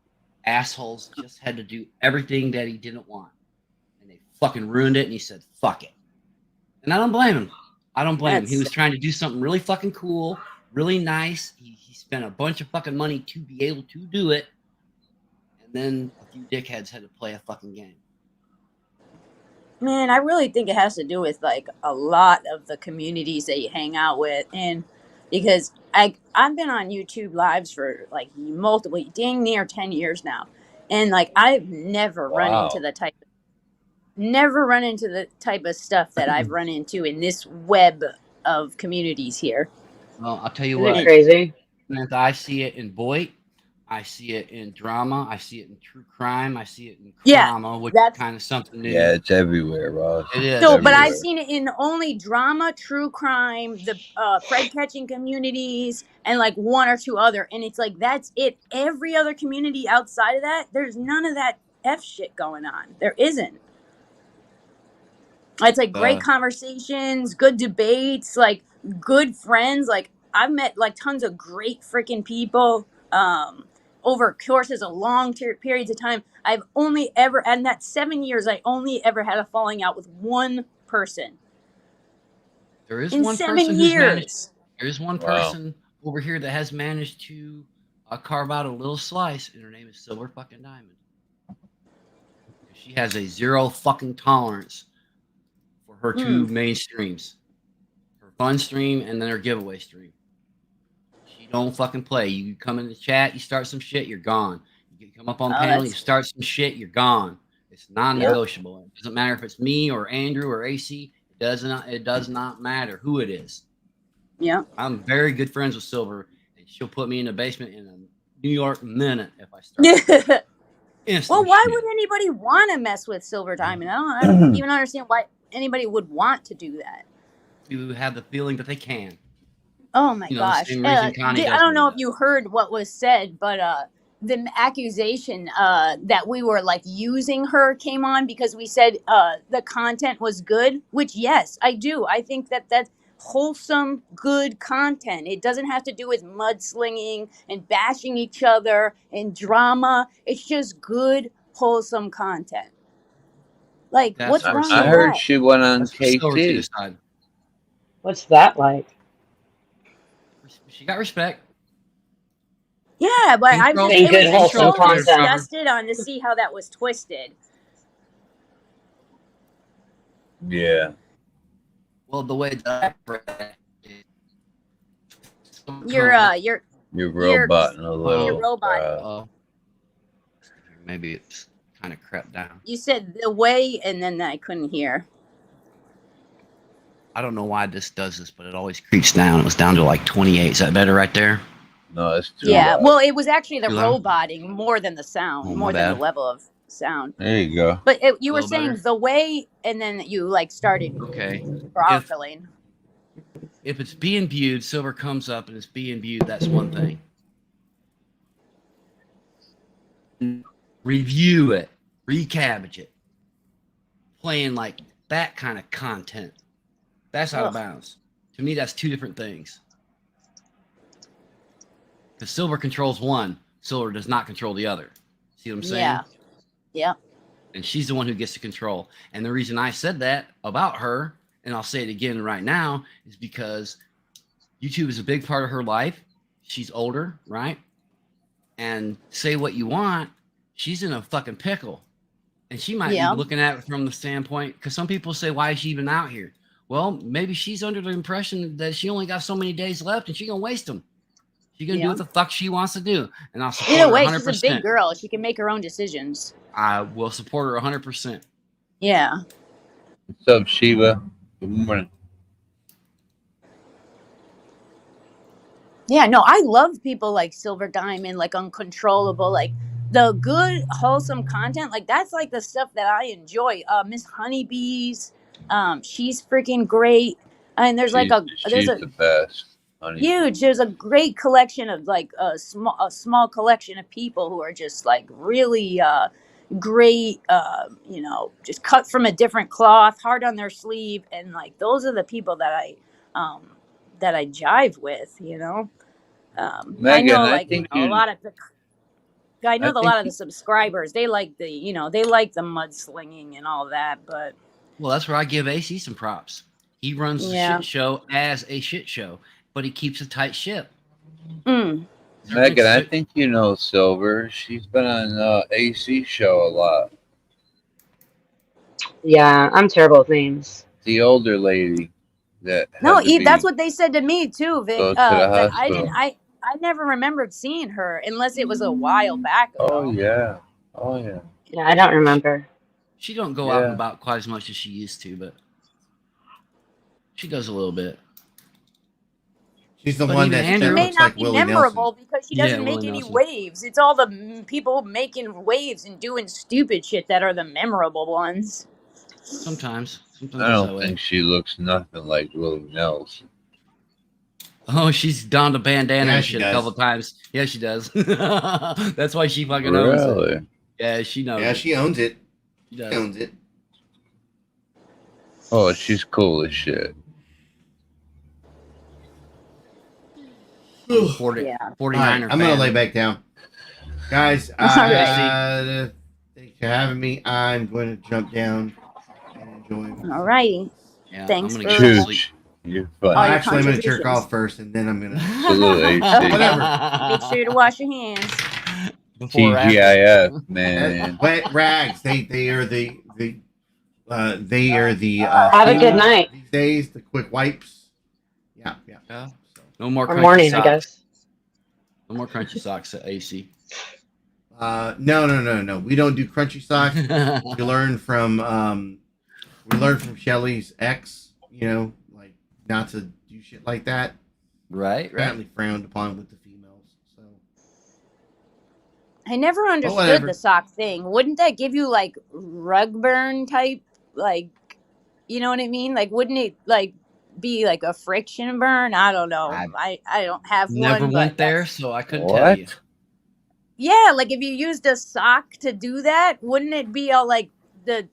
assholes just had to do everything that he didn't want, and they fucking ruined it. And he said, "Fuck it." And I don't blame him. I don't blame him. He was trying to do something really fucking cool, really nice. He spent a bunch of fucking money to be able to do it, and then a few dickheads had to play a fucking game. Man, I really think it has to do with like a lot of the communities that you hang out with, and because I've been on YouTube lives for like multiple, dang near 10 years now, and like I've never run into the type of stuff that I've run into in this web of communities here. Well, I'll tell you Isn't what. it crazy? Samantha, I see it in Boyd. I see it in drama. I see it in true crime. I see it in drama, which is kind of something new. Yeah, it's everywhere, Ross. It is. So, but I've seen it in only drama, true crime, the Fred catching communities, and like one or two other. And it's like, that's it. Every other community outside of that, there's none of that F shit going on. There isn't. It's like great conversations, good debates, like good friends. Like I've met like tons of great freaking people over courses of long periods of time. I've only ever, in that 7 years, I only ever had a falling out with one person. There is in one 7 person years. who's managed. There is one person over here that has managed to carve out a little slice, and her name is Silver fucking Diamond. She has a zero fucking tolerance for her two main streams, her fun stream and then her giveaway stream. She don't fucking play. You come in the chat, you start some shit, you're gone. You come up on panel, you start some shit, you're gone. It's non-negotiable. It doesn't matter if it's me or Andrew or AC. It does not matter who it is. Yeah. I'm very good friends with Silver, and she'll put me in the basement in a New York minute if I start. Well, why would anybody want to mess with Silver Diamond? I don't even understand why anybody would want to do that. You have the feeling that they can. Oh my You know, gosh. the same reason Connie I don't know if you heard what was said, but the accusation that we were like using her came on because we said the content was good, which yes, I do. I think that that's wholesome, good content. It doesn't have to do with mudslinging and bashing each other and drama. It's just good, wholesome content. Like, what's wrong with that? I heard she went on KT. What's that like? She got respect. Yeah, but I'm just good, wholesome content. disgusted on to see how that was twisted. Yeah. Well, the way that You're roboting a little. You're roboting. Maybe it's kind of crept down. You said the way, and then I couldn't hear. I don't know why this does this, but it always creeps down. It was down to like 28. Is that better right there? No, it's too loud. loud. Well, it was actually the Too loud? roboting more than the sound, Oh, more my than the bad. level of sound. There you go. But you were little saying better? the way, and then you like started Okay. broccoli. If it's being viewed, Silver comes up and it's being viewed, that's one thing. Review it, recabbage it, playing like that kind of content. That's out of bounds. To me, that's two different things. Because Silver controls one, Silver does not control the other. See what I'm saying? Yeah. Yeah. And she's the one who gets to control. And the reason I said that about her, and I'll say it again right now, is because YouTube is a big part of her life. She's older, right? And say what you want, she's in a fucking pickle. And she might be looking at it from the standpoint, because some people say, why is she even out here? Well, maybe she's under the impression that she only got so many days left and she's going to waste them. She's going to do what the fuck she wants to do. And I'll support Either her way, 100%. she's a big girl. She can make her own decisions. I will support her 100%. Yeah. What's up, Shiva? Good morning. Yeah, no, I love people like Silver Diamond, like Uncontrollable, like the good, wholesome content. Like that's like the stuff that I enjoy. Miss Honeybees, she's freaking great. And there's She's the best. Huge. There's a great collection of like a small collection of people who are just like really great, just cut from a different cloth, hard on their sleeve, and like those are the people that I jive with. I Megan, know, I like think a you. lot of the. I know I a think lot of the subscribers. They like they like the mudslinging and all that, but Well, that's where I give AC some props. He runs the yeah. shit show as a shit show, but he keeps a tight ship. Megan, I think you know Silver. She's been on AC show a lot. Yeah, I'm terrible with names. The older lady that No, had to Eve, that's be what they said to me too, Vic. go to the But I didn't. hospital. I never remembered seeing her unless it was a while back ago. Oh yeah, oh yeah. Yeah, I don't remember. She don't go out and about quite as much as she used to, but she does a little bit. She's the one that She may looks not like be Willie memorable Nelson. because she doesn't make Willie any Nelson. waves. It's all the people making waves and doing stupid shit that are the memorable ones. Sometimes I don't think she looks nothing like Willie Nelson. Oh, she's donned a bandana Yeah, and she shit does. a couple times. Yeah, she does. That's why she fucking owns it. Really? Yeah, she knows. Yeah, it. she owns it. She She does. owns it. Oh, she's cool as shit. 49er All right, I'm gonna lay back down, guys. Thanks for having me. I'm going to jump down and enjoy. All righty. Yeah, Thanks I'm for. gonna go sleep. You're funny. Actually, I'm gonna jerk off first, and then I'm gonna. Whatever. Make sure to wash your hands. TGIF, man. Wet rags. They are the Have a good thing night. These days, the quick wipes. Yeah. No more Or crunchy morning, socks. I guess. No more crunchy socks at AC. No. We don't do crunchy socks. we learned from Shelly's ex. Like not to do shit like that. Right. Apparently frowned upon with the females. So I never understood whatever. the sock thing. Wouldn't that give you like rug burn type, like, you know what I mean? Like, wouldn't it like be like a friction burn? I don't know. I don't have Never one. went But there, so I couldn't tell you. yeah, like if you used a sock to do that, wouldn't it be all like the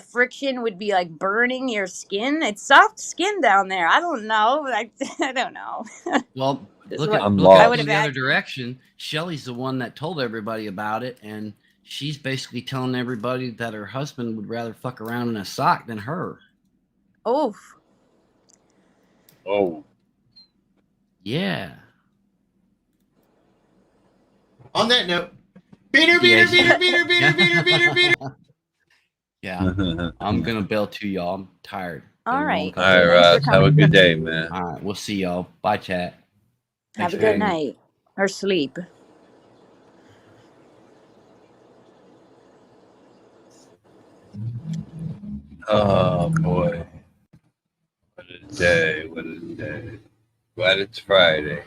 friction would be like burning your skin? It's soft skin down there. I don't know. I don't know. Well, This look is at what- look I at would the have other direction. Shelly's the one that told everybody about it, and she's basically telling everybody that her husband would rather fuck around in a sock than her. Oh. Oh. Yeah. On that note, Yeah. beater. Yeah. I'm gonna bail too, y'all. I'm tired. All right. All right, Ross. Have a good day, man. All right. We'll see y'all. Bye, chat. Have Thanks a for good having me. night or sleep. Oh boy. What a day. What a day. Glad it's Friday.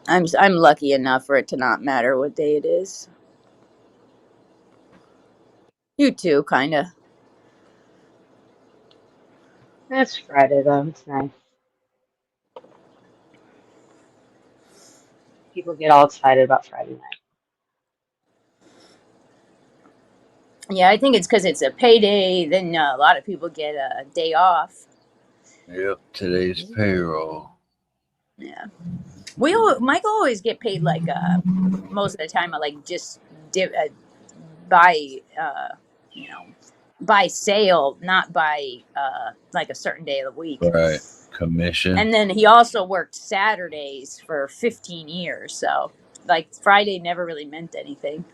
I'm lucky enough for it to not matter what day it is. You too, kind of. That's Friday though. It's nice. People get all excited about Friday night. Yeah, I think it's because it's a payday. Then a lot of people get a day off. Yep, today's payroll. Yeah, Michael always get paid like most of the time. Like just by by sale, not by like a certain day of the week. Right. Commission. And then he also worked Saturdays for 15 years. So like Friday never really meant anything.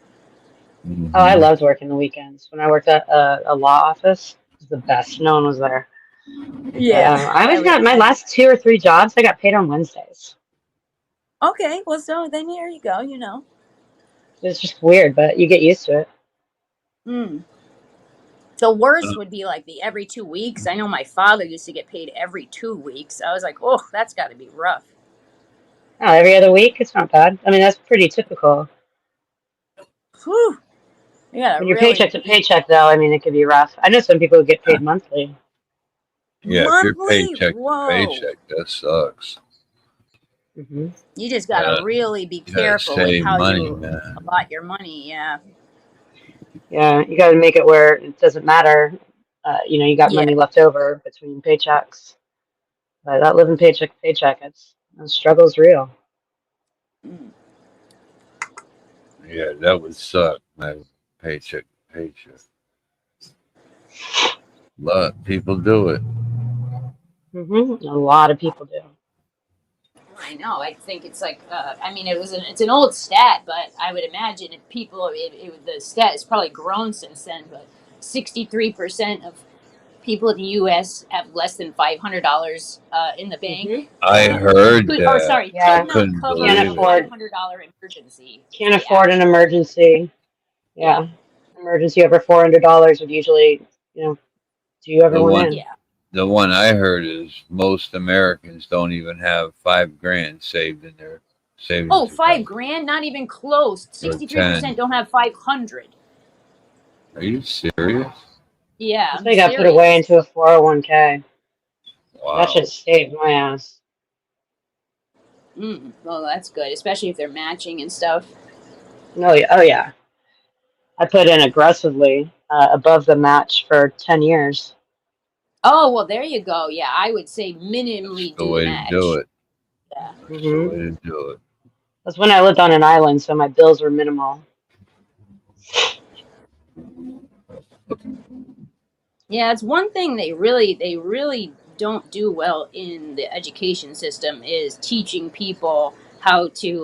Oh, I loved working the weekends. When I worked at a law office, it was the best. No one was there. Yeah. I always got my last 2 or 3 jobs. I got paid on Wednesdays. Okay, well, so then here you go. It's just weird, but you get used to it. The worst would be like the every 2 weeks. I know my father used to get paid every 2 weeks. I was like, oh, that's got to be rough. Oh, every other week, it's not bad. I mean, that's pretty typical. Whew. Yeah. When you're paycheck to paycheck, though, I mean, it could be rough. I know some people who get paid monthly. Yeah, if you're Monthly? paycheck Whoa. to paycheck, that sucks. Mm-hmm. You just gotta really be You gotta careful with save how money, you man. allot your money. Yeah. Yeah, you got to make it where it doesn't matter. You got Yeah. money left over between paychecks. But that living paycheck to paycheck, the struggle's real. Yeah, that would suck, man. Paycheck, paycheck. But people do it. Mm-hmm. A lot of people do. I know. I think it's like. I mean, it's an old stat, but I would imagine if people, the stat has probably grown since then. But 63% of people in the U.S. have less than $500 in the bank. I heard Could, or that. sorry, I could Yeah, not couldn't cover can't a believe it. afford $500 emergency. can't They afford an actually, emergency. yeah, Yeah, emergency over $400 would usually, do The everyone one, in. yeah. the one I heard is most Americans don't even have $5,000 saved in their savings Oh, account. $5,000? Not even close. Or 63% 10. don't have 500. Are you serious? Yeah, I I'm think I put away serious. into a 401k. That should Wow. save my ass. Well, that's good, especially if they're matching and stuff. No, yeah, oh yeah. I put in aggressively above the match for 10 years. Oh, well, there you go. Yeah, I would say minimally The do the way to do match. it. Yeah. That's the way to do it. That's when I lived on an island, so my bills were minimal. Yeah, it's one thing they really don't do well in the education system is teaching people how to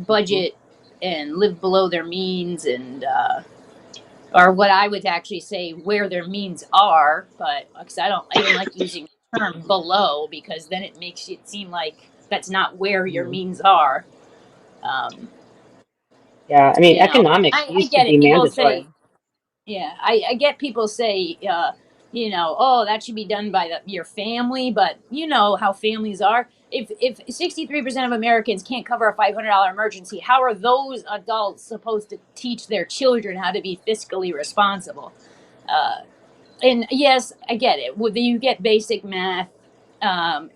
budget and live below their means and or what I would actually say where their means are, but because I don't like using the term below because then it makes it seem like that's not where your means are. Um, Yeah, I mean, I economics used to get be it. People say, mandatory. yeah, I get people say, oh, that should be done by your family, but you know how families are. If 63% of Americans can't cover a $500 emergency, how are those adults supposed to teach their children how to be fiscally responsible? And yes, I get it. You get basic math,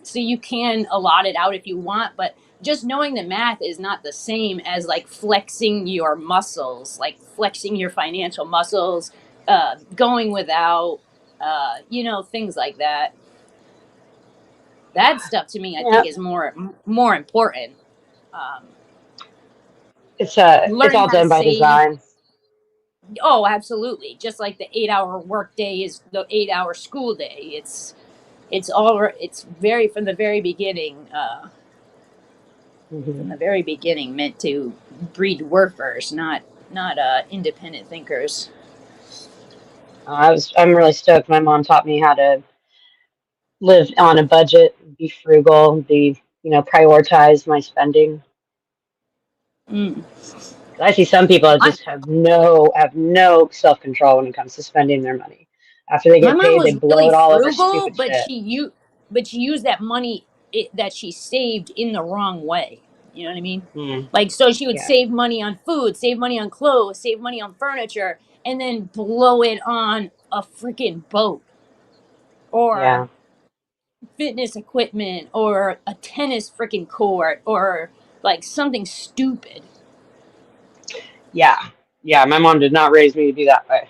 so you can allot it out if you want, but just knowing that math is not the same as like flexing your muscles, like flexing your financial muscles, going without, things like that. That stuff to me, I think, Yeah, is more important. Um, it's learning all how to done by save. design. Oh, absolutely. Just like the 8 hour work day is the 8 hour school day. It's very from the very beginning. From the very beginning, meant to breed workers, not independent thinkers. I'm really stoked. My mom taught me how to live on a budget, be frugal, prioritize my spending. I see some people that just have no self control when it comes to spending their money. After they My get mom paid, they was blow really it all over frugal, stupid but shit. she used that money that she saved in the wrong way. You know what I mean? Mm, Like, so she would yeah, save money on food, save money on clothes, save money on furniture, and then blow it on a freaking boat or yeah, fitness equipment or a tennis freaking court or like something stupid. yeah. My mom did not raise me to be that way.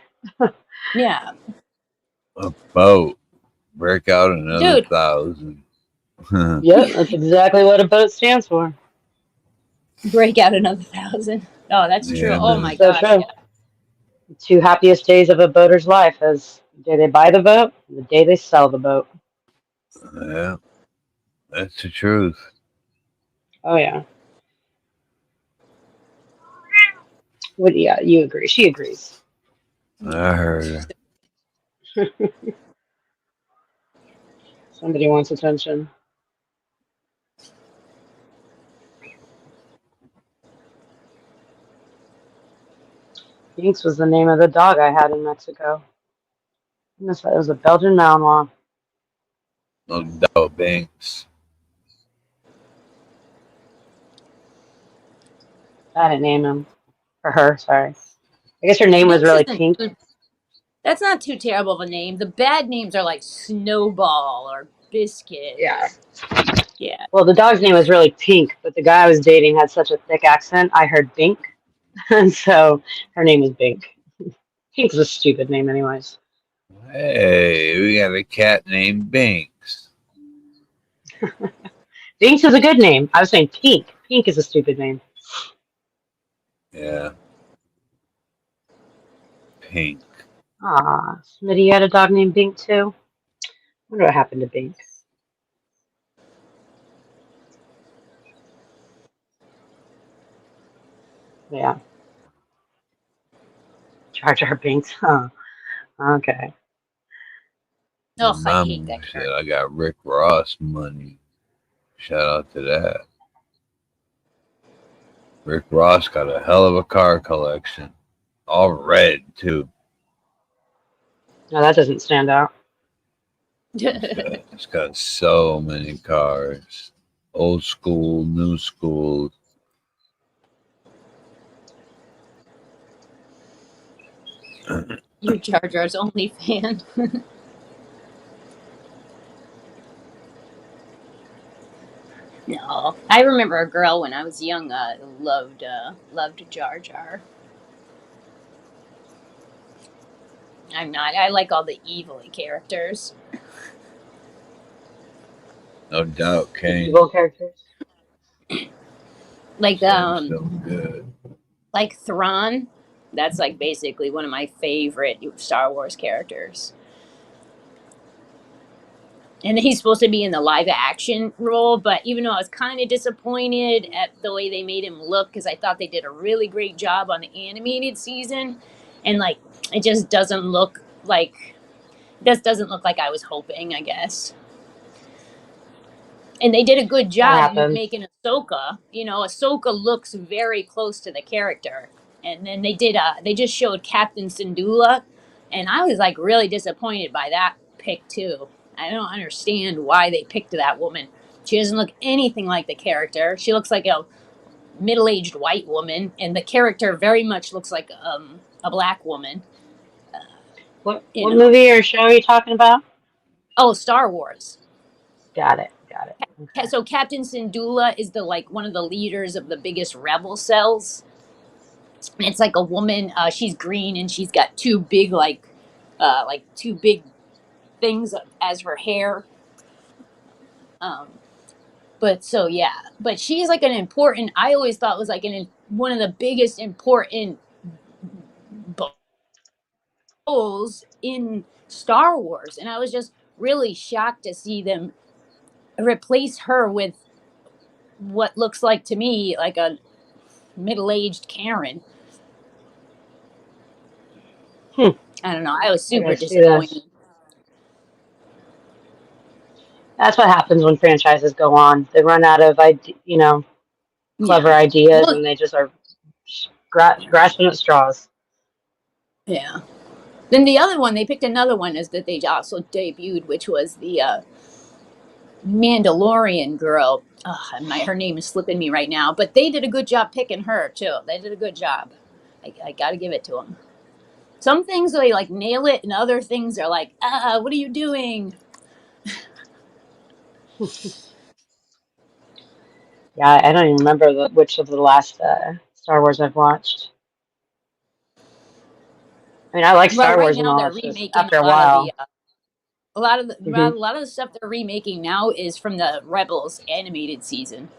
Yeah, A boat. Break out another dude. 1,000. Yep, that's exactly what a boat stands for. Break out another 1,000. Oh, that's true. Yeah, Oh man. my So gosh. true. Yeah. The two happiest days of a boater's life is the day they buy the boat and the day they sell the boat. Yeah. That's the truth. Oh yeah. Yeah, you agree. She agrees. I heard her. Somebody wants attention. Binks was the name of the dog I had in Mexico. Goodness, it was a Belgian Malinois. No doubt, Banks. I didn't name him. For her, sorry. I guess her name was Binks really isn't. Pink. That's not too terrible of a name. The bad names are like Snowball or Biscuit. Yeah. Yeah. Well, the dog's name was really Pink, but the guy I was dating had such a thick accent, I heard Bink, and so her name is Bink. Pink's a stupid name, anyways. Hey, we got a cat named Binks. Binks is a good name. I was saying Pink. Pink is a stupid name. Yeah. Pink. Ah, Smitty, you had a dog named Bink too? I wonder what happened to Bink. Yeah. Jar Jar Binks. Huh. Okay. Oh, I hate Mama that said character. I got Rick Ross money. Shout out to that. Rick Ross got a hell of a car collection. All red, too. No, that doesn't stand out. It's got so many cars. Old school, new school. You're Jar Jar's only fan. No, I remember a girl when I was young loved Jar Jar. I'm not. I like all the evil characters. No doubt, Kane. Evil characters. Like So good. like Thrawn. That's like basically one of my favorite Star Wars characters. And he's supposed to be in the live action role, but even though I was kind of disappointed at the way they made him look, because I thought they did a really great job on the animated season, and like it just doesn't look like I was hoping, I guess. And they did a good job making Ahsoka. You know, Ahsoka looks very close to the character. And then they just showed Captain Syndulla, and I was like really disappointed by that pick too. I don't understand why they picked that woman. She doesn't look anything like the character. She looks like a middle-aged white woman, and the character very much looks like a black woman. What movie or show are you talking about? Oh, Star Wars. Got it. Okay. So Captain Syndulla is one of the leaders of the biggest rebel cells. And it's like a woman. She's green and she's got two big two big things as her hair. But she's like an important. I always thought was like one of the biggest important roles in Star Wars, and I was just really shocked to see them replace her with what looks like to me like a middle-aged Karen. I don't know. I was super disappointed. That's what happens when franchises go on. They run out of clever ideas, and they just are grasping at straws. Yeah. Then the other one, they picked another one as that they also debuted, which was the Mandalorian girl. Her name is slipping me right now, but they did a good job picking her too. They did a good job. I got to give it to them. Some things they like nail it, and other things are like, what are you doing? Yeah, I don't even remember which of the last Star Wars I've watched. I mean, I like Star Wars and all. They're remaking after a while. A lot of the stuff they're remaking now is from the Rebels animated season.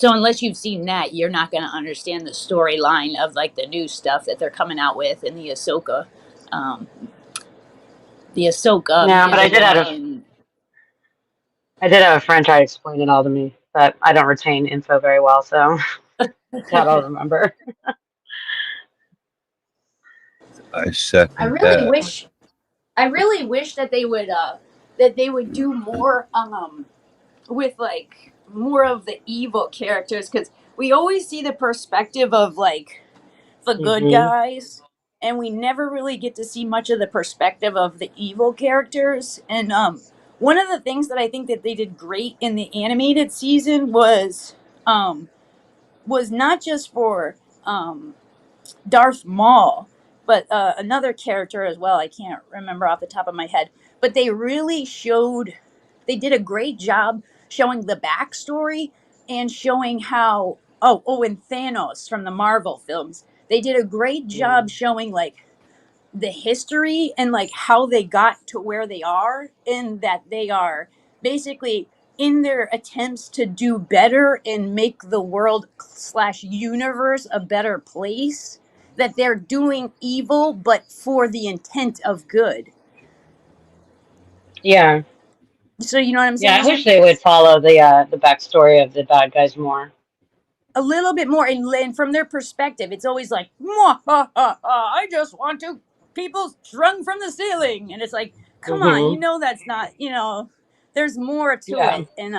So unless you've seen that, you're not going to understand the storyline of like the new stuff that they're coming out with in the Ahsoka. Yeah, but I did have a friend try to explain it all to me, but I don't retain info very well, so that's what I'll remember. I second I really wish that they would do more with like more of the evil characters, because we always see the perspective of like the good guys, and we never really get to see much of the perspective of the evil characters. And one of the things that I think that they did great in the animated season was not just for Darth Maul, but another character as well. I can't remember off the top of my head, but they really showed they did a great job showing the backstory and showing how and Thanos from the Marvel films. They did a great job showing like the history and like how they got to where they are, and that they are basically in their attempts to do better and make the world / universe a better place, that they're doing evil but for the intent of good. Yeah. So you know what I'm Yeah, I saying? wish they would follow the backstory of the bad guys more. A little bit more, and from their perspective, it's always like, "Mwah, ha, ha, ha, I just want to people strung from the ceiling," and it's like, come on, Hmm. that's not, there's more to Yeah. it. And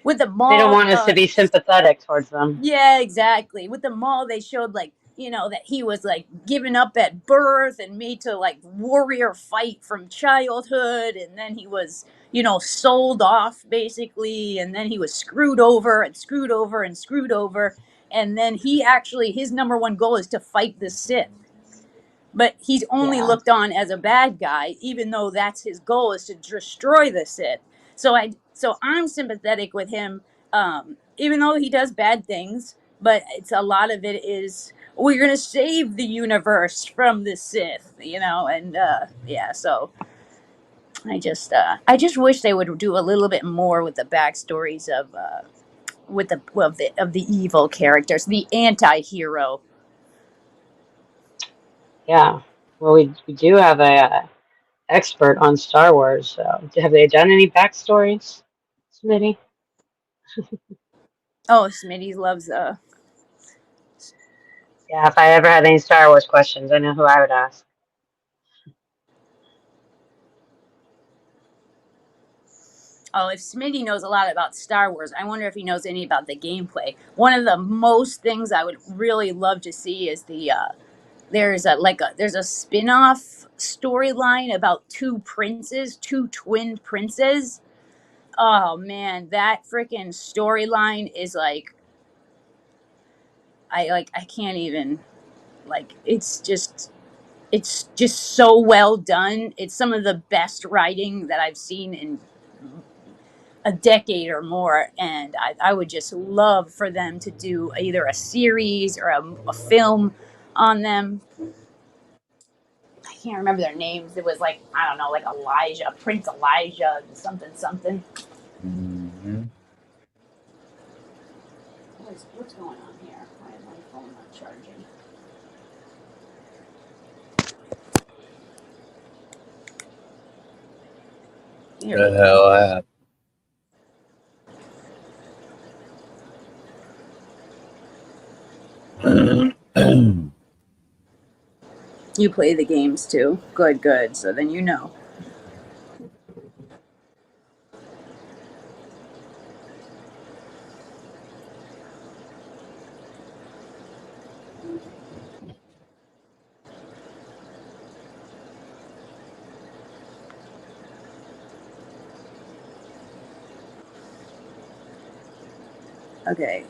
with the They don't mall, want us to be sympathetic towards them. yeah, exactly. With the mall, they showed like, that he was like given up at birth and made to like warrior fight from childhood. And then he was, sold off basically. And then he was screwed over and screwed over and screwed over. And then his number one goal is to fight the Sith. But he's only Yeah. looked on as a bad guy, even though that's his goal, is to destroy the Sith. So I'm sympathetic with him, even though he does bad things. But it's a lot of it is, we're gonna save the universe from the Sith, and yeah. So I just wish they would do a little bit more with the backstories of of the evil characters, the anti-hero. Yeah. Well, we do have a expert on Star Wars. So, have they done any backstories, Smitty? Oh, Smitty loves Yeah. If I ever had any Star Wars questions, I know who I would ask. Oh, if Smitty knows a lot about Star Wars, I wonder if he knows any about the gameplay. One of the most things I would really love to see is there's a spin-off storyline about two twin princes. Oh man, that freaking storyline is like, I can't even, like, it's just so well done. It's some of the best writing that I've seen in a decade or more, and I would just love for them to do either a series or a film on them. I can't remember their names. It was like, I don't know, like Prince Elijah, something something. What's going on here? Why is my phone not charging? The hell happened? You play the games too. Good. So then you know. Okay.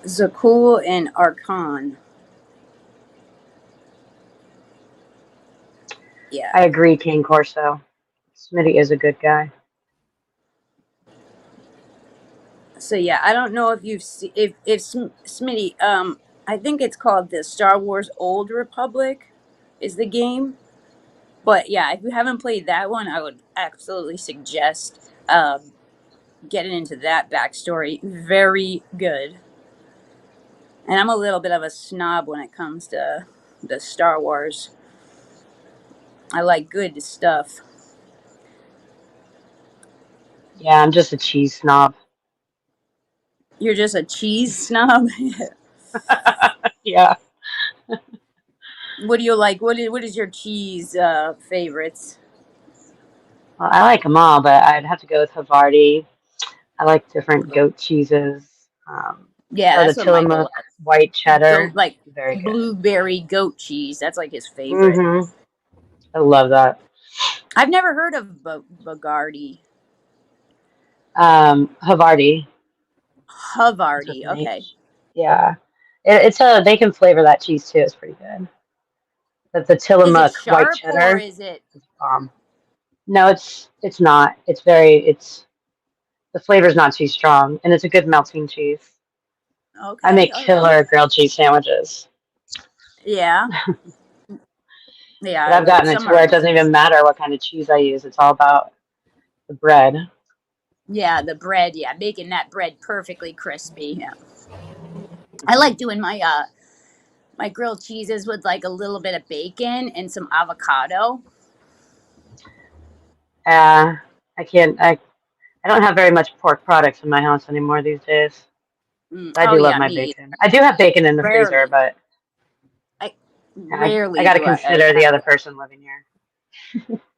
Zakul and Archon. Yeah. I agree, King Corso. Smitty is a good guy. So yeah, I don't know if you've seen, if Smitty, I think it's called the Star Wars Old Republic is the game. But yeah, if you haven't played that one, I would absolutely suggest getting into that backstory. Very good. And I'm a little bit of a snob when it comes to the Star Wars. I like good stuff. Yeah, I'm just a cheese snob. You're just a cheese snob? Yeah. What do you like? What is your cheese favorites? Well, I like them all, but I'd have to go with Havarti. I like different goat cheeses. Yeah, Or the that's what Michael Tillamook loves. white cheddar. Goat, like Very good. blueberry goat cheese. That's like his favorite. Mm-hmm. I love that. I've never heard of Bagardi. Havarti. Havarti. Okay. Yeah. It's they can flavor that cheese too. It's pretty good. But the Is it Tillamook white sharp or cheddar is it? bomb. No, it's not. It's the flavor's not too strong, and it's a good melting cheese. Okay. I make Oh, killer grilled cheese sandwiches. yeah. But Yeah. I've gotten it Some to where are. it doesn't even matter what kind of cheese I use. It's all about the bread. Yeah, the bread. Yeah, making that bread perfectly crispy. Yeah. I like doing my grilled cheeses with like a little bit of bacon and some avocado. I can't. I don't have very much pork products in my house anymore these days. I Oh do love yeah, my me either. bacon. I do have bacon in the freezer, Rarely. but I I rarely got to do I consider the have. other person living here.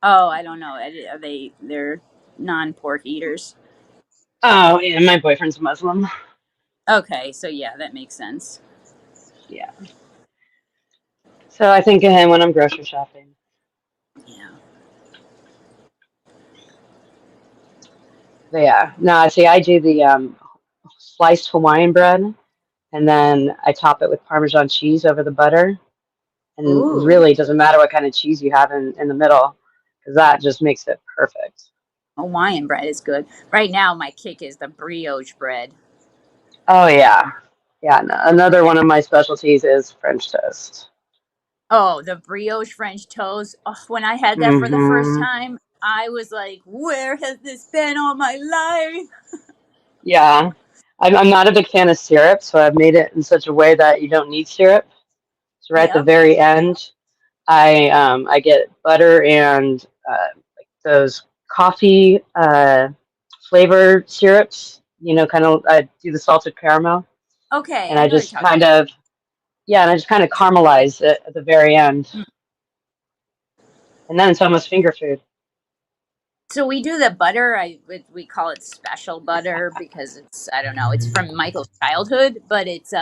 Oh, I don't know. Are they're non-pork eaters? Oh, yeah, my boyfriend's Muslim. Okay, so yeah, that makes sense. Yeah. So I think of him when I'm grocery shopping. Yeah. But yeah, no, see, I do the sliced Hawaiian bread, and then I top it with Parmesan cheese over the butter. And Ooh, really, it doesn't matter what kind of cheese you have in the middle, because that just makes it perfect. Hawaiian bread is good. Right now, my kick is the brioche bread. Oh yeah, yeah. Another one of my specialties is French toast. Oh, the brioche French toast. Oh, when I had that for the first Hmm. time, I was like, "Where has this been all my life?" Yeah, I'm not a big fan of syrup, so I've made it in such a way that you don't need syrup. So right at the Yep. very end, I get butter and like those coffee flavor syrups. Kind of I do the salted caramel, Okay, and I I know what you're just talking kind about. of caramelize it at the very end, and then it's almost finger food. So we do the butter. We call it special butter because it's, I don't know, it's from Michael's childhood, but it's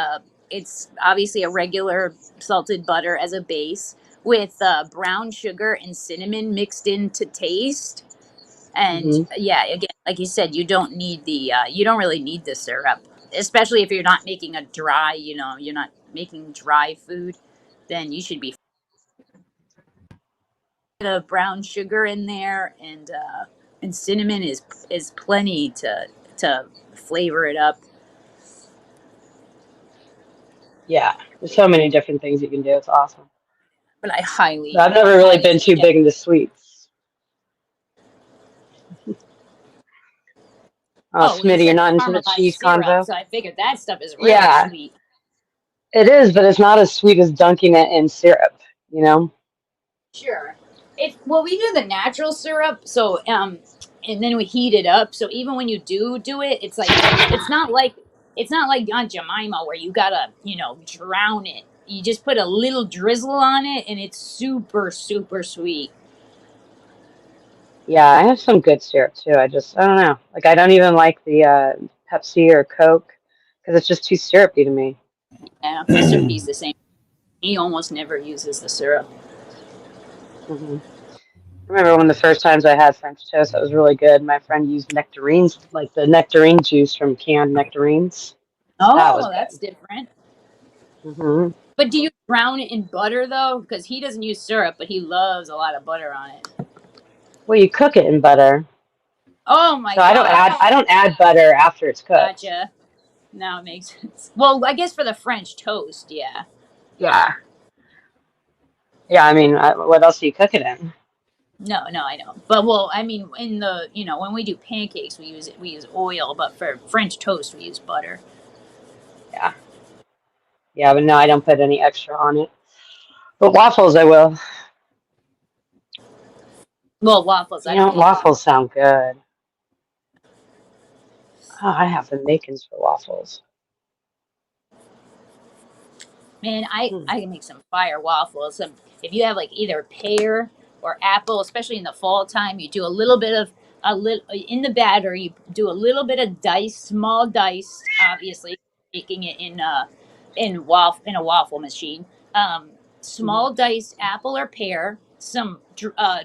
obviously a regular salted butter as a base with brown sugar and cinnamon mixed in to taste. And Hmm. yeah, again, like you said, you don't really need the syrup, especially if you're not making a dry, you're not making dry food, then you should be of brown sugar in there, and cinnamon is plenty to flavor it up. Yeah, there's so many different things you can do. It's awesome. But I But highly I've never really highly been too suggest. big into sweets. Oh, Oh, well, you Smitty, you're said not into the caramelized cheese syrup, convo? so I figured that stuff is really Yeah, sweet. it is, but it's not as sweet as dunking it in syrup, you know? Sure. We do the natural syrup, so and then we heat it up. So even when you do it, it's not like Aunt Jemima where you gotta drown it. You just put a little drizzle on it, and it's super super sweet. Yeah, I have some good syrup too. I don't know. Like, I don't even like the Pepsi or Coke because it's just too syrupy to me. Yeah, Mr. P's the same. He almost never uses the syrup. Hmm. I remember one of the first times I had French toast that was really good. My friend used nectarines, like the nectarine juice from canned nectarines. That was Oh, that's good. different. Hmm. But do you brown it in butter though? Because he doesn't use syrup, but he loves a lot of butter on it. Well, you cook it in butter. Oh my So I don't add gosh. I don't add butter after it's cooked. Gotcha. Now it makes sense. Well, I guess for the French toast, yeah. Yeah. Yeah, I mean, what else do you cook it in? No, no, I know. But well, I mean, in the when we do pancakes, we use oil, but for French toast, we use butter. Yeah. Yeah, but no, I don't put any extra on it. But waffles, I will. Well, waffles, I You don't know, make waffles. waffles sound good. Oh, I have the makings for waffles. Man, I can make some fire waffles. If you have like either pear or apple, especially in the fall time, you do a little in the batter. You do a little bit of small dice, obviously making it in a waffle machine. Mhm. Small diced apple or pear, some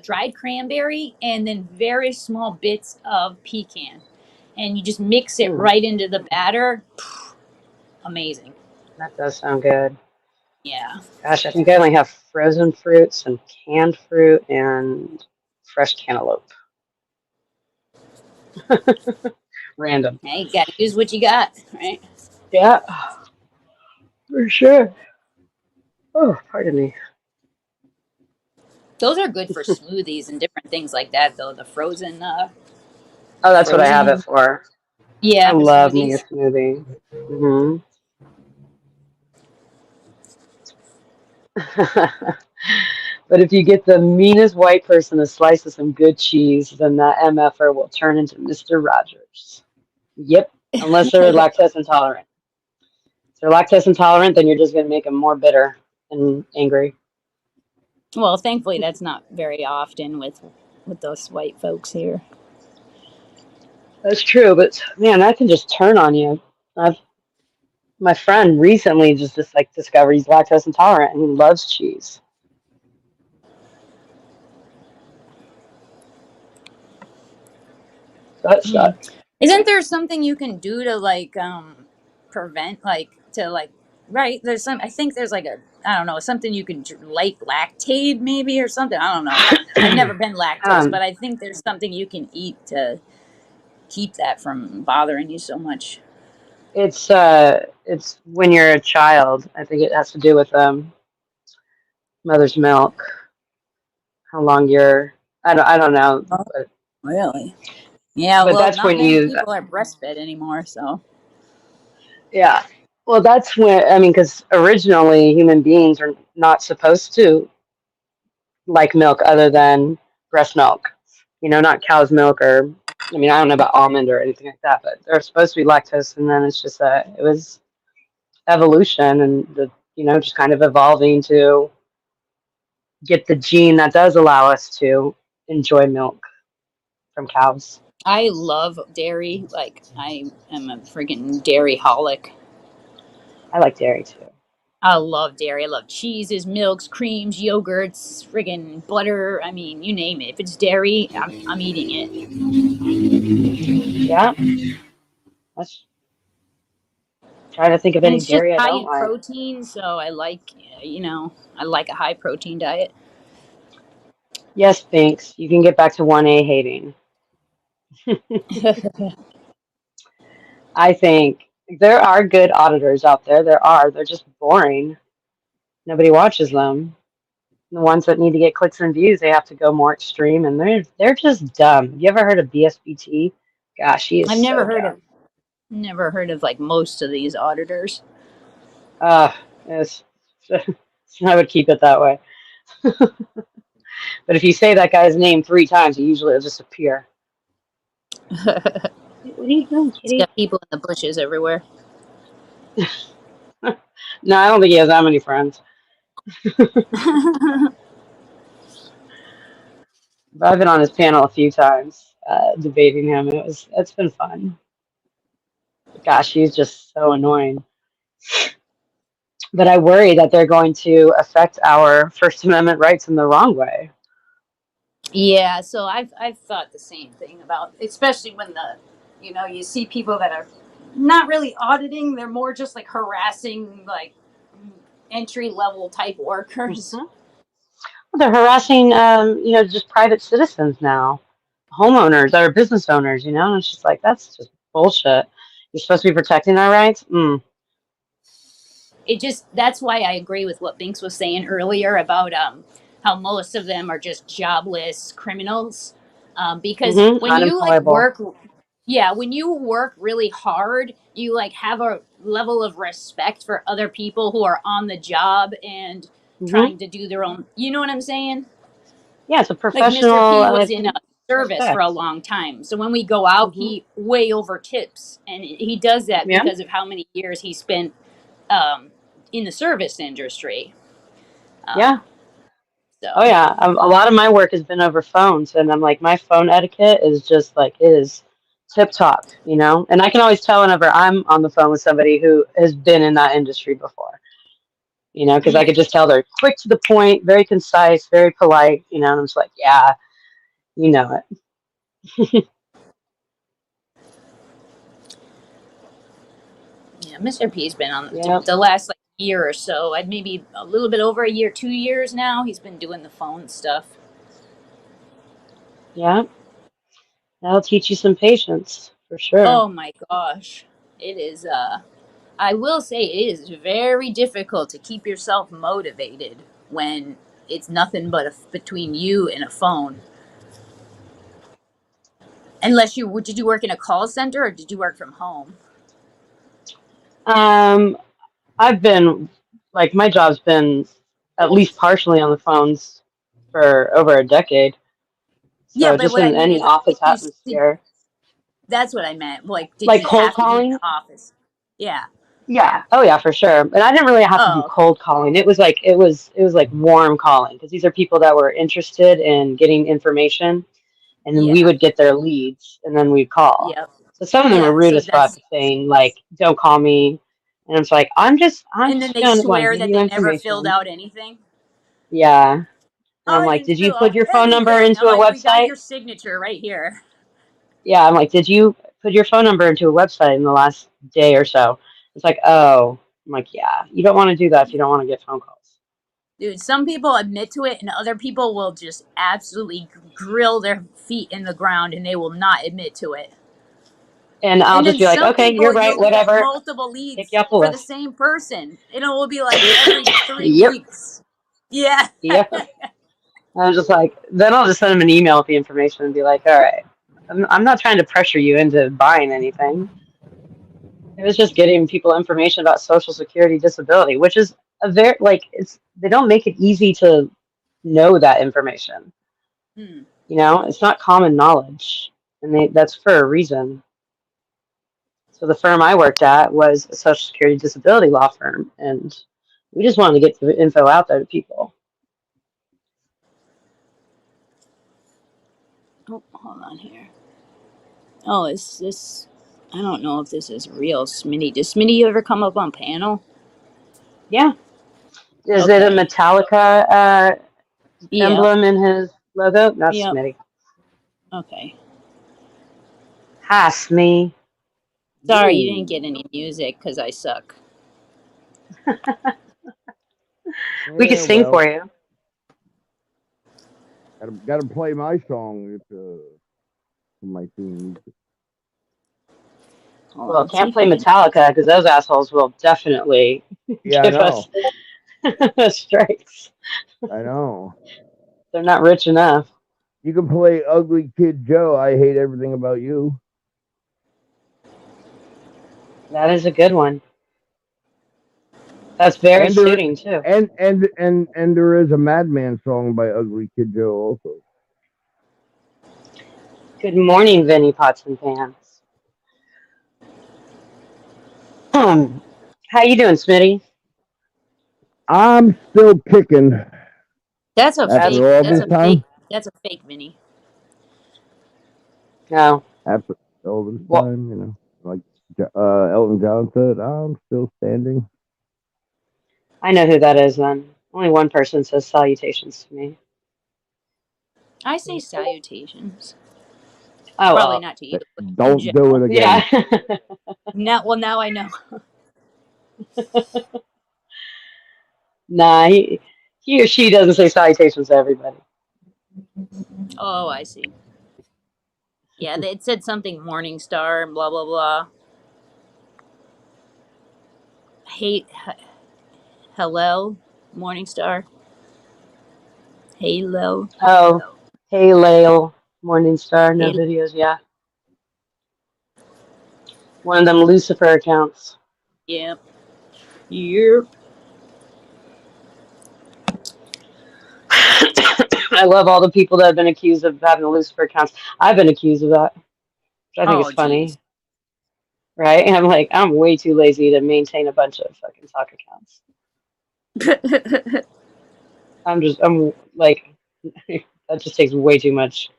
dried cranberry, and then very small bits of pecan, and you just mix it Mm, right into the batter. Amazing. that does sound good. Yeah. Gosh, I think I only have frozen fruit, some canned fruit, and fresh cantaloupe. Random. Hey, you gotta use what you got, right? Yeah, for sure. Oh, pardon me. Those are good for smoothies and different things like that, though. The frozen, Oh, that's what I have it for. I yeah, for love me a smoothies. smoothie. Hmm But if you get the meanest white person a slice of some good cheese, then that MFer will turn into Mr. Rogers. Yep, unless they're lactose intolerant. If they're lactose intolerant, then you're just going to make them more bitter and angry. Well, thankfully, that's not very often with those white folks here. That's true, but man, that can just turn on you. My friend recently just like discovered he's lactose intolerant and he loves cheese. That sucks. Isn't there something you can do to like prevent right? There's some. I think there's like I don't know, something you can like lactate maybe or something. I don't know. I've never been lactose, but I think there's something you can eat to keep that from bothering you so much. It's when you're a child. I think it has to do with mother's milk. How long you're I don't know. Oh, But, really? Yeah. but Well, that's not when many you people are breastfed anymore, so. yeah. Well, that's when I mean because originally human beings are not supposed to like milk other than breast milk. You know, not cow's milk or I mean I don't know about almond or anything like that, but they're supposed to be lactose, and then it's just it was evolution and the just kind of evolving to get the gene that does allow us to enjoy milk from cows. I love dairy. Like I am a friggin' dairy holic. I like dairy too. I love dairy. I love cheeses, milks, creams, yogurts, friggin' butter. I mean, you name it. If it's dairy, I'm eating it. Yeah. Let's try to think of And any it's just dairy I high don't in like. protein, so I like, I like a high protein diet. Yes, thanks. You can get back to 1A hating. I think there are good auditors out there. There are. They're just boring. Nobody watches them. The ones that need to get clicks and views, they have to go more extreme, and they're just dumb. You ever heard of BSBT? Gosh, she is I've so dumb. never heard of like most of these auditors. It's, I would keep it that way. But if you say that guy's name 3 times, he usually will just appear. What are you doing, It's kitty? got people in the bushes everywhere. No, I don't think he has that many friends. But I've been on his panel a few times, debating him. It's been fun. Gosh, he's just so annoying. But I worry that they're going to affect our First Amendment rights in the wrong way. Yeah, so I've thought the same thing about, especially when you see people that are not really auditing, they're more just like harassing like entry level type workers. Mm-hmm. Well, they're harassing, just private citizens now, homeowners or business owners. And it's just like that's just bullshit. You're supposed to be protecting our rights. That's why I agree with what Binks was saying earlier about how most of them are just jobless criminals. Because when you like Unemployable. when you work really hard, you like have a level of respect for other people who are on the job and Mm-hmm. trying to do their own. You know what I'm saying? Yeah, it's a Like Mr. P professional was in a service for a respect. long time, so when we go out, Mm-hmm. he way over tips, and he does that Yeah. because of how many years he spent um, in the service industry. Yeah. So. Oh yeah. A lot of my work has been over phones, and I'm like, my phone etiquette is just like it is tip top, And I can always tell whenever I'm on the phone with somebody who has been in that industry before, because I could just tell they're quick to the point, very concise, very polite, and I'm just like, yeah, you know it. Yeah, Mr. P's been on Yep. the last like year or so. I'd maybe a little bit over a year, 2 years now. He's been doing the phone stuff. Yeah, that'll teach you some patience for sure. Oh my gosh. It is I will say it is very difficult to keep yourself motivated when it's nothing but between you and a phone. Unless did you work in a call center or did you work from home? I've been like my job's been at least partially on the phones for over a decade. Yeah, So but just what I in mean any is, like, office atmosphere, that's what I meant. Like, did like you cold have to be in calling. the office? Yeah. Yeah. Oh yeah, for sure. But I didn't really have to do Oh, okay. cold calling. It was like warm calling because these are people that were interested in getting information, and then we Yeah. would get their leads, and then we'd call. Yep. So some of them were Yeah. rude So as fuck, that's, saying like, "Don't call me," and I'm just like, "I'm just and then they gonna want to swear give that you they never filled information." out anything. Yeah. And I'm I like, didn't "Did you fill put out your phone number anything. into I'm a like, we got website?" your signature right here. Yeah, I'm like, "Did you put your phone number into a website in the last day or so?" It's like, "Oh." I'm like, "Yeah, you don't want to do that if you don't want to get phone calls." Dude, some people admit to it and other people will just absolutely grill their feet in the ground and they will not admit to it. And I'll And just then be like, some "Okay, you're people, right, you'll get whatever. multiple Pick leads you up a for the list." same person. And it will be like every 3 Yep. weeks. Yeah. Yep. I'm just like, then I'll just send them an email with the information and be like, "All right, I'm not trying to pressure you into buying anything. It was just getting people information about Social Security disability, which is a very, like, they don't make it easy to know that information. Hmm. You know, it's not common knowledge, and that's for a reason." So the firm I worked at was a Social Security disability law firm, and we just wanted to get the info out there to people. Oh, hold on here. Oh, is this? I don't know if this is real. Smitty. Does Smitty ever come up on panel? Yeah. Is it a Okay. Metallica Yep. emblem in his logo? That's Yep. Smitty. Okay. Hi, Smee. Sorry, you didn't get any music because I suck. We could Yeah, sing well, for you. gotta play my song. It's my theme music. Hold Well, on, see can't if play I can. Metallica because those assholes will definitely Yeah, I give know. us strikes. I know. They're not rich enough. You can play Ugly Kid Joe. I hate everything about you. That is a good one. That's very And there, suiting too. and there is a Madman song by Ugly Kid Joe also. Good morning, Vinny Pots and Pans. How you doing, Smitty? I'm still kicking. That's a After fake. all That's this a time. fake. That's a fake Vinny. No. After all this Well, time, like Elton John said, I'm still standing. I know who that is then. Only one person says salutations to me. I say salutations. Oh, Probably not to you, but in Don't do general. it again. Yeah. Now I know. Nah, he or she doesn't say salutations to everybody. Oh, I see. Yeah, it said something Morning Star and blah blah blah. Hello, Morning Star. Halo. Oh, hey, Lael, Morningstar, no Halo. videos, yeah. One of them Lucifer accounts. Yep. Yep. I love all the people that have been accused of having Lucifer accounts. I've been accused of that, which I think is Oh, jeez. funny, right? And I'm like, I'm way too lazy to maintain a bunch of fucking talk accounts. I'm like, that just takes way too much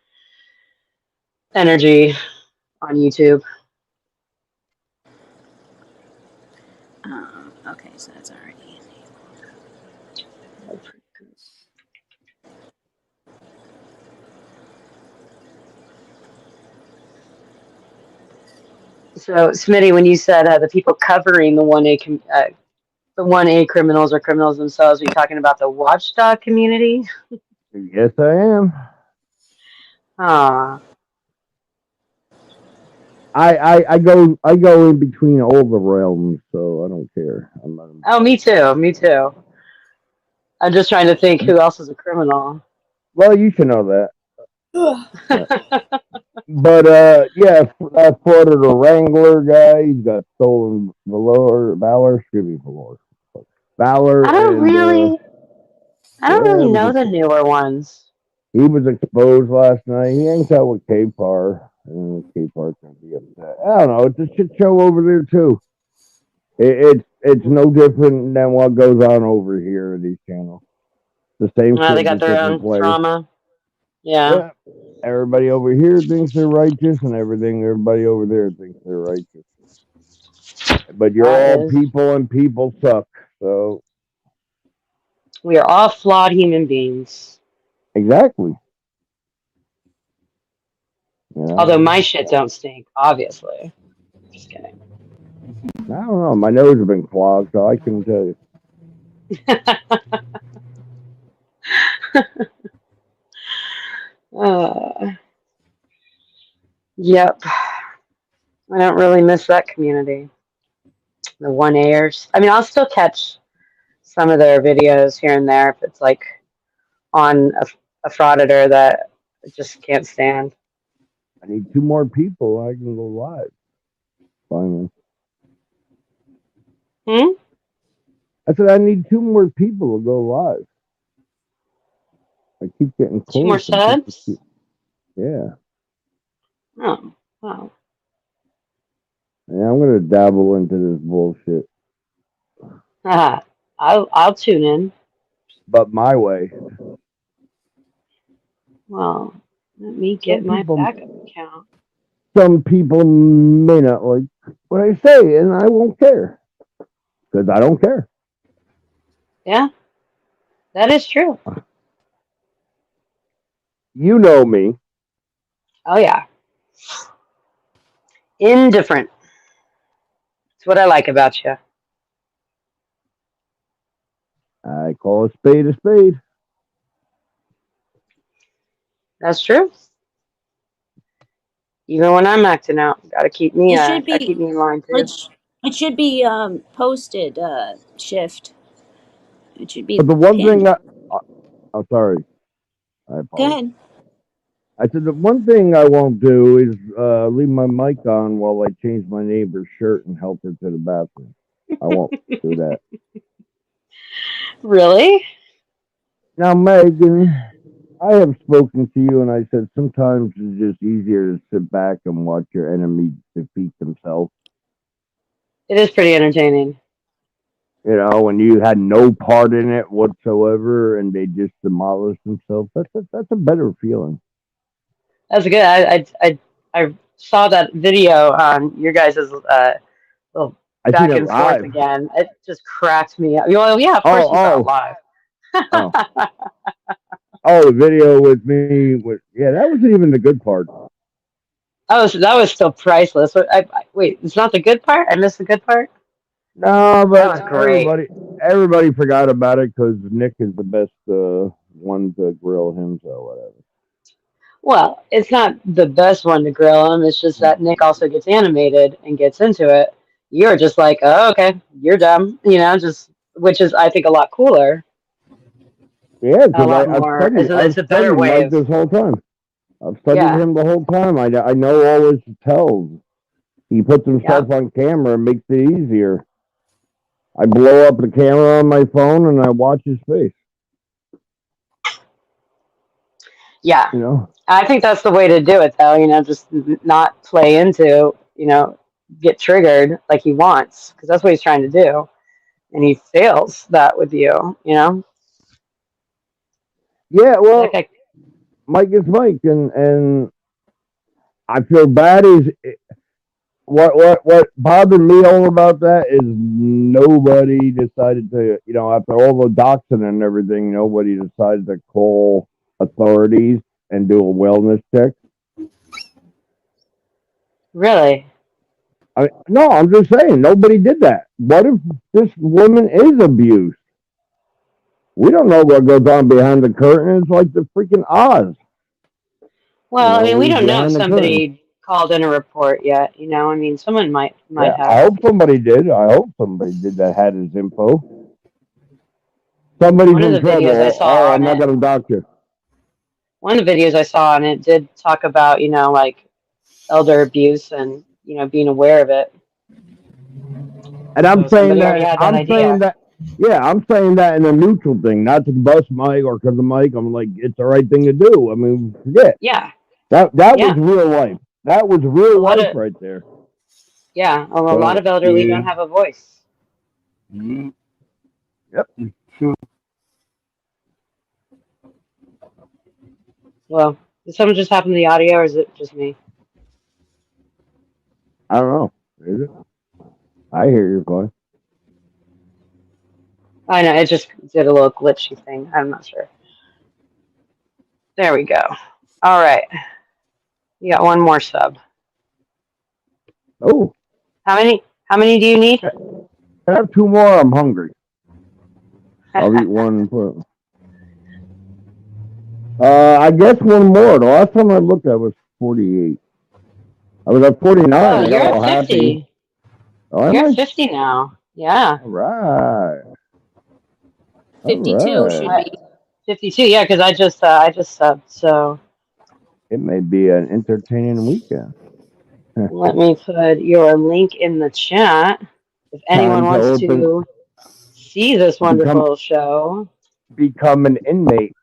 energy on YouTube. Okay, so that's already. So, Smitty, when you said the people covering the 1A criminals or criminals themselves, are you talking about the watchdog community? Yes, I am. Ah. I go in between all the realms, so I don't care. I'm not. Oh, me too. Me too. I'm just trying to think who else is a criminal. Well, you should know that. But yeah, that Florida Wrangler guy, he's got stolen valor, excuse me, valor, I don't and really know the newer ones. he was exposed last night. He hangs out with K-Par, and K-Par's gonna be upset. I don't know. It's a shit show over there too. It's no different than what goes on over here at these channels. The same shit. They got their own drama. Yeah. Everybody over here thinks they're righteous, and everybody over there thinks they're righteous. But you're all people, and people suck. So we are all flawed human beings. Exactly. Yeah. Although my shit don't stink, obviously. Just kidding. I don't know. My nose has been clogged, so I couldn't tell you. Yep. I don't really miss that community. The 1Ers. I mean, I'll still catch some of their videos here and there if it's like on a frauditor that I just can't stand. I need 2 more people. I can go live. Finally. I said I need 2 more people to go live. I keep getting close. 2 more subs? Yeah. Oh, wow. Yeah, I'm gonna dabble into this bullshit. I'll tune in. But my way. Well, let me get my backup account. Some people may not like what I say, and I won't care. Because I don't care. Yeah. That is true. You know me. Oh, yeah. Indifferent. It's what I like about you. I call a spade a spade. That's true. Even when I'm acting out, gotta keep me. Gotta keep me in line too. It should be posted. Shift. It should be. But the one thing I'm sorry. I apologize. Go ahead. I said the one thing I won't do is leave my mic on while I change my neighbor's shirt and help her to the bathroom. I won't do that. Really? Now, Megan, I have spoken to you, and I said sometimes it's just easier to sit back and watch your enemy defeat themselves. It is pretty entertaining. You know, when you had no part in it whatsoever, and they just demolished themselves. That's a better feeling. That's good. I saw that video on your guys' little back and forth again. It just cracked me up. Well, yeah, of course you saw it live. The video with me that wasn't even the good part. That was still priceless. Wait, it's not the good part? I missed the good part? No, but that was great. Everybody forgot about it because Nick is the best one to grill him, so whatever. Well, it's not the best one to grill him. It's just that Nick also gets animated and gets into it. You're just like, oh, okay, you're dumb, which is, I think, a lot cooler. Yeah, because it's a better way this whole time. I've studied him the whole time. I know all his tells. He puts himself on camera and makes it easier. I blow up the camera on my phone and I watch his face. Yeah. I think that's the way to do it, though. Just not play into, get triggered like he wants, because that's what he's trying to do. And he fails that with you, Yeah, well, Mike is Mike, and I feel bad what bothered me all about that is nobody decided to, after all the doxing and everything, nobody decided to call authorities and do a wellness check. Really? No, I'm just saying, nobody did that. What if this woman is abused? We don't know what goes on behind the curtain. It's like the freaking Oz. Well, I mean, we don't know if behind the curtain. somebody called in a report yet. You know, I mean, someone might Yeah, have. I hope somebody did. I hope somebody did that had his info. Somebody's One of in the videos I trouble. saw I'm on not it. gonna doctor. One of the videos I saw on it did talk about, you know, like elder abuse and, you know, being aware of it. And I'm So saying somebody already that had that idea. I'm saying that in a neutral thing, not to bust Mike or because of Mike. I'm like, it's the right thing to do. I mean, forget. Yeah. That Yeah. was real life. That was real life right there. Yeah, a So, lot of elderly yeah. don't have a voice. Yep. True. Well, did something just happen to the audio, or is it just me? I don't know. Is it? I hear your voice. I know, it just did a little glitchy thing. I'm not sure. There we go. All right. You got one more sub. Oh. How many do you need? I have two more. I'm hungry. I'll eat one and put it. I guess one more. The last time I looked at was 48. I was at 49. Oh, I you're got all at 50. happy. Oh, You're am at I? 50 now. Yeah. All right. 52 All right. should be. 52, yeah, because I just subbed, so It may be an entertaining weekend. let me put your link in the chat if anyone Time to wants open. to see this wonderful show. Become an inmate.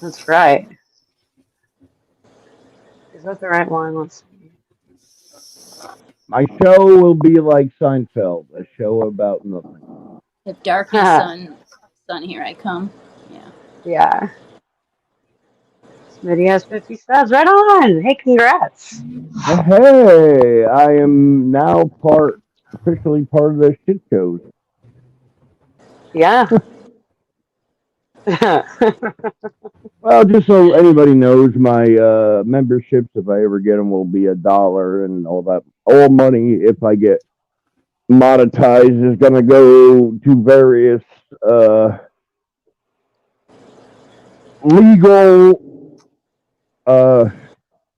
That's right. Is that the right one? Let's see. My show will be like Seinfeld, a show about nothing. If darkness, sun, here I come. Yeah. Yeah. Smitty has 50 subs. Right on. Hey, congrats. Hey, I am now officially part of the shit shows. Yeah. Well, just so anybody knows, my memberships, if I ever get them, will be $1, and all that. All money, if I get monetized, is going to go to various legal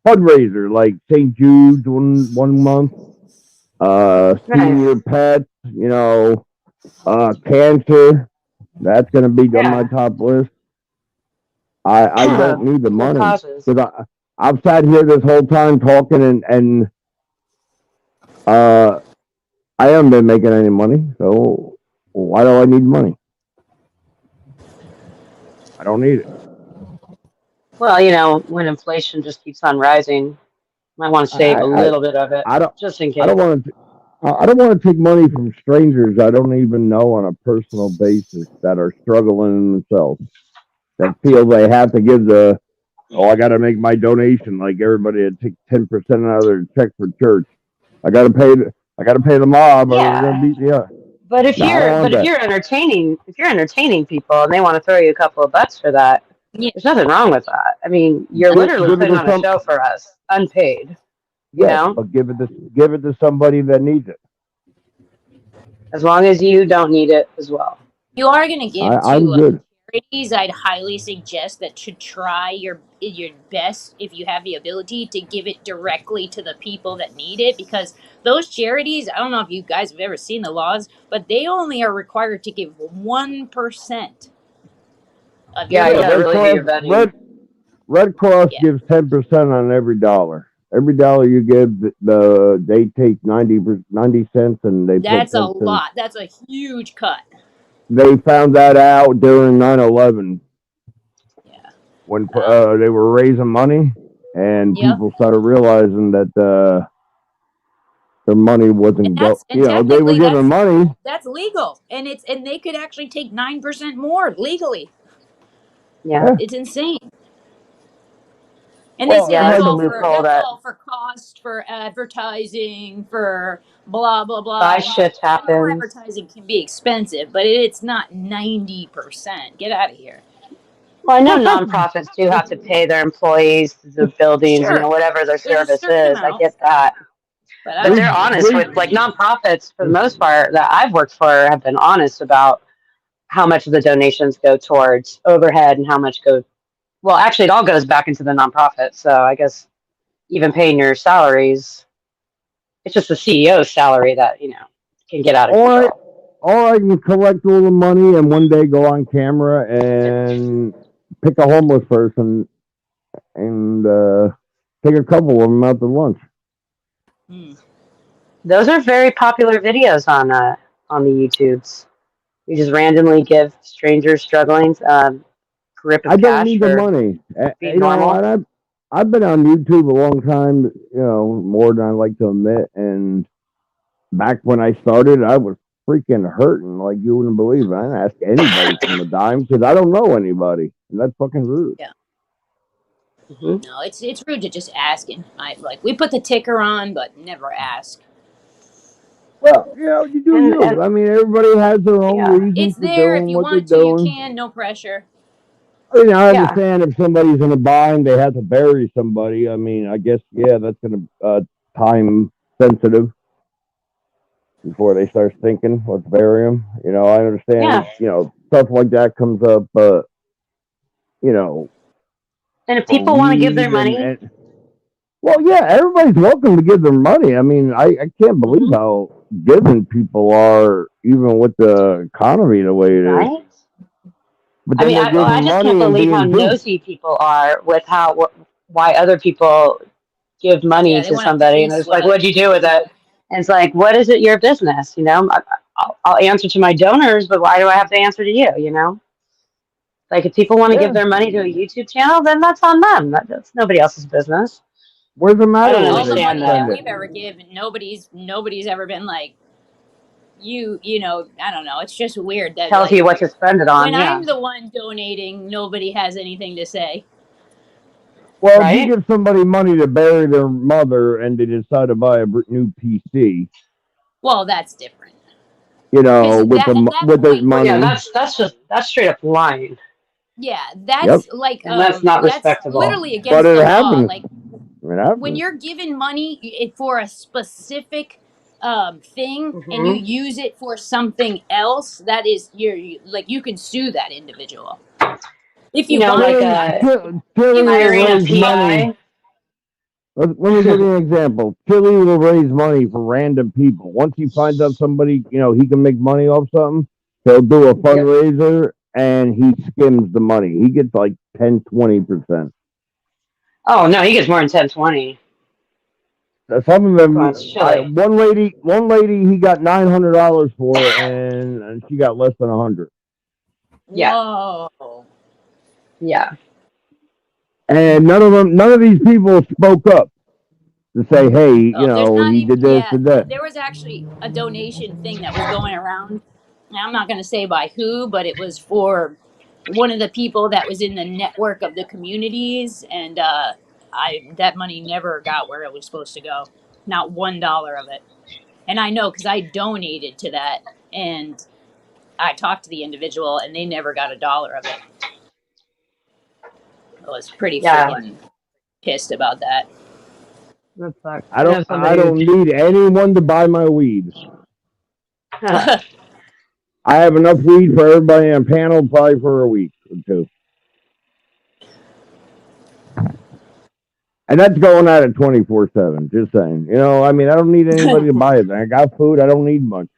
fundraiser, like St. Jude's one month, senior pets, you know, cancer. That's going to be on my top list. I don't need the money because I've sat here this whole time talking and I haven't been making any money. So why do I need money? I don't need it. Well, you know, when inflation just keeps on rising, might want to save a little bit of it, just in case. I don't want to take money from strangers I don't even know on a personal basis that are struggling themselves. That feel they have to give I got to make my donation like everybody that takes 10% out of their check for church. I got to pay the mob. Or they're gonna beat me up. But if you're entertaining people and they want to throw you a couple of bucks for that, there's nothing wrong with that. I mean, you're literally putting on a show for us, unpaid. You know, but give it to somebody that needs it. As long as you don't need it as well. You are going to give I'm good. charities. I'd highly suggest that should try your best, if you have the ability, to give it directly to the people that need it, because those charities, I don't know if you guys have ever seen the laws, but they only are required to give 1% of your Red Cross gives 10% on every dollar. Every dollar you give, they take 90 cents and they That's put a lot. That's a huge cut. They found that out during 9/11. Yeah. When they were raising money and people started realizing that their money wasn't going. They were giving money. That's legal, and they could actually take 9% more legally. Yeah, it's insane. And they say that's all for cost, for advertising, for blah blah blah. Buy shit happens. Advertising can be expensive, but it's not 90%. Get out of here. Well, I know nonprofits do have to pay their employees, the buildings, you know, whatever their service is. I get that. But they're honest with, like, nonprofits, for the most part, that I've worked for have been honest about how much of the donations go towards overhead and how much go Well, actually, it all goes back into the nonprofit. So I guess even paying your salaries, it's just the CEO's salary that can get out of control. Or I can collect all the money and one day go on camera and pick a homeless person and take a couple of them out to lunch. Those are very popular videos on the YouTubes. We just randomly give strangers struggling grip of I don't cash need for the money. being normal. I've been on YouTube a long time, more than I like to admit. And back when I started, I was freaking hurting like you wouldn't believe it. I didn't ask anybody from a dime because I don't know anybody, and that's fucking rude. Yeah. No, it's rude to just asking. We put the ticker on, but never ask. Well, you do you. I mean, everybody has their own reasons It's for there if doing you what they're want to. You doing. can. No pressure. I mean, I understand if somebody's in a bind, they have to bury somebody. I mean, I guess, that's going to time sensitive before they start thinking, let's bury them. I understand, stuff like that comes up, but, And if people want to give their money, well, yeah, everybody's welcome to give their money. I mean, I can't believe how giving people are, even with the economy the way it is. right? But I then mean, they're I giving just money can't and believe how being duped. nosy people are with why other people give money they to want a somebody, clean and it's like, sweep. what'd you do with it? And it's like, what is it your business? I'll answer to my donors, but why do I have to answer to you? Like, if people want to give their money to a YouTube channel, then that's on them. That's nobody else's business. Where's the matter? I don't All the understand money that that. we've ever given, nobody's ever been like, I don't know. It's just weird that Tells you what to spend it on. when Yeah. I'm the one donating, nobody has anything to say. Well, if you give somebody money to bury their mother and they decide to buy a new PC, Well, that's different. with the money. Yeah, that's straight up lying. Yeah, that's And that's not respectable. literally against But it the law. happens. Like It happens. when you're giving money for a specific thing and you use it for something else, that is you can sue that individual. If you want Chili will raise money. Let me give you an example. Chili will raise money for random people. Once he finds out somebody, he can make money off something, he'll do a fundraiser and he skims the money. He gets like 10-20%. Oh no, he gets more than 10-20. Some of them, one lady, he got $900 for, and she got less than 100. Yeah. Whoa. Yeah. And none of these people spoke up to say, hey, he did this, did that. There was actually a donation thing that was going around. Now, I'm not going to say by who, but it was for one of the people that was in the network of the communities, and that money never got where it was supposed to go. Not $1 of it. And I know because I donated to that, and I talked to the individual, and they never got $1 of it. I was pretty freaking pissed about that. I don't need anyone to buy my weed. I have enough weed for everybody on panel probably for a week or two. And that's going at it 24/7. Just saying. I mean, I don't need anybody to buy it. I got food. I don't need much.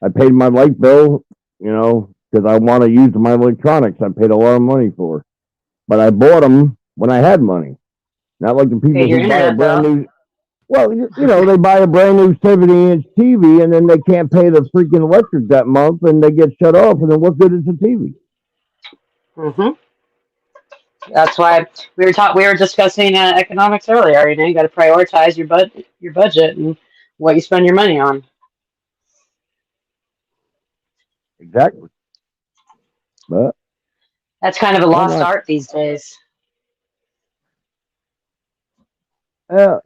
I paid my light bill, because I want to use my electronics. I paid a lot of money for. But I bought them when I had money. Not like the people who buy a brand new. Well, they buy a brand new 70-inch TV and then they can't pay the freaking electric that month and they get shut off. And then what good is the TV? That's why we were discussing economics earlier. You got to prioritize your budget and what you spend your money on. Exactly. But that's kind of a lost art these days. Yeah,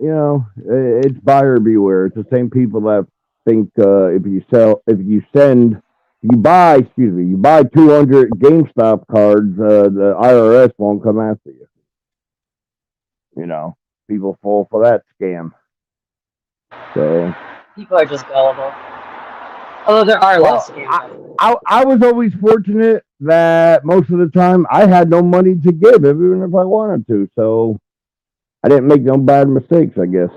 it's buyer beware. It's the same people that think if you buy 200 GameStop cards, the IRS won't come after you. People fall for that scam. So people are just gullible. Although there are less scams. I was always fortunate that most of the time I had no money to give, even if I wanted to. So I didn't make no bad mistakes, I guess.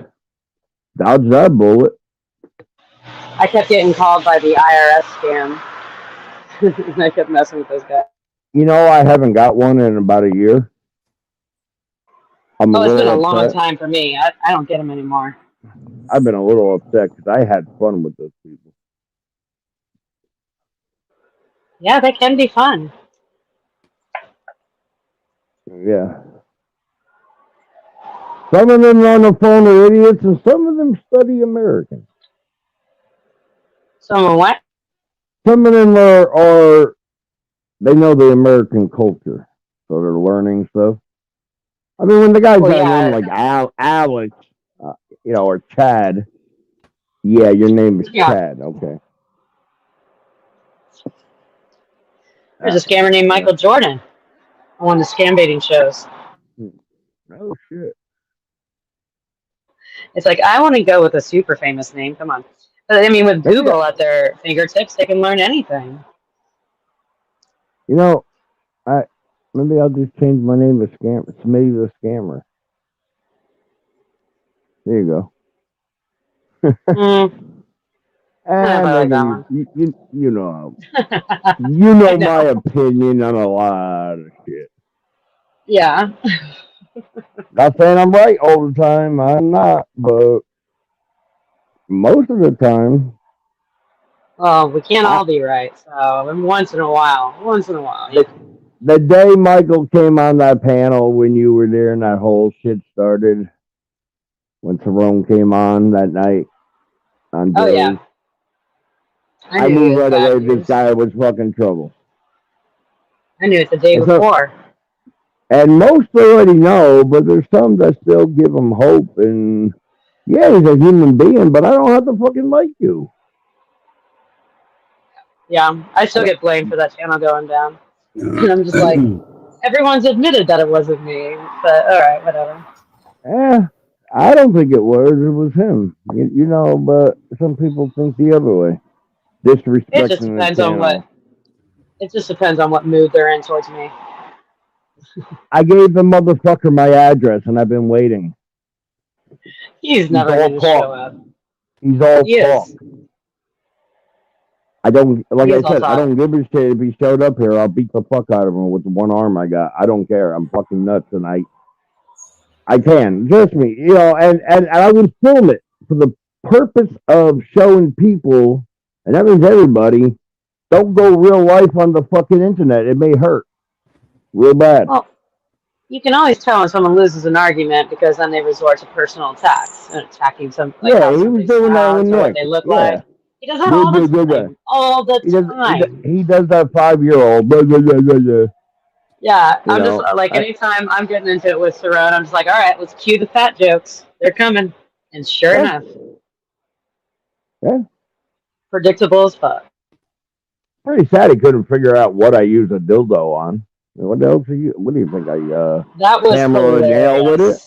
Dodged that bullet. I kept getting called by the IRS scam. And I kept messing with those guys. You know, I haven't got one in about a year. I'm Oh, a it's been a little long upset. time for me. I don't get them anymore. I've been a little upset because I had fun with those people. Yeah, they can be fun. Yeah. Some of them on the phone are idiots, and some of them study American. Some of what? Some of them are they know the American culture, so they're learning stuff. I mean, when the guys got a name like Alex, or Chad, yeah, your name is Chad, okay. There's a scammer named Michael Jordan on one of the scam baiting shows. Oh, shit. It's like, I want to go with a super famous name. Come on. But I mean, with Google at their fingertips, they can learn anything. You know, maybe I'll just change my name to Scammer. Smitty the Scammer. There you go. Maybe you know my opinion on a lot of shit. Yeah. Not saying I'm right all the time. I'm not, but most of the time. Well, we can't all be right. So once in a while. Yeah. The day Michael came on that panel when you were there and that whole shit started, when Cerrone came on that night on Oh, yeah. I knew right away this guy was fucking trouble. I knew it the day before. And most already know, but there's some that still give him hope. And yeah, he's a human being, but I don't have to fucking like you. Yeah, I still get blamed for that channel going down. And I'm just like, everyone's admitted that it wasn't me. But all right, whatever. Yeah, I don't think it was. It was him. You know, but some people think the other way. Disrespecting It just depends on what. It just depends on what mood they're in towards me. I gave the motherfucker my address, and I've been waiting. He's never going to show up. He's all talk. I don't, like I said, I don't give a shit if he showed up here. I'll beat the fuck out of him with the one arm I got. I don't care. I'm fucking nuts, and I can. Trust me, and I would film it for the purpose of showing people, and that means everybody, don't go real life on the fucking internet. It may hurt real bad. Well, you can always tell when someone loses an argument because then they resort to personal attacks and attacking some. Like yeah, he was doing that with Nick. What they look like. He does that all the time. All the time. He does that 5-year-old. Yeah, I'm just like, anytime I'm getting into it with Cerrone, I'm just like, all right, let's cue the fat jokes. They're coming. And sure enough. Yeah. Predictable as fuck. Pretty sad he couldn't figure out what I use a dildo on. What else are you? What do you think I that was hammer hilarious. a nail with it?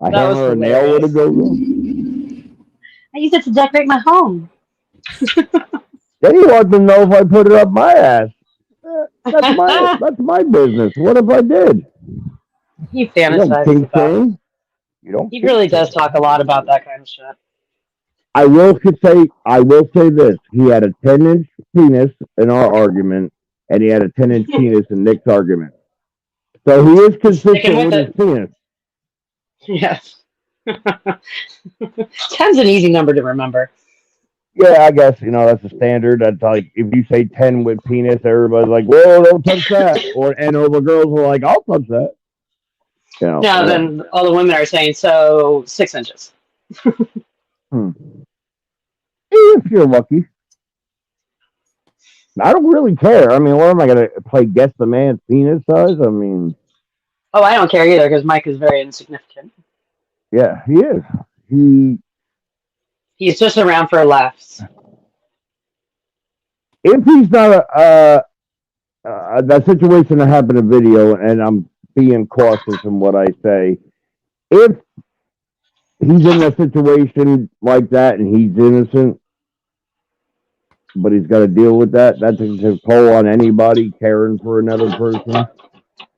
I hammer a nail with a dildo. I use it to decorate my home. Then he wanted to know if I put it up my ass. That's my business. What if I did? He fantasizes about it. You don't. He really does talk a lot about that kind of shit. I will say this. He had a 10-inch penis in our argument, and he had a 10-inch penis in Nick's argument. So he is consistent with his penis. Yes. 10's an easy number to remember. Yeah, I guess, that's a standard. That's like, if you say 10 with penis, everybody's like, whoa, don't touch that. And all the girls are like, I'll touch that. No, then all the women are saying, so 6 inches. If you're lucky. I don't really care. I mean, what am I going to play guess the man's penis size? I mean. Oh, I don't care either because Mike is very insignificant. Yeah, he is. He's just around for laughs. If he's not that situation that happened in video, and I'm being cautious in what I say, if he's in a situation like that and he's innocent, but he's got to deal with that. That takes a toll on anybody caring for another person,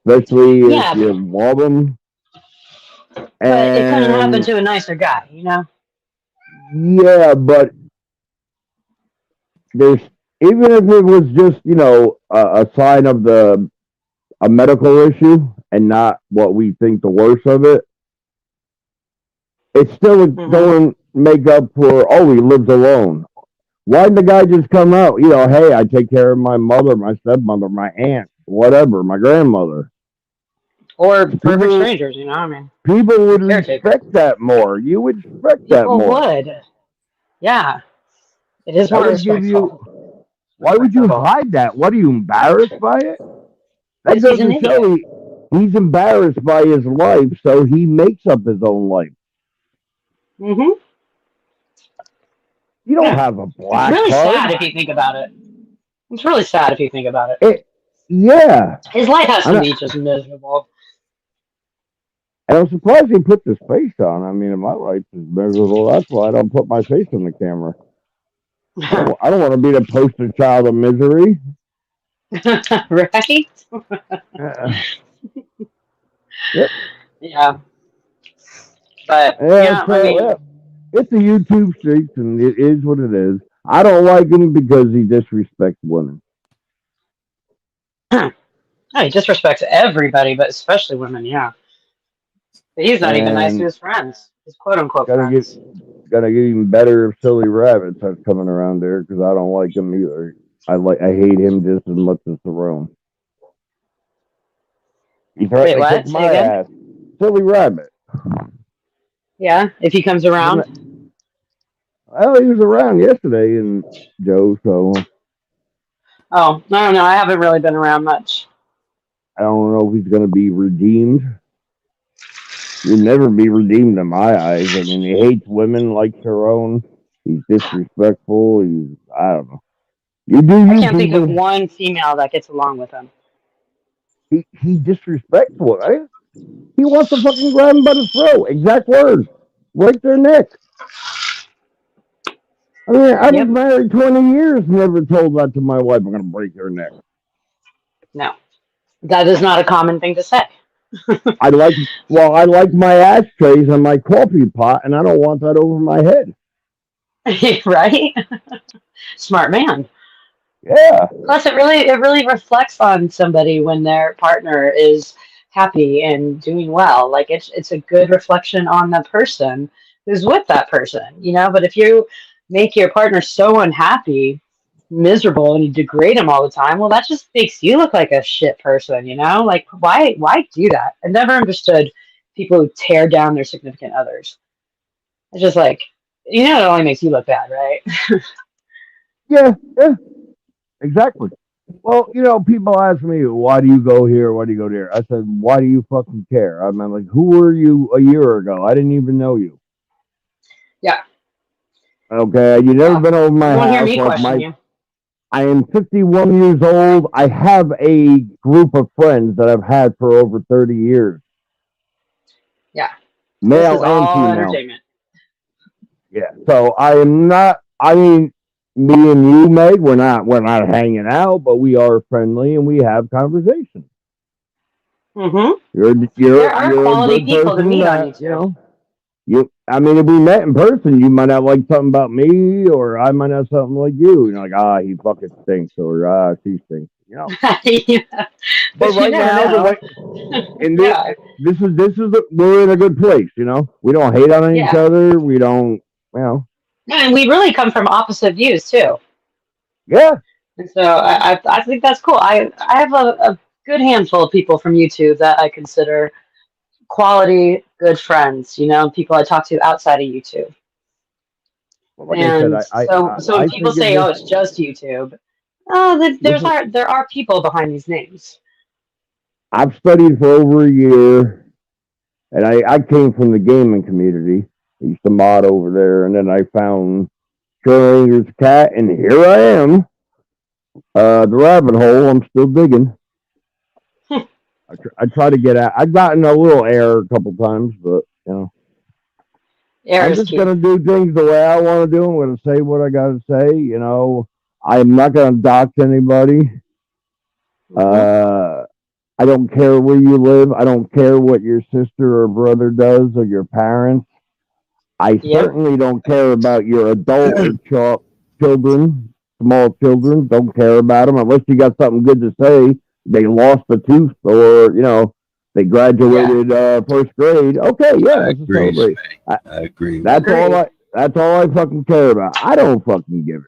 especially if you love them. But it couldn't happen to a nicer guy, you know? Yeah, but there's, even if it was just, you know, a sign of a medical issue and not what we think the worst of it, it's still don't make up for, oh, he lives alone. Why didn't the guy just come out? You know, hey, I take care of my mother, my stepmother, my aunt, whatever, my grandmother. Or perfect strangers, you know what I mean? People would respect that more. You would respect that more. People would. Yeah. It is more respectful. Why would you hide that? What, are you embarrassed by it? That Because he's an doesn't show he's embarrassed by his life, so he makes up his own life. Mm-hmm. You don't have a black It's really card. sad if you think about it. It's really sad if you think about it. Yeah. His life has to be just miserable. And I'm surprised he put this face on. I mean, my life is miserable. That's why I don't put my face on the camera. I don't want to be the poster child of misery. Right? Yep. Yeah. But, Yeah, I mean, it's the YouTube streets, and it is what it is. I don't like him because he disrespects women. he disrespects everybody, but especially women, yeah. But he's not even nice to his friends, his quote-unquote friends. Gotta get even better if Silly Rabbit starts coming around there, because I don't like him either. I hate him just as much as Cerrone. Wait, what? Say again? Ass. Silly Rabbit. Yeah, if he comes around. Well, he was around yesterday in Joe, so. Oh, I don't know. I haven't really been around much. I don't know if he's going to be redeemed. He'll never be redeemed in my eyes. I mean, he hates women like Cerrone. He's disrespectful. I don't know. I can't think of one female that gets along with him. He disrespectful, right? He wants to fucking grab him by the throat. Exact words. Break their neck. I mean, I was married 20 years, never told that to my wife, I'm going to break her neck. No. That is not a common thing to say. I like my ashtrays and my coffee pot, and I don't want that over my head. Right? Smart man. Yeah. Plus, it really reflects on somebody when their partner is happy and doing well. Like it's a good reflection on the person who's with that person, you know. But if you make your partner so unhappy, miserable, and you degrade him all the time, well, that just makes you look like a shit person, you know. Like why do that? I never understood people who tear down their significant others. It's just like, you know, it only makes you look bad, right? Yeah, exactly. Well, you know, people ask me, why do you go here? Why do you go there? I said, why do you fucking care? I mean, like, who were you a year ago? I didn't even know you. Yeah. Okay, you never been over my house. Hear me question you. I am 51 years old. I have a group of friends that I've had for over 30 years. Yeah. Male this is and all female. entertainment. Yeah. So I am not. I mean, me and you, Meg, we're not hanging out, but we are friendly and we have conversations. Mm-hmm. You're are quality people to meet on YouTube. You know, I mean, if we met in person, you might not like something about me, or I might have something like you. You know, like, he fucking stinks, or she stinks. You know. Yeah. But right now, we're in a good place. You know, we don't hate on each other. We don't, you know. And we really come from opposite views too. Yeah. And so I think that's cool. I have a good handful of people from YouTube that I consider quality, good friends, you know, people I talk to outside of YouTube. Well, like I said, so when people say, "Oh, it's just YouTube," there are people behind these names. I've studied for over a year, and I came from the gaming community. I used to mod over there, and then I found Schrodinger's cat, and here I am. The rabbit hole. I'm still digging. I try to get out. I've gotten a little air a couple times, but you know, I'm just gonna do things the way I want to do. I'm gonna say what I gotta say. You know, I'm not going to dox anybody. I don't care where you live. I don't care what your sister or brother does or your parents. I certainly don't care about your adult or children, small children. Don't care about them unless you got something good to say. They lost a tooth, or they graduated first grade. Okay, yeah, let's celebrate. I agree. That's all I fucking care about. I don't fucking give it.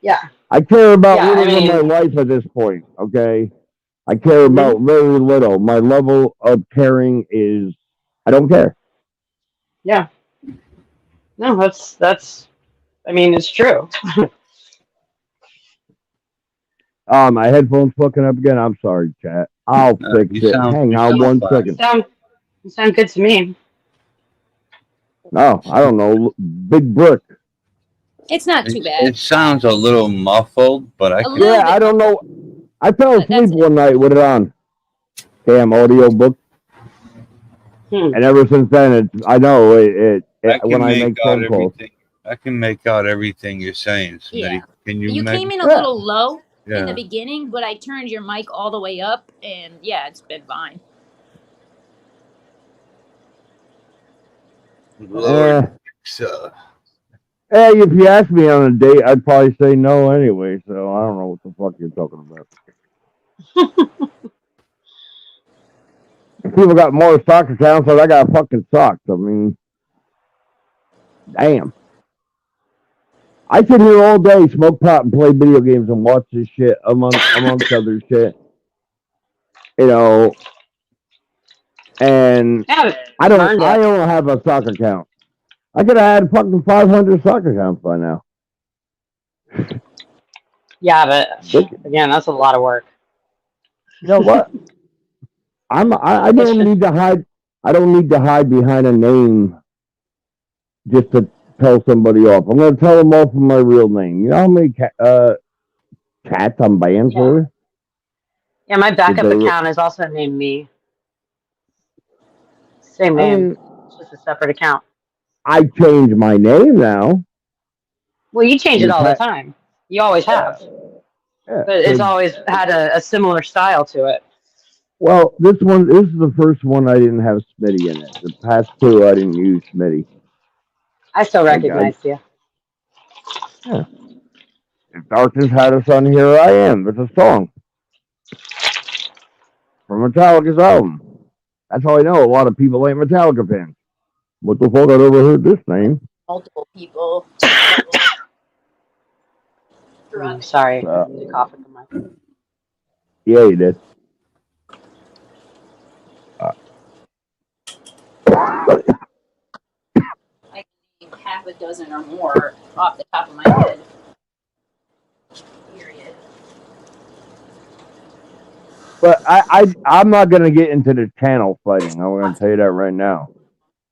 Yeah. I care about living my life at this point. Okay, I care about very little. My level of caring is I don't care. Yeah. No, that's. I mean, it's true. My headphones fucking up again. I'm sorry, chat. I'll fix it. Hang on one second. You sound good to me. No, I don't know. Big brick. It's not too bad. It sounds a little muffled, but I can. Yeah, I don't know. I fell asleep one night with it on. Damn audio book. And ever since then, I know it when I make phone calls. I can make out everything you're saying, Smitty. Yeah. Can You make came in a little low in Yeah. the beginning, but I turned your mic all the way up, and yeah, it's been fine. Hey, if you asked me on a date, I'd probably say no anyway. So I don't know what the fuck you're talking about. People got more stock accounts than I got fucking socks. I mean, damn. I sit here all day, smoke pot, and play video games and watch this shit amongst other shit. And I don't have a stock account. I could have had fucking 500 stock accounts by now. Yeah, but again, that's a lot of work. You know what? I don't need to hide. I don't need to hide behind a name just to tell somebody off. I'm going to tell them off with my real name. You know how many chats I'm banned for? Yeah, my backup account is also named me. Same name, it's just a separate account. I change my name now. Well, you change it all the time. You always have. Yeah. But it's always had a similar style to it. Well, this is the first one I didn't have Smitty in it. The past two I didn't use Smitty. I still recognize you. Yeah. If darkness had a sun, here I am. It's a song from Metallica's album. That's how I know a lot of people ain't Metallica fans. What the fuck? I never heard this name. Multiple people. Sorry, the cough at the mic. Yeah, you did. I can name half a dozen or more off the top of my head. Period. But I'm not gonna get into the channel fighting. I'm gonna tell you that right now.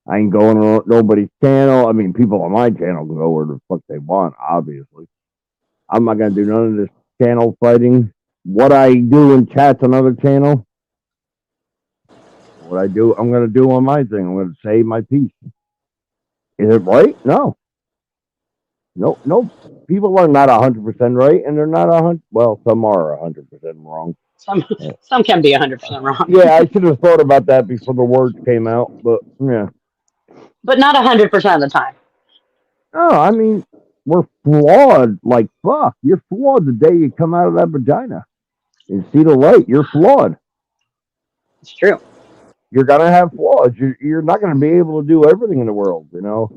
I ain't going on nobody's channel. I mean, people on my channel can go where the fuck they want, obviously. I'm not gonna do none of this channel fighting. What I do in chat's another channel. What I do, I'm gonna do on my thing. I'm gonna say my piece. Is it right? No. No. People are not 100% right, and they're not 100. Well, some are 100% wrong. Some can be 100% wrong. Yeah, I should have thought about that before the words came out, but yeah. But not 100% of the time. No, I mean, we're flawed like fuck. You're flawed the day you come out of that vagina and see the light. You're flawed. It's true. You're gonna have flaws. You're not gonna be able to do everything in the world, you know.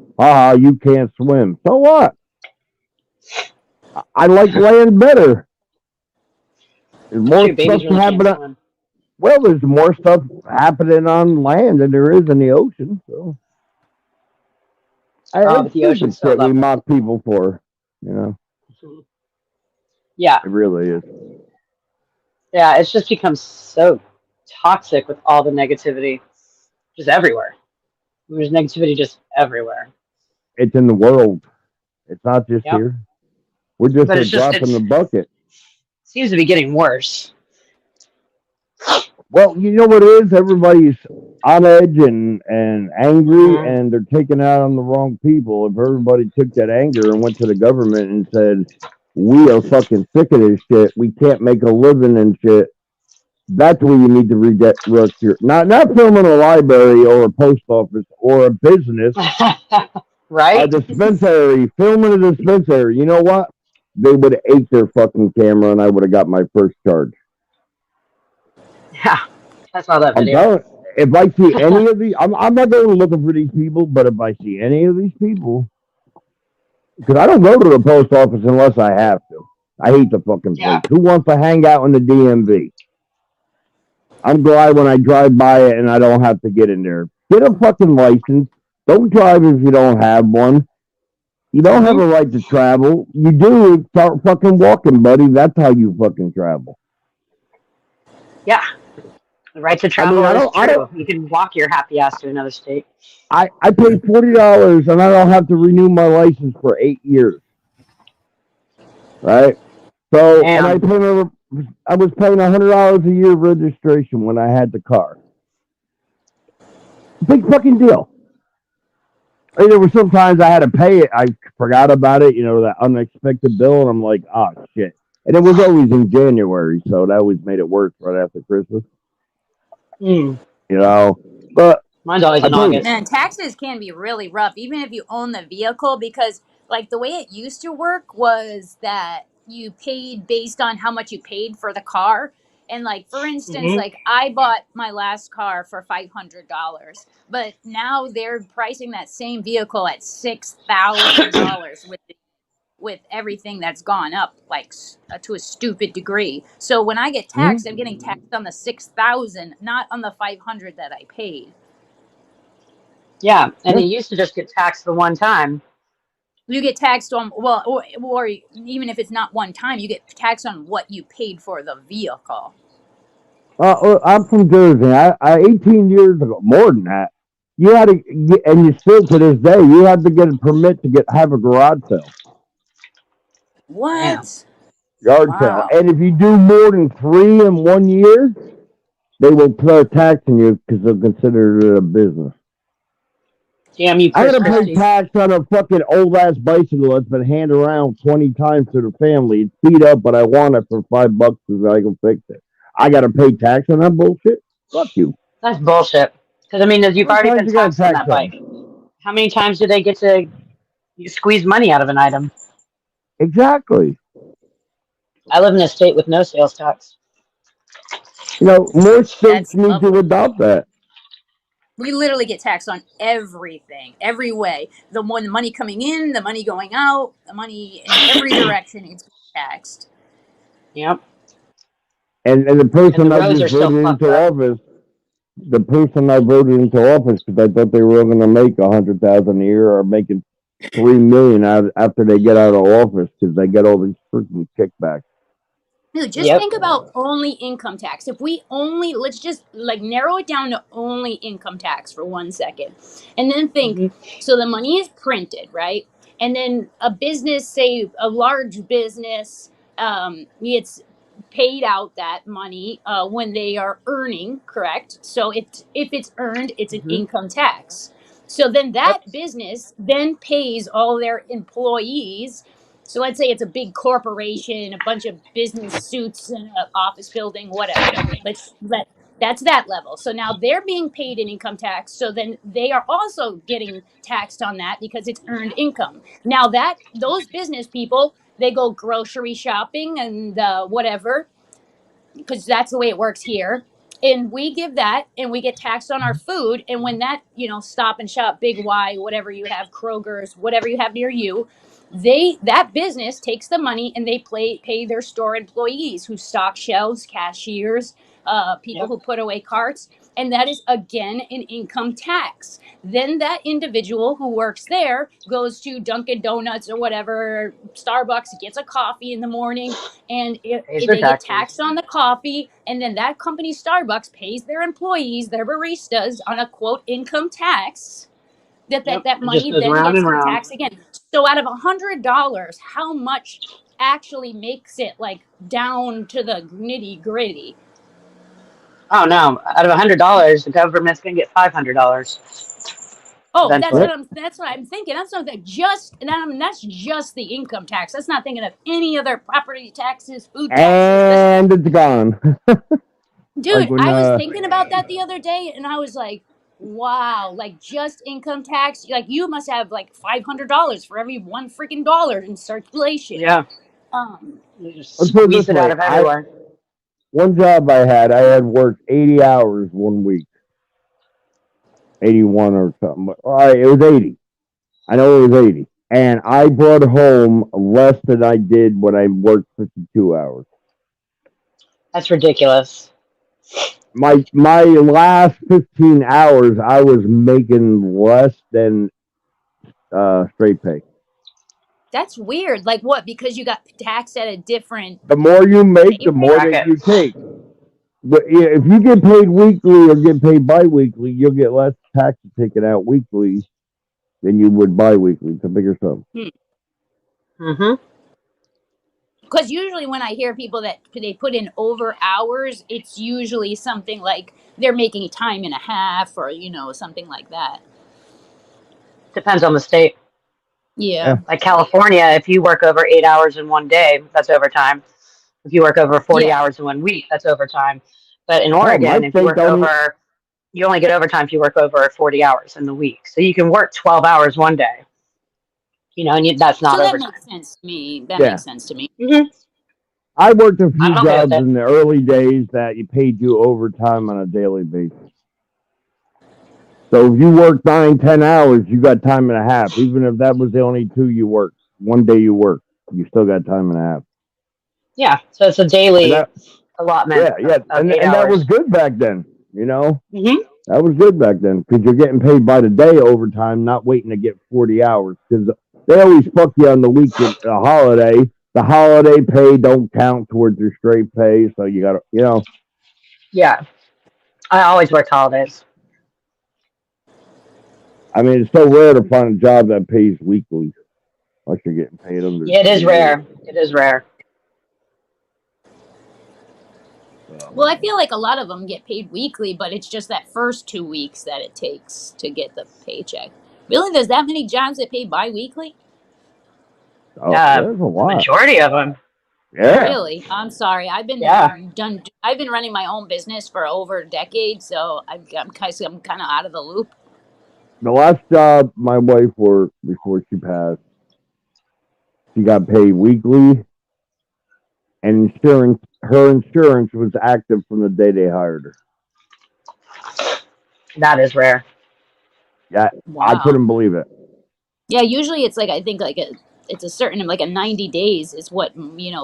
You can't swim. So what? I like land better. There's more stuff happening. Well, there's more stuff happening on land than there is in the ocean. So, but the ocean's so we mock people for, you know. Yeah, it really is. Yeah, it's just become so toxic with all the negativity, just everywhere. There's negativity just everywhere. It's in the world. It's not just here. We're just a drop in the bucket. Seems to be getting worse. Well, you know what it is? Everybody's on edge and angry, and they're taking out on the wrong people. If everybody took that anger and went to the government and said, we are fucking sick of this shit. We can't make a living and shit. That's where you need to redirect your not filming a library or a post office or a business. Right? A dispensary, filming a dispensary. You know what? They would have ate their fucking camera and I would have got my first charge. Yeah, I saw that I'm video. telling, if I see any of these, I'm not going looking for these people, but if I see any of these people, because I don't go to the post office unless I have to. I hate the fucking place. Who wants to hang out in the DMV? I'm glad when I drive by it and I don't have to get in there. Get a fucking license. Don't drive if you don't have one. You don't have a right to travel. You do, start fucking walking, buddy. That's how you fucking travel. Yeah. The right to travel is true. You can walk your happy ass to another state. I paid $40 and I don't have to renew my license for 8 years. Right? So, and I was paying $100 a year registration when I had the car. Big fucking deal. And there were some times I had to pay it. I forgot about it, that unexpected bill, and I'm like, oh, shit. And it was always in January, so that always made it worse right after Christmas. But mine's always in August. Man, taxes can be really rough, even if you own the vehicle, because like the way it used to work was that you paid based on how much you paid for the car. And like, for instance, like I bought my last car for $500, but now they're pricing that same vehicle at $6,000 with everything that's gone up like to a stupid degree. So when I get taxed, I'm getting taxed on the 6,000, not on the 500 that I paid. Yeah, and you used to just get taxed the one time. You get taxed on, or even if it's not one time, you get taxed on what you paid for the vehicle. I'm from Jersey. I 18 years ago, more than that, you had to get, and you still to this day, you have to get a permit to have a garage sale. What? Yard sale. And if you do more than 3 in 1 year, they will start taxing you because they'll consider it a business. Damn you, I Chris gotta pay tax on a fucking old ass bicycle that's been handed around 20 times to the family. It's beat up, but I want it for $5 so I can fix it. I gotta pay tax on that bullshit? Fuck you. That's bullshit. Because, I mean, you've already been taxed on that bike. How many times do they get to squeeze money out of an item? Exactly. I live in a state with no sales tax. More states need to adopt that. We literally get taxed on everything, every way. The money coming in, the money going out, the money in every direction is taxed. Yep. And the person I just voted into office, because I thought they were going to make $100,000 a year or making $3 million after they get out of office because they get all these freaking kickbacks. Dude, just think about only income tax. If we let's just like narrow it down to only income tax for 1 second. And then think, so the money is printed, right? And then a business, say a large business, it's paid out that money when they are earning, correct? So if it's earned, it's an income tax. So then that business then pays all their employees. So let's say it's a big corporation, a bunch of business suits in an office building, whatever. That's that level. So now they're being paid in income tax. So then they are also getting taxed on that because it's earned income. Now those business people, they go grocery shopping and whatever, because that's the way it works here. And we give that and we get taxed on our food. And when that, Stop and Shop, Big Y, whatever you have, Kroger's, whatever you have near you, that business takes the money and they pay their store employees who stock shelves, cashiers, people who put away carts. And that is, again, an income tax. Then that individual who works there goes to Dunkin' Donuts or whatever, Starbucks, gets a coffee in the morning, and they get taxed on the coffee. And then that company, Starbucks, pays their employees, their baristas, on a, quote, income tax. That money then gets taxed again. So out of $100, how much actually makes it like down to the nitty gritty? Oh no! Out of $100, the government's gonna get $500. Oh, that's what I'm thinking. That's something that's just the income tax. That's not thinking of any other property taxes, food taxes. And it's gone. Dude, Like when, I was thinking about that the other day, and I was like, wow, like just income tax, like you must have like $500 for every one freaking dollar in circulation. Yeah. You just let's put it squeeze this it out way. of everywhere. One job I had worked 80 hours 1 week. 81 or something. All right, it was 80. I know it was 80. And I brought home less than I did when I worked 52 hours. That's ridiculous. My last 15 hours, I was making less than straight pay. That's weird. Like what? Because you got taxed at a different. The more you make, the more that you take. But if you get paid weekly or get paid bi-weekly, you'll get less taxes taken out weekly than you would bi-weekly. It's a bigger sum. Because usually when I hear people that they put in over hours, it's usually something like they're making time and a half or, something like that. Depends on the state. Yeah. Like California, if you work over 8 hours in one day, that's overtime. If you work over 40 hours in 1 week, that's overtime. But in Oregon, if you work over, you only get overtime if you work over 40 hours in the week. So you can work 12 hours one day. And that's not overtime. That makes sense to me. That makes sense to me. I worked a few jobs in the early days that you paid you overtime on a daily basis. So if you worked 9-10 hours, you got time and a half. Even if that was the only 2 you worked, one day you worked, you still got time and a half. Yeah, so it's a daily allotment. Yeah, and that was good back then. That was good back then because you're getting paid by the day overtime, not waiting to get 40 hours. Because they always fuck you on the weekend, the holiday. The holiday pay don't count towards your straight pay, so you got to, Yeah, I always worked holidays. I mean, it's so rare to find a job that pays weekly, unless you're getting paid under. Yeah, it is rare. It is rare. Well, I feel like a lot of them get paid weekly, but it's just that first 2 weeks that it takes to get the paycheck. Really, there's that many jobs that pay bi-weekly? Oh, there's a lot. The majority of them. Yeah. Really? I'm sorry. I've been I've been running my own business for over a decade, so I'm kind of out of the loop. The last job my wife worked before she passed, she got paid weekly, and her insurance was active from the day they hired her. That is rare. Yeah, wow. I couldn't believe it. Yeah, usually it's like, I think like it's a certain, like a 90 days is what,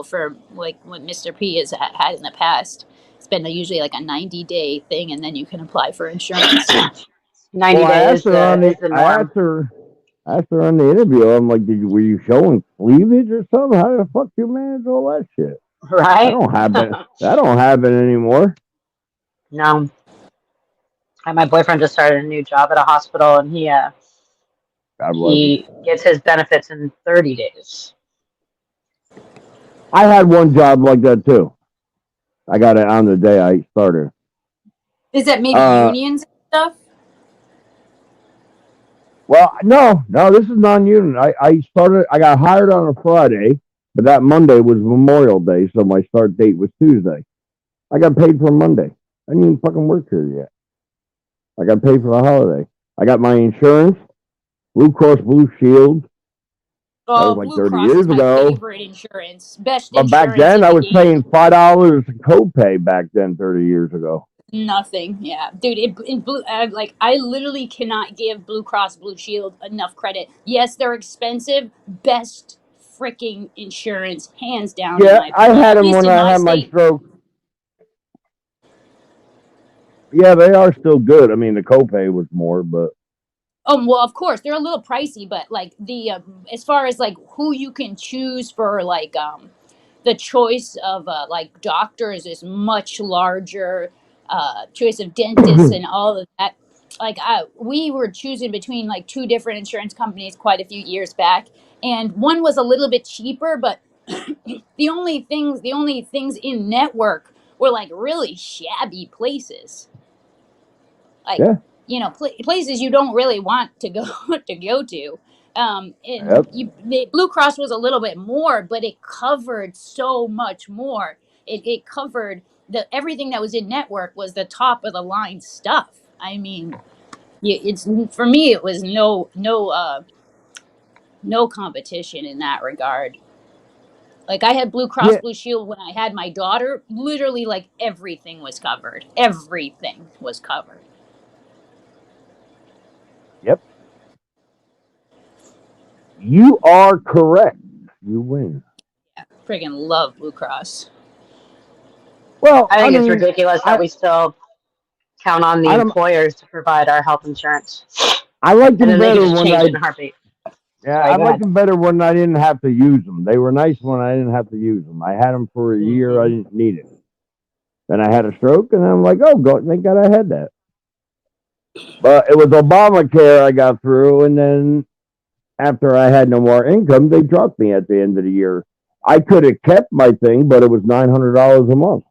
for like what Mr. P has had in the past. It's been usually like a 90-day thing, and then you can apply for insurance. 90 days is the norm. I asked her on the interview, I'm like, were you showing cleavage or something? How the fuck you manage all that shit? Right? I don't have it anymore. No. My boyfriend just started a new job at a hospital, and he gets his benefits in 30 days. I had one job like that too. I got it on the day I started. Is that maybe unions and stuff? Well, no, this is non-union. I got hired on a Friday, but that Monday was Memorial Day, so my start date was Tuesday. I got paid for Monday. I didn't even fucking work here yet. I got paid for the holiday. I got my insurance, Blue Cross Blue Shield. Oh, that was like Blue 30 Cross years is my ago. favorite insurance. Best But insurance back then, I was in the game. paying $5 copay back then 30 years ago. Nothing, yeah, dude. I literally cannot give Blue Cross Blue Shield enough credit. Yes, they're expensive. Best freaking insurance, hands down. Yeah, I had them when I had my stroke. Yeah, they are still good. I mean, the copay was more, but well, of course they're a little pricey, but like the as far as like who you can choose for like the choice of like doctors is much larger. Choice of dentists and all of that. Like we were choosing between like 2 different insurance companies quite a few years back, and one was a little bit cheaper, but the only things in network were like really shabby places. Like, you know, places you don't really want to go to go to. And the Blue Cross was a little bit more, but it covered so much more. It covered everything that was in network was the top of the line stuff. I mean, it's for me, it was no competition in that regard. Like I had Blue Cross Blue Shield when I had my daughter. Literally, like everything was covered. Everything was covered. Yep. You are correct. You win. Yeah, friggin' love Blue Cross. Well, I think it's ridiculous that we still count on the employers to provide our health insurance. I liked them and then they better can just when change it in a heartbeat. Yeah, Sorry, I go liked ahead. them better when I didn't have to use them. They were nice when I didn't have to use them. I had them for a year. I didn't need it. Then I had a stroke, and I'm like, oh, God, thank God I had that. But it was Obamacare I got through, and then after I had no more income, they dropped me at the end of the year. I could have kept my thing, but it was $900 a month.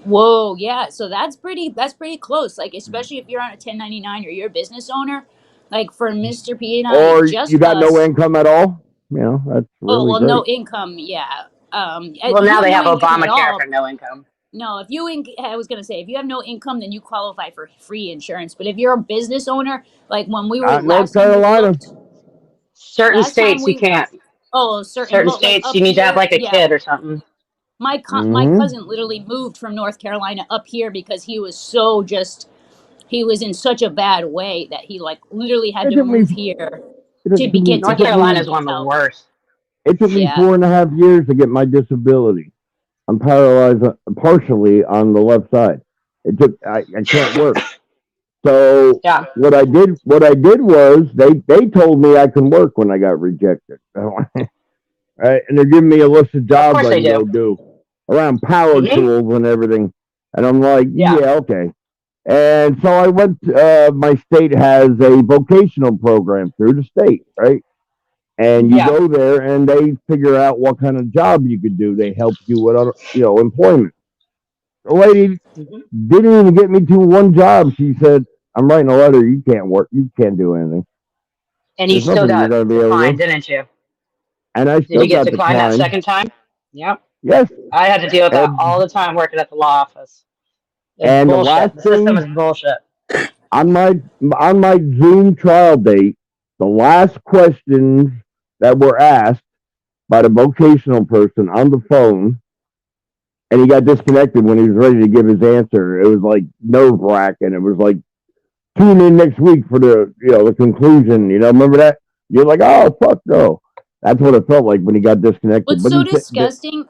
Whoa, yeah. So that's pretty close. Like especially if you're on a 1099 or you're a business owner. Like for Mr. P and I, Or just you got us. no income at all. You know, that's Oh really well, great. no income. Yeah. Well, If now you they no have income at Obamacare all, for no income. No, if you, I was gonna say, if you have no income, then you qualify for free insurance. But if you're a business owner, like when we were Not North last time we Carolina. looked, Certain last time states you we, can't. certain like States up you need to have here, like a yeah. kid or something. My cousin literally moved from North Carolina up here because he was he was in such a bad way that he like literally had to move here to get North Carolina is one of the help. worst. It took me Yeah. 4.5 years to get my disability. I'm paralyzed partially on the left side. I can't work. So what I did was they told me I can work when I got rejected. Right? And they're giving me a list of jobs I can go do around power tools and everything. And I'm like, yeah, okay. And so I went, my state has a vocational program through the state, right? And you go there and they figure out what kind of job you could do. They help you with, employment. The lady didn't even get me to one job. She said, I'm writing a letter. You can't work. You can't do anything. And you still got declined, didn't you? And I Did still you get got declined that declined. second time? Yep. Yes. I had to deal with that all the time working at the law office. It's And the bullshit. last The system is bullshit. On my Zoom trial date, the last questions that were asked by the vocational person on the phone, and he got disconnected when he was ready to give his answer. It was like nerve wracking. It was like, tune in next week for the conclusion. Remember that? You're like, oh fuck no. That's what it felt like when he got disconnected. What's so disgusting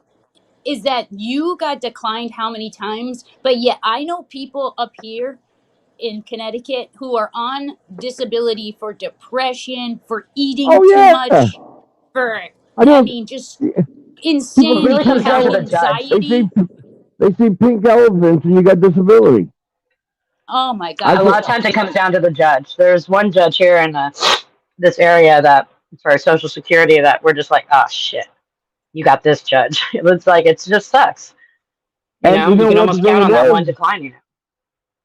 is that you got declined how many times, but yet I know people up here in Connecticut who are on disability for depression, for eating too much, for just insane really comes down to the anxiety. They see pink elephants and you got disability. Oh my God! A lot of times it comes down to the judge. There's one judge here in this area that for Social Security that we're just like, oh shit, you got this judge. It's like it just sucks. You can almost count on that one declining it.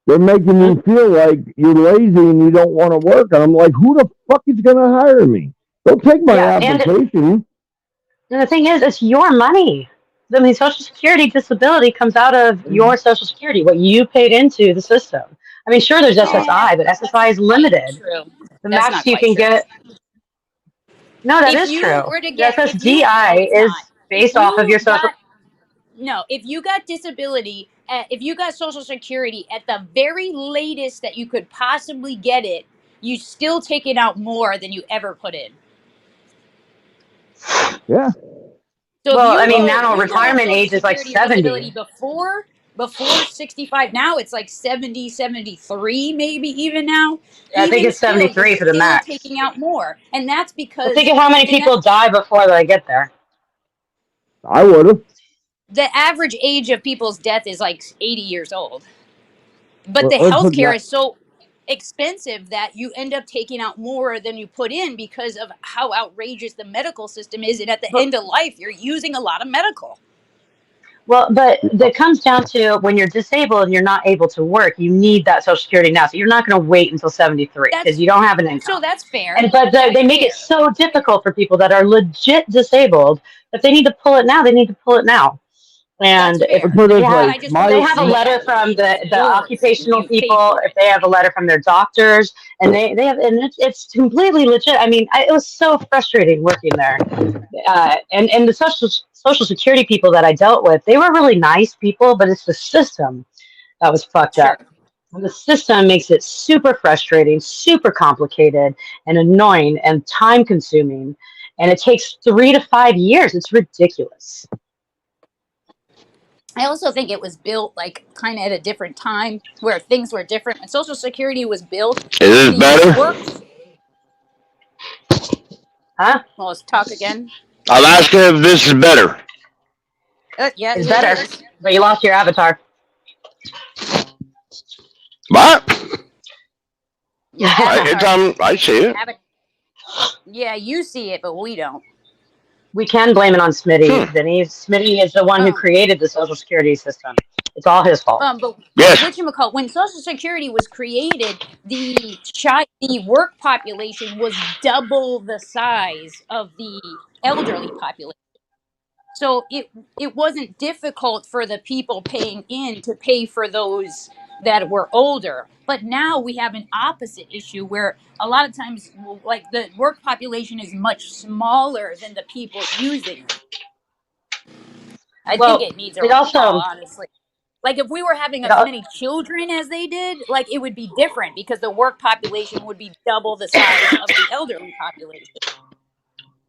They're making you feel like you're lazy and you don't want to work. And I'm like, who the fuck is going to hire me? Don't take my application. And the thing is, it's your money. I mean, Social Security disability comes out of your Social Security, what you paid into the system. I mean, sure, there's SSI, but SSI is limited. True. The max you can get. No, that is true. The SSDI is based off of your social. No, if you got disability, if you got Social Security at the very latest that you could possibly get it, you still take it out more than you ever put in. Yeah. So well, I mean, now retirement age is like 70. Before 65, now it's like 70, 73, maybe even now. I think it's 73 for the max. Taking out more, and that's because. Well, think of how many people die before they get there. I would have. The average age of people's death is like 80 years old. But the healthcare is so expensive that you end up taking out more than you put in because of how outrageous the medical system is. And at the end of life, you're using a lot of medical. Well, but that comes down to when you're disabled and you're not able to work, you need that Social Security now. So you're not going to wait until 73 because you don't have an income. So that's fair. And but they make it so difficult for people that are legit disabled. If they need to pull it now, they need to pull it now. And if they have a letter from the occupational people, if they have a letter from their doctors, and they have, and it's completely legit. I mean, it was so frustrating working there. And the social security people that I dealt with, they were really nice people, but it's the system that was fucked up. And the system makes it super frustrating, super complicated, and annoying, and time consuming. And it takes 3 to 5 years. It's ridiculous. I also think it was built like kind of at a different time where things were different. When Social Security was built, Is it better? Huh? Well, let's talk again. I'm asking if this is better. Yeah, it's better, but you lost your avatar. What? Yeah, I see it. Yeah, you see it, but we don't. We can blame it on Smitty. Vinny. Smitty is the one who created the Social Security system. It's all his fault. But yes. whatchamacallit, when Social Security was created, the work population was double the size of the elderly population. So it wasn't difficult for the people paying in to pay for those that were older. But now we have an opposite issue where a lot of times, like, the work population is much smaller than the people using it. I think it needs a recall, honestly. Like, if we were having as many children as they did, like, it would be different because the work population would be double the size of the elderly population.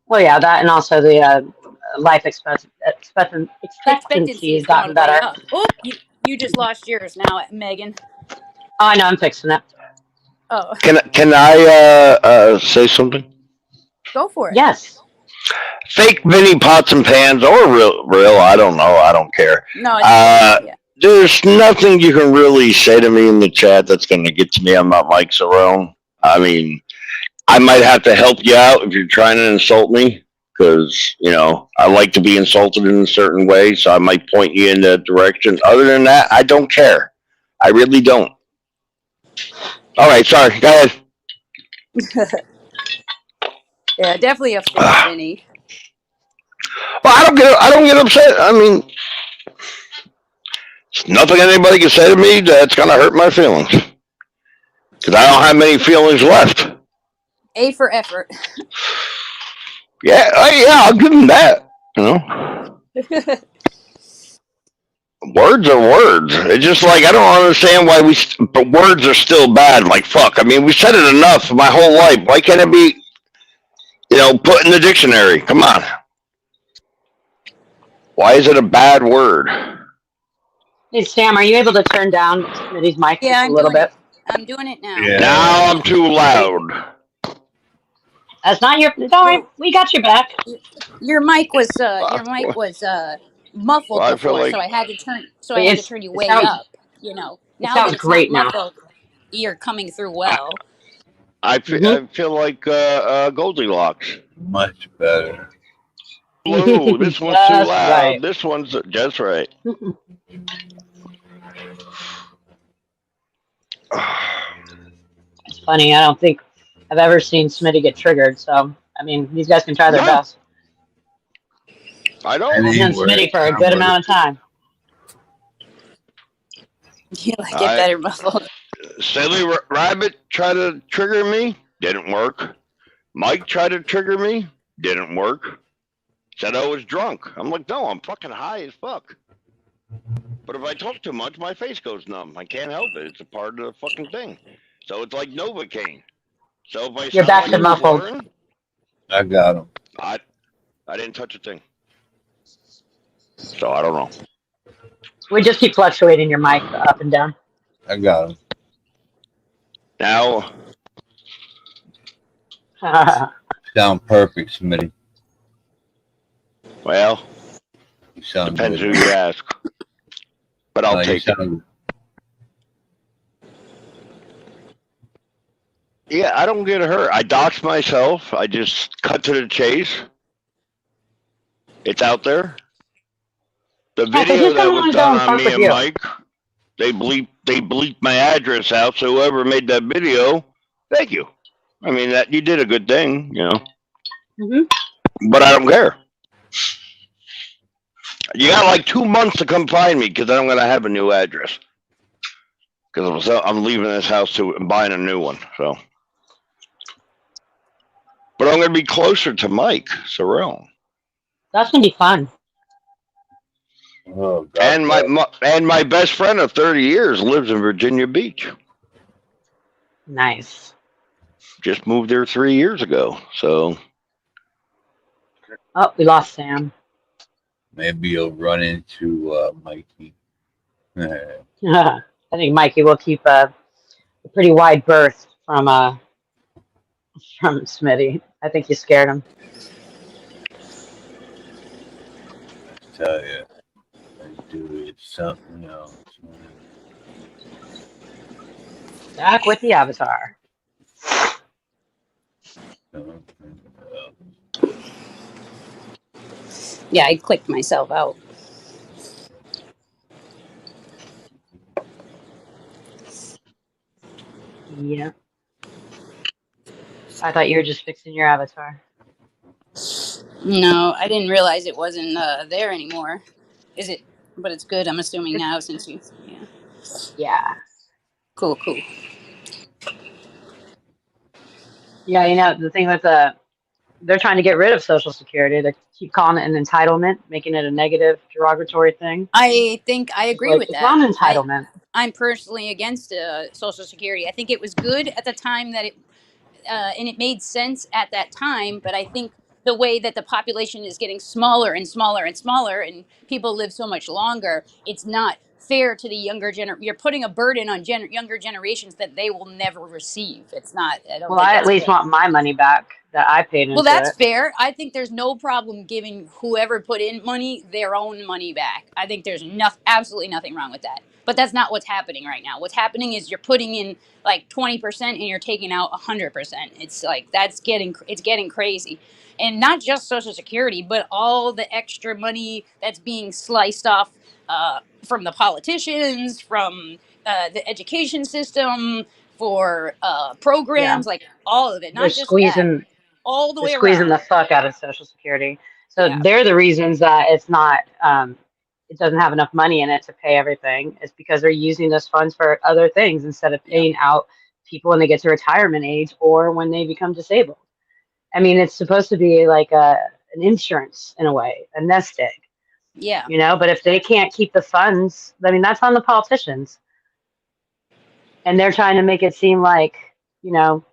Well, yeah, that, and also the life expectancy has gotten better. Oh, you just lost yours now, Megan. Oh, I know, I'm fixing it. Oh. Can I say something? Go for it. Yes. Fake Vinny pots and pans or real, I don't know. I don't care. No, it's there's nothing you can really say to me in the chat that's going to get to me. I'm not Mike Cerrone. I mean, I might have to help you out if you're trying to insult me because, you know, I like to be insulted in a certain way, so I might point you in that direction. Other than that, I don't care. I really don't. All right, sorry. Go ahead. Yeah, definitely a fit, Vinny. Well, I don't get upset. I mean, there's nothing anybody can say to me that's gonna hurt my feelings because I don't have many feelings left. A for effort. Yeah, I'll give them that. You know, words are words. It's just like I don't understand why but words are still bad. Like fuck. I mean, we said it enough my whole life. Why can't it be, you know, put in the dictionary? Come on. Why is it a bad word? Hey, Sam, are you able to turn down Smitty's mic just a little bit? I'm doing it now. Yeah. Now I'm too loud. That's not your. Don't worry, we got your back. Your mic was muffled before, so I had to turn. So I had to turn you way up. You know, now that it's not muffled, you're coming through well. I feel like Goldilocks. Much better. Whoa, this one's too loud. Right. This one's just right. It's funny. I don't think I've ever seen Smitty get triggered. So, I mean, these guys can try their best. I don't. I've known Smitty for a good amount of time. You like it better muffled. Silly Rabbit tried to trigger me. Didn't work. Mike tried to trigger me. Didn't work. Said I was drunk. I'm like, no, I'm fucking high as fuck. But if I talk too much, my face goes numb. I can't help it. It's a part of the fucking thing. So it's like Novocaine. So if I You're back to muffled. Slurring, I got him. I didn't touch a thing. So I don't know. We just keep fluctuating your mic up and down. I got him. Now. Sound perfect, Smitty. Well, you sound depends good. who you ask. But I'll take it. Yeah, I don't get hurt. I doxed myself. I just cut to the chase. It's out there. The video that was done on me and Mike, they bleeped my address out. So whoever made that video, thank you. I mean, that you did a good thing, you know. But I don't care. You got like 2 months to come find me because I'm gonna have a new address. Because I'm leaving this house and buying a new one. So, but I'm gonna be closer to Mike Cerrone. That's gonna be fun. Oh, God. And my best friend of 30 years lives in Virginia Beach. Nice. Just moved there 3 years ago. So. Oh, we lost Sam. Maybe you'll run into Mikey. I think Mikey will keep a pretty wide berth from Smitty. I think you scared him. I tell you, dude, it's something else. Back with the avatar. Yeah, I clicked myself out. Yeah. I thought you were just fixing your avatar. No, I didn't realize it wasn't there anymore. Is it? But it's good. I'm assuming now since you. Yeah. Yeah. Cool. Yeah, you know, the thing with they're trying to get rid of Social Security. They keep calling it an entitlement, making it a negative, derogatory thing. I think I agree with It's that. not an entitlement. I'm personally against Social Security. I think it was good at the time that and it made sense at that time. But I think the way that the population is getting smaller and smaller and smaller, and people live so much longer, it's not fair to the younger generation. You're putting a burden on younger generations that they will never receive. It's not. I don't. Well, think I that's at least fair. want my money back that I paid into Well, that's it. fair. I think there's no problem giving whoever put in money their own money back. I think there's absolutely nothing wrong with that. But that's not what's happening right now. What's happening is you're putting in like 20% and you're taking out 100%. It's like it's getting crazy. And not just Social Security, but all the extra money that's being sliced off from the politicians, from the education system, for programs, like all of it. Not They're just that. squeezing All the way squeezing around. the fuck out of Social Security. So they're the reasons that it's not it doesn't have enough money in it to pay everything. It's because they're using those funds for other things instead of paying out people when they get to retirement age or when they become disabled. I mean, it's supposed to be like an insurance in a way, a nest egg. Yeah. You know, but if they can't keep the funds, I mean, that's on the politicians. And they're trying to make it seem like, you know,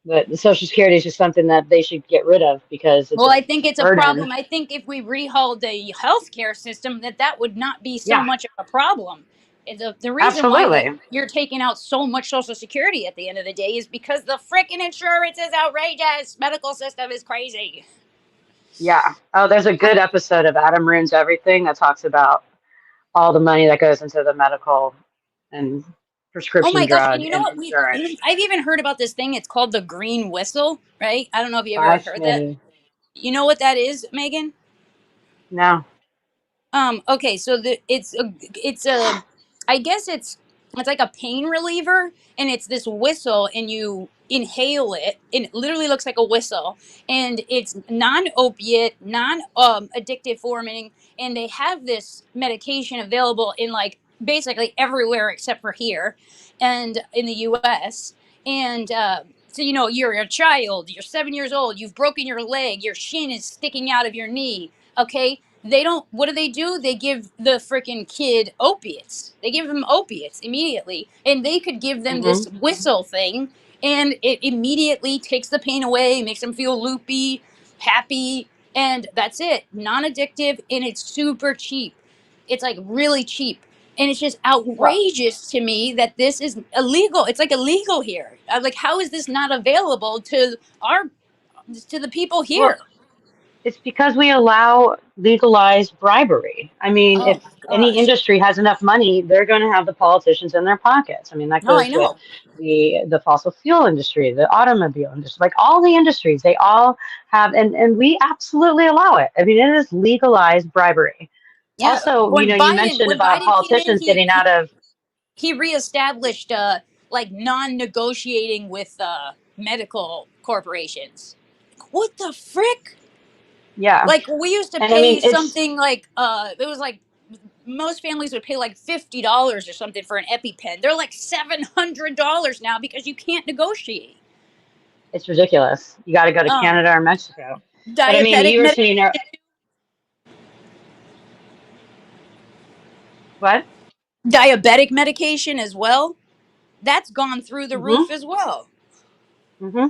that the Social Security is just something that they should get rid of because it's I think it's burden. a problem. I think if we rehauled the healthcare system, that would not be so much of a problem. The reason why you're taking out so much Social Security at the end of the day is because the frickin' insurance is outrageous. Medical system is crazy. Yeah. Oh, there's a good episode of Adam Ruins Everything that talks about all the money that goes into the medical and prescription Oh my gosh! drug And you know what? insurance. I've even heard about this thing. It's called the green whistle, right? I don't know if you ever heard that. You know what that is, Megan? No. Okay, so it's a I guess it's like a pain reliever, and it's this whistle, and you inhale it, and it literally looks like a whistle, and it's non-opiate, addictive forming, and they have this medication available in like basically everywhere except for here, and in the U.S. and so you know you're a child, you're 7 years old, you've broken your leg, your shin is sticking out of your knee. Okay, they don't. What do? They give the freaking kid opiates. They give them opiates immediately, and they could give them this whistle thing, and it immediately takes the pain away, makes them feel loopy, happy, and that's it. Non-addictive, and it's super cheap. It's like really cheap, and it's just outrageous to me that this is illegal. It's like illegal here. I'm like, how is this not available to the people here? Well, it's because we allow legalized bribery. I mean, if any industry has enough money, they're going to have the politicians in their pockets. I mean, that goes with the fossil fuel industry, the automobile industry, like all the industries, they all have, and we absolutely allow it. I mean, it is legalized bribery. Yeah. Also, When you Biden mentioned about came in, politicians getting out of. he reestablished like non-negotiating with medical corporations. What the frick? Yeah. Like we used to And I pay mean, it's something like it was like most families would pay like $50 or something for an EpiPen. They're like $700 now because you can't negotiate. ridiculous. You got to go to Uh, Canada or Mexico. But I mean, diabetic you were medication. saying what? Diabetic medication as well. That's gone through the roof as well. Mm-hmm.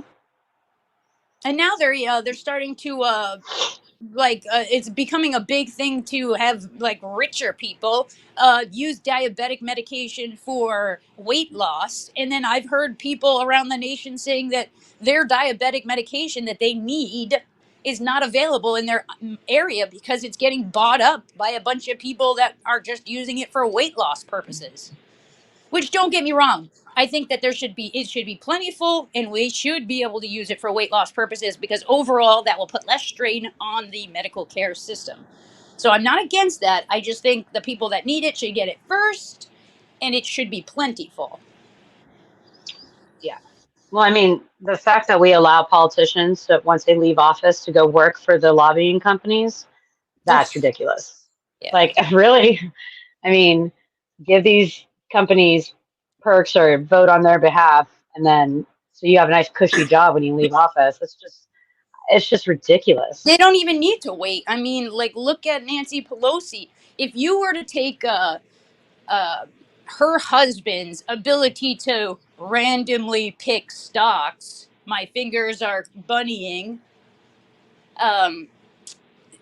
And now they're starting to it's becoming a big thing to have like richer people use diabetic medication for weight loss, and then I've heard people around the nation saying that their diabetic medication that they need is not available in their area because it's getting bought up by a bunch of people that are just using it for weight loss purposes. Which, don't get me wrong, I think that it should be plentiful, and we should be able to use it for weight loss purposes because overall that will put less strain on the medical care system. So I'm not against that. I just think the people that need it should get it first, and it should be plentiful. Yeah. Well, I mean, the fact that we allow politicians that once they leave office to go work for the lobbying companies, that's ridiculous. Yeah. Like, really? I mean, give these companies perks or vote on their behalf, and then so you have a nice cushy job when you leave office. It's just ridiculous. They don't even need to wait. I mean, like, look at Nancy Pelosi. If you were to take her husband's ability to randomly pick stocks, my fingers are bunnying,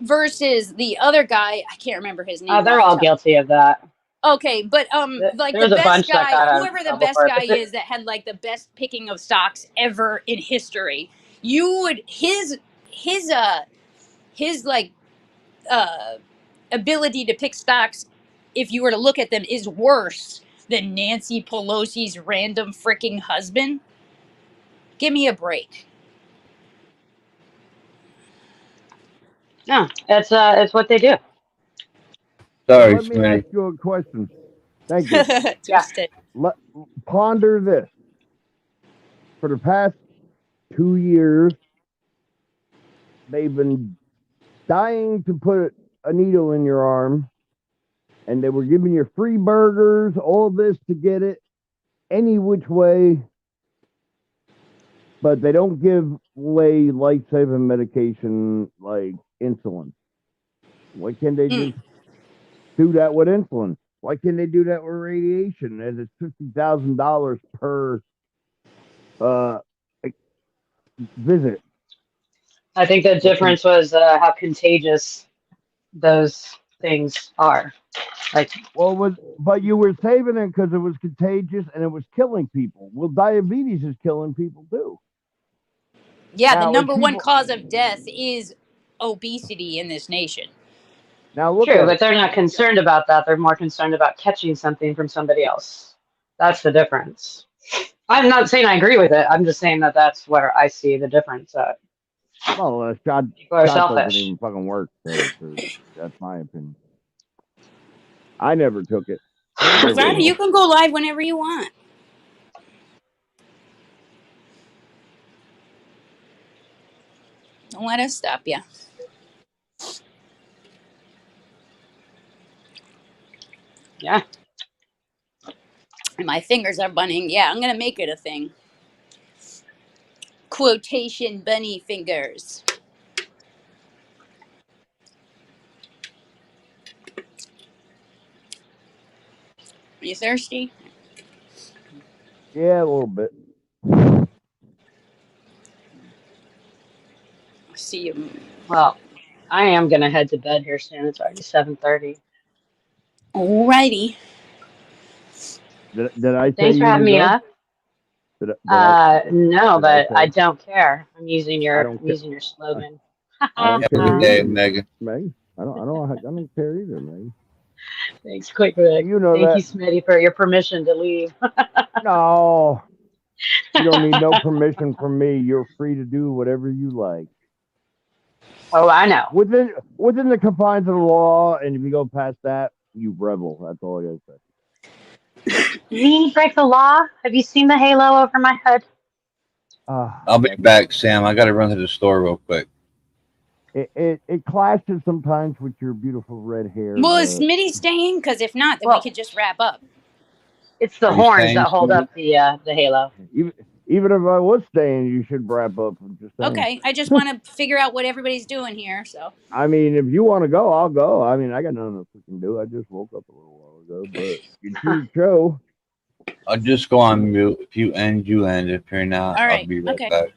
versus the other guy, I can't remember his name. They're all guilty of that. Okay, but like the There's a best bunch that guy, got out of whoever the trouble best for guy it. is that had like the best picking of stocks ever in history, you would his like ability to pick stocks, if you were to look at them, is worse than Nancy Pelosi's random freaking husband. Give me a break. No, it's what they do. Sorry, let me ask you a question. Thank you. Twisted. Ponder this. For the past 2 years, they've been dying to put a needle in your arm, and they were giving you free burgers, all this to get it any which way, but they don't give away life-saving medication like insulin. Why can't they just do that with insulin? Why can't they do that with radiation? As it's $50,000 per visit. I think the difference was how contagious those things are. Like, but you were saving it because it was contagious and it was killing people. Well, diabetes is killing people too. Yeah, Now, the number one cause of death is obesity in this nation. Now look true, at but they're not concerned about that. They're more concerned about catching something from somebody else. That's the difference. I'm not saying I agree with it. I'm just saying that that's where I see the difference at. Well, shot are doesn't selfish. even fucking work. So that's my opinion. I never took it. Ronnie, you can go live whenever you want. Don't let us stop you. Yeah. And my fingers are bunnying. Yeah, I'm going to make it a thing. Quotation bunny fingers. Are you thirsty? Yeah, a little bit. See you. Well, I am gonna head to bed here soon. It's already 7:30. Alrighty. Did I say Thanks you for having to me go? up. No, but I don't care. I'm using your slogan. I don't care. Every day, Megan. Meg, I don't care either, Meg. Thanks, quick Rick. You know Thank that. you, Smitty, for your permission to leave. No, you don't need no permission from me. You're free to do whatever you like. Oh, I know. Within the confines of the law, and if you go past that, you rebel. That's all I gotta say. Me break the law? Have you seen the halo over my head? I'll be back, Sam. I got to run to the store real quick. It clashes sometimes with your beautiful red hair. Well, is Smitty staying? Because if not, then we could just wrap up. It's the Are you horns staying, that hold Smitty? up the halo. Even if I was staying, you should wrap up. I'm just saying. Okay, I just want to figure out what everybody's doing here. So I mean, if you want to go, I'll go. I mean, I got nothing else to do. I just woke up a little while ago, but it's your show. I'll just go on mute. If you end, you end. If you're not, all right, I'll be right okay, back.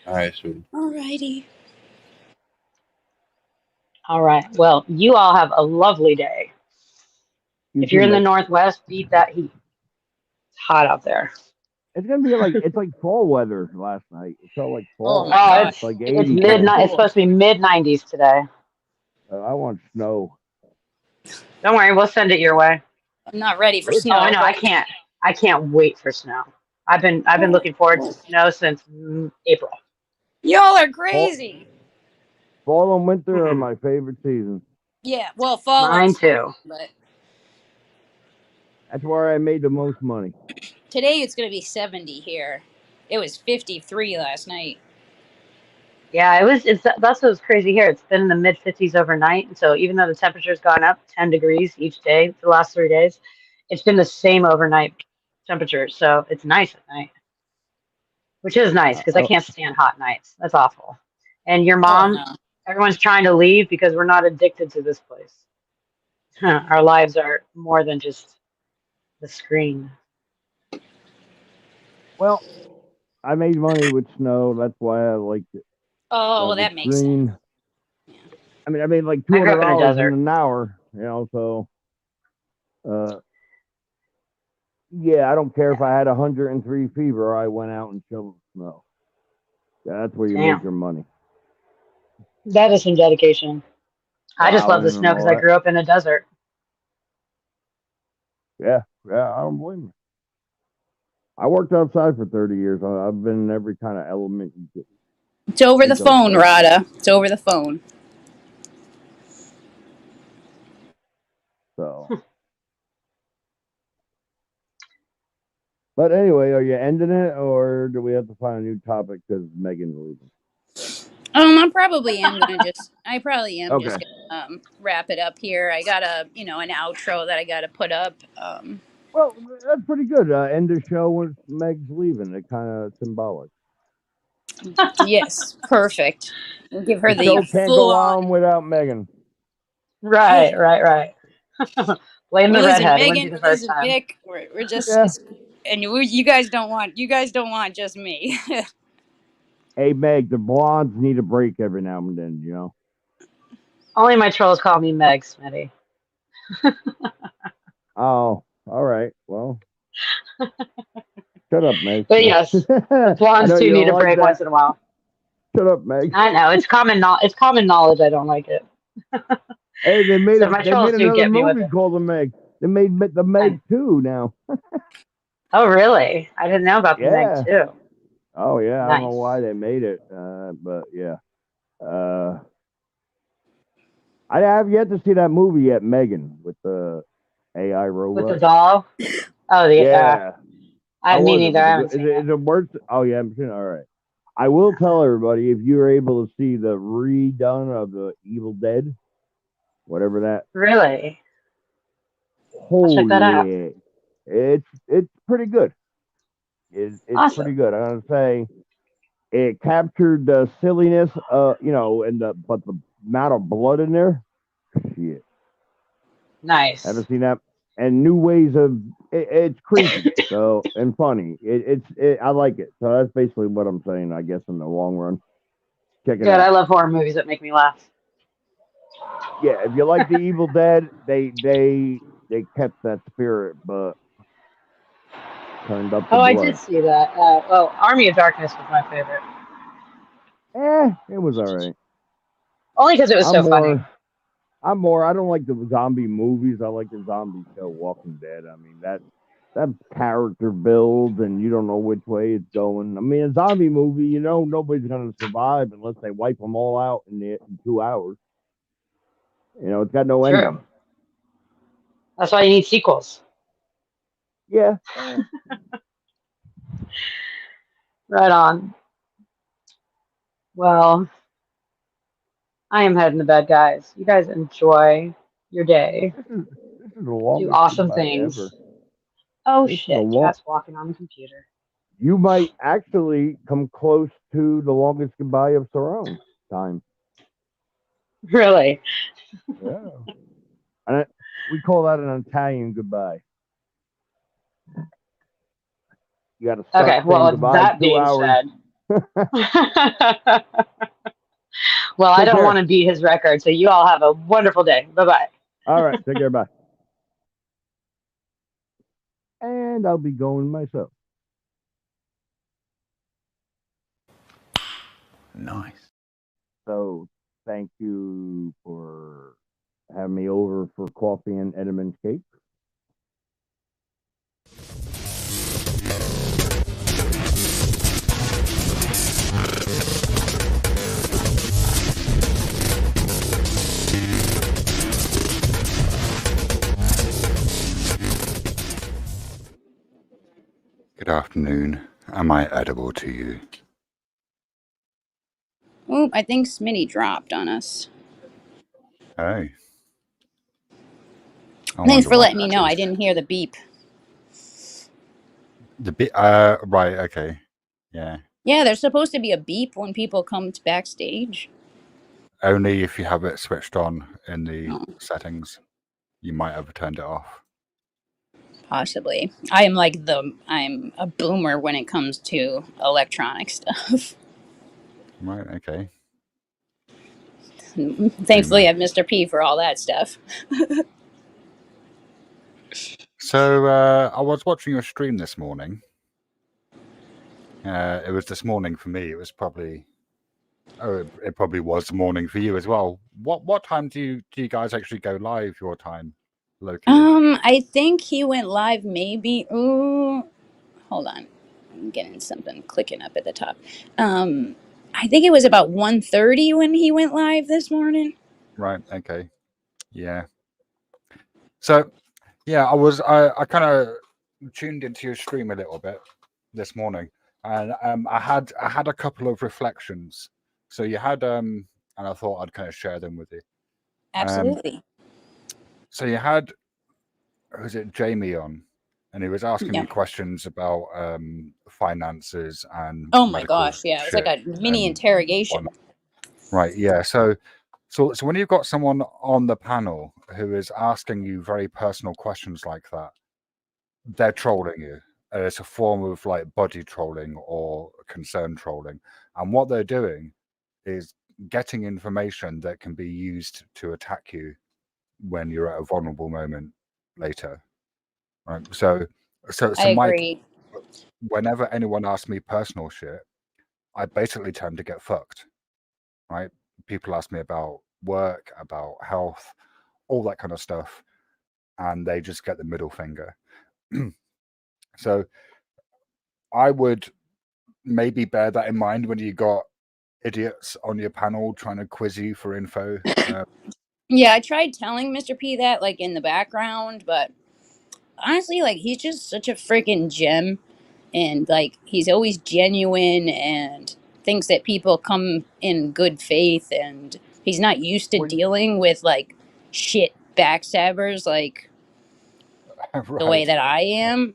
All right, sweetie. alrighty. All right. Well, you all have a lovely day. If you're in the Northwest, beat that heat. It's hot out there. It's gonna be like fall weather last night. It felt like fall. Oh, It's like it's 80. midnight. It's supposed to be mid-90s today. I want snow. Don't worry, we'll send it your way. I'm not ready for snow. Oh, I know. I can't wait for snow. I've been looking forward to snow since April. Y'all are crazy. Fall and winter are my favorite seasons. Yeah, well, fall. Mine too. But That's where I made the most money. today it's gonna be 70 here. It was 53 last night. Yeah, that's what's crazy here. It's been in the mid 50s overnight. And so even though the temperature's gone up 10 degrees each day for the last 3 days, it's been the same overnight temperature. So it's nice at night, which is nice because I can't stand hot nights. That's awful. And your mom, everyone's trying to leave because we're not addicted to this place. Our lives are more than just the screen. Well, I made money with snow. That's why I liked it. Oh, well, that makes sense. I mean, I made like I grew up in a $200 desert. in an hour, so yeah, I don't care if I had 103 fever. I went out and shoveled snow. Yeah, that's where you make your money. That is some dedication. I just love the snow because I grew up in a desert. Yeah, I don't blame you. I worked outside for 30 years. I've been in every kind of element you could. It's over the phone, Rada. It's over the phone. So. But anyway, are you ending it, or do we have to find a new topic because Megan's leaving? I probably am just Okay. gonna wrap it up here. I got an outro that I gotta put up. Well, that's pretty good. End the show when Meg's leaving. It kind of symbolic. Yes, perfect. We'll give her The the show can't full go on. on without Megan. Right. Blame the Listen, redhead. Megan, Wouldn't be the first time. Vic, we're just, and you guys don't want just me. Hey, Meg, the blondes need a break every now and then, Only my trolls call me Meg, Smitty. Oh, all right. Well, shut up, Meg. But yes, blondes too need a break once in a while. Shut up, Meg. I know it's common knowledge. I don't like it. Hey, they made So my trolls do another get me with movie it. called The Meg. They made The Meg 2 now. Oh, really? I didn't know about the Yeah. Meg too. Oh yeah, I don't know Nice. why they made it, but yeah. I have yet to see that movie yet, Megan, with the AI robot. With the doll? Oh, Yeah. I mean, neither. I haven't Is seen it worth? Oh yeah, I'm sure. All right. I will tell everybody if you're able to see the redone of the Evil Dead, whatever that. Really? Holy, check that out. It's pretty good. It's Awesome. pretty good. I'm gonna say it captured the silliness, and but the amount of blood in there, shit. Nice. Haven't seen that, and new ways of it's creepy, so and funny. I like it. So that's basically what I'm saying. I guess in the long run, check it Good. out. I love horror movies that make me laugh. Yeah, if you like the Evil Dead, they kept that spirit, but turned up the Oh, I blood. did see that. Army of Darkness was my favorite. It was all right. Only because it was so funny. I don't like the zombie movies. I like the zombie show Walking Dead. I mean, that character build, and you don't know which way it's going. I mean, a zombie movie, you know, nobody's going to survive unless they wipe them all out in 2 hours. You know, it's got no True. ending. That's why you need sequels. Yeah. Right on. Well, I am heading to bed, guys. You guys enjoy your day. This is the longest Do awesome goodbye things. ever. Oh This is shit, Chat's walking on the computer. You might actually come close to the longest goodbye of Cerrone time. Really? Yeah. And we call that an Italian goodbye. You got to start Okay, well, saying with goodbye that 2 being hours. said, well, I Take don't care. want to beat his record, so you all have a wonderful day. Bye-bye. All right, take care, bye. And I'll be going myself. Nice. So thank you for having me over for coffee and Edmund's cake. Good afternoon. Am I edible to you? Oop, I think Smitty dropped on us. Hey. Thanks for letting me know. I didn't hear the beep. The bit. Right. Okay. Yeah. Yeah, there's supposed to be a beep when people come to backstage. Only if you have it switched on in the settings. You might have turned it off. Possibly. I'm a boomer when it comes to electronic stuff. Right. Okay. Thankfully, I have Mr. P for all that stuff. So I was watching your stream this morning. It was this morning for me. It was probably. Oh, it probably was the morning for you as well. What time do you guys actually go live? Your time, locally. I think he went live maybe. Ooh, hold on. I'm getting something clicking up at the top. I think it was about 1:30 when he went live this morning. Right. Okay. Yeah. So, yeah, I kind of tuned into your stream a little bit this morning, and I had a couple of reflections. So you had and I thought I'd kind of share them with you. Absolutely. So you had, was it Jamie on, and he was asking you questions about finances and oh my gosh, yeah, it was like a mini interrogation. Right. Yeah. So when you've got someone on the panel who is asking you very personal questions like that, they're trolling you. It's a form of like body trolling or concern trolling. And what they're doing is getting information that can be used to attack you when you're at a vulnerable moment later. Right. So I agree. Whenever anyone asks me personal shit, I basically tend to get fucked. Right. People ask me about work, about health, all that kind of stuff, and they just get the middle finger. So I would maybe bear that in mind when you got idiots on your panel trying to quiz you for info. Yeah, I tried telling Mr. P that like in the background, but honestly, like he's just such a freaking gem, and like he's always genuine and thinks that people come in good faith, and he's not used to dealing with like shit backstabbers like the way that I am.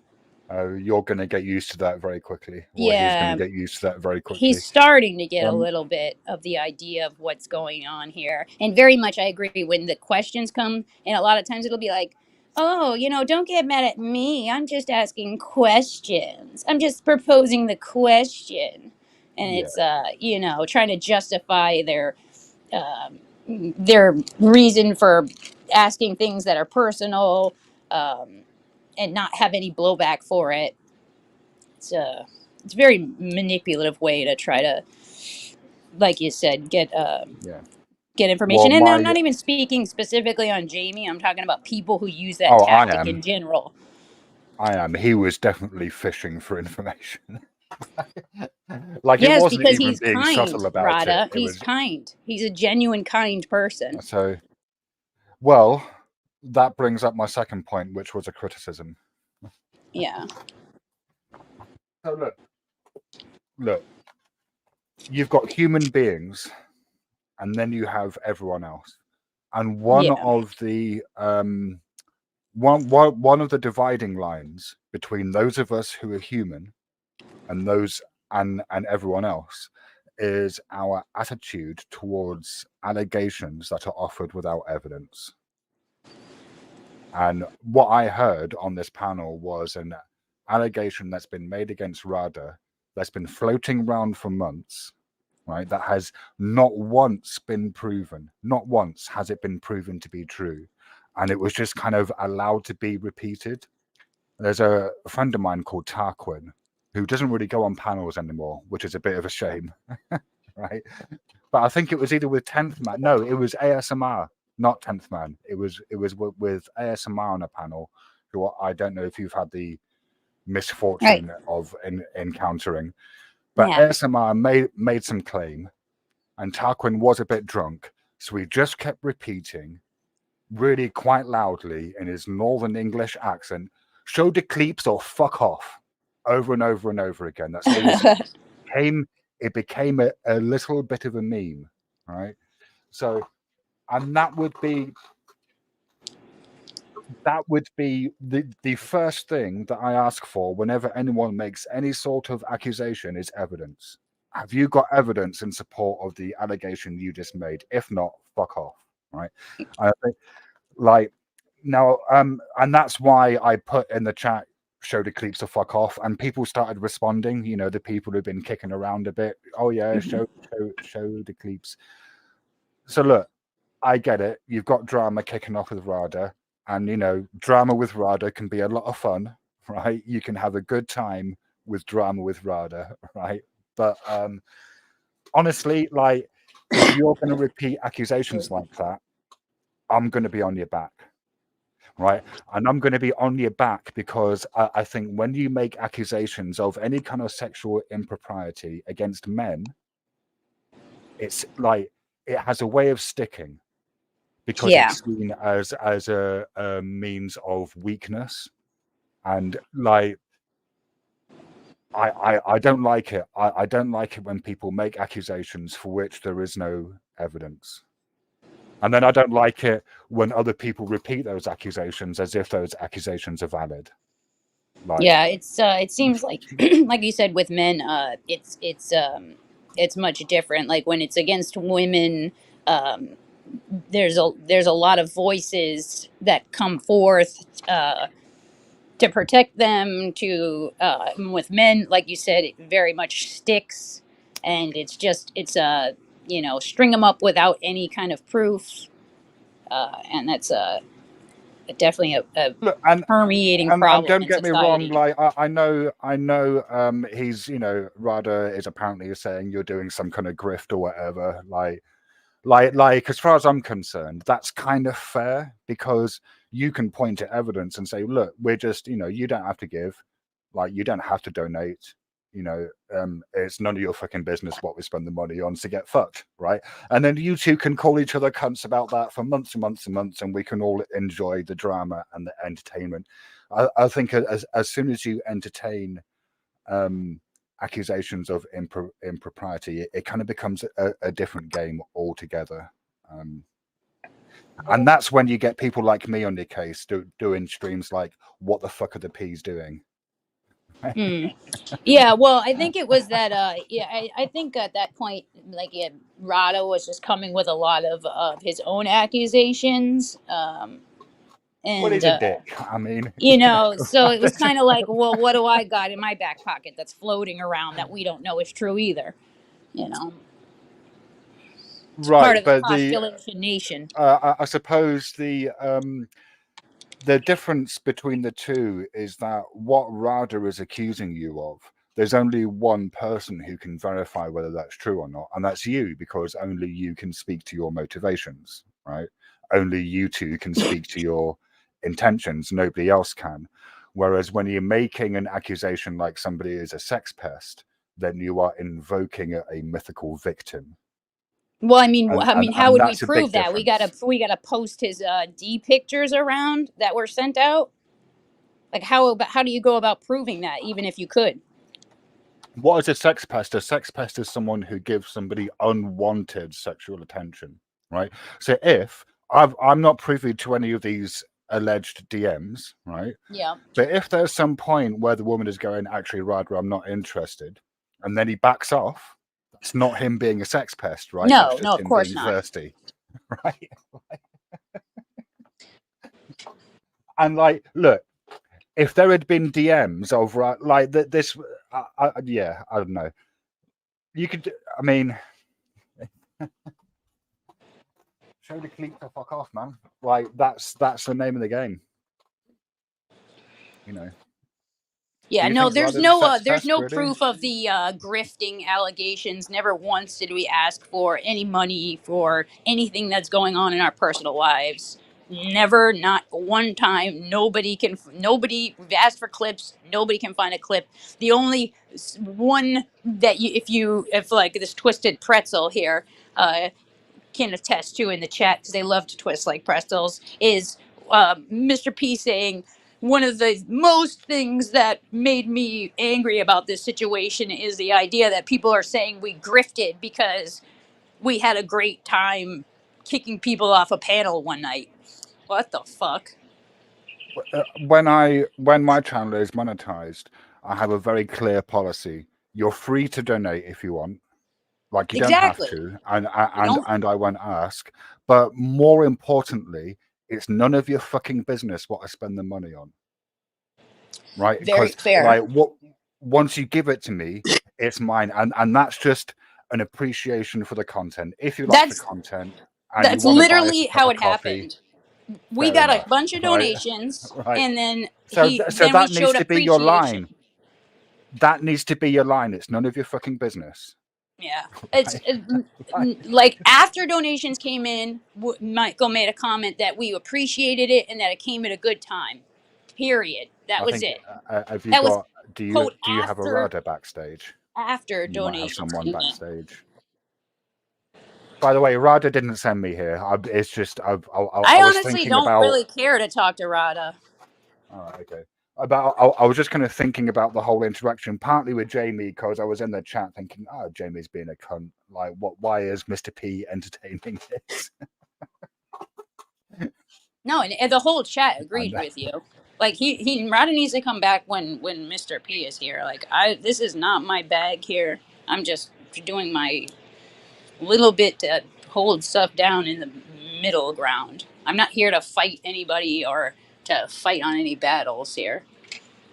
You're going to get used to that very quickly. Or Yeah, he's going to get used to that very quickly. he's starting to get a little bit of the idea of what's going on here. And very much I agree when the questions come, and a lot of times it'll be like, oh, you know, don't get mad at me. I'm just asking questions. I'm just proposing the question. And it's, you know, trying to justify their reason for asking things that are personal and not have any blowback for it. It's a very manipulative way to try to, like you said, get information. Well, and I'm not even speaking specifically on Jamie. I'm talking about people who use that tactic in general. I am. He was definitely fishing for information. Like it Yes, wasn't because even he's being kind, subtle about it. Rada. It He's was kind. He's a genuine, kind person. so. Well, that brings up my second point, which was a criticism. Yeah. So look. You've got human beings, and then you have everyone else, and one of the one of the dividing lines between those of us who are human and those and everyone else is our attitude towards allegations that are offered without evidence. And what I heard on this panel was an allegation that's been made against Rada that's been floating around for months, right? That has not once been proven. Not once has it been proven to be true. And it was just kind of allowed to be repeated. There's a friend of mine called Tarquin who doesn't really go on panels anymore, which is a bit of a shame, right? But I think it was either with 10th Man. No, it was ASMR, not 10th Man. It was with ASMR on a panel, who I don't know if you've had the misfortune of encountering. But ASMR made some claim, and Tarquin was a bit drunk, so he just kept repeating, really quite loudly in his Northern English accent, "Show the clips or fuck off," over and over and over again. That's it became a little bit of a meme, right? So, and that would be the first thing that I ask for whenever anyone makes any sort of accusation is evidence. Have you got evidence in support of the allegation you just made? If not, fuck off, right? I think, like, now, and that's why I put in the chat, show the clips to fuck off, and people started responding. You know, the people who've been kicking around a bit. Oh yeah, show the clips. So look, I get it. You've got drama kicking off with Rada, and you know, drama with Rada can be a lot of fun, right? You can have a good time with drama with Rada, right? But honestly, like, if you're going to repeat accusations like that, I'm going to be on your back, right? And I'm going to be on your back because I think when you make accusations of any kind of sexual impropriety against men, it's like it has a way of sticking because it's seen as a means of weakness, and like I don't like it. I don't like it when people make accusations for which there is no evidence. And then I don't like it when other people repeat those accusations as if those accusations are valid. Like, Yeah, it seems like like you said with men, it's much different. Like when it's against women, um, there's a lot of voices that come forth to protect them. To with men, like you said, it very much sticks, and it's you know, string them up without any kind of proof, and that's definitely a look, and permeating don't problem in get me wrong. society. Like I know. He's, you know, Rada is apparently saying you're doing some kind of grift or whatever. Like, as far as I'm concerned, that's kind of fair because you can point to evidence and say, look, we're just, you know, you don't have to give, like, you don't have to donate, you know, it's none of your fucking business what we spend the money on to get fucked, right? And then you two can call each other cunts about that for months and months and months, and we can all enjoy the drama and the entertainment. I think as soon as you entertain accusations of impropriety, it kind of becomes a different game altogether. And that's when you get people like me on your case doing streams like, what the fuck are the peas doing? Yeah, well, I think it was that. Yeah, I think at that point, like, yeah, Rada was just coming with a lot of his own accusations, Well, and he's a dick. I mean, you know, so it was kind of like, well, what do I got in my back pocket that's floating around that we don't know is true either? You know, it's part right? of the But postulation nation. I suppose the difference between the two is that what Rada is accusing you of, there's only one person who can verify whether that's true or not, and that's you, because only you can speak to your motivations, right? Only you two can speak to your intentions. Nobody else can. Whereas when you're making an accusation like somebody is a sex pest, then you are invoking a mythical victim. Well, I mean, how would we that's a big prove that? difference. We gotta post his D pictures around that were sent out. Like, how do you go about proving that, even if you could? What is a sex pest? A sex pest is someone who gives somebody unwanted sexual attention, right? So if I'm not privy to any of these alleged DMs, right? Yeah. But if there's some point where the woman is going, actually, rather, I'm not interested, and then he backs off, it's not him being a sex pest, right? No, That's just no, of him course being not. thirsty, right? And like, look, if there had been DMs of like this, yeah, I don't know. You could, I mean, show the cleat to fuck off, man. Like that's the name of the game. You know. Yeah, Do you no, think there's Ryder's a no sex pest, really? proof of the grifting allegations. Never once did we ask for any money for anything that's going on in our personal lives. Never, not one time. Nobody we've asked for clips. Nobody can find a clip. The only one that if like this Twisted Pretzel here, can attest to in the chat, because they love to twist like pretzels, is Mr. P saying, one of the most things that made me angry about this situation is the idea that people are saying we grifted because we had a great time kicking people off a panel one night. What the fuck? When my channel is monetized, I have a very clear policy. You're free to donate if you want. Like you Exactly. don't have to, and I won't ask. But more importantly, it's none of your fucking business what I spend the money on. Right? Very Because fair. like once you give it to me, it's mine, and that's just an appreciation for the content. If you like the content, and That's you want to buy us literally a cup how of it coffee, happened. We fair got enough, a bunch of right? donations, Right. and then So we that needs showed to be your appreciation. line. That needs to be your line. It's none of your fucking business. Yeah, it's like after donations came in, Michael made a comment that we appreciated it and that it came at a good time. Period. That I was think. it. Have you That was got? Do quote you have a after rudder backstage? You might have donations someone came in. backstage. By the way, Rada didn't send me here. It's just I I was honestly thinking don't about. really care to talk to Rada. All right, okay. I was just kind of thinking about the whole interaction, partly with Jamie, because I was in the chat thinking, oh, Jamie's being a cunt. Like, what? Why is Mr. P entertaining this? No, and the whole chat agreed with you. Like Rada needs to come back when Mr. P is here. Like this is not my bag here. I'm just doing my little bit to hold stuff down in the middle ground. I'm not here to fight anybody or to fight on any battles here.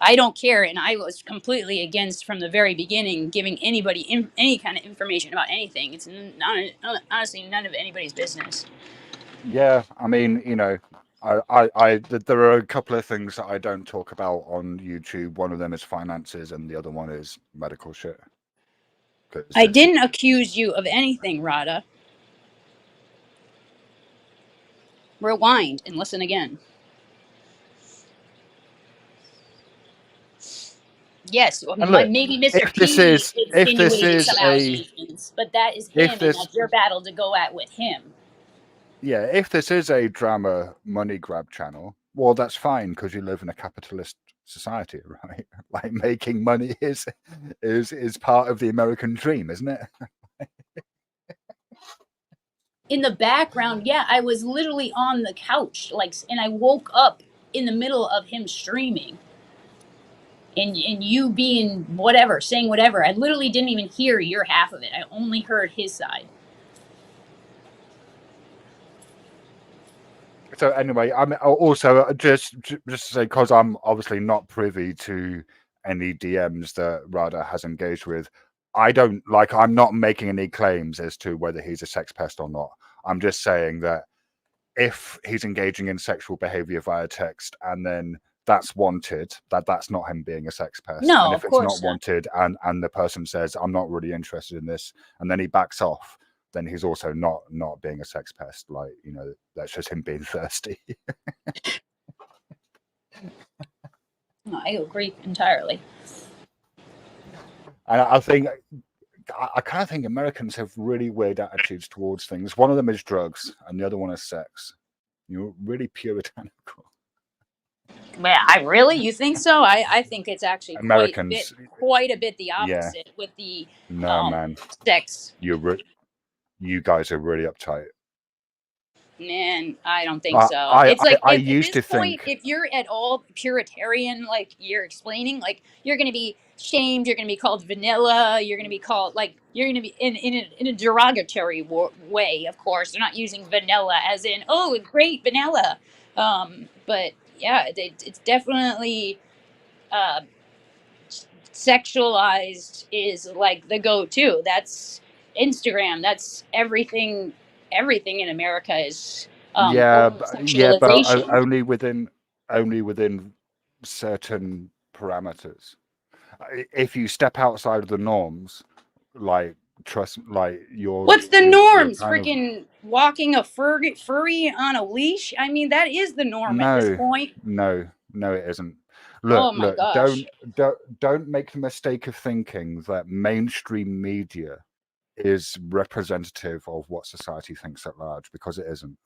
I don't care, and I was completely against from the very beginning giving anybody any kind of information about anything. It's honestly none of anybody's business. Yeah, I mean, you know, there are a couple of things that I don't talk about on YouTube. One of them is finances, and the other one is medical shit. I didn't accuse you of anything, Rada. Rewind and listen again. Yes, And look, maybe Mr. if P this is insinuated some allegations, but that is him, and that's your battle to go at with him. Yeah, if this is a drama money grab channel, well, that's fine because you live in a capitalist society, right? Like making money is part of the American dream, isn't it? In the background, yeah, I was literally on the couch, like, and I woke up in the middle of him streaming, and you being whatever, saying whatever. I literally didn't even hear your half of it. I only heard his side. So anyway, I'm also just to say, because I'm obviously not privy to any DMs that Rada has engaged with, I'm not making any claims as to whether he's a sex pest or not. I'm just saying that if he's engaging in sexual behavior via text and then that's wanted, that's not him being a sex pest. No, and if of it's course not wanted and the person says, I'm not really interested in this, and then he backs off, then he's also not being a sex pest. Like, you know, that's just him being thirsty. I agree entirely. And I think I kind of think Americans have really weird attitudes towards things. One of them is drugs, and the other one is sex. You're really puritanical. Well, you think so? I think it's actually Americans, quite a bit the yeah. opposite with the No, man. sex. You guys are really uptight. Man, I don't think so. It's like I at used this to point, think, if you're at all puritarian, like you're explaining, like you're going to be shamed, you're going to be called vanilla, you're going to be called like you're going to be in a derogatory way. Of course, they're not using vanilla as in oh, great vanilla, but yeah, it's definitely sexualized is like the go-to. That's Instagram. That's everything. Everything in America is over but sexualization. only within certain parameters. If you step outside of the norms, like you're What's the you're norms? kind of Freaking walking a furry on a leash? I mean, that is the norm at this point. No, it isn't. Oh Look, my gosh. don't make the mistake of thinking that mainstream media is representative of what society thinks at large, because it isn't.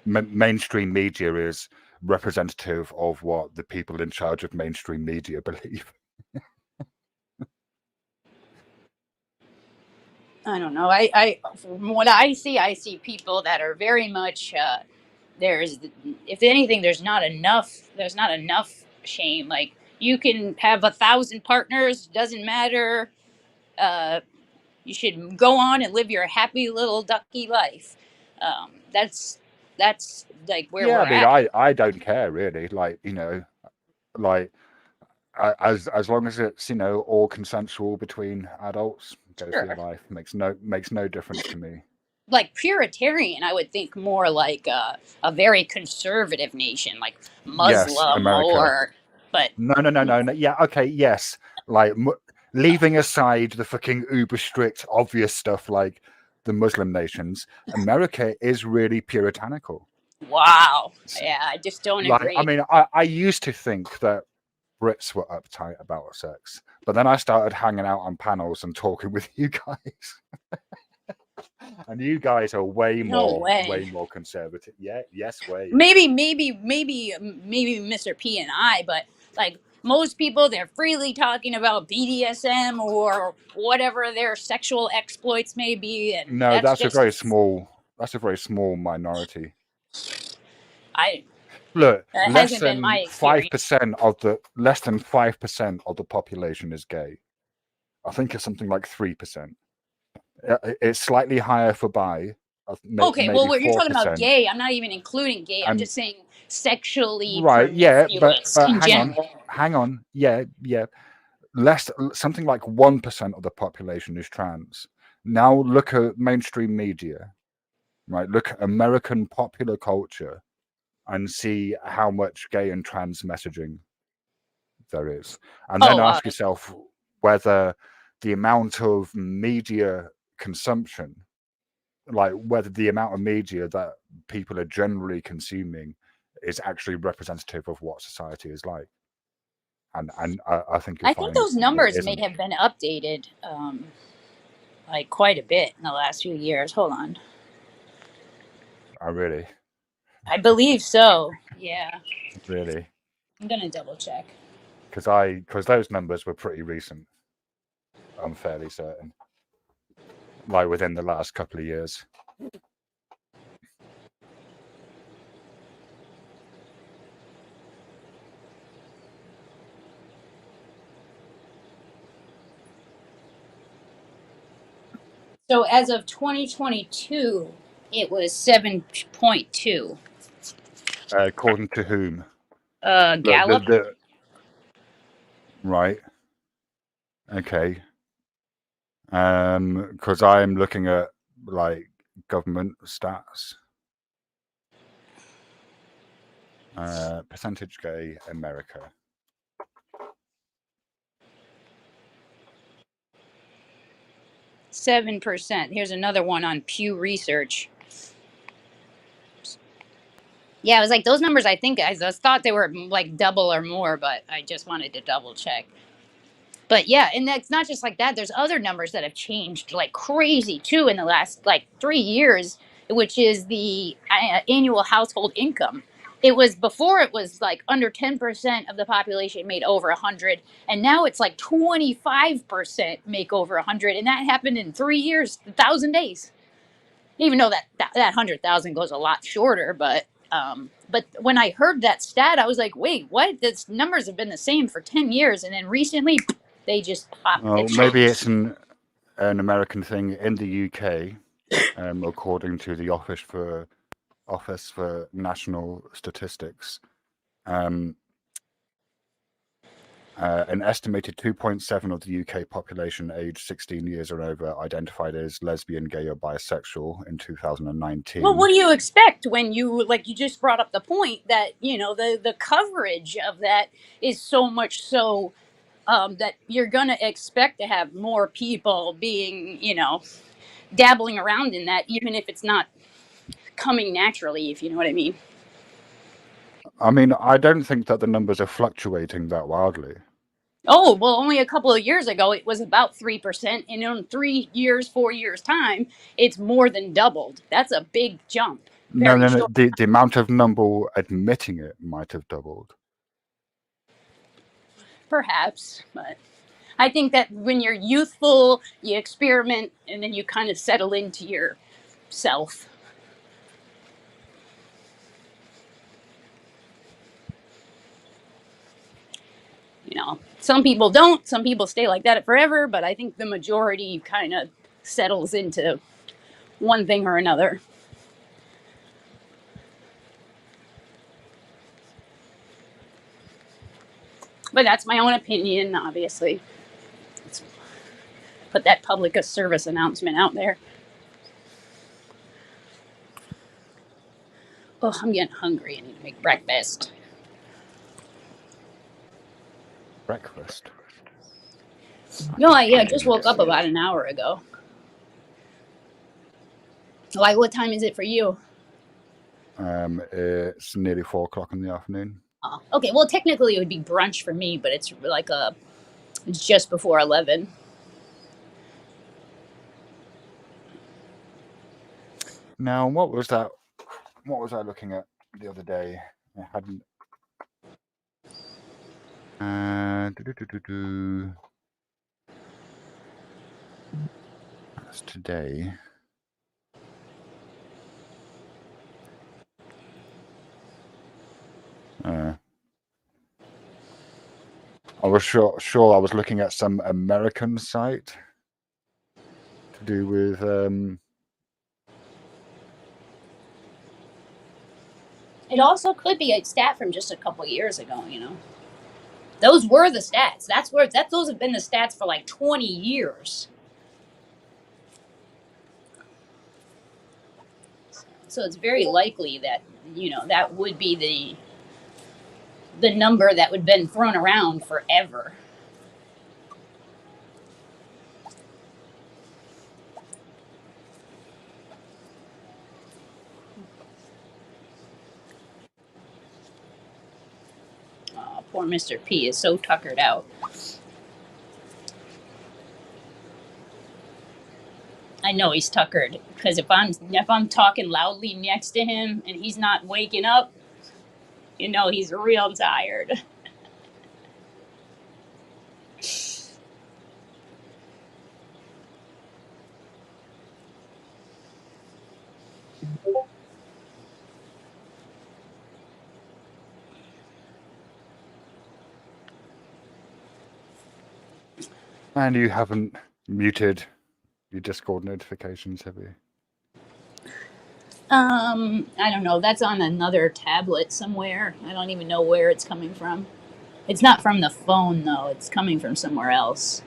Mainstream media is representative of what the people in charge of mainstream media believe. I don't know. From what I see people that are very much if anything, there's not enough shame. Like you can have 1,000 partners, doesn't matter. You should go on and live your happy little ducky life. That's like where we're I mean, at. I don't care really. Like, like as long as it's all consensual between adults, go for your life. Makes no difference to me. Like puritarian, I would think more like a very conservative nation, like Muslim, Yes, America. but No. Yeah, okay, yes. Like leaving aside the fucking uber strict obvious stuff like the Muslim nations, America is really puritanical. Wow. Yeah, I just don't agree. I mean, I used to think that Brits were uptight about sex, but then I started hanging out on panels and talking with you guys. And you guys are way more conservative. Yeah, yes, way. Maybe Mr. P and I, but like most people, they're freely talking about BDSM or whatever their sexual exploits may be, and No, that's a very small minority. Look, less than 5% of the population is gay. I think it's something like 3%. It's slightly higher for bi. Okay, well, you're talking about gay. I'm not even including gay. I'm just saying sexually. Right, yeah, but in general. hang on. Yeah. Something like 1% of the population is trans. Now look at mainstream media, right? Look at American popular culture and see how much gay and trans messaging there is. And then ask yourself whether the amount of media consumption, like whether the amount of media that people are generally consuming is actually representative of what society is like. And I think those numbers may have been updated like quite a bit in the last few years. Hold on. Oh, really? I believe so. Yeah. Really? I'm gonna double check. Because those numbers were pretty recent. I'm fairly certain. Like within the last couple of years. So as of 2022, it was 7.2. According to whom? Gallup. Right. Okay. Because I'm looking at like government stats. Percentage gay America. %. Here's another one on Pew Research. Yeah, it was like those numbers. I think I just thought they were like double or more, but I just wanted to double check. But yeah, and that's not just like that. There's other numbers that have changed like crazy too in the last like 3 years, which is the annual household income. It was before it was like under 10% of the population made over 100, and now it's like 25% make over 100, and that happened in 3 years, 1,000 days. Even though that 100,000 goes a lot shorter, but when I heard that stat, I was like, wait, what? These numbers have been the same for 10 years, and then recently they just popped. Well, maybe it's an American thing in the UK, according to the Office for National Statistics. An estimated 2.7 of the UK population aged 16 years or over identified as lesbian, gay, or bisexual in 2019. Well, what do you expect when you just brought up the point that the coverage of that is so much so that you're gonna expect to have more people being dabbling around in that, even if it's not coming naturally, if you know what I mean. I mean, I don't think that the numbers are fluctuating that wildly. Oh, well, only a couple of years ago, it was about 3%. And in 3 years, 4 years' time, it's more than doubled. That's a big jump. No, the amount of number admitting it might have doubled. Perhaps, but I think that when you're youthful, you experiment, and then you kind of settle into yourself. Some people don't. Some people stay like that forever, but I think the majority kind of settles into one thing or another. But that's my own opinion, obviously. Let's put that public service announcement out there. Oh, I'm getting hungry. I need to make breakfast. Breakfast? No, I just woke up about an hour ago. Like, what time is it for you? It's nearly 4 o'clock in the afternoon. Oh, okay, well, technically it would be brunch for me, but it's like it's just before 11. Now, what was that? What was I looking at the other day? I hadn't. That's today. I was sure I was looking at some American site to do with It also could be a stat from just a couple years ago, Those were the stats. Those have been the stats for like 20 years. So it's very likely that, that would be the number that would have been thrown around forever. Oh, poor Mr. P is so tuckered out. I know he's tuckered because if I'm talking loudly next to him and he's not waking up, he's real tired. And you haven't muted your Discord notifications, have you? I don't know. That's on another tablet somewhere. I don't even know where it's coming from. It's not from the phone, though. It's coming from somewhere else.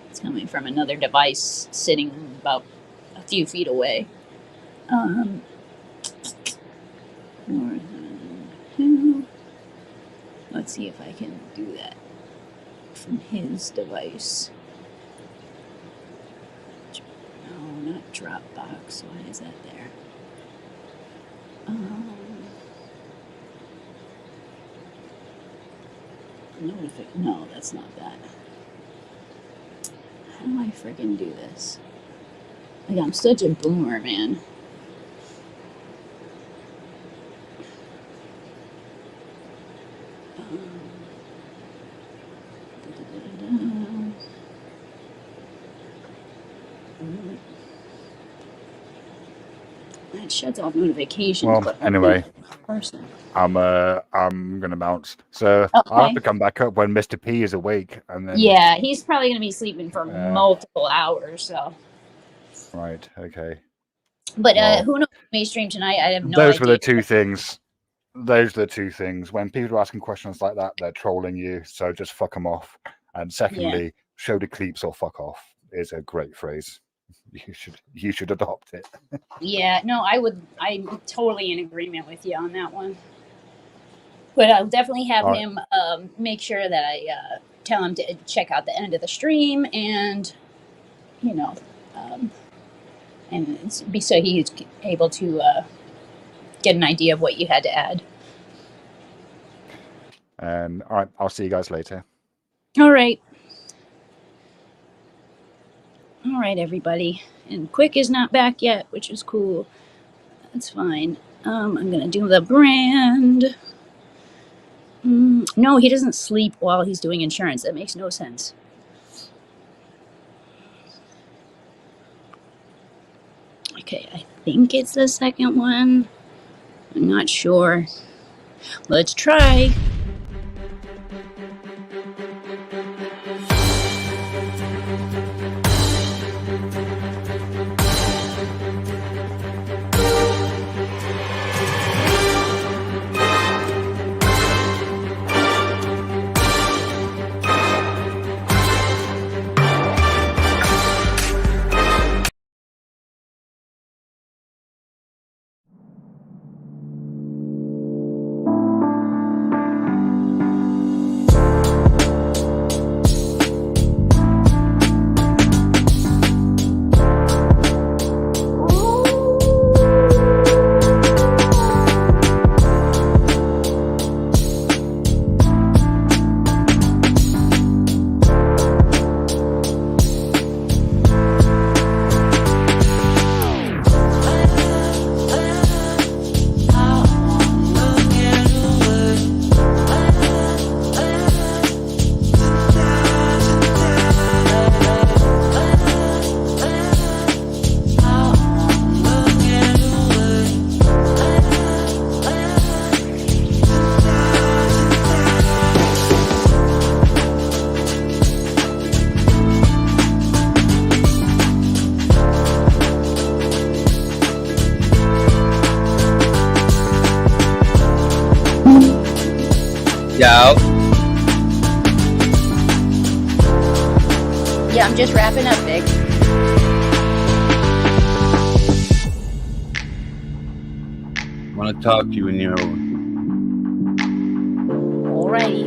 It's coming from another device sitting about a few feet away. Let's see if I can do that from his device. No, not Dropbox. Why is that there? No, that's not that. How do I freaking do this? Like, I'm such a boomer, man. It shuts off notifications. Well, but anyway, person. I'm gonna bounce. So I'll have to come back up when Mr. P is awake, and then. Yeah, he's probably gonna be sleeping for multiple hours. So. Right. Okay. But Well, who knows? May stream tonight. I have no those idea. were the two things. Those are the two things. When people are asking questions like that, they're trolling you. So just fuck them off. And secondly, show the cleeps or fuck off is a great phrase. You should adopt it. Yeah, no, I'm totally in agreement with you on that one. But I'll definitely have him make sure that I tell him to check out the end of the stream and, and be so he's able to get an idea of what you had to add. All right, I'll see you guys later. All right. All right, everybody. And Quick is not back yet, which is cool. That's fine. I'm going to do the brand. No, he doesn't sleep while he's doing insurance. That makes no sense. Okay, I think it's the second one. I'm not sure. Let's try. Yo. Yeah, I'm just wrapping up, Vic. I want to talk to you when you're over. Alrighty.